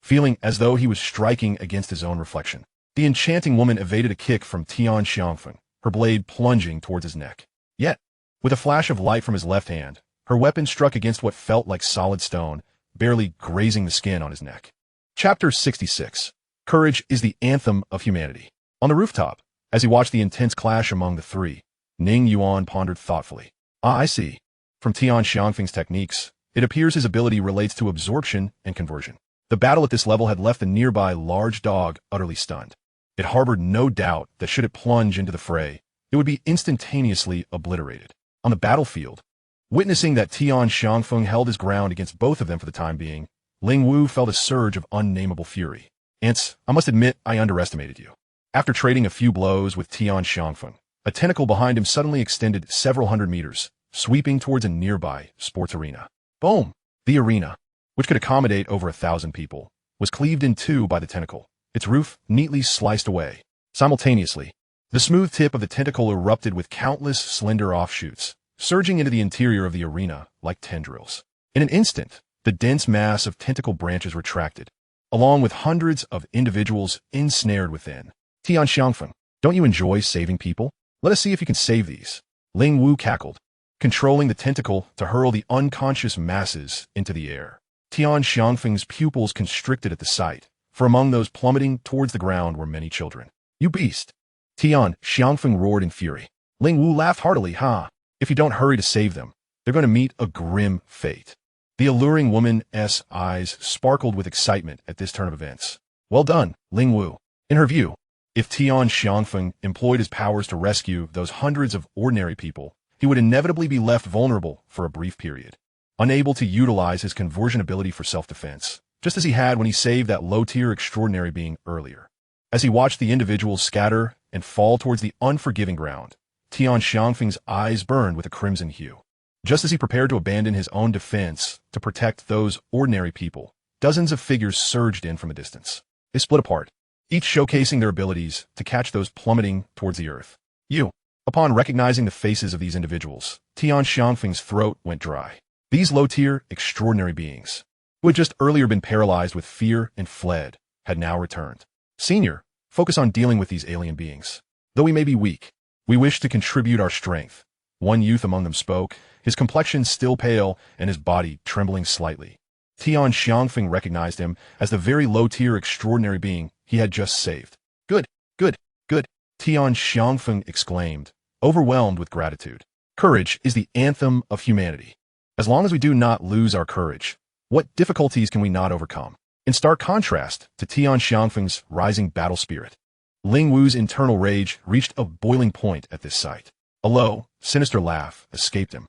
S1: feeling as though he was striking against his own reflection. The enchanting woman evaded a kick from Tian Xiangfeng, her blade plunging towards his neck. Yet, with a flash of light from his left hand, her weapon struck against what felt like solid stone, barely grazing the skin on his neck. Chapter 66. Courage is the anthem of humanity. On the rooftop, as he watched the intense clash among the three, Ning Yuan pondered thoughtfully. I see. From Tian Xiangfeng's techniques, it appears his ability relates to absorption and conversion. The battle at this level had left the nearby large dog utterly stunned. It harbored no doubt that should it plunge into the fray, it would be instantaneously obliterated. On the battlefield, witnessing that Tian Xiangfeng held his ground against both of them for the time being, Ling Wu felt a surge of unnamable fury. Ants, I must admit I underestimated you. After trading a few blows with Tian Xiangfeng, a tentacle behind him suddenly extended several hundred meters, sweeping towards a nearby sports arena. Boom! The arena, which could accommodate over 1,000 people, was cleaved in two by the tentacle, its roof neatly sliced away. Simultaneously, the smooth tip of the tentacle erupted with countless slender offshoots, surging into the interior of the arena like tendrils. In an instant, the dense mass of tentacle branches retracted, along with hundreds of individuals ensnared within. Tian Xiangfeng, don't you enjoy saving people? Let us see if you can save these. Ling Wu cackled, controlling the tentacle to hurl the unconscious masses into the air. Tian Xiangfeng's pupils constricted at the sight, for among those plummeting towards the ground were many children. You beast! Tian Xiangfeng roared in fury. Ling Wu laughed heartily. If you don't hurry to save them, they're going to meet a grim fate. The alluring woman's eyes sparkled with excitement at this turn of events. Well done, Ling Wu. In her view, if Tian Xiangfeng employed his powers to rescue those hundreds of ordinary people, he would inevitably be left vulnerable for a brief period, unable to utilize his conversion ability for self-defense, just as he had when he saved that low-tier extraordinary being earlier. As he watched the individuals scatter and fall towards the unforgiving ground, Tian Xiangfeng's eyes burned with a crimson hue. Just as he prepared to abandon his own defense to protect those ordinary people, dozens of figures surged in from a distance. They split apart, each showcasing their abilities to catch those plummeting towards the earth. Upon recognizing the faces of these individuals, Tian Xiangfeng's throat went dry. These low-tier, extraordinary beings, who had just earlier been paralyzed with fear and fled, had now returned. Senior, focus on dealing with these alien beings. Though we may be weak, we wish to contribute our strength. One youth among them spoke, his complexion still pale and his body trembling slightly. Tian Xiangfeng recognized him as the very low-tier extraordinary being he had just saved. Good, good, good, Tian Xiangfeng exclaimed, overwhelmed with gratitude. Courage is the anthem of humanity. As long as we do not lose our courage, what difficulties can we not overcome? In stark contrast to Tian Xiangfeng's rising battle spirit, Ling Wu's internal rage reached a boiling point at this sight. A low, sinister laugh escaped him.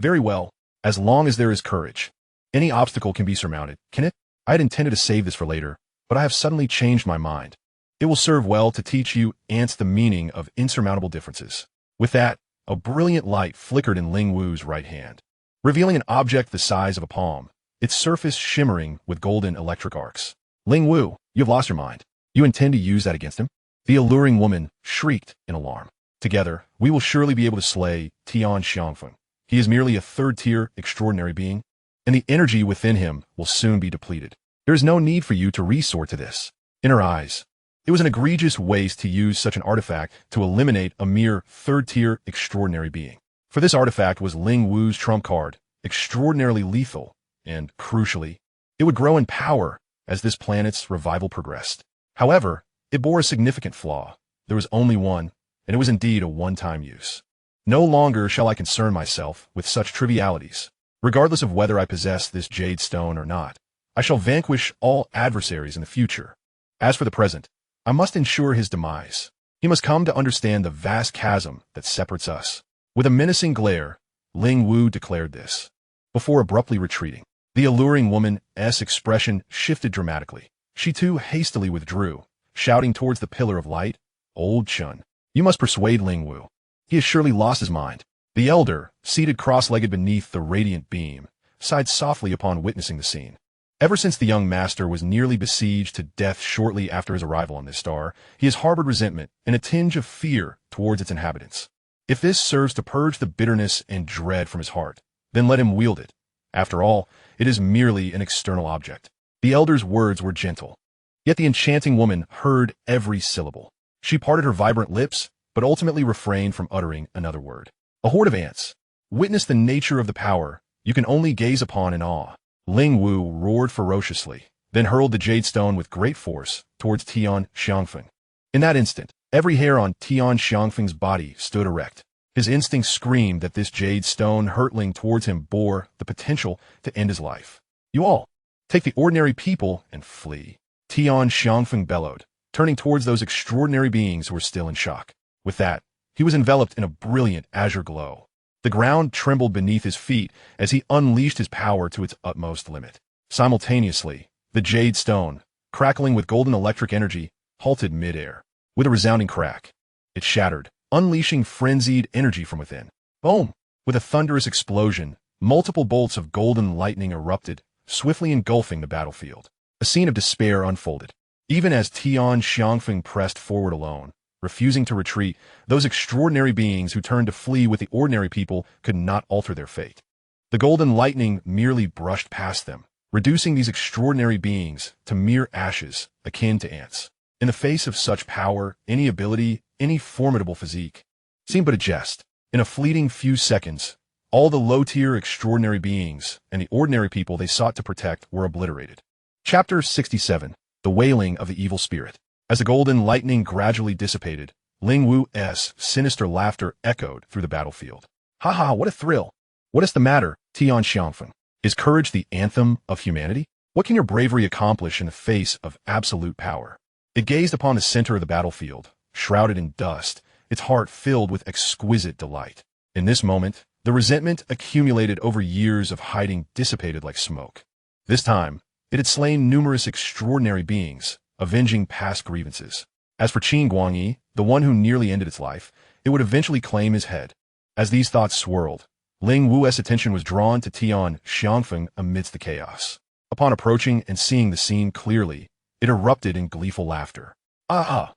S1: Very well, as long as there is courage. Any obstacle can be surmounted, can it? I had intended to save this for later, but I have suddenly changed my mind. It will serve well to teach you ants the meaning of insurmountable differences. With that, a brilliant light flickered in Ling Wu's right hand, revealing an object the size of a palm, its surface shimmering with golden electric arcs. Ling Wu, you have lost your mind. You intend to use that against him? The alluring woman shrieked in alarm. Together, we will surely be able to slay Tian Xiangfeng. He is merely a third-tier extraordinary being, and the energy within him will soon be depleted. There is no need for you to resort to this. In her eyes, it was an egregious waste to use such an artifact to eliminate a mere third-tier extraordinary being. For this artifact was Ling Wu's trump card, extraordinarily lethal, and, crucially, it would grow in power as this planet's revival progressed. However, it bore a significant flaw. There was only one, and it was indeed a one-time use. No longer shall I concern myself with such trivialities. Regardless of whether I possess this jade stone or not, I shall vanquish all adversaries in the future. As for the present, I must ensure his demise. He must come to understand the vast chasm that separates us. With a menacing glare, Ling Wu declared this, before abruptly retreating. The alluring woman's expression shifted dramatically. She too hastily withdrew, shouting towards the pillar of light, "Old Chun, you must persuade Ling Wu. He has surely lost his mind." The elder, seated cross-legged beneath the radiant beam, sighed softly upon witnessing the scene. Ever since the young master was nearly besieged to death shortly after his arrival on this star, he has harbored resentment and a tinge of fear towards its inhabitants. If this serves to purge the bitterness and dread from his heart, then let him wield it. After all, it is merely an external object. The elder's words were gentle, yet the enchanting woman heard every syllable. She parted her vibrant lips, but ultimately refrained from uttering another word. A horde of ants. Witness the nature of the power you can only gaze upon in awe. Ling Wu roared ferociously, then hurled the jade stone with great force towards Tian Xiangfeng. In that instant, every hair on Tian Xiangfeng's body stood erect. His instincts screamed that this jade stone hurtling towards him bore the potential to end his life. "You all, take the ordinary people and flee," Tian Xiangfeng bellowed, turning towards those extraordinary beings who were still in shock. With that, he was enveloped in a brilliant azure glow. The ground trembled beneath his feet as he unleashed his power to its utmost limit. Simultaneously, the jade stone, crackling with golden electric energy, halted midair. With a resounding crack, it shattered, unleashing frenzied energy from within. Boom! With a thunderous explosion, multiple bolts of golden lightning erupted, swiftly engulfing the battlefield. A scene of despair unfolded. Even as Tian Xiangfeng pressed forward alone, refusing to retreat, those extraordinary beings who turned to flee with the ordinary people could not alter their fate. The golden lightning merely brushed past them, reducing these extraordinary beings to mere ashes, akin to ants. In the face of such power, any ability, any formidable physique seemed but a jest. In a fleeting few seconds, all the low-tier extraordinary beings and the ordinary people they sought to protect were obliterated. Chapter 67. The Wailing of the Evil Spirit. As the golden lightning gradually dissipated, Ling Wu's sinister laughter echoed through the battlefield. "Ha ha, what a thrill! What is the matter, Tian Xiangfeng? Is courage the anthem of humanity? What can your bravery accomplish in the face of absolute power?" It gazed upon the center of the battlefield, shrouded in dust, its heart filled with exquisite delight. In this moment, the resentment accumulated over years of hiding dissipated like smoke. This time, it had slain numerous extraordinary beings, avenging past grievances. As for Qin Guangyi, the one who nearly ended its life, it would eventually claim his head. As these thoughts swirled, Ling Wu's attention was drawn to Tian Xiangfeng amidst the chaos. Upon approaching and seeing the scene clearly, it erupted in gleeful laughter. "Ah!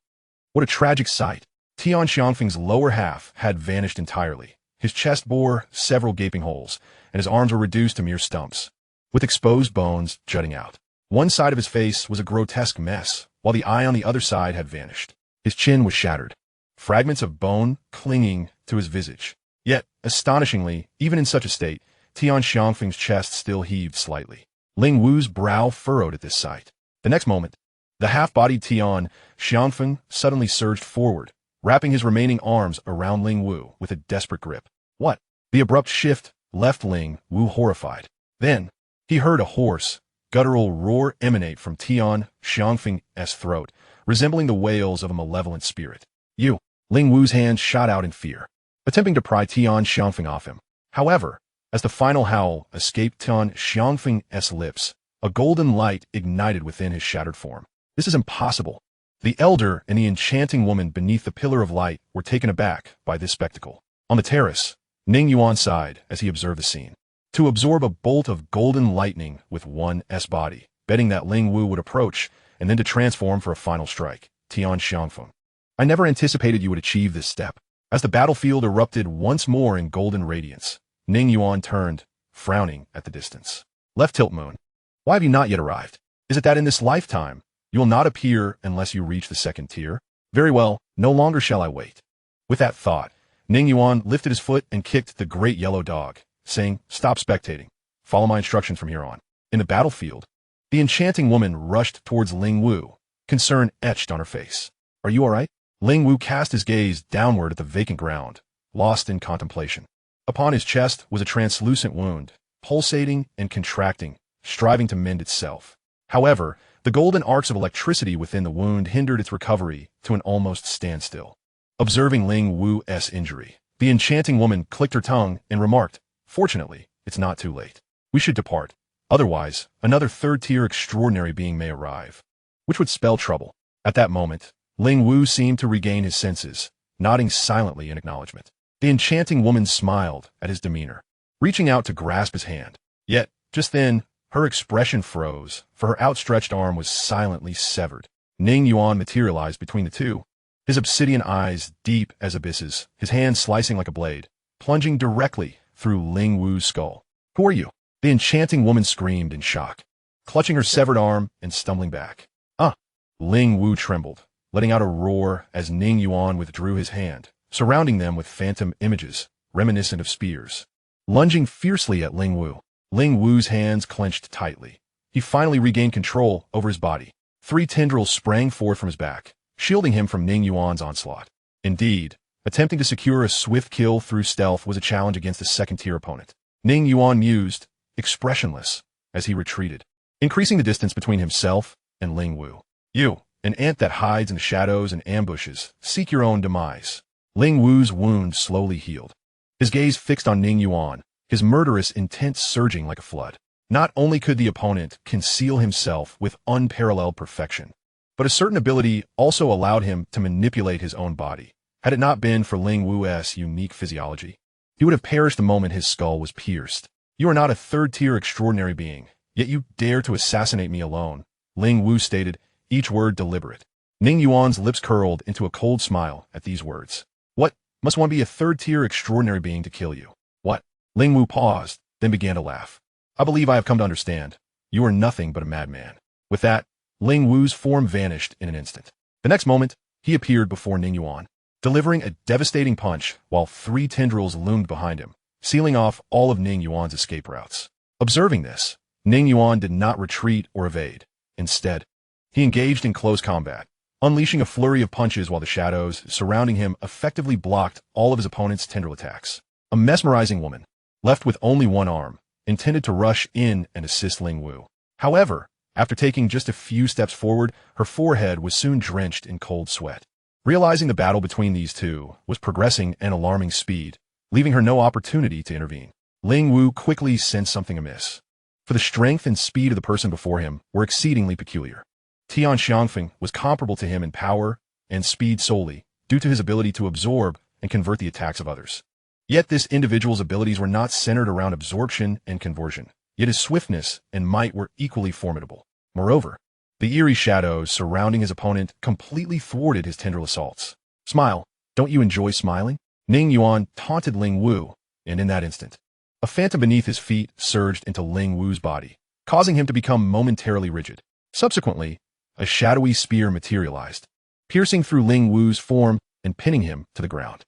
S1: What a tragic sight!" Tian Xiangfeng's lower half had vanished entirely. His chest bore several gaping holes, and his arms were reduced to mere stumps, with exposed bones jutting out. One side of his face was a grotesque mess, while the eye on the other side had vanished. His chin was shattered, fragments of bone clinging to his visage. Yet, astonishingly, even in such a state, Tian Xiangfeng's chest still heaved slightly. Ling Wu's brow furrowed at this sight. The next moment, the half-bodied Tian Xiangfeng suddenly surged forward, wrapping his remaining arms around Ling Wu with a desperate grip. What? The abrupt shift left Ling Wu horrified. Then, he heard a hoarse, guttural roar emanate from Tian Xiangfeng's throat, resembling the wails of a malevolent spirit. "You!" Ling Wu's hand shot out in fear, attempting to pry Tian Xiangfeng off him. However, as the final howl escaped Tian Xiangfeng's lips, a golden light ignited within his shattered form. "This is impossible." The elder and the enchanting woman beneath the pillar of light were taken aback by this spectacle. On the terrace, Ning Yuan sighed as he observed the scene. To absorb a bolt of golden lightning with one's body, betting that Ling Wu would approach, and then to transform for a final strike, Tian Xiangfeng. "I never anticipated you would achieve this step." As the battlefield erupted once more in golden radiance, Ning Yuan turned, frowning at the distance. "Left tilt moon. Why have you not yet arrived? Is it that in this lifetime, You will not appear unless you reach the second tier. Very well, no longer shall I wait. With that thought, Ning Yuan lifted his foot and kicked the great yellow dog, saying, "Stop spectating. Follow my instructions from here on." In the battlefield, the enchanting woman rushed towards Ling Wu, concern etched on her face. "Are you all right?" Ling Wu cast his gaze downward at the vacant ground, lost in contemplation. Upon his chest was a translucent wound, pulsating and contracting, striving to mend itself. However, the golden arcs of electricity within the wound hindered its recovery to an almost standstill. Observing Ling Wu's injury, the enchanting woman clicked her tongue and remarked, "Fortunately, it's not too late. We should depart. Otherwise, another third-tier extraordinary being may arrive, which would spell trouble." At that moment, Ling Wu seemed to regain his senses, nodding silently in acknowledgement. The enchanting woman smiled at his demeanor, reaching out to grasp his hand. Yet, just then, her expression froze, for her outstretched arm was silently severed. Ning Yuan materialized between the two, his obsidian eyes deep as abysses, his hand slicing like a blade, plunging directly through Ling Wu's skull. "Who are you?" The enchanting woman screamed in shock, clutching her severed arm and stumbling back. Ling Wu trembled, letting out a roar as Ning Yuan withdrew his hand, surrounding them with phantom images, reminiscent of spears. Lunging fiercely at Ling Wu's hands clenched tightly. He finally regained control over his body. 3 tendrils sprang forth from his back, shielding him from Ning Yuan's onslaught. Indeed, attempting to secure a swift kill through stealth was a challenge against a second-tier opponent. Ning Yuan mused, expressionless, as he retreated, increasing the distance between himself and Ling Wu. "You, an ant that hides in the shadows and ambushes, seek your own demise." Ling Wu's wound slowly healed, his gaze fixed on Ning Yuan, his murderous intent surging like a flood. Not only could the opponent conceal himself with unparalleled perfection, but a certain ability also allowed him to manipulate his own body. Had it not been for Ling Wu's unique physiology, he would have perished the moment his skull was pierced. "You are not a third-tier extraordinary being, yet you dare to assassinate me alone," Ling Wu stated, each word deliberate. Ning Yuan's lips curled into a cold smile at these words. "What, must one be a third-tier extraordinary being to kill you? What?" Ling Wu paused, then began to laugh. "I believe I have come to understand. You are nothing but a madman." With that, Ling Wu's form vanished in an instant. The next moment, he appeared before Ning Yuan, delivering a devastating punch while 3 tendrils loomed behind him, sealing off all of Ning Yuan's escape routes. Observing this, Ning Yuan did not retreat or evade. Instead, he engaged in close combat, unleashing a flurry of punches while the shadows surrounding him effectively blocked all of his opponent's tendril attacks. A mesmerizing woman, left with only one arm, intended to rush in and assist Ling Wu. However, after taking just a few steps forward, her forehead was soon drenched in cold sweat. Realizing the battle between these two was progressing at alarming speed, leaving her no opportunity to intervene, Ling Wu quickly sensed something amiss. For the strength and speed of the person before him were exceedingly peculiar. Tian Xiangfeng was comparable to him in power and speed solely, due to his ability to absorb and convert the attacks of others. Yet this individual's abilities were not centered around absorption and conversion, yet his swiftness and might were equally formidable. Moreover, the eerie shadows surrounding his opponent completely thwarted his tendril assaults. "Smile, don't you enjoy smiling?" Ning Yuan taunted Ling Wu, and in that instant, a phantom beneath his feet surged into Ling Wu's body, causing him to become momentarily rigid. Subsequently, a shadowy spear materialized, piercing through Ling Wu's form and pinning him to the ground.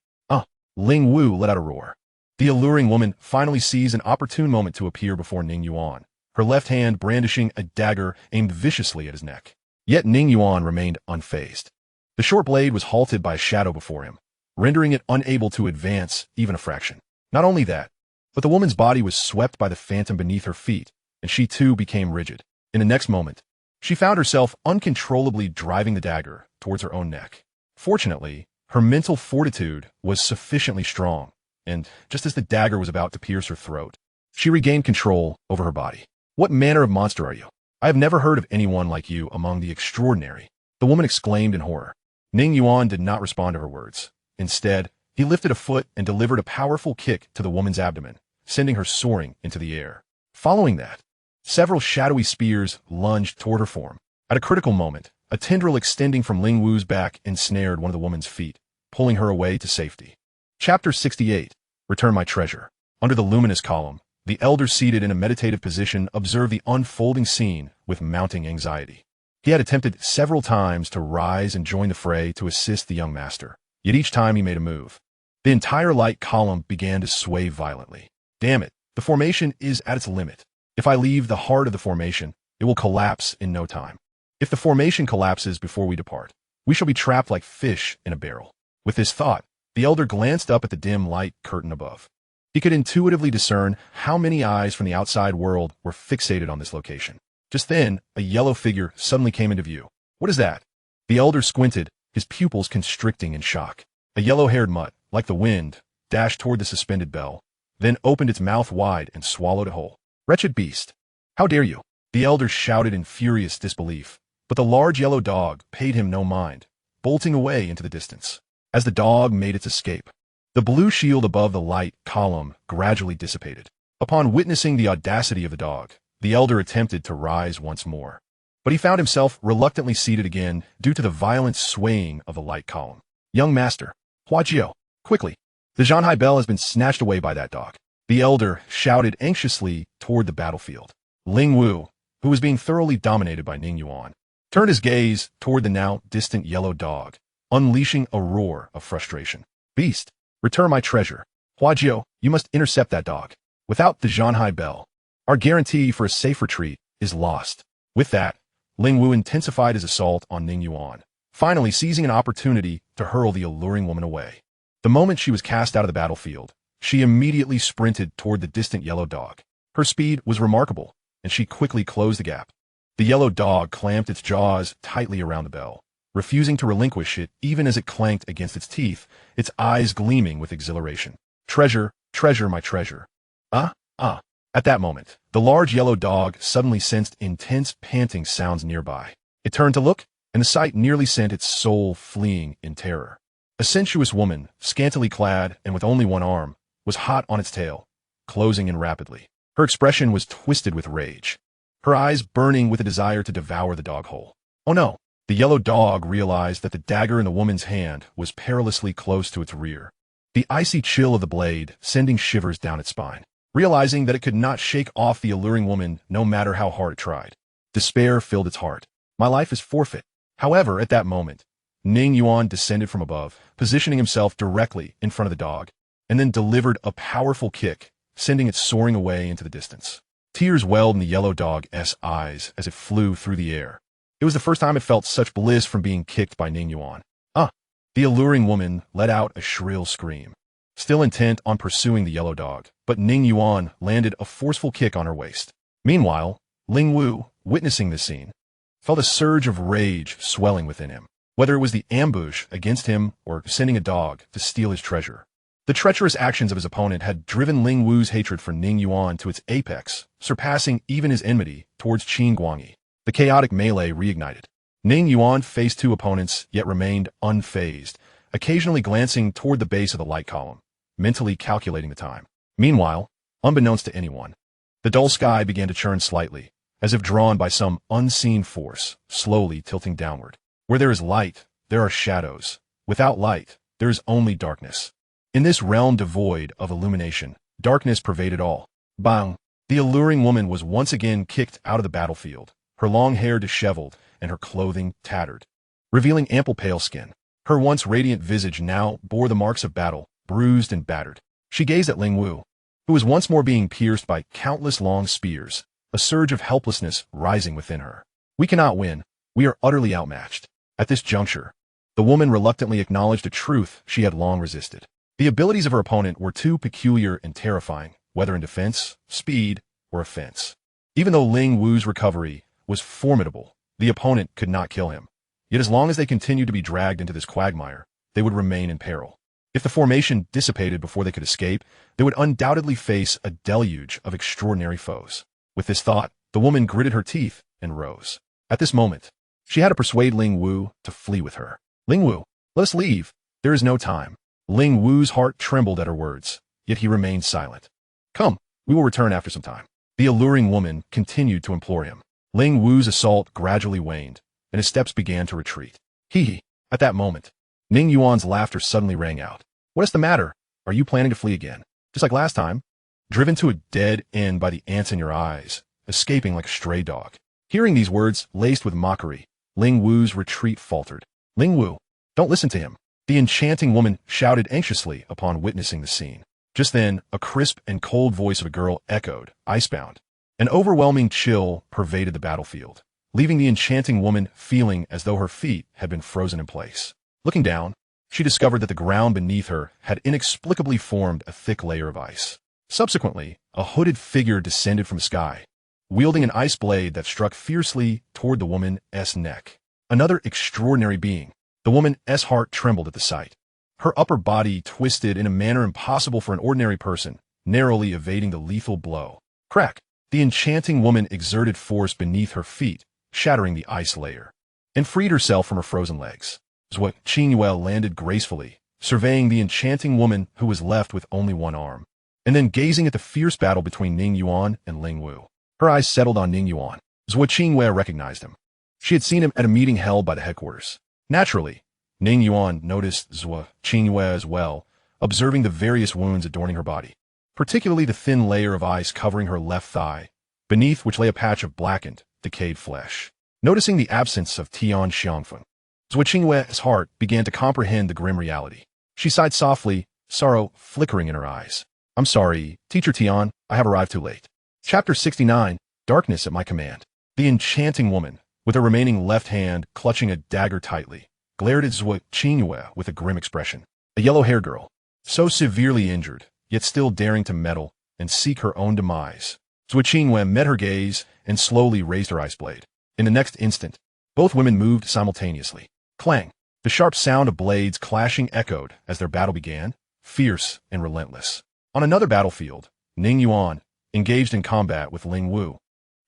S1: Ling Wu let out a roar. The alluring woman finally seized an opportune moment to appear before Ning Yuan, her left hand brandishing a dagger aimed viciously at his neck. Yet Ning Yuan remained unfazed. The short blade was halted by a shadow before him, rendering it unable to advance even a fraction. Not only that, but the woman's body was swept by the phantom beneath her feet, and she too became rigid. In the next moment, she found herself uncontrollably driving the dagger towards her own neck. Fortunately, her mental fortitude was sufficiently strong, and just as the dagger was about to pierce her throat, she regained control over her body. "What manner of monster are you? I have never heard of anyone like you among the extraordinary," the woman exclaimed in horror. Ning Yuan did not respond to her words. Instead, he lifted a foot and delivered a powerful kick to the woman's abdomen, sending her soaring into the air. Following that, several shadowy spears lunged toward her form. At a critical moment, a tendril extending from Ling Wu's back ensnared one of the woman's feet, pulling her away to safety. Chapter 68. Return My Treasure. Under the luminous column, the elder seated in a meditative position observed the unfolding scene with mounting anxiety. He had attempted several times to rise and join the fray to assist the young master, yet each time he made a move, the entire light column began to sway violently. Damn it, the formation is at its limit. If I leave the heart of the formation, it will collapse in no time. If the formation collapses before we depart, we shall be trapped like fish in a barrel. With this thought, the elder glanced up at the dim light curtain above. He could intuitively discern how many eyes from the outside world were fixated on this location. Just then, a yellow figure suddenly came into view. What is that? The elder squinted, his pupils constricting in shock. A yellow-haired mutt, like the wind, dashed toward the suspended bell, then opened its mouth wide and swallowed it whole. Wretched beast! How dare you? The elder shouted in furious disbelief, but the large yellow dog paid him no mind, bolting away into the distance. As the dog made its escape, the blue shield above the light column gradually dissipated. Upon witnessing the audacity of the dog, the elder attempted to rise once more, but he found himself reluctantly seated again due to the violent swaying of the light column. Young master, Huajiao, quickly! The Zhanhai bell has been snatched away by that dog. The elder shouted anxiously toward the battlefield. Ling Wu, who was being thoroughly dominated by Ning Yuan, turned his gaze toward the now distant yellow dog, unleashing a roar of frustration. Beast, return my treasure. Huajiao, you must intercept that dog. Without the Zhanhai bell, our guarantee for a safe retreat is lost. With that, Ling Wu intensified his assault on Ning Yuan, finally seizing an opportunity to hurl the alluring woman away. The moment she was cast out of the battlefield, she immediately sprinted toward the distant yellow dog. Her speed was remarkable, and she quickly closed the gap. The yellow dog clamped its jaws tightly around the bell, refusing to relinquish it even as it clanked against its teeth, its eyes gleaming with exhilaration. Treasure, treasure, my treasure. At that moment, the large yellow dog suddenly sensed intense panting sounds nearby. It turned to look, and the sight nearly sent its soul fleeing in terror. A sensuous woman, scantily clad and with only one arm, was hot on its tail, closing in rapidly. Her expression was twisted with rage, her eyes burning with a desire to devour the dog whole. Oh no! The yellow dog realized that the dagger in the woman's hand was perilously close to its rear, the icy chill of the blade sending shivers down its spine. Realizing that it could not shake off the alluring woman no matter how hard it tried, despair filled its heart. My life is forfeit. However, at that moment, Ning Yuan descended from above, positioning himself directly in front of the dog, and then delivered a powerful kick, sending it soaring away into the distance. Tears welled in the yellow dog's eyes as it flew through the air. It was the first time it felt such bliss from being kicked by Ning Yuan. The alluring woman let out a shrill scream, still intent on pursuing the yellow dog, but Ning Yuan landed a forceful kick on her waist. Meanwhile, Ling Wu, witnessing this scene, felt a surge of rage swelling within him, whether it was the ambush against him or sending a dog to steal his treasure. The treacherous actions of his opponent had driven Ling Wu's hatred for Ning Yuan to its apex, surpassing even his enmity towards Qin Guangyi. The chaotic melee reignited. Ning Yuan faced two opponents, yet remained unfazed, occasionally glancing toward the base of the light column, mentally calculating the time. Meanwhile, unbeknownst to anyone, the dull sky began to churn slightly, as if drawn by some unseen force, slowly tilting downward. Where there is light, there are shadows. Without light, there is only darkness. In this realm devoid of illumination, darkness pervaded all. Bang! The alluring woman was once again kicked out of the battlefield, her long hair disheveled and her clothing tattered, revealing ample pale skin. Her once radiant visage now bore the marks of battle, bruised and battered. She gazed at Ling Wu, who was once more being pierced by countless long spears, a surge of helplessness rising within her. We cannot win. We are utterly outmatched. At this juncture, the woman reluctantly acknowledged a truth she had long resisted. The abilities of her opponent were too peculiar and terrifying, whether in defense, speed, or offense. Even though Ling Wu's recovery was formidable, the opponent could not kill him. Yet as long as they continued to be dragged into this quagmire, they would remain in peril. If the formation dissipated before they could escape, they would undoubtedly face a deluge of extraordinary foes. With this thought, the woman gritted her teeth and rose. At this moment, she had to persuade Ling Wu to flee with her. Ling Wu, let us leave. There is no time. Ling Wu's heart trembled at her words, yet he remained silent. Come, we will return after some time. The alluring woman continued to implore him. Ling Wu's assault gradually waned, and his steps began to retreat. Hee. At that moment, Ning Yuan's laughter suddenly rang out. What is the matter? Are you planning to flee again? Just like last time? Driven to a dead end by the ants in your eyes, escaping like a stray dog. Hearing these words, laced with mockery, Ling Wu's retreat faltered. Ling Wu, don't listen to him, the enchanting woman shouted anxiously upon witnessing the scene. Just then, a crisp and cold voice of a girl echoed, icebound. An overwhelming chill pervaded the battlefield, leaving the enchanting woman feeling as though her feet had been frozen in place. Looking down, she discovered that the ground beneath her had inexplicably formed a thick layer of ice. Subsequently, a hooded figure descended from the sky, wielding an ice blade that struck fiercely toward the woman's neck. Another extraordinary being. The woman's heart trembled at the sight. Her upper body twisted in a manner impossible for an ordinary person, narrowly evading the lethal blow. Crack! The enchanting woman exerted force beneath her feet, shattering the ice layer, and freed herself from her frozen legs. Zhuo Qingyue landed gracefully, surveying the enchanting woman who was left with only one arm, and then gazing at the fierce battle between Ning Yuan and Ling Wu. Her eyes settled on Ning Yuan. Zhuo Qingyue recognized him. She had seen him at a meeting held by the headquarters. Naturally, Ning Yuan noticed Zhuo Qingyue as well, observing the various wounds adorning her body, particularly the thin layer of ice covering her left thigh, beneath which lay a patch of blackened, decayed flesh. Noticing the absence of Tian Xiangfeng, Zhuo Qingyue's heart began to comprehend the grim reality. She sighed softly, sorrow flickering in her eyes. I'm sorry, Teacher Tian, I have arrived too late. Chapter 69, Darkness at My Command. The enchanting woman, with her remaining left hand clutching a dagger tightly, glared at Zhuo Qingyue with a grim expression. A yellow-haired girl, so severely injured, yet still daring to meddle and seek her own demise. Zhuo Qingyue met her gaze and slowly raised her ice blade. In the next instant, both women moved simultaneously. Clang! The sharp sound of blades clashing echoed as their battle began, fierce and relentless. On another battlefield, Ning Yuan, engaged in combat with Ling Wu,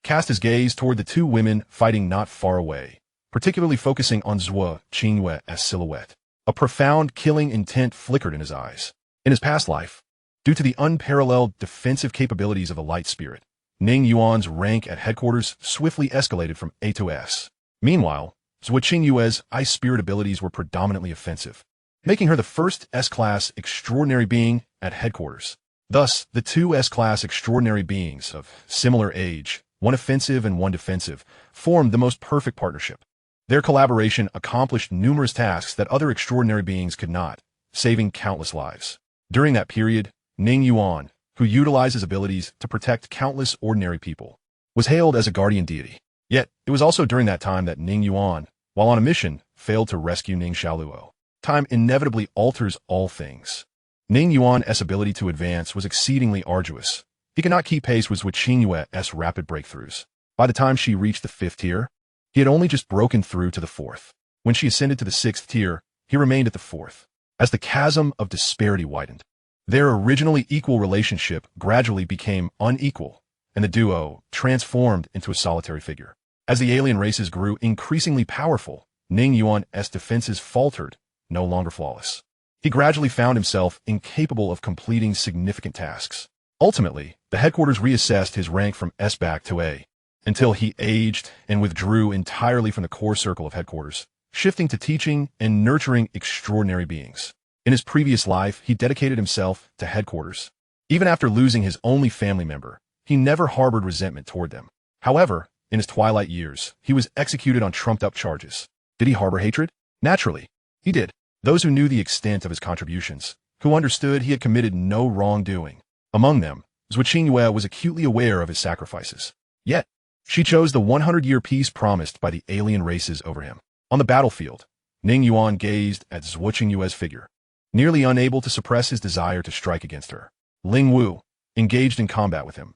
S1: cast his gaze toward the two women fighting not far away, particularly focusing on Zhuo Qingyue's silhouette. A profound killing intent flickered in his eyes. In his past life, due to the unparalleled defensive capabilities of a light spirit, Ning Yuan's rank at headquarters swiftly escalated from A to S. Meanwhile, Zhuo Qingyue's ice spirit abilities were predominantly offensive, making her the first S-class extraordinary being at headquarters. Thus, the two S-class extraordinary beings of similar age, one offensive and one defensive, formed the most perfect partnership. Their collaboration accomplished numerous tasks that other extraordinary beings could not, saving countless lives. During that period, Ning Yuan, who utilized his abilities to protect countless ordinary people, was hailed as a guardian deity. Yet, it was also during that time that Ning Yuan, while on a mission, failed to rescue Ning Xiaoluo. Time inevitably alters all things. Ning Yuan's ability to advance was exceedingly arduous. He could not keep pace with Zhuo Qingyue's rapid breakthroughs. By the time she reached the 5th tier, he had only just broken through to the 4th. When she ascended to the 6th tier, he remained at the 4th. As the chasm of disparity widened, their originally equal relationship gradually became unequal, and the duo transformed into a solitary figure. As the alien races grew increasingly powerful, Ning Yuan's defenses faltered, no longer flawless. He gradually found himself incapable of completing significant tasks. Ultimately, the headquarters reassessed his rank from S back to A, until he aged and withdrew entirely from the core circle of headquarters, shifting to teaching and nurturing extraordinary beings. In his previous life, he dedicated himself to headquarters. Even after losing his only family member, he never harbored resentment toward them. However, in his twilight years, he was executed on trumped-up charges. Did he harbor hatred? Naturally, he did. Those who knew the extent of his contributions, who understood he had committed no wrongdoing. Among them, Zhuo Qingyue was acutely aware of his sacrifices. Yet, she chose the 100-year peace promised by the alien races over him. On the battlefield, Ning Yuan gazed at Zhuo Qingyue's figure, nearly unable to suppress his desire to strike against her. Ling Wu engaged in combat with him,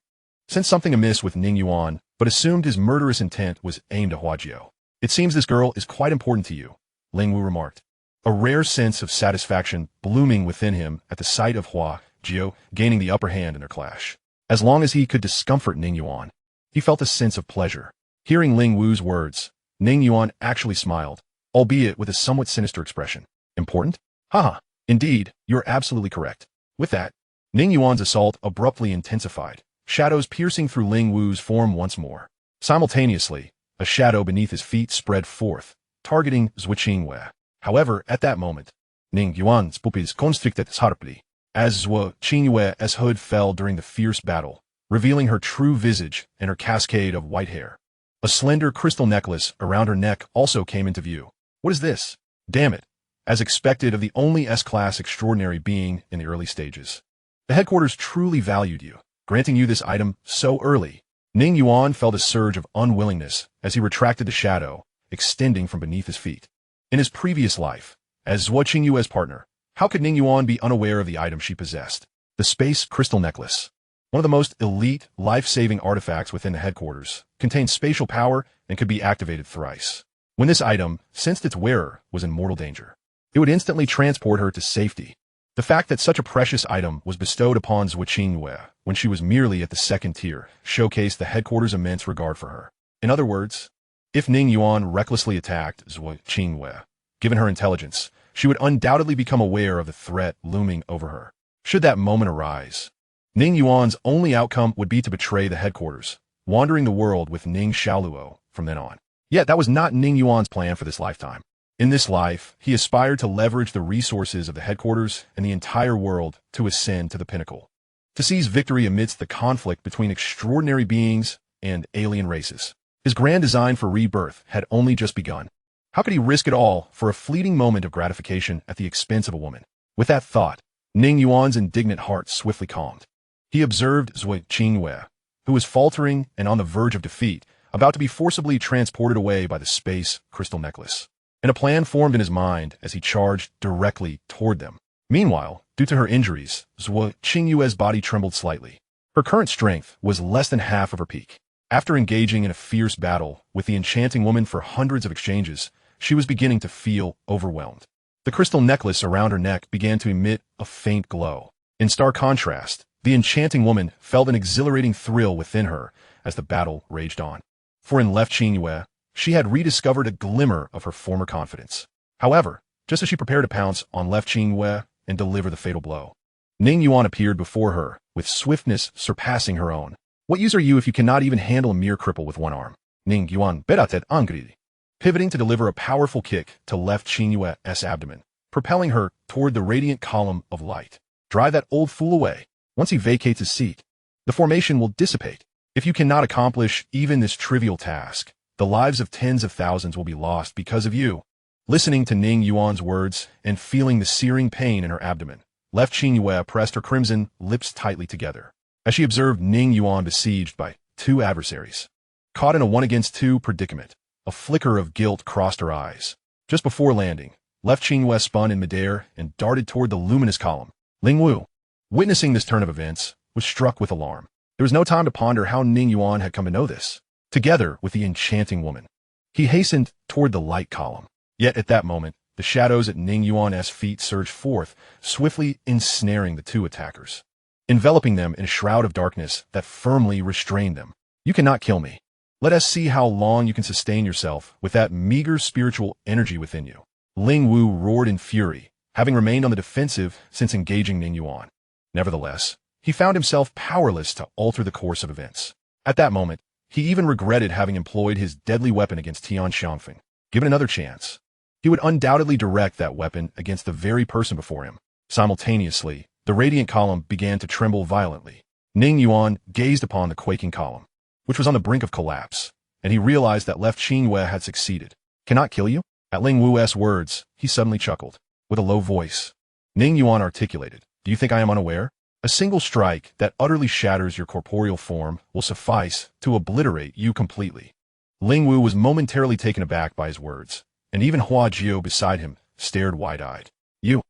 S1: sensed something amiss with Ning Yuan, but assumed his murderous intent was aimed at Huajiao. It seems this girl is quite important to you, Ling Wu remarked, a rare sense of satisfaction blooming within him at the sight of Huajiao gaining the upper hand in their clash. As long as he could discomfort Ning Yuan, he felt a sense of pleasure. Hearing Ling Wu's words, Ning Yuan actually smiled, albeit with a somewhat sinister expression. Important? Haha, indeed, you're absolutely correct. With that, Ning Yuan's assault abruptly intensified, shadows piercing through Ling Wu's form once more. Simultaneously, a shadow beneath his feet spread forth, targeting Zhuo Qingyue. However, at that moment, Ning Yuan's pupils constricted sharply, as Zhuo Qingyue's hood fell during the fierce battle, revealing her true visage and her cascade of white hair. A slender crystal necklace around her neck also came into view. What is this? Damn it. As expected of the only S-class extraordinary being in the early stages. The headquarters truly valued you, granting you this item so early. Ning Yuan felt a surge of unwillingness as he retracted the shadow, extending from beneath his feet. In his previous life, as Zhuo Qingyue's partner, how could Ning Yuan be unaware of the item she possessed? The space crystal necklace. One of the most elite, life-saving artifacts within the headquarters, contains spatial power and could be activated thrice. When this item sensed its wearer was in mortal danger, it would instantly transport her to safety. The fact that such a precious item was bestowed upon Zhuo Qingyue when she was merely at the second tier showcased the headquarters' immense regard for her. In other words, if Ning Yuan recklessly attacked Zhuo Qingyue, given her intelligence, she would undoubtedly become aware of the threat looming over her. Should that moment arise, Ning Yuan's only outcome would be to betray the headquarters, wandering the world with Ning Xiaoluo from then on. Yet that was not Ning Yuan's plan for this lifetime. In this life, he aspired to leverage the resources of the headquarters and the entire world to ascend to the pinnacle, to seize victory amidst the conflict between extraordinary beings and alien races. His grand design for rebirth had only just begun. How could he risk it all for a fleeting moment of gratification at the expense of a woman? With that thought, Ning Yuan's indignant heart swiftly calmed. He observed Zhuo Qingyue, who was faltering and on the verge of defeat, about to be forcibly transported away by the space crystal necklace. And a plan formed in his mind as he charged directly toward them. Meanwhile, due to her injuries, Zhuo Qingyue's body trembled slightly. Her current strength was less than half of her peak. After engaging in a fierce battle with the enchanting woman for hundreds of exchanges, she was beginning to feel overwhelmed. The crystal necklace around her neck began to emit a faint glow. In stark contrast, the enchanting woman felt an exhilarating thrill within her as the battle raged on. For in Left Qingyue, she had rediscovered a glimmer of her former confidence. However, just as she prepared to pounce on Left Qingyue and deliver the fatal blow, Ning Yuan appeared before her with swiftness surpassing her own. What use are you if you cannot even handle a mere cripple with one arm? Ning Yuan beratet angry, pivoting to deliver a powerful kick to Left Qingyue's abdomen, propelling her toward the radiant column of light. Drive that old fool away. Once he vacates his seat, the formation will dissipate. If you cannot accomplish even this trivial task, the lives of tens of thousands will be lost because of you. Listening to Ning Yuan's words and feeling the searing pain in her abdomen, Left Qingyue pressed her crimson lips tightly together as she observed Ning Yuan besieged by two adversaries. Caught in a 1-against-2 predicament, a flicker of guilt crossed her eyes. Just before landing, Left Qingyue spun in midair and darted toward the luminous column. Ling Wu, witnessing this turn of events, was struck with alarm. There was no time to ponder how Ning Yuan had come to know this. Together with the enchanting woman, he hastened toward the light column. Yet at that moment, the shadows at Ning Yuan's feet surged forth, swiftly ensnaring the two attackers, enveloping them in a shroud of darkness that firmly restrained them. You cannot kill me. Let us see how long you can sustain yourself with that meager spiritual energy within you. Ling Wu roared in fury, having remained on the defensive since engaging Ning Yuan. Nevertheless, he found himself powerless to alter the course of events. At that moment, he even regretted having employed his deadly weapon against Tian Xiangfeng. Given another chance, he would undoubtedly direct that weapon against the very person before him. Simultaneously, the radiant column began to tremble violently. Ning Yuan gazed upon the quaking column, which was on the brink of collapse, and he realized that Left Qingyue had succeeded. Cannot kill you? At Ling Wu's words, he suddenly chuckled. With a low voice, Ning Yuan articulated, do you think I am unaware? A single strike that utterly shatters your corporeal form will suffice to obliterate you completely. Ling Wu was momentarily taken aback by his words, and even Hua Jiao beside him stared wide-eyed. You.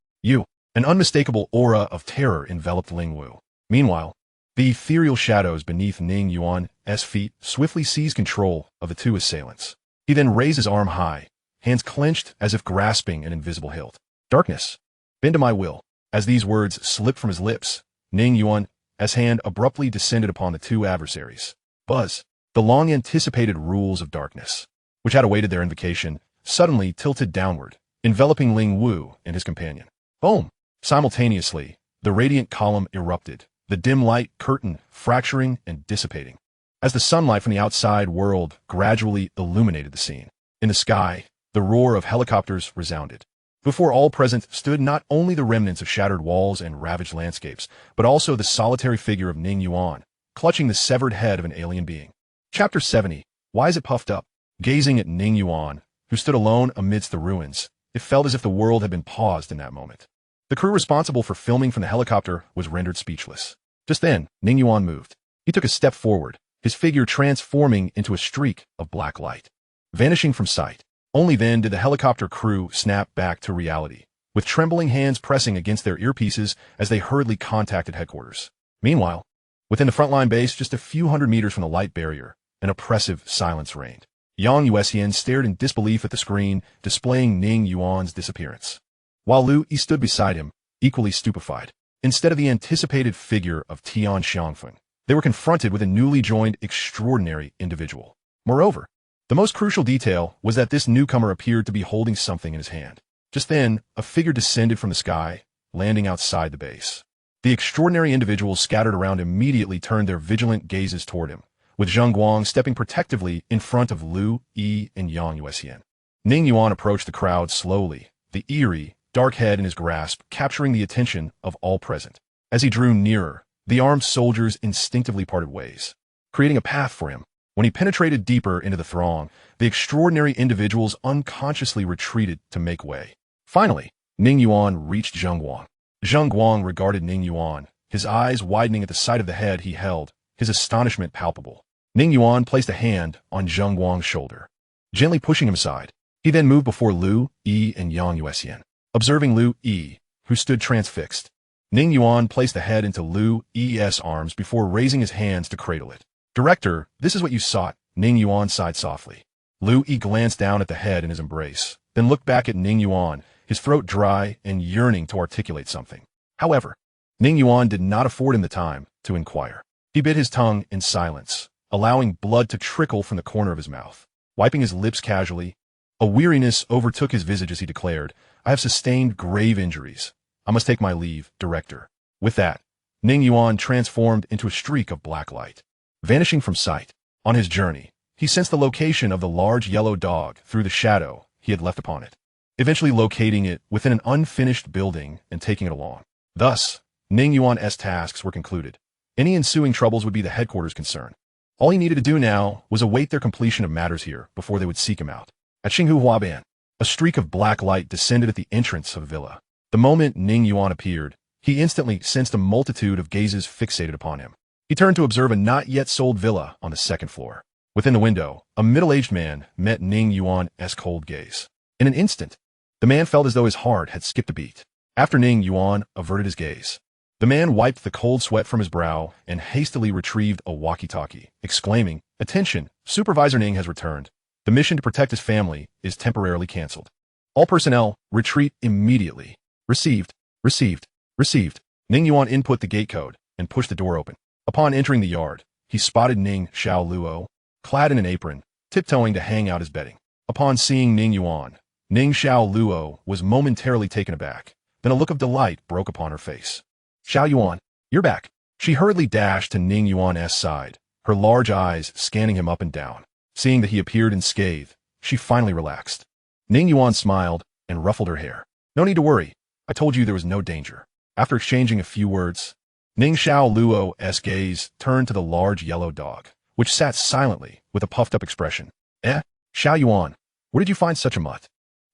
S1: An unmistakable aura of terror enveloped Ling Wu. Meanwhile, the ethereal shadows beneath Ning Yuan's feet swiftly seized control of the two assailants. He then raised his arm high, hands clenched as if grasping an invisible hilt. Darkness, bend to my will. As these words slipped from his lips, Ning Yuan's hand abruptly descended upon the two adversaries. Buzz, the long-anticipated rules of darkness, which had awaited their invocation, suddenly tilted downward, enveloping Ling Wu and his companion. Boom! Simultaneously, the radiant column erupted, the dim light curtain fracturing and dissipating, as the sunlight from the outside world gradually illuminated the scene. In the sky, the roar of helicopters resounded. Before all present stood not only the remnants of shattered walls and ravaged landscapes, but also the solitary figure of Ning Yuan, clutching the severed head of an alien being. Chapter 70. Why is it puffed up? Gazing at Ning Yuan, who stood alone amidst the ruins, it felt as if the world had been paused in that moment. The crew responsible for filming from the helicopter was rendered speechless. Just then, Ning Yuan moved. He took a step forward, his figure transforming into a streak of black light, vanishing from sight. Only then did the helicopter crew snap back to reality, with trembling hands pressing against their earpieces as they hurriedly contacted headquarters. Meanwhile, within the frontline base, just a few hundred meters from the light barrier, an oppressive silence reigned. Yang Yuesian stared in disbelief at the screen, displaying Ning Yuan's disappearance, while Lu Yi stood beside him, equally stupefied. Instead of the anticipated figure of Tian Xiangfeng, they were confronted with a newly joined extraordinary individual. Moreover, the most crucial detail was that this newcomer appeared to be holding something in his hand. Just then, a figure descended from the sky, landing outside the base. The extraordinary individuals scattered around immediately turned their vigilant gazes toward him, with Zheng Guang stepping protectively in front of Lu Yi and Yang Yuesian. Ning Yuan approached the crowd slowly, the eerie, dark head in his grasp capturing the attention of all present. As he drew nearer, the armed soldiers instinctively parted ways, creating a path for him. When he penetrated deeper into the throng, the extraordinary individuals unconsciously retreated to make way. Finally, Ning Yuan reached Zheng Guang. Zheng Guang regarded Ning Yuan, his eyes widening at the sight of the head he held, his astonishment palpable. Ning Yuan placed a hand on Zheng Guang's shoulder, gently pushing him aside. He then moved before Lu Yi and Yang Yuesian. Observing Lu Yi, who stood transfixed, Ning Yuan placed the head into Lu Yi's arms before raising his hands to cradle it. Director, this is what you sought, Ning Yuan sighed softly. Lu Yi glanced down at the head in his embrace, then looked back at Ning Yuan, his throat dry and yearning to articulate something. However, Ning Yuan did not afford him the time to inquire. He bit his tongue in silence, allowing blood to trickle from the corner of his mouth. Wiping his lips casually, a weariness overtook his visage as he declared, I have sustained grave injuries. I must take my leave, Director. With that, Ning Yuan transformed into a streak of black light, vanishing from sight. On his journey, he sensed the location of the large yellow dog through the shadow he had left upon it, eventually locating it within an unfinished building and taking it along. Thus, Ning Yuan's tasks were concluded. Any ensuing troubles would be the headquarters' concern. All he needed to do now was await their completion of matters here before they would seek him out. At Xinghu Huaban, a streak of black light descended at the entrance of the villa. The moment Ning Yuan appeared, he instantly sensed a multitude of gazes fixated upon him. He turned to observe a not-yet-sold villa on the second floor. Within the window, a middle-aged man met Ning Yuan's cold gaze. In an instant, the man felt as though his heart had skipped a beat. After Ning Yuan averted his gaze, the man wiped the cold sweat from his brow and hastily retrieved a walkie-talkie, exclaiming, Attention, Supervisor Ning has returned. The mission to protect his family is temporarily cancelled. All personnel, retreat immediately. Received, received, received. Ning Yuan input the gate code and pushed the door open. Upon entering the yard, he spotted Ning Xiaoluo, clad in an apron, tiptoeing to hang out his bedding. Upon seeing Ning Yuan, Ning Xiaoluo was momentarily taken aback. Then a look of delight broke upon her face. Xiao Yuan, you're back. She hurriedly dashed to Ning Yuan's side, her large eyes scanning him up and down. Seeing that he appeared unscathed, she finally relaxed. Ning Yuan smiled and ruffled her hair. No need to worry. I told you there was no danger. After exchanging a few words, Ning Xiaoluo's gaze turned to the large yellow dog, which sat silently with a puffed-up expression. Xiao Yuan, where did you find such a mutt?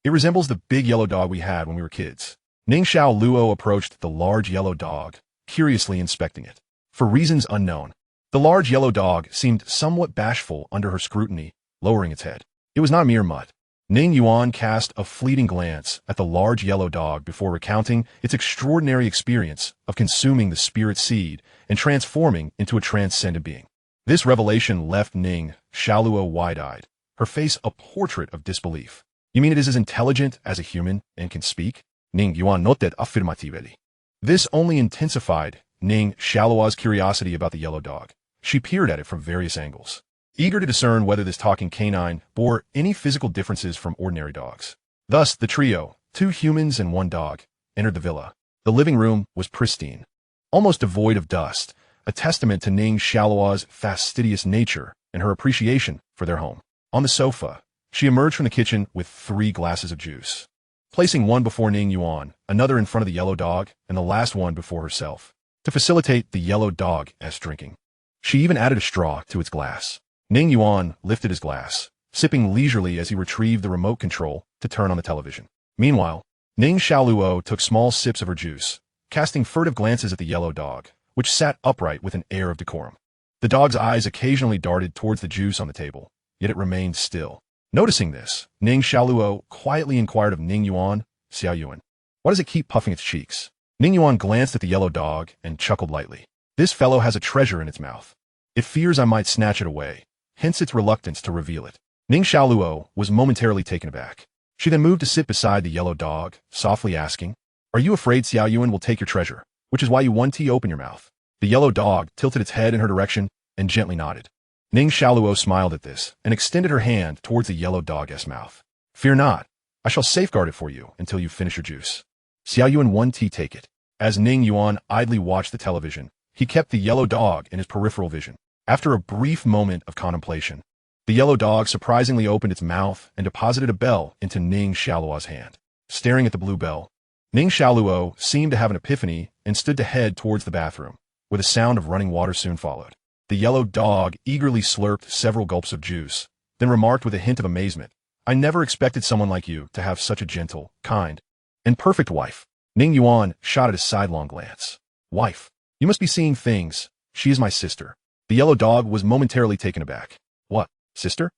S1: It resembles the big yellow dog we had when we were kids. Ning Xiaoluo approached the large yellow dog, curiously inspecting it. For reasons unknown, the large yellow dog seemed somewhat bashful under her scrutiny, lowering its head. It was not a mere mutt. Ning Yuan cast a fleeting glance at the large yellow dog before recounting its extraordinary experience of consuming the spirit seed and transforming into a transcendent being. This revelation left Ning Xiaoluo wide-eyed, her face a portrait of disbelief. You mean it is as intelligent as a human and can speak? Ning Yuan noted affirmatively. This only intensified Ning Xiaoluo's curiosity about the yellow dog. She peered at it from various angles, eager to discern whether this talking canine bore any physical differences from ordinary dogs. Thus, the trio, 2 humans and 1 dog, entered the villa. The living room was pristine, almost devoid of dust, a testament to Ning Xiaoluo's fastidious nature and her appreciation for their home. On the sofa, she emerged from the kitchen with 3 glasses of juice, placing one before Ning Yuan, another in front of the yellow dog, and the last one before herself, to facilitate the yellow dog's drinking. She even added a straw to its glass. Ning Yuan lifted his glass, sipping leisurely as he retrieved the remote control to turn on the television. Meanwhile, Ning Xiaoluo took small sips of her juice, casting furtive glances at the yellow dog, which sat upright with an air of decorum. The dog's eyes occasionally darted towards the juice on the table, yet it remained still. Noticing this, Ning Xiaoluo quietly inquired of Ning Yuan, "Xiao Yuan, why does it keep puffing its cheeks?" Ning Yuan glanced at the yellow dog and chuckled lightly. "This fellow has a treasure in its mouth. It fears I might snatch it away, hence its reluctance to reveal it." Ning Xiaoluo was momentarily taken aback. She then moved to sit beside the yellow dog, softly asking, "Are you afraid Xiao Yuan will take your treasure, which is why you want to open your mouth?" The yellow dog tilted its head in her direction and gently nodded. Ning Xiaoluo smiled at this and extended her hand towards the yellow dog's mouth. "Fear not, I shall safeguard it for you until you finish your juice. Xiao Yuan 1T take it." As Ning Yuan idly watched the television, he kept the yellow dog in his peripheral vision. After a brief moment of contemplation, the yellow dog surprisingly opened its mouth and deposited a bell into Ning Xiaoluo's hand. Staring at the blue bell, Ning Xiaoluo seemed to have an epiphany and stood to head towards the bathroom, where the sound of running water soon followed. The yellow dog eagerly slurped several gulps of juice, then remarked with a hint of amazement, "I never expected someone like you to have such a gentle, kind, and perfect wife." Ning Yuan shot at a sidelong glance. "Wife? You must be seeing things. She is my sister." The yellow dog was momentarily taken aback. "What? Sister?"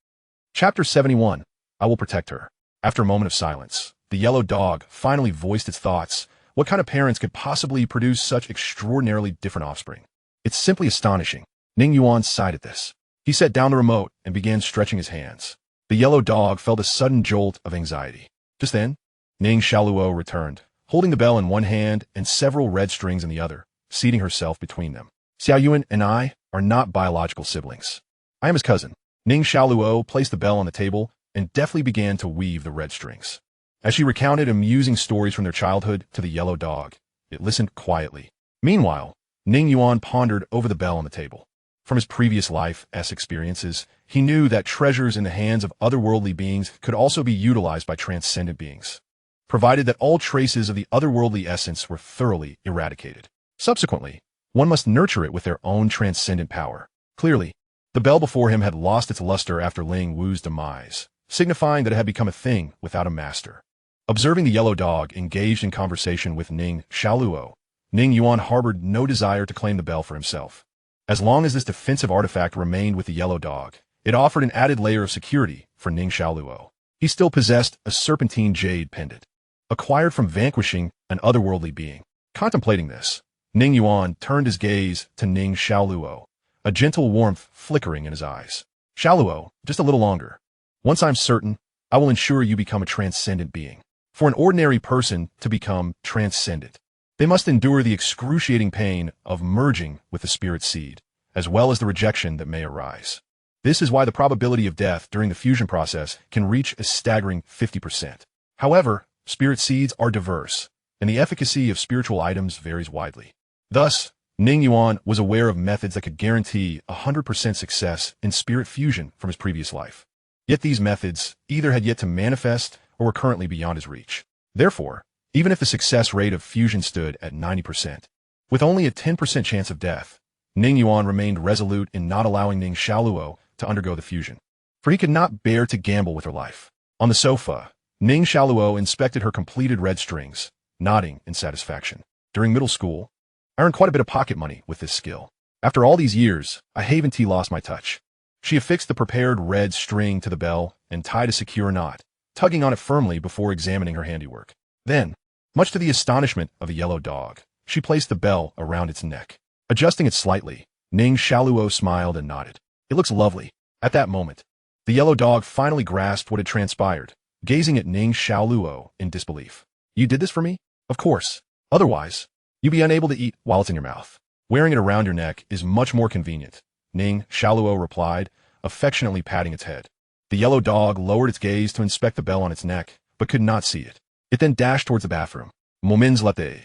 S1: Chapter 71. I will protect her. After a moment of silence, the yellow dog finally voiced its thoughts. What kind of parents could possibly produce such extraordinarily different offspring? It's simply astonishing. Ning Yuan sighed at this. He set down the remote and began stretching his hands. The yellow dog felt a sudden jolt of anxiety. Just then, Ning Xiaoluo returned, holding the bell in one hand and several red strings in the other, seating herself between them. "Xiao Yuan and I are not biological siblings. I am his cousin." Ning Xiaoluo placed the bell on the table and deftly began to weave the red strings. As she recounted amusing stories from their childhood to the yellow dog, it listened quietly. Meanwhile, Ning Yuan pondered over the bell on the table. From his previous life's experiences, he knew that treasures in the hands of otherworldly beings could also be utilized by transcendent beings, provided that all traces of the otherworldly essence were thoroughly eradicated. Subsequently, one must nurture it with their own transcendent power. Clearly, the bell before him had lost its luster after Ling Wu's demise, signifying that it had become a thing without a master. Observing the yellow dog engaged in conversation with Ning Xiaoluo, Ning Yuan harbored no desire to claim the bell for himself. As long as this defensive artifact remained with the yellow dog, it offered an added layer of security for Ning Xiaoluo. He still possessed a serpentine jade pendant, acquired from vanquishing an otherworldly being. Contemplating this, Ning Yuan turned his gaze to Ning Xiaoluo, a gentle warmth flickering in his eyes. "Xiaoluo, just a little longer. Once I'm certain, I will ensure you become a transcendent being." For an ordinary person to become transcendent, they must endure the excruciating pain of merging with the spirit seed, as well as the rejection that may arise. This is why the probability of death during the fusion process can reach a staggering 50%. However, spirit seeds are diverse, and the efficacy of spiritual items varies widely. Thus, Ning Yuan was aware of methods that could guarantee 100% success in spirit fusion from his previous life. Yet these methods either had yet to manifest or were currently beyond his reach. Therefore, even if the success rate of fusion stood at 90%, with only a 10% chance of death, Ning Yuan remained resolute in not allowing Ning Xiaoluo to undergo the fusion, for he could not bear to gamble with her life. On the sofa, Ning Xiaoluo inspected her completed red strings, nodding in satisfaction. "During middle school, I earned quite a bit of pocket money with this skill. After all these years, I haven't lost my touch." She affixed the prepared red string to the bell and tied a secure knot, tugging on it firmly before examining her handiwork. Then, much to the astonishment of the yellow dog, she placed the bell around its neck. Adjusting it slightly, Ning Xiaoluo smiled and nodded. "It looks lovely." At that moment, the yellow dog finally grasped what had transpired, gazing at Ning Xiaoluo in disbelief. "You did this for me?" "Of course. Otherwise, you'd be unable to eat while it's in your mouth. Wearing it around your neck is much more convenient," Ning Xiaoluo replied, affectionately patting its head. The yellow dog lowered its gaze to inspect the bell on its neck, but could not see it. It then dashed towards the bathroom. "Moments later."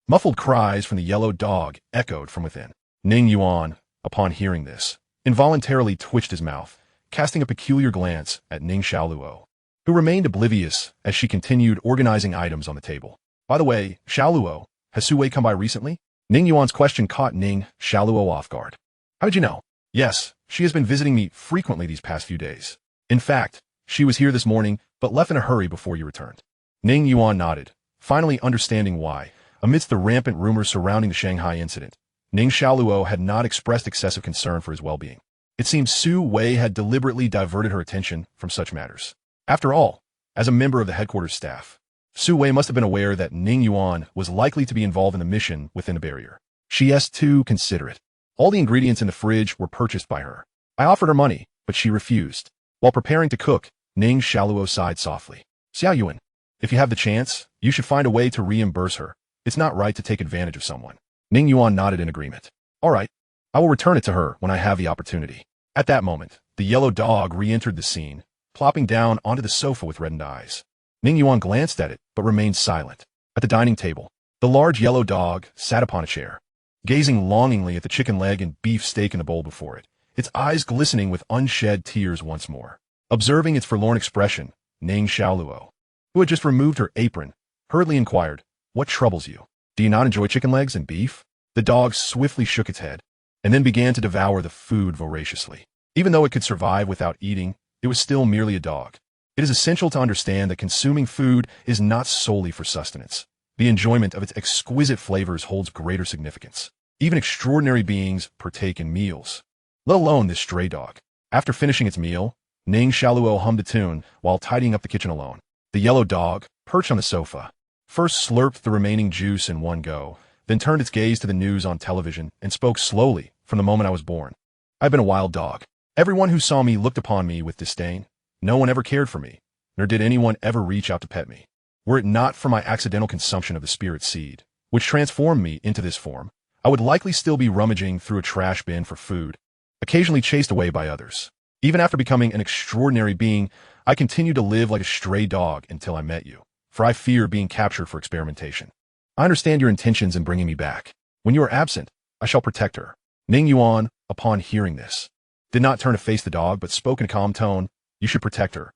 S1: Muffled cries from the yellow dog echoed from within. Ning Yuan, upon hearing this, involuntarily twitched his mouth, casting a peculiar glance at Ning Xiaoluo, who remained oblivious as she continued organizing items on the table. "By the way, Xiaoluo, has Su Wei come by recently?" Ning Yuan's question caught Ning Xiaoluo off guard. "How did you know?" "Yes, She has been visiting me frequently these past few days. In fact, she was here this morning, but left in a hurry before you returned. Ning Yuan nodded, finally understanding why. Amidst the rampant rumors surrounding the Shanghai incident, Ning Xiaoluo had not expressed excessive concern for his well-being. It seemed Su Wei had deliberately diverted her attention from such matters. After all, as a member of the headquarters staff, Su Wei must have been aware that Ning Yuan was likely to be involved in the mission within the barrier. She is too considerate. All the ingredients in the fridge were purchased by her. I offered her money, but she refused. While preparing to cook, Ning Xiaoluo sighed softly. Xiao Yuan, if you have the chance, you should find a way to reimburse her. It's not right to take advantage of someone. Ning Yuan nodded in agreement. All right, I will return it to her when I have the opportunity. At that moment, the yellow dog re-entered the scene, plopping down onto the sofa with reddened eyes. Ning Yuan glanced at it, but remained silent. At the dining table, the large yellow dog sat upon a chair, gazing longingly at the chicken leg and beef steak in the bowl before it, its eyes glistening with unshed tears once more. Observing its forlorn expression, Ning Xiaoluo, who had just removed her apron, hurriedly inquired, "What troubles you? Do you not enjoy chicken legs and beef?" The dog swiftly shook its head, and then began to devour the food voraciously. Even though it could survive without eating, it was still merely a dog. It is essential to understand that consuming food is not solely for sustenance. The enjoyment of its exquisite flavors holds greater significance. Even extraordinary beings partake in meals, let alone this stray dog. After finishing its meal, Ning Xiaoluo hummed a tune while tidying up the kitchen alone. The yellow dog, perched on the sofa, first slurped the remaining juice in one go, then turned its gaze to the news on television and spoke slowly. From the moment I was born, I've been a wild dog. Everyone who saw me looked upon me with disdain. No one ever cared for me, nor did anyone ever reach out to pet me. Were it not for my accidental consumption of the spirit seed, which transformed me into this form, I would likely still be rummaging through a trash bin for food, occasionally chased away by others. Even after becoming an extraordinary being, I continued to live like a stray dog until I met you, for I fear being captured for experimentation. I understand your intentions in bringing me back. When you are absent, I shall protect her. Ning Yuan, upon hearing this, did not turn to face the dog, but spoke in a calm tone. You should protect her,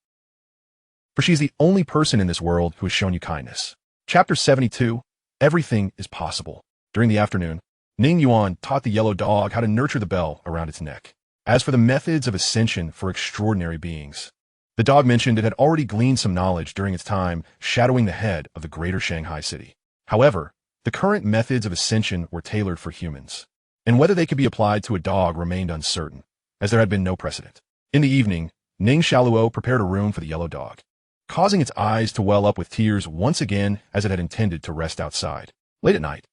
S1: for she is the only person in this world who has shown you kindness. Chapter 72, Everything is Possible. During the afternoon, Ning Yuan taught the yellow dog how to nurture the bell around its neck. As for the methods of ascension for extraordinary beings, the dog mentioned it had already gleaned some knowledge during its time shadowing the head of the greater Shanghai city. However, the current methods of ascension were tailored for humans, and whether they could be applied to a dog remained uncertain, as there had been no precedent. In the evening, Ning Xiaoluo prepared a room for the yellow dog, causing its eyes to well up with tears once again as it had intended to rest outside. Late at night,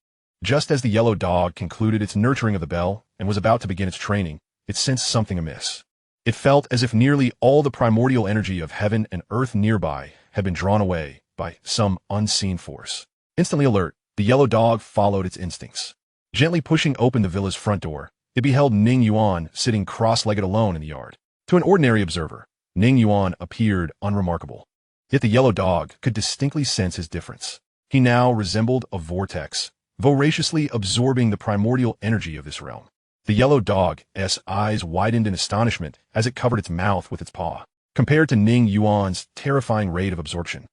S1: just as the yellow dog concluded its nurturing of the bell and was about to begin its training, it sensed something amiss. It felt as if nearly all the primordial energy of heaven and earth nearby had been drawn away by some unseen force. Instantly alert, the yellow dog followed its instincts. Gently pushing open the villa's front door, it beheld Ning Yuan sitting cross-legged alone in the yard. To an ordinary observer, Ning Yuan appeared unremarkable. Yet the yellow dog could distinctly sense his difference. He now resembled a vortex, voraciously absorbing the primordial energy of this realm. The yellow dog's eyes widened in astonishment as it covered its mouth with its paw. Compared to Ning Yuan's terrifying rate of absorption,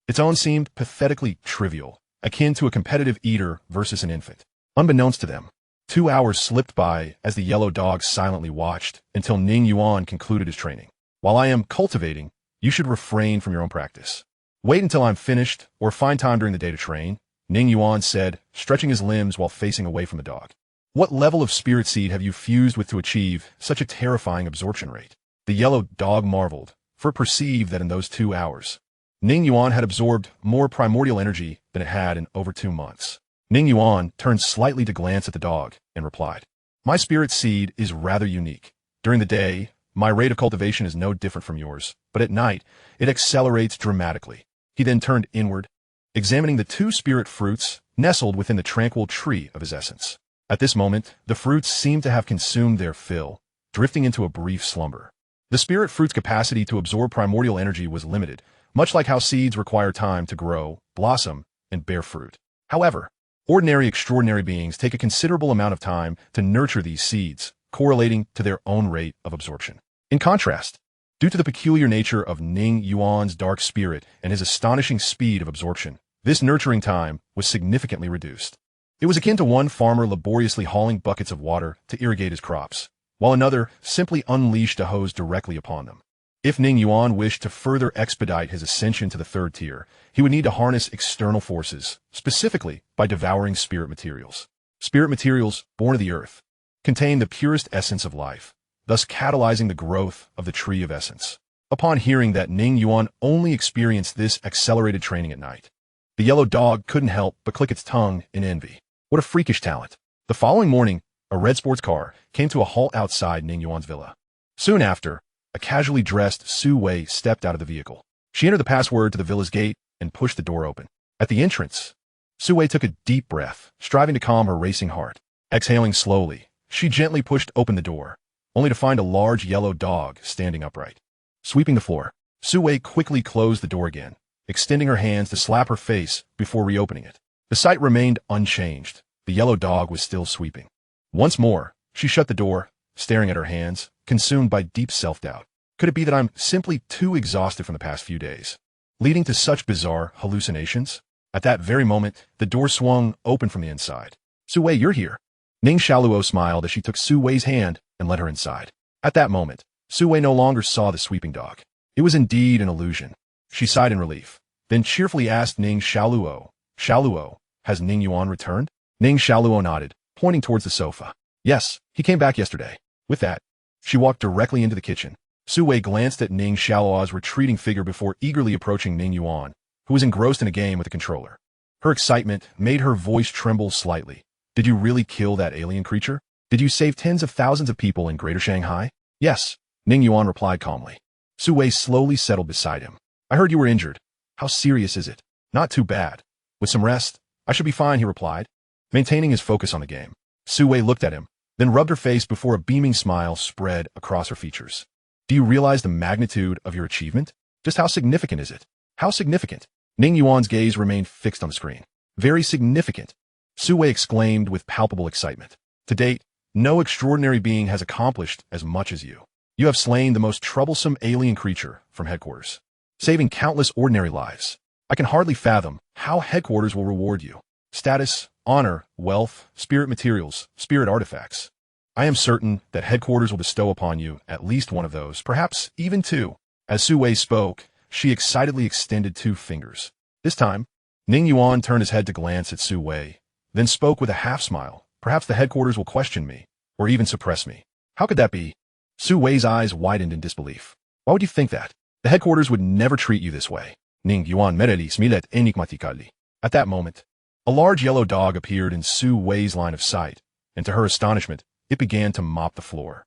S1: its own seemed pathetically trivial, akin to a competitive eater versus an infant. Unbeknownst to them, 2 hours slipped by as the yellow dog silently watched until Ning Yuan concluded his training. While I am cultivating, you should refrain from your own practice. Wait until I'm finished or find time during the day to train, Ning Yuan said, stretching his limbs while facing away from the dog. What level of spirit seed have you fused with to achieve such a terrifying absorption rate? The yellow dog marveled, for it perceived that in those 2 hours, Ning Yuan had absorbed more primordial energy than it had in over 2 months. Ning Yuan turned slightly to glance at the dog and replied, My spirit seed is rather unique. During the day, my rate of cultivation is no different from yours, but at night, it accelerates dramatically. He then turned inward, examining the 2 spirit fruits nestled within the tranquil tree of his essence. At this moment, the fruits seemed to have consumed their fill, drifting into a brief slumber. The spirit fruit's capacity to absorb primordial energy was limited, much like how seeds require time to grow, blossom, and bear fruit. However, ordinary extraordinary beings take a considerable amount of time to nurture these seeds, correlating to their own rate of absorption. In contrast, due to the peculiar nature of Ning Yuan's dark spirit and his astonishing speed of absorption, this nurturing time was significantly reduced. It was akin to one farmer laboriously hauling buckets of water to irrigate his crops. while another simply unleashed a hose directly upon them. If Ning Yuan wished to further expedite his ascension to the third tier, he would need to harness external forces, specifically by devouring spirit materials. Spirit materials, born of the earth, contain the purest essence of life, thus catalyzing the growth of the tree of essence. Upon hearing that Ning Yuan only experienced this accelerated training at night, the yellow dog couldn't help but click its tongue in envy. What a freakish talent. The following morning, a red sports car came to a halt outside Ning Yuan's villa. Soon after, a casually dressed Su Wei stepped out of the vehicle. She entered the password to the villa's gate and pushed the door open. At the entrance, Su Wei took a deep breath, striving to calm her racing heart. Exhaling slowly, she gently pushed open the door, only to find a large yellow dog standing upright. Sweeping the floor, Su Wei quickly closed the door again, extending her hands to slap her face before reopening it. The sight remained unchanged. The yellow dog was still sweeping. Once more, she shut the door, staring at her hands, consumed by deep self-doubt. Could it be that I'm simply too exhausted from the past few days, leading to such bizarre hallucinations? At that very moment, the door swung open from the inside. Su Wei, you're here. Ning Shaluo smiled as she took Su Wei's hand and led her inside. At that moment, Su Wei no longer saw the sweeping dog. It was indeed an illusion. She sighed in relief, then cheerfully asked Ning Shaluo, Shaluo, has Ning Yuan returned? Ning Shaluo nodded, pointing towards the sofa. Yes, he came back yesterday. With that, she walked directly into the kitchen. Su Wei glanced at Ning Shaluo's retreating figure before eagerly approaching Ning Yuan, who was engrossed in a game with the controller. Her excitement made her voice tremble slightly. Did you really kill that alien creature? Did you save tens of thousands of people in Greater Shanghai? Yes, Ning Yuan replied calmly. Su Wei slowly settled beside him. I heard you were injured. How serious is it? Not too bad. With some rest, I should be fine, he replied, maintaining his focus on the game. Su Wei looked at him, then rubbed her face before a beaming smile spread across her features. Do you realize the magnitude of your achievement? Just how significant is it? How significant? Ning Yuan's gaze remained fixed on the screen. Very significant, Su Wei exclaimed with palpable excitement. To date, no extraordinary being has accomplished as much as you. You have slain the most troublesome alien creature from headquarters, saving countless ordinary lives. I can hardly fathom how headquarters will reward you. Status, honor, wealth, spirit materials, spirit artifacts. I am certain that headquarters will bestow upon you at least one of those, perhaps even two. As Su Wei spoke, she excitedly extended 2 fingers. This time, Ning Yuan turned his head to glance at Su Wei, then spoke with a half-smile. Perhaps the headquarters will question me, or even suppress me. How could that be? Su Wei's eyes widened in disbelief. Why would you think that? The headquarters would never treat you this way. Ning Yuan merely smilet enigmatically. At that moment, a large yellow dog appeared in Su Wei's line of sight, and to her astonishment, it began to mop the floor.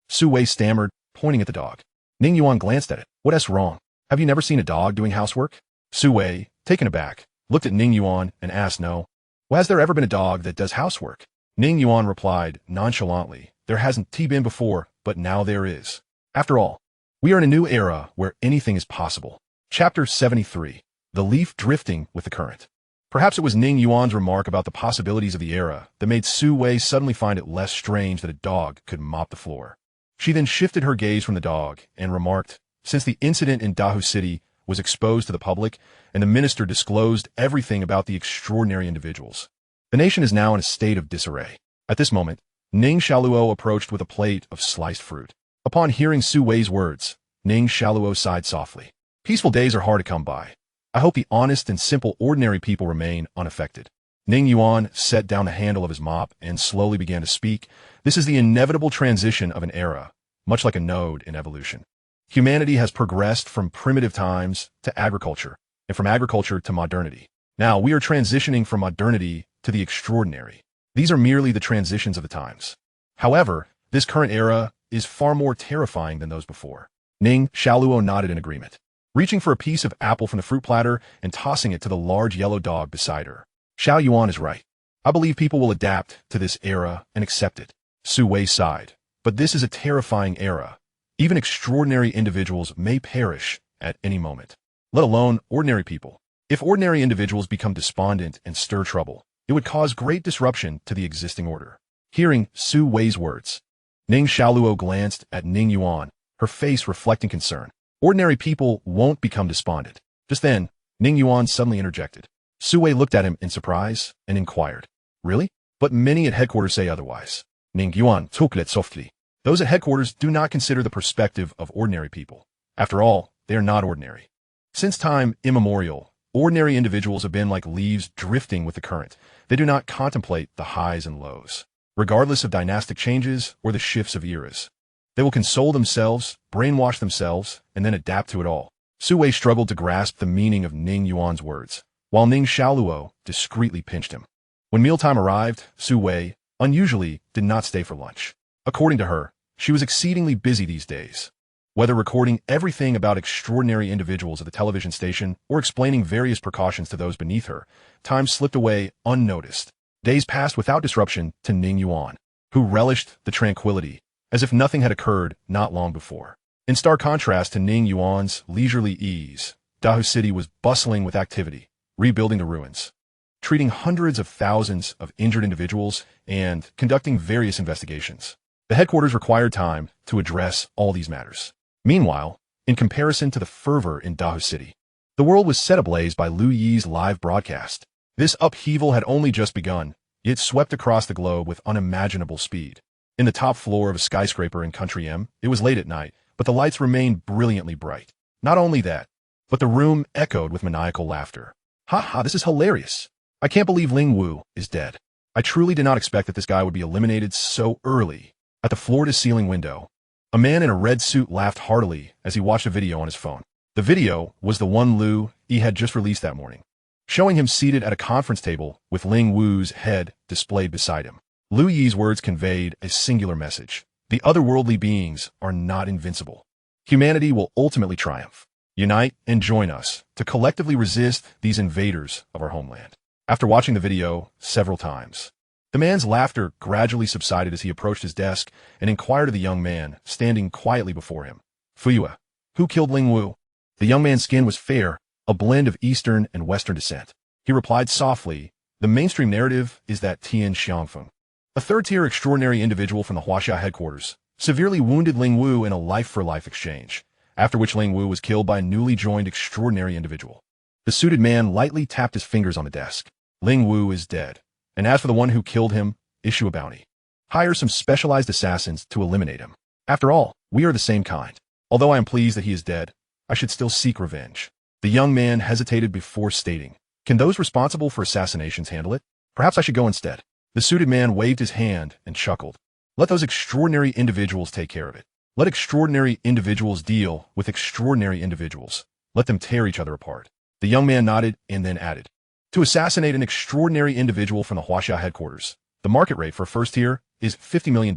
S1: Su Wei stammered, pointing at the dog. Ning Yuan glanced at it. What's wrong? Have you never seen a dog doing housework? Su Wei, taken aback, looked at Ning Yuan and asked no. Well, has there ever been a dog that does housework? Ning Yuan replied nonchalantly, there hasn't been before, but now there is. After all, we are in a new era where anything is possible. Chapter 73. The Leaf Drifting with the Current. Perhaps it was Ning Yuan's remark about the possibilities of the era that made Su Wei suddenly find it less strange that a dog could mop the floor. She then shifted her gaze from the dog and remarked, since the incident in Dahu City was exposed to the public and the minister disclosed everything about the extraordinary individuals, the nation is now in a state of disarray. At this moment, Ning Shaluo approached with a plate of sliced fruit. Upon hearing Su Wei's words, Ning Shaluo sighed softly. Peaceful days are hard to come by. I hope the honest and simple ordinary people remain unaffected. Ning Yuan set down the handle of his mop and slowly began to speak. This is the inevitable transition of an era, much like a node in evolution. Humanity has progressed from primitive times to agriculture, and from agriculture to modernity. Now we are transitioning from modernity to the extraordinary. These are merely the transitions of the times. However, this current era is far more terrifying than those before. Ning Shaluo nodded in agreement, reaching for a piece of apple from the fruit platter and tossing it to the large yellow dog beside her. Xiao Yuan is right. I believe people will adapt to this era and accept it. Su Wei sighed. But this is a terrifying era. Even extraordinary individuals may perish at any moment, let alone ordinary people. If ordinary individuals become despondent and stir trouble, it would cause great disruption to the existing order. Hearing Su Wei's words, Ning Shaluo glanced at Ning Yuan, her face reflecting concern. Ordinary people won't become despondent. Just then, Ning Yuan suddenly interjected. Su Wei looked at him in surprise and inquired, really? But many at headquarters say otherwise. Ning Yuan took it softly. Those at headquarters do not consider the perspective of ordinary people. After all, they are not ordinary. Since time immemorial, ordinary individuals have been like leaves drifting with the current. They do not contemplate the highs and lows, regardless of dynastic changes or the shifts of eras. They will console themselves, brainwash themselves, and then adapt to it all. Su Wei struggled to grasp the meaning of Ning Yuan's words, while Ning Xiaoluo discreetly pinched him. When mealtime arrived, Su Wei, unusually, did not stay for lunch. According to her, she was exceedingly busy these days. Whether recording everything about extraordinary individuals at the television station or explaining various precautions to those beneath her, time slipped away unnoticed. Days passed without disruption to Ning Yuan, who relished the tranquility, as if nothing had occurred not long before. In stark contrast to Ning Yuan's leisurely ease, Dahu City was bustling with activity, rebuilding the ruins, treating hundreds of thousands of injured individuals, and conducting various investigations. The headquarters required time to address all these matters. Meanwhile, in comparison to the fervor in Dahu City, the world was set ablaze by Lu Yi's live broadcast. This upheaval had only just begun, yet swept across the globe with unimaginable speed. In the top floor of a skyscraper in Country M, it was late at night, but the lights remained brilliantly bright. Not only that, but the room echoed with maniacal laughter. Ha ha, this is hilarious. I can't believe Ling Wu is dead. I truly did not expect that this guy would be eliminated so early. At the floor-to-ceiling window, a man in a red suit laughed heartily as he watched a video on his phone. The video was the one Lu Yi had just released that morning, showing him seated at a conference table with Ling Wu's head displayed beside him. Lu Yi's words conveyed a singular message. The otherworldly beings are not invincible. Humanity will ultimately triumph. Unite and join us to collectively resist these invaders of our homeland. After watching the video several times, the man's laughter gradually subsided as he approached his desk and inquired of the young man standing quietly before him. Fuyue, who killed Ling Wu? The young man's skin was fair, a blend of Eastern and Western descent. He replied softly, the mainstream narrative is that Tian Xiangfeng, a third-tier extraordinary individual from the Huaxia headquarters, severely wounded Ling Wu in a life-for-life exchange, after which Ling Wu was killed by a newly joined extraordinary individual. The suited man lightly tapped his fingers on the desk. Ling Wu is dead. And as for the one who killed him, issue a bounty. Hire some specialized assassins to eliminate him. After all, we are the same kind. Although I am pleased that he is dead, I should still seek revenge. The young man hesitated before stating, can those responsible for assassinations handle it? Perhaps I should go instead. The suited man waved his hand and chuckled. Let those extraordinary individuals take care of it. Let extraordinary individuals deal with extraordinary individuals. Let them tear each other apart. The young man nodded and then added, to assassinate an extraordinary individual from the Huaxia headquarters, the market rate for a first tier is $50 million,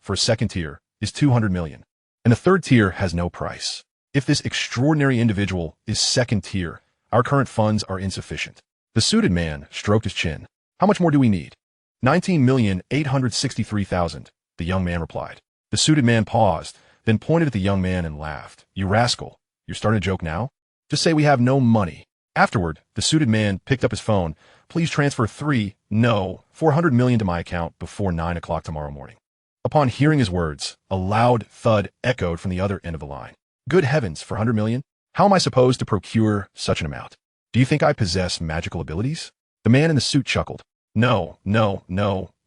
S1: for a second tier is $200 million, and the third tier has no price. If this extraordinary individual is second tier, our current funds are insufficient. The suited man stroked his chin. How much more do we need? 19,863,000, the young man replied. The suited man paused, then pointed at the young man and laughed. You rascal, you're starting a joke now? Just say we have no money. Afterward, the suited man picked up his phone. Please transfer $400 million to my account before 9 o'clock tomorrow morning. Upon hearing his words, a loud thud echoed from the other end of the line. Good heavens, for $100 million? How am I supposed to procure such an amount? Do you think I possess magical abilities? The man in the suit chuckled. No,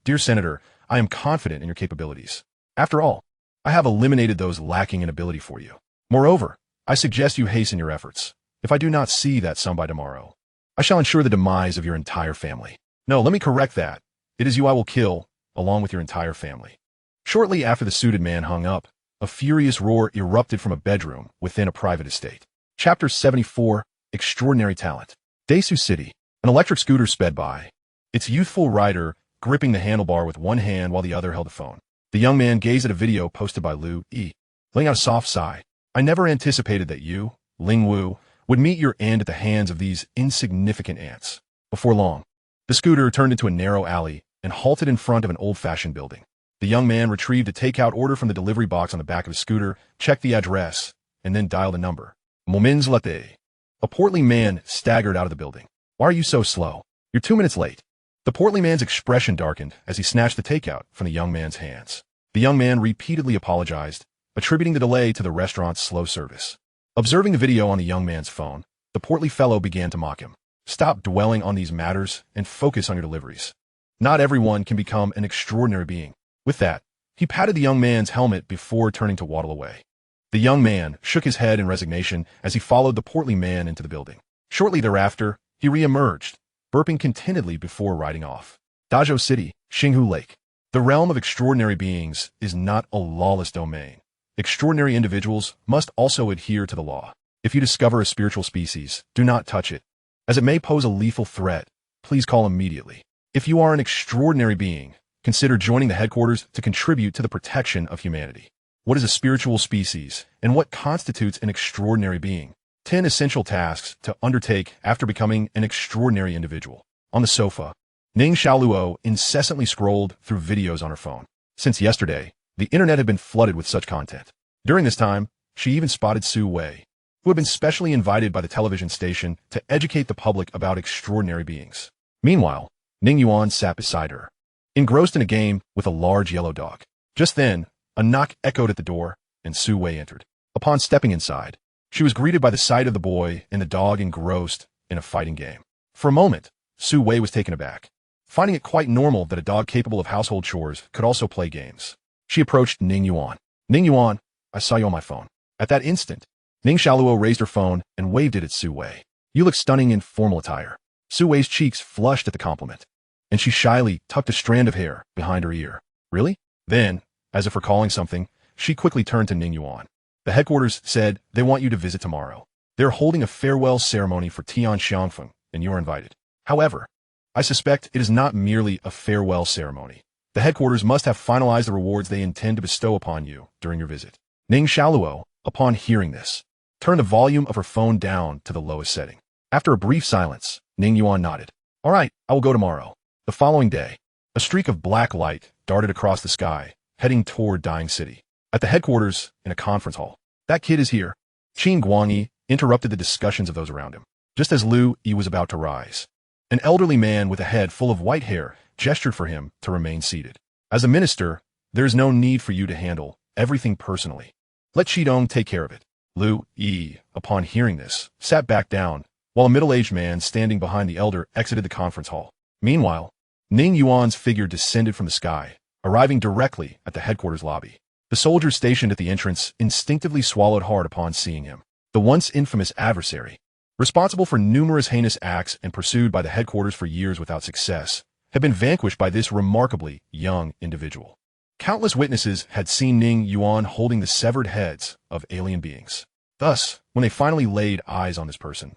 S1: dear Senator, I am confident in your capabilities. After all, I have eliminated those lacking in ability for you. Moreover, I suggest you hasten your efforts. If I do not see that sum by tomorrow, I shall ensure the demise of your entire family. No, let me correct that. It is you I will kill, along with your entire family. Shortly after the suited man hung up, a furious roar erupted from a bedroom within a private estate. Chapter 74, Extraordinary Talent. Dasu City. An electric scooter sped by, its youthful rider gripping the handlebar with one hand while the other held the phone. The young man gazed at a video posted by Lu Yi, letting out a soft sigh. I never anticipated that you, Ling Wu, would meet your end at the hands of these insignificant ants. Before long, the scooter turned into a narrow alley and halted in front of an old-fashioned building. The young man retrieved a takeout order from the delivery box on the back of his scooter, checked the address, and then dialed a number. Moments latte. A portly man staggered out of the building. Why are you so slow? You're 2 minutes late. The portly man's expression darkened as he snatched the takeout from the young man's hands. The young man repeatedly apologized, attributing the delay to the restaurant's slow service. Observing the video on the young man's phone, the portly fellow began to mock him. Stop dwelling on these matters and focus on your deliveries. Not everyone can become an extraordinary being. With that, He patted the young man's helmet before turning to waddle away. The young man shook his head in resignation as he followed the portly man into the building. Shortly thereafter, he re-emerged, burping contentedly before riding off. Dazhou City, Xinghu Lake. The realm of extraordinary beings is not a lawless domain. Extraordinary individuals must also adhere to the law. If you discover a spiritual species, do not touch it, as it may pose a lethal threat. Please call immediately. If you are an extraordinary being, consider joining the headquarters to contribute to the protection of humanity. What is a spiritual species, and what constitutes an extraordinary being? 10 essential tasks to undertake after becoming an extraordinary individual. On the sofa, Ning Xiaoluo incessantly scrolled through videos on her phone. Since yesterday, the internet had been flooded with such content. During this time, she even spotted Su Wei, who had been specially invited by the television station to educate the public about extraordinary beings. Meanwhile, Ning Yuan sat beside her, engrossed in a game with a large yellow dog. Just then, a knock echoed at the door, and Su Wei entered. Upon stepping inside, she was greeted by the sight of the boy and the dog engrossed in a fighting game. For a moment, Su Wei was taken aback, finding it quite normal that a dog capable of household chores could also play games. She approached Ning Yuan. Ning Yuan, I saw you on my phone. At that instant, Ning Xiaoluo raised her phone and waved it at Su Wei. You look stunning in formal attire. Su Wei's cheeks flushed at the compliment, and she shyly tucked a strand of hair behind her ear. Really? Then, as if recalling something, she quickly turned to Ning Yuan. The headquarters said they want you to visit tomorrow. They're holding a farewell ceremony for Tian Xiangfeng, and you're invited. However, I suspect it is not merely a farewell ceremony. The headquarters must have finalized the rewards they intend to bestow upon you during your visit. Ning Xiaoluo, upon hearing this, turned the volume of her phone down to the lowest setting. After a brief silence, Ning Yuan nodded. All right, I will go tomorrow. The following day, a streak of black light darted across the sky, heading toward Dying City. At the headquarters, in a conference hall, that kid is here. Qin Guangyi interrupted the discussions of those around him, just as Lu Yi was about to rise. An elderly man with a head full of white hair gestured for him to remain seated. As a minister, there is no need for you to handle everything personally. Let Qidong take care of it. Lu Yi, upon hearing this, sat back down, while a middle-aged man standing behind the elder exited the conference hall. Meanwhile, Ning Yuan's figure descended from the sky, arriving directly at the headquarters lobby. The soldiers stationed at the entrance instinctively swallowed hard upon seeing him. The once infamous adversary, responsible for numerous heinous acts and pursued by the headquarters for years without success, had been vanquished by this remarkably young individual. Countless witnesses had seen Ning Yuan holding the severed heads of alien beings. Thus, when they finally laid eyes on this person,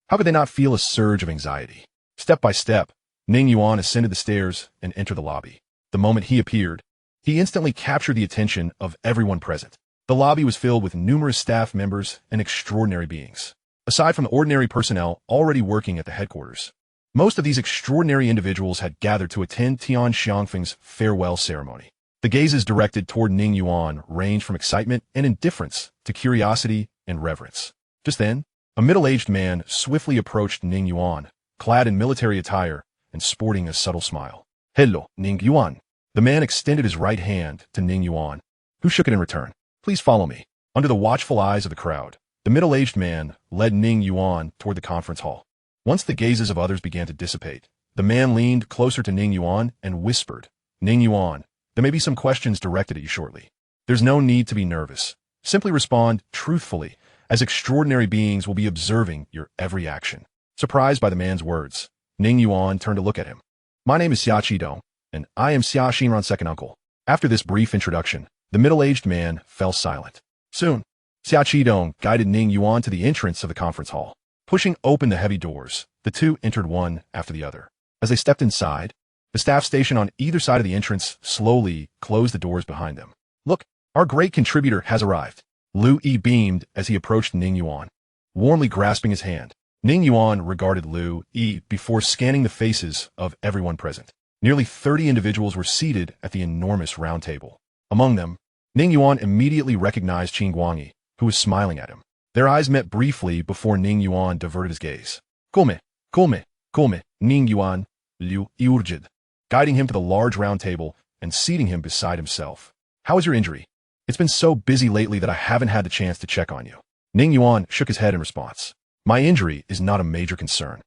S1: how could they not feel a surge of anxiety? Step by step, Ning Yuan ascended the stairs and entered the lobby. The moment he appeared, he instantly captured the attention of everyone present. The lobby was filled with numerous staff members and extraordinary beings. Aside from the ordinary personnel already working at the headquarters, most of these extraordinary individuals had gathered to attend Tian Xiangfeng's farewell ceremony. The gazes directed toward Ning Yuan ranged from excitement and indifference to curiosity and reverence. Just then, a middle-aged man swiftly approached Ning Yuan, clad in military attire and sporting a subtle smile. Hello, Ning Yuan. The man extended his right hand to Ning Yuan, who shook it in return. Please follow me. Under the watchful eyes of the crowd, the middle-aged man led Ning Yuan toward the conference hall. Once the gazes of others began to dissipate, the man leaned closer to Ning Yuan and whispered, Ning Yuan, there may be some questions directed at you shortly. There's no need to be nervous. Simply respond truthfully, as extraordinary beings will be observing your every action. Surprised by the man's words, Ning Yuan turned to look at him. My name is Xia Qidong, and I am Xia Xinran's second uncle. After this brief introduction, the middle-aged man fell silent. Soon, Xia Qidong guided Ning Yuan to the entrance of the conference hall. Pushing open the heavy doors, the two entered one after the other. As they stepped inside, the staff station on either side of the entrance slowly closed the doors behind them. Look, our great contributor has arrived. Lu Yi beamed as he approached Ning Yuan, warmly grasping his hand. Ning Yuan regarded Lu Yi before scanning the faces of everyone present. Nearly 30 individuals were seated at the enormous round table. Among them, Ning Yuan immediately recognized Qin Guangyi, who was smiling at him. Their eyes met briefly before Ning Yuan diverted his gaze. Come, Ning Yuan, Liu Yi urged, guiding him to the large round table and seating him beside himself. How is your injury? It's been so busy lately that I haven't had the chance to check on you. Ning Yuan shook his head in response. My injury is not a major concern.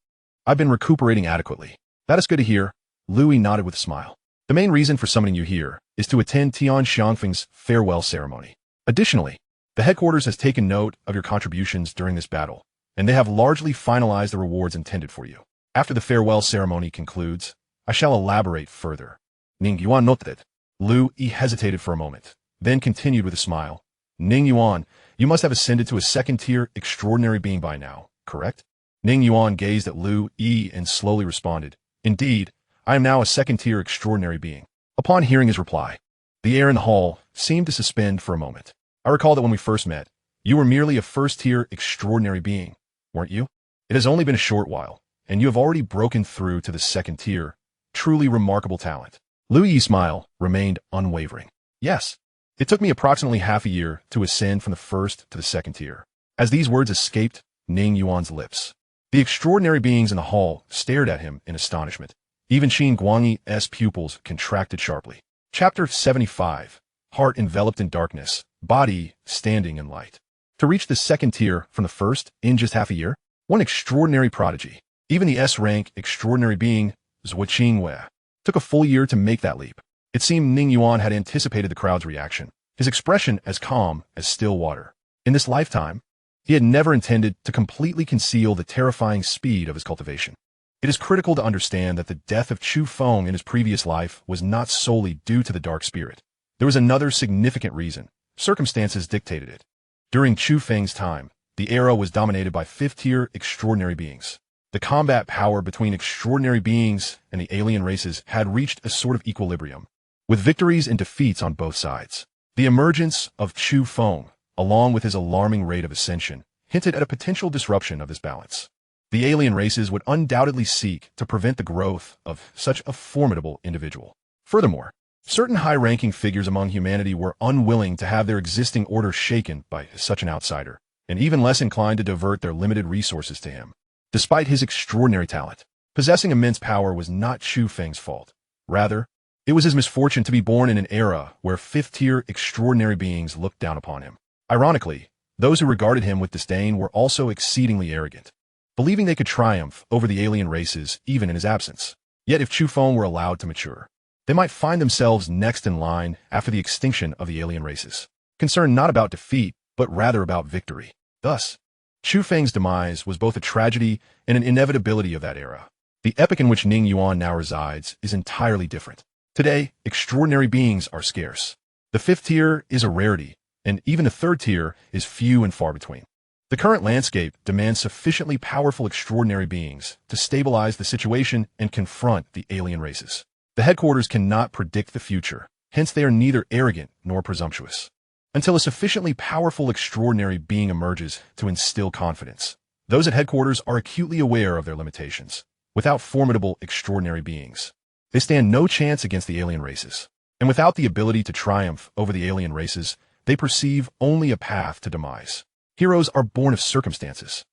S1: I've been recuperating adequately. That is good to hear. Lu Yi nodded with a smile. The main reason for summoning you here is to attend Tian Xiangfeng's farewell ceremony. Additionally, the headquarters has taken note of your contributions during this battle, and they have largely finalized the rewards intended for you. After the farewell ceremony concludes, I shall elaborate further. Ning Yuan noted. Lu Yi hesitated for a moment, then continued with a smile. Ning Yuan, you must have ascended to a second-tier extraordinary being by now, correct? Ning Yuan gazed at Lu Yi and slowly responded, Indeed, I am now a second-tier extraordinary being. Upon hearing his reply, the air in the hall seemed to suspend for a moment. I recall that when we first met, you were merely a first-tier extraordinary being, weren't you? It has only been a short while, and you have already broken through to the second tier. Truly remarkable talent. Lu Yi's smile remained unwavering. Yes, it took me approximately half a year to ascend from the first to the second tier. As these words escaped Ning Yuan's lips, the extraordinary beings in the hall stared at him in astonishment. Even Qin Guangyi's pupils contracted sharply. Chapter 75. Heart enveloped in darkness, body standing in light. To reach the second tier from the first in just half a year? One extraordinary prodigy. Even the S-rank extraordinary being, Zhou Qingwei, took a full year to make that leap. It seemed Ning Yuan had anticipated the crowd's reaction, his expression as calm as still water. In this lifetime, he had never intended to completely conceal the terrifying speed of his cultivation. It is critical to understand that the death of Chu Feng in his previous life was not solely due to the dark spirit. There was another significant reason. Circumstances dictated it. During Chu Feng's time, the era was dominated by fifth-tier extraordinary beings. The combat power between extraordinary beings and the alien races had reached a sort of equilibrium, with victories and defeats on both sides. The emergence of Chu Feng, along with his alarming rate of ascension, hinted at a potential disruption of this balance. The alien races would undoubtedly seek to prevent the growth of such a formidable individual. Furthermore, certain high-ranking figures among humanity were unwilling to have their existing order shaken by such an outsider, and even less inclined to divert their limited resources to him. Despite his extraordinary talent, possessing immense power was not Chu Feng's fault. Rather, it was his misfortune to be born in an era where fifth-tier extraordinary beings looked down upon him. Ironically, those who regarded him with disdain were also exceedingly arrogant, believing they could triumph over the alien races even in his absence. Yet if Chu Feng were allowed to mature, they might find themselves next in line after the extinction of the alien races, concerned not about defeat, but rather about victory. Thus, Chu Feng's demise was both a tragedy and an inevitability of that era. The epoch in which Ning Yuan now resides is entirely different. Today, extraordinary beings are scarce. The fifth tier is a rarity, and even the third tier is few and far between. The current landscape demands sufficiently powerful extraordinary beings to stabilize the situation and confront the alien races. The headquarters cannot predict the future, hence they are neither arrogant nor presumptuous. Until a sufficiently powerful extraordinary being emerges to instill confidence, those at headquarters are acutely aware of their limitations. Without formidable extraordinary beings, they stand no chance against the alien races. And without the ability to triumph over the alien races, they perceive only a path to demise. Heroes are born of circumstances,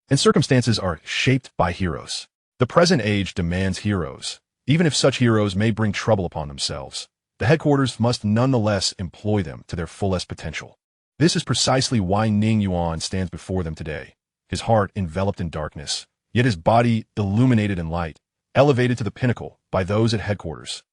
S1: and circumstances are shaped by heroes. The present age demands heroes. Even if such heroes may bring trouble upon themselves, the headquarters must nonetheless employ them to their fullest potential. This is precisely why Ning Yuan stands before them today, his heart enveloped in darkness, yet his body illuminated in light, elevated to the pinnacle by those at headquarters.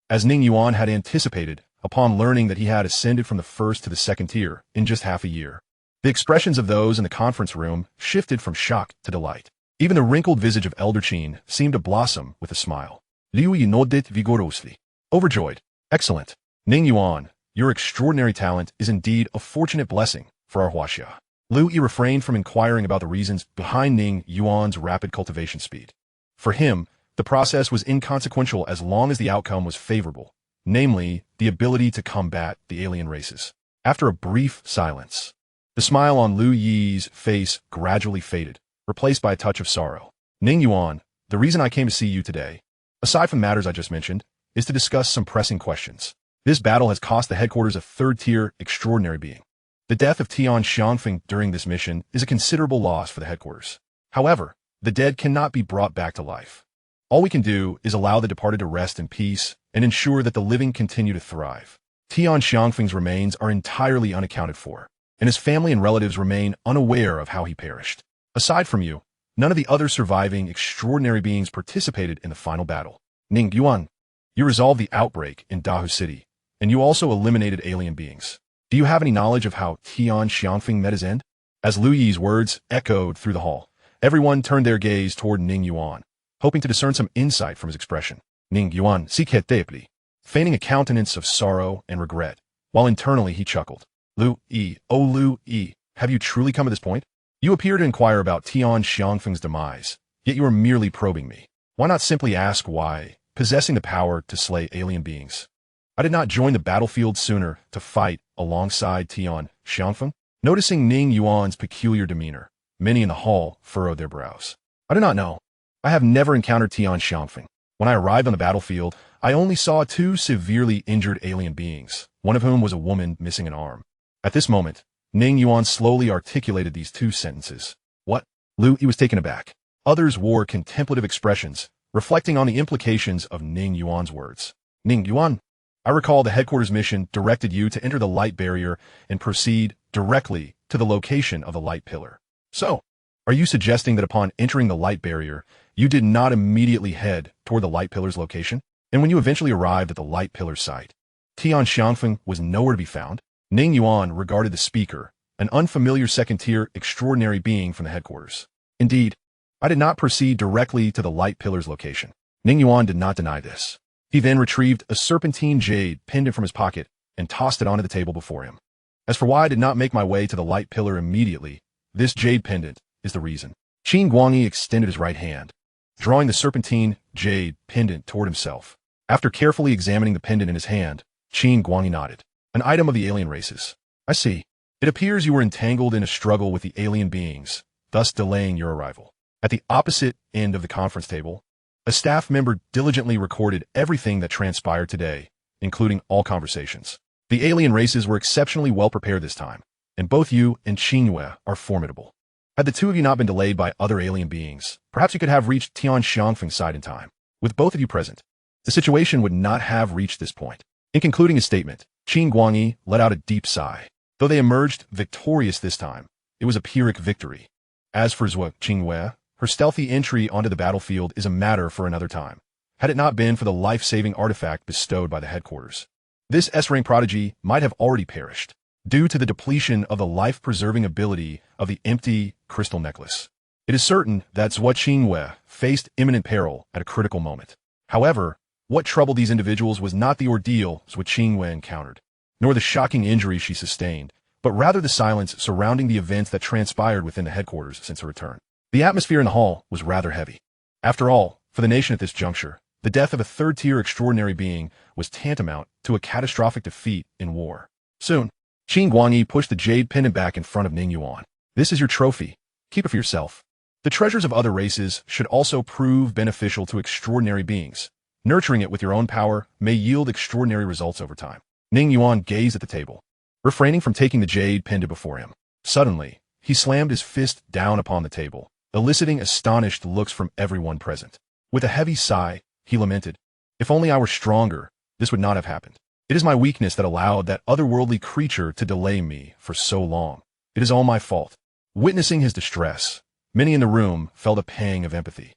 S1: As Ning Yuan had anticipated, upon learning that he had ascended from the first to the second tier in just half a year, the expressions of those in the conference room shifted from shock to delight. Even the wrinkled visage of Elder Qin seemed to blossom with a smile. Liu Yi nodded vigorously. Overjoyed. Excellent. Ning Yuan, your extraordinary talent is indeed a fortunate blessing for our Huaxia. Liu Yi refrained from inquiring about the reasons behind Ning Yuan's rapid cultivation speed. For him, the process was inconsequential as long as the outcome was favorable, namely, the ability to combat the alien races. After a brief silence, the smile on Liu Yi's face gradually faded, replaced by a touch of sorrow. Ning Yuan, the reason I came to see you today, aside from matters I just mentioned, is to discuss some pressing questions. This battle has cost the headquarters a third-tier extraordinary being. The death of Tian Xiangfeng during this mission is a considerable loss for the headquarters. However, the dead cannot be brought back to life. All we can do is allow the departed to rest in peace and ensure that the living continue to thrive. Tian Xiangfeng's remains are entirely unaccounted for, and his family and relatives remain unaware of how he perished. Aside from you, none of the other surviving extraordinary beings participated in the final battle. Ning Yuan, You resolved the outbreak in Dahu City, and you also eliminated alien beings. Do you have any knowledge of how Tian Xiangfeng met his end? As Lu Yi's words echoed through the hall, everyone turned their gaze toward Ning Yuan, hoping to discern some insight from his expression. Ning Yuan sikhet deeply, feigning a countenance of sorrow and regret, while internally he chuckled. Lu Yi, oh Lu Yi, have you truly come to this point? You appear to inquire about Tian Xiangfeng's demise, yet you are merely probing me. Why not simply ask why, possessing the power to slay alien beings? I did not join the battlefield sooner to fight alongside Tian Xiangfeng. Noticing Ning Yuan's peculiar demeanor, many in the hall furrowed their brows. I do not know. I have never encountered Tian Xiangfeng. When I arrived on the battlefield, I only saw two severely injured alien beings, one of whom was a woman missing an arm. At this moment, Ning Yuan slowly articulated these two sentences. What? Lu Yi was taken aback. Others wore contemplative expressions, reflecting on the implications of Ning Yuan's words. Ning Yuan, I recall the headquarters mission directed you to enter the light barrier and proceed directly to the location of the light pillar. So, are you suggesting that upon entering the light barrier, you did not immediately head toward the light pillar's location? And when you eventually arrived at the light pillar's site, Tian Xiangfeng was nowhere to be found? Ning Yuan regarded the speaker, an unfamiliar second-tier extraordinary being from the headquarters. Indeed, I did not proceed directly to the light pillar's location. Ning Yuan did not deny this. He then retrieved a serpentine jade pendant from his pocket and tossed it onto the table before him. As for why I did not make my way to the light pillar immediately, this jade pendant is the reason. Qin Guangyi extended his right hand, drawing the serpentine jade pendant toward himself. After carefully examining the pendant in his hand, Qin Guangyi nodded. An item of the alien races. I see. It appears you were entangled in a struggle with the alien beings, thus delaying your arrival. At the opposite end of the conference table, a staff member diligently recorded everything that transpired today, including all conversations. The alien races were exceptionally well prepared this time, and both you and Qingyue are formidable. Had the two of you not been delayed by other alien beings, perhaps you could have reached Tian Xiangfeng's side in time. With both of you present, the situation would not have reached this point. In concluding his statement, Qin Guangyi let out a deep sigh. Though they emerged victorious this time, it was a Pyrrhic victory. As for Zhou Qingyue, her stealthy entry onto the battlefield is a matter for another time, had it not been for the life-saving artifact bestowed by the headquarters. This S-rank prodigy might have already perished, due to the depletion of the life-preserving ability of the empty crystal necklace. It is certain that Zhou Qingyue faced imminent peril at a critical moment. However, what troubled these individuals was not the ordeal Zhou Qingyue encountered, nor the shocking injury she sustained, but rather the silence surrounding the events that transpired within the headquarters since her return. The atmosphere in the hall was rather heavy. After all, for the nation at this juncture, the death of a third-tier extraordinary being was tantamount to a catastrophic defeat in war. Soon, Qin Guangyi pushed the jade pendant back in front of Ning Yuan. This is your trophy. Keep it for yourself. The treasures of other races should also prove beneficial to extraordinary beings. Nurturing it with your own power may yield extraordinary results over time. Ning Yuan gazed at the table, refraining from taking the jade pendant before him. Suddenly, he slammed his fist down upon the table, eliciting astonished looks from everyone present. With a heavy sigh, he lamented, "If only I were stronger, this would not have happened. It is my weakness that allowed that otherworldly creature to delay me for so long. It is all my fault." Witnessing his distress, many in the room felt a pang of empathy.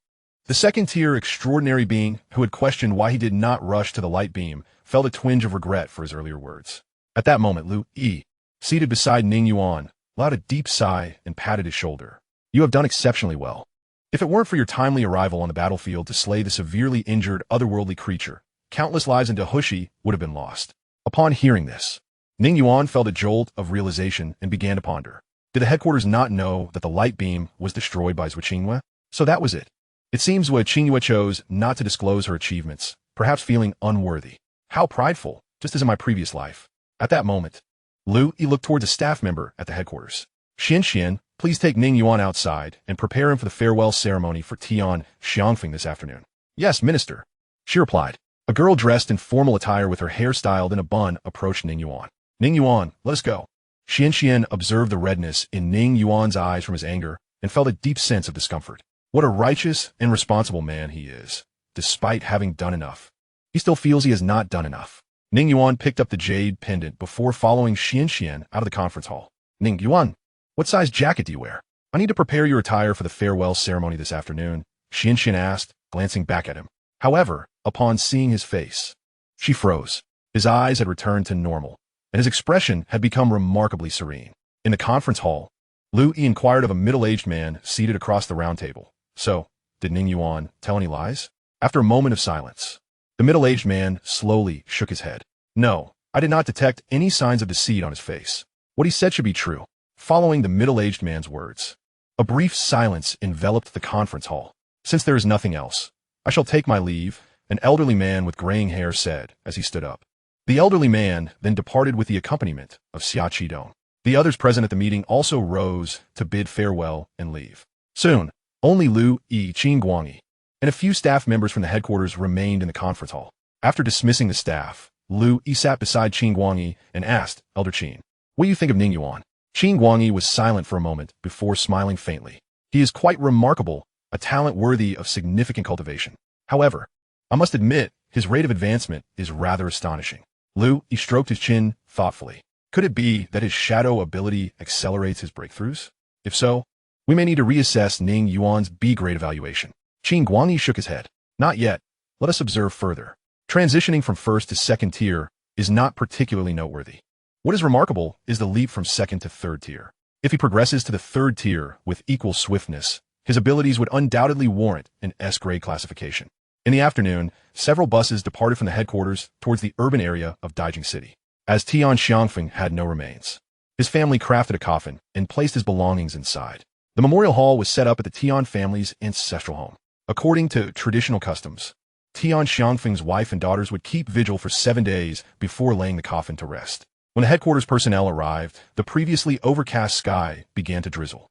S1: The second-tier extraordinary being who had questioned why he did not rush to the light beam felt a twinge of regret for his earlier words. At that moment, Lu Yi, seated beside Ning Yuan, allowed a deep sigh and patted his shoulder. "You have done exceptionally well. If it weren't for your timely arrival on the battlefield to slay the severely injured otherworldly creature, countless lives in Dahushi would have been lost." Upon hearing this, Ning Yuan felt a jolt of realization and began to ponder. Did the headquarters not know that the light beam was destroyed by Zhou Qingyue? So that was it. It seems Zhou Qingyue chose not to disclose her achievements, perhaps feeling unworthy. How prideful, just as in my previous life. At that moment, Lu Yi looked towards a staff member at the headquarters. "Xian, please take Ning Yuan outside and prepare him for the farewell ceremony for Tian Xiangfeng this afternoon." "Yes, Minister," she replied. A girl dressed in formal attire with her hair styled in a bun approached Ning Yuan. "Ning Yuan, let us go." Xian observed the redness in Ning Yuan's eyes from his anger and felt a deep sense of discomfort. What a righteous and responsible man he is. Despite having done enough, he still feels he has not done enough. Ning Yuan picked up the jade pendant before following Xian out of the conference hall. "Ning Yuan, what size jacket do you wear? I need to prepare your attire for the farewell ceremony this afternoon," Xian asked, glancing back at him. However, upon seeing his face. She froze. His eyes had returned to normal, and his expression had become remarkably serene. In the conference hall, Lu Yi inquired of a middle-aged man seated across the round table. So, did Ning Yuan tell any lies? After a moment of silence, the middle-aged man slowly shook his head. No, I did not detect any signs of deceit on his face. What he said should be true. Following the middle-aged man's words, a brief silence enveloped the conference hall. Since there is nothing else, I shall take my leave, an elderly man with graying hair said as he stood up. The elderly man then departed with the accompaniment of Xia Qidong. The others present at the meeting also rose to bid farewell and leave. Soon, only Lu Yi Qingguangi and a few staff members from the headquarters remained in the conference hall. After dismissing the staff, Lu Yi sat beside Qingguangi and asked Elder Qin, "What do you think of Ning Yuan?" Qingguangi was silent for a moment before smiling faintly. He is quite remarkable, a talent worthy of significant cultivation. However, I must admit, his rate of advancement is rather astonishing. Lu Yi stroked his chin thoughtfully. Could it be that his shadow ability accelerates his breakthroughs? If so, we may need to reassess Ning Yuan's B-grade evaluation. Qingguangi shook his head. Not yet. Let us observe further. Transitioning from first to second tier is not particularly noteworthy. What is remarkable is the leap from second to third tier. If he progresses to the third tier with equal swiftness, his abilities would undoubtedly warrant an S-grade classification. In the afternoon, several buses departed from the headquarters towards the urban area of Daijing City. As Tian Xiangfeng had no remains, his family crafted a coffin and placed his belongings inside. The memorial hall was set up at the Tian family's ancestral home. According to traditional customs, Tian Xiangfeng's wife and daughters would keep vigil for 7 days before laying the coffin to rest. When the headquarters personnel arrived, the previously overcast sky began to drizzle.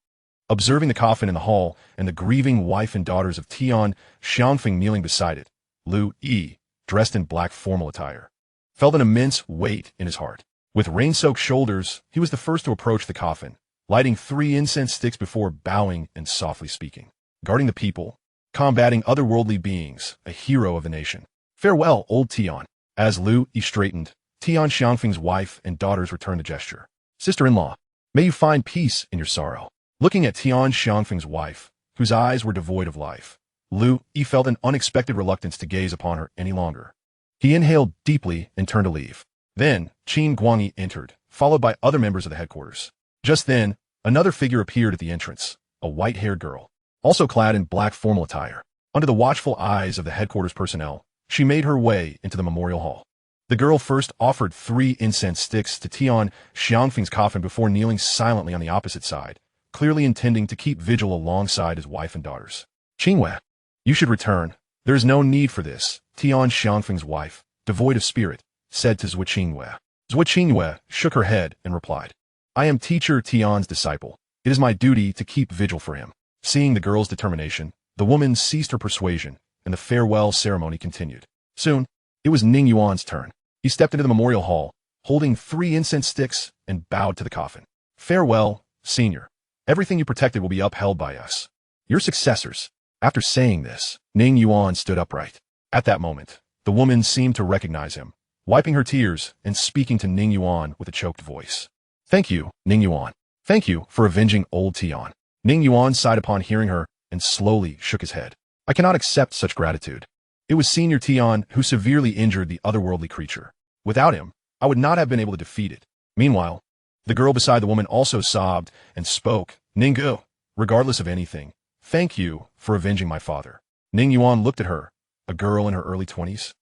S1: Observing the coffin in the hall and the grieving wife and daughters of Tian Xiangfeng kneeling beside it, Lu Yi, dressed in black formal attire, felt an immense weight in his heart. With rain-soaked shoulders, he was the first to approach the coffin, lighting 3 incense sticks before bowing and softly speaking. Guarding the people, combating otherworldly beings, a hero of the nation. Farewell, old Tian. As Lu Yi straightened, Tian Xiangfeng's wife and daughters returned the gesture. Sister-in-law, may you find peace in your sorrow. Looking at Tian Xiangfeng's wife, whose eyes were devoid of life, Lu Yi felt an unexpected reluctance to gaze upon her any longer. He inhaled deeply and turned to leave. Then, Qingguangi entered, followed by other members of the headquarters. Just then, another figure appeared at the entrance, a white-haired girl, also clad in black formal attire. Under the watchful eyes of the headquarters personnel, she made her way into the memorial hall. The girl first offered 3 incense sticks to Tian Xiangfeng's coffin before kneeling silently on the opposite side, clearly intending to keep vigil alongside his wife and daughters. "Qingwei, you should return. There is no need for this," Tian Xiangfeng's wife, devoid of spirit, said to Zhuo Qingwei. Zhuo Qingwei shook her head and replied, "I am teacher Tian's disciple. It is my duty to keep vigil for him." Seeing the girl's determination, the woman ceased her persuasion, and the farewell ceremony continued. Soon, it was Ning Yuan's turn. He stepped into the memorial hall, holding 3 incense sticks, and bowed to the coffin. "Farewell, senior. Everything you protected will be upheld by us. Your successors." After saying this, Ning Yuan stood upright. At that moment, the woman seemed to recognize him, wiping her tears and speaking to Ning Yuan with a choked voice. "Thank you, Ning Yuan. Thank you for avenging old Tian." Ning Yuan sighed upon hearing her and slowly shook his head. "I cannot accept such gratitude. It was Senior Tian who severely injured the otherworldly creature. Without him, I would not have been able to defeat it." Meanwhile, the girl beside the woman also sobbed and spoke. "Ninggu, regardless of anything, thank you for avenging my father." Ning Yuan looked at her, a girl in her early 20s,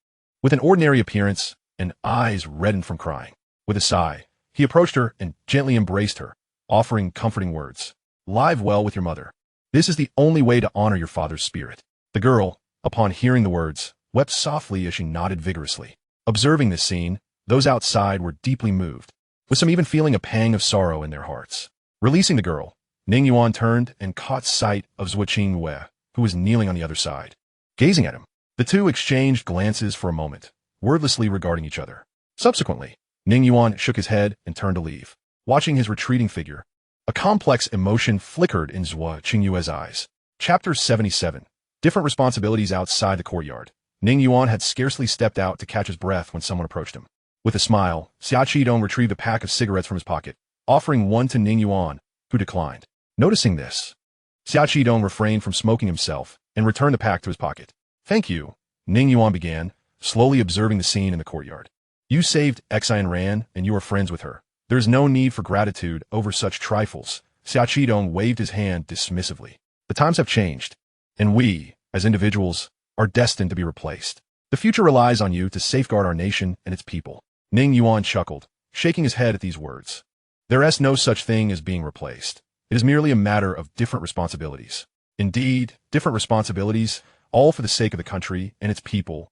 S1: with an ordinary appearance and eyes reddened from crying. With a sigh, he approached her and gently embraced her, offering comforting words. "Live well with your mother. This is the only way to honor your father's spirit." The girl, upon hearing the words, wept softly as she nodded vigorously. Observing this scene, those outside were deeply moved, with some even feeling a pang of sorrow in their hearts. Releasing the girl, Ning Yuan turned and caught sight of Zhuo Qingwei, who was kneeling on the other side. Gazing at him, the two exchanged glances for a moment, wordlessly regarding each other. Subsequently, Ning Yuan shook his head and turned to leave. Watching his retreating figure, a complex emotion flickered in Zhuo Qingwei's eyes. Chapter 77. Different responsibilities outside the courtyard. Ning Yuan had scarcely stepped out to catch his breath when someone approached him. With a smile, Xia Qidong retrieved a pack of cigarettes from his pocket, offering one to Ning Yuan, who declined. Noticing this, Xia Qidong refrained from smoking himself and returned the pack to his pocket. "Thank you, Ning Yuan began, slowly observing the scene in the courtyard. You saved Xian Ran, and you are friends with her. There is no need for gratitude over such trifles. Xia Qidong waved his hand dismissively. The times have changed, and we, as individuals, are destined to be replaced. The future relies on you to safeguard our nation and its people. Ning Yuan chuckled, shaking his head at these words. There is no such thing as being replaced. It is merely a matter of different responsibilities. Indeed, different responsibilities, all for the sake of the country and its people.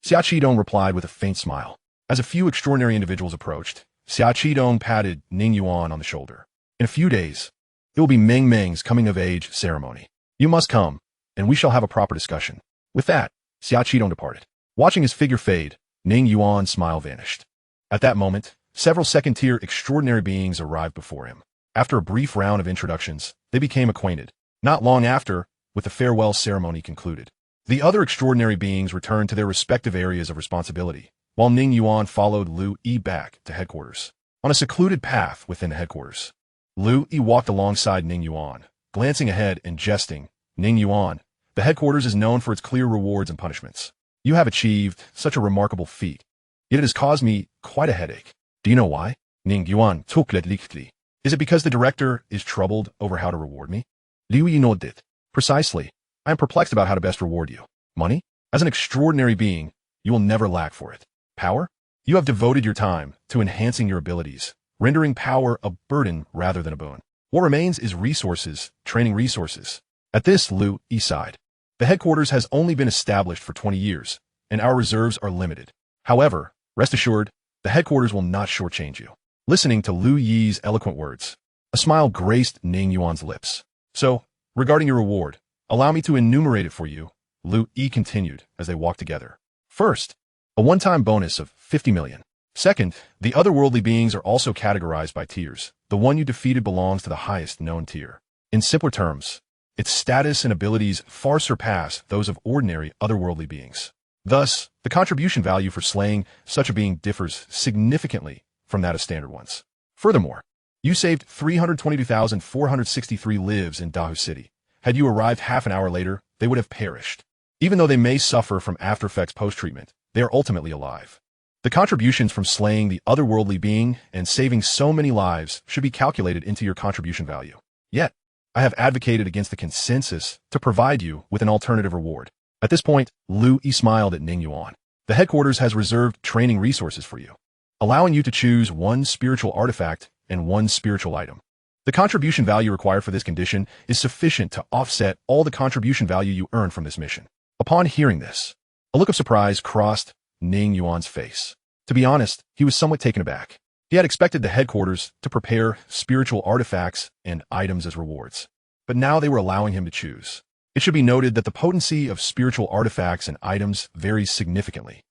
S1: Xia Qidong replied with a faint smile. As a few extraordinary individuals approached, Xia Qidong patted Ning Yuan on the shoulder. In a few days, it will be Meng Meng's coming-of-age ceremony. You must come, and we shall have a proper discussion. With that, Xia Qidong departed. Watching his figure fade, Ning Yuan's smile vanished. At that moment, several second-tier extraordinary beings arrived before him. After a brief round of introductions, they became acquainted. Not long after, with the farewell ceremony concluded. The other extraordinary beings returned to their respective areas of responsibility, while Ning Yuan followed Lu Yi back to headquarters. On a secluded path within the headquarters, Lu Yi walked alongside Ning Yuan, glancing ahead and jesting. Ning Yuan, the headquarters is known for its clear rewards and punishments. You have achieved such a remarkable feat, yet it has caused me quite a headache. Do you know why? Ning Yuan took it lichtly. Is it because the director is troubled over how to reward me? Liu Yi nodded. Precisely. I am perplexed about how to best reward you. Money? As an extraordinary being, you will never lack for it. Power? You have devoted your time to enhancing your abilities, rendering power a burden rather than a boon. What remains is resources, training resources. At this, Lu Yi sighed. The headquarters has only been established for 20 years, and our reserves are limited. However, rest assured, the headquarters will not shortchange you. Listening to Lu Yi's eloquent words, a smile graced Ning Yuan's lips. So, regarding your reward, allow me to enumerate it for you, Lu Yi continued as they walked together. First, a one-time bonus of 50 million. Second, the otherworldly beings are also categorized by tiers. The one you defeated belongs to the highest known tier. In simpler terms, its status and abilities far surpass those of ordinary otherworldly beings. Thus, the contribution value for slaying such a being differs significantly from that of standard ones. Furthermore, you saved 322,463 lives in Dahu City. Had you arrived half an hour later, they would have perished. Even though they may suffer from after-effects post-treatment, they are ultimately alive. The contributions from slaying the otherworldly being and saving so many lives should be calculated into your contribution value. Yet, I have advocated against the consensus to provide you with an alternative reward. At this point, Lu Yi smiled at Ning Yuan. The headquarters has reserved training resources for you, allowing you to choose one spiritual artifact and one spiritual item. The contribution value required for this condition is sufficient to offset all the contribution value you earn from this mission. Upon hearing this, a look of surprise crossed Ning Yuan's face. To be honest, he was somewhat taken aback. He had expected the headquarters to prepare spiritual artifacts and items as rewards, but now they were allowing him to choose. It should be noted that the potency of spiritual artifacts and items varies significantly.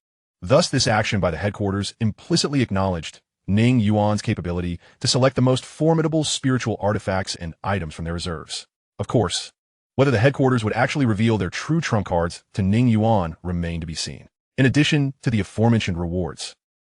S1: Thus, this action by the headquarters implicitly acknowledged Ning Yuan's capability to select the most formidable spiritual artifacts and items from their reserves. Of course, whether the headquarters would actually reveal their true trump cards to Ning Yuan remained to be seen. In addition to the aforementioned rewards,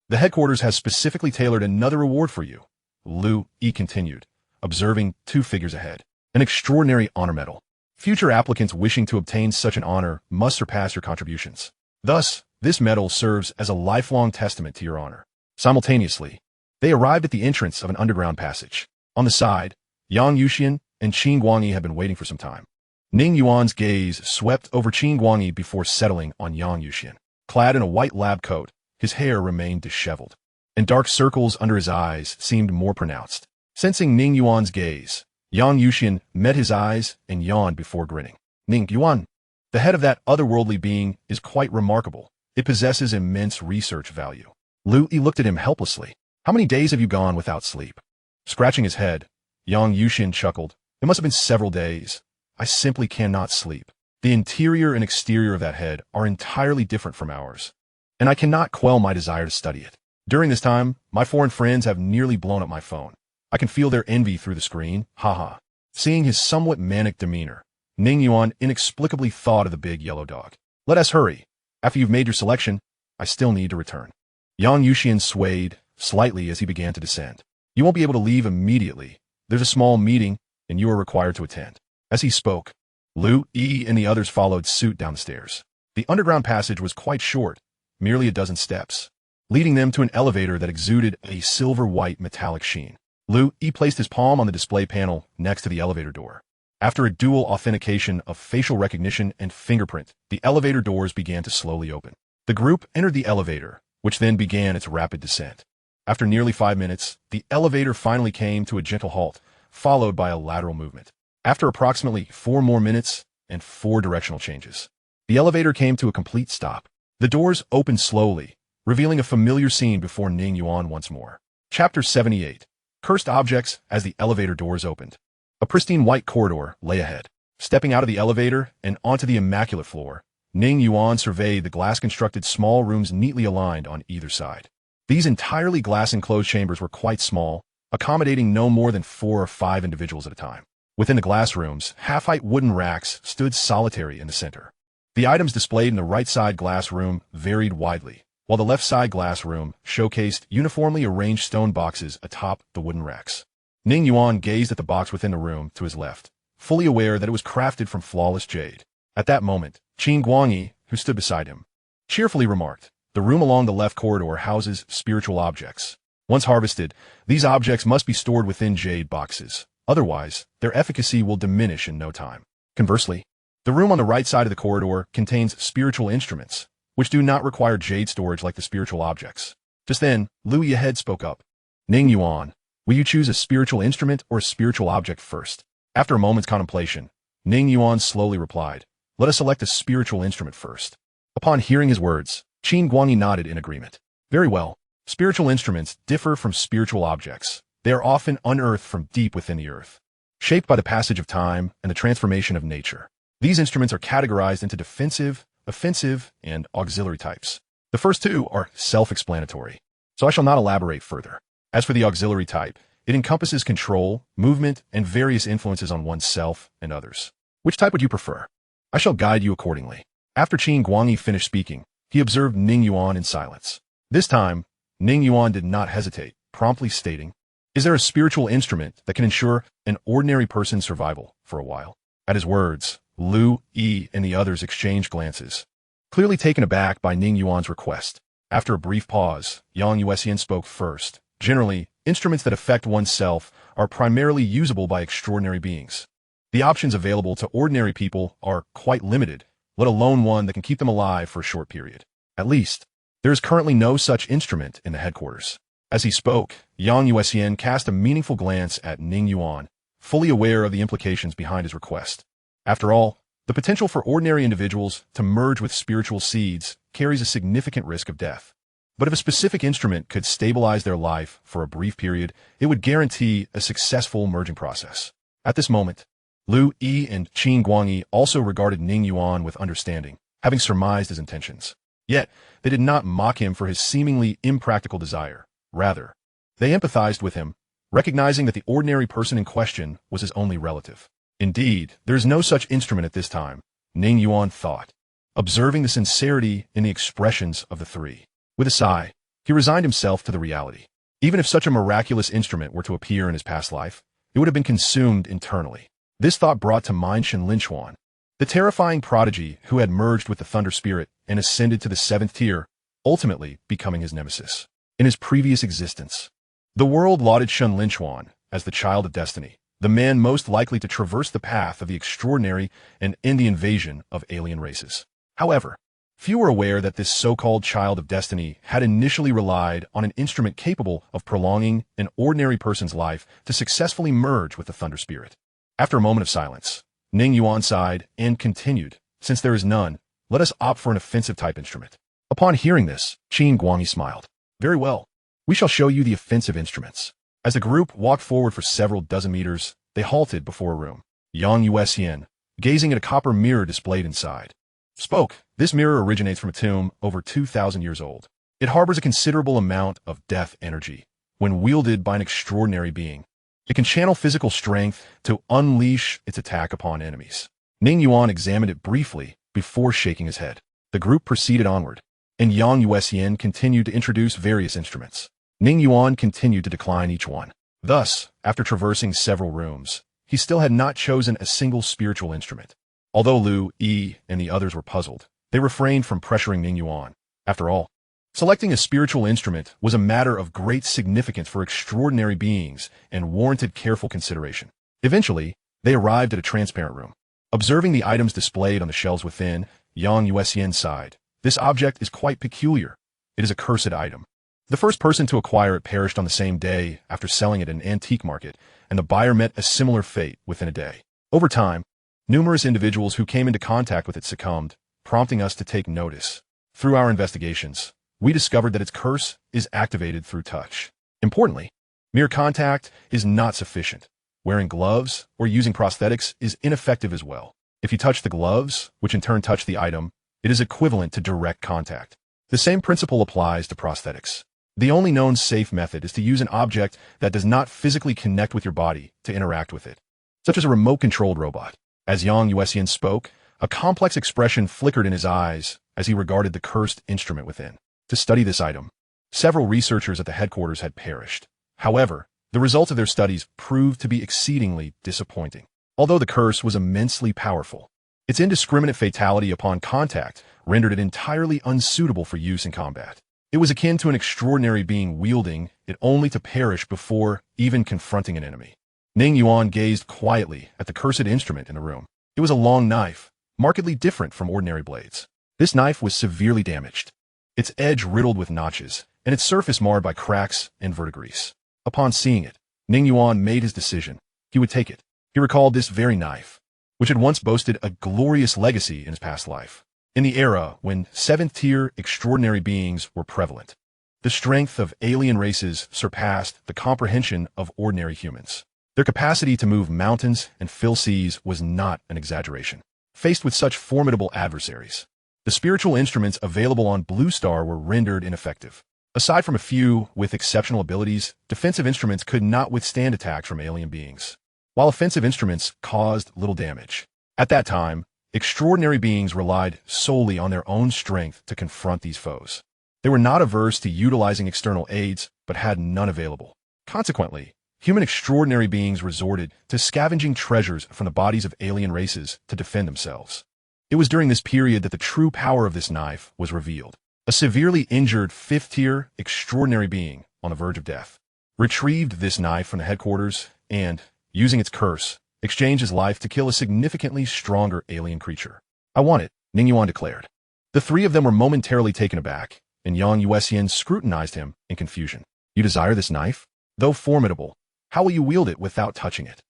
S1: the headquarters has specifically tailored another reward for you, Lu Yi continued, observing 2 figures ahead. An extraordinary honor medal. Future applicants wishing to obtain such an honor must surpass your contributions. Thus, this medal serves as a lifelong testament to your honor. Simultaneously, they arrived at the entrance of an underground passage. On the side, Yang Yuxian and Qin Guangyi had been waiting for some time. Ning Yuan's gaze swept over Qin Guangyi before settling on Yang Yuxian. Clad in a white lab coat, his hair remained disheveled, and dark circles under his eyes seemed more pronounced. Sensing Ning Yuan's gaze, Yang Yuxian met his eyes and yawned before grinning. Ning Yuan, the head of that otherworldly being is quite remarkable. It possesses immense research value. Lu Yi looked at him helplessly. How many days have you gone without sleep? Scratching his head, Yang Yuxian chuckled. It must have been several days. I simply cannot sleep. The interior and exterior of that head are entirely different from ours, and I cannot quell my desire to study it. During this time, my foreign friends have nearly blown up my phone. I can feel their envy through the screen, haha. Seeing his somewhat manic demeanor, Ning Yuan inexplicably thought of the big yellow dog. Let us hurry. After you've made your selection, I still need to return. Yang Yuxian swayed slightly as he began to descend. You won't be able to leave immediately. There's a small meeting, and you are required to attend. As he spoke, Lu Yi and the others followed suit down the stairs. The underground passage was quite short, merely a dozen steps, leading them to an elevator that exuded a silver-white metallic sheen. Lu Yi placed his palm on the display panel next to the elevator door. After a dual authentication of facial recognition and fingerprint, the elevator doors began to slowly open. The group entered the elevator, which then began its rapid descent. After nearly 5 minutes, the elevator finally came to a gentle halt, followed by a lateral movement. After approximately 4 more minutes and 4 directional changes, the elevator came to a complete stop. The doors opened slowly, revealing a familiar scene before Ning Yuan once more. Chapter 78. Cursed Objects. As the elevator doors opened, a pristine white corridor lay ahead. Stepping out of the elevator and onto the immaculate floor, Ning Yuan surveyed the glass-constructed small rooms neatly aligned on either side. These entirely glass-enclosed chambers were quite small, accommodating no more than 4 or 5 individuals at a time. Within the glass rooms, half-height wooden racks stood solitary in the center. The items displayed in the right-side glass room varied widely, while the left-side glass room showcased uniformly arranged stone boxes atop the wooden racks. Ning Yuan gazed at the box within the room to his left, fully aware that it was crafted from flawless jade. At that moment, Qin Guangyi, who stood beside him, cheerfully remarked, "The room along the left corridor houses spiritual objects. Once harvested, these objects must be stored within jade boxes. Otherwise, their efficacy will diminish in no time." Conversely, the room on the right side of the corridor contains spiritual instruments, which do not require jade storage like the spiritual objects. Just then, Lu Yi ahead spoke up. "Ning Yuan, will you choose a spiritual instrument or a spiritual object first?" After a moment's contemplation, Ning Yuan slowly replied, "Let us select a spiritual instrument first." Upon hearing his words, Qin Guangyi nodded in agreement. "Very well. Spiritual instruments differ from spiritual objects. They are often unearthed from deep within the earth, shaped by the passage of time and the transformation of nature. These instruments are categorized into defensive, offensive, and auxiliary types. The first 2 are self-explanatory, so I shall not elaborate further. As for the auxiliary type, it encompasses control, movement, and various influences on oneself and others. Which type would you prefer? I shall guide you accordingly." After Qin Guangyi finished speaking, he observed Ning Yuan in silence. This time, Ning Yuan did not hesitate, promptly stating, "Is there a spiritual instrument that can ensure an ordinary person's survival for a while?" At his words, Lu Yi and the others exchanged glances, clearly taken aback by Ning Yuan's request. After a brief pause, Yang Yuesian spoke first. "Generally, instruments that affect oneself are primarily usable by extraordinary beings. The options available to ordinary people are quite limited, let alone one that can keep them alive for a short period. At least, there is currently no such instrument in the headquarters." As he spoke, Yang Yuesian cast a meaningful glance at Ning Yuan, fully aware of the implications behind his request. After all, the potential for ordinary individuals to merge with spiritual seeds carries a significant risk of death. But if a specific instrument could stabilize their life for a brief period, it would guarantee a successful merging process. At this moment, Lu Yi and Qin Guangyi also regarded Ning Yuan with understanding, having surmised his intentions. Yet, they did not mock him for his seemingly impractical desire. Rather, they empathized with him, recognizing that the ordinary person in question was his only relative. Indeed, there is no such instrument at this time, Ning Yuan thought, observing the sincerity in the expressions of the 3. With a sigh, he resigned himself to the reality. Even if such a miraculous instrument were to appear in his past life, it would have been consumed internally. This thought brought to mind Shen Linchuan, the terrifying prodigy who had merged with the Thunder Spirit and ascended to the 7th tier, ultimately becoming his nemesis. In his previous existence, the world lauded Shen Linchuan as the child of destiny, the man most likely to traverse the path of the extraordinary and end the invasion of alien races. However, few were aware that this so-called child of destiny had initially relied on an instrument capable of prolonging an ordinary person's life to successfully merge with the Thunder Spirit. After a moment of silence, Ning Yuan sighed and continued, "Since there is none, let us opt for an offensive type instrument." Upon hearing this, Qin Guangyi smiled. "Very well. We shall show you the offensive instruments." As the group walked forward for several dozen meters, they halted before a room. Yang Yuesian, gazing at a copper mirror displayed inside, spoke. "This mirror originates from a tomb over 2,000 years old. It harbors a considerable amount of death energy. When wielded by an extraordinary being, it can channel physical strength to unleash its attack upon enemies." Ning Yuan examined it briefly before shaking his head. The group proceeded onward, and Yang Yuesian continued to introduce various instruments. Ning Yuan continued to decline each one. Thus, after traversing several rooms, he still had not chosen a single spiritual instrument. Although Lu Yi and the others were puzzled, They refrained from pressuring Ning Yuan. After all, selecting a spiritual instrument was a matter of great significance for extraordinary beings and warranted careful consideration. Eventually, they arrived at a transparent room. Observing the items displayed on the shelves within, Yang Yuan sighed. This object is quite peculiar. It is a cursed item. The first person to acquire it perished on the same day after selling it at an antique market, and the buyer met a similar fate within a day. Over time, numerous individuals who came into contact with it succumbed, prompting us to take notice. Through our investigations, we discovered that its curse is activated through touch. Importantly, mere contact is not sufficient. Wearing gloves or using prosthetics is ineffective as well. If you touch the gloves, which in turn touch the item, it is equivalent to direct contact. The same principle applies to prosthetics. The only known safe method is to use an object that does not physically connect with your body to interact with it, such as a remote-controlled robot. As Yang Yuan spoke, a complex expression flickered in his eyes as he regarded the cursed instrument within. To study this item, several researchers at the headquarters had perished. However, the results of their studies proved to be exceedingly disappointing. Although the curse was immensely powerful, its indiscriminate fatality upon contact rendered it entirely unsuitable for use in combat. It was akin to an extraordinary being wielding it only to perish before even confronting an enemy. Ning Yuan gazed quietly at the cursed instrument in the room. It was a long knife, markedly different from ordinary blades. This knife was severely damaged, its edge riddled with notches, and its surface marred by cracks and verdigris. Upon seeing it, Ning Yuan made his decision. He would take it. He recalled this very knife, which had once boasted a glorious legacy in his past life. In the era when seventh-tier extraordinary beings were prevalent, the strength of alien races surpassed the comprehension of ordinary humans. Their capacity to move mountains and fill seas was not an exaggeration. Faced with such formidable adversaries, the spiritual instruments available on Blue Star were rendered ineffective. Aside from a few with exceptional abilities, defensive instruments could not withstand attacks from alien beings, while offensive instruments caused little damage. At that time, extraordinary beings relied solely on their own strength to confront these foes. They were not averse to utilizing external aids, but had none available. Consequently, human extraordinary beings resorted to scavenging treasures from the bodies of alien races to defend themselves. It was during this period that the true power of this knife was revealed. A severely injured fifth-tier extraordinary being on the verge of death retrieved this knife from the headquarters and, using its curse, exchanged his life to kill a significantly stronger alien creature. I want it, Ning Yuan declared. The three of them were momentarily taken aback, and Yang Yuan scrutinized him in confusion. You desire this knife? Though formidable, how will you wield it without touching it?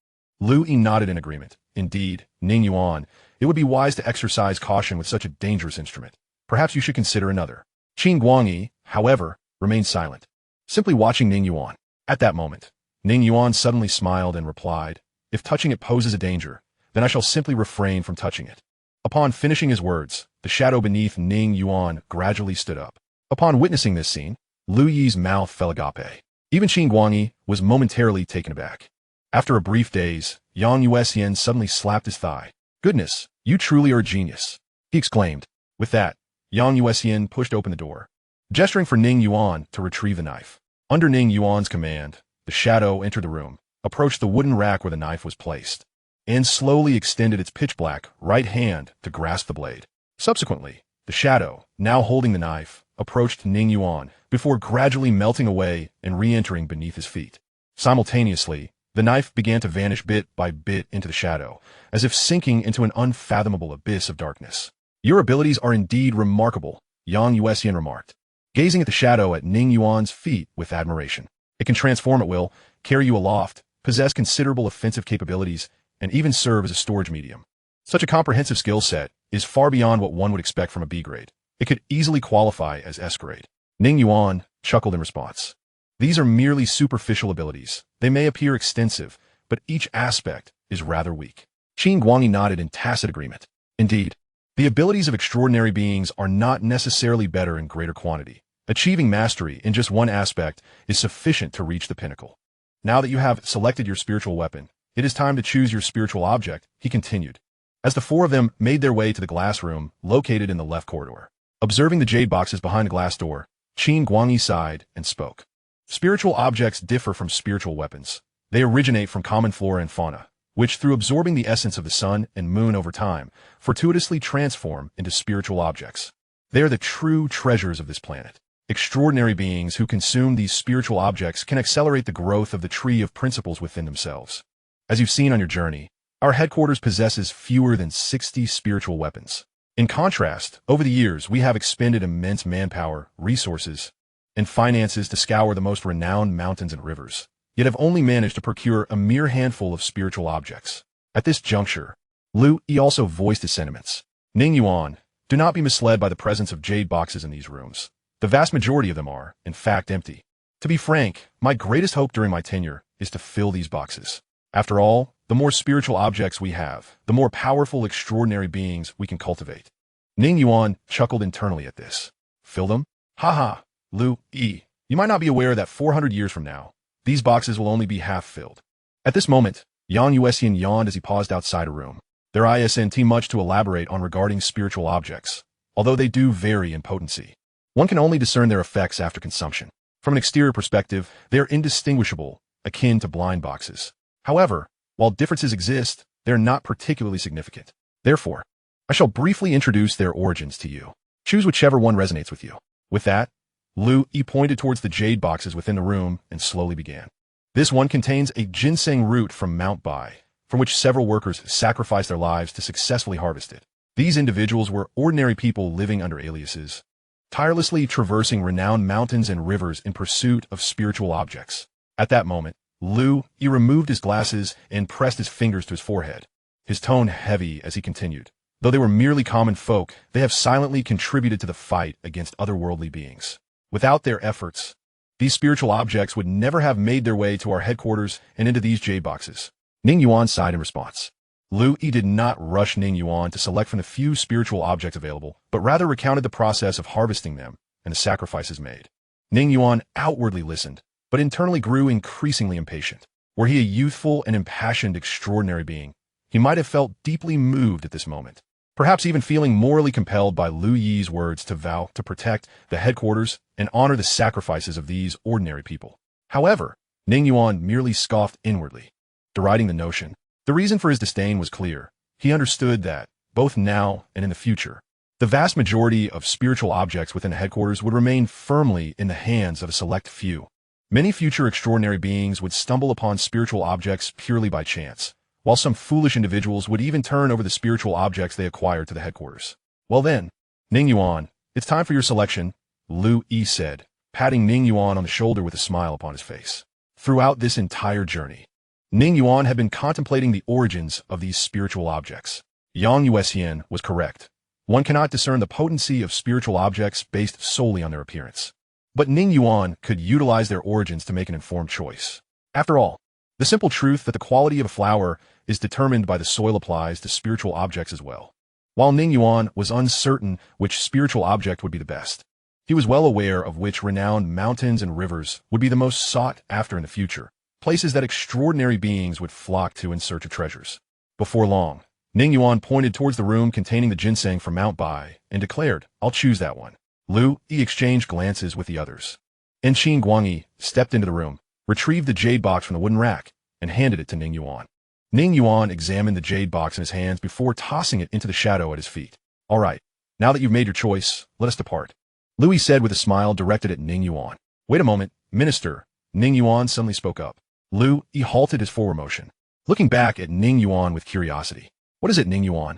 S1: Lu Yi nodded in agreement. Indeed, Ning Yuan, it would be wise to exercise caution with such a dangerous instrument. Perhaps you should consider another. Qin Guangyi, however, remained silent, simply watching Ning Yuan. At that moment, Ning Yuan suddenly smiled and replied, if touching it poses a danger, then I shall simply refrain from touching it. Upon finishing his words, the shadow beneath Ning Yuan gradually stood up. Upon witnessing this scene, Lu Yi's mouth fell agape. Even Qin Guangyi was momentarily taken aback. After a brief daze, Yang Yuan suddenly slapped his thigh. Goodness, you truly are a genius, he exclaimed. With that, Yang Yuan pushed open the door, gesturing for Ning Yuan to retrieve the knife. Under Ning Yuan's command, the shadow entered the room, approached the wooden rack where the knife was placed, and slowly extended its pitch-black right hand to grasp the blade. Subsequently, the shadow, now holding the knife, approached Ning Yuan before gradually melting away and re-entering beneath his feet. Simultaneously, the knife began to vanish bit by bit into the shadow, as if sinking into an unfathomable abyss of darkness. Your abilities are indeed remarkable, Yang Yuan remarked, gazing at the shadow at Ning Yuan's feet with admiration. It can transform at will, carry you aloft, possess considerable offensive capabilities, and even serve as a storage medium. Such a comprehensive skill set is far beyond what one would expect from a B grade. It could easily qualify as S grade. Ning Yuan chuckled in response. These are merely superficial abilities. They may appear extensive, but each aspect is rather weak. Qin Guangyi nodded in tacit agreement. Indeed, the abilities of extraordinary beings are not necessarily better in greater quantity. Achieving mastery in just one aspect is sufficient to reach the pinnacle. Now that you have selected your spiritual weapon, it is time to choose your spiritual object, he continued, as the four of them made their way to the glass room located in the left corridor. Observing the jade boxes behind the glass door, Qin Guangyi sighed and spoke. Spiritual objects differ from spiritual weapons. They originate from common flora and fauna, which through absorbing the essence of the sun and moon over time, fortuitously transform into spiritual objects. They are the true treasures of this planet. Extraordinary beings who consume these spiritual objects can accelerate the growth of the tree of principles within themselves. As you've seen on your journey, our headquarters possesses fewer than 60 spiritual weapons. In contrast, over the years, we have expended immense manpower, resources, and finances to scour the most renowned mountains and rivers, yet have only managed to procure a mere handful of spiritual objects. At this juncture, Lu Yi also voiced his sentiments. Ning Yuan, do not be misled by the presence of jade boxes in these rooms. The vast majority of them are, in fact, empty. To be frank, my greatest hope during my tenure is to fill these boxes. After all, the more spiritual objects we have, the more powerful, extraordinary beings we can cultivate. Ning Yuan chuckled internally at this. Fill them? Haha, Lu Yi, you might not be aware that 400 years from now, these boxes will only be half filled. At this moment, Yang Yuesian yawned as he paused outside a room. There isn't much to elaborate on regarding spiritual objects, although they do vary in potency. One can only discern their effects after consumption. From an exterior perspective, they are indistinguishable, akin to blind boxes. However, while differences exist, they are not particularly significant. Therefore, I shall briefly introduce their origins to you. Choose whichever one resonates with you. With that, Lu Yi pointed towards the jade boxes within the room and slowly began. This one contains a ginseng root from Mount Bai, from which several workers sacrificed their lives to successfully harvest it. These individuals were ordinary people living under aliases, tirelessly traversing renowned mountains and rivers in pursuit of spiritual objects. At that moment, Lu Yi removed his glasses and pressed his fingers to his forehead, his tone heavy as he continued. Though they were merely common folk, they have silently contributed to the fight against otherworldly beings. Without their efforts, these spiritual objects would never have made their way to our headquarters and into these jade boxes. Ning Yuan sighed in response. Lu Yi did not rush Ning Yuan to select from the few spiritual objects available, but rather recounted the process of harvesting them and the sacrifices made. Ning Yuan outwardly listened, but internally grew increasingly impatient. Were he a youthful and impassioned extraordinary being, he might have felt deeply moved at this moment, perhaps even feeling morally compelled by Lu Yi's words to vow to protect the headquarters and honor the sacrifices of these ordinary people. However, Ning Yuan merely scoffed inwardly, deriding the notion. The reason for his disdain was clear. He understood that, both now and in the future, the vast majority of spiritual objects within the headquarters would remain firmly in the hands of a select few. Many future extraordinary beings would stumble upon spiritual objects purely by chance, while some foolish individuals would even turn over the spiritual objects they acquired to the headquarters. Well then, Ning Yuan, it's time for your selection, Lu Yi said, patting Ning Yuan on the shoulder with a smile upon his face. Throughout this entire journey, Ning Yuan had been contemplating the origins of these spiritual objects. Yang Yuesian was correct. One cannot discern the potency of spiritual objects based solely on their appearance. But Ning Yuan could utilize their origins to make an informed choice. After all, the simple truth that the quality of a flower is determined by the soil applies to spiritual objects as well. While Ning Yuan was uncertain which spiritual object would be the best, he was well aware of which renowned mountains and rivers would be the most sought after in the future, places that extraordinary beings would flock to in search of treasures. Before long, Ning Yuan pointed towards the room containing the ginseng from Mount Bai and declared, I'll choose that one. Lu Yi exchanged glances with the others. Enqin Guangyi stepped into the room, retrieved the jade box from the wooden rack, and handed it to Ning Yuan. Ning Yuan examined the jade box in his hands before tossing it into the shadow at his feet. All right, now that you've made your choice, let us depart. Lu Yi said with a smile directed at Ning Yuan. Wait a moment, Minister. Ning Yuan suddenly spoke up. Lu Yi halted his forward motion, looking back at Ning Yuan with curiosity. What is it, Ning Yuan?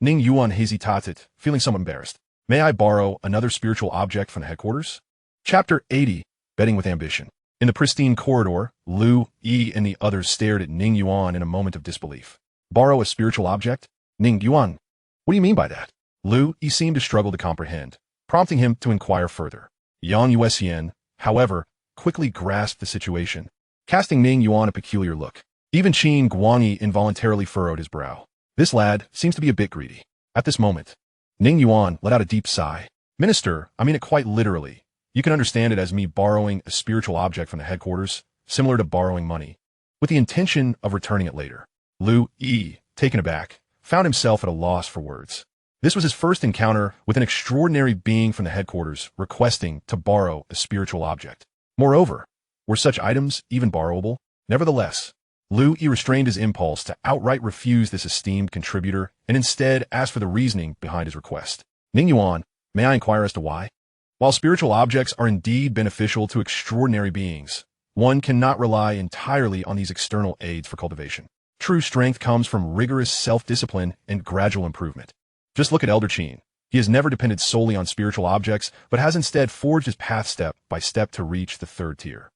S1: Ning Yuan hesitated, feeling somewhat embarrassed. May I borrow another spiritual object from the headquarters? Chapter 80, Betting with Ambition. In the pristine corridor, Lu Yi and the others stared at Ning Yuan in a moment of disbelief. Borrow a spiritual object? Ning Yuan, what do you mean by that? Lu Yi seemed to struggle to comprehend, prompting him to inquire further. Yang Yuesian, however, quickly grasped the situation, casting Ning Yuan a peculiar look. Even Qin Guangyi involuntarily furrowed his brow. This lad seems to be a bit greedy. At this moment, Ning Yuan let out a deep sigh. Minister, I mean it quite literally. You can understand it as me borrowing a spiritual object from the headquarters, similar to borrowing money, with the intention of returning it later. Lu Yi, taken aback, found himself at a loss for words. This was his first encounter with an extraordinary being from the headquarters requesting to borrow a spiritual object. Moreover, were such items even borrowable? Nevertheless, Lu Yi restrained his impulse to outright refuse this esteemed contributor and instead asked for the reasoning behind his request. Ning Yuan, may I inquire as to why? While spiritual objects are indeed beneficial to extraordinary beings, one cannot rely entirely on these external aids for cultivation. True strength comes from rigorous self-discipline and gradual improvement. Just look at Elder Qin. He has never depended solely on spiritual objects, but has instead forged his path step by step to reach the third tier.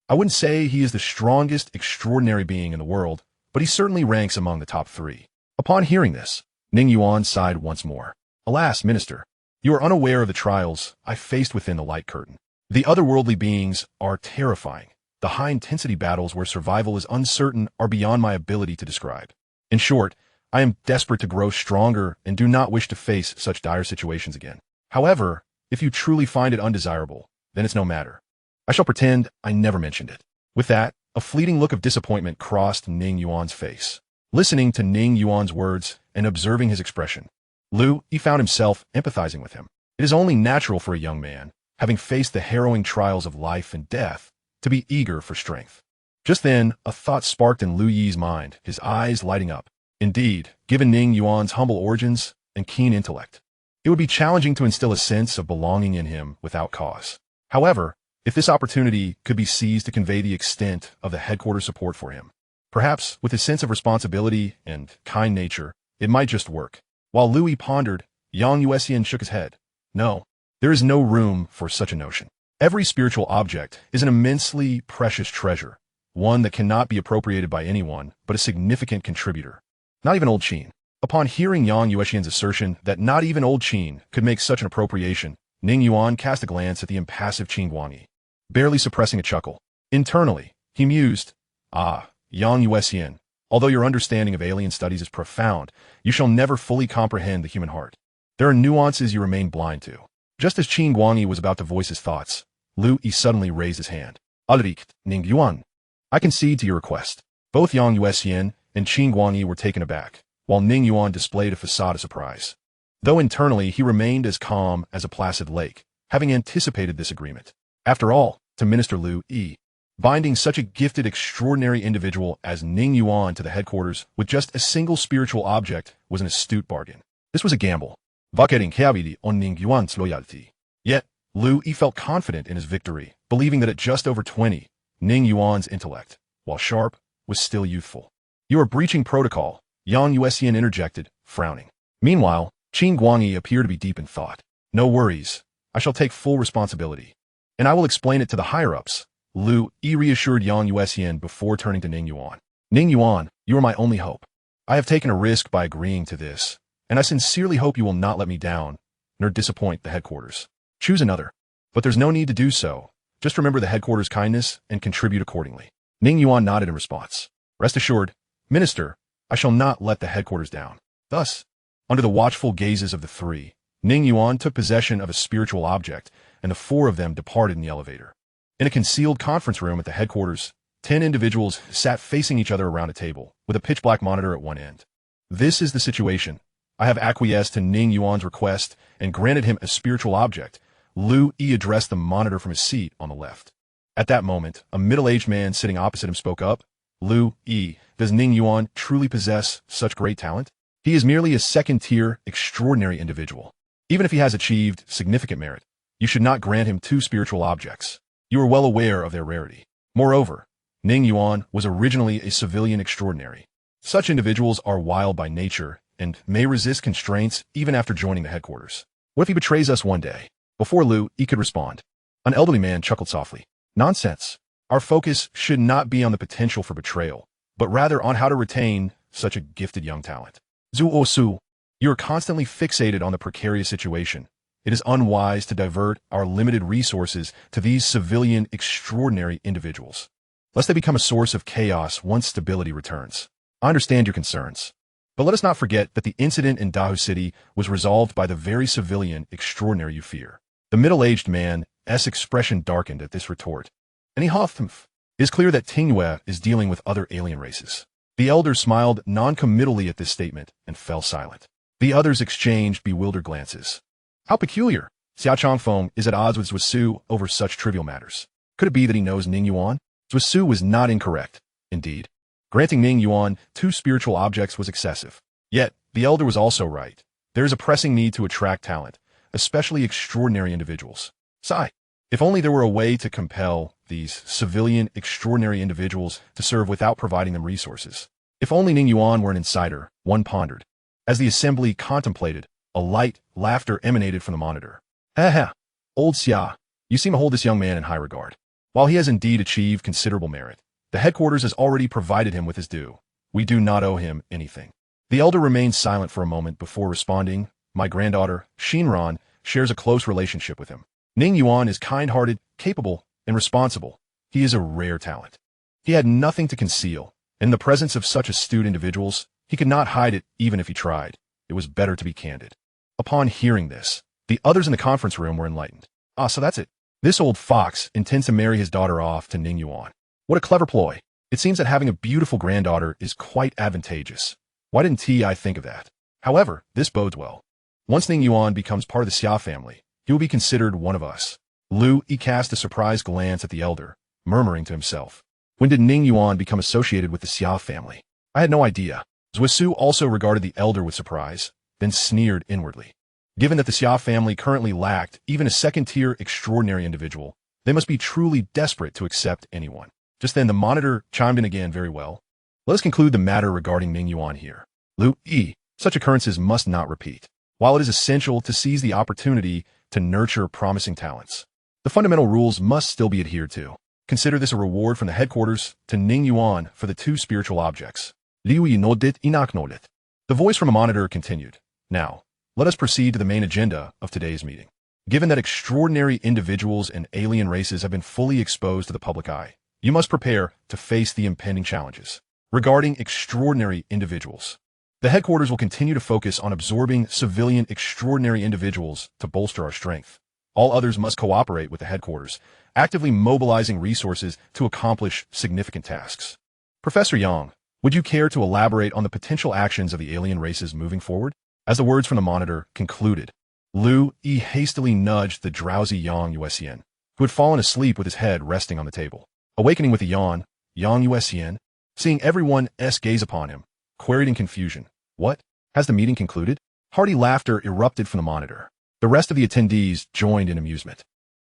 S1: I wouldn't say he is the strongest extraordinary being in the world, but he certainly ranks among the top 3. Upon hearing this, Ning Yuan sighed once more. Alas, Minister, you are unaware of the trials I faced within the light curtain. The otherworldly beings are terrifying. The high-intensity battles where survival is uncertain are beyond my ability to describe. In short, I am desperate to grow stronger and do not wish to face such dire situations again. However, if you truly find it undesirable, then it's no matter. I shall pretend I never mentioned it. With that, a fleeting look of disappointment crossed Ning Yuan's face. Listening to Ning Yuan's words and observing his expression, Lu Yi found himself empathizing with him. It is only natural for a young man, having faced the harrowing trials of life and death, to be eager for strength. Just then, a thought sparked in Lu Yi's mind, his eyes lighting up. Indeed, given Ning Yuan's humble origins and keen intellect, it would be challenging to instill a sense of belonging in him without cause. However, if this opportunity could be seized to convey the extent of the headquarters' support for him, perhaps with his sense of responsibility and kind nature, it might just work. While Lu Yi pondered, Yang Yuesian shook his head. No, there is no room for such a notion. Every spiritual object is an immensely precious treasure, one that cannot be appropriated by anyone but a significant contributor. Not even old Qin. Upon hearing Yang Yuesian's assertion that not even old Qin could make such an appropriation, Ning Yuan cast a glance at the impassive Qin Guangyi, barely suppressing a chuckle. Internally, he mused, Ah, Yang Yuesian, although your understanding of alien studies is profound, you shall never fully comprehend the human heart. There are nuances you remain blind to. Just as Qin Guangyi was about to voice his thoughts, Lu Yi suddenly raised his hand. Alright, Ning Yuan, I concede to your request. Both Yang Yuesian and Qin Guangyi were taken aback, while Ning Yuan displayed a facade of surprise. Though internally he remained as calm as a placid lake, having anticipated this agreement. After all, to Minister Lu Yi, binding such a gifted, extraordinary individual as Ning Yuan to the headquarters with just a single spiritual object was an astute bargain. This was a gamble. Vaquering heavily on Ning Yuan's loyalty. Yet, Lu Yi felt confident in his victory, believing that at just over 20, Ning Yuan's intellect, while sharp, was still youthful. You are breaching protocol, Yang Yuesian interjected, frowning. Meanwhile, Qin Guangyi appeared to be deep in thought. No worries, I shall take full responsibility. And I will explain it to the higher-ups, Lu Yi reassured Yang Yuesian before turning to Ning Yuan. Ning Yuan, you are my only hope. I have taken a risk by agreeing to this, and I sincerely hope you will not let me down, nor disappoint the headquarters. Choose another. But there's no need to do so. Just remember the headquarters' kindness and contribute accordingly. Ning Yuan nodded in response. Rest assured, Minister, I shall not let the headquarters down. Thus, under the watchful gazes of the 3, Ning Yuan took possession of a spiritual object, and the 4 of them departed in the elevator. In a concealed conference room at the headquarters, 10 individuals sat facing each other around a table, with a pitch-black monitor at one end. This is the situation. I have acquiesced to Ning Yuan's request and granted him a spiritual object. Lu Yi addressed the monitor from his seat on the left. At that moment, a middle-aged man sitting opposite him spoke up. Lu Yi, does Ning Yuan truly possess such great talent? He is merely a second-tier, extraordinary individual. Even if he has achieved significant merit, you should not grant him 2 spiritual objects. You are well aware of their rarity. Moreover, Ning Yuan was originally a civilian extraordinary. Such individuals are wild by nature and may resist constraints even after joining the headquarters. What if he betrays us one day? Before Lu Yi could respond, an elderly man chuckled softly. Nonsense. Our focus should not be on the potential for betrayal, but rather on how to retain such a gifted young talent. Zhu Osu, you are constantly fixated on the precarious situation. It is unwise to divert our limited resources to these civilian extraordinary individuals, lest they become a source of chaos once stability returns. I understand your concerns, but let us not forget that the incident in Dahu City was resolved by the very civilian extraordinary you fear. The middle-aged man's expression darkened at this retort, and he huffed. It is clear that Tingyue is dealing with other alien races. The elder smiled non-committally at this statement and fell silent. The others exchanged bewildered glances. How peculiar! Xiao Changfeng is at odds with Zhusu over such trivial matters. Could it be that he knows Ning Yuan? Zhusu was not incorrect. Indeed, Granting Ning Yuan 2 spiritual objects was excessive. Yet, the elder was also right. There is a pressing need to attract talent, especially extraordinary individuals. Sigh. If only there were a way to compel these civilian, extraordinary individuals to serve without providing them resources. If only Ning Yuan were an insider, one pondered. As the assembly contemplated, a light laughter emanated from the monitor. Ha! Old Xia, you seem to hold this young man in high regard. While he has indeed achieved considerable merit, the headquarters has already provided him with his due. We do not owe him anything. The elder remained silent for a moment before responding. My granddaughter, Xinran, shares a close relationship with him. Ning Yuan is kind-hearted, capable, and responsible. He is a rare talent. He had nothing to conceal. In the presence of such astute individuals, he could not hide it even if he tried. It was better to be candid. Upon hearing this, the others in the conference room were enlightened. So that's it. This old fox intends to marry his daughter off to Ning Yuan. What a clever ploy. It seems that having a beautiful granddaughter is quite advantageous. Why didn't I think of that? However, this bodes well. Once Ning Yuan becomes part of the Xia family, he will be considered one of us. Lu Yi cast a surprised glance at the elder, murmuring to himself. When did Ning Yuan become associated with the Xia family? I had no idea. Zhuisu also regarded the elder with surprise, then sneered inwardly. Given that the Xia family currently lacked even a second-tier extraordinary individual, they must be truly desperate to accept anyone. Just then the monitor chimed in again. Very well. Let us conclude the matter regarding Ning Yuan here. Lu Yi, such occurrences must not repeat. While it is essential to seize the opportunity to nurture promising talents, the fundamental rules must still be adhered to. Consider this a reward from the headquarters to Ning Yuan for the 2 spiritual objects. Liu Yi nodit inak nodit. The voice from a monitor continued. Now, let us proceed to the main agenda of today's meeting. Given that extraordinary individuals and alien races have been fully exposed to the public eye, you must prepare to face the impending challenges. Regarding extraordinary individuals, the headquarters will continue to focus on absorbing civilian extraordinary individuals to bolster our strength. All others must cooperate with the headquarters, actively mobilizing resources to accomplish significant tasks. Professor Yang, would you care to elaborate on the potential actions of the alien races moving forward? As the words from the monitor concluded, Lu Yi hastily nudged the drowsy Yang Yuan, who had fallen asleep with his head resting on the table. Awakening with a yawn, Yang Yuan, seeing everyone's gaze upon him, queried in confusion. What? Has the meeting concluded? Hearty laughter erupted from the monitor. The rest of the attendees joined in amusement.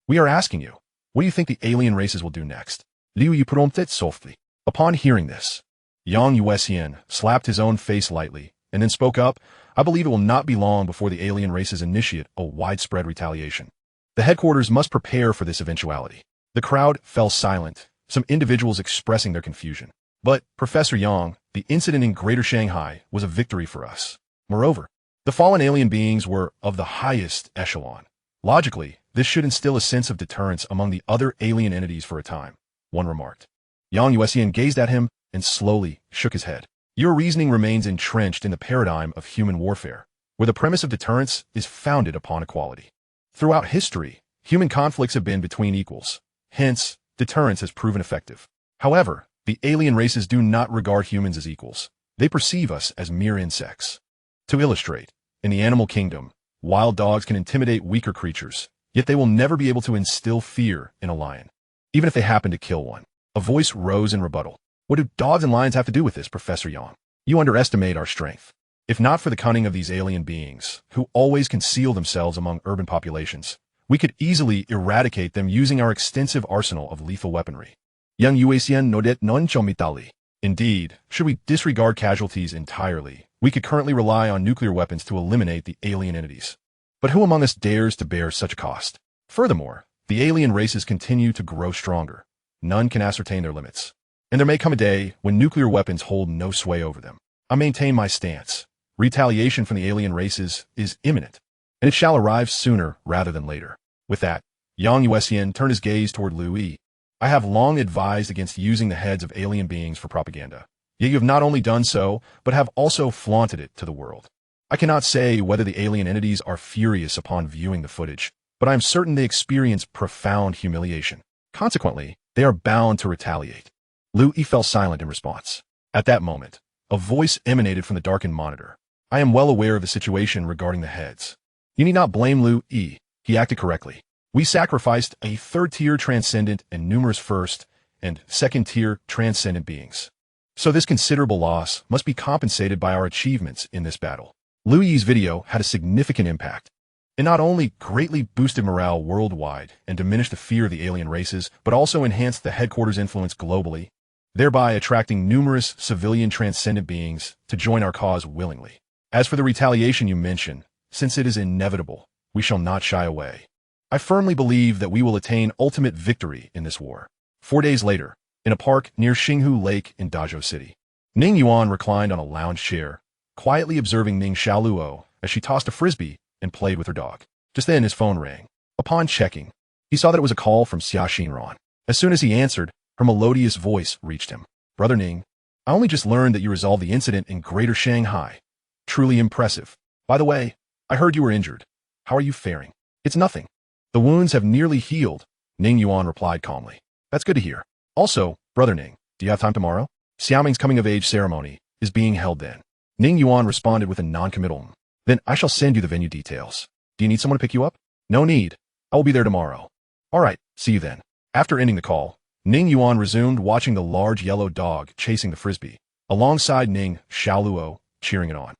S1: We are asking you, what do you think the alien races will do next? Liu Yi prompted softly. Upon hearing this, Yang Yuan slapped his own face lightly, and then spoke up. I believe it will not be long before the alien races initiate a widespread retaliation. The headquarters must prepare for this eventuality. The crowd fell silent, some individuals expressing their confusion. But, Professor Yang, the incident in Greater Shanghai was a victory for us. Moreover, the fallen alien beings were of the highest echelon. Logically, this should instill a sense of deterrence among the other alien entities for a time, one remarked. Yang Yuan gazed at him and slowly shook his head. Your reasoning remains entrenched in the paradigm of human warfare, where the premise of deterrence is founded upon equality. Throughout history, human conflicts have been between equals. Hence, deterrence has proven effective. However, the alien races do not regard humans as equals. They perceive us as mere insects. To illustrate, in the animal kingdom, wild dogs can intimidate weaker creatures, yet they will never be able to instill fear in a lion, even if they happen to kill one. A voice rose in rebuttal. What do dogs and lions have to do with this, Professor Yang? You underestimate our strength. If not for the cunning of these alien beings, who always conceal themselves among urban populations, we could easily eradicate them using our extensive arsenal of lethal weaponry. Yang Yuan nodet non chomitali. Indeed, should we disregard casualties entirely, we could currently rely on nuclear weapons to eliminate the alien entities. But who among us dares to bear such a cost? Furthermore, the alien races continue to grow stronger. None can ascertain their limits. And there may come a day when nuclear weapons hold no sway over them. I maintain my stance. Retaliation from the alien races is imminent, and it shall arrive sooner rather than later. With that, Yang Yuan turned his gaze toward Liu Yi. I have long advised against using the heads of alien beings for propaganda. Yet you have not only done so, but have also flaunted it to the world. I cannot say whether the alien entities are furious upon viewing the footage, but I am certain they experience profound humiliation. Consequently, they are bound to retaliate. Liu Yi fell silent in response. At that moment, a voice emanated from the darkened monitor. I am well aware of the situation regarding the heads. You need not blame Liu Yi. He acted correctly. We sacrificed a third-tier transcendent and numerous first and second-tier transcendent beings. So this considerable loss must be compensated by our achievements in this battle. Liu Yi's video had a significant impact. It not only greatly boosted morale worldwide and diminished the fear of the alien races, but also enhanced the headquarters' influence globally, thereby attracting numerous civilian transcendent beings to join our cause willingly. As for the retaliation you mention, since it is inevitable, we shall not shy away. I firmly believe that we will attain ultimate victory in this war. 4 days later, in a park near Xinghu Lake in Dazhou City, Ning Yuan reclined on a lounge chair, quietly observing Ning Xiaoluo as she tossed a frisbee and played with her dog. Just then his phone rang. Upon checking, he saw that it was a call from Xia Xinran. As soon as he answered, her melodious voice reached him. Brother Ning, I only just learned that you resolved the incident in Greater Shanghai. Truly impressive. By the way, I heard you were injured. How are you faring? It's nothing. The wounds have nearly healed, Ning Yuan replied calmly. That's good to hear. Also, Brother Ning, do you have time tomorrow? Xiaoming's coming-of-age ceremony is being held then. Ning Yuan responded with a non-committal. Then I shall send you the venue details. Do you need someone to pick you up? No need. I will be there tomorrow. All right, see you then. After ending the call, Ning Yuan resumed watching the large yellow dog chasing the frisbee, alongside Ning Xiaoluo cheering it on.